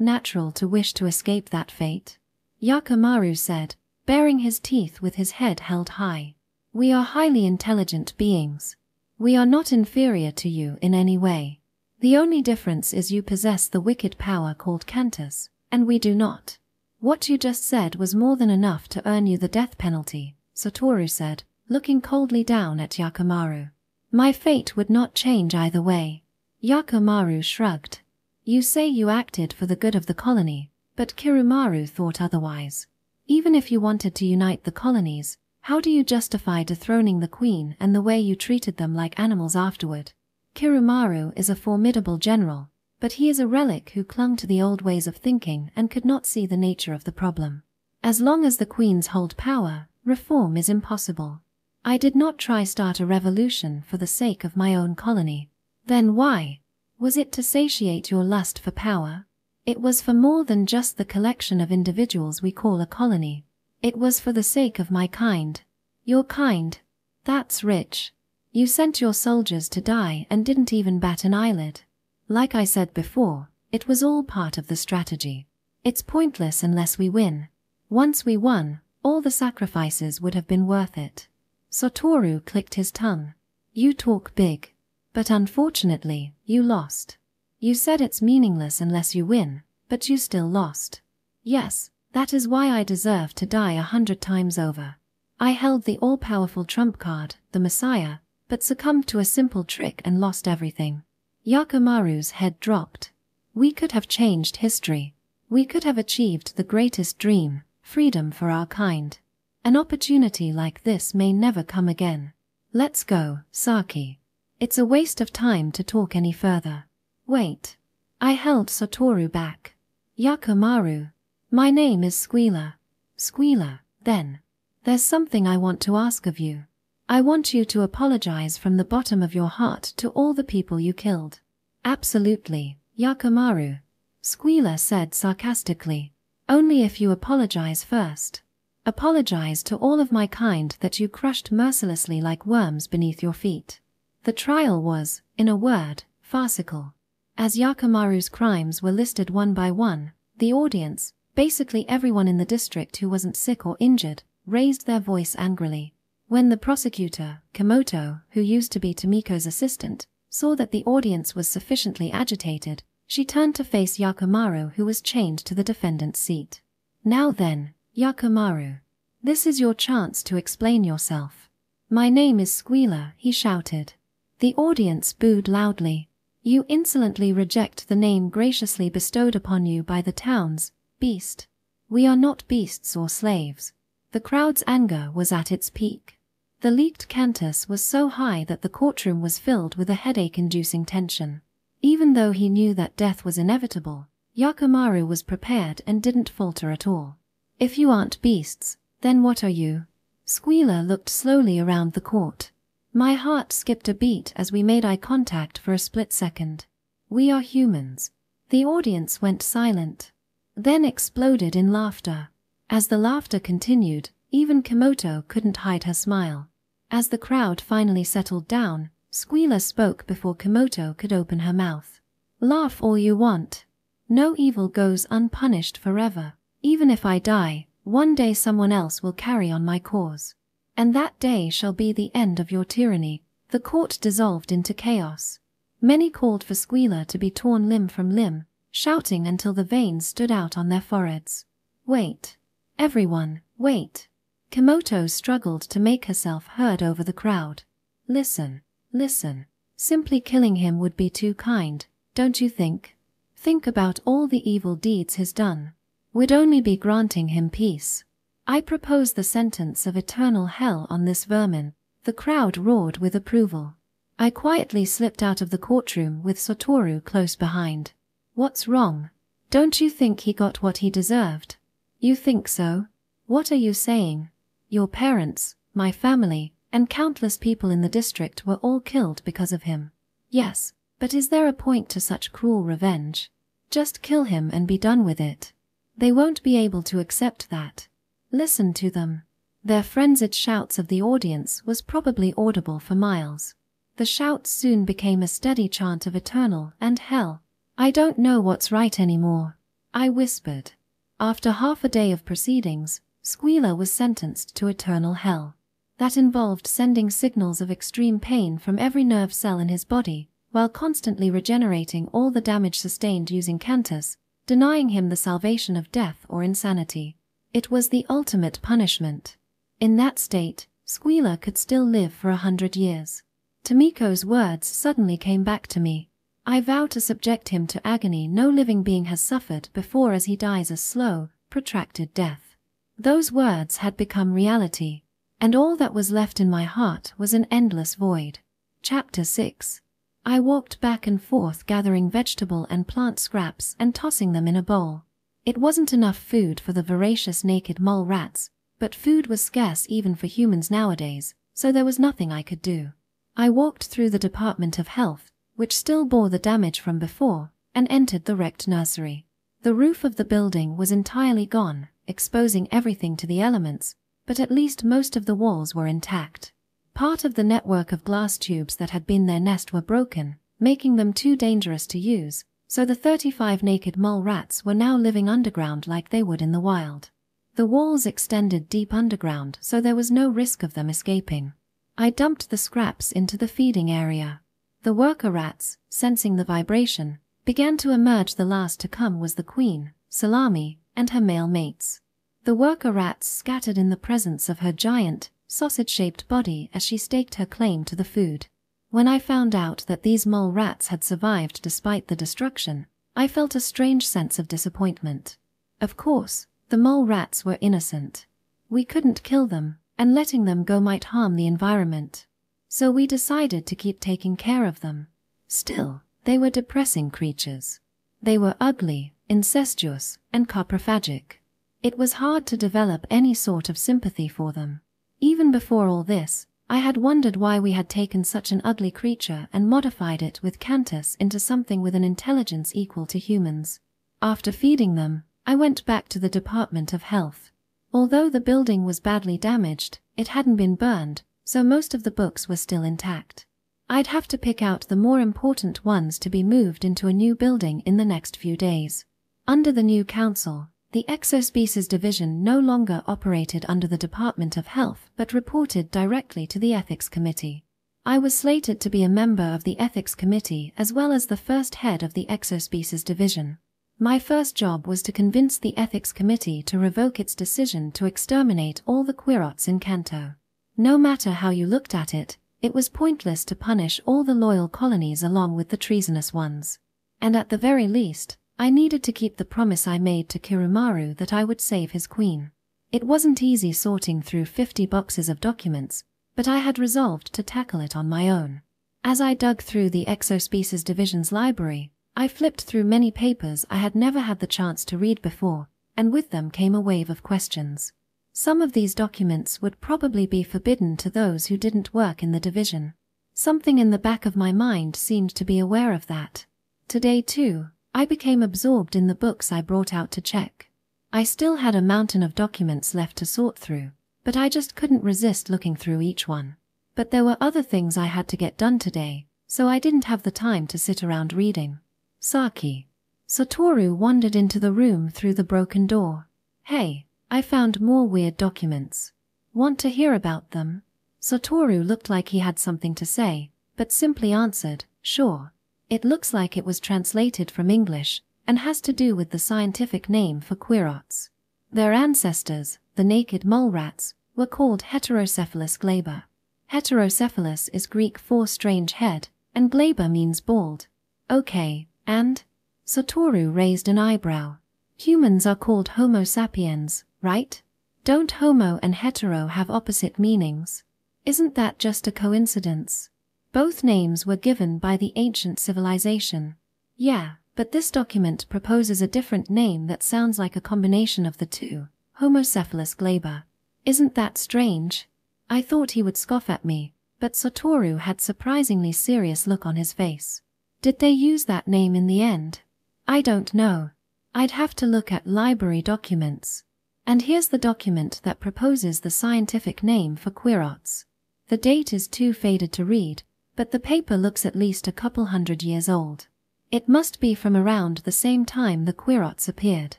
natural to wish to escape that fate? Yakimaru said, baring his teeth with his head held high. We are highly intelligent beings. We are not inferior to you in any way. The only difference is you possess the wicked power called Cantus, and we do not. What you just said was more than enough to earn you the death penalty, Satoru said, looking coldly down at Yakimaru. My fate would not change either way. Yakimaru shrugged. You say you acted for the good of the colony, but Kirumaru thought otherwise. Even if you wanted to unite the colonies, how do you justify dethroning the queen and the way you treated them like animals afterward? Kirumaru is a formidable general, but he is a relic who clung to the old ways of thinking and could not see the nature of the problem. As long as the queens hold power, reform is impossible. I did not try start a revolution for the sake of my own colony. Then why? Was it to satiate your lust for power? It was for more than just the collection of individuals we call a colony. It was for the sake of my kind. Your kind? That's rich. You sent your soldiers to die and didn't even bat an eyelid. Like I said before, it was all part of the strategy. It's pointless unless we win. Once we won, all the sacrifices would have been worth it. Satoru clicked his tongue. You talk big. But unfortunately, you lost. You said it's meaningless unless you win, but you still lost. Yes, that is why I deserve to die 100 times over. I held the all-powerful trump card, the Messiah, but succumbed to a simple trick and lost everything. Yakimaru's head dropped. We could have changed history. We could have achieved the greatest dream, freedom for our kind. An opportunity like this may never come again. Let's go, Saki. It's a waste of time to talk any further. Wait. I held Satoru back. Yakimaru. My name is Squealer. Squealer, then. There's something I want to ask of you. I want you to apologize from the bottom of your heart to all the people you killed. Absolutely, Yakimaru. Squealer said sarcastically. Only if you apologize first. Apologize to all of my kind that you crushed mercilessly like worms beneath your feet. The trial was, in a word, farcical. As Yakimaru's crimes were listed one by one, the audience, basically everyone in the district who wasn't sick or injured, raised their voice angrily. When the prosecutor, Komoto, who used to be Tomiko's assistant, saw that the audience was sufficiently agitated, she turned to face Yakimaru, who was chained to the defendant's seat. Now then, Yakimaru. This is your chance to explain yourself. My name is Squealer, he shouted. The audience booed loudly. You insolently reject the name graciously bestowed upon you by the town's beast. We are not beasts or slaves. The crowd's anger was at its peak. The leaked cantus was so high that the courtroom was filled with a headache-inducing tension. Even though he knew that death was inevitable, Yakimaru was prepared and didn't falter at all. If you aren't beasts, then what are you? Squealer looked slowly around the court. My heart skipped a beat as we made eye contact for a split second. We are humans. The audience went silent, then exploded in laughter. As the laughter continued, even Komoto couldn't hide her smile. As the crowd finally settled down, Squealer spoke before Komoto could open her mouth. Laugh all you want. No evil goes unpunished forever. Even if I die, one day someone else will carry on my cause. And that day shall be the end of your tyranny. The court dissolved into chaos. Many called for Squealer to be torn limb from limb, shouting until the veins stood out on their foreheads. Wait. Everyone, wait. Komoto struggled to make herself heard over the crowd. Listen, listen. Simply killing him would be too kind, don't you think? Think about all the evil deeds he's done. We'd only be granting him peace. I propose the sentence of eternal hell on this vermin. The crowd roared with approval. I quietly slipped out of the courtroom with Satoru close behind. What's wrong? Don't you think he got what he deserved? You think so? What are you saying? Your parents, my family, and countless people in the district were all killed because of him. Yes, but is there a point to such cruel revenge? Just kill him and be done with it. They won't be able to accept that. Listen to them. Their frenzied shouts of the audience was probably audible for miles. The shouts soon became a steady chant of eternal and hell. I don't know what's right anymore, I whispered. After half a day of proceedings, Squealer was sentenced to eternal hell. That involved sending signals of extreme pain from every nerve cell in his body, while constantly regenerating all the damage sustained using Cantus, denying him the salvation of death or insanity. It was the ultimate punishment. In that state, Squealer could still live for 100 years. Tomiko's words suddenly came back to me. I vow to subject him to agony no living being has suffered before as he dies a slow, protracted death. Those words had become reality, and all that was left in my heart was an endless void. Chapter 6. I walked back and forth gathering vegetable and plant scraps and tossing them in a bowl. It wasn't enough food for the voracious naked mole rats, but food was scarce even for humans nowadays, so there was nothing I could do. I walked through the Department of Health, which still bore the damage from before, and entered the wrecked nursery. The roof of the building was entirely gone, exposing everything to the elements, but at least most of the walls were intact. Part of the network of glass tubes that had been their nest were broken, making them too dangerous to use, so the 35 naked mole rats were now living underground like they would in the wild. The walls extended deep underground, so there was no risk of them escaping. I dumped the scraps into the feeding area. The worker rats, sensing the vibration, began to emerge. The last to come was the queen, Salami, and her male mates. The worker rats scattered in the presence of her giant, sausage-shaped body as she staked her claim to the food. When I found out that these mole rats had survived despite the destruction, I felt a strange sense of disappointment. Of course, the mole rats were innocent. We couldn't kill them, and letting them go might harm the environment. So we decided to keep taking care of them. Still, they were depressing creatures. They were ugly, incestuous, and coprophagic. It was hard to develop any sort of sympathy for them. Even before all this, I had wondered why we had taken such an ugly creature and modified it with Cantus into something with an intelligence equal to humans. After feeding them, I went back to the Department of Health. Although the building was badly damaged, it hadn't been burned, so most of the books were still intact. I'd have to pick out the more important ones to be moved into a new building in the next few days. Under the new council, the Exospecies Division no longer operated under the Department of Health but reported directly to the Ethics Committee. I was slated to be a member of the Ethics Committee as well as the first head of the Exospecies Division. My first job was to convince the Ethics Committee to revoke its decision to exterminate all the Quirots in Kanto. No matter how you looked at it, it was pointless to punish all the loyal colonies along with the treasonous ones. And at the very least, I needed to keep the promise I made to Kirumaru that I would save his queen. It wasn't easy sorting through 50 boxes of documents, but I had resolved to tackle it on my own. As I dug through the Exospecies Division's library, I flipped through many papers I had never had the chance to read before, and with them came a wave of questions. Some of these documents would probably be forbidden to those who didn't work in the division. Something in the back of my mind seemed to be aware of that. Today too, I became absorbed in the books I brought out to check. I still had a mountain of documents left to sort through, but I just couldn't resist looking through each one. But there were other things I had to get done today, so I didn't have the time to sit around reading. Saki. Satoru wandered into the room through the broken door. Hey, I found more weird documents. Want to hear about them? Satoru looked like he had something to say, but simply answered, sure. It looks like it was translated from English, and has to do with the scientific name for Quirots. Their ancestors, the naked mole rats, were called Heterocephalus glaber. Heterocephalus is Greek for strange head, and glaber means bald. Okay, and? Satoru raised an eyebrow. Humans are called Homo sapiens, right? Don't homo and hetero have opposite meanings? Isn't that just a coincidence? Both names were given by the ancient civilization. Yeah, but this document proposes a different name that sounds like a combination of the two, homocephalous glaber. Isn't that strange? I thought he would scoff at me, but Satoru had surprisingly serious look on his face. Did they use that name in the end? I don't know. I'd have to look at library documents. And here's the document that proposes the scientific name for Quirots. The date is too faded to read, but the paper looks at least a couple hundred years old. It must be from around the same time the Quirots appeared.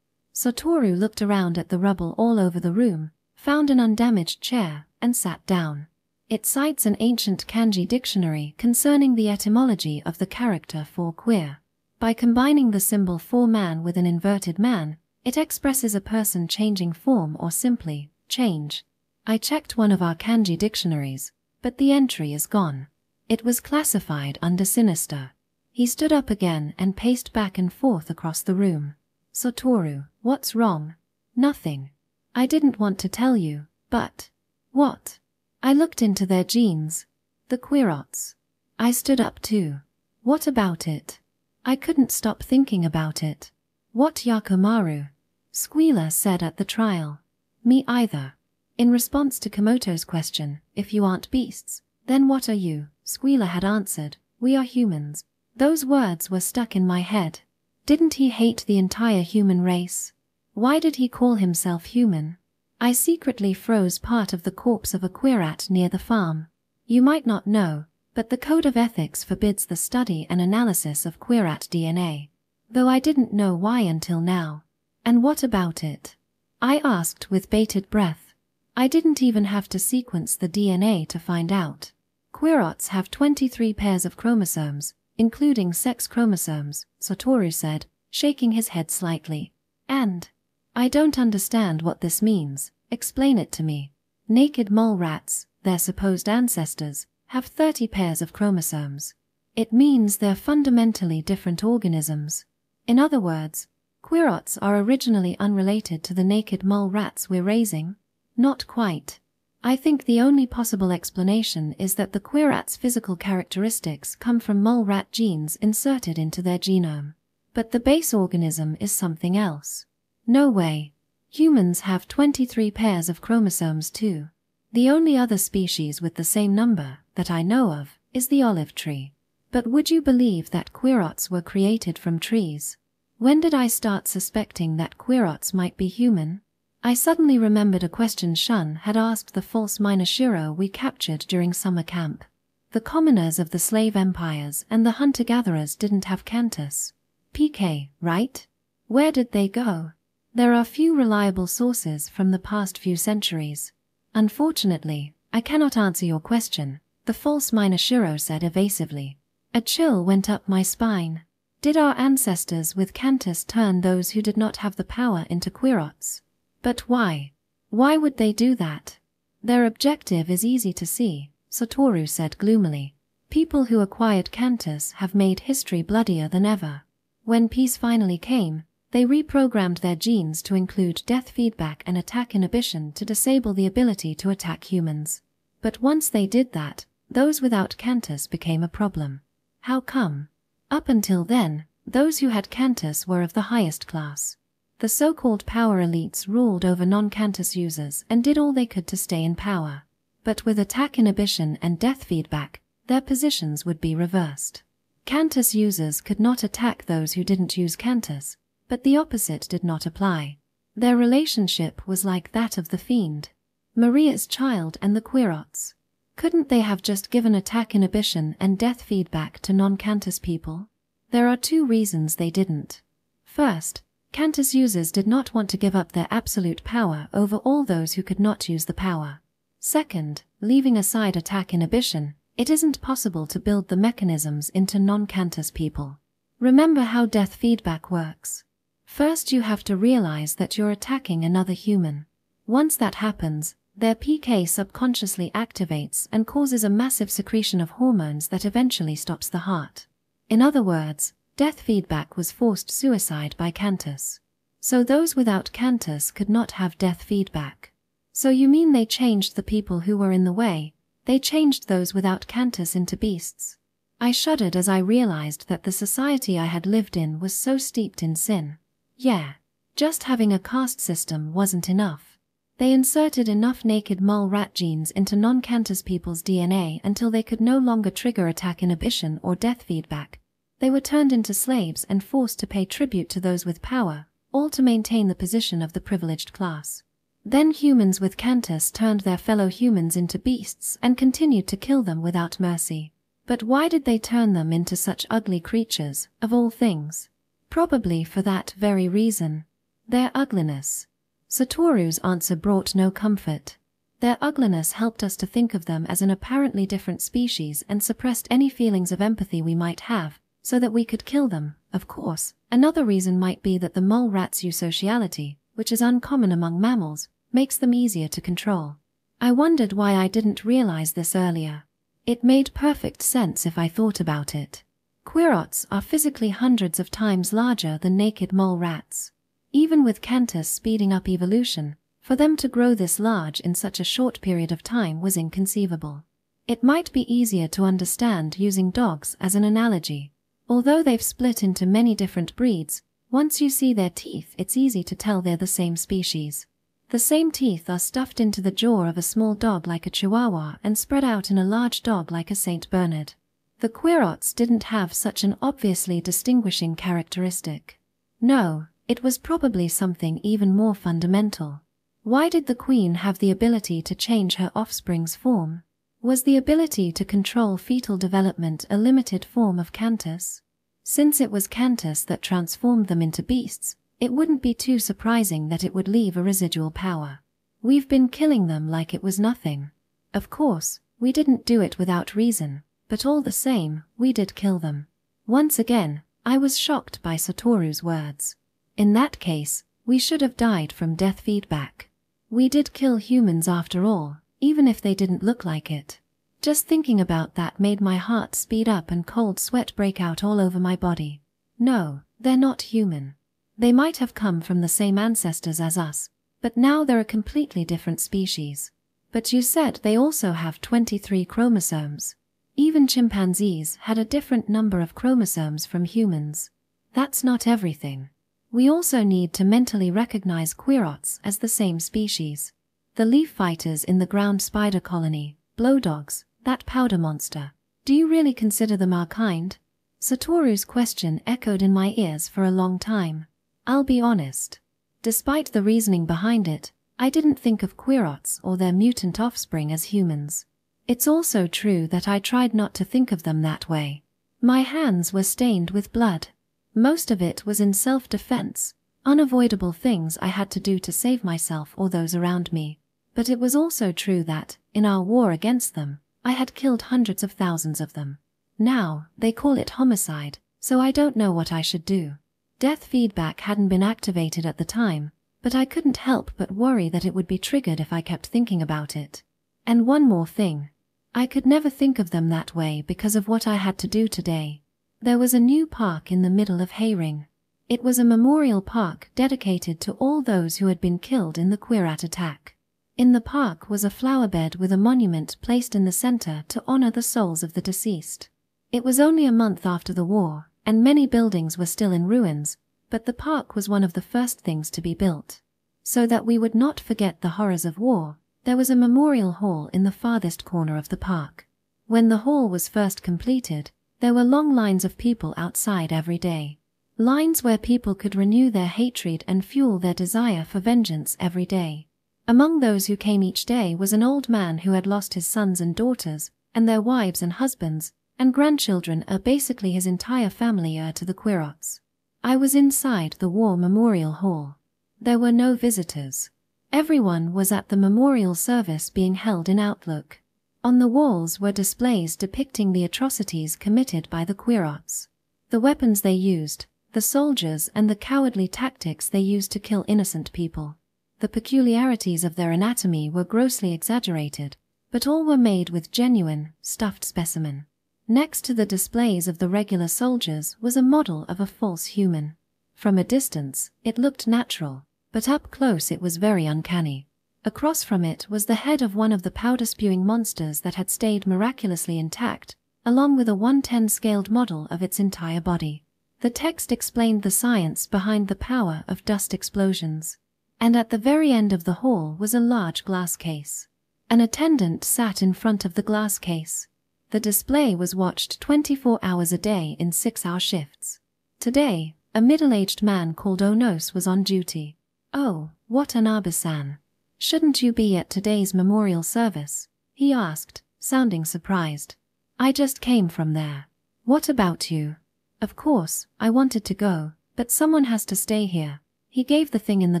Satoru looked around at the rubble all over the room, found an undamaged chair, and sat down. It cites an ancient kanji dictionary concerning the etymology of the character for queer. By combining the symbol for man with an inverted man, it expresses a person changing form or simply, change. I checked one of our kanji dictionaries, but the entry is gone. It was classified under sinister. He stood up again and paced back and forth across the room. Satoru, what's wrong? Nothing. I didn't want to tell you, but… What? I looked into their genes. The Quirots. I stood up too. What about it? I couldn't stop thinking about it. What Yakumaru? Squealer said at the trial. Me either. In response to Komoto's question, if you aren't beasts, then what are you? Squealer had answered, we are humans. Those words were stuck in my head. Didn't he hate the entire human race? Why did he call himself human? I secretly froze part of the corpse of a Quirat near the farm. You might not know, but the Code of Ethics forbids the study and analysis of Quirat DNA. Though I didn't know why until now. And what about it? I asked with bated breath. I didn't even have to sequence the DNA to find out. Quirots have 23 pairs of chromosomes, including sex chromosomes, Satoru said, shaking his head slightly. And… I don't understand what this means, explain it to me. Naked mole rats, their supposed ancestors, have 30 pairs of chromosomes. It means they're fundamentally different organisms. In other words, Quirots are originally unrelated to the naked mole rats we're raising? Not quite. I think the only possible explanation is that the Quirats' physical characteristics come from mole rat genes inserted into their genome. But the base organism is something else. No way. Humans have 23 pairs of chromosomes too. The only other species with the same number, that I know of, is the olive tree. But would you believe that Quirots were created from trees? When did I start suspecting that Quirots might be human? I suddenly remembered a question Shun had asked the false Minashiro we captured during summer camp. The commoners of the slave empires and the hunter-gatherers didn't have Cantus. PK, right? Where did they go? There are few reliable sources from the past few centuries. Unfortunately, I cannot answer your question, the false Minashiro said evasively. A chill went up my spine. Did our ancestors with Cantus turn those who did not have the power into Quirots? But why? Why would they do that? Their objective is easy to see, Satoru said gloomily. People who acquired Cantus have made history bloodier than ever. When peace finally came, they reprogrammed their genes to include death feedback and attack inhibition to disable the ability to attack humans. But once they did that, those without Cantus became a problem. How come? Up until then, those who had Cantus were of the highest class. The so-called power elites ruled over non-Cantus users and did all they could to stay in power. But with attack inhibition and death feedback, their positions would be reversed. Cantus users could not attack those who didn't use Cantus, but the opposite did not apply. Their relationship was like that of the Fiend, Maria's child and the Quirots. Couldn't they have just given attack inhibition and death feedback to non-Cantus people? There are two reasons they didn't. First, Cantus users did not want to give up their absolute power over all those who could not use the power. Second, leaving aside attack inhibition, it isn't possible to build the mechanisms into non-Cantus people. Remember how death feedback works. First you have to realize that you're attacking another human. Once that happens, their PK subconsciously activates and causes a massive secretion of hormones that eventually stops the heart. In other words, death feedback was forced suicide by Cantus. So those without Cantus could not have death feedback. So you mean they changed the people who were in the way? They changed those without Cantus into beasts? I shuddered as I realized that the society I had lived in was so steeped in sin. Yeah. Just having a caste system wasn't enough. They inserted enough naked mole rat genes into non-Cantus people's DNA until they could no longer trigger attack inhibition or death feedback. They were turned into slaves and forced to pay tribute to those with power, all to maintain the position of the privileged class. Then humans with Cantus turned their fellow humans into beasts and continued to kill them without mercy. But why did they turn them into such ugly creatures, of all things? Probably for that very reason. Their ugliness. Satoru's answer brought no comfort. Their ugliness helped us to think of them as an apparently different species and suppressed any feelings of empathy we might have, so that we could kill them, of course. Another reason might be that the mole rat's eusociality, which is uncommon among mammals, makes them easier to control. I wondered why I didn't realize this earlier. It made perfect sense if I thought about it. Queerots are physically hundreds of times larger than naked mole rats. Even with Cantus speeding up evolution, for them to grow this large in such a short period of time was inconceivable. It might be easier to understand using dogs as an analogy. Although they've split into many different breeds, once you see their teeth it's easy to tell they're the same species. The same teeth are stuffed into the jaw of a small dog like a Chihuahua and spread out in a large dog like a Saint Bernard. The Queerots didn't have such an obviously distinguishing characteristic. No, it was probably something even more fundamental. Why did the queen have the ability to change her offspring's form? Was the ability to control fetal development a limited form of Cantus? Since it was Cantus that transformed them into beasts, it wouldn't be too surprising that it would leave a residual power. We've been killing them like it was nothing. Of course, we didn't do it without reason, but all the same, we did kill them. Once again, I was shocked by Satoru's words. In that case, we should have died from death feedback. We did kill humans after all, even if they didn't look like it. Just thinking about that made my heart speed up and cold sweat break out all over my body. No, they're not human. They might have come from the same ancestors as us, but now they're a completely different species. But you said they also have 23 chromosomes. Even chimpanzees had a different number of chromosomes from humans. That's not everything. We also need to mentally recognize Queerots as the same species. The leaf fighters in the ground spider colony, blowdogs, that powder monster. Do you really consider them our kind? Satoru's question echoed in my ears for a long time. I'll be honest. Despite the reasoning behind it, I didn't think of Queerots or their mutant offspring as humans. It's also true that I tried not to think of them that way. My hands were stained with blood. Most of it was in self-defense, unavoidable things I had to do to save myself or those around me. But it was also true that, in our war against them, I had killed hundreds of thousands of them. Now, they call it homicide, so I don't know what I should do. Death feedback hadn't been activated at the time, but I couldn't help but worry that it would be triggered if I kept thinking about it. And one more thing. I could never think of them that way because of what I had to do today. There was a new park in the middle of Hayring. It was a memorial park dedicated to all those who had been killed in the Queerat attack. In the park was a flowerbed with a monument placed in the center to honor the souls of the deceased. It was only a month after the war, and many buildings were still in ruins, but the park was one of the first things to be built. So that we would not forget the horrors of war, there was a memorial hall in the farthest corner of the park. When the hall was first completed, there were long lines of people outside every day. Lines where people could renew their hatred and fuel their desire for vengeance every day. Among those who came each day was an old man who had lost his sons and daughters, and their wives and husbands, and grandchildren, basically his entire family, to the Queerots. I was inside the War Memorial Hall. There were no visitors. Everyone was at the memorial service being held in Outlook. On the walls were displays depicting the atrocities committed by the Queerots. The weapons they used, the soldiers, and the cowardly tactics they used to kill innocent people. The peculiarities of their anatomy were grossly exaggerated, but all were made with genuine, stuffed specimen. Next to the displays of the regular soldiers was a model of a false human. From a distance, it looked natural, but up close it was very uncanny. Across from it was the head of one of the powder-spewing monsters that had stayed miraculously intact, along with a 1/10 scaled model of its entire body. The text explained the science behind the power of dust explosions. And at the very end of the hall was a large glass case. An attendant sat in front of the glass case. The display was watched 24 hours a day in 6-hour shifts. Today, a middle-aged man called Onos was on duty. "Oh, what an Abisan. Shouldn't you be at today's memorial service?" he asked, sounding surprised. "I just came from there. What about you?" "Of course, I wanted to go, but someone has to stay here." He gave the thing in the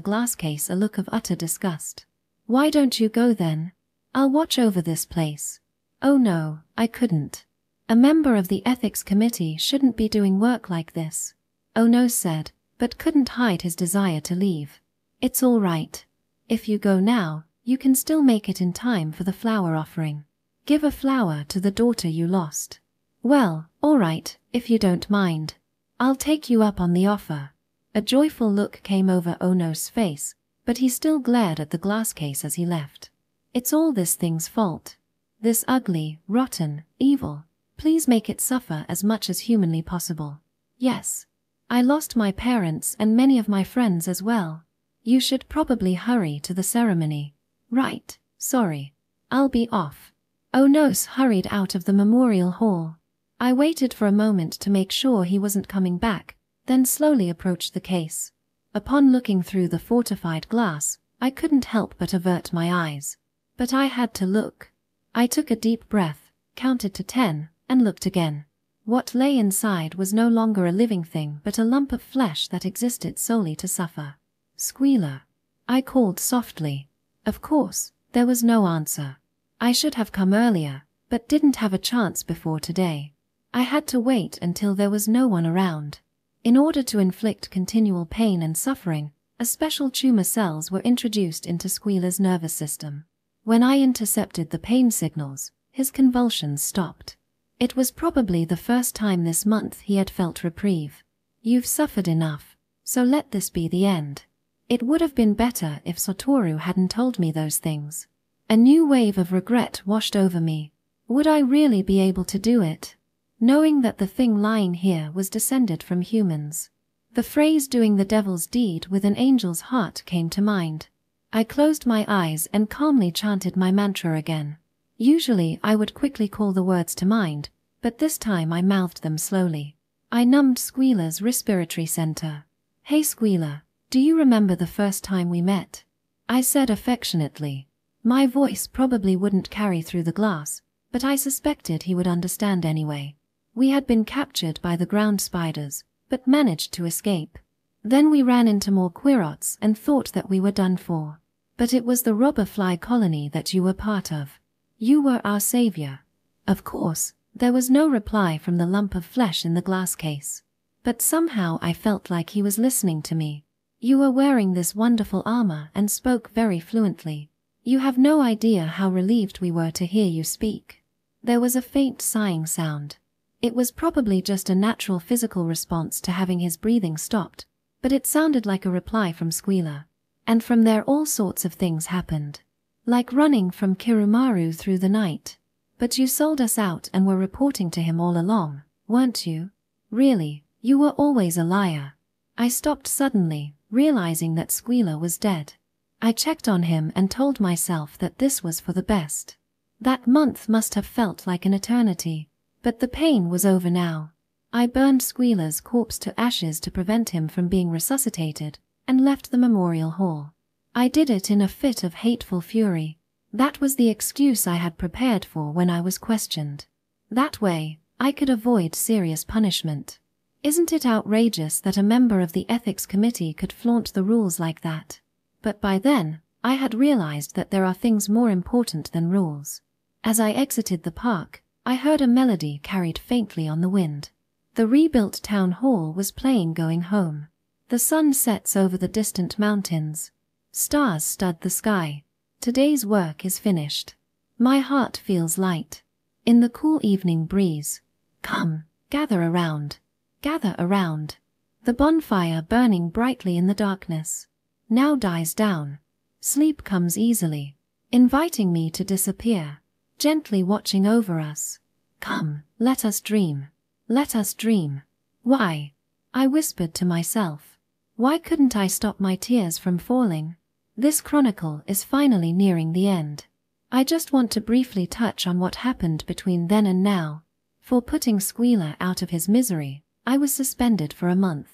glass case a look of utter disgust. "Why don't you go then? I'll watch over this place." "Oh no, I couldn't. A member of the ethics committee shouldn't be doing work like this," Ono said, but couldn't hide his desire to leave. "It's all right. If you go now, you can still make it in time for the flower offering. Give a flower to the daughter you lost." "Well, all right, if you don't mind. I'll take you up on the offer." A joyful look came over Ono's face, but he still glared at the glass case as he left. "It's all this thing's fault. This ugly, rotten, evil. Please make it suffer as much as humanly possible." "Yes. I lost my parents and many of my friends as well. You should probably hurry to the ceremony." "Right, sorry. I'll be off." Onos hurried out of the memorial hall. I waited for a moment to make sure he wasn't coming back, then slowly approached the case. Upon looking through the fortified glass, I couldn't help but avert my eyes. But I had to look. I took a deep breath, counted to 10, and looked again. What lay inside was no longer a living thing but a lump of flesh that existed solely to suffer. "Squealer," I called softly. Of course, there was no answer. I should have come earlier, but didn't have a chance before today. I had to wait until there was no one around. In order to inflict continual pain and suffering, a special tumor cells were introduced into Squealer's nervous system. When I intercepted the pain signals, his convulsions stopped. It was probably the first time this month he had felt reprieve. "You've suffered enough, so let this be the end." It would have been better if Satoru hadn't told me those things. A new wave of regret washed over me. Would I really be able to do it? Knowing that the thing lying here was descended from humans. The phrase "doing the devil's deed with an angel's heart" came to mind. I closed my eyes and calmly chanted my mantra again. Usually I would quickly call the words to mind, but this time I mouthed them slowly. I numbed Squealer's respiratory center. "Hey Squealer, do you remember the first time we met?" I said affectionately. My voice probably wouldn't carry through the glass, but I suspected he would understand anyway. We had been captured by the ground spiders, but managed to escape. Then we ran into more Quirots and thought that we were done for. But it was the robber fly colony that you were part of. You were our savior. Of course, there was no reply from the lump of flesh in the glass case. But somehow I felt like he was listening to me. "You were wearing this wonderful armor and spoke very fluently. You have no idea how relieved we were to hear you speak." There was a faint sighing sound. It was probably just a natural physical response to having his breathing stopped, but it sounded like a reply from Squealer. And from there all sorts of things happened. Like running from Kirumaru through the night. "But you sold us out and were reporting to him all along, weren't you? Really, you were always a liar." I stopped suddenly, realizing that Squealer was dead. I checked on him and told myself that this was for the best. That month must have felt like an eternity. But the pain was over now. I burned Squealer's corpse to ashes to prevent him from being resuscitated, and left the memorial hall. I did it in a fit of hateful fury. That was the excuse I had prepared for when I was questioned. That way, I could avoid serious punishment. Isn't it outrageous that a member of the ethics committee could flaunt the rules like that? But by then, I had realized that there are things more important than rules. As I exited the park, I heard a melody carried faintly on the wind. The rebuilt town hall was playing Going Home. The sun sets over the distant mountains. Stars stud the sky. Today's work is finished. My heart feels light. In the cool evening breeze. Come, gather around. Gather around. The bonfire burning brightly in the darkness now dies down. Sleep comes easily, inviting me to disappear, gently watching over us. Come, let us dream. Let us dream. Why? I whispered to myself. Why couldn't I stop my tears from falling? This chronicle is finally nearing the end. I just want to briefly touch on what happened between then and now. For putting Squealer out of his misery, I was suspended for a month.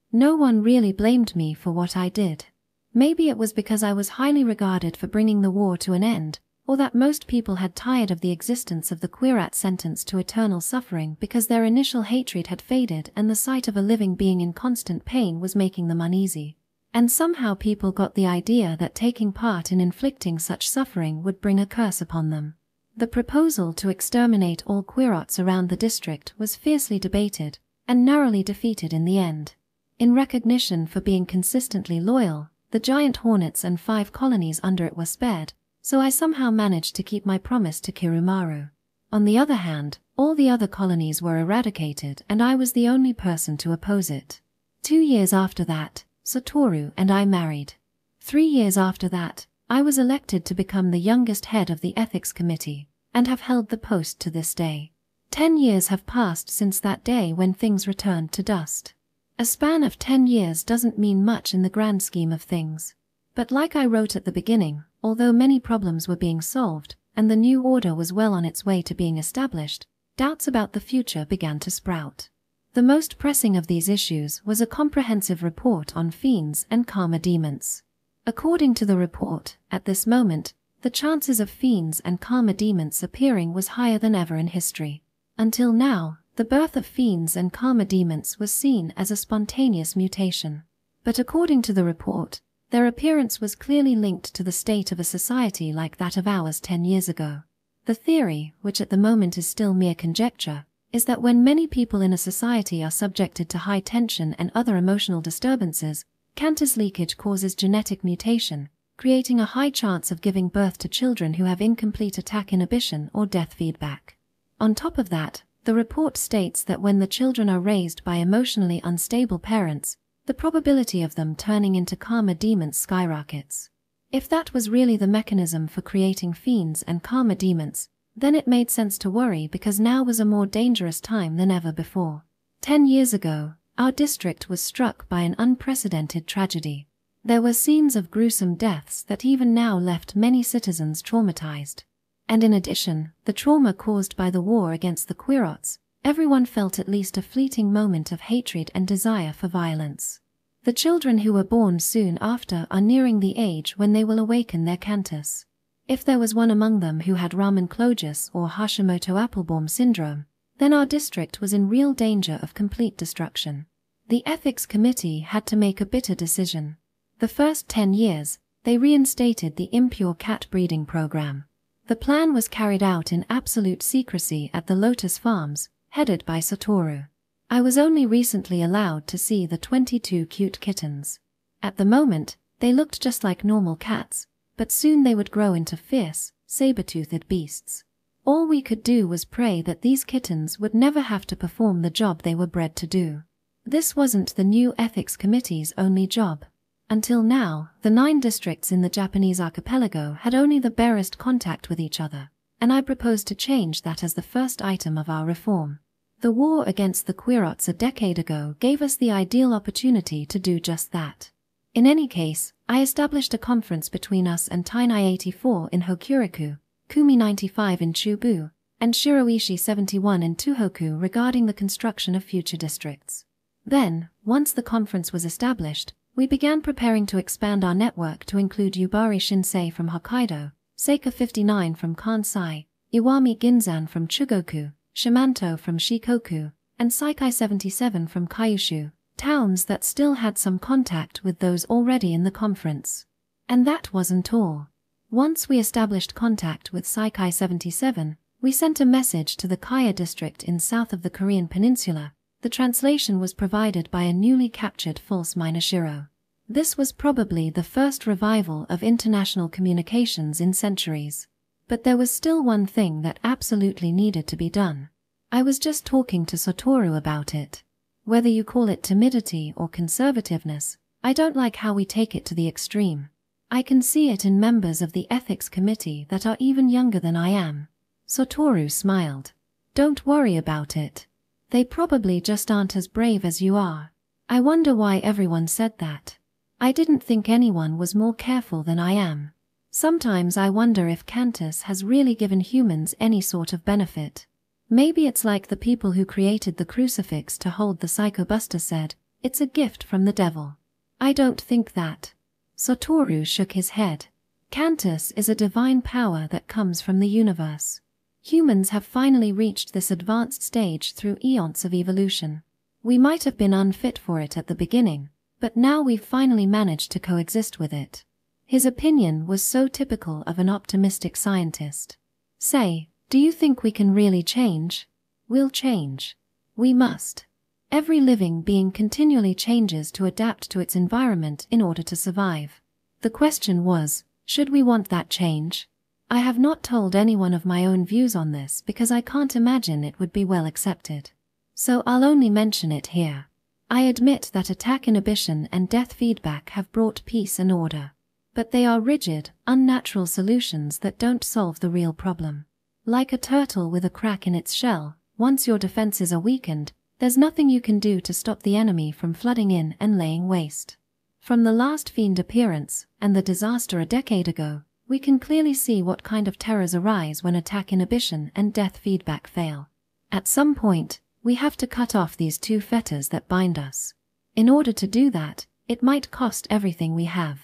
No one really blamed me for what I did. Maybe it was because I was highly regarded for bringing the war to an end, or that most people had tired of the existence of the Quirat sentenced to eternal suffering because their initial hatred had faded and the sight of a living being in constant pain was making them uneasy. And somehow people got the idea that taking part in inflicting such suffering would bring a curse upon them. The proposal to exterminate all Quirats around the district was fiercely debated, and narrowly defeated in the end. In recognition for being consistently loyal, the giant hornets and 5 colonies under it were spared, so I somehow managed to keep my promise to Kirumaru. On the other hand, all the other colonies were eradicated and I was the only person to oppose it. 2 years after that, Satoru and I married. 3 years after that, I was elected to become the youngest head of the ethics committee, and have held the post to this day. 10 years have passed since that day when things returned to dust. A span of 10 years doesn't mean much in the grand scheme of things. But like I wrote at the beginning, although many problems were being solved, and the new order was well on its way to being established, doubts about the future began to sprout. The most pressing of these issues was a comprehensive report on Fiends and Karmic Demons. According to the report, at this moment, the chances of Fiends and Karmic Demons appearing was higher than ever in history. Until now, the birth of Fiends and Karmic Demons was seen as a spontaneous mutation. But according to the report, their appearance was clearly linked to the state of a society like that of ours 10 years ago. The theory, which at the moment is still mere conjecture, is that when many people in a society are subjected to high tension and other emotional disturbances, Cantus leakage causes genetic mutation, creating a high chance of giving birth to children who have incomplete attack inhibition or death feedback. On top of that, the report states that when the children are raised by emotionally unstable parents, the probability of them turning into Karmic Demons skyrockets. If that was really the mechanism for creating Fiends and Karmic Demons, then it made sense to worry because now was a more dangerous time than ever before. 10 years ago, our district was struck by an unprecedented tragedy. There were scenes of gruesome deaths that even now left many citizens traumatized. And in addition, the trauma caused by the war against the Quirats, everyone felt at least a fleeting moment of hatred and desire for violence. The children who were born soon after are nearing the age when they will awaken their Cantus. If there was one among them who had Raman Clogus or Hashimoto-Applebaum syndrome, then our district was in real danger of complete destruction. The ethics committee had to make a bitter decision. The first 10 years, they reinstated the impure cat breeding program. The plan was carried out in absolute secrecy at the Lotus Farms, headed by Satoru. I was only recently allowed to see the 22 cute kittens. At the moment, they looked just like normal cats, but soon they would grow into fierce, saber-toothed beasts. All we could do was pray that these kittens would never have to perform the job they were bred to do. This wasn't the new ethics committee's only job. Until now, the 9 districts in the Japanese archipelago had only the barest contact with each other, and I proposed to change that as the first item of our reform. The war against the Quirats a decade ago gave us the ideal opportunity to do just that. In any case, I established a conference between us and Tainai 84 in Hokuriku, Kumi 95 in Chubu, and Shiroishi 71 in Tohoku regarding the construction of future districts. Then, once the conference was established, we began preparing to expand our network to include Yubari Shinsei from Hokkaido, Seika 59 from Kansai, Iwami Ginzan from Chugoku, Shimanto from Shikoku, and Saikai 77 from Kyushu, towns that still had some contact with those already in the conference. And that wasn't all. Once we established contact with Saikai 77, we sent a message to the Kaya district in south of the Korean peninsula. The translation was provided by a newly captured false Minashiro. This was probably the first revival of international communications in centuries. But there was still one thing that absolutely needed to be done. I was just talking to Satoru about it. Whether you call it timidity or conservativeness, I don't like how we take it to the extreme. I can see it in members of the ethics committee that are even younger than I am. Satoru smiled. Don't worry about it. They probably just aren't as brave as you are. I wonder why everyone said that. I didn't think anyone was more careful than I am. Sometimes I wonder if Cantus has really given humans any sort of benefit. Maybe it's like the people who created the crucifix to hold the psychobuster said, it's a gift from the devil. I don't think that. Satoru shook his head. Cantus is a divine power that comes from the universe. Humans have finally reached this advanced stage through eons of evolution. We might have been unfit for it at the beginning, but now we've finally managed to coexist with it. His opinion was so typical of an optimistic scientist. Say, do you think we can really change? We'll change. We must. Every living being continually changes to adapt to its environment in order to survive. The question was, should we want that change? I have not told anyone of my own views on this because I can't imagine it would be well accepted. So I'll only mention it here. I admit that attack inhibition and death feedback have brought peace and order. But they are rigid, unnatural solutions that don't solve the real problem. Like a turtle with a crack in its shell, once your defenses are weakened, there's nothing you can do to stop the enemy from flooding in and laying waste. From the last Fiend appearance, and the disaster a decade ago, we can clearly see what kind of terrors arise when attack inhibition and death feedback fail. At some point, we have to cut off these two fetters that bind us. In order to do that, it might cost everything we have.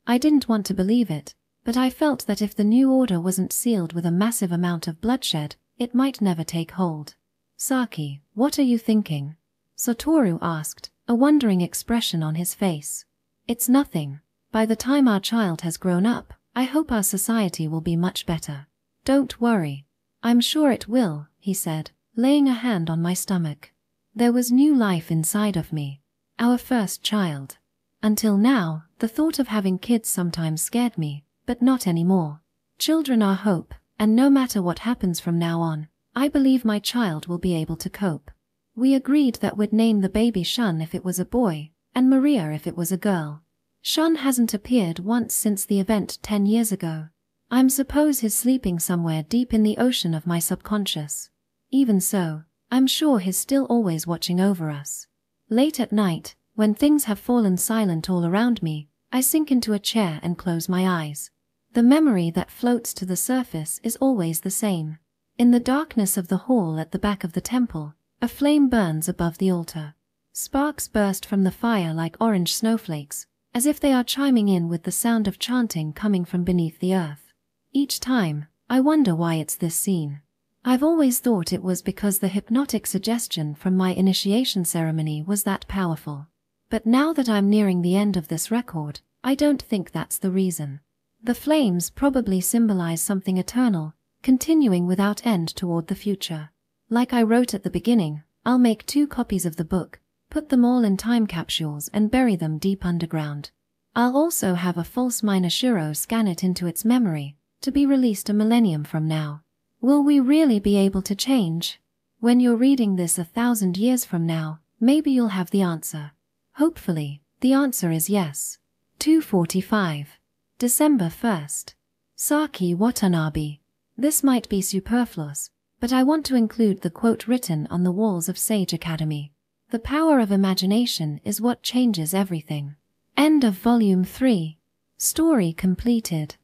I didn't want to believe it, but I felt that if the new order wasn't sealed with a massive amount of bloodshed, it might never take hold. Saki, what are you thinking? Satoru asked, a wondering expression on his face. It's nothing. By the time our child has grown up, I hope our society will be much better. Don't worry. I'm sure it will, he said, laying a hand on my stomach. There was new life inside of me. Our first child. Until now, the thought of having kids sometimes scared me, but not anymore. Children are hope, and no matter what happens from now on, I believe my child will be able to cope. We agreed that we'd name the baby Shun if it was a boy, and Maria if it was a girl. Shun hasn't appeared once since the event 10 years ago. I'm suppose he's sleeping somewhere deep in the ocean of my subconscious. Even so, I'm sure he's still always watching over us. Late at night, when things have fallen silent all around me, I sink into a chair and close my eyes. The memory that floats to the surface is always the same. In the darkness of the hall at the back of the temple, a flame burns above the altar. Sparks burst from the fire like orange snowflakes, as if they are chiming in with the sound of chanting coming from beneath the earth. Each time, I wonder why it's this scene. I've always thought it was because the hypnotic suggestion from my initiation ceremony was that powerful. But now that I'm nearing the end of this record, I don't think that's the reason. The flames probably symbolize something eternal, continuing without end toward the future. Like I wrote at the beginning, I'll make 2 copies of the book, put them all in time capsules and bury them deep underground. I'll also have a false Minashiro scan it into its memory, to be released a millennium from now. Will we really be able to change? When you're reading this 1,000 years from now, maybe you'll have the answer. Hopefully, the answer is yes. 245. December 1st. Saki Watanabe. This might be superfluous, but I want to include the quote written on the walls of Sage Academy. The power of imagination is what changes everything. End of Volume 3. Story completed.